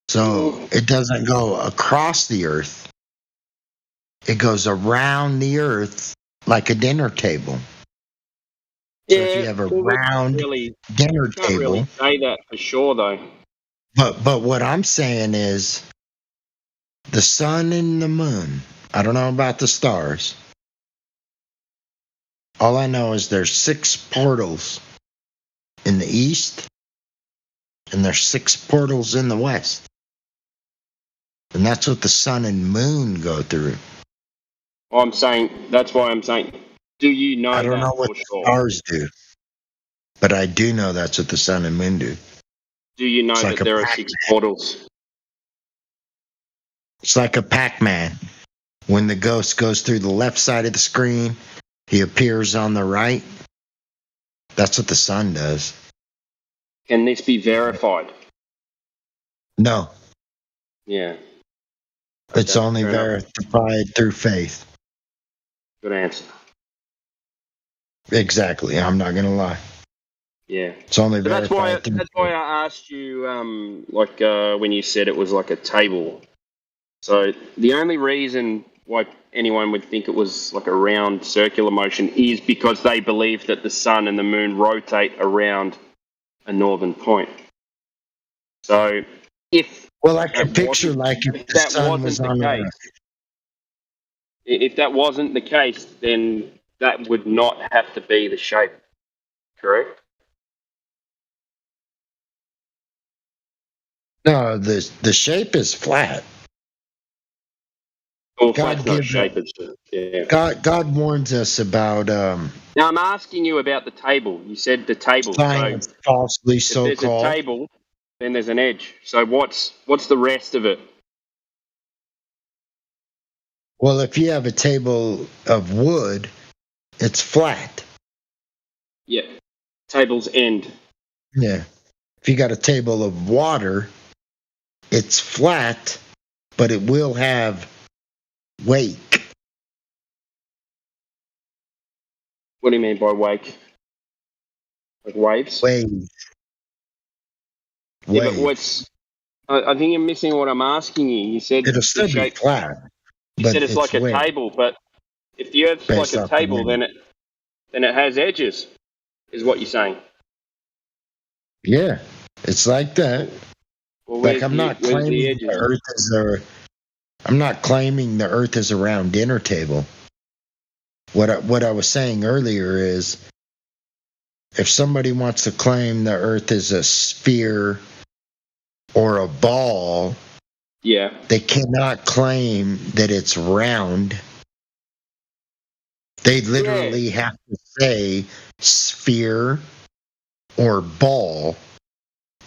So it doesn't go across the earth. It goes around the earth like a dinner table. So if you have a round dinner table. Can't really say that for sure, though. But what I'm saying is the sun and the moon. I don't know about the stars. All I know is there's 6 portals in the east, and there's 6 portals in the west. And that's what the sun and moon go through. That's why I'm saying, do you know that? I don't know what the stars do, but I do know that's what the sun and moon do. Do you know that there are 6 portals? It's like a Pac-Man. When the ghost goes through the left side of the screen, he appears on the right. That's what the sun does. Can this be verified? No. Yeah. It's only verified through faith. Good answer. Exactly. I'm not going to lie. Yeah. It's only verified. That's why I asked you, when you said it was like a table. So the only reason why anyone would think it was like a round circular motion is because they believe that the sun and the moon rotate around a northern point. So if I can picture like if the sun was on the case, if that wasn't the case, then that would not have to be the shape, correct? No, the shape is flat. God warns us about. Now I'm asking you about the table. You said the table. Science, falsely so-called. If there's a table, then there's an edge. So what's the rest of it? Well, if you have a table of wood, it's flat. Yeah. Table's end. Yeah. If you got a table of water, it's flat, but it will have wake. What do you mean by wake? Like waves? Waves. Yeah, but I think you're missing what I'm asking you. You said it'll still be flat. You said it's like a table, but if the Earth's like a table, then it has edges, is what you're saying. Yeah, it's like that. Well, like I'm not claiming the Earth is I'm not claiming the Earth is a round dinner table. What I was saying earlier is, if somebody wants to claim the Earth is a sphere or a ball, yeah, they cannot claim that it's round. They literally have to say sphere or ball,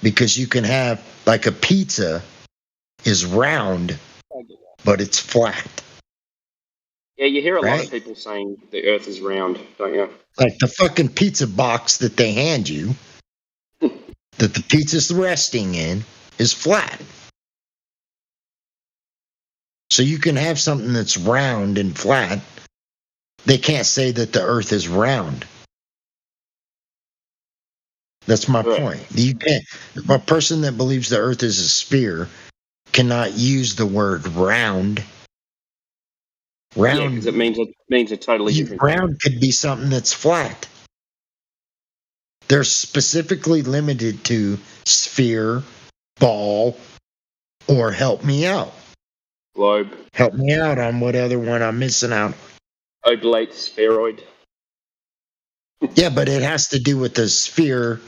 because you can have, like, a pizza is round, but it's flat. Yeah, you hear a lot of people saying the Earth is round, don't you? Like the fucking pizza box that they hand you, that the pizza's resting in, is flat. So you can have something that's round and flat. They can't say that the Earth is round. That's my point. You can't. A person that believes the Earth is a sphere cannot use the word round. Round, because it means a totally different thing. Round could be something that's flat. They're specifically limited to sphere, ball, or help me out. Globe. Help me out on what other one I'm missing out. Oblate spheroid. Yeah, but it has to do with the sphere.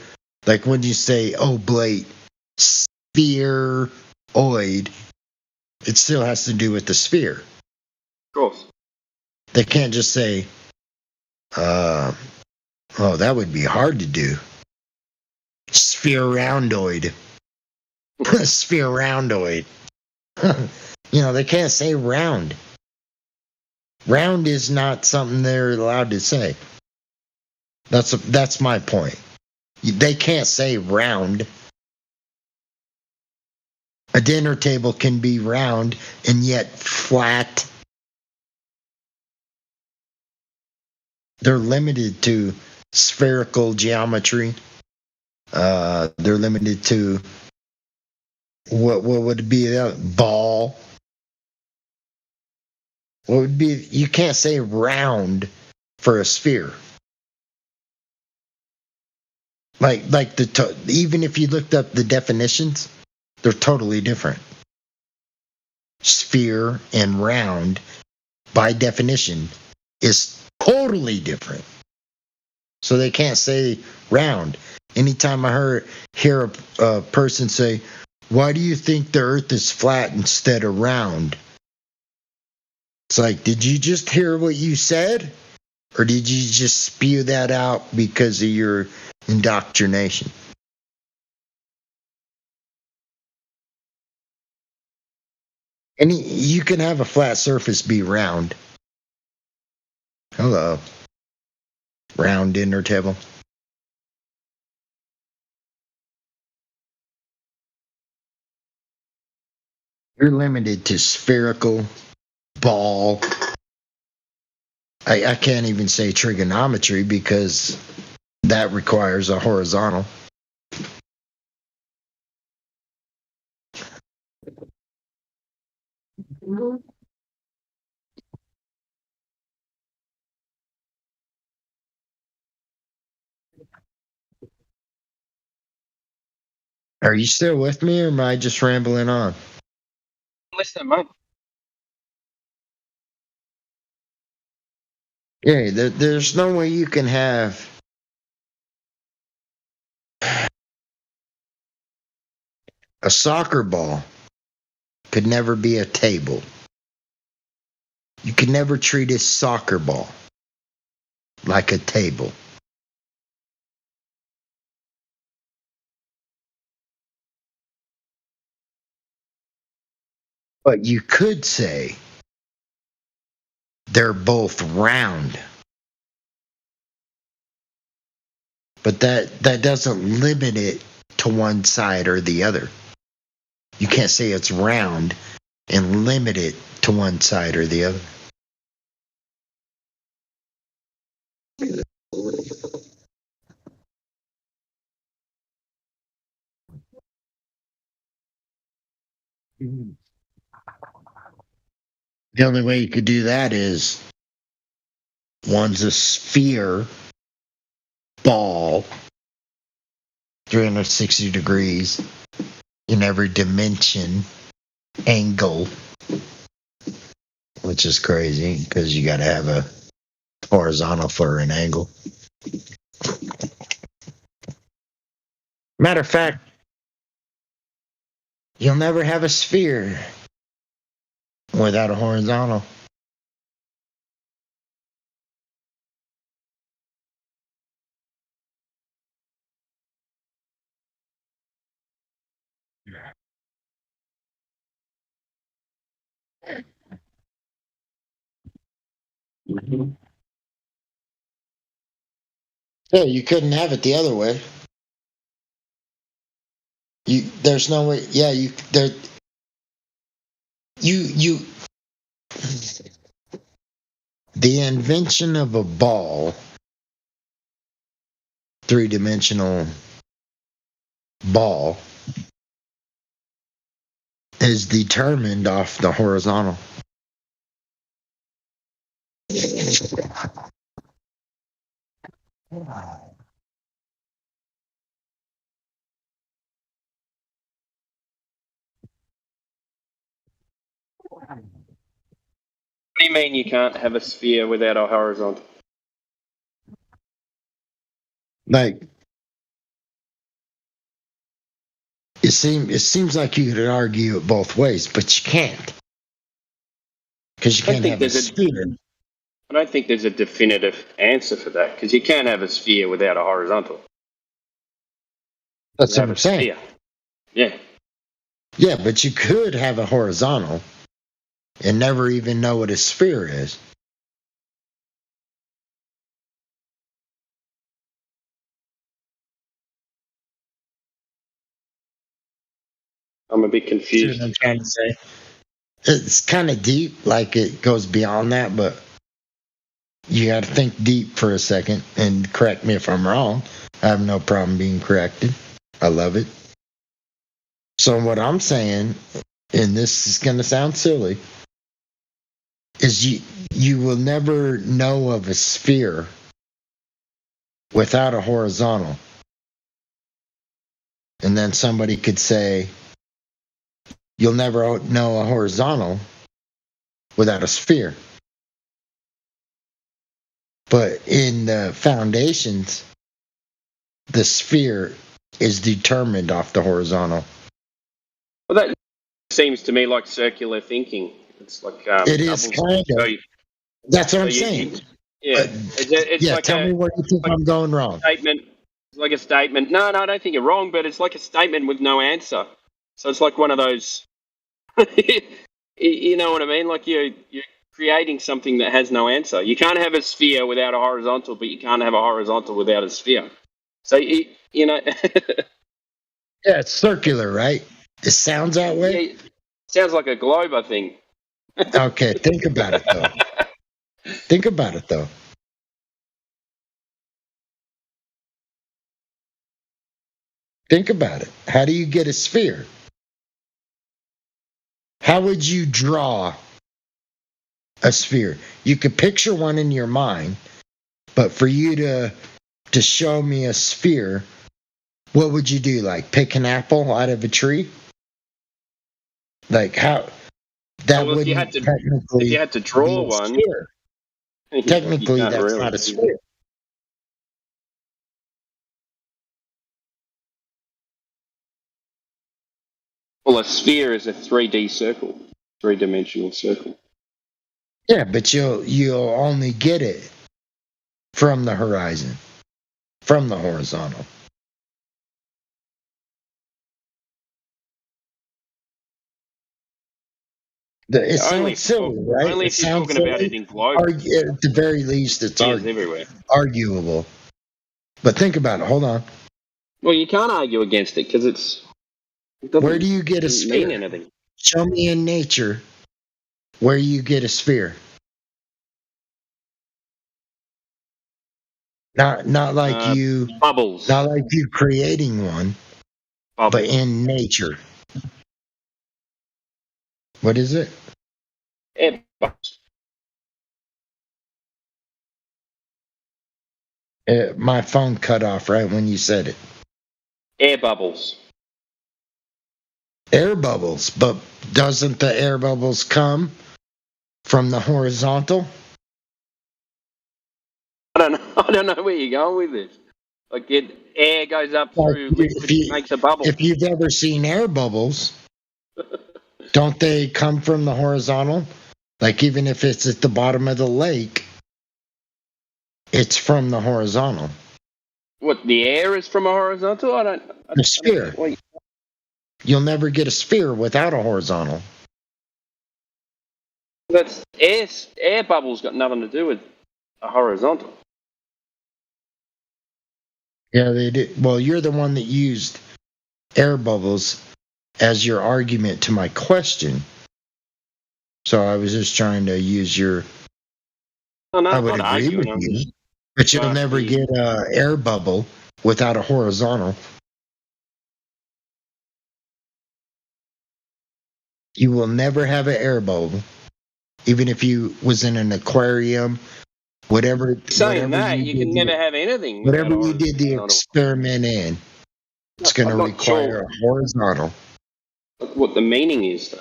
Like when you say oblate spheroid, it still has to do with the sphere. Of course. They can't just say, oh, that would be hard to do. Spheroundoid. Spheroundoid. They can't say round. Round is not something they're allowed to say. That's my point. They can't say round. A dinner table can be round and yet flat. They're limited to spherical geometry. They're limited to what would be that ball? What would be? You can't say round for a sphere. Like even if you looked up the definitions, they're totally different. Sphere and round, by definition, is totally different. So they can't say round. Anytime I hear a person say, "Why do you think the Earth is flat instead of round?" It's like, did you just hear what you said? Or did you just spew that out because of your indoctrination? And you can have a flat surface be round. Hello. Round dinner table. You're limited to spherical, ball. I can't even say trigonometry because that requires a horizontal. Are you still with me, or am I just rambling on? Listen, mate. Yeah, there's no way you can have a soccer ball could never be a table. You could never treat a soccer ball like a table. But you could say they're both round. But that doesn't limit it to one side or the other. You can't say it's round and limit it to one side or the other. The only way you could do that is one's a sphere, ball, 360 degrees in every dimension, angle, which is crazy because you got to have a horizontal for an angle. Matter of fact, you'll never have a sphere without a horizontal. Yeah, you couldn't have it the other way. There's no way. Yeah, the invention of a ball, three-dimensional ball, is determined off the horizontal. What do you mean you can't have a sphere without a horizontal? Like, it seems like you could argue it both ways, but you can't. Because you can't have a sphere. I don't think there's a definitive answer for that, because you can't have a sphere without a horizontal. That's what I'm saying. Sphere. Yeah. Yeah, but you could have a horizontal and never even know what a sphere is. I'm a bit confused. See what I'm trying to say? It's kind of deep, like it goes beyond that, but you got to think deep for a second and correct me if I'm wrong. I have no problem being corrected. I love it. So what I'm saying, and this is going to sound silly, is you will never know of a sphere without a horizontal. And then somebody could say, you'll never know a horizontal without a sphere. But in the foundations, the sphere is determined off the horizontal. Well, that seems to me like circular thinking. It's like it is kind of. That's what I'm saying. It's like tell me where you think I'm going wrong. Statement. It's like a statement. No, I don't think you're wrong, but it's like a statement with no answer. So it's like one of those. You know what I mean? Like you're creating something that has no answer. You can't have a sphere without a horizontal, but you can't have a horizontal without a sphere. So you know. Yeah, it's circular, right? It sounds that way. Yeah, it sounds like a globe, I think. Okay, think about it though. Think about it though. Think about it. How do you get a sphere? How would you draw a sphere? You could picture one in your mind, but for you to show me a sphere, what would you do? Like pick an apple out of a tree? Like how? That well, wouldn't if you had to draw one. Technically, that's really not a sphere. Well, a sphere is a 3D circle, 3-dimensional circle. Yeah, but you'll only get it from the horizon, from the horizontal. It sounds silly, right? Only if you're talking about it in globe. At the very least, it's everywhere. Arguable. But think about it. Hold on. Well, you can't argue against it because Where do you get a doesn't mean sphere? anything. Show me in nature where you get a sphere. Not like you bubbles. Not like you creating one, but in nature. What is it? Air bubbles. My phone cut off right when you said it. Air bubbles. Air bubbles, but doesn't the air bubbles come from the horizontal? I don't know where you're going with this. Like air goes up through liquid, makes a bubble. If you've ever seen air bubbles, don't they come from the horizontal? Like even if it's at the bottom of the lake, it's from the horizontal. What, the air is from a horizontal? A sphere. You'll never get a sphere without a horizontal. That's air bubbles got nothing to do with a horizontal. Yeah, they do. Well, you're the one that used air bubbles as your argument to my question. So I was just trying to use your. I would agree with you, but you'll never get an air bubble without a horizontal. You will never have an air bubble, even if you was in an aquarium, whatever. Saying that, you can never have anything. Whatever you did the experiment in, it's going to require a horizontal. What the meaning is,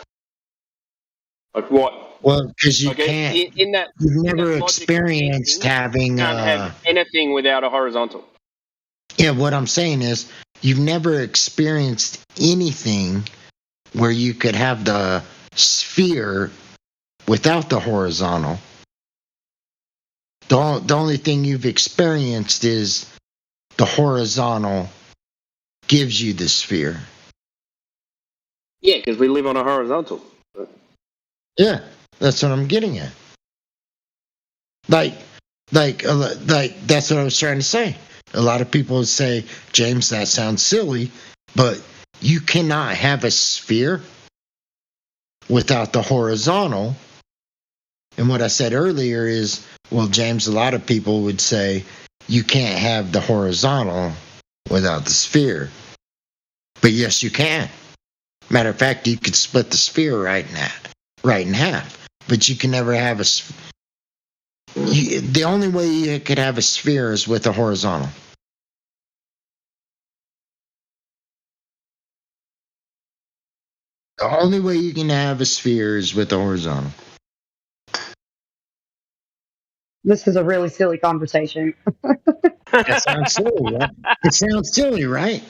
like what? Well, because you can't. You've never experienced having. You can't have anything without a horizontal. Yeah, what I'm saying is, you've never experienced anything where you could have the sphere without the horizontal. The only thing you've experienced is the horizontal gives you the sphere. Yeah, because we live on a horizontal. Yeah, that's what I'm getting at. Like that's what I was trying to say. A lot of people would say, James, that sounds silly, but you cannot have a sphere without the horizontal. And what I said earlier is, well, James, a lot of people would say you can't have the horizontal without the sphere. But yes, you can. Matter of fact, you could split the sphere right in half. But you can never have a. The only way you could have a sphere is with a horizontal. The only way you can have a sphere is with a horizontal. This is a really silly conversation. That sounds silly, right? It sounds silly, right?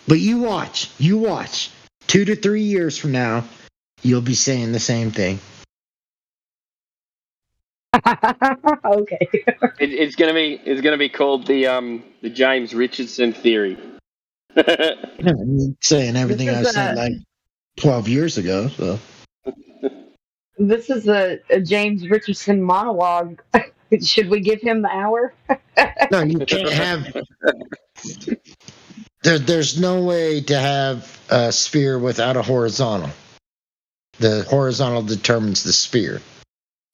But you watch. 2 to 3 years from now, you'll be saying the same thing. Okay. It's gonna be called the James Richardson theory. I'm saying everything I said like 12 years ago. So This is a James Richardson monologue. Should we give him the hour? no, you can't have. There's no way to have a sphere without a horizontal. The horizontal determines the sphere.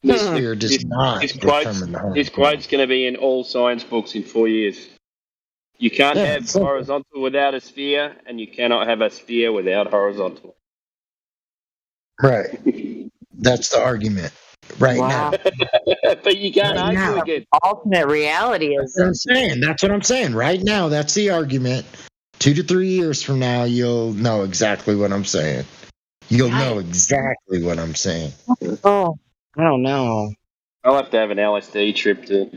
The sphere does not determine the horizontal. This quote's going to be in all science books in 4 years. You can't have horizontal without a sphere, and you cannot have a sphere without horizontal. Right. That's the argument. Right now. But you can't argue again. Ultimate reality is. That's what I'm saying. Right now, that's the argument. 2 to 3 years from now, you'll know exactly what I'm saying. You'll know exactly what I'm saying. Oh, I don't know. I'll have to have an LSD trip to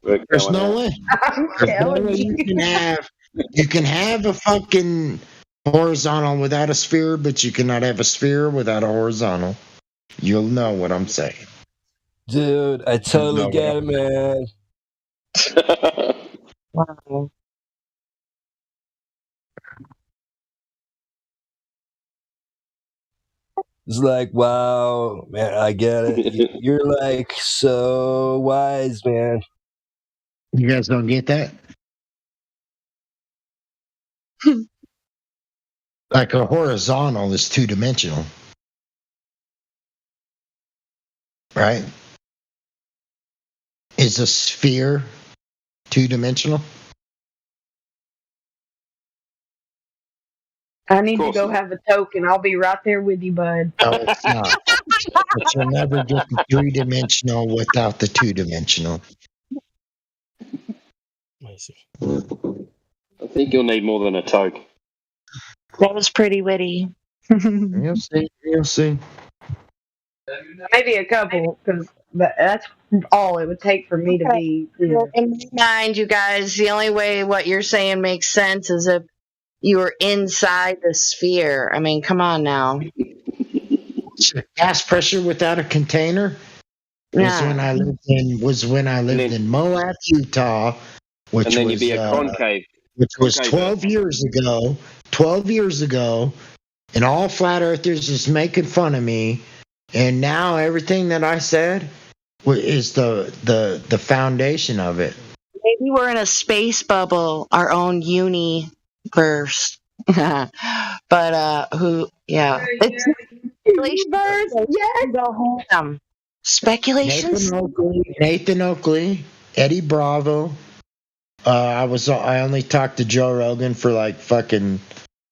work. There's no way. There's no way you can have a fucking horizontal without a sphere, but you cannot have a sphere without a horizontal. You'll know what I'm saying. Dude, I totally get it, man. Wow. It's like, wow, man, I get it. You're like so wise, man. You guys don't get that? Like a horizontal is two-dimensional, right? Is a sphere two-dimensional? I need to go have a token. I'll be right there with you, bud. No, it's not. But you'll never get the three-dimensional without the two-dimensional. I think you'll need more than a toke. That was pretty witty. You'll see. You'll see. Maybe a couple, because that's all it would take for me to be. In my mind, you guys, the only way what you're saying makes sense is if you were inside the sphere. I mean, come on now. Gas pressure without a container was when I lived in Moab, Utah, which and then was you'd be a concave. which was 12 years ago. 12 years ago, and all flat earthers is making fun of me, and now everything that I said is the foundation of it. Maybe we're in a space bubble, our own universe. But yeah. It's speculation. Yes. Speculations. Nathan Oakley, Eddie Bravo. I only talked to Joe Rogan for like fucking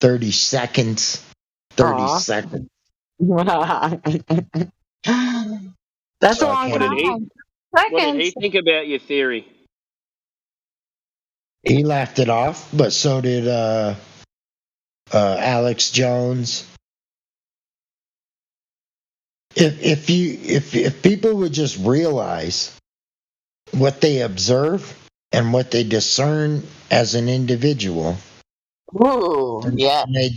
30 seconds. 30 seconds. That's a long time. What did he think about your theory? He laughed it off, but so did Alex Jones. If people would just realize what they observe and what they discern as an individual, yeah, and they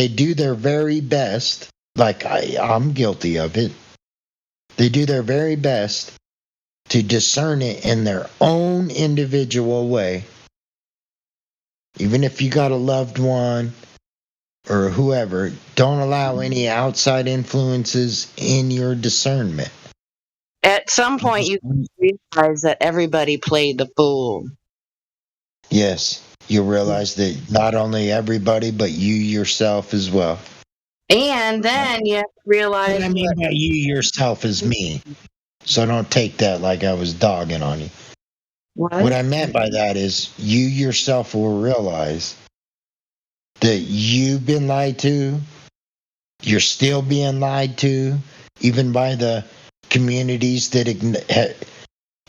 do their very best. Like I'm guilty of it. They do their very best to discern it in their own individual way. Even if you got a loved one or whoever, don't allow any outside influences in your discernment. At some point, you realize that everybody played the fool. Yes, you realize that not only everybody, but you yourself as well. And then you have to realize. What I mean by you yourself is me. So don't take that like I was dogging on you. What I meant by that is you yourself will realize that you've been lied to, you're still being lied to, even by the communities that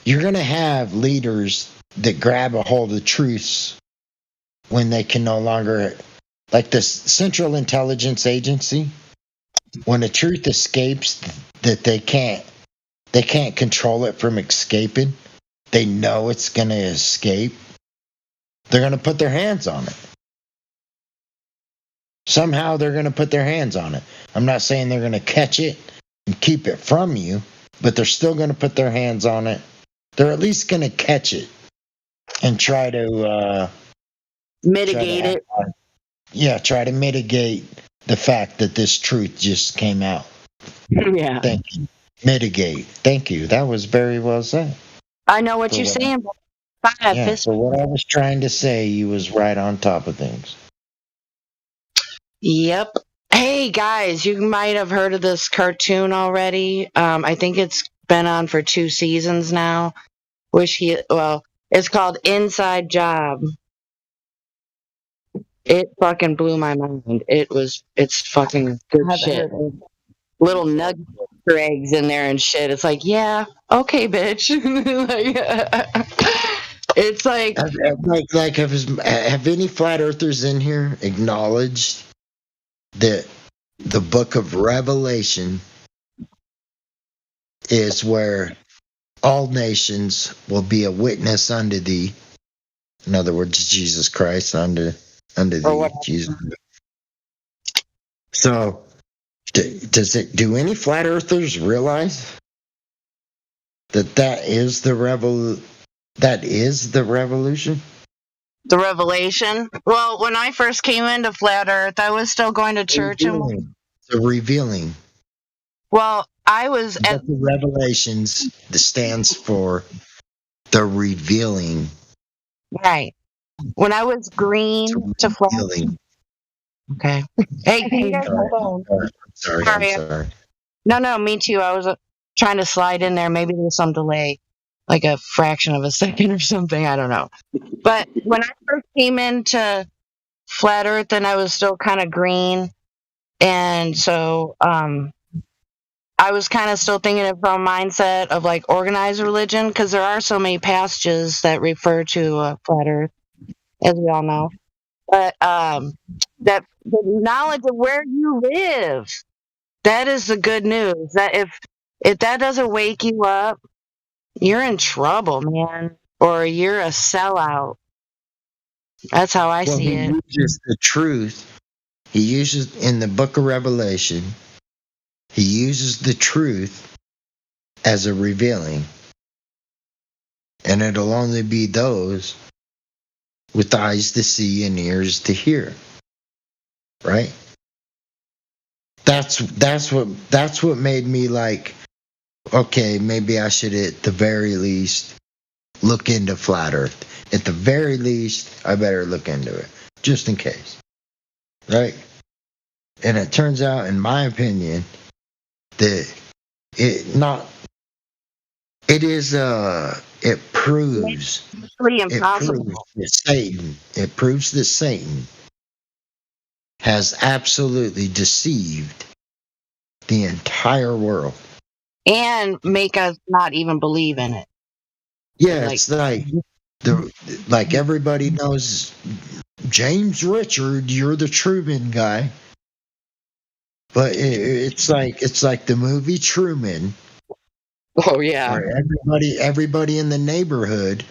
you're going to have leaders that grab a hold of truths when they can no longer, like the Central Intelligence Agency, when the truth escapes that they can't control it from escaping, they know it's going to escape, they're going to put their hands on it. Somehow they're going to put their hands on it. I'm not saying they're going to catch it and keep it from you, but they're still going to put their hands on it. They're at least going to catch it and try to mitigate it. Try to mitigate the fact that this truth just came out. Yeah. Thank you. Mitigate. Thank you. That was very well said. I know what you're saying. For what I was trying to say, you was right on top of things. Yep. Hey guys, you might have heard of this cartoon already. I think it's been on for 2 seasons now. It's called Inside Job. It fucking blew my mind. It's fucking good shit. Little nugget eggs in there and shit. It's like, yeah, okay, bitch. It's like have any flat earthers in here acknowledged that the book of Revelation is where all nations will be a witness unto thee? In other words, Jesus Christ unto thee, Jesus. So, do any flat earthers realize that is the revolution? The revelation? Well, when I first came into Flat Earth, I was still going to church. The revealing. Well, I was at the revelations that stands for the revealing. Right. When I was green to Flat Earth, Okay. Hey, Can you guys hold on? I'm sorry. No, me too. I was trying to slide in there. Maybe there's some delay, like a fraction of a second or something. I don't know. But when I first came into Flat Earth, and I was still kind of green, and so I was kind of still thinking of from a mindset of like organized religion, because there are so many passages that refer to Flat Earth, as we all know. But that the knowledge of where you live, that is the good news. That if that doesn't wake you up, you're in trouble, man, or you're a sellout. That's how I see it. He uses the truth. He uses in the book of Revelation. He uses the truth as a revealing, and it'll only be those with eyes to see and ears to hear. Right? That's what made me like, okay, maybe I should at the very least look into Flat Earth. At the very least, I better look into it, just in case. Right? And it turns out, in my opinion, that it proves that Satan has absolutely deceived the entire world. And make us not even believe in it. Yeah, it's like everybody knows James Richard, you're the Truman guy. But it's like the movie Truman. Oh yeah. Where everybody in the neighborhood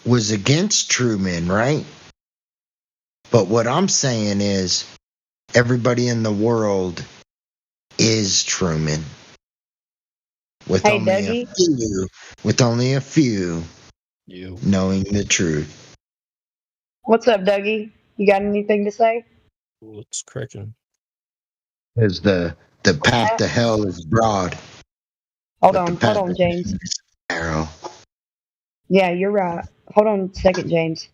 was against Truman, right? But what I'm saying is everybody in the world is Truman. With only a few knowing the truth. What's up, Dougie? You got anything to say? What's cracking? Because the path to hell is broad. Hold on, James. Narrow. Yeah, you're right. Hold on a second, James.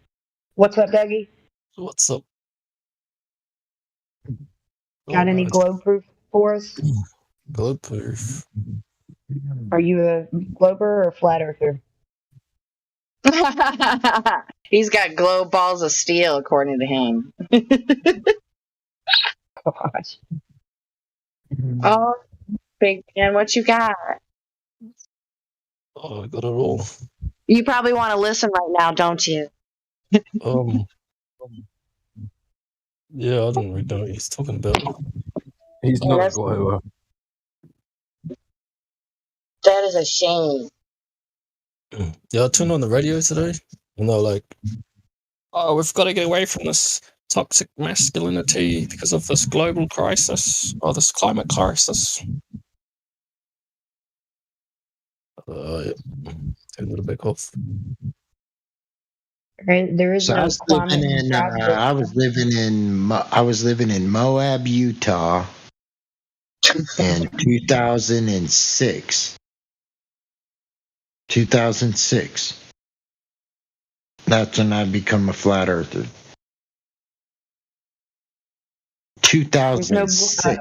What's up, Dougie? What's up? Got any glow proof for us? Glow proof. Are you a glober or flat earther? He's got glow balls of steel, according to him. Gosh. Oh, big man, what you got? Oh, I got it all. You probably want to listen right now, don't you? Yeah, I don't really know what he's talking about. He's not a glower. That is a shame. Yeah, I turned on the radio today, and they're like, "Oh, we've got to get away from this toxic masculinity because of this global crisis or this climate crisis." Yeah, a little bit off. There is so no I was living in Moab, Utah in 2006. 2006. That's when I become a flat earther. 2006.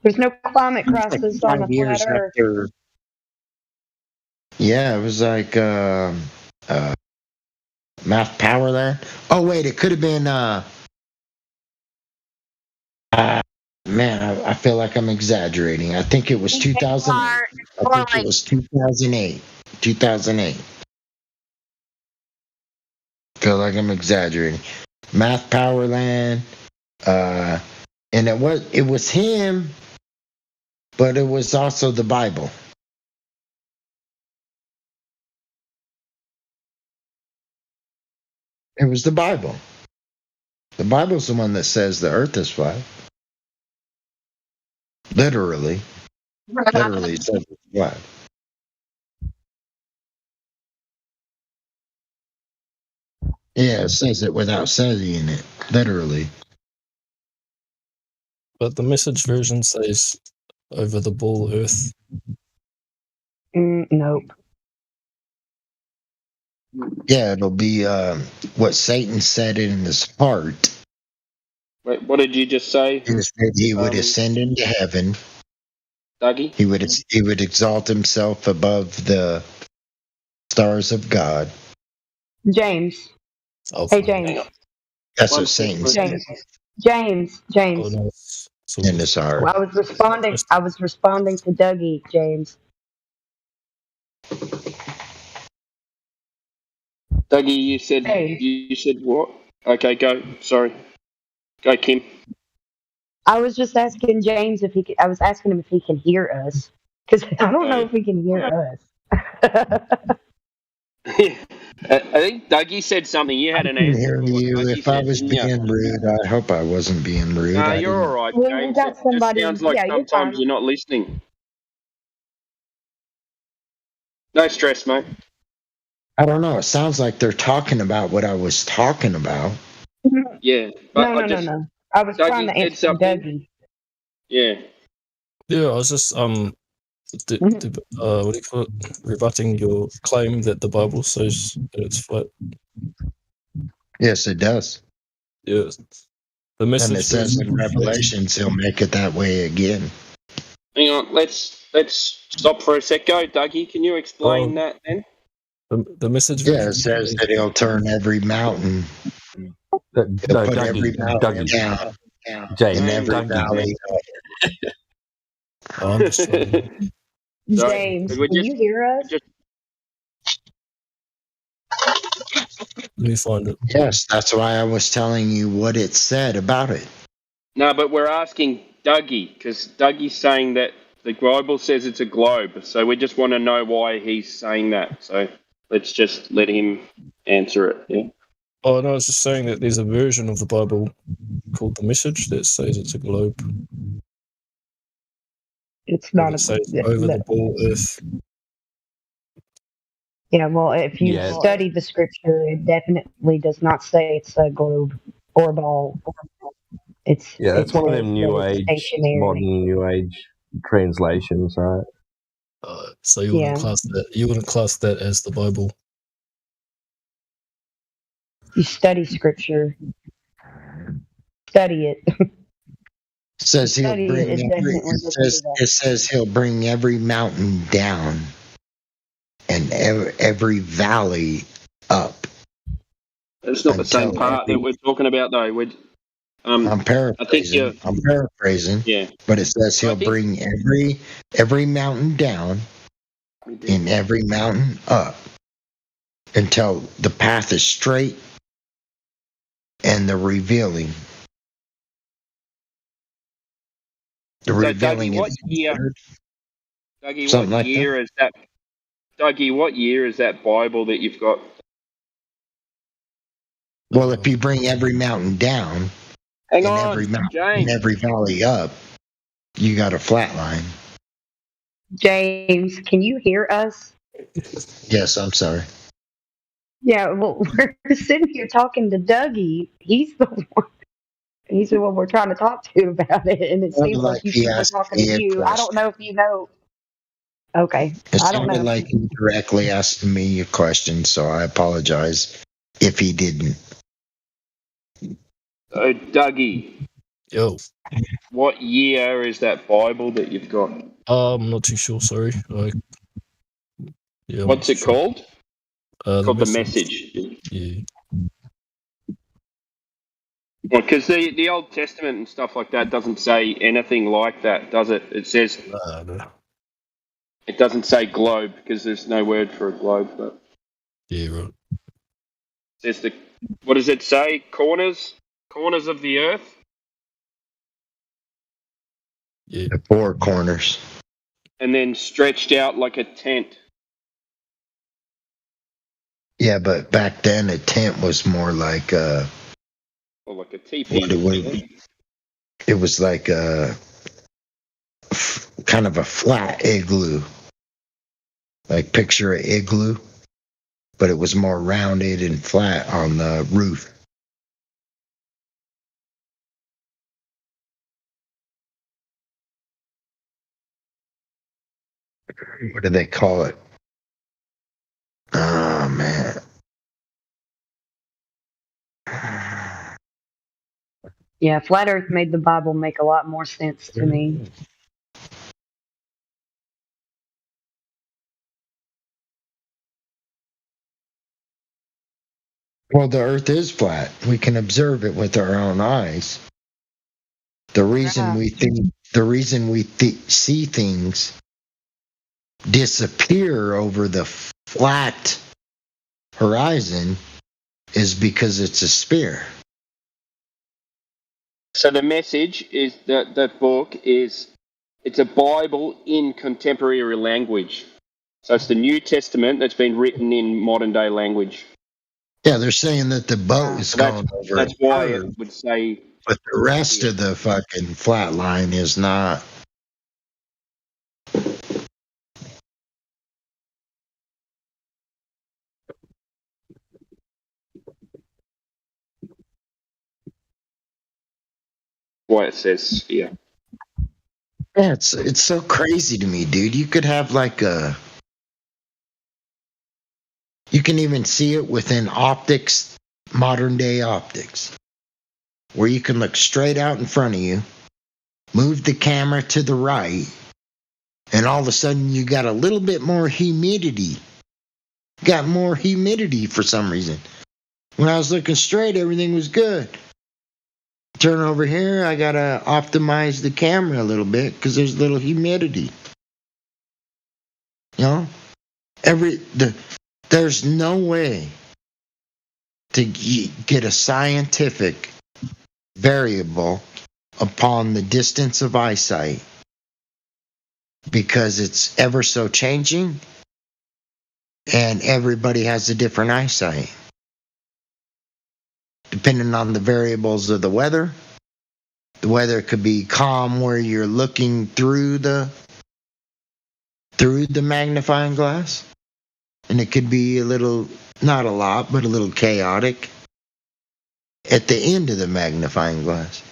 There's no climate crisis on the flat earth. Yeah, it was like Math Power there. Oh wait, it could have been man, I feel like I'm exaggerating. I think it was 2008. I think it was 2008. 2008. Feel like I'm exaggerating. Math Powerland. And it was him, but it was also the Bible. It was the Bible. The Bible's the one that says the earth is flat. Literally says it's flat. Yeah, it says it without saying it. Literally. But the Message version says over the ball earth. Nope. Yeah, it'll be what Satan said in his heart Wait, what did you just say? He would ascend into heaven. Dougie? He would exalt himself above the stars of God. James. Oh, Hey, James. That's what Satan said. James. Oh, no, in his heart. Well, I was responding to Dougie, James. Dougie, you said what? Okay, go. Sorry. Go, Kim. I was just asking James if he could, I was asking him if he can hear us. Because I don't know if he can hear us. I think Dougie said something. You had an I can answer. hear for what you. Dougie If I said, was didn't you? being rude, I hope I wasn't being rude. Nah, you're all right, Well, James. you got somebody. It sounds like yeah, you're sometimes fine. you're not listening. No stress, mate. I don't know. It sounds like they're talking about what I was talking about. Yeah, but No. I was Dougie trying to said answer something. Dougie. Yeah. Yeah, I was just what do you call it? Rebutting your claim that the Bible says that it's flat. Yes, it does. Yeah, the message. And it says in Revelations, he'll make it that way again. Hang on. Let's stop for a sec. Go, Dougie. Can you explain that then? The message. Yeah, it says that he'll turn every mountain. He'll put every mountain down. James, and every valley up. James, can you hear us? Let me find it. Yes, that's why I was telling you what it said about it. No, but we're asking Dougie because Dougie's saying that the Bible says it's a globe. So we just want to know why he's saying that. So let's just let him answer it. Yeah. Oh no, I was just saying that there's a version of the Bible called the Message that says it's a globe. It's not it says over the ball earth. Yeah, well, if you study the scripture, it definitely does not say it's a globe or a ball. That's one of them new age, stationary. modern new age translations, right? So you wouldn't class that? You wouldn't class that as the Bible? You study scripture. Study it. Says he'll bring it says he'll bring every mountain down and every valley up. It's not the same part that we're talking about, though. I'm paraphrasing. I'm paraphrasing. Yeah. But it says he'll bring every mountain down and every mountain up until the path is straight and the revealing. The revealing Dougie, what year? Dougie, something what year is that? Dougie, what year is that Bible that you've got? Well, if you bring every mountain down and every mountain and every valley up, you got a flat line. James, can you hear us? Yes, I'm sorry. Yeah, well, we're sitting here talking to Dougie. He's the one we're trying to talk to about it, and it seems like you people are talking to you. I don't know if you know. Okay, It I don't know. sounded like he directly asked me a question, so I apologize if he didn't. Dougie. Yo. What year is that Bible that you've got? I'm not too sure. Sorry. What's it called? It's called the Message. Yeah. Because the Old Testament and stuff like that doesn't say anything like that, does it? It says it doesn't say globe because there's no word for a globe. But yeah, right. It says what does it say? Corners of the earth. Yeah. The four corners. And then stretched out like a tent. Yeah, but back then a tent was more like or like a teepee. It was like a kind of a flat igloo. Like picture an igloo, but it was more rounded and flat on the roof. What do they call it? Oh, man. Yeah, flat Earth made the Bible make a lot more sense to me. Well, the Earth is flat. We can observe it with our own eyes. The reason we see things disappear over the flat horizon is because it's a sphere. So the message is that book is it's a Bible in contemporary language. So it's the New Testament that's been written in modern day language. Yeah, they're saying that the boat is going over. That's why it would say. But the rest of the fucking flat line is not. Why it says, yeah. Yeah, it's so crazy to me, dude. You could have like a. You can even see it within optics, modern day optics, where you can look straight out in front of you, move the camera to the right, and all of a sudden you got a little bit more humidity. Got more humidity for some reason. When I was looking straight, everything was good. Turn over here, I gotta optimize the camera a little bit because there's a little humidity. You know, there's no way to get a scientific variable upon the distance of eyesight because it's ever so changing and everybody has a different eyesight. Depending on the variables of the weather could be calm where you're looking through the magnifying glass, and it could be a little, not a lot, but a little chaotic at the end of the magnifying glass,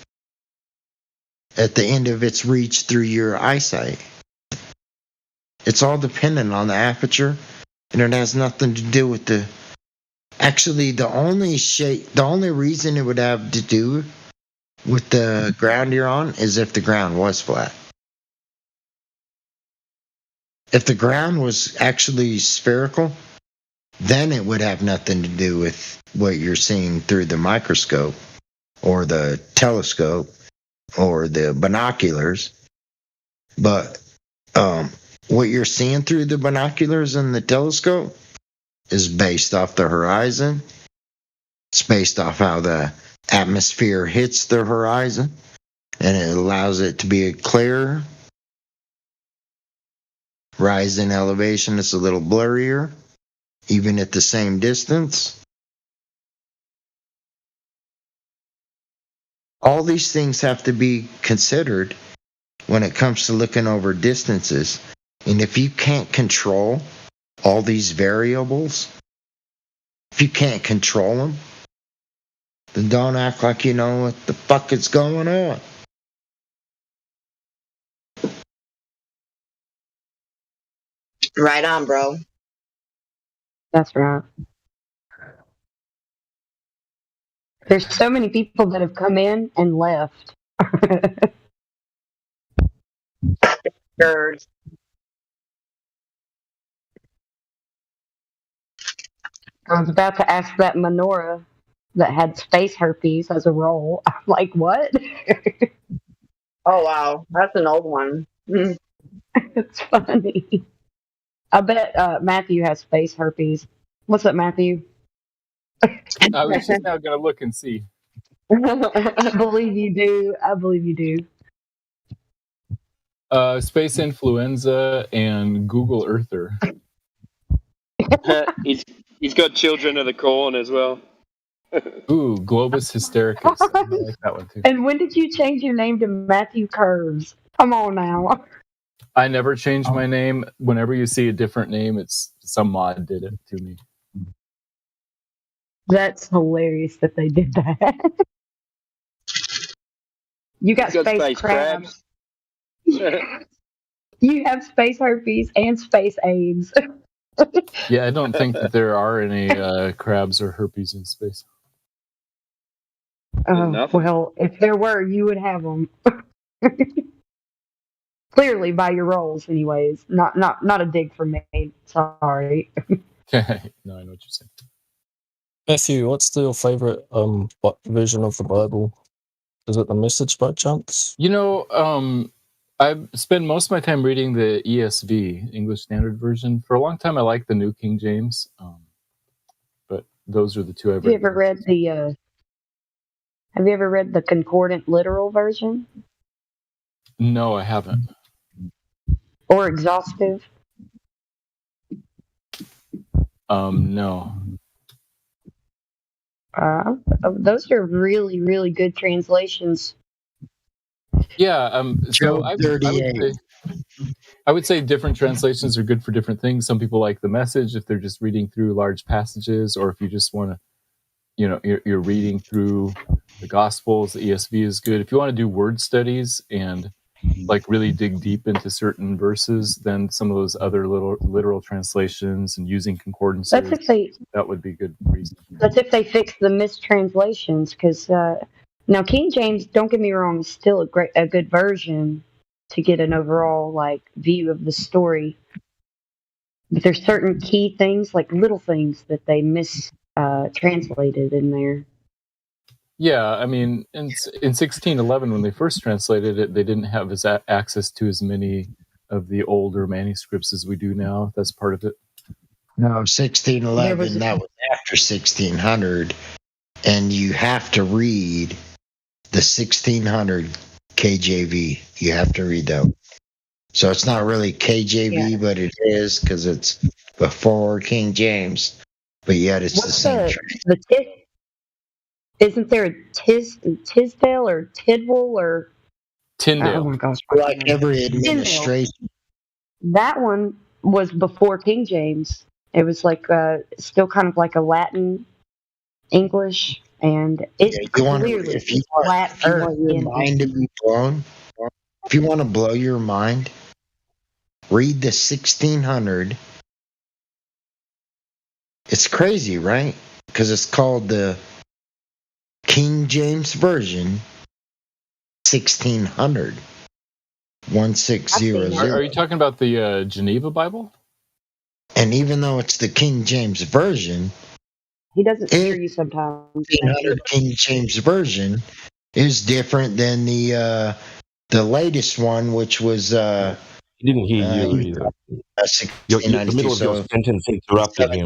at the end of its reach through your eyesight. It's all dependent on the aperture, and it has nothing to do with the. Actually, the only reason it would have to do with the ground you're on is if the ground was flat. If the ground was actually spherical, then it would have nothing to do with what you're seeing through the microscope or the telescope or the binoculars. But what you're seeing through the binoculars and the telescope is based off the horizon. It's based off how the atmosphere hits the horizon, and it allows it to be clearer. Rise in elevation, it's a little blurrier, even at the same distance. All these things have to be considered when it comes to looking over distances. And if you can't control all these variables, if you can't control them, then don't act like you know what the fuck is going on. Right on, bro. That's right. There's so many people that have come in and left. Sure. I was about to ask that menorah that had space herpes as a role. I'm like, what? Oh, wow. That's an old one. It's funny. I bet Matthew has space herpes. What's up, Matthew? I was just now going to look and see. I believe you do. I believe you do. Space influenza and Google Earther. He's got Children of the Corn as well. Ooh, Globus Hystericus. I like that one too. And when did you change your name to Matthew Curves? Come on now. I never changed my name. Whenever you see a different name, it's some mod did it to me. That's hilarious that they did that. You got space crabs. You have space herpes and space AIDS. Yeah, I don't think that there are any crabs or herpes in space. Well, if there were, you would have them. Clearly, by your roles, anyways. Not a dig for me. Sorry. No, I know what you're saying. Matthew, what's your favorite version of the Bible? Is it the Message by chance? You know, I've spent most of my time reading the ESV, English Standard Version. For a long time, I liked the New King James, but those are the two I've read. Have you ever read the Concordant Literal Version? No, I haven't. Or Exhaustive? No. Those are really, really good translations. Yeah, so I would say different translations are good for different things. Some people like the Message if they're just reading through large passages, or if you just want to, you're reading through the Gospels, the ESV is good. If you want to do word studies and like really dig deep into certain verses, then some of those other literal translations and using concordances, that would be good reason. That's if they fix the mistranslations, because now King James, don't get me wrong, is still a good version to get an overall view of the story. But there's certain key things, like little things, that they translated in there. Yeah, I mean, in 1611, when they first translated it, they didn't have access to as many of the older manuscripts as we do now. That's part of it. No, 1611, that was after 1600, and you have to read the 1600 KJV. You have to read that. So it's not really KJV, but it is, because it's before King James. But yet it's the same. Isn't there a Tisdale or Tidwell or Tyndale? Oh my gosh! Like every administration. That one was before King James. It was still kind of like a Latin English, and it's clearly if you want your mind to be blown, if you want to blow your mind, read the 1600. It's crazy, right? Because it's called the King James Version 1600. 1600. Are you talking about the Geneva Bible? And even though it's the King James Version, he doesn't hear you sometimes. 1600 King James Version is different than the latest one, which was he didn't hear you either. The middle of your sentence interrupted him.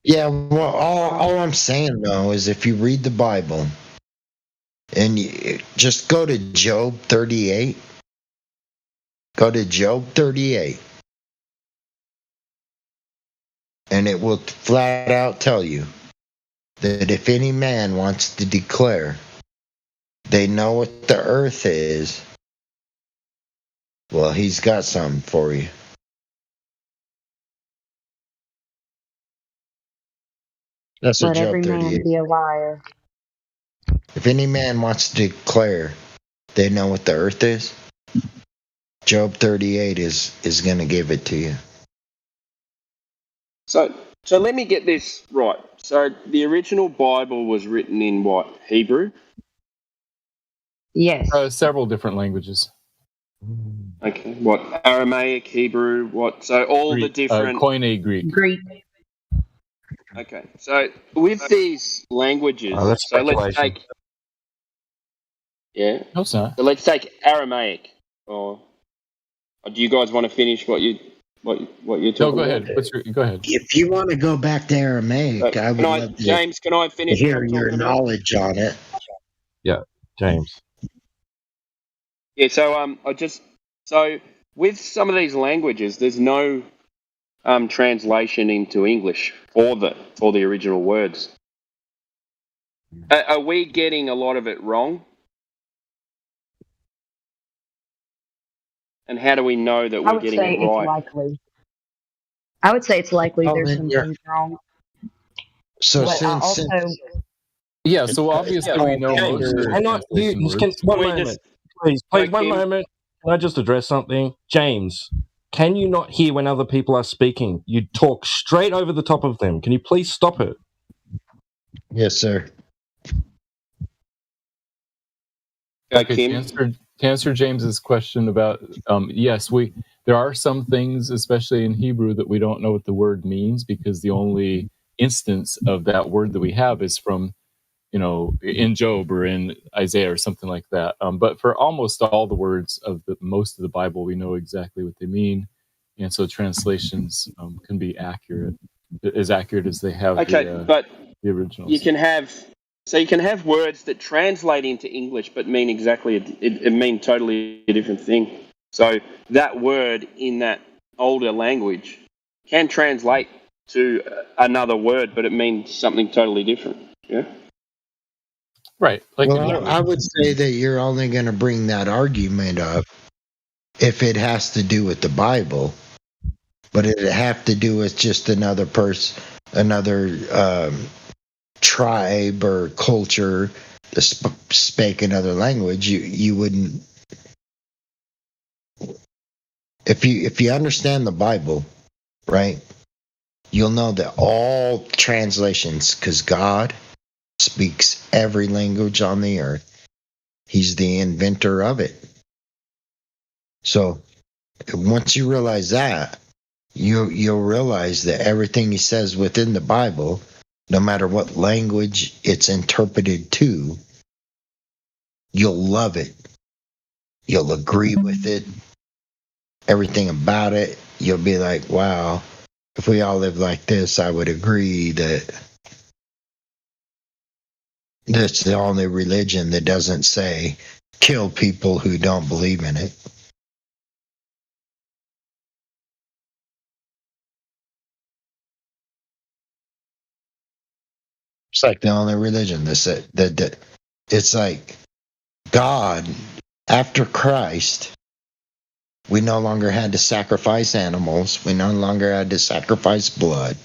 Yeah, well, all I'm saying though is if you read the Bible and you just go to Job 38, and it will flat out tell you that if any man wants to declare they know what the earth is, well, he's got something for you. That's what Let Job every 38. man be a liar. If any man wants to declare they know what the earth is, Job 38 is going to give it to you. So let me get this right. So the original Bible was written in what? Hebrew? Yes. Several different languages. Okay. What? Aramaic, Hebrew, what? So all Greek, the different... Koine Greek. Okay. So with these languages... that's so let's speculation. take... Yeah? No, it's not. So let's take Aramaic. Or do you guys want to finish what you're talking about? No, go ahead. Go ahead. If you want to go back to Aramaic, I would love to James, can I finish hear your knowledge on it. Yeah, James. Yeah, so so with some of these languages, there's no translation into English for the original words. Are we getting a lot of it wrong? And how do we know that we're getting it right? I would say it's likely there's some things wrong. So so obviously we know most of the Hang on, one moment. Please, one moment. Can I just address something? James, can you not hear when other people are speaking? You talk straight over the top of them. Can you please stop it? Yes, sir. Okay, to answer James's question about yes, there are some things, especially in Hebrew, that we don't know what the word means because the only instance of that word that we have is from, in Job or in Isaiah or something like that. But for almost all the words of most of the Bible, we know exactly what they mean, and so translations can be accurate as they have but the originals. You can have words that translate into English but mean it mean totally a different thing. So that word in that older language can translate to another word, but it means something totally different. Yeah. Right. Well, I would say that you're only going to bring that argument up if it has to do with the Bible, but it'd have to do with just another tribe or culture that spake another language. You wouldn't. If you understand the Bible, right, you'll know that all translations, because God speaks every language on the earth. He's the inventor of it. So once you realize that, you'll realize that everything he says within the Bible, no matter what language it's interpreted to, you'll love it. You'll agree with it. Everything about it, you'll be like, wow, if we all live like this, I would agree that that's the only religion that doesn't say kill people who don't believe in it. It's like the only religion that it's like God, after Christ, we no longer had to sacrifice animals. We no longer had to sacrifice blood.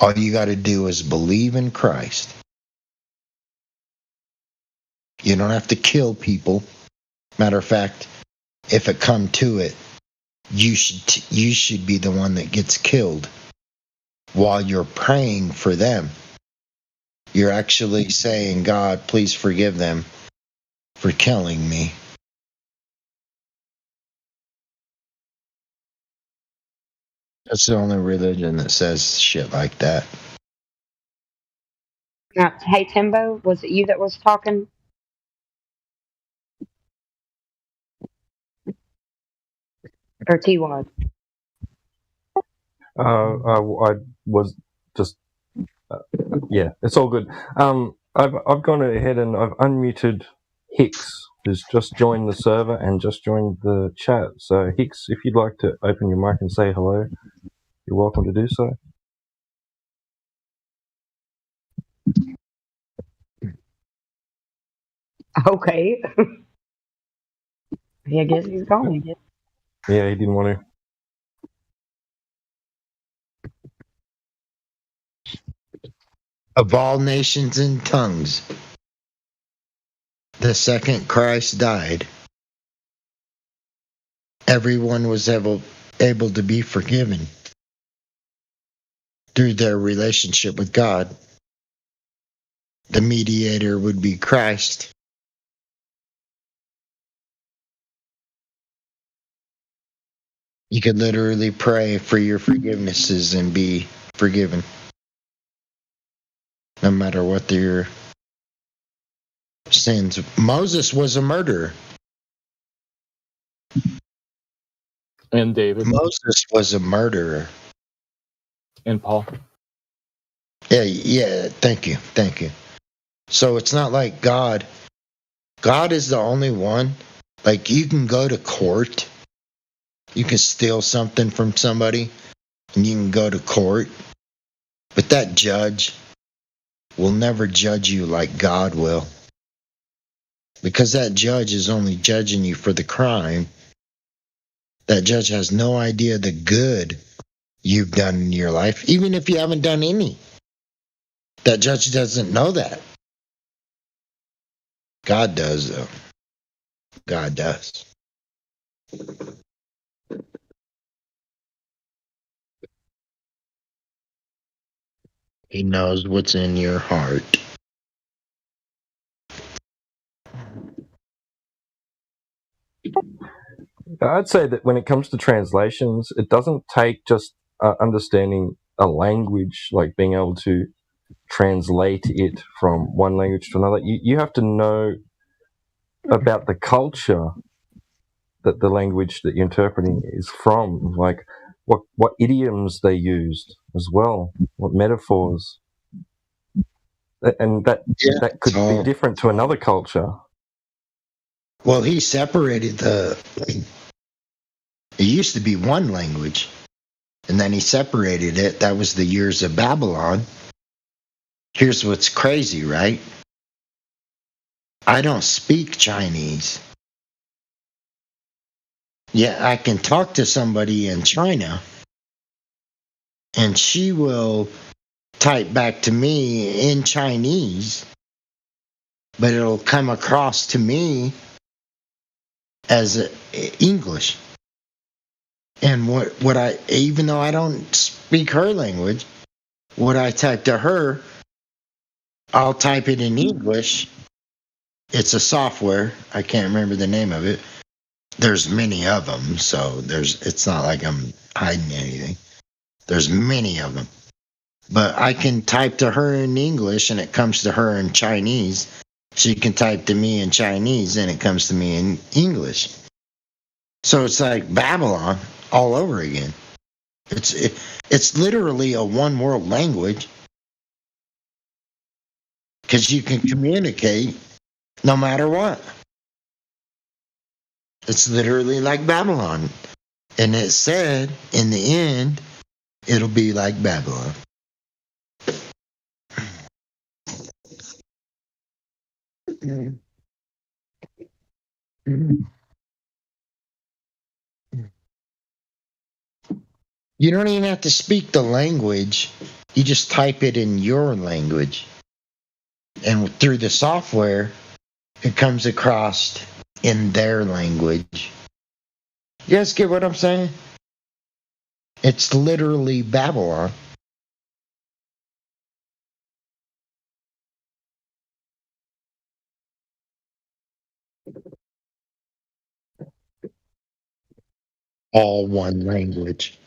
All you got to do is believe in Christ. You don't have to kill people. Matter of fact, if it come to it, you should be the one that gets killed while you're praying for them. You're actually saying, God, please forgive them for killing me. That's the only religion that says shit like that. Now, hey, Timbo, was it you that was talking? Or T1? I was just yeah, it's all good. I've gone ahead and I've unmuted Hicks, who's just joined the server and just joined the chat. So Hicks, if you'd like to open your mic and say hello, you're welcome to do so. Okay. I guess he's gone. Yeah, he didn't want to. Of all nations and tongues, the second Christ died, everyone was able to be forgiven through their relationship with God. The mediator would be Christ. You could literally pray for your forgivenesses and be forgiven, no matter what your sins. Moses was a murderer. And David. Moses was a murderer. And Paul. Yeah, thank you. So it's not like God is the only one. Like, you can go to court, you can steal something from somebody, and you can go to court, but that judge will never judge you like God will. Because that judge is only judging you for the crime. That judge has no idea the good you've done in your life, even if you haven't done any. That judge doesn't know that. God does, though. God does. He knows what's in your heart. I'd say that when it comes to translations, it doesn't take just understanding a language, like being able to translate it from one language to another. You have to know about the culture that the language that you're interpreting is from, like what idioms they used as well, what metaphors, and that could be different to another culture. Well, he separated it used to be one language, and then he separated it. That was the years of Babylon. Here's what's crazy, right? I don't speak Chinese. Yeah, I can talk to somebody in China, and she will type back to me in Chinese, but it'll come across to me as English. And what I, even though I don't speak her language, what I type to her, I'll type it in English. It's a software. I can't remember the name of it. There's many of them, so it's not like I'm hiding anything. There's many of them. But I can type to her in English and it comes to her in Chinese. She can type to me in Chinese and it comes to me in English. So it's like Babylon all over again. It's literally a one world language because you can communicate no matter what. It's literally like Babylon. And it said in the end, it'll be like Babylon. You don't even have to speak the language. You just type it in your language. And through the software, it comes across in their language. You guys get what I'm saying? It's literally Babylon. All one language.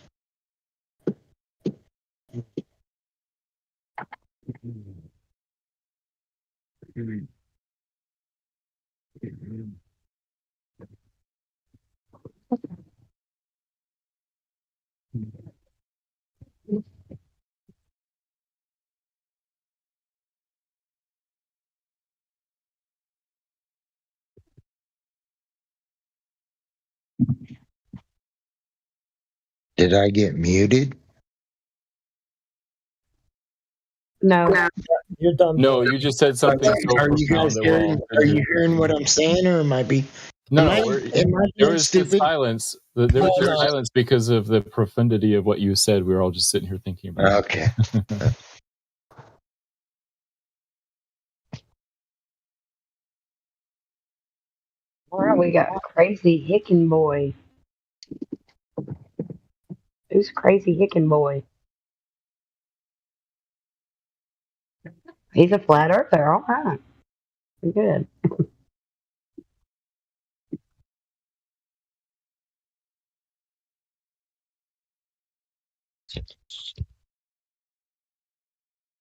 Did I get muted? No. You're done. No, you just said something so Are you profound guys that we're hearing? all Are you hearing what I'm saying, or am I be? No, am no, I there being was just stupid? silence. There was just silence because of the profundity of what you said. We were all just sitting here thinking about it. Okay. All right, we got Crazy Hickin' Boy. Who's Crazy Hickin' Boy? He's a flat earther. All right. Good.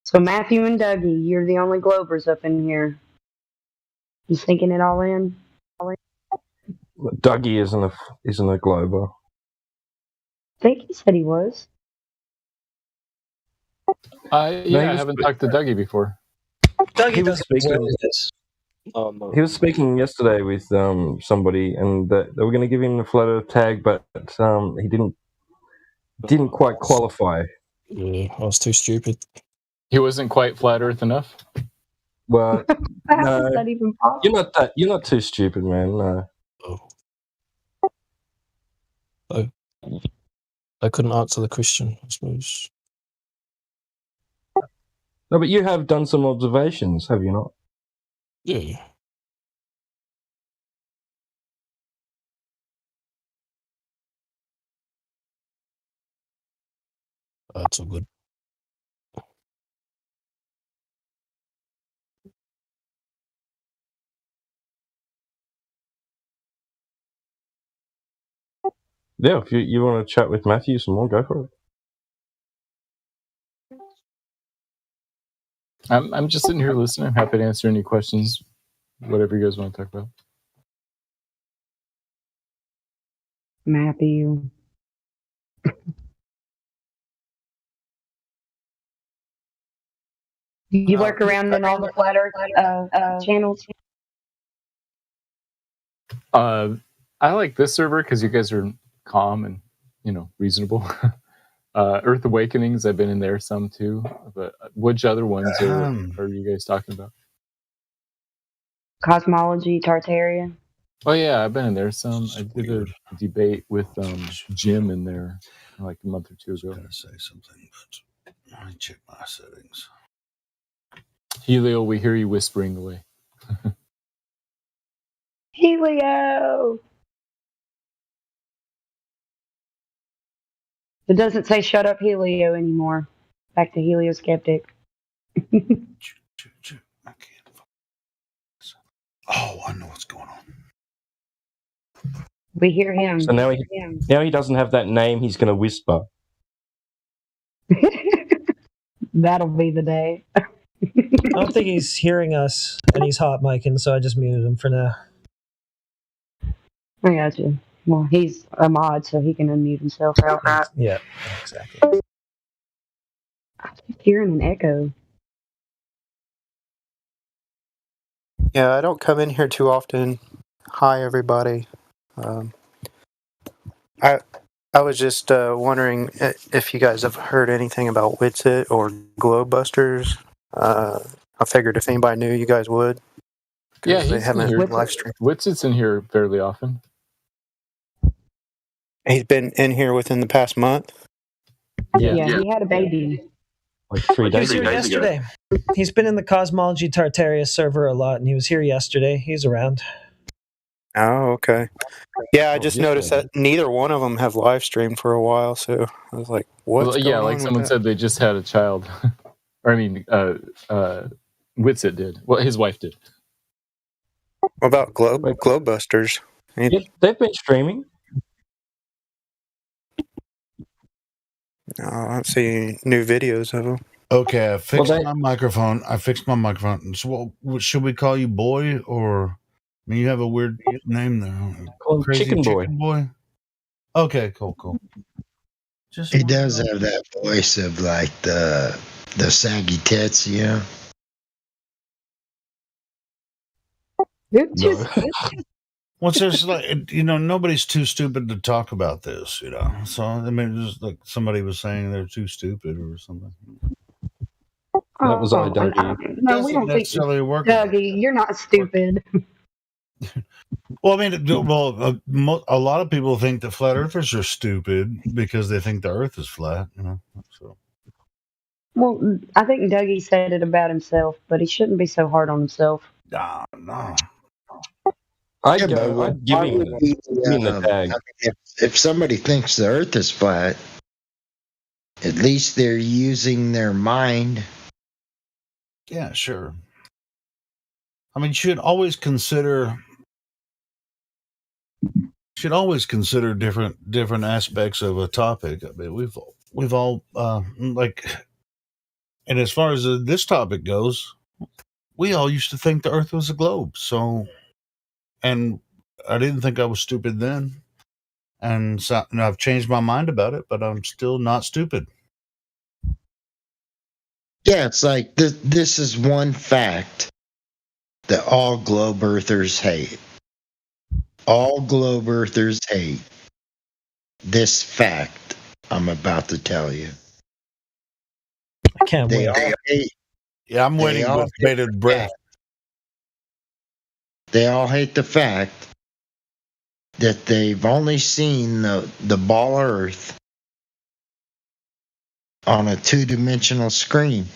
So Matthew and Dougie, you're the only Globers up in here. You sinking it all in? Dougie isn't a Glober. I think he said he was. Yeah, I haven't talked to Dougie before. He was speaking. He was speaking yesterday with somebody, and they were going to give him the flat earth tag, but he didn't quite qualify. Yeah, I was too stupid. He wasn't quite flat earth enough. Well, How is that even possible? You're not too stupid, man. No. I couldn't answer the question, I suppose. No, but you have done some observations, have you not? Yeah. That's all good. Yeah, if you want to chat with Matthew some more, go for it. I'm just sitting here listening. I'm happy to answer any questions, whatever you guys want to talk about. Matthew. You work around in all the flat Earth channels? I like this server because you guys are calm and, reasonable. Earth Awakenings, I've been in there some too. But which other ones are you guys talking about? Cosmology, Tartaria. Oh yeah, I've been in there some. I did a debate with Jim in there like a month or two ago. I was going to say something, but let me check my settings. Helio, we hear you whispering away. Helio! It doesn't say shut up Helio anymore. Back to Helio Skeptic. Oh, I know what's going on. We hear him. So now he doesn't have that name. He's going to whisper. That'll be the day. I don't think he's hearing us, and he's hot micing, so I just muted him for now. I got you. Well, he's a mod, so he can unmute himself. Right? Yeah, exactly. I keep hearing an echo. Yeah, I don't come in here too often. Hi, everybody. I was just wondering if you guys have heard anything about Witsit or Globebusters. I figured if anybody knew, you guys would. Yeah, they he's haven't in here. live streamed. Witsit's in here fairly often. He's been in here within the past month. Yeah, he had a baby. Like 3 days He was here yesterday. He's been in the Cosmology Tartaria server a lot, and he was here yesterday. He's around. Oh, okay. Yeah, I just noticed that neither one of them have live streamed for a while, so I was like, what's going on like someone said they just had a child. Or I mean, Witsit did. Well, his wife did. What about Globebusters? Yep, they've been streaming. No, I don't see any new videos of them. Okay, I fixed my microphone. So what, should we call you Boy or... I mean, you have a weird name there. Call him Chicken Boy. Okay, cool. He does have that voice of like the saggy tits, you know. Well, there's like nobody's too stupid to talk about this, So I mean, just like somebody was saying they're too stupid or something. That was Dougie. No, we don't think Dougie, you're not stupid. Well, I mean, a lot of people think that flat earthers are stupid because they think the Earth is flat. So. Well, I think Dougie said it about himself, but he shouldn't be so hard on himself. No. I'd give him the tag. If somebody thinks the Earth is flat, at least they're using their mind. Yeah, sure. I mean, you should always consider different aspects of a topic. I mean, we've all and as far as this topic goes, we all used to think the Earth was a globe. So, and I didn't think I was stupid then, and so I've changed my mind about it, but I'm still not stupid. Yeah, it's like this is one fact that all globe earthers hate. All globe earthers hate this fact I'm about to tell you. I can't wait. Yeah, I'm waiting with bated breath. They all hate the fact that they've only seen the ball Earth on a 2-dimensional screen.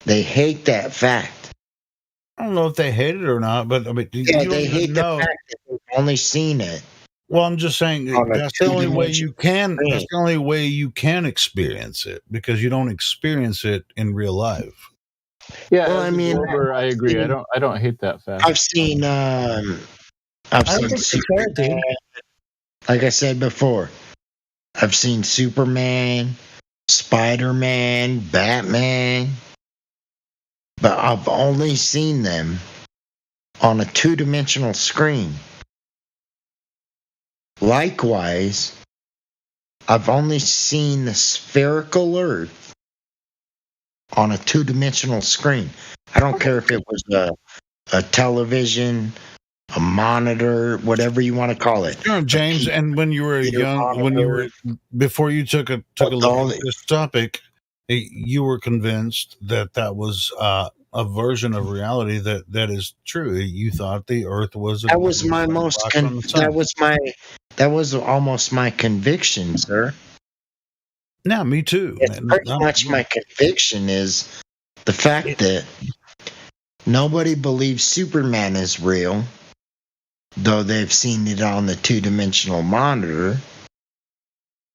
They hate that fact. I don't know if they hate it or not, but I mean, they hate the fact that they've only seen it. Well, I'm just saying that's the only way you can. That's the only way you can experience it because you don't experience it in real life. Yeah, well, I mean, I agree. I don't hate that fact. I've seen I've I seen think it's fair, Superman. Like I said before, I've seen Superman, Spider-Man, Batman, but I've only seen them on a two-dimensional screen. Likewise, I've only seen the spherical Earth on a two-dimensional screen. I don't care if it was a television, a monitor, whatever you want to call it. Sure, James. And when you were young, before you took a look at this topic, you were convinced that that was a version of reality that is true. You thought the Earth was. That was my most. That was almost my conviction, sir. Yeah, me too. It's pretty much my conviction is the fact that nobody believes Superman is real, though they've seen it on the two-dimensional monitor.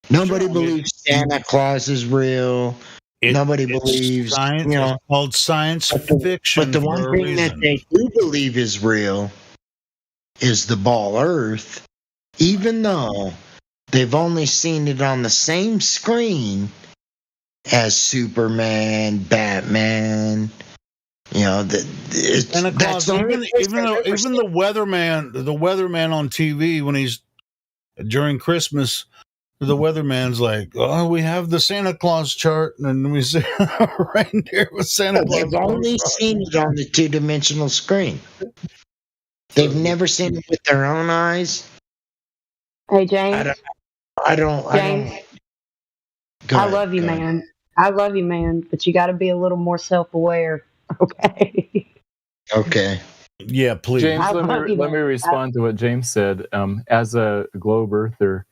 Nobody believes Santa Claus is real. Nobody believes science. It's called science fiction. But the one thing that they do believe is real is the ball Earth, even though they've only seen it on the same screen as Superman, Batman. You know, Santa Claus, even the weatherman on TV when he's during Christmas, the weatherman's like, "Oh, we have the Santa Claus chart," and we see a reindeer with Santa Claus. They've only seen it on the two-dimensional screen. They've never seen it with their own eyes. Hey, James. I don't. I love you, man. I love you, man. But you got to be a little more self-aware. Okay. Okay. Yeah, please. James, let me respond to what James said. As a globe earther,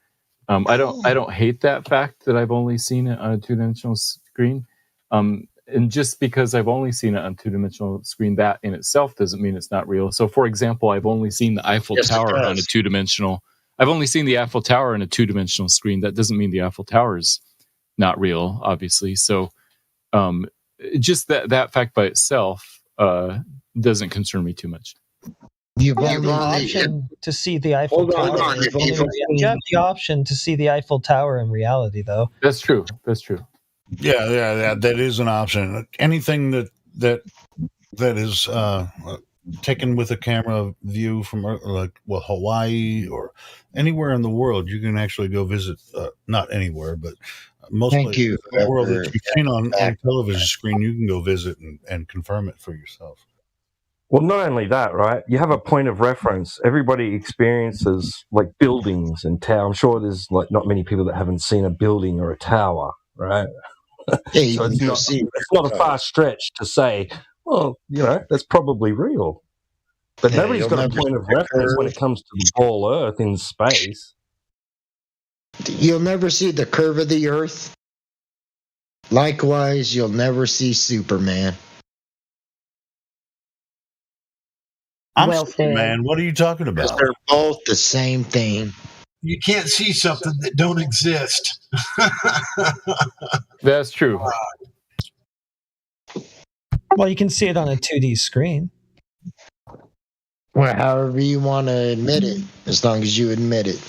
I don't hate that fact that I've only seen it on a two-dimensional screen. And just because I've only seen it on a two-dimensional screen, that in itself doesn't mean it's not real. So, for example, I've only seen the Eiffel Tower on a two-dimensional. I've only seen the Eiffel Tower on a two-dimensional screen. That doesn't mean the Eiffel Tower is not real, obviously. So, just that fact by itself doesn't concern me too much. You have the option to see the Eiffel Tower. You have the option to see the Eiffel Tower in reality, though. That's true. That's true. Yeah, that is an option. Anything that is taken with a camera view from Hawaii or anywhere in the world, you can actually go visit. Not anywhere, but most places in the world that you've seen on television screen, you can go visit and confirm it for yourself. Well, not only that, right? You have a point of reference. Everybody experiences like buildings and towers. I'm sure there's like not many people that haven't seen a building or a tower, right? Yeah, so it's not a far stretch to say, well, that's probably real. But nobody's got a point of reference when it comes to the ball Earth in space. You'll never see the curve of the Earth. Likewise, you'll never see Superman. I'm Superman. What are you talking about? They're both the same thing. You can't see something that don't exist. That's true. Well, you can see it on a 2D screen. Well, however you want to admit it, as long as you admit it.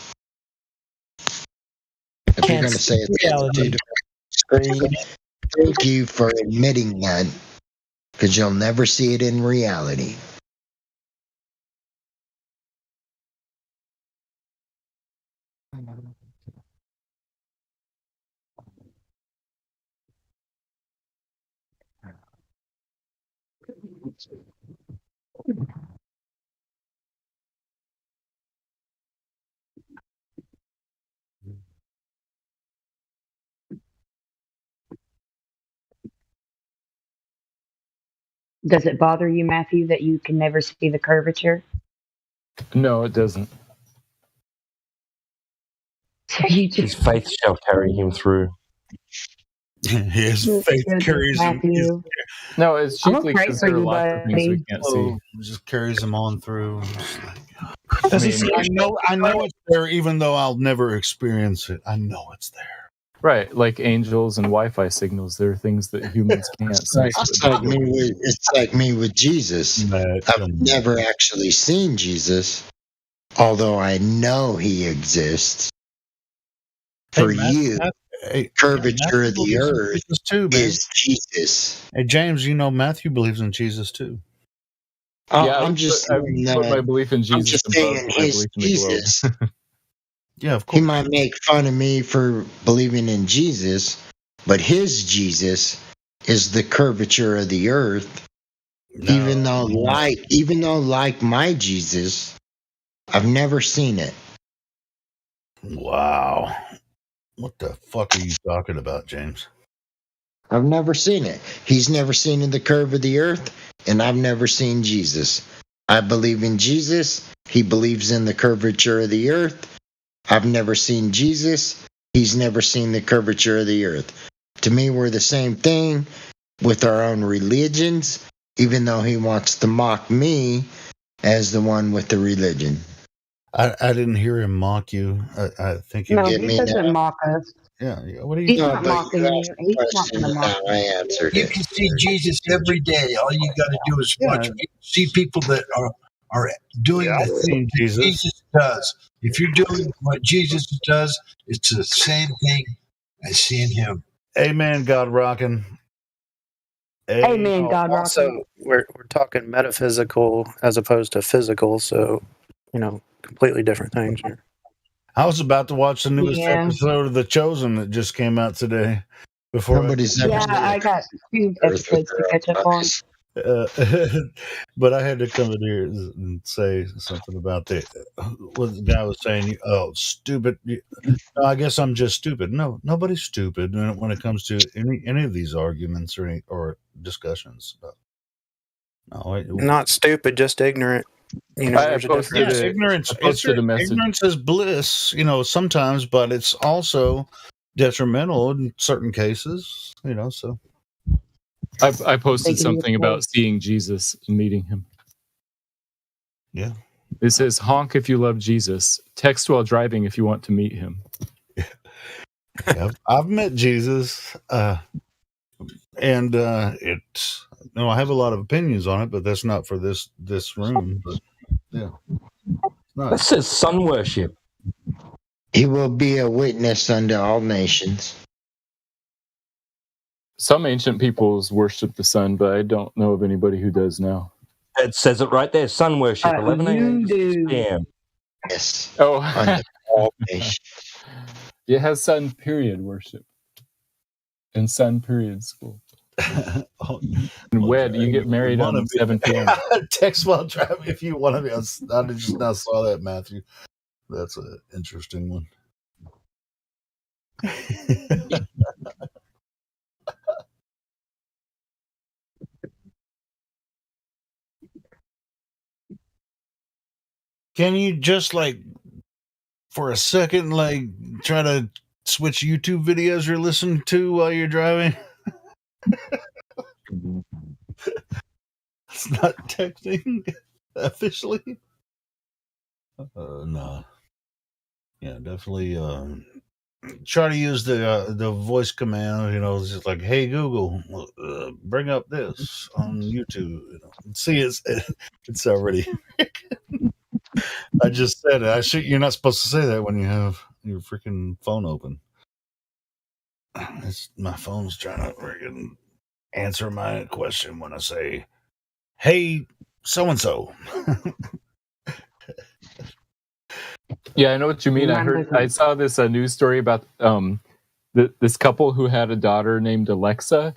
If you're going to say it's on a two-dimensional screen, thank you for admitting that, because you'll never see it in reality. Does it bother you, Matthew, that you can never see the curvature? No, it doesn't. His faith shall carry him through. His faith carries him. No, it's chiefly because there are lots of things we can't see. It just carries him on through. I know it's there, even though I'll never experience it. I know it's there. Right, like angels and Wi-Fi signals. There are things that humans can't see. It's like me with Jesus. I've never actually seen Jesus, although I know he exists. For you, curvature of the earth is Jesus. Hey, James, you know Matthew believes in Jesus too. I'm just put my belief in Jesus. I'm just saying his Jesus. Yeah, of course. He might make fun of me for believing in Jesus, but his Jesus is the curvature of the earth. No. Even though like my Jesus, I've never seen it. Wow. What the fuck are you talking about, James? I've never seen it. He's never seen the curve of the earth, and I've never seen Jesus. I believe in Jesus. He believes in the curvature of the earth. I've never seen Jesus. He's never seen the curvature of the earth. To me, we're the same thing with our own religions, even though he wants to mock me as the one with the religion. I didn't hear him mock you. I think No, he doesn't mock us. Yeah. What are you He's doing? not mocking you. He's not going to mock I you. answered You it. can see Jesus every day. All you got to do is watch. See people that are doing the thing that Jesus does. If you're doing what Jesus does, it's the same thing as seeing him. Amen, God rocking. Amen, God Also, rocking. we're talking metaphysical as opposed to physical, so completely different things here. I was about to watch the newest episode of The Chosen that just came out today. I got 2 episodes to catch up on. But I had to come in here and say something about what the guy was saying. Oh, stupid! No, I guess I'm just stupid. No, nobody's stupid when it comes to any of these arguments or discussions. Not stupid, just ignorant. There's a difference. Ignorance. Ignorance is bliss. Sometimes, but it's also detrimental in certain cases. So. I posted something about seeing Jesus and meeting him. Yeah. It says, honk if you love Jesus. Text while driving if you want to meet him. Yeah, I've met Jesus, and it's I have a lot of opinions on it, but that's not for this room. But yeah, that says sun worship. He will be a witness unto all nations. Some ancient peoples worship the sun, but I don't know of anybody who does now. It says it right there. Sun worship, 11 a.m. to 6 p.m. Yes. Oh. Unto all nations. It has sun period worship and sun period school. And wed, you get married on 7 p.m. Text while driving if you want to be. I just now saw that, Matthew. That's an interesting one. Can you just for a second, try to switch YouTube videos you're listening to while you're driving? It's not texting officially. No. Yeah, definitely. Try to use the voice command. It's just like, "Hey Google, bring up this on YouTube." See, it's already. I just said it. You're not supposed to say that when you have your freaking phone open. My phone's trying to freaking answer my question when I say, "Hey, so and so." Yeah, I know what you mean. I saw this news story about this couple who had a daughter named Alexa,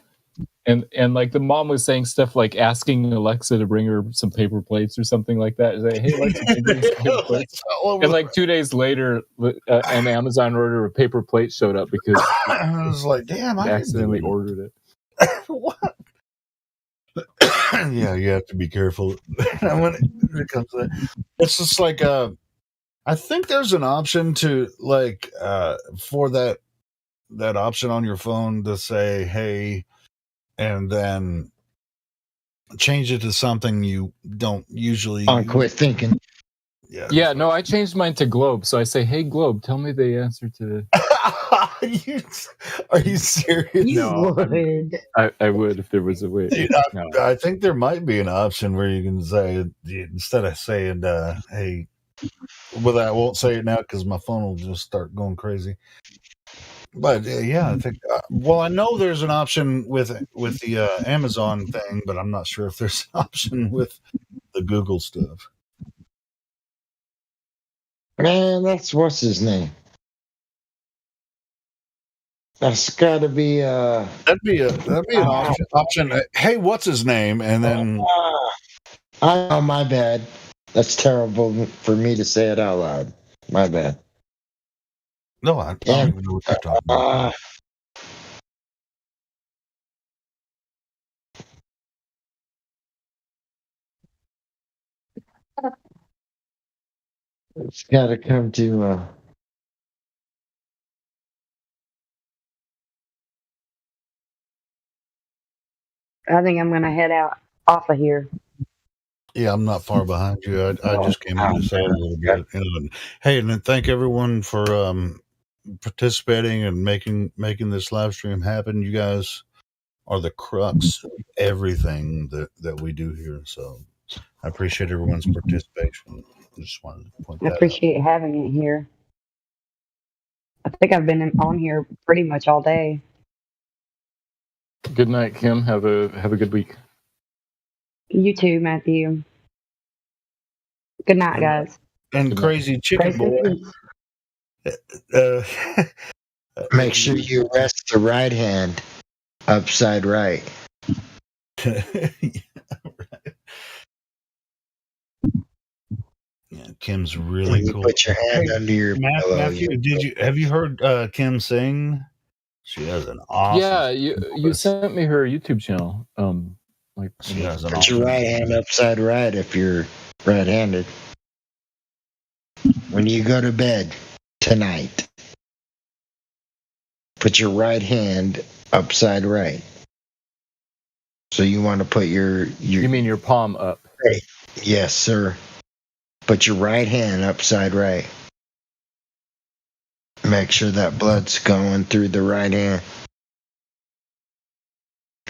and the mom was saying stuff like asking Alexa to bring her some paper plates or something like that. Like, hey Alexa, can you bring some paper plates? And 2 days later, an Amazon order of paper plate showed up because I was like, "Damn, I accidentally ordered it." What? Yeah, you have to be careful when it comes to that. It's just like I think there's an option to for that option on your phone to say "Hey," and then change it to something you don't usually. Quit thinking. Yeah, no, I changed mine to Globe, so I say, "Hey Globe, tell me the answer to." Are you serious? You would. I would if there was a way. Dude, I think there might be an option where you can say, instead of saying, "Hey, Well, I won't say it now because my phone will just start going crazy. But yeah, I think. Well, I know there's an option with the Amazon thing, but I'm not sure if there's an option with the Google stuff. Man, that's what's his name. That's got to be that'd be an option. Hey, what's his name? And then oh, my bad. That's terrible for me to say it out loud. My bad. No, I don't even know what you're talking about. It's got to come to. I think I'm gonna head out off of here. Yeah, I'm not far behind you. I just came in to say a little bit. And, hey, and then thank everyone for participating and making this live stream happen. You guys are the crux of everything that we do here. So I appreciate everyone's participation. I just wanted to point I that out. appreciate having it here. I think I've been on here pretty much all day. Good night, Kim. Have a good week. You too, Matthew. Good night, guys. And Crazy Chicken Boy. Make sure you rest the right hand upside right. Yeah, Kim's really You cool. put your hand under your pillow. Matthew, have you heard Kim sing? She has an awesome. Yeah, you sent me her YouTube channel. She has an Put your right hand upside right if you're right-handed. When you go to bed tonight, put your right hand upside right. So you want to put your You mean your palm up? Right. Yes, sir. Put your right hand upside right. Make sure that blood's going through the right hand.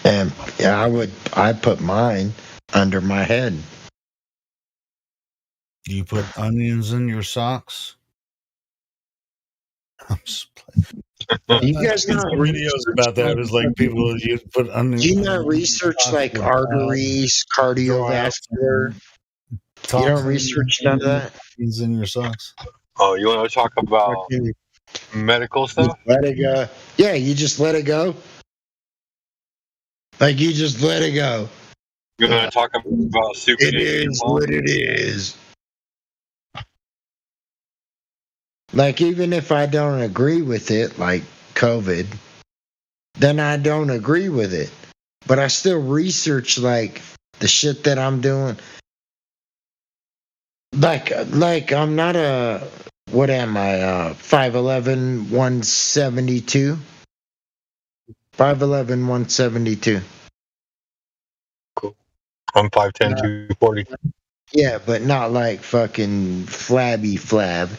And I put mine under my head. Do you put onions in your socks? I'm just You guys I've not seen some videos about that. It's like people you put onions. Do you not research like arteries, cardiovascular? You don't research none of that? Onions in your socks. Oh, you want to talk about medical stuff? Let it go. Yeah, you just let it go. Like you just let it go. You're going to talk about super. It is what it is. Like even if I don't agree with it, like COVID, then I don't agree with it. But I still research like the shit that I'm doing. Like I'm not a, what am I, 5'11", 172? 5'11", 172. Cool. I'm 5'10", 240. Yeah, but not like fucking flabby flab.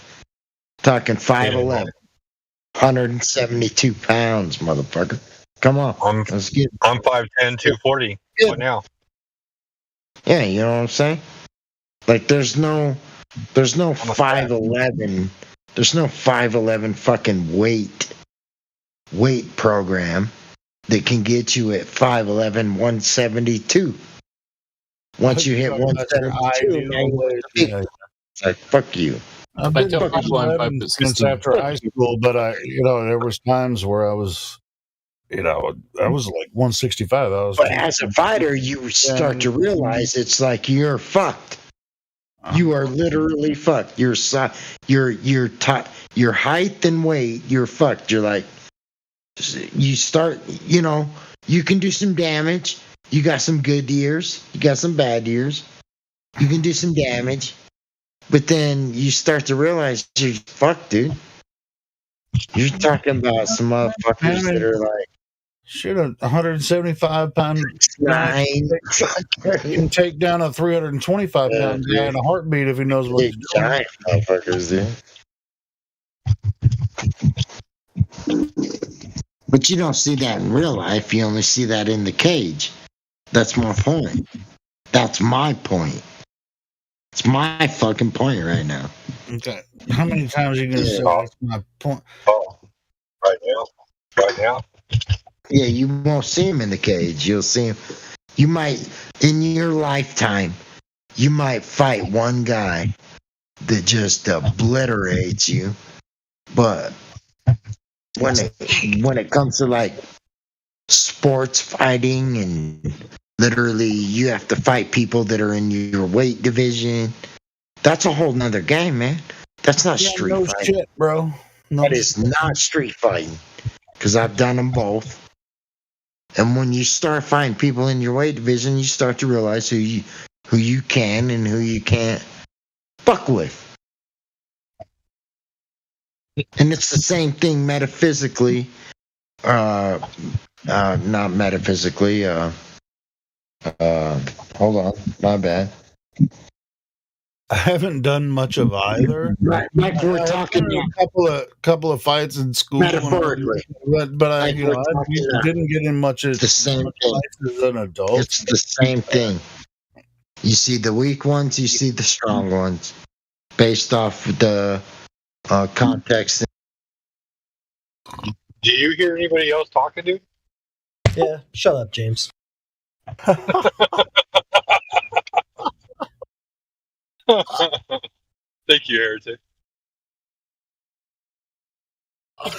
Talking 5'11", 172 pounds, motherfucker. Come on, let's get. I'm 5'10", 240. What now? Yeah, you know what I'm saying? Like, there's no 5'11", there's no 5'11" fucking weight program that can get you at 5'11", 172. Once you hit 172, man, it's like, fuck you. I've been since after high school, but there was times where I was, I was like 165. But as a fighter, you start to realize it's like you're fucked. You are literally fucked. Your height and weight, you're fucked. You're like, you start, you can do some damage. You got some good years. You got some bad years. You can do some damage. But then you start to realize you're fucked, dude. You're talking about some motherfuckers that are like, shit, 175 pound guy. You can take down a 325 pound guy in a heartbeat if he knows what he's doing. Giant motherfuckers, dude. But you don't see that in real life. You only see that in the cage. That's my point. That's my point. It's my fucking point right now. Okay. How many times are you going to say that's my point? Oh, right now. Yeah, you won't see him in the cage. You'll see him. You might, in your lifetime, you might fight one guy that just obliterates you. But when it comes to like sports fighting and literally you have to fight people that are in your weight division, that's a whole nother game, man. That's not street fighting. Shit, bro. That is not street fighting. Because I've done them both. And when you start fighting people in your weight division, you start to realize who you can and who you can't fuck with. And it's the same thing metaphysically. Not metaphysically. Hold on, my bad. I haven't done much of either. Like we're talking a couple of fights in school, metaphorically. But I didn't get in much of the same thing as an adult. It's the same thing. You see the weak ones, you see the strong ones, based off the context. Do you hear anybody else talking, dude? Yeah, shut up, James. Thank you, Heretic. I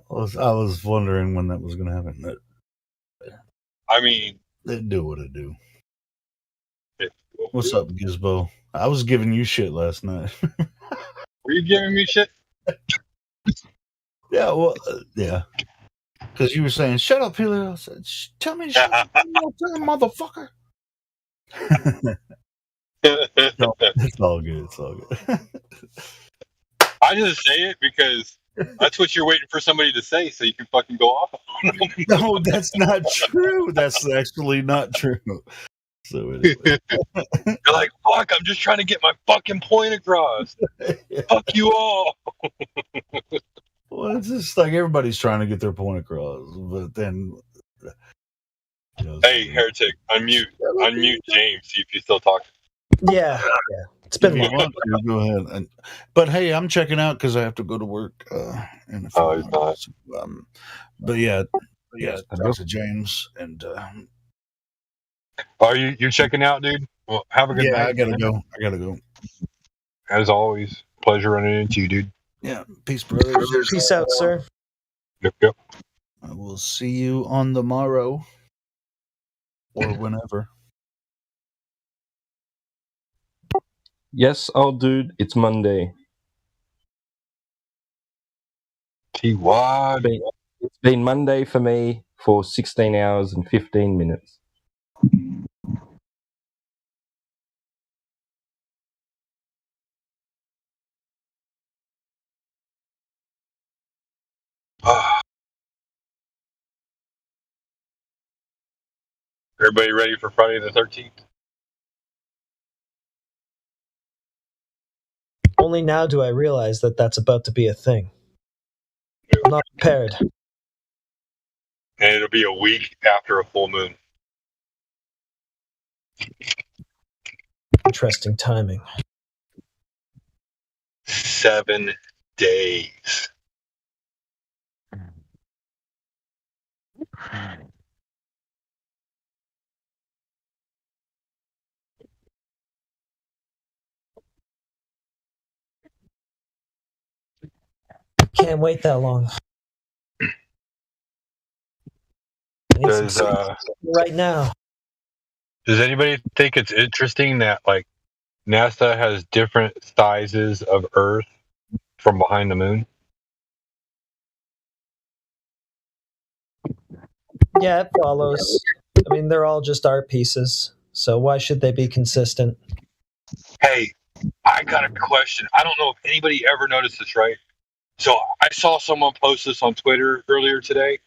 was wondering when that was going to happen. I mean, it do what it do. What's up, Gizbo? I was giving you shit last night. Were you giving me shit? Yeah, well, yeah. Because you were saying, "Shut up, Helio." I said, "Tell me, shut up, motherfucker." No, it's all good. It's all good. I just say it because that's what you're waiting for somebody to say, so you can fucking go off on them. No, that's not true. That's actually not true. So anyway. You're like, fuck, I'm just trying to get my fucking point across. Fuck you all. Well, it's just like everybody's trying to get their point across, but then. Hey, Heretic, unmute James, see if he's still talking. Yeah. It's been long. Go ahead. But hey, I'm checking out because I have to go to work in a few minutes. But yeah, talk to James and. Are you checking out, dude? Well, have a good night. I gotta go. As always, pleasure running into you, dude. Yeah, peace, brothers. Peace out, sir. Yep. I will see you on the morrow or whenever. Yes, old dude, it's Monday. T-Wad. It's been Monday for me for 16 hours and 15 minutes. Everybody ready for Friday the 13th? Only now do I realize that that's about to be a thing. I'm not prepared. And it'll be a week after a full moon. Interesting timing. 7 days. Can't wait that long. Does right now. Does anybody think it's interesting that like NASA has different sizes of Earth from behind the moon? Yeah, it follows. I mean, they're all just art pieces, so why should they be consistent? Hey, I got a question. I don't know if anybody ever noticed this, right? So I saw someone post this on Twitter earlier today,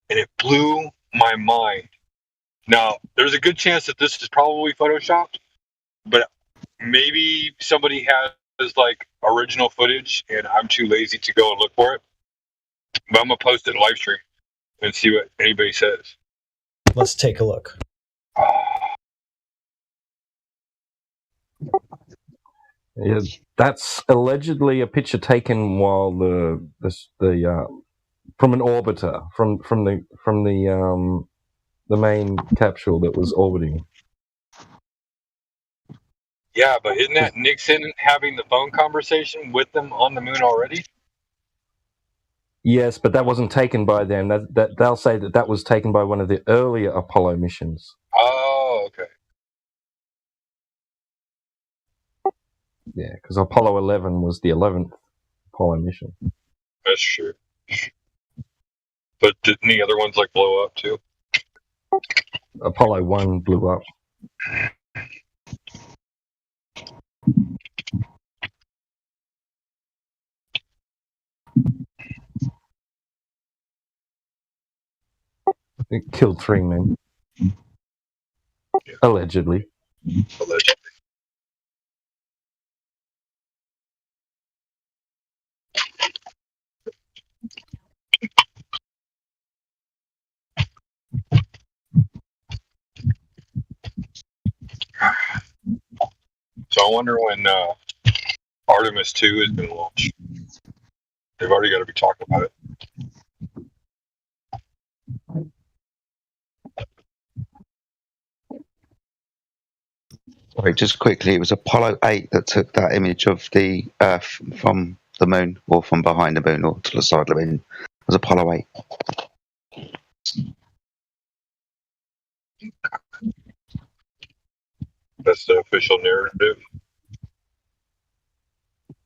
and it blew my mind. Now, there's a good chance that this is probably Photoshopped, but maybe somebody has like original footage, and I'm too lazy to go and look for it. But I'm gonna post it in live stream and see what anybody says. Let's take a look. Yeah, that's allegedly a picture taken while the from an orbiter from the main capsule that was orbiting. Yeah, but isn't that Nixon having the phone conversation with them on the moon already? Yes, but that wasn't taken by them. That they'll say that was taken by one of the earlier Apollo missions. Oh, okay. Yeah, because Apollo 11 was the 11th Apollo mission. That's true. But didn't the other ones like blow up too? Apollo 1 blew up. It killed 3 men. Allegedly. Allegedly. So I wonder when Artemis 2 is going to launch. They've already got to be talking about it. Sorry, just quickly, it was Apollo 8 that took that image of the Earth from the moon, or from behind the moon, or to the side of the moon. It was Apollo 8. That's the official narrative.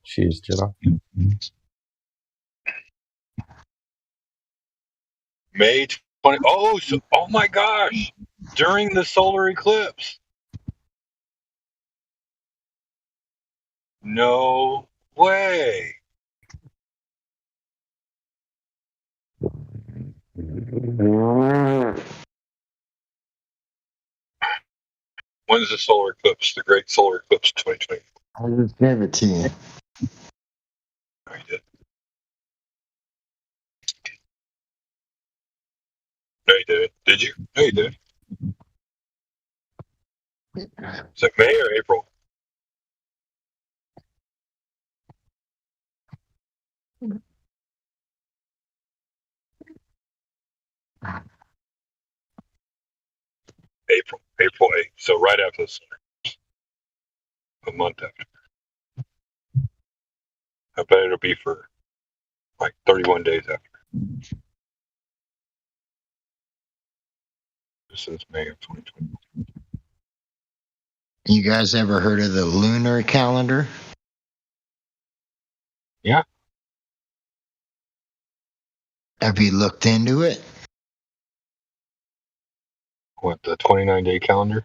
Cheers, Jedi. May 20. Oh, my gosh! During the solar eclipse. No way. When's the solar eclipse? The Great Solar Eclipse 2020. I'll just give it to you. No, you did. No, you didn't. Did you? No, you didn't. Is it May or April? April 8th. So right after the summer. A month after. I bet it'll be for like 31 days after. This is May of 2020. You guys ever heard of the lunar calendar? Yeah. Have you looked into it? What, the 29-day calendar?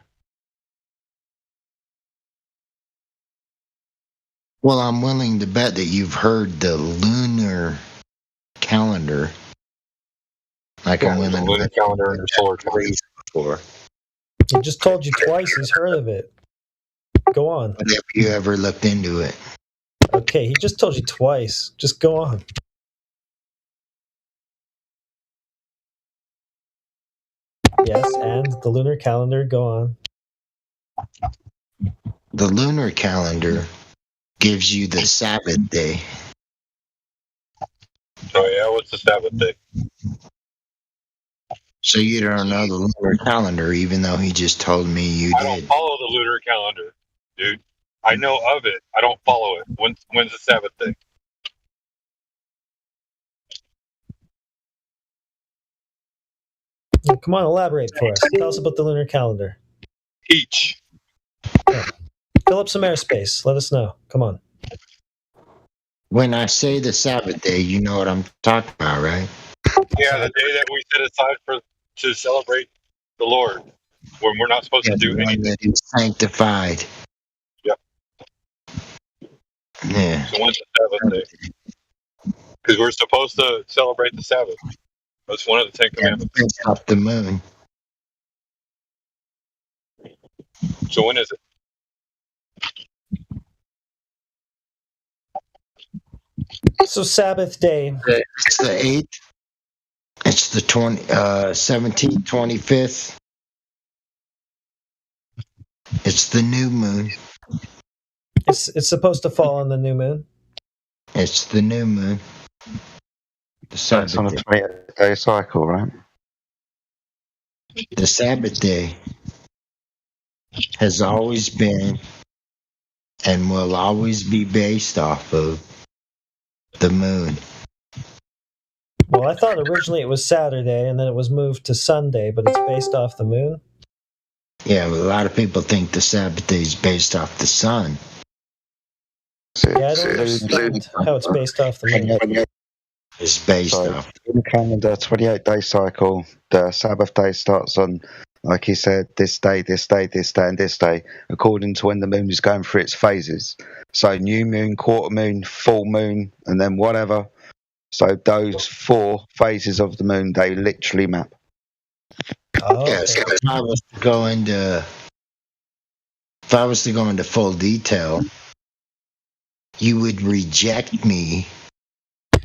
Well, I'm willing to bet that you've heard the lunar calendar. Like I'm willing the lunar calendar and the solar calendar before. He just told you twice he's heard of it. Go on. But have you ever looked into it? Okay, he just told you twice. Just go on. Yes, and the lunar calendar, go on. The lunar calendar gives you the Sabbath day. Oh, yeah? What's the Sabbath day? So you don't know the lunar calendar, even though he just told me you I don't did. follow the lunar calendar, dude. I know of it. I don't follow it. When's the Sabbath day? Come on, elaborate for us. Tell us about the lunar calendar. Teach. Yeah. Fill up some airspace. Let us know. Come on. When I say the Sabbath day, you know what I'm talking about, right? Yeah, the day that we set aside to celebrate the Lord, when we're not supposed to do anything. That is sanctified. Yep. Yeah. So when's the Sabbath day? Because we're supposed to celebrate the Sabbath. That's one of the 10 Commandments. It's up the moon. So when is it? So Sabbath day. It's the 8th. It's the 17th, 25th. It's the new moon. It's supposed to fall on the new moon. It's the new moon. The Sabbath It's on a day. 28-day cycle, right? The Sabbath day has always been and will always be based off of the moon. Well, I thought originally it was Saturday, and then it was moved to Sunday, but it's based off the moon. Yeah, but a lot of people think the Sabbath day is based off the sun. Yeah, I don't understand how it's based off the moon. It's based off. In the calendar, 28-day cycle, the Sabbath day starts on, like he said, this day, this day, this day, and this day, according to when the moon is going through its phases. So new moon, quarter moon, full moon, and then whatever. So those 4 phases of the moon, they literally map. Oh, yeah, so if I was to go into full detail, you would reject me.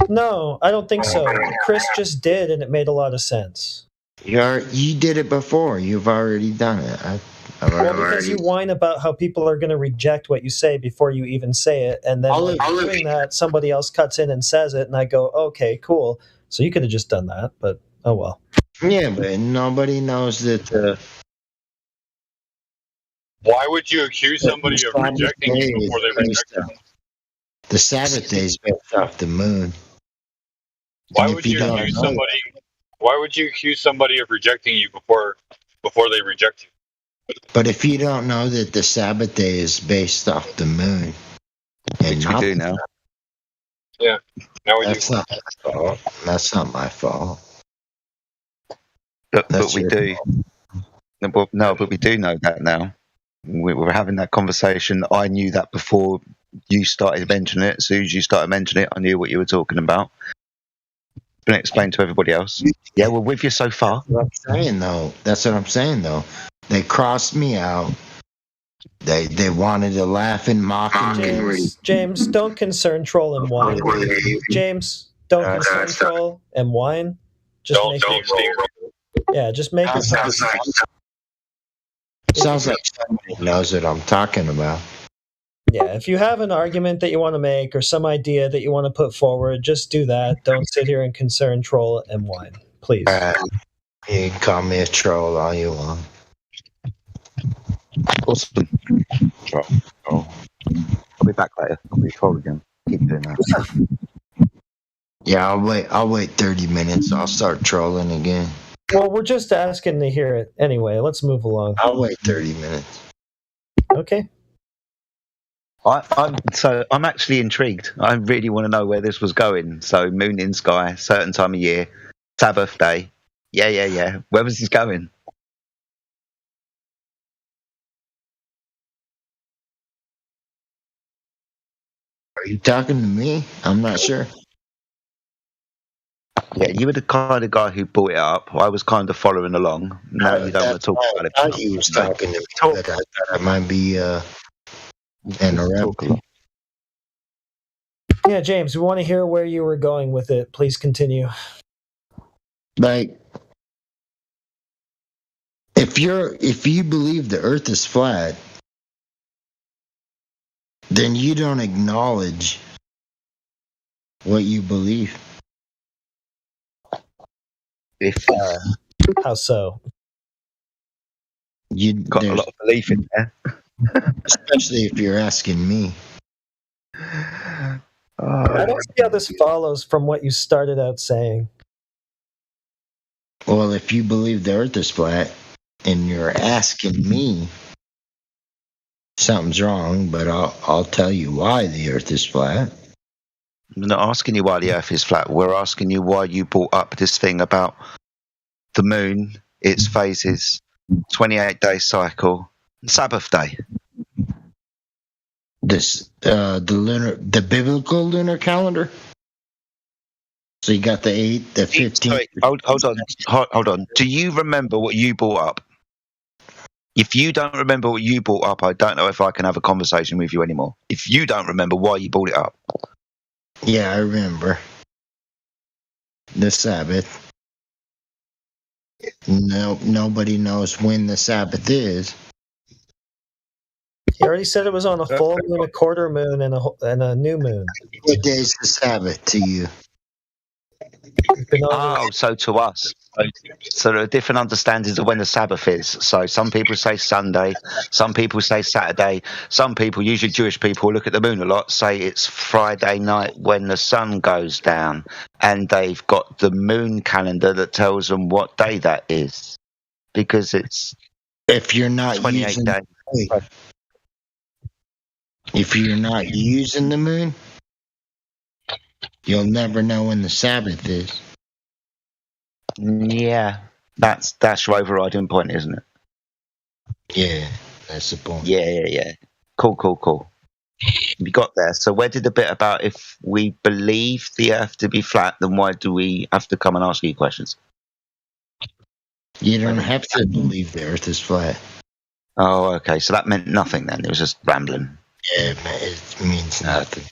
No, I don't think so. Chris just did, and it made a lot of sense. You did it before. You've already done it. Well, because you whine about how people are going to reject what you say before you even say it, and then doing that, somebody else cuts in and says it, and I go, okay, cool. So you could have just done that, but oh well. Yeah, but nobody knows that. Why would you accuse somebody of rejecting you before they reject you? The Sabbath day is based off the moon. Why would you accuse somebody? Why would you accuse somebody of rejecting you before they reject you? But if you don't know that the Sabbath day is based off the moon, which we do now. Yeah, now we do. That's not my fault. That's not my fault. But we do. No, but we do know that now. We were having that conversation. I knew that before you started mentioning it. As soon as you started mentioning it, I knew what you were talking about. Been explained to everybody else. Yeah, we're with you so far. That's what I'm saying though. They crossed me out. They wanted to laugh and mock and James, don't concern, troll, and whine. James, don't concern, troll, and whine. Just make it. Yeah, just make it. Sounds like somebody knows what I'm talking about. Yeah, if you have an argument that you want to make or some idea that you want to put forward, just do that. Don't sit here and concern, troll, and whine, please. You can call me a troll all you want. Awesome. I'll be back later. I'll be troll again. Keep doing that. Yeah, I'll wait 30 minutes. I'll start trolling again. Well, we're just asking to hear it anyway. Let's move along. I'll wait 30 minutes. Okay. I'm actually intrigued. I really want to know where this was going. So moon in sky, certain time of year, Sabbath day. Yeah. Where was this going? Are you talking to me? I'm not sure. Yeah, you were the kind of guy who brought it up. I was kind of following along. Now you don't want to talk about it. I thought he was talking to me, but I thought I might be interrupting. Yeah, James, we want to hear where you were going with it. Please continue. Like, if you believe the Earth is flat, then you don't acknowledge what you believe. How so? You got a lot of belief in there, especially if you're asking me. I don't see how this follows from what you started out saying. Well, if you believe the Earth is flat and you're asking me, something's wrong. But I'll tell you why the Earth is flat. We're not asking you why the Earth is flat. We're asking you why you brought up this thing about the moon, its phases, 28-day cycle, Sabbath day. The biblical lunar calendar. So you got the 8th, the 15th. Hold on. Do you remember what you brought up? If you don't remember what you brought up, I don't know if I can have a conversation with you anymore. If you don't remember why you brought it up. Yeah, I remember. The Sabbath. No, nobody knows when the Sabbath is. He already said it was on a full moon, a quarter moon, and a new moon. What day is the Sabbath to you? So to us. So there are different understandings of when the Sabbath is. So some people say Sunday, some people say Saturday, some people, usually Jewish people, who look at the moon a lot, say it's Friday night when the sun goes down, and they've got the moon calendar that tells them what day that is, because it's if you're not 28 using days. If you're not using the moon, you'll never know when the Sabbath is. Yeah, that's your overriding point, isn't it? Yeah, that's the point. Yeah. Cool. We got there. So where did the bit about if we believe the Earth to be flat, then why do we have to come and ask you questions? You don't have to believe the Earth is flat. Oh, okay. So that meant nothing then. It was just rambling. Yeah, it means nothing.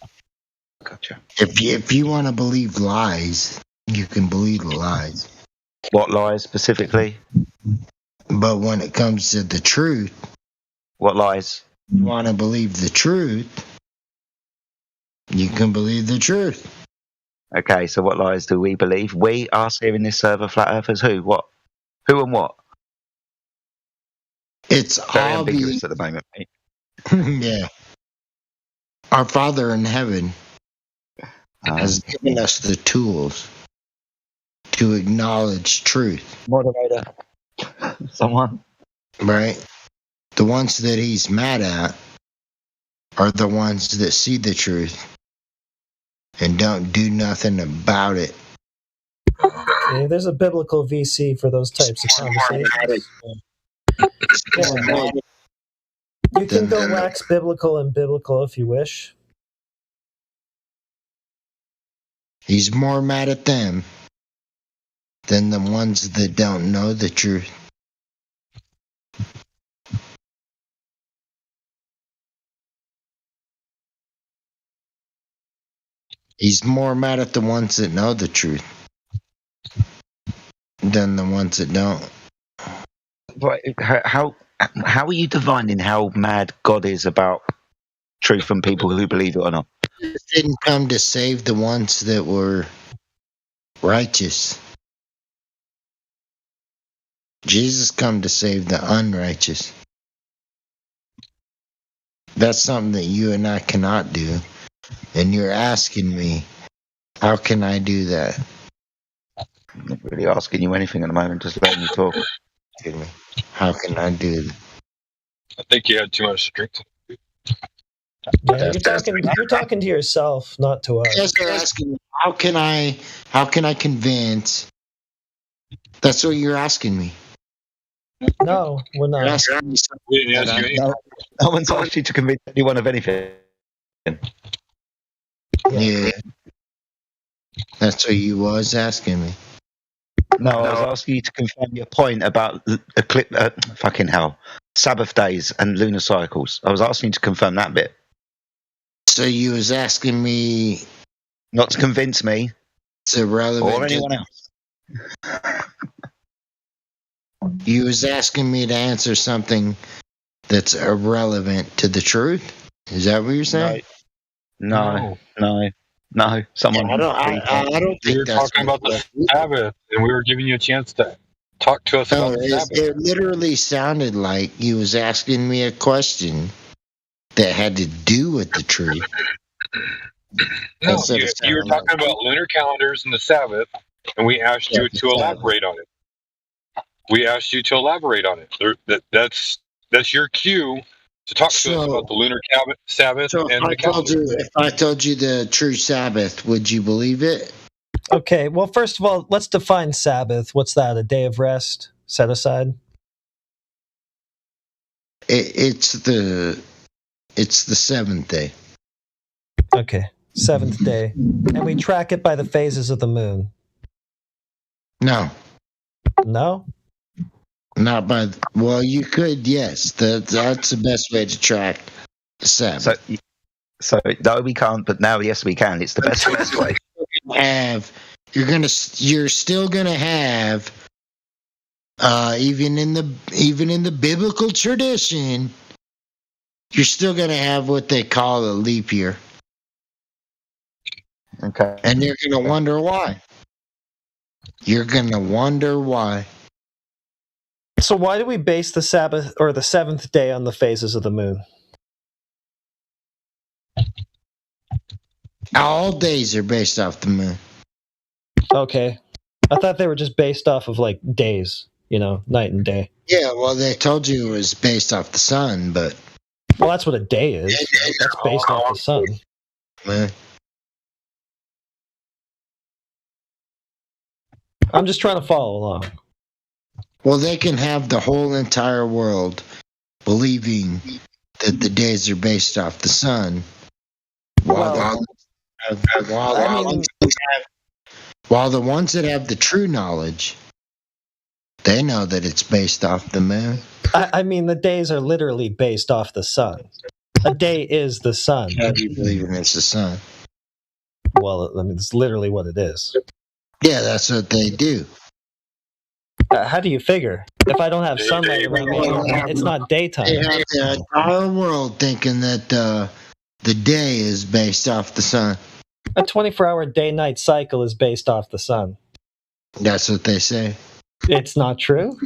Gotcha. If you want to believe lies, you can believe the lies. What lies specifically? But when it comes to the truth, what lies? You want to believe the truth, you can believe the truth. Okay, so what lies do we believe? We, us here in this server, flat earthers, who? What? Who and what? It's very obvious ambiguous at the moment, mate. Yeah. Our Father in heaven has given us the tools to acknowledge truth. Moderator. Someone. Right? The ones that he's mad at are the ones that see the truth and don't do nothing about it. Okay, there's a biblical VC for those types of conversations. Yeah. You can go wax biblical and biblical if you wish. He's more mad at them than the ones that don't know the truth. He's more mad at the ones that know the truth than the ones that don't. Right, how are you divining how mad God is about truth from people who believe it or not? He didn't come to save the ones that were righteous. Jesus come to save the unrighteous. That's something that you and I cannot do. And you're asking me, how can I do that? I'm not really asking you anything at the moment, just letting you talk. How can I do that? I think you had too much to drink. Yeah, you're talking to yourself, not to us. Yes, you're asking me, how can I convince? That's what you're asking me. No, we're not. No one's asked you to convince anyone of anything. Yeah. That's what you was asking me. No, I was asking you to confirm your point about fucking hell, Sabbath days and lunar cycles. I was asking you to confirm that bit. So you was asking me not to convince me, it's irrelevant or anyone else. You was asking me to answer something that's irrelevant to the truth. Is that what you're saying? No. Someone. I don't We think were that's talking about the Sabbath, and we were giving you a chance to talk to us about the Sabbath. It literally sounded like you was asking me a question that had to do with the truth. No, you were talking about lunar calendars and the Sabbath, and we asked you to elaborate on it. That's your cue to talk to us about the lunar Sabbath and the calendar. If I told you the true Sabbath, would you believe it? Okay, well, first of all, let's define Sabbath. What's that? A day of rest set aside? It's the seventh day. Okay, seventh day. And we track it by the phases of the moon. No. No? Not by... Well, you could, yes. That's the best way to track the Sabbath. So no, we can't, but now, yes, we can. It's the best way. You're still gonna have, even in the biblical tradition, you're still going to have what they call a leap year. Okay. And you're going to wonder why. You're going to wonder why. So why do we base the Sabbath or the seventh day on the phases of the moon? All days are based off the moon. Okay. I thought they were just based off of like days, night and day. Yeah, well, they told you it was based off the sun, but... Well, that's what a day is. That's based off the sun. Man. I'm just trying to follow along. Well, they can have the whole entire world believing that the days are based off the sun, while the ones that have the true knowledge, they know that it's based off the moon. I mean, the days are literally based off the sun. A day is the sun. How do you believe it's the sun? Well, I mean, it's literally what it is. Yeah, that's what they do. How do you figure? If I don't have sunlight around me, it's not daytime. They have the entire world thinking that the day is based off the sun. A 24-hour day-night cycle is based off the sun. That's what they say. It's not true?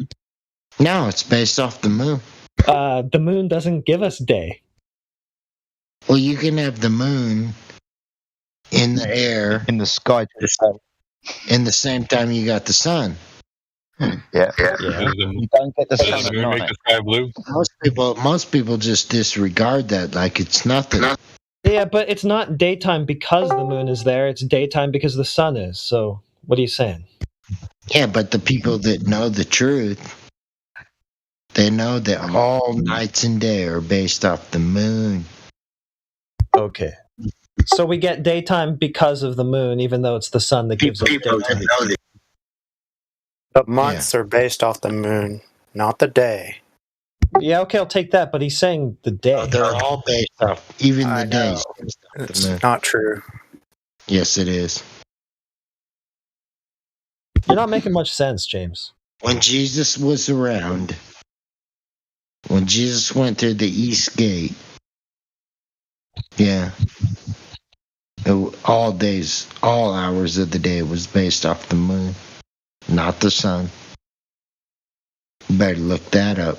No, it's based off the moon. The moon doesn't give us day. Well, you can have the moon in the air, in the sky, in the same time you got the sun. Yeah. You don't get the sun at night. Make the sky blue. Most people just disregard that like it's nothing. Yeah, but it's not daytime because the moon is there. It's daytime because the sun is. So, what are you saying? Yeah, but the people that know the truth, they know that all nights and day are based off the moon. Okay. So we get daytime because of the moon, even though it's the sun that gives us daytime. But months are based off the moon, not the day. Yeah, okay, I'll take that, but he's saying the day. They're all based off, even the days. It's not true. Yes, it is. You're not making much sense, James. When Jesus was around, when Jesus went through the East Gate, yeah, all days, all hours of the day was based off the moon, not the sun. You better look that up.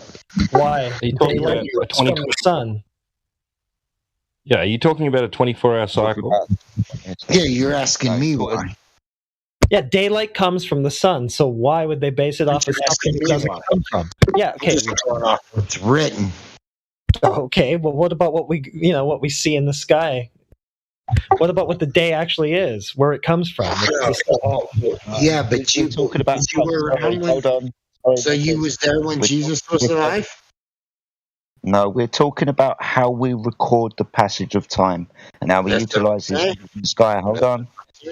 Why? Are you talking about a 24 sun? Yeah, are you talking about a 24-hour cycle? Yeah, you're asking me why. Yeah, daylight comes from the sun, so why would they base it off of something it doesn't come from? Yeah, okay. It's written. Okay, well, what about what we see in the sky? What about what the day actually is, where it comes from? Yeah, but you talking about you were around when, so you was there when Jesus was alive? No, we're talking about how we record the passage of time and how we utilize this sky. Hold on.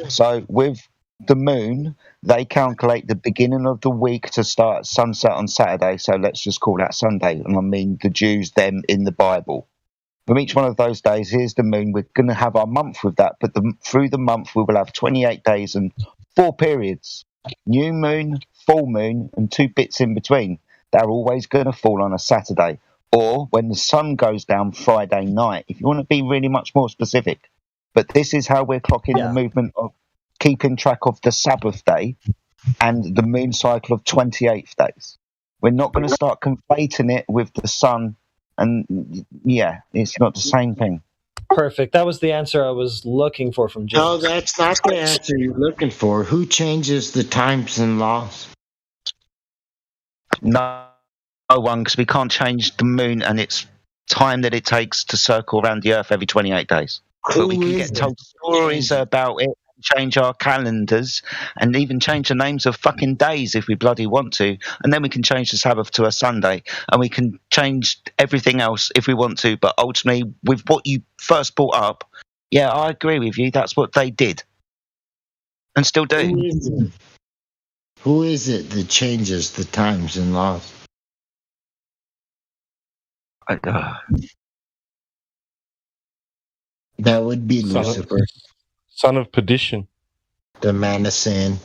So with the moon, they calculate the beginning of the week to start at sunset on Saturday. So let's just call that Sunday. And I mean the Jews, them in the Bible. From each one of those days, here's the moon. We're going to have our month with that. But through the month, we will have 28 days and 4 periods. New moon, full moon, and 2 bits in between. They're always going to fall on a Saturday. Or when the sun goes down Friday night, if you want to be really much more specific. But this is how we're clocking the movement of keeping track of the Sabbath day and the moon cycle of 28 days. We're not going to start conflating it with the sun, and yeah, it's not the same thing. Perfect. That was the answer I was looking for from James. No, that's not the answer you're looking for. Who changes the times and laws? No one, because we can't change the moon and its time that it takes to circle around the Earth every 28 days. But we can get told stories about it, change our calendars, and even change the names of fucking days if we bloody want to. And then we can change the Sabbath to a Sunday, and we can change everything else if we want to. But ultimately, with what you first brought up, yeah, I agree with you. That's what they did and still do. Who is it that changes the times and laws? That would be Lucifer. Son of perdition. The man of sin.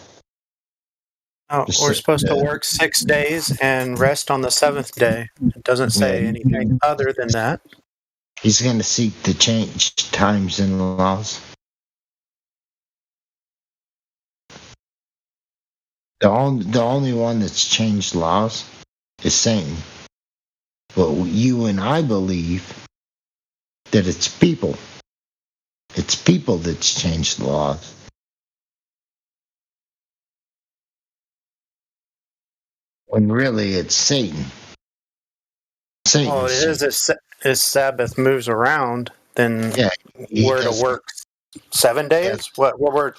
Oh, we're supposed to work 6 days and rest on the 7th day. It doesn't say anything other than that. He's going to seek to change times and laws. The only one that's changed laws is Satan. But you and I believe that it's people. It's people that's changed the laws. When really it's Satan. Well, it is if Sabbath moves around, then we're to work 7 days? What we're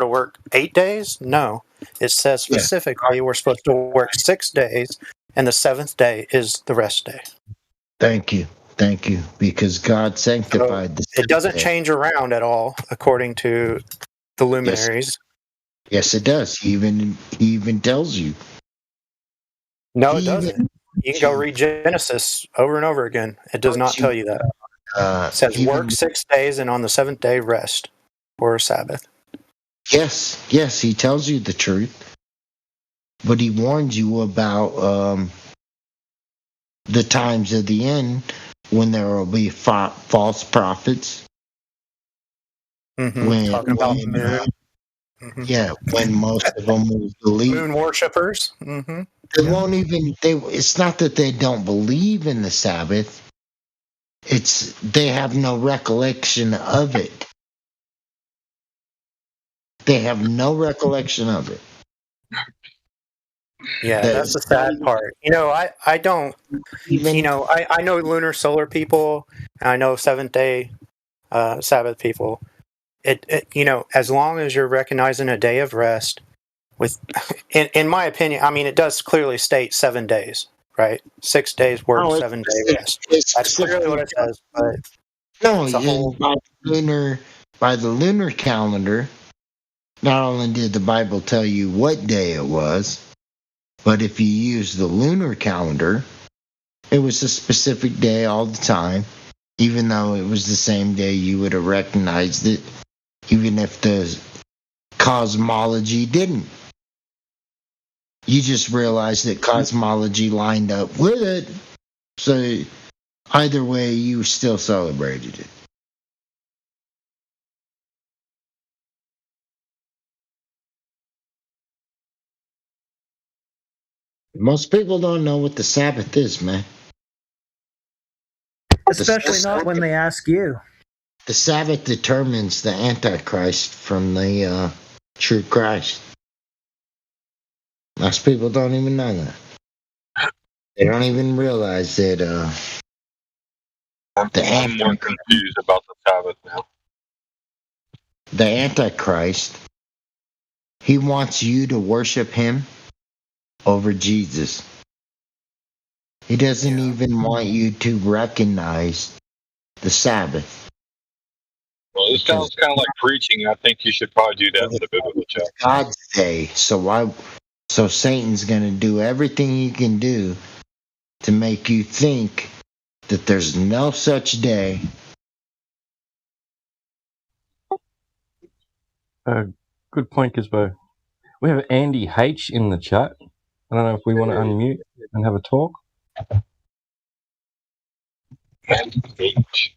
to work 8 days? No. It says specifically we're supposed to work 6 days, and the seventh day is the rest day. Thank you. Because God sanctified the It doesn't change around at all, according to the luminaries. Yes, it does. He even tells you. No, it doesn't. You can go read Genesis over and over again. It does not tell you that. It says work 6 days and on the seventh day rest or Sabbath. Yes, he tells you the truth. But he warns you about the times of the end when there will be false prophets. Mm-hmm. Talking about the moon. Yeah, when most of them will believe. Moon worshippers. Mm-hmm. They won't even. It's not that they don't believe in the Sabbath. It's they have no recollection of it. They have no recollection of it. Yeah, that's the sad part. I don't. I know lunar solar people, and I know seventh day Sabbath people. It as long as you're recognizing a day of rest, in my opinion, I mean, it does clearly state 7 days, right? 6 days work, 7 day rest. That's clearly what it says. But no, by the lunar calendar, not only did the Bible tell you what day it was, but if you use the lunar calendar, it was a specific day all the time, even though it was the same day you would have recognized it, even if the cosmology didn't. You just realized that cosmology lined up with it, so either way, you still celebrated it. Most people don't know what the Sabbath is, man. Especially not when they ask you. The Sabbath determines the Antichrist from the true Christ. Most people don't even know that. They don't even realize that I'm more confused about the Sabbath now. The Antichrist, he wants you to worship him over Jesus. He doesn't even want you to recognize the Sabbath. Well, this sounds kind of like preaching. I think you should probably do that in the biblical chat. God's day. So Satan's going to do everything he can do to make you think that there's no such day. Good point, Gizbo. We have Andy H in the chat. I don't know if we want to unmute and have a talk. Andy H.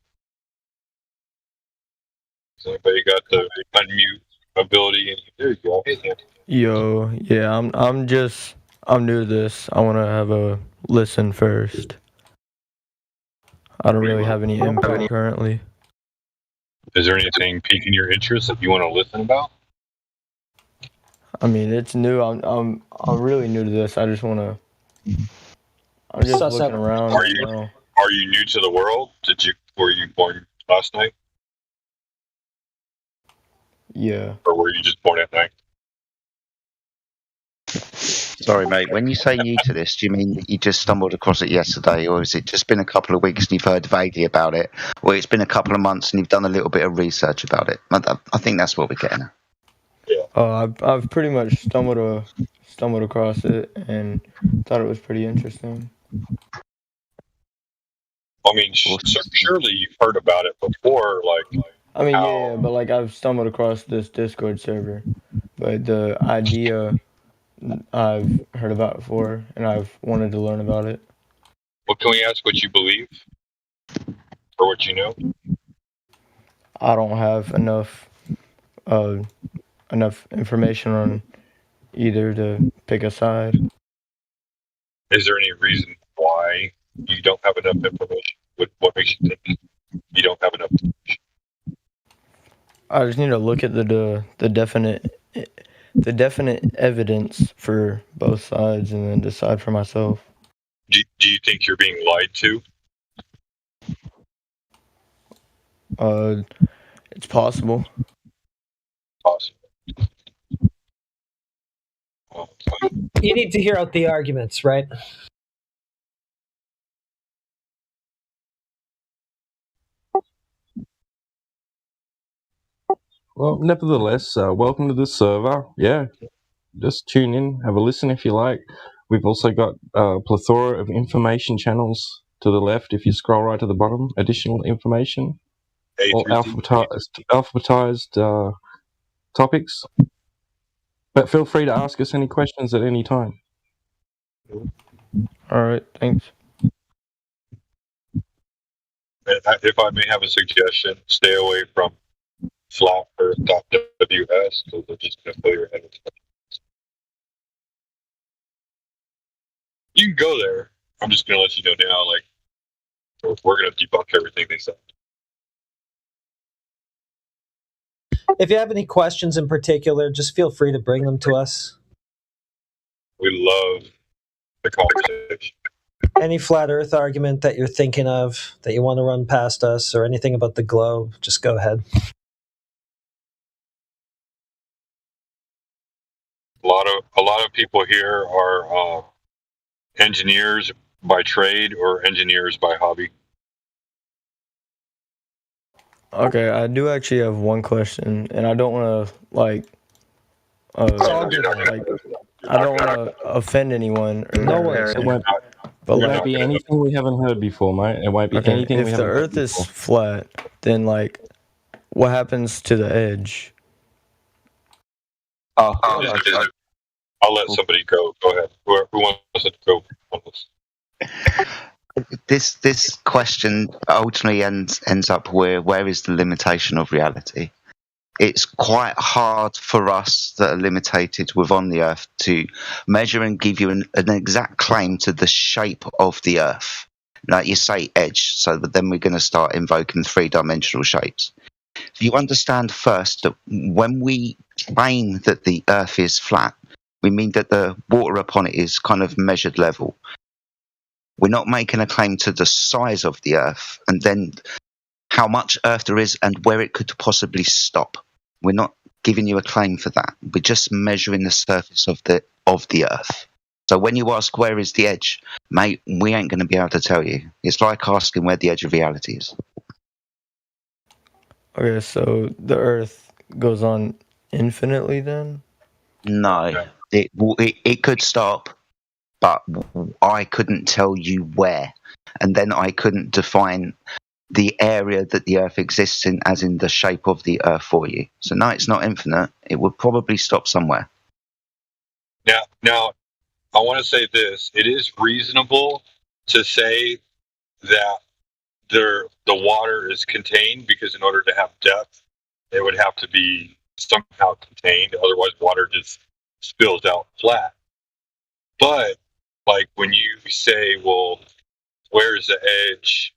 Has anybody got the unmute ability? There you go. Hey, Andy. Yo, yeah, I'm new to this. I want to have a listen first. I don't really have any input currently. Is there anything piquing your interest that you want to listen about? I mean, it's new. I'm really new to this. I just want to. I'm just looking around. Are you new to the world? Were you born last night? Yeah. Or were you just born at night? Sorry, mate. When you say new to this, do you mean that you just stumbled across it yesterday, or has it just been a couple of weeks and you've heard vaguely about it, or it's been a couple of months and you've done a little bit of research about it? I think that's what we're getting at. Yeah. I've pretty much stumbled across it and thought it was pretty interesting. I mean, surely you've heard about it before, like. I mean, yeah, but like I've stumbled across this Discord server, but the idea I've heard about before, and I've wanted to learn about it. Well, can we ask what you believe? for what you know? I don't have enough information on either to pick a side. Is there any reason why you don't have enough information? What makes you think you don't have enough information? I just need to look at the definite evidence for both sides and then decide for myself. Do you think you're being lied to? It's possible. Possible. You need to hear out the arguments, right? Well, nevertheless, welcome to the server. Yeah, just tune in, have a listen if you like. We've also got a plethora of information channels to the left. If you scroll right to the bottom, additional information, all alphabetized topics. But feel free to ask us any questions at any time. All right, thanks. If I may have a suggestion, stay away from flatearth.ws because they're just going to fill your head with stuff. You can go there. I'm just going to let you know now, like, we're going to debunk everything they said. If you have any questions in particular, just feel free to bring them to us. We love the conversation. Any flat earth argument that you're thinking of that you want to run past us or anything about the globe, just go ahead. A lot of people here are engineers by trade or engineers by hobby. Okay, I do actually have one question, and I don't want to I don't want to offend anyone. No worries. It won't be anything we haven't heard before, mate. It won't be anything we If the haven't heard Earth is flat, then what happens to the edge? I'll let somebody go. Go ahead. Who wants to go on this? This question ultimately ends up where is the limitation of reality? It's quite hard for us that are limited within the Earth to measure and give you an exact claim to the shape of the Earth. Like you say, edge, so that then we're going to start invoking three-dimensional shapes. You understand first that when we claim that the Earth is flat, we mean that the water upon it is kind of measured level. We're not making a claim to the size of the Earth and then how much Earth there is and where it could possibly stop. We're not giving you a claim for that. We're just measuring the surface of the Earth. So when you ask where is the edge, mate, we ain't going to be able to tell you. It's like asking where the edge of reality is. Okay, so the Earth goes on infinitely then? No, it could stop, but I couldn't tell you where, and then I couldn't define the area that the Earth exists in, as in the shape of the Earth for you. So no, it's not infinite. It would probably stop somewhere. Now, I want to say this. It is reasonable to say that the water is contained because in order to have depth, it would have to be somehow contained. Otherwise, water just spills out flat. But like when you say, well, where's the edge,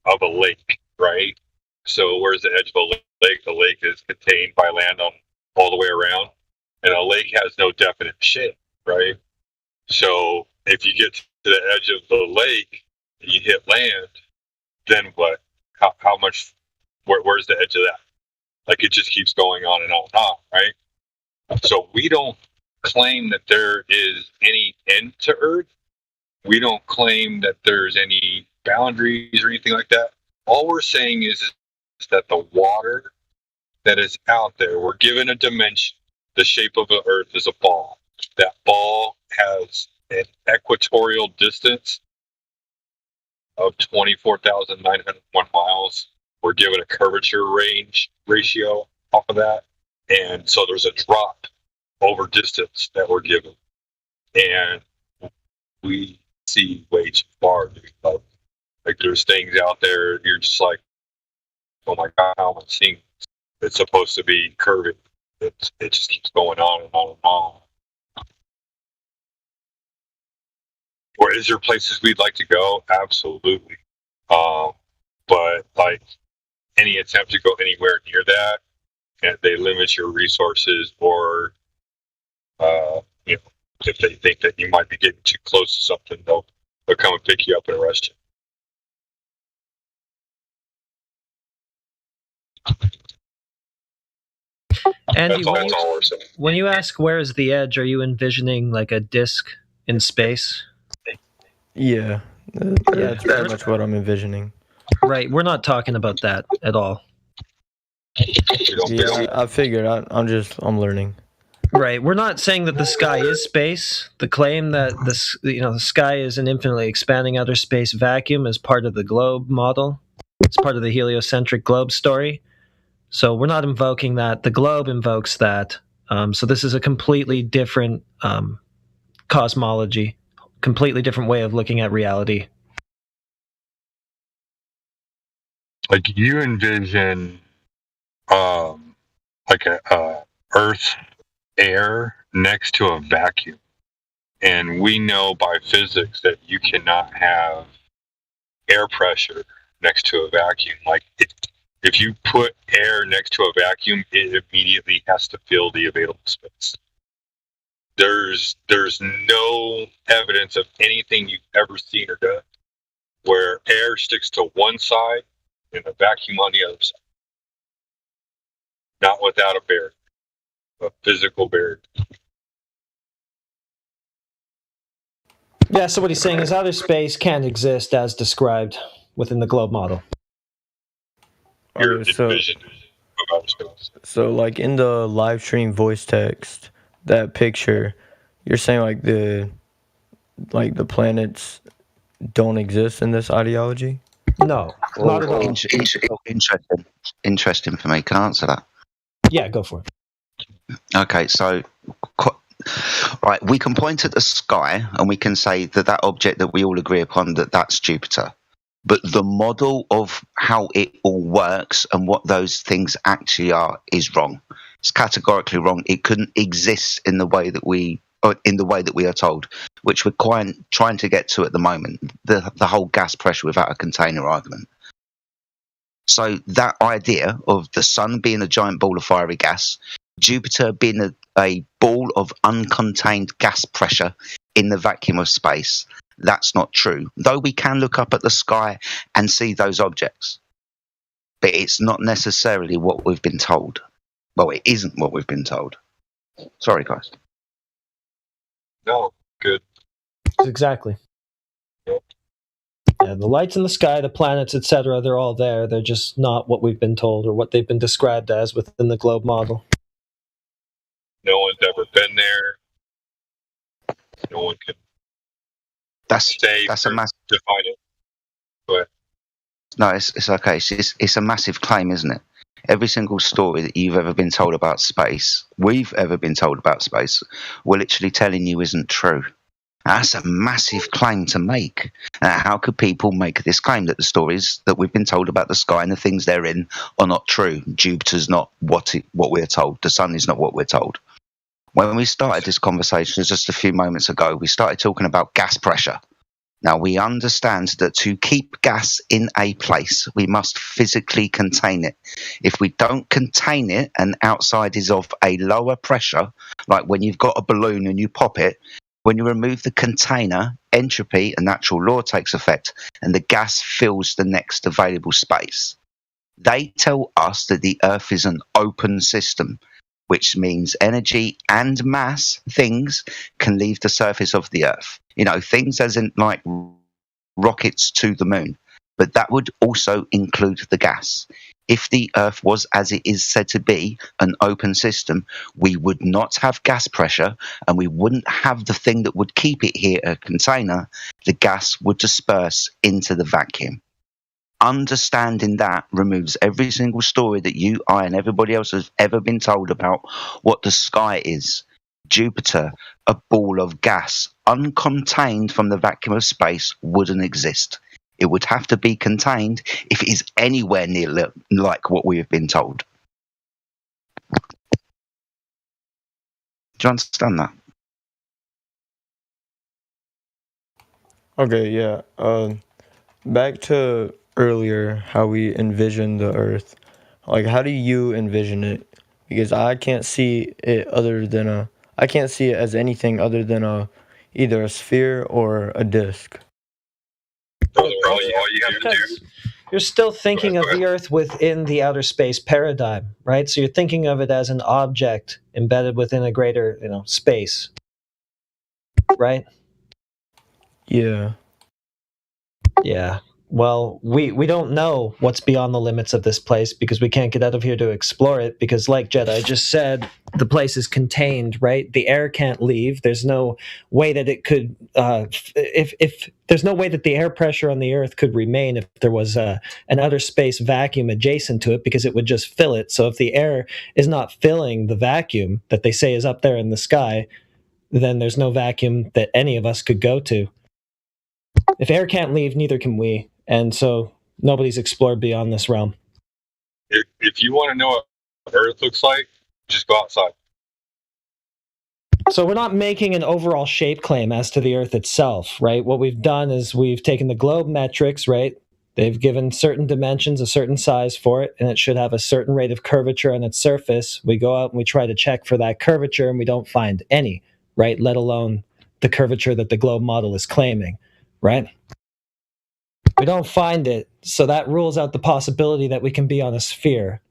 of a lake, right? So where's the edge of a lake? The lake is contained by land on all the way around, and a lake has no definite shape, right? So if you get to the edge of the lake and you hit land, then what? How much? Where's the edge of that? Like it just keeps going on and on and on, right? So we don't claim that there is any end to Earth. We don't claim that there's any boundaries or anything like that. All we're saying is that the water that is out there, we're given a dimension. The shape of the Earth is a ball. That ball has an equatorial distance of 24,901 miles. We're given a curvature range ratio off of that. And so there's a drop over distance that we're given. And we see way too far to be above. Like there's things out there you're just like, oh my god, how am I seeing? It's supposed to be curving. It just keeps going on and on and on. Or is there places we'd like to go? Absolutely. But like any attempt to go anywhere near that, and they limit your resources, or you know, if they think that you might be getting too close to something, they'll come and pick you up and arrest you. Andy, when you ask where is the edge, are you envisioning like a disc in space? Yeah, that's pretty much what I'm envisioning. Right, we're not talking about that at all. Yeah, I figured. I'm learning. Right, we're not saying that the sky is space. The claim that the sky is an infinitely expanding outer space vacuum is part of the globe model. It's part of the heliocentric globe story. So we're not invoking that. The globe invokes that. So this is a completely different cosmology, completely different way of looking at reality. Like you envision like a Earth air next to a vacuum. And we know by physics that you cannot have air pressure next to a vacuum. Like if you put air next to a vacuum, it immediately has to fill the available space. There's no evidence of anything you've ever seen or done where air sticks to one side and a vacuum on the other side. Not without a barrier, a physical barrier. Yeah, so what he's saying is outer space can't exist as described within the globe model. So like in the live stream voice text, that picture, you're saying like the planets don't exist in this ideology? No, not at all. Interesting for me. Can I answer that? Yeah, go for it. Okay, so right, we can point at the sky and we can say that object that we all agree upon, that's Jupiter. But the model of how it all works and what those things actually are is wrong. It's categorically wrong. It couldn't exist in the way that we are told, which we're trying to get to at the moment. The whole gas pressure without a container argument. So that idea of the sun being a giant ball of fiery gas, Jupiter being a ball of uncontained gas pressure in the vacuum of space, that's not true. Though we can look up at the sky and see those objects. But it's not necessarily what we've been told. Well, it isn't what we've been told. Sorry, guys. No, good. Exactly. Yeah, the lights in the sky, the planets, etc., they're all there. They're just not what we've been told or what they've been described as within the globe model. No one's ever been there. No one can that's a massive define it. But no, it's okay. It's a massive claim, isn't it? Every single story that you've ever been told about space, we've ever been told about space, we're literally telling you isn't true. That's a massive claim to make. How could people make this claim that the stories that we've been told about the sky and the things they're in are not true? Jupiter's not what we're told. The sun is not what we're told. When we started this conversation just a few moments ago, we started talking about gas pressure. Now, we understand that to keep gas in a place, we must physically contain it. If we don't contain it and outside is of a lower pressure, like when you've got a balloon and you pop it, when you remove the container, entropy, a natural law takes effect, and the gas fills the next available space. They tell us that the Earth is an open system, which means energy and mass, things, can leave the surface of the Earth. You know, things as in like rockets to the moon. But that would also include the gas. If the Earth was, as it is said to be, an open system, we would not have gas pressure and we wouldn't have the thing that would keep it here, a container. The gas would disperse into the vacuum. Understanding that removes every single story that you, I, and everybody else has ever been told about what the sky is. Jupiter, a ball of gas, uncontained from the vacuum of space, wouldn't exist. It would have to be contained if it is anywhere near like what we have been told. Do you understand that? Okay, yeah. Back to earlier, how we envision the Earth. Like, how do you envision it? Because I can't see it I can't see it as anything other than either a sphere or a disc. Because you're still thinking of the Earth within the outer space paradigm, right? So you're thinking of it as an object embedded within a greater, space, right? Yeah. Yeah. Well, we don't know what's beyond the limits of this place because we can't get out of here to explore it because, like Jedi just said, the place is contained, right? The air can't leave. There's no way that it could, if there's no way that the air pressure on the Earth could remain if there was an outer space vacuum adjacent to it because it would just fill it. So if the air is not filling the vacuum that they say is up there in the sky, then there's no vacuum that any of us could go to. If air can't leave, neither can we. And so nobody's explored beyond this realm. If you want to know what Earth looks like, just go outside. So we're not making an overall shape claim as to the Earth itself, right? What we've done is we've taken the globe metrics, right? They've given certain dimensions, a certain size for it, and it should have a certain rate of curvature on its surface. We go out and we try to check for that curvature, and we don't find any, right? Let alone the curvature that the globe model is claiming, right? We don't find it, so that rules out the possibility that we can be on a sphere.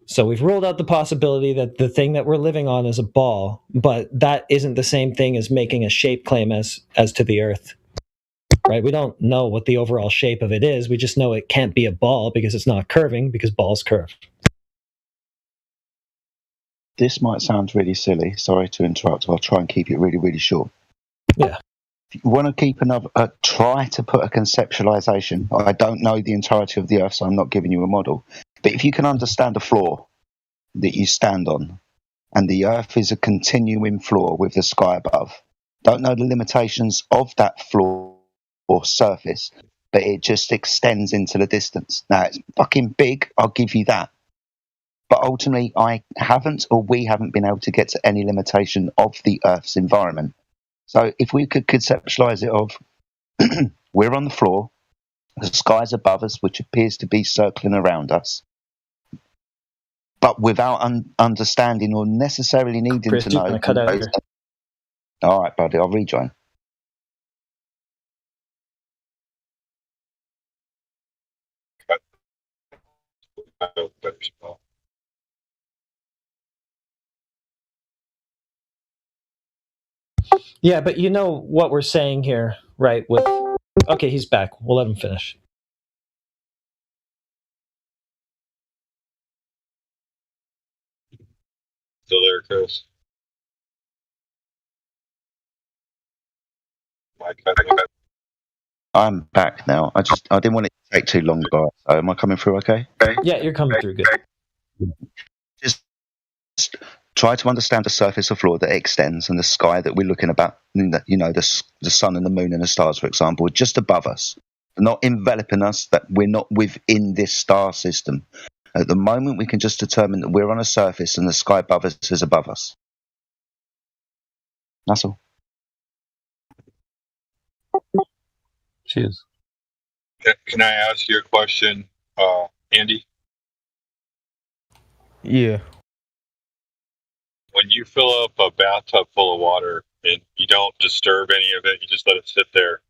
So we've ruled out the possibility that the thing that we're living on is a ball, but that isn't the same thing as making a shape claim as to the Earth. Right? We don't know what the overall shape of it is. We just know it can't be a ball because it's not curving, because balls curve. This might sound really silly. Sorry to interrupt. I'll try and keep it really, really short. Yeah. If you want to keep try to put a conceptualization. I don't know the entirety of the Earth, so I'm not giving you a model. But if you can understand a floor that you stand on, and the Earth is a continuing floor with the sky above, don't know the limitations of that floor or surface, but it just extends into the distance. Now, it's fucking big, I'll give you that. But ultimately, we haven't been able to get to any limitation of the Earth's environment. So if we could conceptualize it of, we're on the floor, the sky's above us, which appears to be circling around us, but without understanding or necessarily needing Chris, to you're know. gonna cut out here. All right, buddy, I'll rejoin. Yeah, but you know what we're saying here, right? Okay, he's back. We'll let him finish. Still there, Chris? I'm back now. I didn't want it to take too long, guys. So am I coming through okay? Yeah, you're coming through good. Just try to understand the surface of floor that extends and the sky that we're looking about, the sun and the moon and the stars, for example, just above us, not enveloping us, that we're not within this star system. At the moment, we can just determine that we're on a surface and the sky above us is above us. That's all. Cheers. Can I ask you a question, Andy? Yeah. When you fill up a bathtub full of water and you don't disturb any of it, you just let it sit there.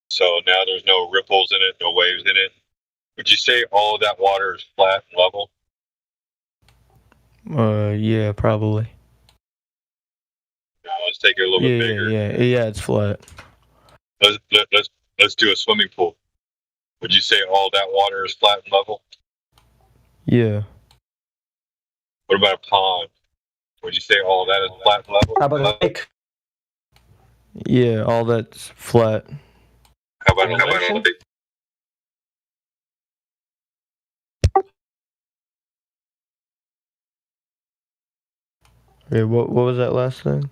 So now there's no ripples in it, no waves in it. Would you say all of that water is flat and level? Yeah, probably. Now let's take it a little bit bigger. Yeah, it's flat. Let's do a swimming pool. Would you say all that water is flat and level? Yeah. What about a pond? Would you say all that is flat and level? How about a lake? Yeah, all that's flat. How about a lake? Okay, what was that last thing?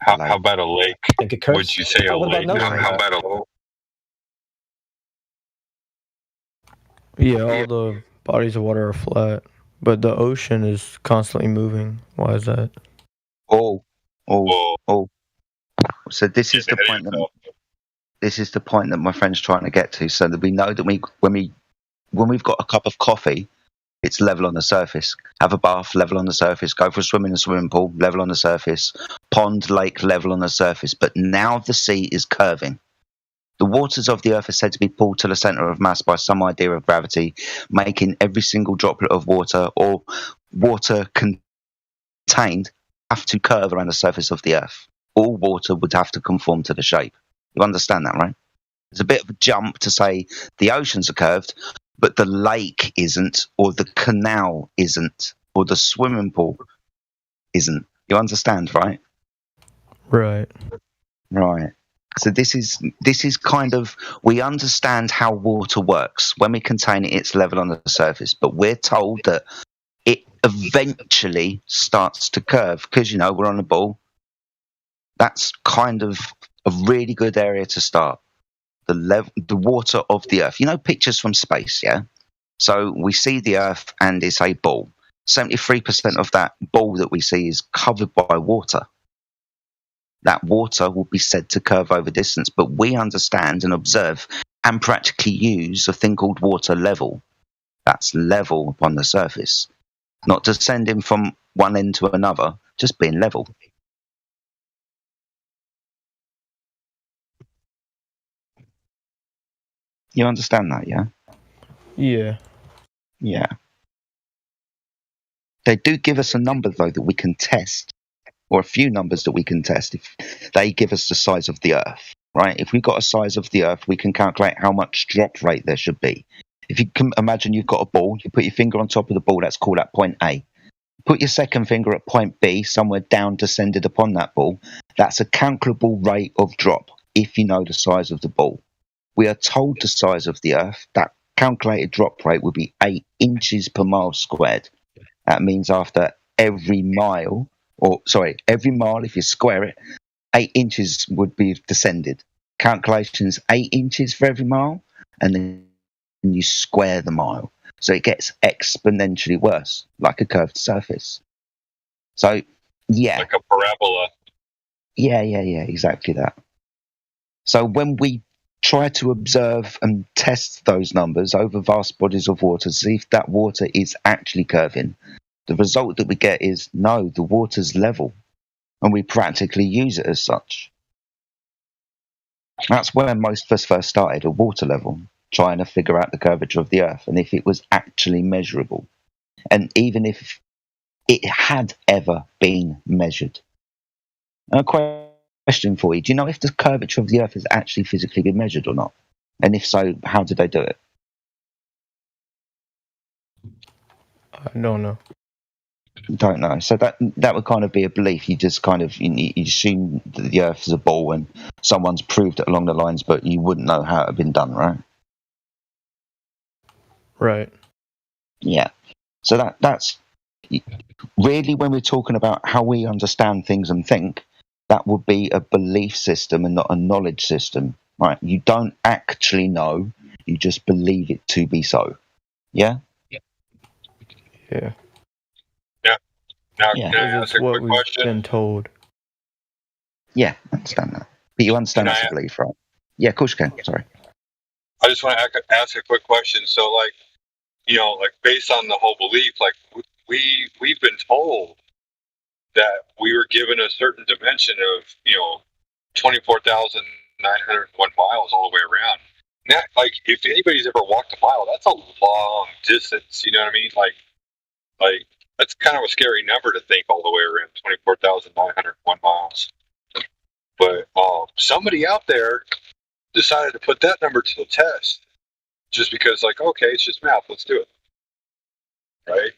How about a lake? Think it curves? Would you say a lake? How about a Yeah, all the bodies of water are flat, but the ocean is constantly moving. Why is that? Oh. So this is the point that my friend's trying to get to. So that we know that when we've got a cup of coffee, it's level on the surface. Have a bath, level on the surface. Go for a swim in a swimming pool, level on the surface. Pond, lake, level on the surface. But now the sea is curving. The waters of the earth are said to be pulled to the centre of mass by some idea of gravity, making every single droplet of water or water contained have to curve around the surface of the earth. All water would have to conform to the shape. You understand that, right? There's a bit of a jump to say the oceans are curved, but the lake isn't, or the canal isn't, or the swimming pool isn't. You understand, right? Right. So this is kind of, we understand how water works. When we contain it, it's level on the surface, but we're told that it eventually starts to curve because, we're on a ball. That's kind of a really good area to start. The water of the earth. Pictures from space, yeah? So we see the earth and it's a ball. 73% of that ball that we see is covered by water. That water will be said to curve over distance, but we understand and observe and practically use a thing called water level. That's level upon the surface. Not descending from one end to another, just being level. You understand that, yeah? Yeah. They do give us a number, though, that we can test, or a few numbers that we can test if they give us the size of the Earth, right? If we've got a size of the Earth, we can calculate how much drop rate there should be. If you can imagine you've got a ball, you put your finger on top of the ball, that's called at point A. Put your second finger at point B, somewhere down descended upon that ball. That's a calculable rate of drop, if you know the size of the ball. We are told the size of the Earth. That calculated drop rate would be 8 inches per mile squared. That means after every mile, every mile, if you square it, 8 inches would be descended. Calculations 8 inches for every mile, and then you square the mile. So it gets exponentially worse, like a curved surface. So, yeah. Like a parabola. Yeah, exactly that. So when we try to observe and test those numbers over vast bodies of water, see if that water is actually curving, the result that we get is, no, the water's level, and we practically use it as such. That's where most of us first started, at water level, trying to figure out the curvature of the Earth and if it was actually measurable. And even if it had ever been measured. A question for you, do you know if the curvature of the Earth has actually physically been measured or not? And if so, how did they do it? I don't know. Don't know. So that would kind of be a belief. You just kind of you assume that the Earth is a ball and someone's proved it along the lines, but you wouldn't know how it had been done, right? Right. Yeah. So that's really, when we're talking about how we understand things and think, that would be a belief system and not a knowledge system, right? You don't actually know, you just believe it to be so. Yeah? Yeah. Now, can I ask a quick question? Been told. Yeah, I understand that. But you understand that's a belief, right? Yeah, of course you can. Sorry. I just want to ask a quick question. So, based on the whole belief, we've been told that we were given a certain dimension of 24,901 miles all the way around. Now, if anybody's ever walked a mile, that's a long distance. You know what I mean? Like that's kind of a scary number to think all the way around, 24,901 miles. But somebody out there decided to put that number to the test just because, okay, it's just math. Let's do it. Right?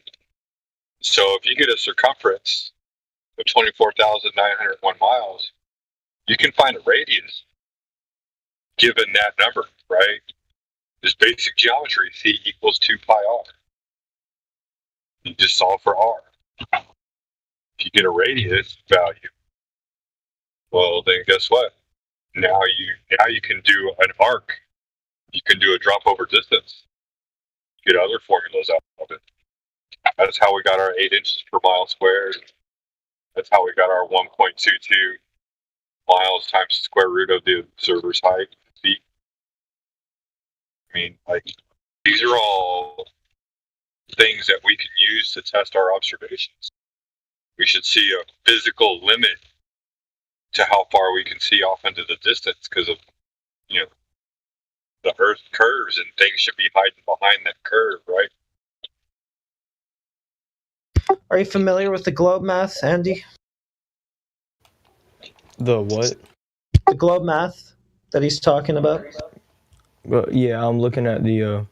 So if you get a circumference of 24,901 miles, you can find a radius given that number, right? Just basic geometry. C equals 2 pi r. You just solve for r. If you get a radius value, well, then guess what? Now you can do an arc. You can do a drop over distance. get other formulas out of it. That's how we got our 8 inches per mile squared. That's how we got our 1.22 miles times the square root of the observer's height, feet. I mean, like, these are all things that we can use to test our observations. We should see a physical limit to how far we can see off into the distance because of, the Earth curves and things should be hiding behind that curve, right? Are you familiar with the globe math, Andy? The what? The globe math that he's talking about? Well, yeah, I'm looking at the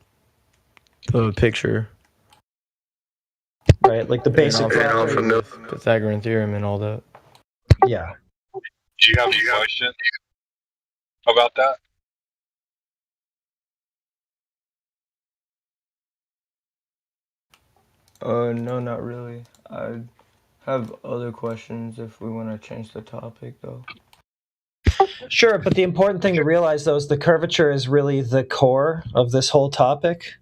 picture. Right, like the basic Pythagorean theorem and all that. Yeah. Do you have a question about that? No, not really. I have other questions if we want to change the topic, though. Sure, but the important thing to realize, though, is the curvature is really the core of this whole topic.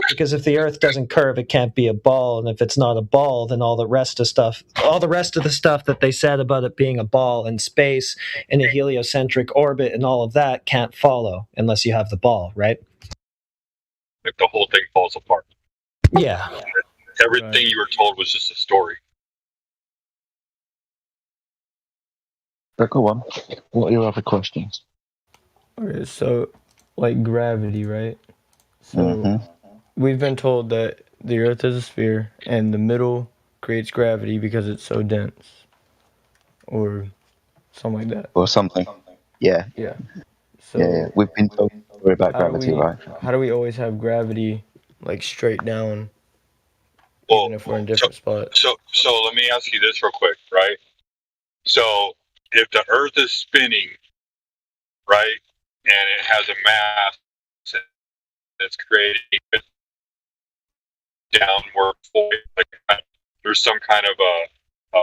Because if the Earth doesn't curve, it can't be a ball, and if it's not a ball, then all the rest of the stuff that they said about it being a ball in space in a heliocentric orbit and all of that can't follow unless you have the ball, right? Like the whole thing falls apart. Yeah. Everything you were told was just a story. Go on. What are your other questions? Okay, so, like gravity, right? So, we've been told that the Earth is a sphere, and the middle creates gravity because it's so dense. Or something like that. Or something. Yeah. Yeah. So yeah. We've been told a story about gravity, right? How do we always have gravity, like, straight down, even if we're in different spots? So let me ask you this real quick, right? So if the Earth is spinning, right, and it has a mass that's creating a downward force, like there's some kind of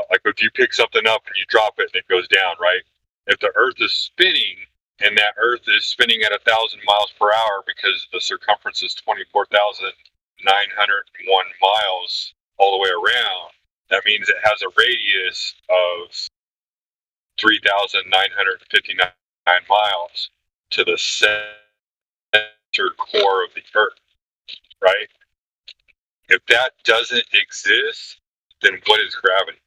like if you pick something up and you drop it and it goes down, right? If the Earth is spinning and that Earth is spinning at 1,000 miles per hour because the circumference is 24,901 miles all the way around, that means it has a radius of 3,959 miles to the center core of the Earth, right? If that doesn't exist, then what is gravity?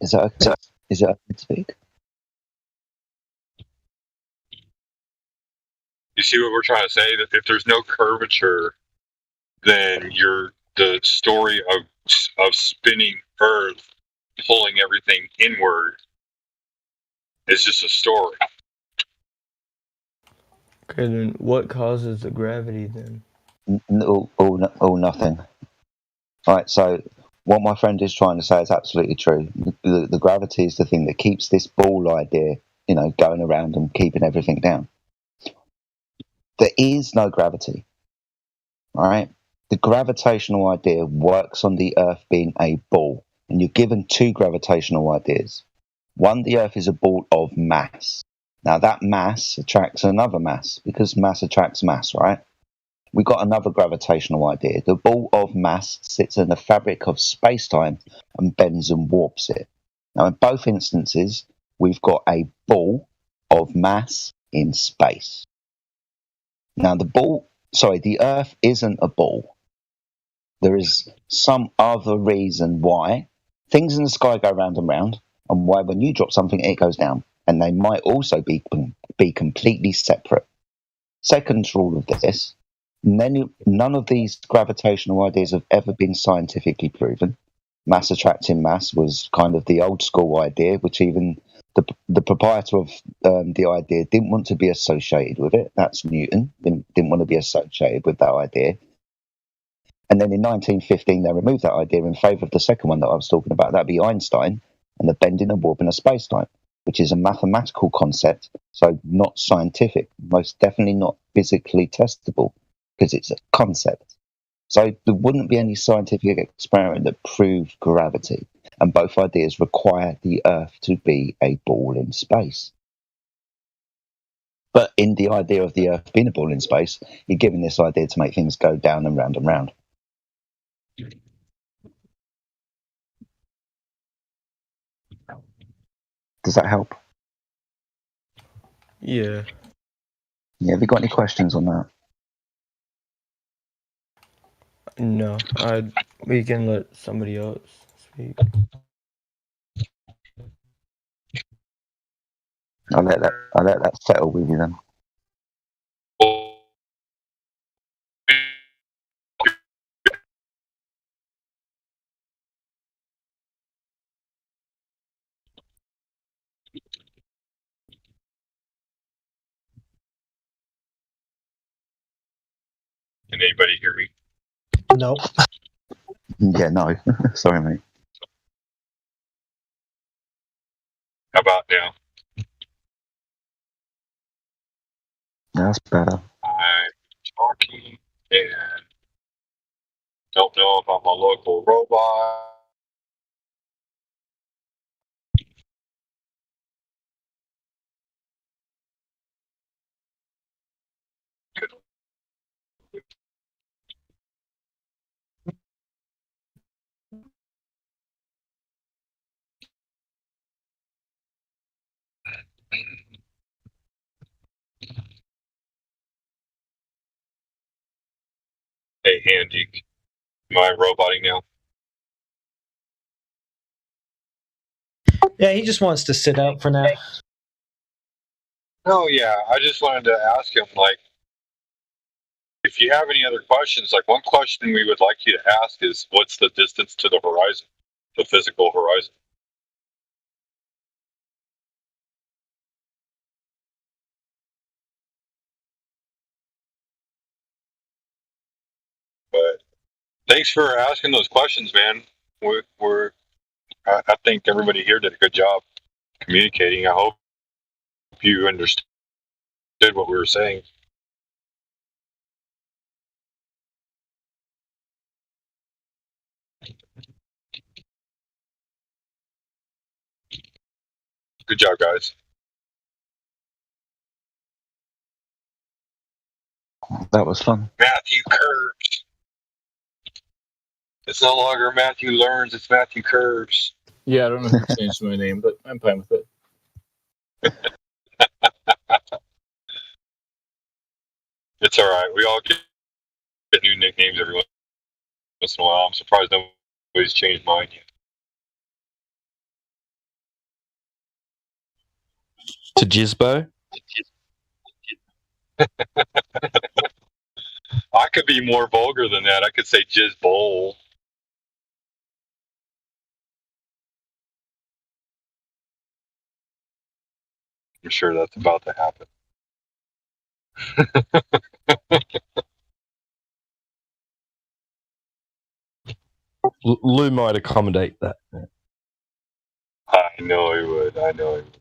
Is that okay? Is it okay to speak? You see what we're trying to say? That if there's no curvature, then the story of spinning Earth pulling everything inward is just a story. Okay, then what causes the gravity then? All nothing. All right, so what my friend is trying to say is absolutely true. The gravity is the thing that keeps this ball idea, going around and keeping everything down. There is no gravity, all right? The gravitational idea works on the Earth being a ball, and you're given two gravitational ideas. One, the Earth is a ball of mass. Now, that mass attracts another mass, because mass attracts mass, right? We got another gravitational idea. The ball of mass sits in the fabric of space-time and bends and warps it. Now, in both instances, we've got a ball of mass in space. Now, the Earth isn't a ball. There is some other reason why things in the sky go round and round, and why when you drop something, it goes down. And they might also be completely separate. Second rule of this, none of these gravitational ideas have ever been scientifically proven. Mass attracting mass was kind of the old school idea, which even the proprietor of the idea didn't want to be associated with it. That's Newton, didn't want to be associated with that idea. And then in 1915, they removed that idea in favour of the second one that I was talking about. That'd be Einstein and the bending and warping of space-time, which is a mathematical concept, so not scientific, most definitely not physically testable, because it's a concept. So there wouldn't be any scientific experiment that proved gravity. and both ideas require the Earth to be a ball in space. But in the idea of the Earth being a ball in space, you're given this idea to make things go down and round and round. Does that help? Yeah. Yeah, have you got any questions on that? No, we can let somebody else speak. I'll let that settle with you then. Can anybody hear me? Nope. Yeah, no. Sorry, mate. How about now? That's better. I'm talking and don't know if I'm a local robot. Hey, Andy, am I roboting now? Yeah, he just wants to sit out for now. Oh, yeah. I just wanted to ask him, like, if you have any other questions, like one question we would like you to ask is, what's the distance to the horizon, the physical horizon? But thanks for asking those questions, man. I think everybody here did a good job communicating. I hope you understood what we were saying. Good job, guys. That was fun. Matthew Curves. It's no longer Matthew Learns, it's Matthew Curves. Yeah, I don't know if you changed my name, but I'm fine with it. It's all right. We all get new nicknames every once in a while. I'm surprised nobody's changed mine yet. To Jizbo? I could be more vulgar than that. I could say Jizz Bowl. I'm sure that's about to happen. Lou might accommodate that. I know he would. I know he would.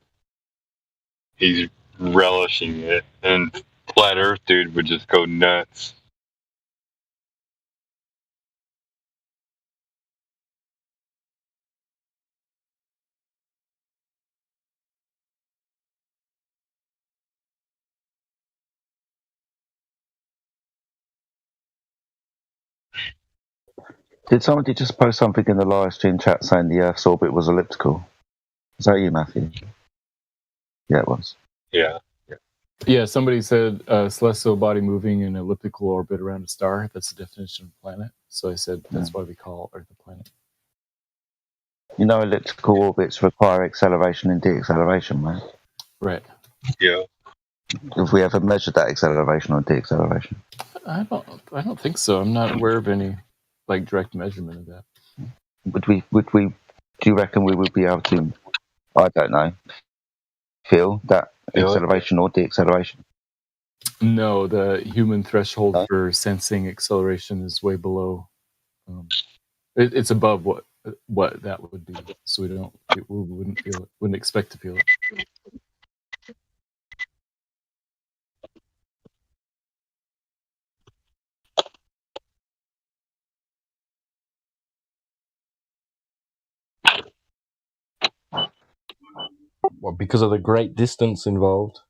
He's relishing it. And Flat Earth dude would just go nuts. Did somebody just post something in the live stream chat saying the Earth's orbit was elliptical? Is that you, Matthew? Yeah, it was. Yeah. Yeah, somebody said celestial body moving in elliptical orbit around a star. That's the definition of a planet. So I said that's why we call Earth a planet. You know, elliptical orbits require acceleration and deacceleration, right? Right. Yeah. Have we ever measured that acceleration or deacceleration? I don't think so. I'm not aware of any like direct measurement of that. Would we? Do you reckon we would be able to? I don't know. Feel that acceleration or deacceleration? No, the human threshold for sensing acceleration is way below. It's above what that would be, so we wouldn't feel it. Wouldn't expect to feel it. because of the great distance involved.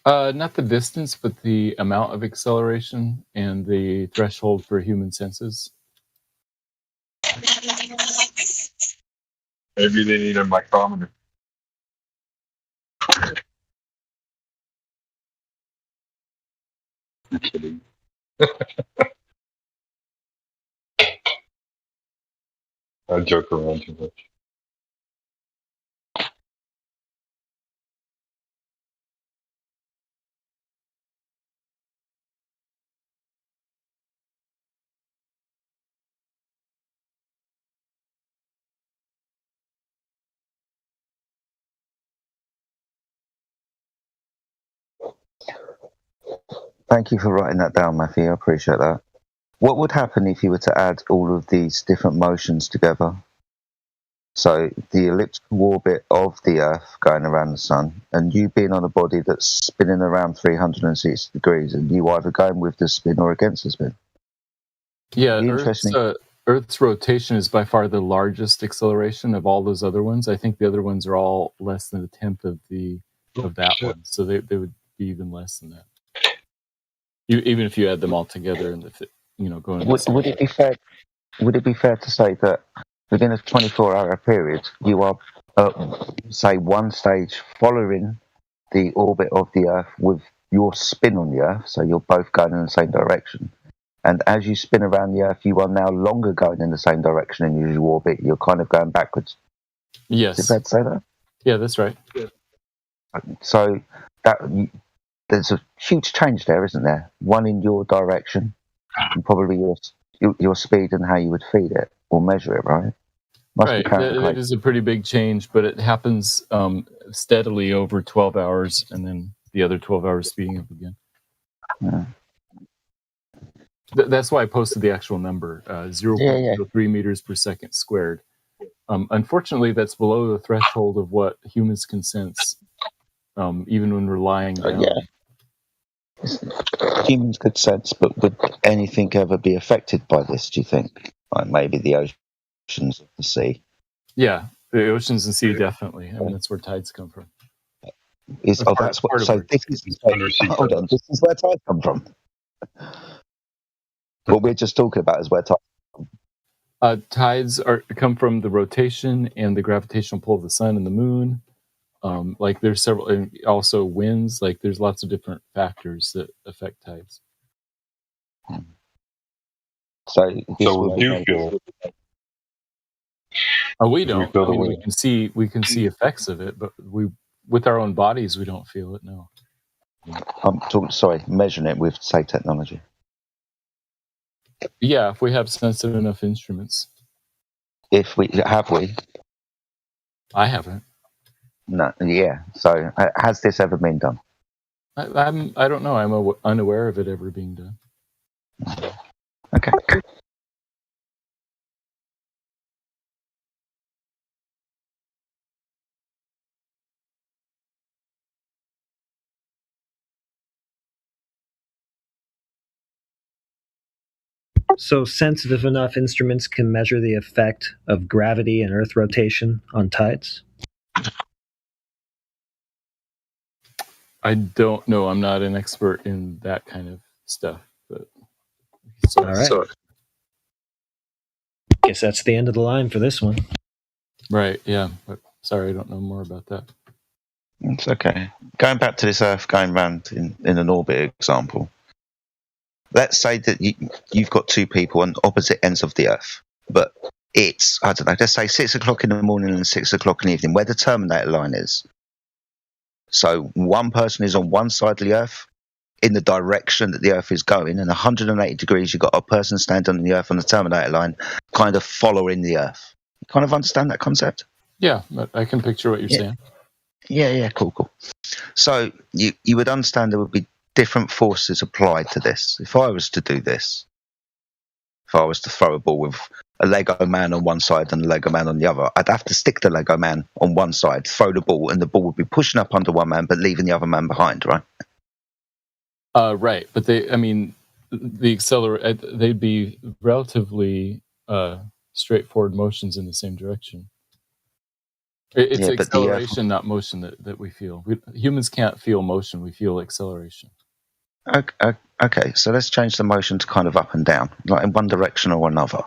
Not the distance, but the amount of acceleration and the threshold for human senses. Maybe they need a micrometer. I'm kidding. I joke around too much. Thank you for writing that down, Matthew. I appreciate that. What would happen if you were to add all of these different motions together? So the elliptical orbit of the Earth going around the Sun, and you being on a body that's spinning around 360 degrees, and you either going with the spin or against the spin. Yeah, Earth's rotation is by far the largest acceleration of all those other ones. I think the other ones are all less than a tenth of that one, so they would be even less than that. Even if you add them all together, and if going. Would it be fair? Would it be fair to say that within a 24-hour period, you are, say, one stage following the orbit of the Earth with your spin on the Earth, so you're both going in the same direction. And as you spin around the Earth, you are now longer going in the same direction in your orbit. You're kind of going backwards. Yes. Is it fair to say that? Yeah, that's right. So there's a huge change there, isn't there? One in your direction, and probably your speed and how you would feed it or measure it, right? Right. It is a pretty big change, but it happens steadily over 12 hours, and then the other 12 hours speeding up again. Yeah. That's why I posted the actual number, 0.03 meters per second squared. Unfortunately, that's below the threshold of what humans can sense, even when we're lying down. Humans could sense, but would anything ever be affected by this, do you think? Like maybe the oceans of the sea? Yeah, the oceans and sea, definitely. I mean, that's where tides come from. This is where tides come from. What we're just talking about is where tides come from the rotation and the gravitational pull of the sun and the moon. Like there's several, and also winds. Like there's lots of different factors that affect tides. So would you feel it? We don't. I mean, we can see effects of it, but with our own bodies we don't feel it. No. I'm measuring it with, say, technology. Yeah, if we have sensitive enough instruments. If we have, I haven't. No. Yeah. So has this ever been done? I don't know. I'm unaware of it ever being done. Okay. So sensitive enough instruments can measure the effect of gravity and Earth rotation on tides? I don't know. I'm not an expert in that kind of stuff. But all right. Guess that's the end of the line for this one. Right, yeah. But sorry, I don't know more about that. It's okay. Going back to this Earth going round in an orbit example. Let's say that you've got two people on opposite ends of the Earth, but it's, I don't know, let's say 6 o'clock in the morning and 6 o'clock in the evening, where the terminator line is. So one person is on one side of the Earth in the direction that the Earth is going, and 180 degrees, you've got a person standing on the Earth on the terminator line, kind of following the Earth. You kind of understand that concept? Yeah, but I can picture what you're saying. Yeah, cool. So you would understand there would be different forces applied to this. If I was to do this, if I was to throw a ball with a Lego man on one side and a Lego man on the other, I'd have to stick the Lego man on one side, throw the ball, and the ball would be pushing up under one man but leaving the other man behind, right? Right, but they'd be relatively straightforward motions in the same direction. It's acceleration, not motion, that we feel. Humans can't feel motion; we feel acceleration. Okay, so let's change the motion to kind of up and down, like in one direction or another.